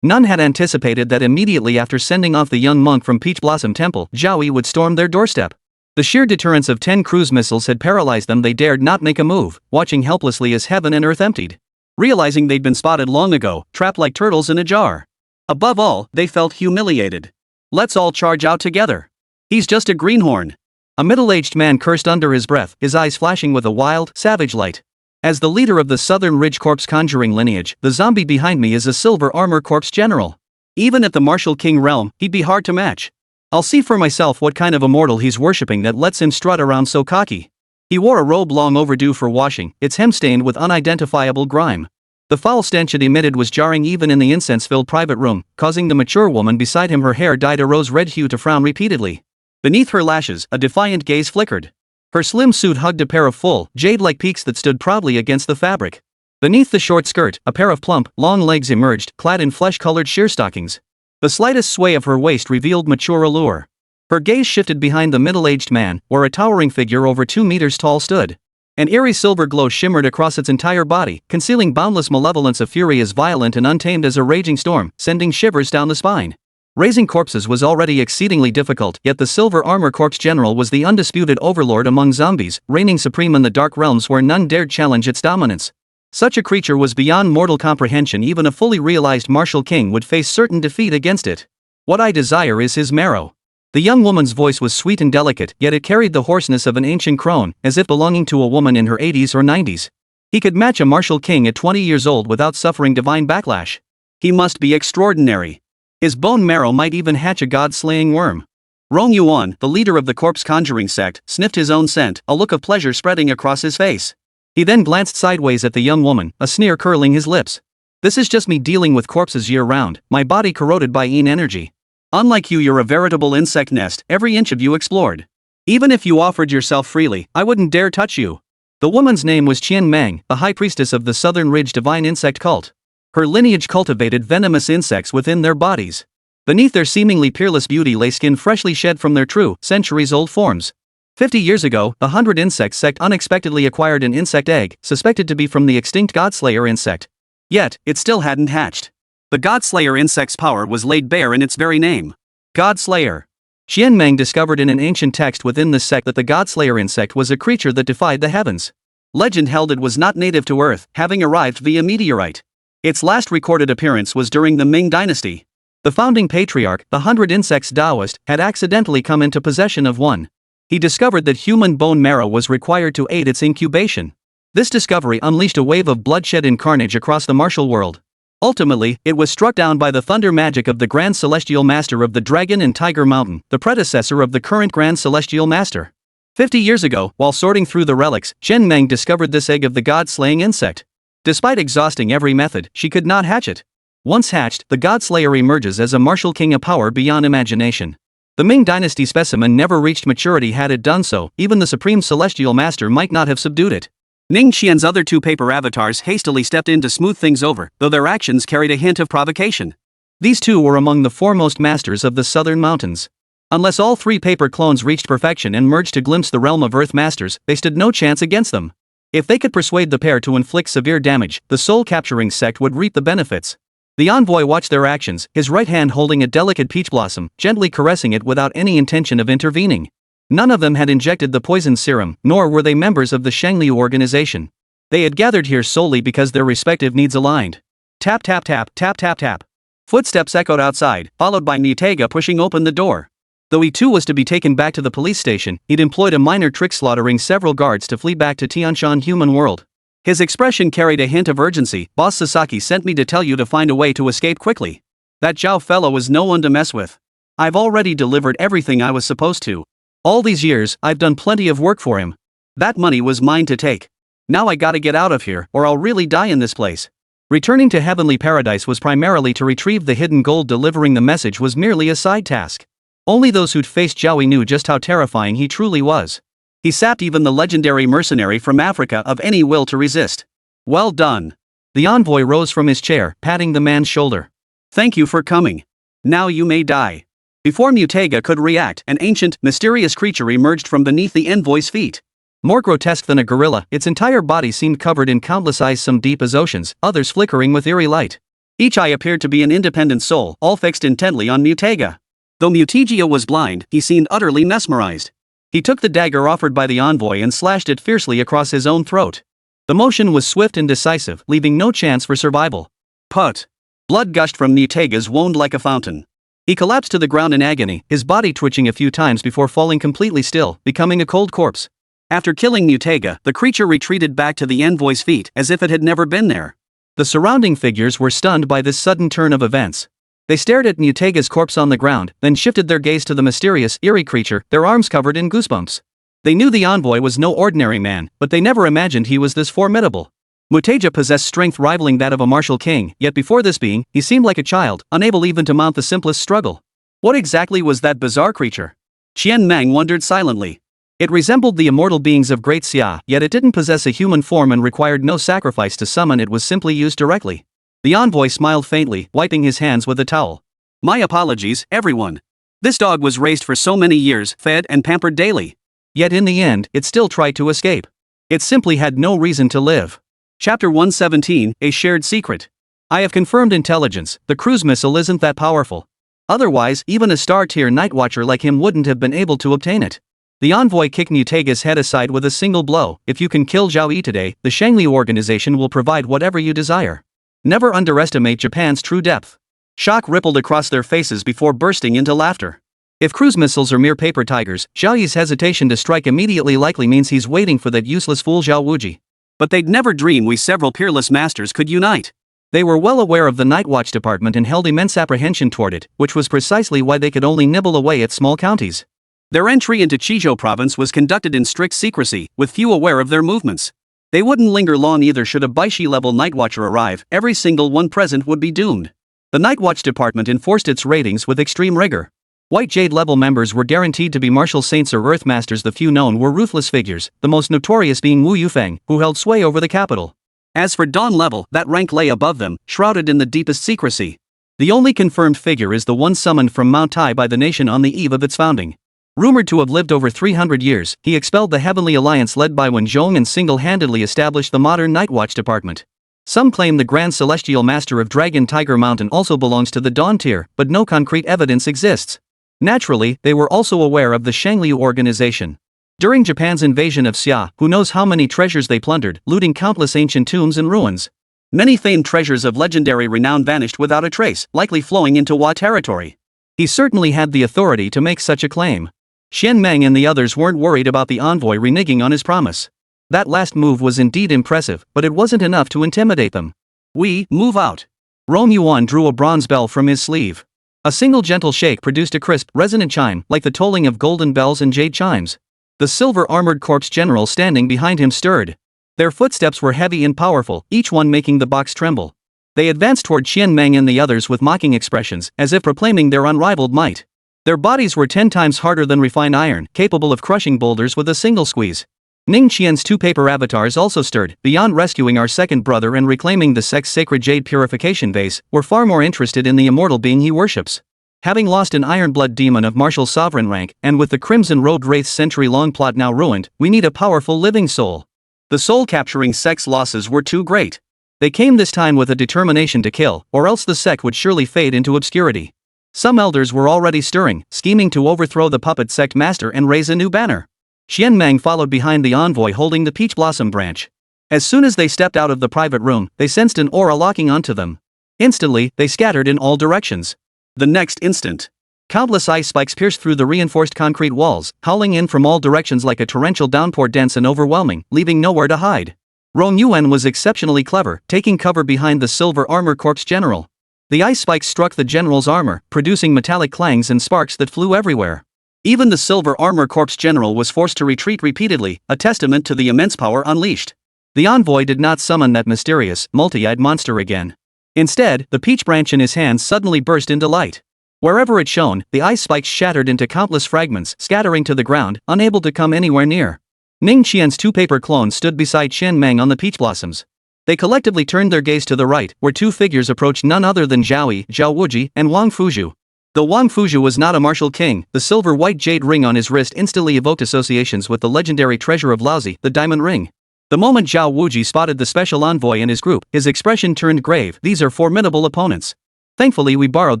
None had anticipated that immediately after sending off the young monk from Peach Blossom Temple, Zhao Yi would storm their doorstep. The sheer deterrence of 10 cruise missiles had paralyzed them. They dared not make a move, watching helplessly as heaven and earth emptied. Realizing they'd been spotted long ago, trapped like turtles in a jar. Above all, they felt humiliated. Let's all charge out together. He's just a greenhorn. A middle-aged man cursed under his breath, his eyes flashing with a wild, savage light. As the leader of the Southern Ridge Corpse conjuring lineage, the zombie behind me is a silver armor corpse general. Even at the Martial King realm, he'd be hard to match. I'll see for myself what kind of immortal he's worshipping that lets him strut around so cocky. He wore a robe long overdue for washing, its hem stained with unidentifiable grime. The foul stench it emitted was jarring even in the incense-filled private room, causing the mature woman beside him, her hair dyed a rose-red hue, to frown repeatedly. Beneath her lashes, a defiant gaze flickered. Her slim suit hugged a pair of full, jade-like peaks that stood proudly against the fabric. Beneath the short skirt, a pair of plump, long legs emerged, clad in flesh-colored sheer stockings. The slightest sway of her waist revealed mature allure. Her gaze shifted behind the middle-aged man, where a towering figure over 2 meters tall stood. An eerie silver glow shimmered across its entire body, concealing boundless malevolence, a fury as violent and untamed as a raging storm, sending shivers down the spine. Raising corpses was already exceedingly difficult, yet the Silver Armor Corps General was the undisputed overlord among zombies, reigning supreme in the dark realms where none dared challenge its dominance. Such a creature was beyond mortal comprehension. Even a fully realized martial king would face certain defeat against it. What I desire is his marrow. The young woman's voice was sweet and delicate, yet it carried the hoarseness of an ancient crone, as if belonging to a woman in her 80s or 90s. He could match a martial king at 20 years old without suffering divine backlash. He must be extraordinary. His bone marrow might even hatch a god-slaying worm. Rong Yuan, the leader of the corpse conjuring sect, sniffed his own scent, a look of pleasure spreading across his face. He then glanced sideways at the young woman, a sneer curling his lips. This is just me dealing with corpses year-round, my body corroded by yin energy. Unlike you, you're a veritable insect nest, every inch of you explored. Even if you offered yourself freely, I wouldn't dare touch you. The woman's name was Qian Meng, the high priestess of the Southern Ridge divine insect cult. Her lineage cultivated venomous insects within their bodies. Beneath their seemingly peerless beauty lay skin freshly shed from their true, centuries-old forms. 50 years ago, the 100 Insect sect unexpectedly acquired an insect egg, suspected to be from the extinct Godslayer insect. Yet, it still hadn't hatched. The Godslayer insect's power was laid bare in its very name. Godslayer. Qian Meng discovered in an ancient text within this sect that the Godslayer insect was a creature that defied the heavens. Legend held it was not native to Earth, having arrived via meteorite. Its last recorded appearance was during the Ming dynasty. The founding patriarch, the 100 Insects Taoist, had accidentally come into possession of one. He discovered that human bone marrow was required to aid its incubation. This discovery unleashed a wave of bloodshed and carnage across the martial world. Ultimately, it was struck down by the thunder magic of the Grand Celestial Master of the Dragon and Tiger Mountain, the predecessor of the current Grand Celestial Master. 50 years ago, while sorting through the relics, Qian Meng discovered this egg of the god-slaying insect. Despite exhausting every method, she could not hatch it. Once hatched, the Godslayer emerges as a martial king, a power beyond imagination. The Ming dynasty specimen never reached maturity. Had it done so, even the Supreme Celestial Master might not have subdued it. Ning Qian's other 2 paper avatars hastily stepped in to smooth things over, though their actions carried a hint of provocation. These 2 were among the foremost masters of the southern mountains. Unless all 3 paper clones reached perfection and merged to glimpse the realm of Earth masters, they stood no chance against them. If they could persuade the pair to inflict severe damage, the soul-capturing sect would reap the benefits. The envoy watched their actions, his right hand holding a delicate peach blossom, gently caressing it without any intention of intervening. None of them had injected the poison serum, nor were they members of the Shangliu organization. They had gathered here solely because their respective needs aligned. Tap tap tap, tap tap tap. Footsteps echoed outside, followed by Nitega pushing open the door. Though he too was to be taken back to the police station, he'd employed a minor trick, slaughtering several guards to flee back to Tianshan human world. His expression carried a hint of urgency. Boss Sasaki sent me to tell you to find a way to escape quickly. That Zhao fellow is no one to mess with. I've already delivered everything I was supposed to. All these years, I've done plenty of work for him. That money was mine to take. Now I gotta get out of here, or I'll really die in this place. Returning to Heavenly Paradise was primarily to retrieve the hidden gold. Delivering the message was merely a side task. Only those who'd faced Zhao Yi knew just how terrifying he truly was. He sapped even the legendary mercenary from Africa of any will to resist. Well done. The envoy rose from his chair, patting the man's shoulder. Thank you for coming. Now you may die. Before Mutega could react, an ancient, mysterious creature emerged from beneath the envoy's feet. More grotesque than a gorilla, its entire body seemed covered in countless eyes, some deep as oceans, others flickering with eerie light. Each eye appeared to be an independent soul, all fixed intently on Mutega. Though Mutega was blind, he seemed utterly mesmerized. He took the dagger offered by the envoy and slashed it fiercely across his own throat. The motion was swift and decisive, leaving no chance for survival. Put! Blood gushed from Mutega's wound like a fountain. He collapsed to the ground in agony, his body twitching a few times before falling completely still, becoming a cold corpse. After killing Mutega, the creature retreated back to the envoy's feet as if it had never been there. The surrounding figures were stunned by this sudden turn of events. They stared at Mutega's corpse on the ground, then shifted their gaze to the mysterious, eerie creature, their arms covered in goosebumps. They knew the envoy was no ordinary man, but they never imagined he was this formidable. Mutega possessed strength rivaling that of a martial king, yet before this being, he seemed like a child, unable even to mount the simplest struggle. What exactly was that bizarre creature? Qian Meng wondered silently. It resembled the immortal beings of Great Xia, yet it didn't possess a human form and required no sacrifice to summon. It was simply used directly. The envoy smiled faintly, wiping his hands with a towel. My apologies, everyone. This dog was raised for so many years, fed and pampered daily. Yet in the end, it still tried to escape. It simply had no reason to live. Chapter 117, A Shared Secret. I have confirmed intelligence, the cruise missile isn't that powerful. Otherwise, even a star-tier nightwatcher like him wouldn't have been able to obtain it. The envoy kicked Mutaga's head aside with a single blow. If you can kill Zhao Yi today, the Shangli organization will provide whatever you desire. Never underestimate Japan's true depth. Shock rippled across their faces before bursting into laughter. If cruise missiles are mere paper tigers, Zhao Yi's hesitation to strike immediately likely means he's waiting for that useless fool Zhao Wuji. But they'd never dream we several peerless masters could unite. They were well aware of the Nightwatch department and held immense apprehension toward it, which was precisely why they could only nibble away at small counties. Their entry into Chizhou province was conducted in strict secrecy, with few aware of their movements. They wouldn't linger long either. Should a Baishi-level Nightwatcher arrive, every single one present would be doomed. The Nightwatch department enforced its ratings with extreme rigor. White Jade-level members were guaranteed to be martial saints or Earthmasters. The few known were ruthless figures, the most notorious being Wu Yufeng, who held sway over the capital. As for Dawn level, that rank lay above them, shrouded in the deepest secrecy. The only confirmed figure is the one summoned from Mount Tai by the nation on the eve of its founding. Rumored to have lived over 300 years, he expelled the Heavenly Alliance led by Wen Zhong and single-handedly established the modern Nightwatch department. Some claim the Grand Celestial Master of Dragon Tiger Mountain also belongs to the Dawn tier, but no concrete evidence exists. Naturally, they were also aware of the Shangli organization. During Japan's invasion of Xia, who knows how many treasures they plundered, looting countless ancient tombs and ruins. Many famed treasures of legendary renown vanished without a trace, likely flowing into Hua territory. He certainly had the authority to make such a claim. Xian Meng and the others weren't worried about the envoy reneging on his promise. That last move was indeed impressive, but it wasn't enough to intimidate them. We move out. Rong Yuan drew a bronze bell from his sleeve. A single gentle shake produced a crisp, resonant chime, like the tolling of golden bells and jade chimes. The silver-armored corpse general standing behind him stirred. Their footsteps were heavy and powerful, each one making the box tremble. They advanced toward Xian Meng and the others with mocking expressions, as if proclaiming their unrivaled might. Their bodies were 10 times harder than refined iron, capable of crushing boulders with a single squeeze. Ning Qian's two paper avatars also stirred. Beyond rescuing our second brother and reclaiming the sect's sacred jade purification vase, were far more interested in the immortal being he worships. Having lost an iron-blood demon of martial sovereign rank, and with the crimson-robed wraith's century-long plot now ruined, we need a powerful living soul. The soul-capturing sect's losses were too great. They came this time with a determination to kill, or else the sect would surely fade into obscurity. Some elders were already stirring, scheming to overthrow the puppet sect master and raise a new banner. Xian Meng followed behind the envoy holding the peach blossom branch. As soon as they stepped out of the private room, they sensed an aura locking onto them. Instantly, they scattered in all directions. The next instant, countless ice spikes pierced through the reinforced concrete walls, howling in from all directions like a torrential downpour, dense and overwhelming, leaving nowhere to hide. Rong Yuan was exceptionally clever, taking cover behind the silver armor corpse general. The ice spikes struck the general's armor, producing metallic clangs and sparks that flew everywhere. Even the silver armor corpse general was forced to retreat repeatedly, a testament to the immense power unleashed. The envoy did not summon that mysterious, multi-eyed monster again. Instead, the peach branch in his hands suddenly burst into light. Wherever it shone, the ice spikes shattered into countless fragments, scattering to the ground, unable to come anywhere near. Ning Qian's two paper clones stood beside Xian Meng on the peach blossoms. They collectively turned their gaze to the right, where two figures approached, none other than Zhao Yi, Zhao Wuji, and Wang Fuzhu. Though Wang Fuzhu was not a martial king, the silver-white jade ring on his wrist instantly evoked associations with the legendary treasure of Laozi, the diamond ring. The moment Zhao Wuji spotted the special envoy and his group, his expression turned grave. These are formidable opponents. Thankfully we borrowed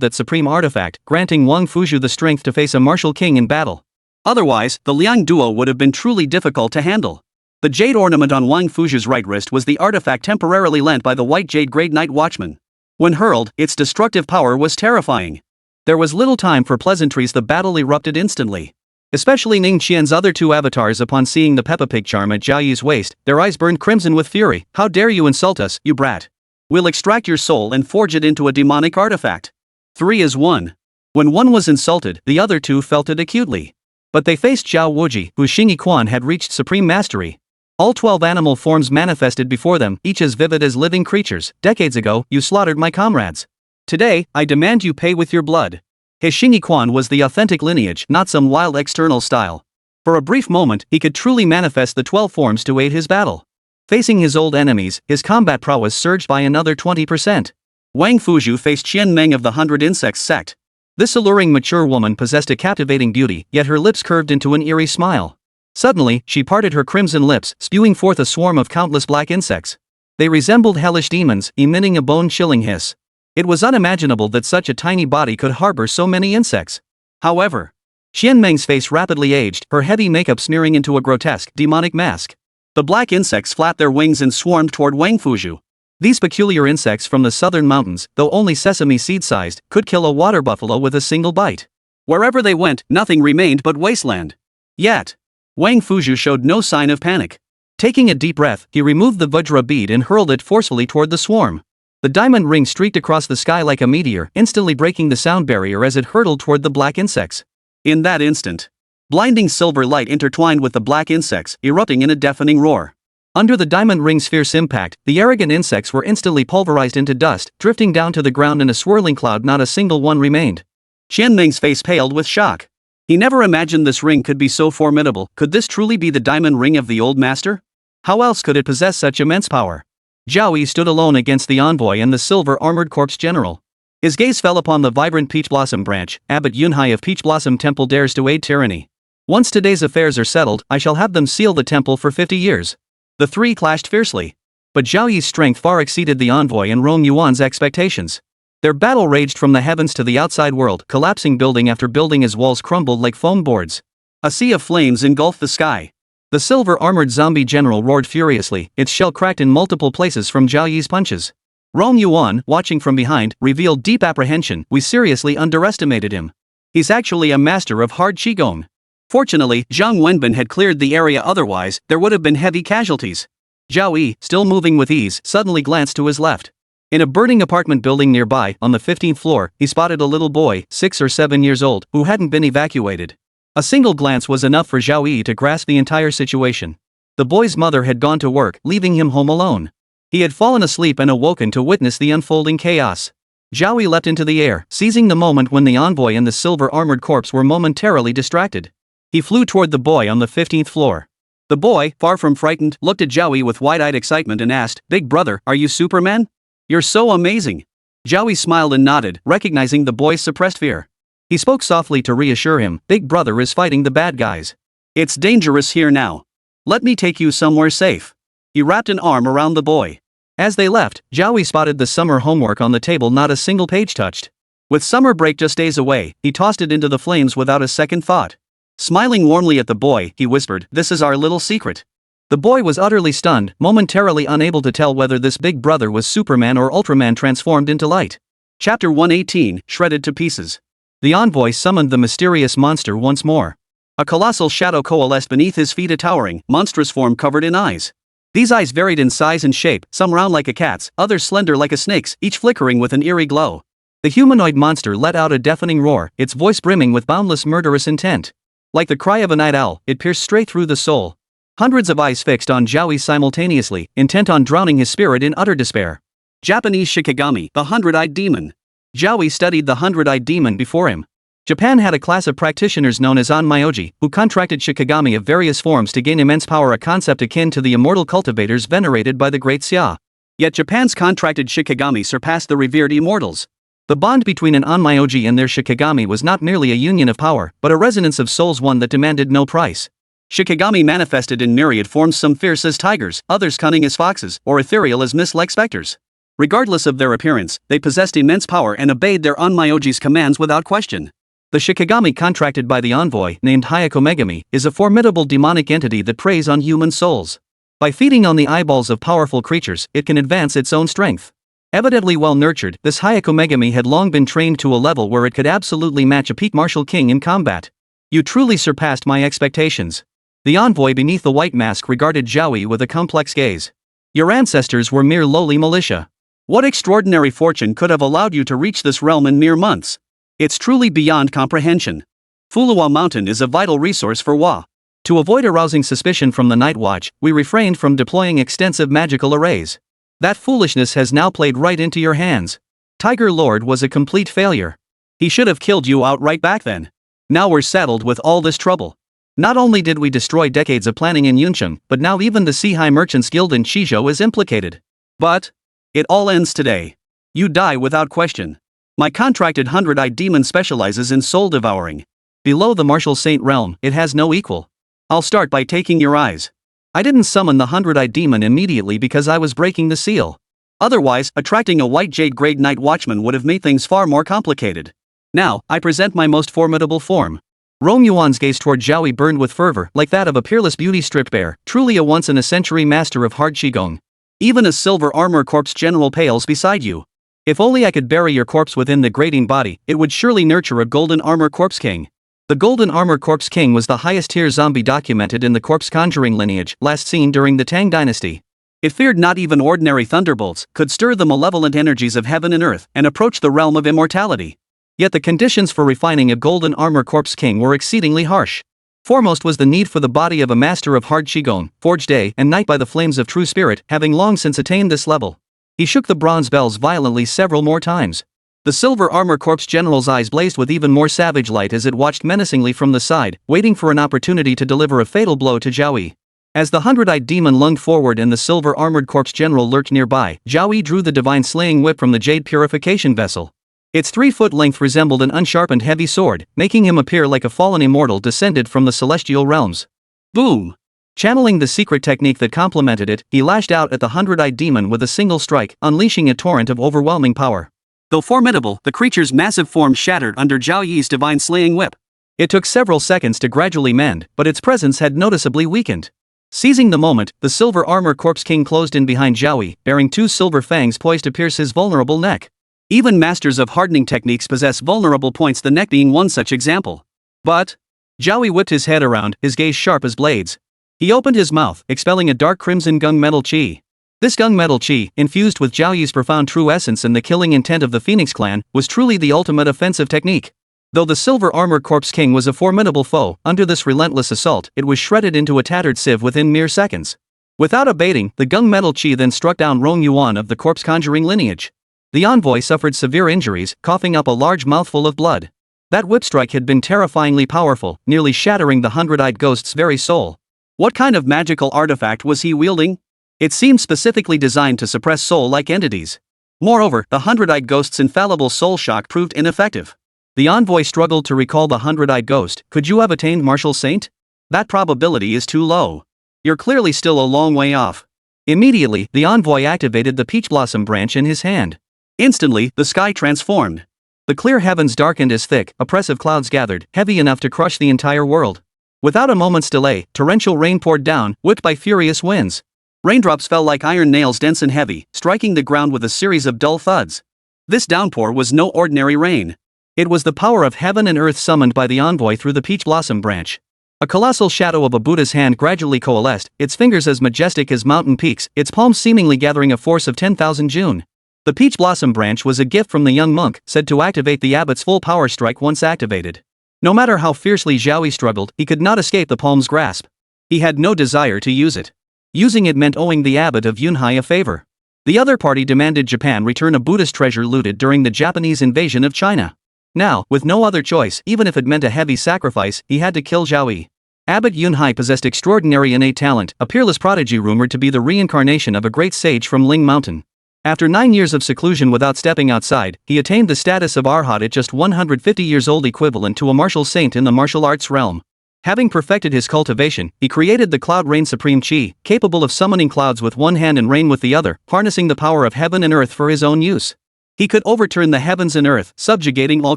that supreme artifact, granting Wang Fuzhu the strength to face a martial king in battle. Otherwise, the Liang duo would have been truly difficult to handle. The jade ornament on Wang Fuzhu's right wrist was the artifact temporarily lent by the white jade Great Night Watchman. When hurled, its destructive power was terrifying. There was little time for pleasantries. The battle erupted instantly. Especially Ning Qian's other two avatars, upon seeing the Peppa Pig charm at Zhao Yi's waist, their eyes burned crimson with fury. How dare you insult us, you brat! We'll extract your soul and forge it into a demonic artifact. 3 is 1. When one was insulted, the other two felt it acutely. But they faced Zhao Wuji, whose Xingyi Quan had reached supreme mastery. All 12 animal forms manifested before them, each as vivid as living creatures. Decades ago, you slaughtered my comrades. Today, I demand you pay with your blood. His Xingyi Quan was the authentic lineage, not some wild external style. For a brief moment, he could truly manifest the 12 forms to aid his battle. Facing his old enemies, his combat prowess surged by another 20%. Wang Fuzhu faced Qian Meng of the 100 Insects sect. This alluring mature woman possessed a captivating beauty, yet her lips curved into an eerie smile. Suddenly, she parted her crimson lips, spewing forth a swarm of countless black insects. They resembled hellish demons, emitting a bone-chilling hiss. It was unimaginable that such a tiny body could harbor so many insects. However, Qian Meng's face rapidly aged, her heavy makeup smearing into a grotesque, demonic mask. The black insects flapped their wings and swarmed toward Wang Fuzhu. These peculiar insects from the southern mountains, though only sesame seed-sized, could kill a water buffalo with a single bite. Wherever they went, nothing remained but wasteland. Yet, Wang Fuzhu showed no sign of panic. Taking a deep breath, he removed the Vajra bead and hurled it forcefully toward the swarm. The diamond ring streaked across the sky like a meteor, instantly breaking the sound barrier as it hurtled toward the black insects. In that instant, blinding silver light intertwined with the black insects, erupting in a deafening roar. Under the diamond ring's fierce impact, the arrogant insects were instantly pulverized into dust, drifting down to the ground in a swirling cloud. Not a single one remained. Qian Meng's face paled with shock. He never imagined this ring could be so formidable. Could this truly be the diamond ring of the old master? How else could it possess such immense power? Zhao Yi stood alone against the envoy and the silver-armored corpse general. His gaze fell upon the vibrant Peach Blossom branch. Abbot Yunhai of Peach Blossom Temple dares to aid tyranny. Once today's affairs are settled, I shall have them seal the temple for 50 years. The three clashed fiercely. But Zhao Yi's strength far exceeded the envoy and Rong Yuan's expectations. Their battle raged from the heavens to the outside world, collapsing building after building as walls crumbled like foam boards. A sea of flames engulfed the sky. The silver-armored zombie general roared furiously, its shell cracked in multiple places from Zhao Yi's punches. Rong Yuan, watching from behind, revealed deep apprehension. We seriously underestimated him. He's actually a master of hard qigong. Fortunately, Zhang Wenbin had cleared the area, otherwise, there would have been heavy casualties. Zhao Yi, still moving with ease, suddenly glanced to his left. In a burning apartment building nearby, on the 15th floor, he spotted a little boy, 6 or 7 years old, who hadn't been evacuated. A single glance was enough for Zhao Yi to grasp the entire situation. The boy's mother had gone to work, leaving him home alone. He had fallen asleep and awoken to witness the unfolding chaos. Zhao Yi leapt into the air, seizing the moment when the envoy and the silver-armored corpse were momentarily distracted. He flew toward the boy on the 15th floor. The boy, far from frightened, looked at Zhao Yi with wide-eyed excitement and asked, "Big brother, are you Superman? You're so amazing." Zhao Yi smiled and nodded, recognizing the boy's suppressed fear. He spoke softly to reassure him, "Big brother is fighting the bad guys. It's dangerous here now. Let me take you somewhere safe." He wrapped an arm around the boy. As they left, Zhao Yi spotted the summer homework on the table, not a single page touched. With summer break just days away, he tossed it into the flames without a second thought. Smiling warmly at the boy, he whispered, "This is our little secret." The boy was utterly stunned, momentarily unable to tell whether this big brother was Superman or Ultraman transformed into light. Chapter 118, Shredded to Pieces. The envoy summoned the mysterious monster once more. A colossal shadow coalesced beneath his feet, a towering, monstrous form covered in eyes. These eyes varied in size and shape, some round like a cat's, others slender like a snake's, each flickering with an eerie glow. The humanoid monster let out a deafening roar, its voice brimming with boundless murderous intent. Like the cry of a night owl, it pierced straight through the soul. Hundreds of eyes fixed on Zhao Yi simultaneously, intent on drowning his spirit in utter despair. Japanese Shikigami, the hundred-eyed demon. Zhao Yi studied the hundred-eyed demon before him. Japan had a class of practitioners known as Onmyoji, who contracted Shikigami of various forms to gain immense power, a concept akin to the immortal cultivators venerated by the great Xia. Yet Japan's contracted Shikigami surpassed the revered immortals. The bond between an Onmyoji and their Shikigami was not merely a union of power, but a resonance of souls, one that demanded no price. Shikigami manifested in myriad forms, some fierce as tigers, others cunning as foxes, or ethereal as mist-like specters. Regardless of their appearance, they possessed immense power and obeyed their Onmyoji's commands without question. The Shikigami contracted by the envoy, named Hyakomegami, is a formidable demonic entity that preys on human souls. By feeding on the eyeballs of powerful creatures, it can advance its own strength. Evidently well nurtured, this Hyakomegami had long been trained to a level where it could absolutely match a peak martial king in combat. "You truly surpassed my expectations." The envoy beneath the white mask regarded Zhao Yi with a complex gaze. "Your ancestors were mere lowly militia. What extraordinary fortune could have allowed you to reach this realm in mere months? It's truly beyond comprehension. Fulong Mountain is a vital resource for Hua. To avoid arousing suspicion from the Night Watch, we refrained from deploying extensive magical arrays. That foolishness has now played right into your hands. Tiger Lord was a complete failure. He should have killed you outright back then. Now we're saddled with all this trouble. Not only did we destroy decades of planning in Yuncheng, but now even the Sea High Merchants Guild in Shizhou is implicated. But it all ends today. You die without question. My contracted 100-eyed demon specializes in soul devouring. Below the martial saint realm, it has no equal. I'll start by taking your eyes. I didn't summon the 100-eyed demon immediately because I was breaking the seal. Otherwise, attracting a white jade grade night watchman would have made things far more complicated. Now, I present my most formidable form. Rong Yuan's gaze toward Zhao Yi burned with fervor, like that of a peerless beauty stripped bare, truly a once-in-a-century master of hard qigong. Even a silver armor corpse general pales beside you. If only I could bury your corpse within the grating body, it would surely nurture a golden armor corpse king. The golden armor corpse king was the highest tier zombie documented in the corpse conjuring lineage, last seen during the Tang dynasty. It feared not even ordinary thunderbolts, could stir the malevolent energies of heaven and earth, and approach the realm of immortality. Yet the conditions for refining a golden armor corpse king were exceedingly harsh. Foremost was the need for the body of a master of hard qigong, forged day and night by the flames of true spirit, having long since attained this level. He shook the bronze bells violently several more times. The silver armor corpse general's eyes blazed with even more savage light as it watched menacingly from the side, waiting for an opportunity to deliver a fatal blow to Zhao Yi. As the 100-eyed demon lunged forward and the silver armored corpse general lurked nearby, Zhao Yi drew the divine slaying whip from the jade purification vessel. Its 3-foot length resembled an unsharpened heavy sword, making him appear like a fallen immortal descended from the celestial realms. Boom! Channeling the secret technique that complemented it, he lashed out at the 100-eyed demon with a single strike, unleashing a torrent of overwhelming power. Though formidable, the creature's massive form shattered under Zhao Yi's divine slaying whip. It took several seconds to gradually mend, but its presence had noticeably weakened. Seizing the moment, the silver armor corpse king closed in behind Zhao Yi, bearing 2 silver fangs poised to pierce his vulnerable neck. Even masters of hardening techniques possess vulnerable points, the neck being one such example. But Zhao Yi whipped his head around, his gaze sharp as blades. He opened his mouth, expelling a dark crimson gunmetal chi. This gunmetal chi, infused with Zhao Yi's profound true essence and the killing intent of the Phoenix clan, was truly the ultimate offensive technique. Though the silver armor corpse king was a formidable foe, under this relentless assault, it was shredded into a tattered sieve within mere seconds. Without abating, the gunmetal chi then struck down Rong Yuan of the corpse conjuring lineage. The envoy suffered severe injuries, coughing up a large mouthful of blood. That whip strike had been terrifyingly powerful, nearly shattering the 100-eyed ghost's very soul. What kind of magical artifact was he wielding? It seemed specifically designed to suppress soul-like entities. Moreover, the 100-eyed ghost's infallible soul shock proved ineffective. The envoy struggled to recall the 100-eyed ghost. Could you have attained martial saint? That probability is too low. You're clearly still a long way off. Immediately, the envoy activated the peach blossom branch in his hand. Instantly, the sky transformed. The clear heavens darkened as thick, oppressive clouds gathered, heavy enough to crush the entire world. Without a moment's delay, torrential rain poured down, whipped by furious winds. Raindrops fell like iron nails, dense and heavy, striking the ground with a series of dull thuds. This downpour was no ordinary rain. It was the power of heaven and earth summoned by the envoy through the peach blossom branch. A colossal shadow of a Buddha's hand gradually coalesced, its fingers as majestic as mountain peaks, its palms seemingly gathering a force of 10,000 June. The peach blossom branch was a gift from the young monk, said to activate the abbot's full power strike once activated. No matter how fiercely Zhao Yi struggled, he could not escape the palm's grasp. He had no desire to use it. Using it meant owing the abbot of Yunhai a favor. The other party demanded Japan return a Buddhist treasure looted during the Japanese invasion of China. Now, with no other choice, even if it meant a heavy sacrifice, he had to kill Zhao Yi. Abbot Yunhai possessed extraordinary innate talent, a peerless prodigy rumored to be the reincarnation of a great sage from Ling Mountain. After 9 years of seclusion without stepping outside, he attained the status of Arhat at just 150 years old, equivalent to a martial saint in the martial arts realm. Having perfected his cultivation, he created the Cloud Rain Supreme Chi, capable of summoning clouds with one hand and rain with the other, harnessing the power of heaven and earth for his own use. He could overturn the heavens and earth, subjugating all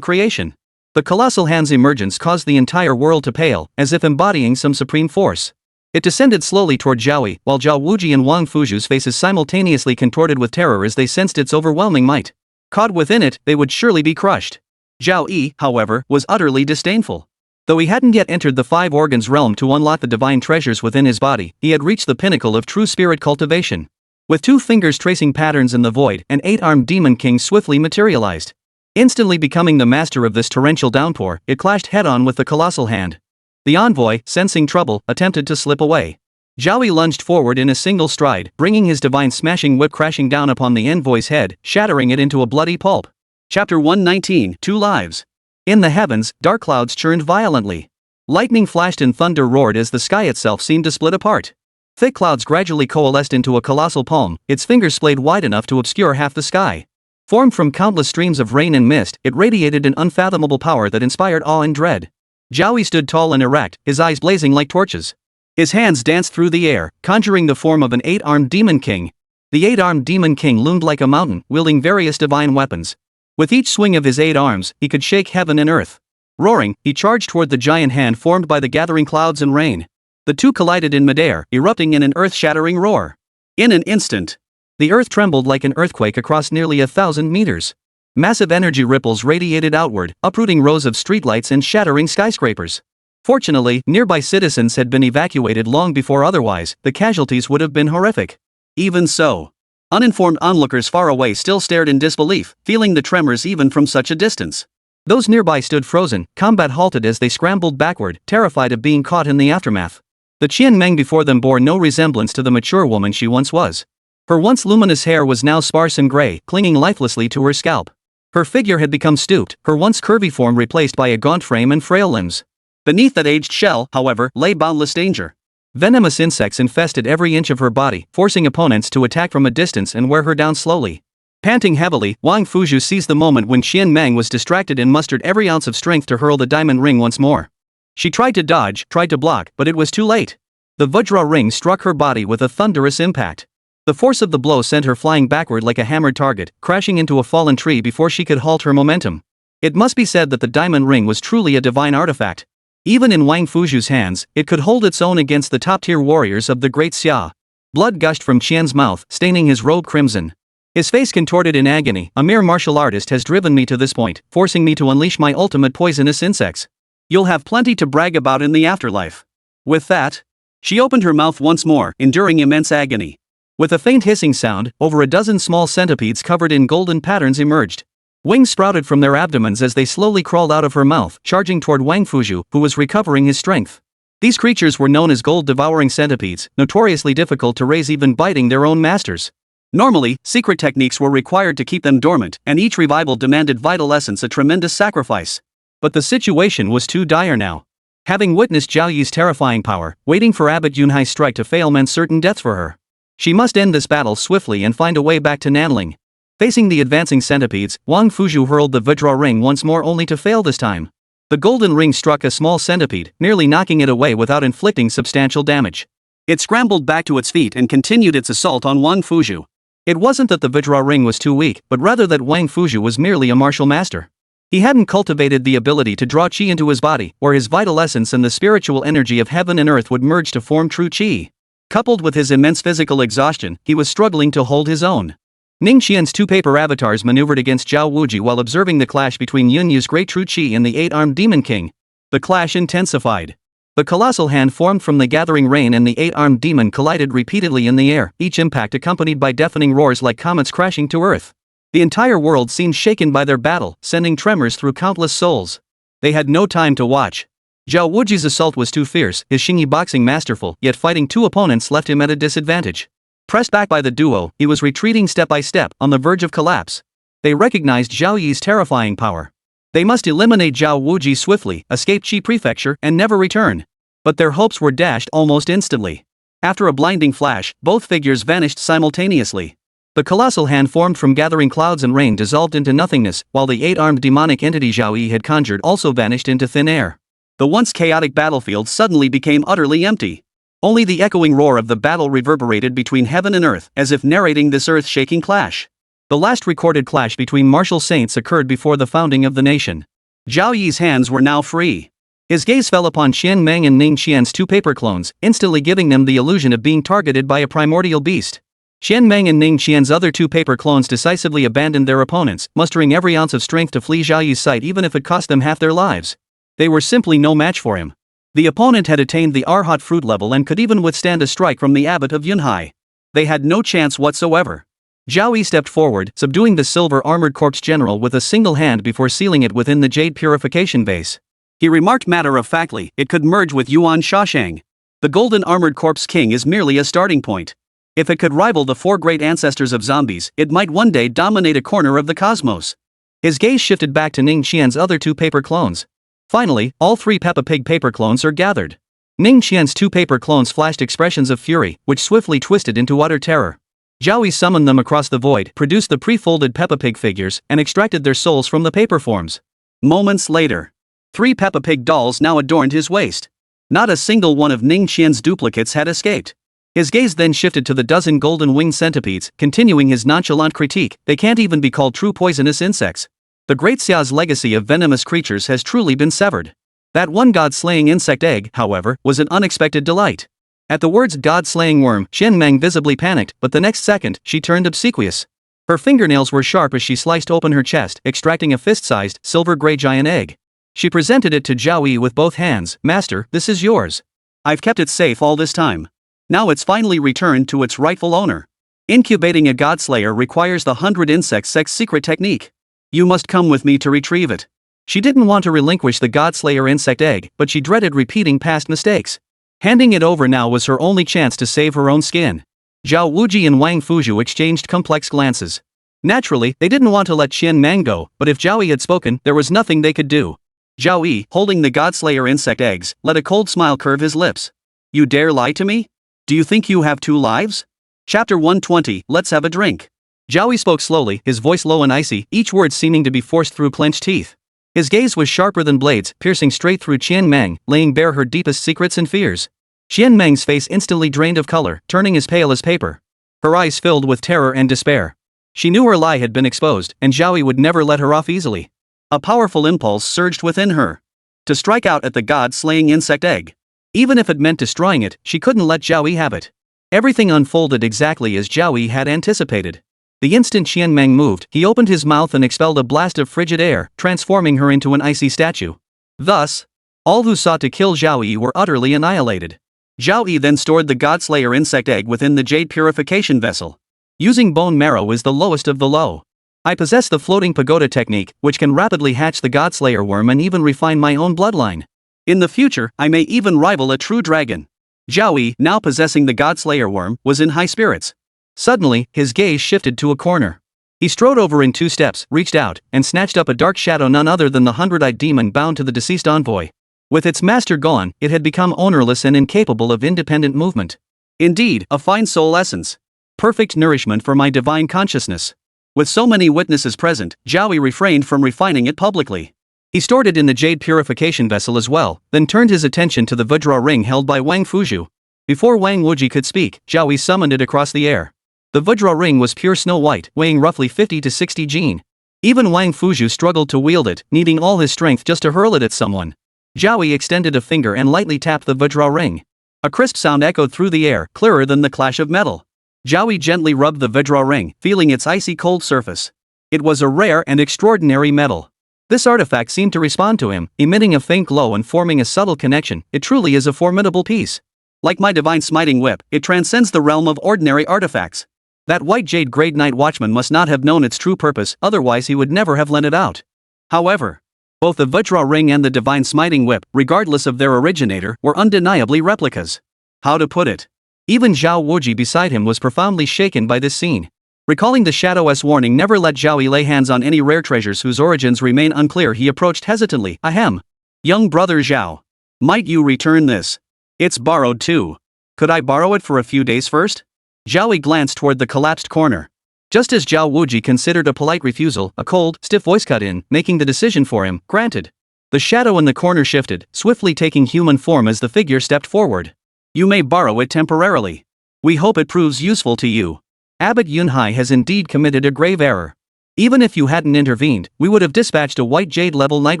creation. The colossal hand's emergence caused the entire world to pale, as if embodying some supreme force. It descended slowly toward Zhao Yi, while Zhao Wuji and Wang Fuju's faces simultaneously contorted with terror as they sensed its overwhelming might. Caught within it, they would surely be crushed. Zhao Yi, however, was utterly disdainful. Though he hadn't yet entered the 5 organs realm to unlock the divine treasures within his body, he had reached the pinnacle of true spirit cultivation. With 2 fingers tracing patterns in the void, an 8-armed demon king swiftly materialized. Instantly becoming the master of this torrential downpour, it clashed head-on with the colossal hand. The envoy, sensing trouble, attempted to slip away. Zhao Yi lunged forward in a single stride, bringing his divine smashing whip crashing down upon the envoy's head, shattering it into a bloody pulp. Chapter 119, 2 Lives. In the heavens, dark clouds churned violently. Lightning flashed and thunder roared as the sky itself seemed to split apart. Thick clouds gradually coalesced into a colossal palm, its fingers splayed wide enough to obscure half the sky. Formed from countless streams of rain and mist, it radiated an unfathomable power that inspired awe and dread. Zhao Yi stood tall and erect, his eyes blazing like torches. His hands danced through the air, conjuring the form of an 8-armed demon king. The 8-armed demon king loomed like a mountain, wielding various divine weapons. With each swing of his 8 arms, he could shake heaven and earth. Roaring, he charged toward the giant hand formed by the gathering clouds and rain. The two collided in midair, erupting in an earth-shattering roar. In an instant, the earth trembled like an earthquake across nearly 1,000 meters. Massive energy ripples radiated outward, uprooting rows of streetlights and shattering skyscrapers. Fortunately, nearby citizens had been evacuated long before otherwise, the casualties would have been horrific. Even so, uninformed onlookers far away still stared in disbelief, feeling the tremors even from such a distance. Those nearby stood frozen, combat halted as they scrambled backward, terrified of being caught in the aftermath. The Qian Meng before them bore no resemblance to the mature woman she once was. Her once luminous hair was now sparse and gray, clinging lifelessly to her scalp. Her figure had become stooped, her once curvy form replaced by a gaunt frame and frail limbs. Beneath that aged shell, however, lay boundless danger. Venomous insects infested every inch of her body, forcing opponents to attack from a distance and wear her down slowly. Panting heavily, Wang Fuzhu seized the moment when Qian Meng was distracted and mustered every ounce of strength to hurl the diamond ring once more. She tried to dodge, tried to block, but it was too late. The Vajra ring struck her body with a thunderous impact. The force of the blow sent her flying backward like a hammered target, crashing into a fallen tree before she could halt her momentum. It must be said that the diamond ring was truly a divine artifact. Even in Wang Fuzhu's hands, it could hold its own against the top-tier warriors of the Great Xia. Blood gushed from Qian's mouth, staining his robe crimson. His face contorted in agony. A mere martial artist has driven me to this point, forcing me to unleash my ultimate poisonous insects. You'll have plenty to brag about in the afterlife. With that, she opened her mouth once more, enduring immense agony. With a faint hissing sound, over a dozen small centipedes covered in golden patterns emerged. Wings sprouted from their abdomens as they slowly crawled out of her mouth, charging toward Wang Fuzhu, who was recovering his strength. These creatures were known as gold-devouring centipedes, notoriously difficult to raise even biting their own masters. Normally, secret techniques were required to keep them dormant, and each revival demanded vital essence, a tremendous sacrifice. But the situation was too dire now. Having witnessed Zhao Yi's terrifying power, waiting for Abbot Yunhai's strike to fail meant certain deaths for her. She must end this battle swiftly and find a way back to Nanling. Facing the advancing centipedes, Wang Fuzhu hurled the Vajra ring once more only to fail this time. The golden ring struck a small centipede, nearly knocking it away without inflicting substantial damage. It scrambled back to its feet and continued its assault on Wang Fuzhu. It wasn't that the Vajra ring was too weak, but rather that Wang Fuzhu was merely a martial master. He hadn't cultivated the ability to draw qi into his body, where his vital essence and the spiritual energy of heaven and earth would merge to form true qi. Coupled with his immense physical exhaustion, he was struggling to hold his own. Ning Qian's two paper avatars maneuvered against Zhao Wuji while observing the clash between Yun Yu's great true qi and the 8-armed demon king. The clash intensified. The colossal hand formed from the gathering rain and the 8-armed demon collided repeatedly in the air, each impact accompanied by deafening roars like comets crashing to earth. The entire world seemed shaken by their battle, sending tremors through countless souls. They had no time to watch. Zhao Wuji's assault was too fierce, his Xingyi boxing masterful, yet fighting two opponents left him at a disadvantage. Pressed back by the duo, he was retreating step by step, on the verge of collapse. They recognized Zhao Yi's terrifying power. They must eliminate Zhao Wuji swiftly, escape Qi Prefecture, and never return. But their hopes were dashed almost instantly. After a blinding flash, both figures vanished simultaneously. The colossal hand formed from gathering clouds and rain dissolved into nothingness, while the 8-armed demonic entity Zhao Yi had conjured also vanished into thin air. The once chaotic battlefield suddenly became utterly empty. Only the echoing roar of the battle reverberated between heaven and earth, as if narrating this earth-shaking clash. The last recorded clash between martial saints occurred before the founding of the nation. Zhao Yi's hands were now free. His gaze fell upon Qian Meng and Ning Qian's two paper clones, instantly giving them the illusion of being targeted by a primordial beast. Qian Meng and Ning Qian's other two paper clones decisively abandoned their opponents, mustering every ounce of strength to flee Zhao Yi's sight even if it cost them half their lives. They were simply no match for him. The opponent had attained the Arhat fruit level and could even withstand a strike from the abbot of Yunhai. They had no chance whatsoever. Zhao Yi stepped forward, subduing the silver-armored corpse general with a single hand before sealing it within the jade purification vase. He remarked matter-of-factly, it could merge with Yuan Shashang. The golden-armored corpse king is merely a starting point. If it could rival the four great ancestors of zombies, it might one day dominate a corner of the cosmos. His gaze shifted back to Ning Qian's other two paper clones. Finally, all 3 Peppa Pig paper clones are gathered. Ning Qian's 2 paper clones flashed expressions of fury, which swiftly twisted into utter terror. Zhao Yi summoned them across the void, produced the pre-folded Peppa Pig figures, and extracted their souls from the paper forms. Moments later, 3 Peppa Pig dolls now adorned his waist. Not a single one of Ning Qian's duplicates had escaped. His gaze then shifted to the dozen golden-winged centipedes, continuing his nonchalant critique. They can't even be called true poisonous insects. The Great Xia's legacy of venomous creatures has truly been severed. That one god-slaying insect egg, however, was an unexpected delight. At the words god-slaying worm, Qian Meng visibly panicked, but the next second, she turned obsequious. Her fingernails were sharp as she sliced open her chest, extracting a fist-sized, silver-gray giant egg. She presented it to Zhao Yi with both hands. Master, this is yours. I've kept it safe all this time. Now it's finally returned to its rightful owner. Incubating a godslayer requires the 100 insect sex secret technique. You must come with me to retrieve it. She didn't want to relinquish the godslayer insect egg, but she dreaded repeating past mistakes. Handing it over now was her only chance to save her own skin. Zhao Wuji and Wang Fuzhu exchanged complex glances. Naturally, they didn't want to let Qian Meng go, but if Zhao Yi had spoken, there was nothing they could do. Zhao Yi, holding the godslayer insect eggs, let a cold smile curve his lips. You dare lie to me? Do you think you have 2 lives? Chapter 120, Let's have a drink. Zhao Yi spoke slowly, his voice low and icy, each word seeming to be forced through clenched teeth. His gaze was sharper than blades, piercing straight through Qian Meng, laying bare her deepest secrets and fears. Qian Meng's face instantly drained of color, turning as pale as paper. Her eyes filled with terror and despair. She knew her lie had been exposed, and Zhao Yi would never let her off easily. A powerful impulse surged within her. To strike out at the god-slaying insect egg. Even if it meant destroying it, she couldn't let Zhao Yi have it. Everything unfolded exactly as Zhao Yi had anticipated. The instant Qian Meng moved, he opened his mouth and expelled a blast of frigid air, transforming her into an icy statue. Thus, all who sought to kill Zhao Yi were utterly annihilated. Zhao Yi then stored the godslayer insect egg within the jade purification vessel. Using bone marrow is the lowest of the low. I possess the floating pagoda technique, which can rapidly hatch the godslayer worm and even refine my own bloodline. In the future, I may even rival a true dragon. Zhao Yi, now possessing the godslayer worm, was in high spirits. Suddenly, his gaze shifted to a corner. He strode over in 2 steps, reached out, and snatched up a dark shadow none other than the 100-eyed demon bound to the deceased envoy. With its master gone, it had become ownerless and incapable of independent movement. Indeed, a fine soul essence. Perfect nourishment for my divine consciousness. With so many witnesses present, Zhao Yi refrained from refining it publicly. He stored it in the jade purification vessel as well, then turned his attention to the Vajra ring held by Wang Fuzhu. Before Wang Wuji could speak, Zhao Yi summoned it across the air. The Vajra ring was pure snow white, weighing roughly 50 to 60 jin. Even Wang Fuzhu struggled to wield it, needing all his strength just to hurl it at someone. Zhao Yi extended a finger and lightly tapped the Vajra ring. A crisp sound echoed through the air, clearer than the clash of metal. Zhao Yi gently rubbed the Vajra ring, feeling its icy cold surface. It was a rare and extraordinary metal. This artifact seemed to respond to him, emitting a faint glow and forming a subtle connection. It truly is a formidable piece. Like my divine smiting whip, it transcends the realm of ordinary artifacts. That white jade Great Night Watchman must not have known its true purpose, otherwise he would never have lent it out. However, both the Vajra ring and the divine smiting whip, regardless of their originator, were undeniably replicas. How to put it? Even Zhao Wuji beside him was profoundly shaken by this scene. Recalling the Shadow's warning never let Zhao Yi lay hands on any rare treasures whose origins remain unclear, he approached hesitantly. Ahem. Young brother Zhao. Might you return this? It's borrowed too. Could I borrow it for a few days first? Zhao Yi glanced toward the collapsed corner. Just as Zhao Wuji considered a polite refusal, a cold, stiff voice cut in, making the decision for him. Granted. The shadow in the corner shifted, swiftly taking human form as the figure stepped forward. You may borrow it temporarily. We hope it proves useful to you. Abbot Yunhai has indeed committed a grave error. Even if you hadn't intervened, we would have dispatched a white jade-level night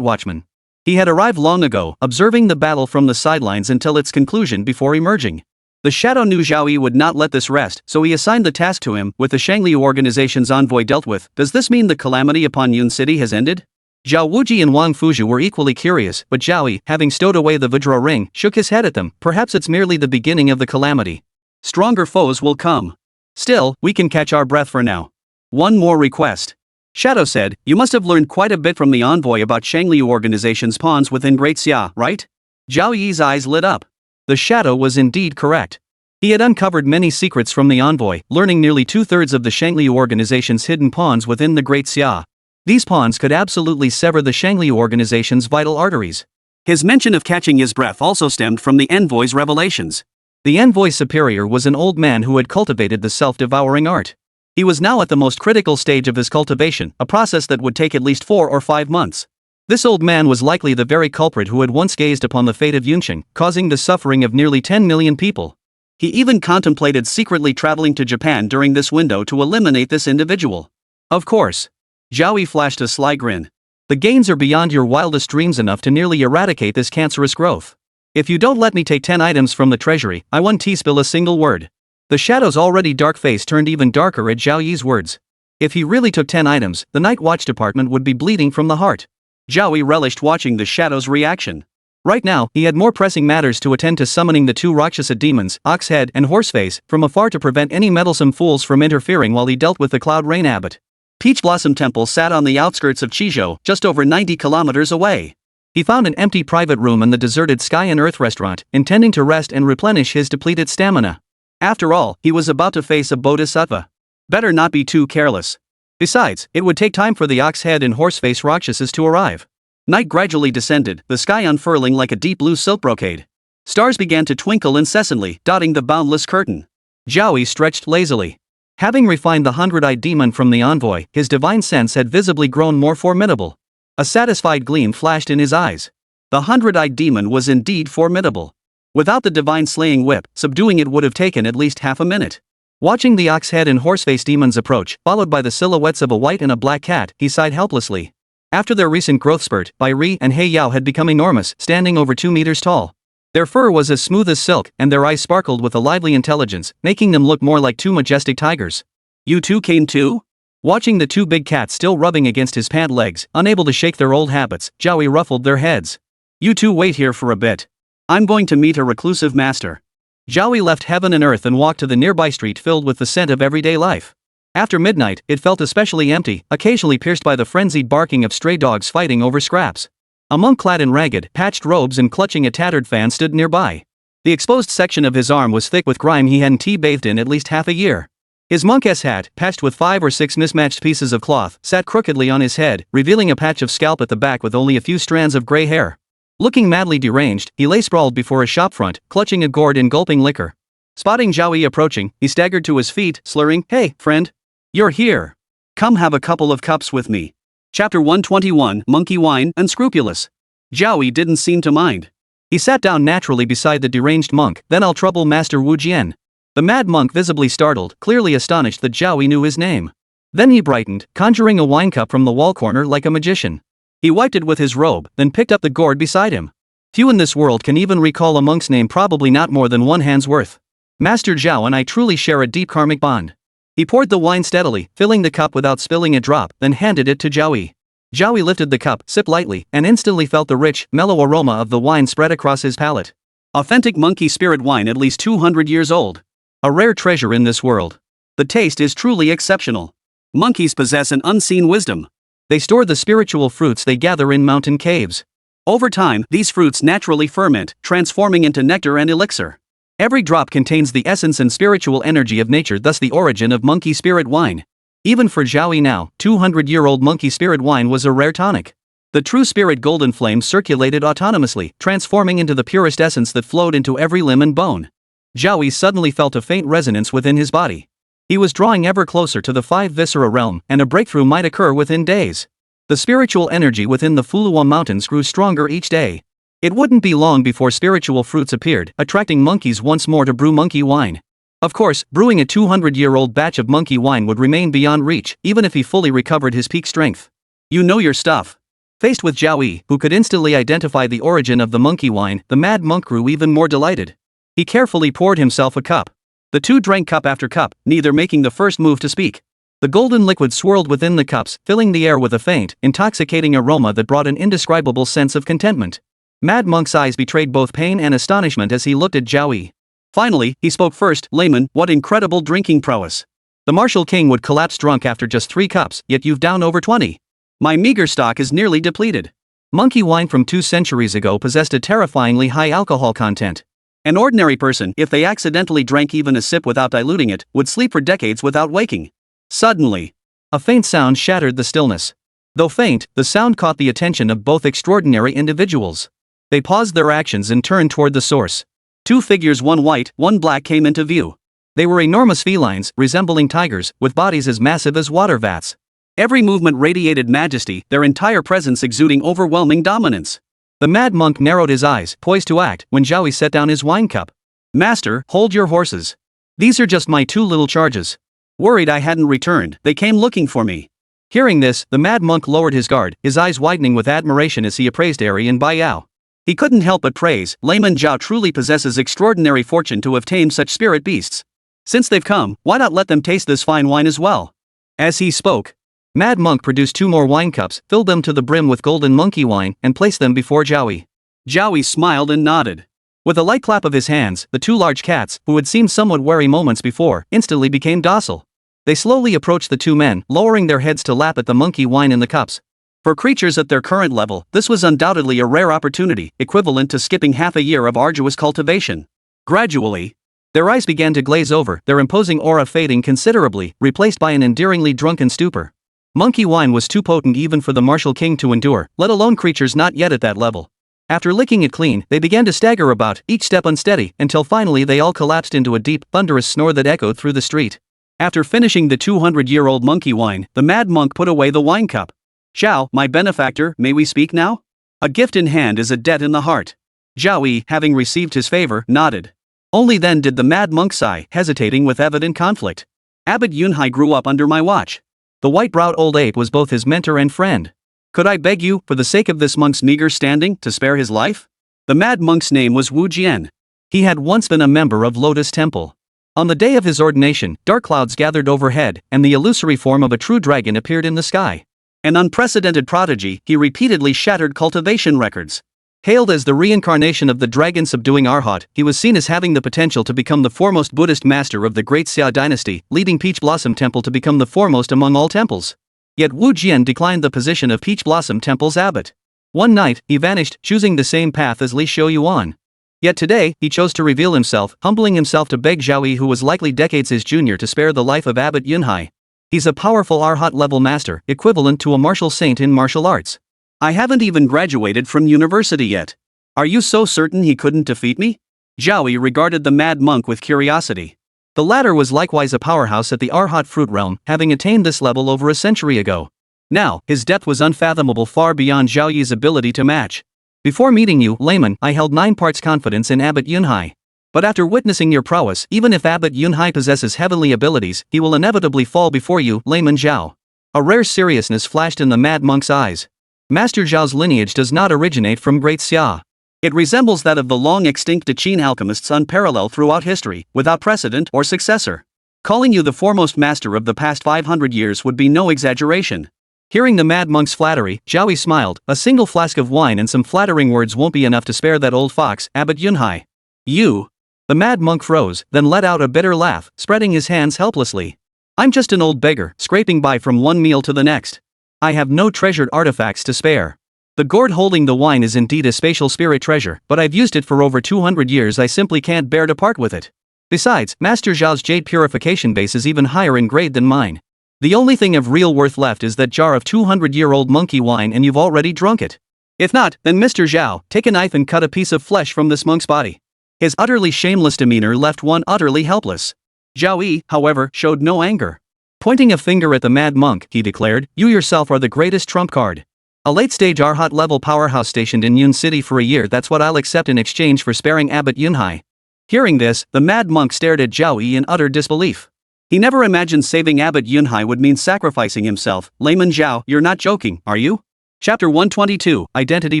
watchman. He had arrived long ago, observing the battle from the sidelines until its conclusion before emerging. The shadow knew Zhao Yi would not let this rest, so he assigned the task to him. With the Shangli organization's envoy dealt with, does this mean the calamity upon Yun City has ended? Zhao Wuji and Wang Fuzhu were equally curious, but Zhao Yi, having stowed away the Vajra ring, shook his head at them. Perhaps it's merely the beginning of the calamity. Stronger foes will come. Still, we can catch our breath for now. One more request. Shadow said, you must have learned quite a bit from the envoy about Shangli organization's pawns within Great Xia, right? Zhao Yi's eyes lit up. The shadow was indeed correct. He had uncovered many secrets from the envoy, learning nearly 2/3 of the Shangli organization's hidden pawns within the Great Xia. These pawns could absolutely sever the Shangli organization's vital arteries. His mention of catching his breath also stemmed from the envoy's revelations. The envoy superior was an old man who had cultivated the self-devouring art. He was now at the most critical stage of his cultivation, a process that would take at least 4 or 5 months. This old man was likely the very culprit who had once gazed upon the fate of Yuncheng, causing the suffering of nearly 10 million people. He even contemplated secretly traveling to Japan during this window to eliminate this individual. Of course. Zhao Yi flashed a sly grin. The gains are beyond your wildest dreams, enough to nearly eradicate this cancerous growth. If you don't let me take 10 items from the treasury, I won't spill a single word. The shadow's already dark face turned even darker at Zhao Yi's words. If he really took 10 items, the Night Watch Department would be bleeding from the heart. Zhao Yi relished watching the shadow's reaction. Right now, he had more pressing matters to attend to summoning the 2 Rakshasa demons, Oxhead and Horseface, from afar to prevent any meddlesome fools from interfering while he dealt with the Cloud Rain Abbot. Peach Blossom Temple sat on the outskirts of Chizhou, just over 90 kilometers away. He found an empty private room in the deserted Sky and Earth restaurant, intending to rest and replenish his depleted stamina. After all, he was about to face a bodhisattva. Better not be too careless. Besides, it would take time for the Oxhead and Horseface Rakshasas to arrive. Night gradually descended, the sky unfurling like a deep blue silk brocade. Stars began to twinkle incessantly, dotting the boundless curtain. Zhao Yi stretched lazily. Having refined the 100-eyed demon from the envoy, his divine sense had visibly grown more formidable. A satisfied gleam flashed in his eyes. The 100-eyed demon was indeed formidable. Without the divine slaying whip, subduing it would have taken at least half a minute. Watching the Oxhead and Horseface demons approach, followed by the silhouettes of a white and a black cat, he sighed helplessly. After their recent growth spurt, Bai Ri and Hei Yao had become enormous, standing over 2 meters tall. Their fur was as smooth as silk, and their eyes sparkled with a lively intelligence, making them look more like 2 majestic tigers. You two came too? Watching the 2 big cats still rubbing against his pant legs, unable to shake their old habits, Zhao Yi ruffled their heads. You two wait here for a bit. I'm going to meet a reclusive master. Zhao Yi left heaven and earth and walked to the nearby street filled with the scent of everyday life. After midnight, it felt especially empty, occasionally pierced by the frenzied barking of stray dogs fighting over scraps. A monk clad in ragged, patched robes and clutching a tattered fan stood nearby. The exposed section of his arm was thick with grime he hadn't bathed in at least half a year. His monk's hat, patched with 5 or 6 mismatched pieces of cloth, sat crookedly on his head, revealing a patch of scalp at the back with only a few strands of gray hair. Looking madly deranged, he lay sprawled before a shopfront, clutching a gourd and gulping liquor. Spotting Zhao Yi approaching, he staggered to his feet, slurring, "Hey, friend. You're here. Come have a couple of cups with me." Chapter 121, Monkey Wine, Unscrupulous. Zhao Yi didn't seem to mind. He sat down naturally beside the deranged monk, then I'll trouble Master Wu Jian. The mad monk visibly startled, clearly astonished that Zhao Yi knew his name. Then he brightened, conjuring a wine cup from the wall corner like a magician. He wiped it with his robe, then picked up the gourd beside him. Few in this world can even recall a monk's name, probably not more than 1 hand's worth. Master Zhao and I truly share a deep karmic bond. He poured the wine steadily, filling the cup without spilling a drop, then handed it to Zhao Yi. Zhao Yi lifted the cup, sipped lightly, and instantly felt the rich, mellow aroma of the wine spread across his palate. Authentic monkey spirit wine at least 200 years old. A rare treasure in this world. The taste is truly exceptional. Monkeys possess an unseen wisdom. They store the spiritual fruits they gather in mountain caves. Over time, these fruits naturally ferment, transforming into nectar and elixir. Every drop contains the essence and spiritual energy of nature, thus the origin of monkey spirit wine. Even for Zhao Yi now, 200-year-old monkey spirit wine was a rare tonic. The true spirit golden flame circulated autonomously, transforming into the purest essence that flowed into every limb and bone. Zhao Yi suddenly felt a faint resonance within his body. He was drawing ever closer to the 5 viscera realm, and a breakthrough might occur within days. The spiritual energy within the Fulong Mountains grew stronger each day. It wouldn't be long before spiritual fruits appeared, attracting monkeys once more to brew monkey wine. Of course, brewing a 200-year-old batch of monkey wine would remain beyond reach, even if he fully recovered his peak strength. You know your stuff. Faced with Zhao Yi, who could instantly identify the origin of the monkey wine, the mad monk grew even more delighted. He carefully poured himself a cup. The two drank cup after cup, neither making the first move to speak. The golden liquid swirled within the cups, filling the air with a faint, intoxicating aroma that brought an indescribable sense of contentment. Mad Monk's eyes betrayed both pain and astonishment as he looked at Zhao Yi. Finally, he spoke first. "Layman, what incredible drinking prowess. The martial king would collapse drunk after just 3 cups, yet you've downed over 20. My meager stock is nearly depleted." Monkey wine from 2 centuries ago possessed a terrifyingly high alcohol content. An ordinary person, if they accidentally drank even a sip without diluting it, would sleep for decades without waking. Suddenly, a faint sound shattered the stillness. Though faint, the sound caught the attention of both extraordinary individuals. They paused their actions and turned toward the source. Two figures, one white, one black, came into view. They were enormous felines, resembling tigers, with bodies as massive as water vats. Every movement radiated majesty, their entire presence exuding overwhelming dominance. The mad monk narrowed his eyes, poised to act, when Zhao Yi set down his wine cup. "Master, hold your horses. These are just my two little charges. Worried I hadn't returned, they came looking for me." Hearing this, the mad monk lowered his guard, his eyes widening with admiration as he appraised Ari and Bai Yao. He couldn't help but praise, "Layman Zhao truly possesses extraordinary fortune to have tamed such spirit beasts. Since they've come, why not let them taste this fine wine as well?" As he spoke, Mad Monk produced two more wine cups, filled them to the brim with golden monkey wine, and placed them before Zhao Yi. Zhao Yi smiled and nodded. With a light clap of his hands, the two large cats, who had seemed somewhat wary moments before, instantly became docile. They slowly approached the two men, lowering their heads to lap at the monkey wine in the cups. For creatures at their current level, this was undoubtedly a rare opportunity, equivalent to skipping half a year of arduous cultivation. Gradually, their eyes began to glaze over, their imposing aura fading considerably, replaced by an endearingly drunken stupor. Monkey wine was too potent even for the martial king to endure, let alone creatures not yet at that level. After licking it clean, they began to stagger about, each step unsteady, until finally they all collapsed into a deep, thunderous snore that echoed through the street. After finishing the 200-year-old monkey wine, the mad monk put away the wine cup. "Zhao, my benefactor, may we speak now? A gift in hand is a debt in the heart." Zhao Yi, having received his favor, nodded. Only then did the mad monk sigh, hesitating with evident conflict. "Abbot Yunhai grew up under my watch. The white-browed old ape was both his mentor and friend. Could I beg you, for the sake of this monk's meager standing, to spare his life?" The mad monk's name was Wu Jian. He had once been a member of Lotus Temple. On the day of his ordination, dark clouds gathered overhead, and the illusory form of a true dragon appeared in the sky. An unprecedented prodigy, he repeatedly shattered cultivation records. Hailed as the reincarnation of the dragon subduing Arhat, he was seen as having the potential to become the foremost Buddhist master of the Great Xia dynasty, leading Peach Blossom Temple to become the foremost among all temples. Yet Wu Jian declined the position of Peach Blossom Temple's abbot. One night, he vanished, choosing the same path as Li Xiuyuan. Yet today, he chose to reveal himself, humbling himself to beg Zhao Yi, who was likely decades his junior, to spare the life of Abbot Yunhai. He's a powerful Arhat-level master, equivalent to a martial saint in martial arts. "I haven't even graduated from university yet. Are you so certain he couldn't defeat me?" Zhao Yi regarded the mad monk with curiosity. The latter was likewise a powerhouse at the Arhat fruit realm, having attained this level over a century ago. Now, his depth was unfathomable, far beyond Zhao Yi's ability to match. "Before meeting you, layman, I held 9 parts confidence in Abbot Yunhai. But after witnessing your prowess, even if Abbot Yunhai possesses heavenly abilities, he will inevitably fall before you, layman Zhao." A rare seriousness flashed in the mad monk's eyes. Master Zhao's lineage does not originate from Great Xia. It resembles that of the long-extinct Qin alchemists, unparalleled throughout history, without precedent or successor. Calling you the foremost master of the past 500 years would be no exaggeration. Hearing the mad monk's flattery, Zhao Yi smiled. "A single flask of wine and some flattering words won't be enough to spare that old fox, Abbot Yunhai." "You?" The mad monk froze, then let out a bitter laugh, spreading his hands helplessly. "I'm just an old beggar, scraping by from one meal to the next. I have no treasured artifacts to spare. The gourd holding the wine is indeed a spatial spirit treasure, but I've used it for over 200 years. I simply can't bear to part with it. Besides, Master Zhao's jade purification base is even higher in grade than mine. The only thing of real worth left is that jar of 200-year-old monkey wine, and you've already drunk it. If not, then Mr. Zhao, take a knife and cut a piece of flesh from this monk's body." His utterly shameless demeanor left one utterly helpless. Zhao Yi, however, showed no anger. Pointing a finger at the mad monk, he declared, "You yourself are the greatest trump card. A late-stage Arhat-level powerhouse stationed in Yun City for a year, that's what I'll accept in exchange for sparing Abbot Yunhai." Hearing this, the mad monk stared at Zhao Yi in utter disbelief. He never imagined saving Abbot Yunhai would mean sacrificing himself. "Layman Zhao, you're not joking, are you?" Chapter 122, Identity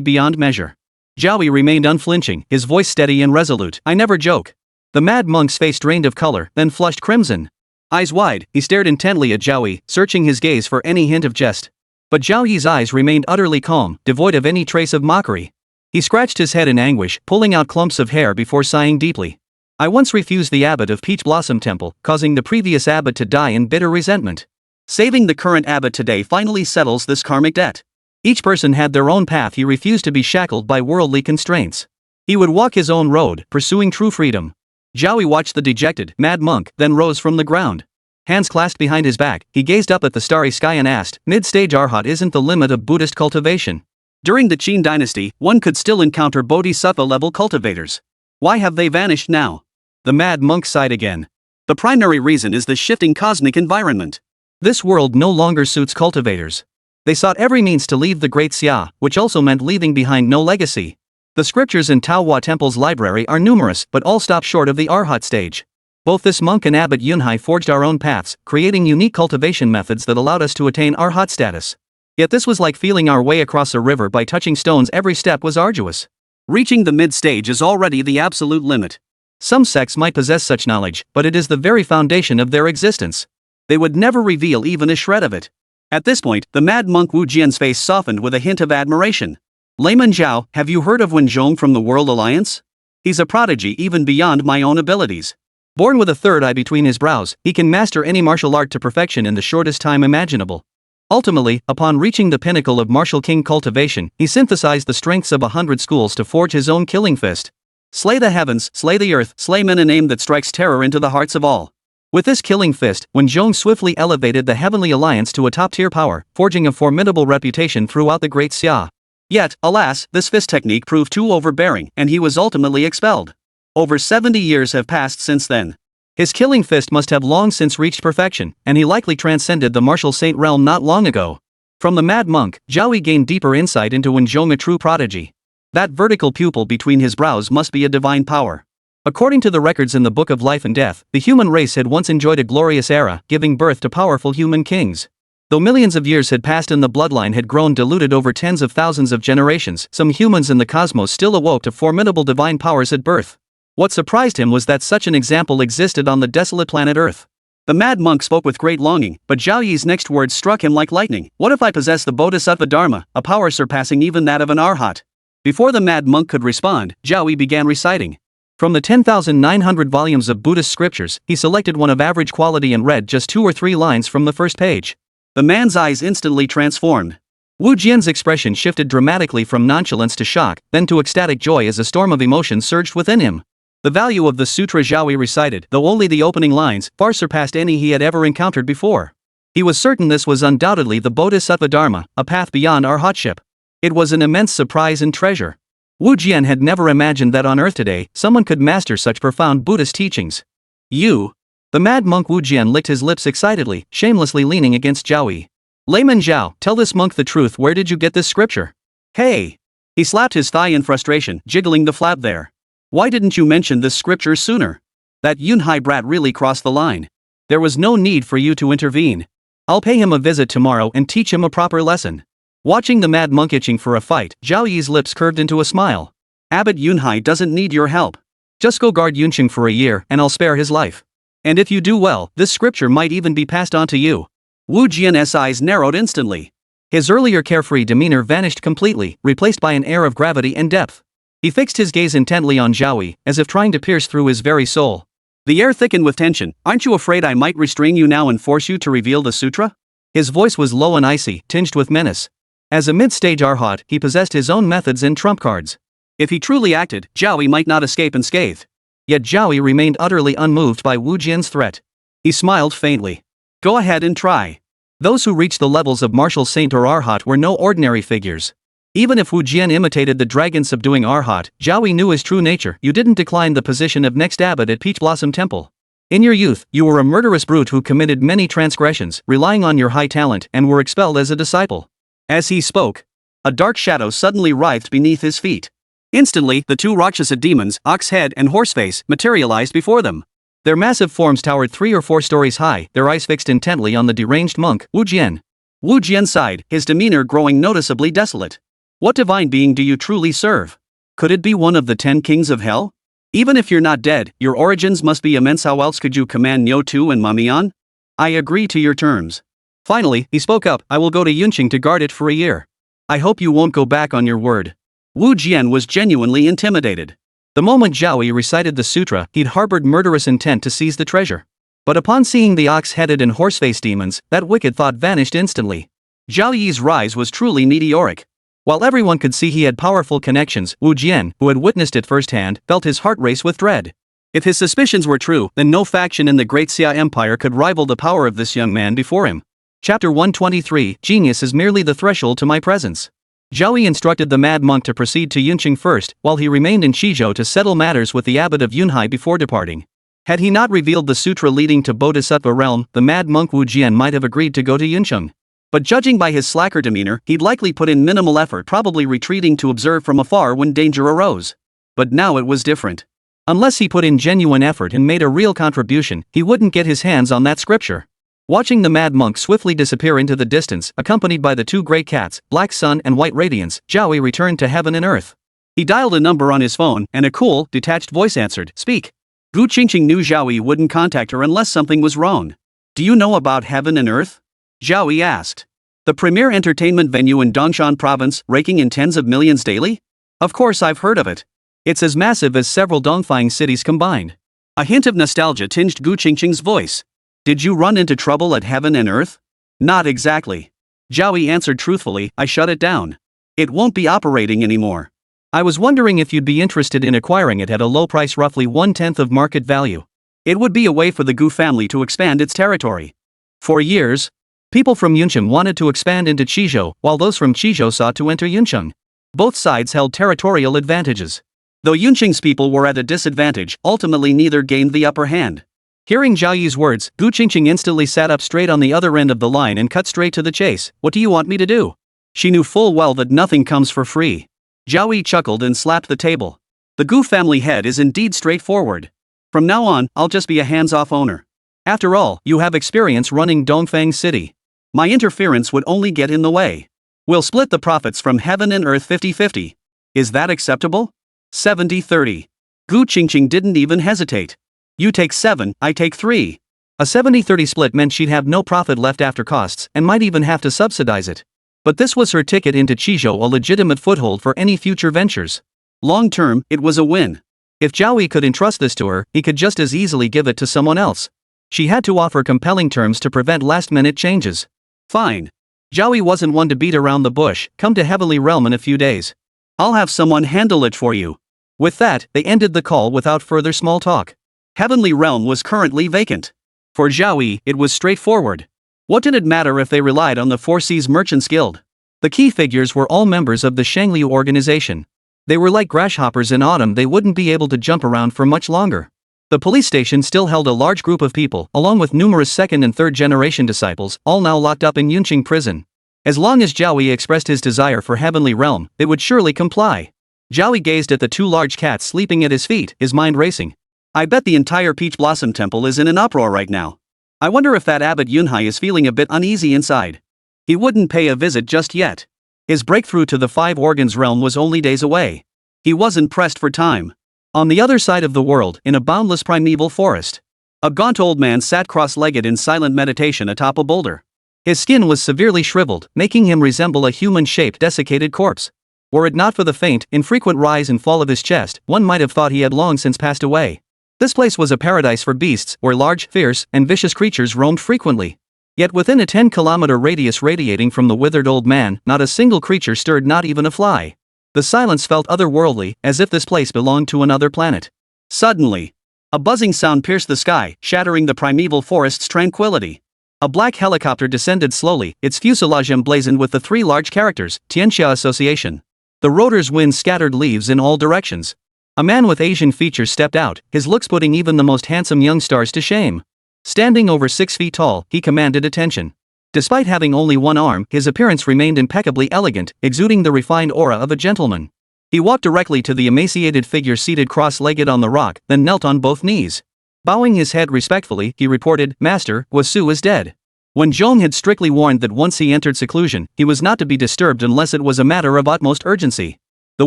Beyond Measure. Zhao Yi remained unflinching, his voice steady and resolute. "I never joke." The mad monk's face drained of color, then flushed crimson. Eyes wide, he stared intently at Zhao Yi, searching his gaze for any hint of jest. But Zhao Yi's eyes remained utterly calm, devoid of any trace of mockery. He scratched his head in anguish, pulling out clumps of hair before sighing deeply. "I once refused the abbot of Peach Blossom Temple, causing the previous abbot to die in bitter resentment. Saving the current abbot today finally settles this karmic debt." Each person had their own path. He refused to be shackled by worldly constraints. He would walk his own road, pursuing true freedom. Zhao Yi watched the dejected, mad monk, then rose from the ground. Hands clasped behind his back, he gazed up at the starry sky and asked, "Mid-stage Arhat isn't the limit of Buddhist cultivation. During the Qin dynasty, one could still encounter bodhisattva-level cultivators. Why have they vanished now? The mad monk sighed again. The primary reason is the shifting cosmic environment. This world no longer suits cultivators. They sought every means to leave the Great Xia, which also meant leaving behind no legacy. The scriptures in Taohua Temple's library are numerous, but all stop short of the Arhat stage. Both this monk and Abbot Yunhai forged our own paths, creating unique cultivation methods that allowed us to attain Arhat status. Yet this was like feeling our way across a river by touching stones. Every step was arduous. Reaching the mid-stage is already the absolute limit. Some sects might possess such knowledge, but it is the very foundation of their existence. They would never reveal even a shred of it. At this point, the mad monk Wu Jian's face softened with a hint of admiration. Layman Zhao, have you heard of Wenzhong from the World Alliance? He's a prodigy even beyond my own abilities. Born with a third eye between his brows, he can master any martial art to perfection in the shortest time imaginable. Ultimately, upon reaching the pinnacle of martial king cultivation, he synthesized the strengths of 100 schools to forge his own killing fist. Slay the heavens, slay the earth, slay men, a name that strikes terror into the hearts of all. With this killing fist, Wenzhong swiftly elevated the Heavenly Alliance to a top-tier power, forging a formidable reputation throughout the Great Xia. Yet, alas, this fist technique proved too overbearing, and he was ultimately expelled. Over 70 years have passed since then. His killing fist must have long since reached perfection, and he likely transcended the martial saint realm not long ago. From the mad monk, Zhao Yi gained deeper insight into Wenzhong, a true prodigy. That vertical pupil between his brows must be a divine power. According to the records in the Book of Life and Death, the human race had once enjoyed a glorious era, giving birth to powerful human kings. Though millions of years had passed and the bloodline had grown diluted over tens of thousands of generations, some humans in the cosmos still awoke to formidable divine powers at birth. What surprised him was that such an example existed on the desolate planet Earth. The mad monk spoke with great longing, but Zhao Yi's next words struck him like lightning. What if I possess the Bodhisattva Dharma, a power surpassing even that of an Arhat? Before the mad monk could respond, Zhao Yi began reciting. From the 10,900 volumes of Buddhist scriptures, he selected one of average quality and read just 2 or 3 lines from the first page. The man's eyes instantly transformed. Wu Jian's expression shifted dramatically from nonchalance to shock, then to ecstatic joy as a storm of emotion surged within him. The value of the sutra Zhao Yi recited, though only the opening lines, far surpassed any he had ever encountered before. He was certain this was undoubtedly the Bodhisattva Dharma, a path beyond arhatship. It was an immense surprise and treasure. Wu Jian had never imagined that on Earth today, someone could master such profound Buddhist teachings. You? The mad monk Wu Jian licked his lips excitedly, shamelessly leaning against Zhao Yi. Layman Zhao, tell this monk the truth. Where did you get this scripture? Hey! He slapped his thigh in frustration, jiggling the flap there. Why didn't you mention this scripture sooner? That Yunhai brat really crossed the line. There was no need for you to intervene. I'll pay him a visit tomorrow and teach him a proper lesson. Watching the mad monk itching for a fight, Zhao Yi's lips curved into a smile. Abbot Yunhai doesn't need your help. Just go guard Yuncheng for a year and I'll spare his life. And if you do well, this scripture might even be passed on to you. Wu Jian's eyes narrowed instantly. His earlier carefree demeanor vanished completely, replaced by an air of gravity and depth. He fixed his gaze intently on Zhao Yi, as if trying to pierce through his very soul. The air thickened with tension. Aren't you afraid I might restrain you now and force you to reveal the sutra? His voice was low and icy, tinged with menace. As a mid-stage arhat, he possessed his own methods and trump cards. If he truly acted, Zhao Yi might not escape unscathed. Yet Zhao Yi remained utterly unmoved by Wu Jian's threat. He smiled faintly. Go ahead and try. Those who reached the levels of martial saint or arhat were no ordinary figures. Even if Wu Jian imitated the dragon subduing arhat, Zhao Yi knew his true nature. You didn't decline the position of next abbot at Peach Blossom Temple. In your youth, you were a murderous brute who committed many transgressions, relying on your high talent, and were expelled as a disciple. As he spoke, a dark shadow suddenly writhed beneath his feet. Instantly, the 2 Rakshasa demons, Ox Head and Horseface, materialized before them. Their massive forms towered 3 or 4 stories high, their eyes fixed intently on the deranged monk, Wu Jian. Wu Jian sighed, his demeanor growing noticeably desolate. What divine being do you truly serve? Could it be one of the 10 kings of hell? Even if you're not dead, your origins must be immense. How else could you command Nyotu and Mamian? I agree to your terms. Finally, he spoke up, I will go to Yuncheng to guard it for a year. I hope you won't go back on your word. Wu Jian was genuinely intimidated. The moment Zhao Yi recited the sutra, he'd harbored murderous intent to seize the treasure. But upon seeing the ox-headed and horse-faced demons, that wicked thought vanished instantly. Zhao Yi's rise was truly meteoric. While everyone could see he had powerful connections, Wu Jian, who had witnessed it firsthand, felt his heart race with dread. If his suspicions were true, then no faction in the Great Xia Empire could rival the power of this young man before him. Chapter 123, Genius is merely the threshold to my presence. Zhao Yi instructed the mad monk to proceed to Yuncheng first, while he remained in Qizhou to settle matters with the abbot of Yunhai before departing. Had he not revealed the sutra leading to Bodhisattva realm, the mad monk Wu Jian might have agreed to go to Yuncheng. But judging by his slacker demeanor, he'd likely put in minimal effort, probably retreating to observe from afar when danger arose. But now it was different. Unless he put in genuine effort and made a real contribution, he wouldn't get his hands on that scripture. Watching the mad monk swiftly disappear into the distance, accompanied by the two grey cats, Black Sun and White Radiance, Zhao Yi returned to heaven and earth. He dialed a number on his phone, and a cool, detached voice answered, "Speak." Gu Qingqing knew Zhao Yi wouldn't contact her unless something was wrong. "Do you know about heaven and earth?" Zhao Yi asked. "The premier entertainment venue in Dongshan province, raking in tens of millions daily? Of course I've heard of it. It's as massive as several Dongfang cities combined." A hint of nostalgia tinged Gu Qingqing's voice. "Did you run into trouble at heaven and earth?" "Not exactly." Zhao Yi answered truthfully, "I shut it down. It won't be operating anymore." "I was wondering if you'd be interested in acquiring it at a low price, roughly 1/10 of market value. It would be a way for the Gu family to expand its territory." For years, people from Yuncheng wanted to expand into Qizhou, while those from Qizhou sought to enter Yuncheng. Both sides held territorial advantages. Though Yuncheng's people were at a disadvantage, ultimately neither gained the upper hand. Hearing Zhao Yi's words, Gu Qingqing instantly sat up straight on the other end of the line and cut straight to the chase. "What do you want me to do?" She knew full well that nothing comes for free. Zhao Yi chuckled and slapped the table. "The Gu family head is indeed straightforward. From now on, I'll just be a hands-off owner. After all, you have experience running Dongfang City. My interference would only get in the way. We'll split the profits from heaven and earth 50-50. Is that acceptable?" 70-30. Gu Qingqing didn't even hesitate. "You take 7, I take 3. A 70-30 split meant she'd have no profit left after costs, and might even have to subsidize it. But this was her ticket into Qizhou, a legitimate foothold for any future ventures. Long term, it was a win. If Zhao Yi could entrust this to her, he could just as easily give it to someone else. She had to offer compelling terms to prevent last-minute changes. "Fine." Zhao Yi wasn't one to beat around the bush. "Come to Heavenly Realm in a few days. I'll have someone handle it for you." With that, they ended the call without further small talk. Heavenly Realm was currently vacant. For Zhao Yi, it was straightforward. What did it matter if they relied on the Four Seas Merchants Guild? The key figures were all members of the Shangliu organization. They were like grasshoppers in autumn, they wouldn't be able to jump around for much longer. The police station still held a large group of people, along with numerous second and third generation disciples, all now locked up in Yuncheng Prison. As long as Zhao Yi expressed his desire for Heavenly Realm, they would surely comply. Zhao Yi gazed at the two large cats sleeping at his feet, his mind racing. "I bet the entire Peach Blossom Temple is in an uproar right now. I wonder if that abbot Yunhai is feeling a bit uneasy inside. He wouldn't pay a visit just yet. His breakthrough to the Five Organs realm was only days away. He wasn't pressed for time." On the other side of the world, in a boundless primeval forest, a gaunt old man sat cross-legged in silent meditation atop a boulder. His skin was severely shriveled, making him resemble a human-shaped desiccated corpse. Were it not for the faint, infrequent rise and fall of his chest, one might have thought he had long since passed away. This place was a paradise for beasts, where large, fierce, and vicious creatures roamed frequently. Yet within a 10-kilometer radius radiating from the withered old man, not a single creature stirred, not even a fly. The silence felt otherworldly, as if this place belonged to another planet. Suddenly, a buzzing sound pierced the sky, shattering the primeval forest's tranquility. A black helicopter descended slowly, its fuselage emblazoned with the three large characters, Tianxia Association. The rotor's wind scattered leaves in all directions. A man with Asian features stepped out, his looks putting even the most handsome young stars to shame. Standing over 6 feet tall, he commanded attention. Despite having only one arm, his appearance remained impeccably elegant, exuding the refined aura of a gentleman. He walked directly to the emaciated figure seated cross-legged on the rock, then knelt on both knees. Bowing his head respectfully, he reported, "Master, Guasu is dead." When Zhong had strictly warned that once he entered seclusion, he was not to be disturbed unless it was a matter of utmost urgency. The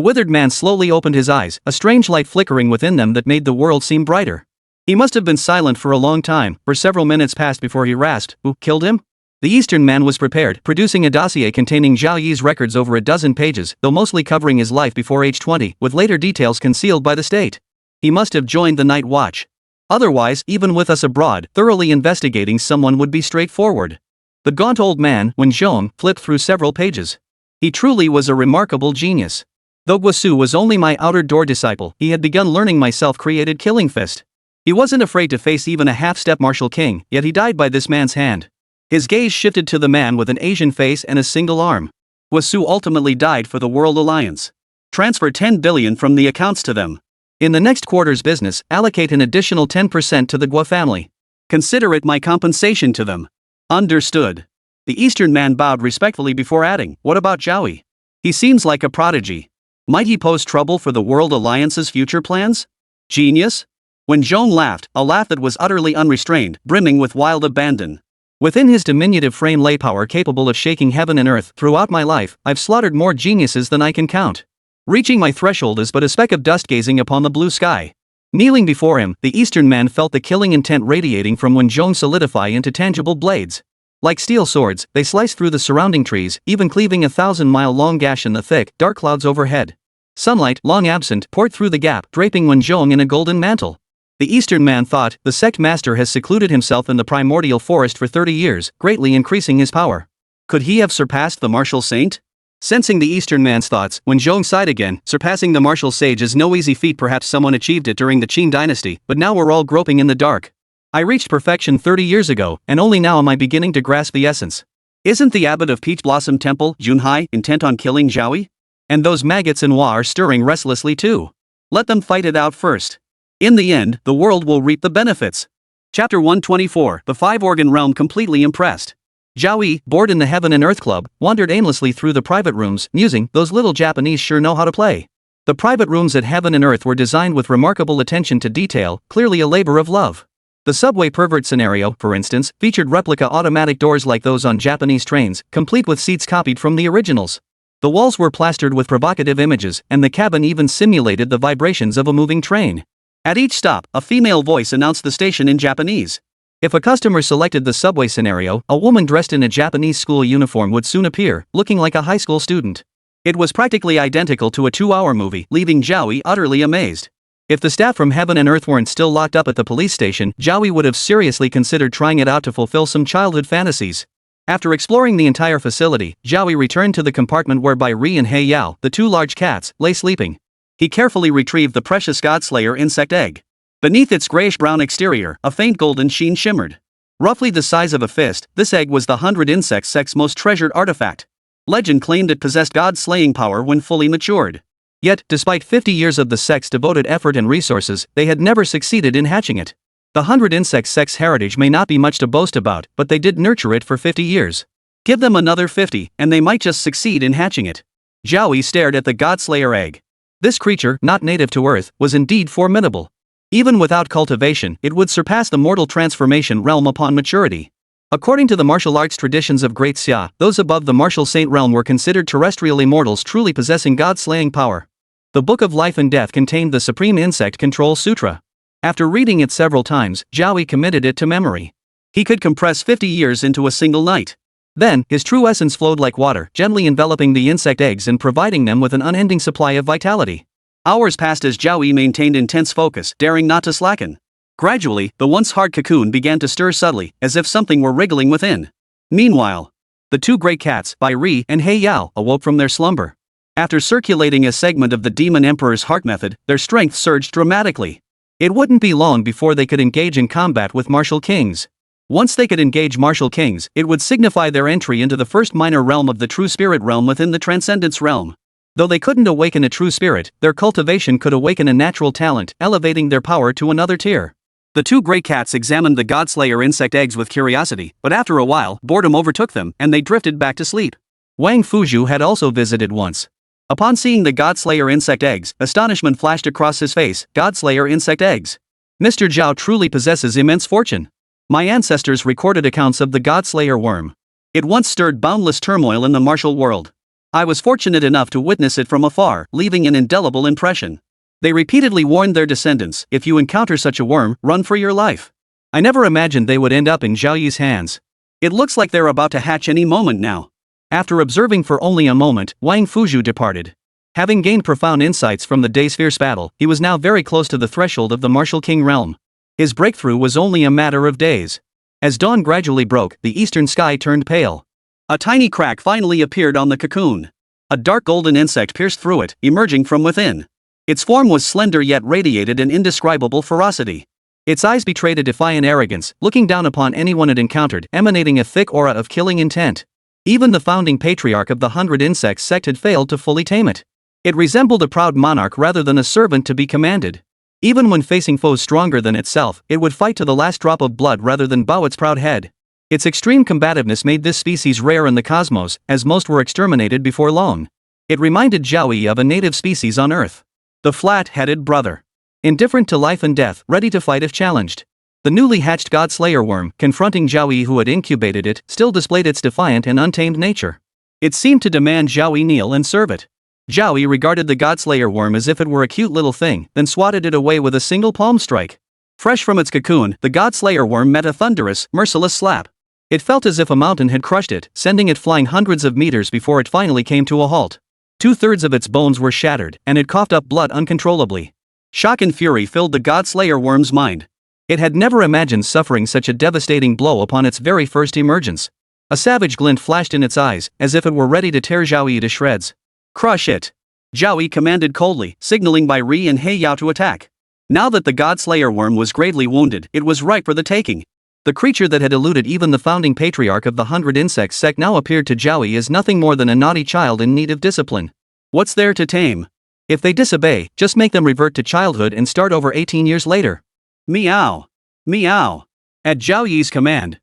withered man slowly opened his eyes, a strange light flickering within them that made the world seem brighter. He must have been silent for a long time, for several minutes passed before he rasped, "Who killed him?" The Eastern man was prepared, producing a dossier containing Zhao Yi's records over a dozen pages, though mostly covering his life before age 20, with later details concealed by the state. He must have joined the night watch. Otherwise, even with us abroad, thoroughly investigating someone would be straightforward. The gaunt old man, when Zhong, flipped through several pages. He truly was a remarkable genius. Though Guasu was only my outer door disciple, he had begun learning my self-created killing fist. He wasn't afraid to face even a half-step martial king, yet he died by this man's hand. His gaze shifted to the man with an Asian face and a single arm. Wasu ultimately died for the World Alliance. Transfer 10 billion from the accounts to them. In the next quarter's business, allocate an additional 10% to the Gua family. Consider it my compensation to them. Understood. The Eastern man bowed respectfully before adding, what about Zhao Yi? He seems like a prodigy. Might he pose trouble for the World Alliance's future plans? Genius? When Zhong laughed, a laugh that was utterly unrestrained, brimming with wild abandon. Within his diminutive frame lay power capable of shaking heaven and earth. Throughout my life, I've slaughtered more geniuses than I can count. Reaching my threshold is but a speck of dust gazing upon the blue sky. Kneeling before him, the Eastern man felt the killing intent radiating from Wen Zhong solidify into tangible blades. Like steel swords, they sliced through the surrounding trees, even cleaving a 1,000-mile-long gash in the thick, dark clouds overhead. Sunlight, long absent, poured through the gap, draping Wen Zhong in a golden mantle. The Eastern man thought, the sect master has secluded himself in the primordial forest for 30 years, greatly increasing his power. Could he have surpassed the martial saint? Sensing the Eastern man's thoughts, Wen Zhong sighed again. Surpassing the martial sage is no easy feat. Perhaps someone achieved it during the Qin dynasty, but now we're all groping in the dark. I reached perfection 30 years ago, and only now am I beginning to grasp the essence. Isn't the abbot of Peach Blossom Temple, Junhai, intent on killing Zhao Yi? And those maggots in Hua are stirring restlessly too. Let them fight it out first. In the end, the world will reap the benefits. Chapter 124, The Five-Organ Realm. Completely impressed, Zhao Yi, bored in the Heaven and Earth Club, wandered aimlessly through the private rooms, musing, those little Japanese sure know how to play. The private rooms at Heaven and Earth were designed with remarkable attention to detail, clearly a labor of love. The subway pervert scenario, for instance, featured replica automatic doors like those on Japanese trains, complete with seats copied from the originals. The walls were plastered with provocative images, and the cabin even simulated the vibrations of a moving train. At each stop, a female voice announced the station in Japanese. If a customer selected the subway scenario, a woman dressed in a Japanese school uniform would soon appear, looking like a high school student. It was practically identical to a 2-hour movie, leaving Zhao Yi utterly amazed. If the staff from Heaven and Earth weren't still locked up at the police station, Zhao Yi would have seriously considered trying it out to fulfill some childhood fantasies. After exploring the entire facility, Zhao Yi returned to the compartment whereby Ri and He Yao, the two large cats, lay sleeping. He carefully retrieved the precious Godslayer insect egg. Beneath its grayish-brown exterior, a faint golden sheen shimmered. Roughly the size of a fist, this egg was the 100 insect sect's most treasured artifact. Legend claimed it possessed God-slaying power when fully matured. Yet, despite 50 years of the sect's devoted effort and resources, they had never succeeded in hatching it. The 100 insect sect's heritage may not be much to boast about, but they did nurture it for 50 years. Give them another 50, and they might just succeed in hatching it. Zhao Yi stared at the Godslayer egg. This creature, not native to Earth, was indeed formidable. Even without cultivation, it would surpass the mortal transformation realm upon maturity. According to the martial arts traditions of Great Xia, those above the martial saint realm were considered terrestrial immortals truly possessing God-slaying power. The Book of Life and Death contained the Supreme Insect Control Sutra. After reading it several times, Zhao Yi committed it to memory. He could compress 50 years into a single night. Then, his true essence flowed like water, gently enveloping the insect eggs and providing them with an unending supply of vitality. Hours passed as Zhao Yi maintained intense focus, daring not to slacken. Gradually, the once hard cocoon began to stir subtly, as if something were wriggling within. Meanwhile, the two great cats, by Ri and He Yao, awoke from their slumber. After circulating a segment of the Demon Emperor's heart method, their strength surged dramatically. It wouldn't be long before they could engage in combat with martial kings. Once they could engage martial kings, it would signify their entry into the first minor realm of the true spirit realm within the transcendence realm. Though they couldn't awaken a true spirit, their cultivation could awaken a natural talent, elevating their power to another tier. The two great cats examined the Godslayer insect eggs with curiosity, but after a while, boredom overtook them, and they drifted back to sleep. Wang Fuzhu had also visited once. Upon seeing the Godslayer insect eggs, astonishment flashed across his face. Godslayer insect eggs. Mr. Zhao truly possesses immense fortune. My ancestors recorded accounts of the Godslayer worm. It once stirred boundless turmoil in the martial world. I was fortunate enough to witness it from afar, leaving an indelible impression. They repeatedly warned their descendants, if you encounter such a worm, run for your life. I never imagined they would end up in Zhao Yi's hands. It looks like they're about to hatch any moment now. After observing for only a moment, Wang Fuzhu departed. Having gained profound insights from the day's fierce battle, he was now very close to the threshold of the martial king realm. His breakthrough was only a matter of days. As dawn gradually broke, the eastern sky turned pale. A tiny crack finally appeared on the cocoon. A dark golden insect pierced through it, emerging from within. Its form was slender yet radiated an indescribable ferocity. Its eyes betrayed a defiant arrogance, looking down upon anyone it encountered, emanating a thick aura of killing intent. Even the founding patriarch of the 100 Insects sect had failed to fully tame it. It resembled a proud monarch rather than a servant to be commanded. Even when facing foes stronger than itself, it would fight to the last drop of blood rather than bow its proud head. Its extreme combativeness made this species rare in the cosmos, as most were exterminated before long. It reminded Zhao Yi of a native species on Earth. The flat-headed brother. Indifferent to life and death, ready to fight if challenged. The newly hatched God-Slayer worm, confronting Zhao Yi who had incubated it, still displayed its defiant and untamed nature. It seemed to demand Zhao Yi kneel and serve it. Zhao Yi regarded the God-Slayer worm as if it were a cute little thing, then swatted it away with a single palm strike. Fresh from its cocoon, the God-Slayer worm met a thunderous, merciless slap. It felt as if a mountain had crushed it, sending it flying hundreds of meters before it finally came to a halt. 2/3 of its bones were shattered, and it coughed up blood uncontrollably. Shock and fury filled the God-Slayer worm's mind. It had never imagined suffering such a devastating blow upon its very first emergence. A savage glint flashed in its eyes, as if it were ready to tear Zhao Yi to shreds. Crush it! Zhao Yi commanded coldly, signaling by Ri and He Yao to attack. Now that the God-Slayer worm was gravely wounded, it was ripe for the taking. The creature that had eluded even the founding patriarch of the 100 Insects sect now appeared to Zhao Yi as nothing more than a naughty child in need of discipline. What's there to tame? If they disobey, just make them revert to childhood and start over 18 years later. Meow! Meow! At Zhao Yi's command,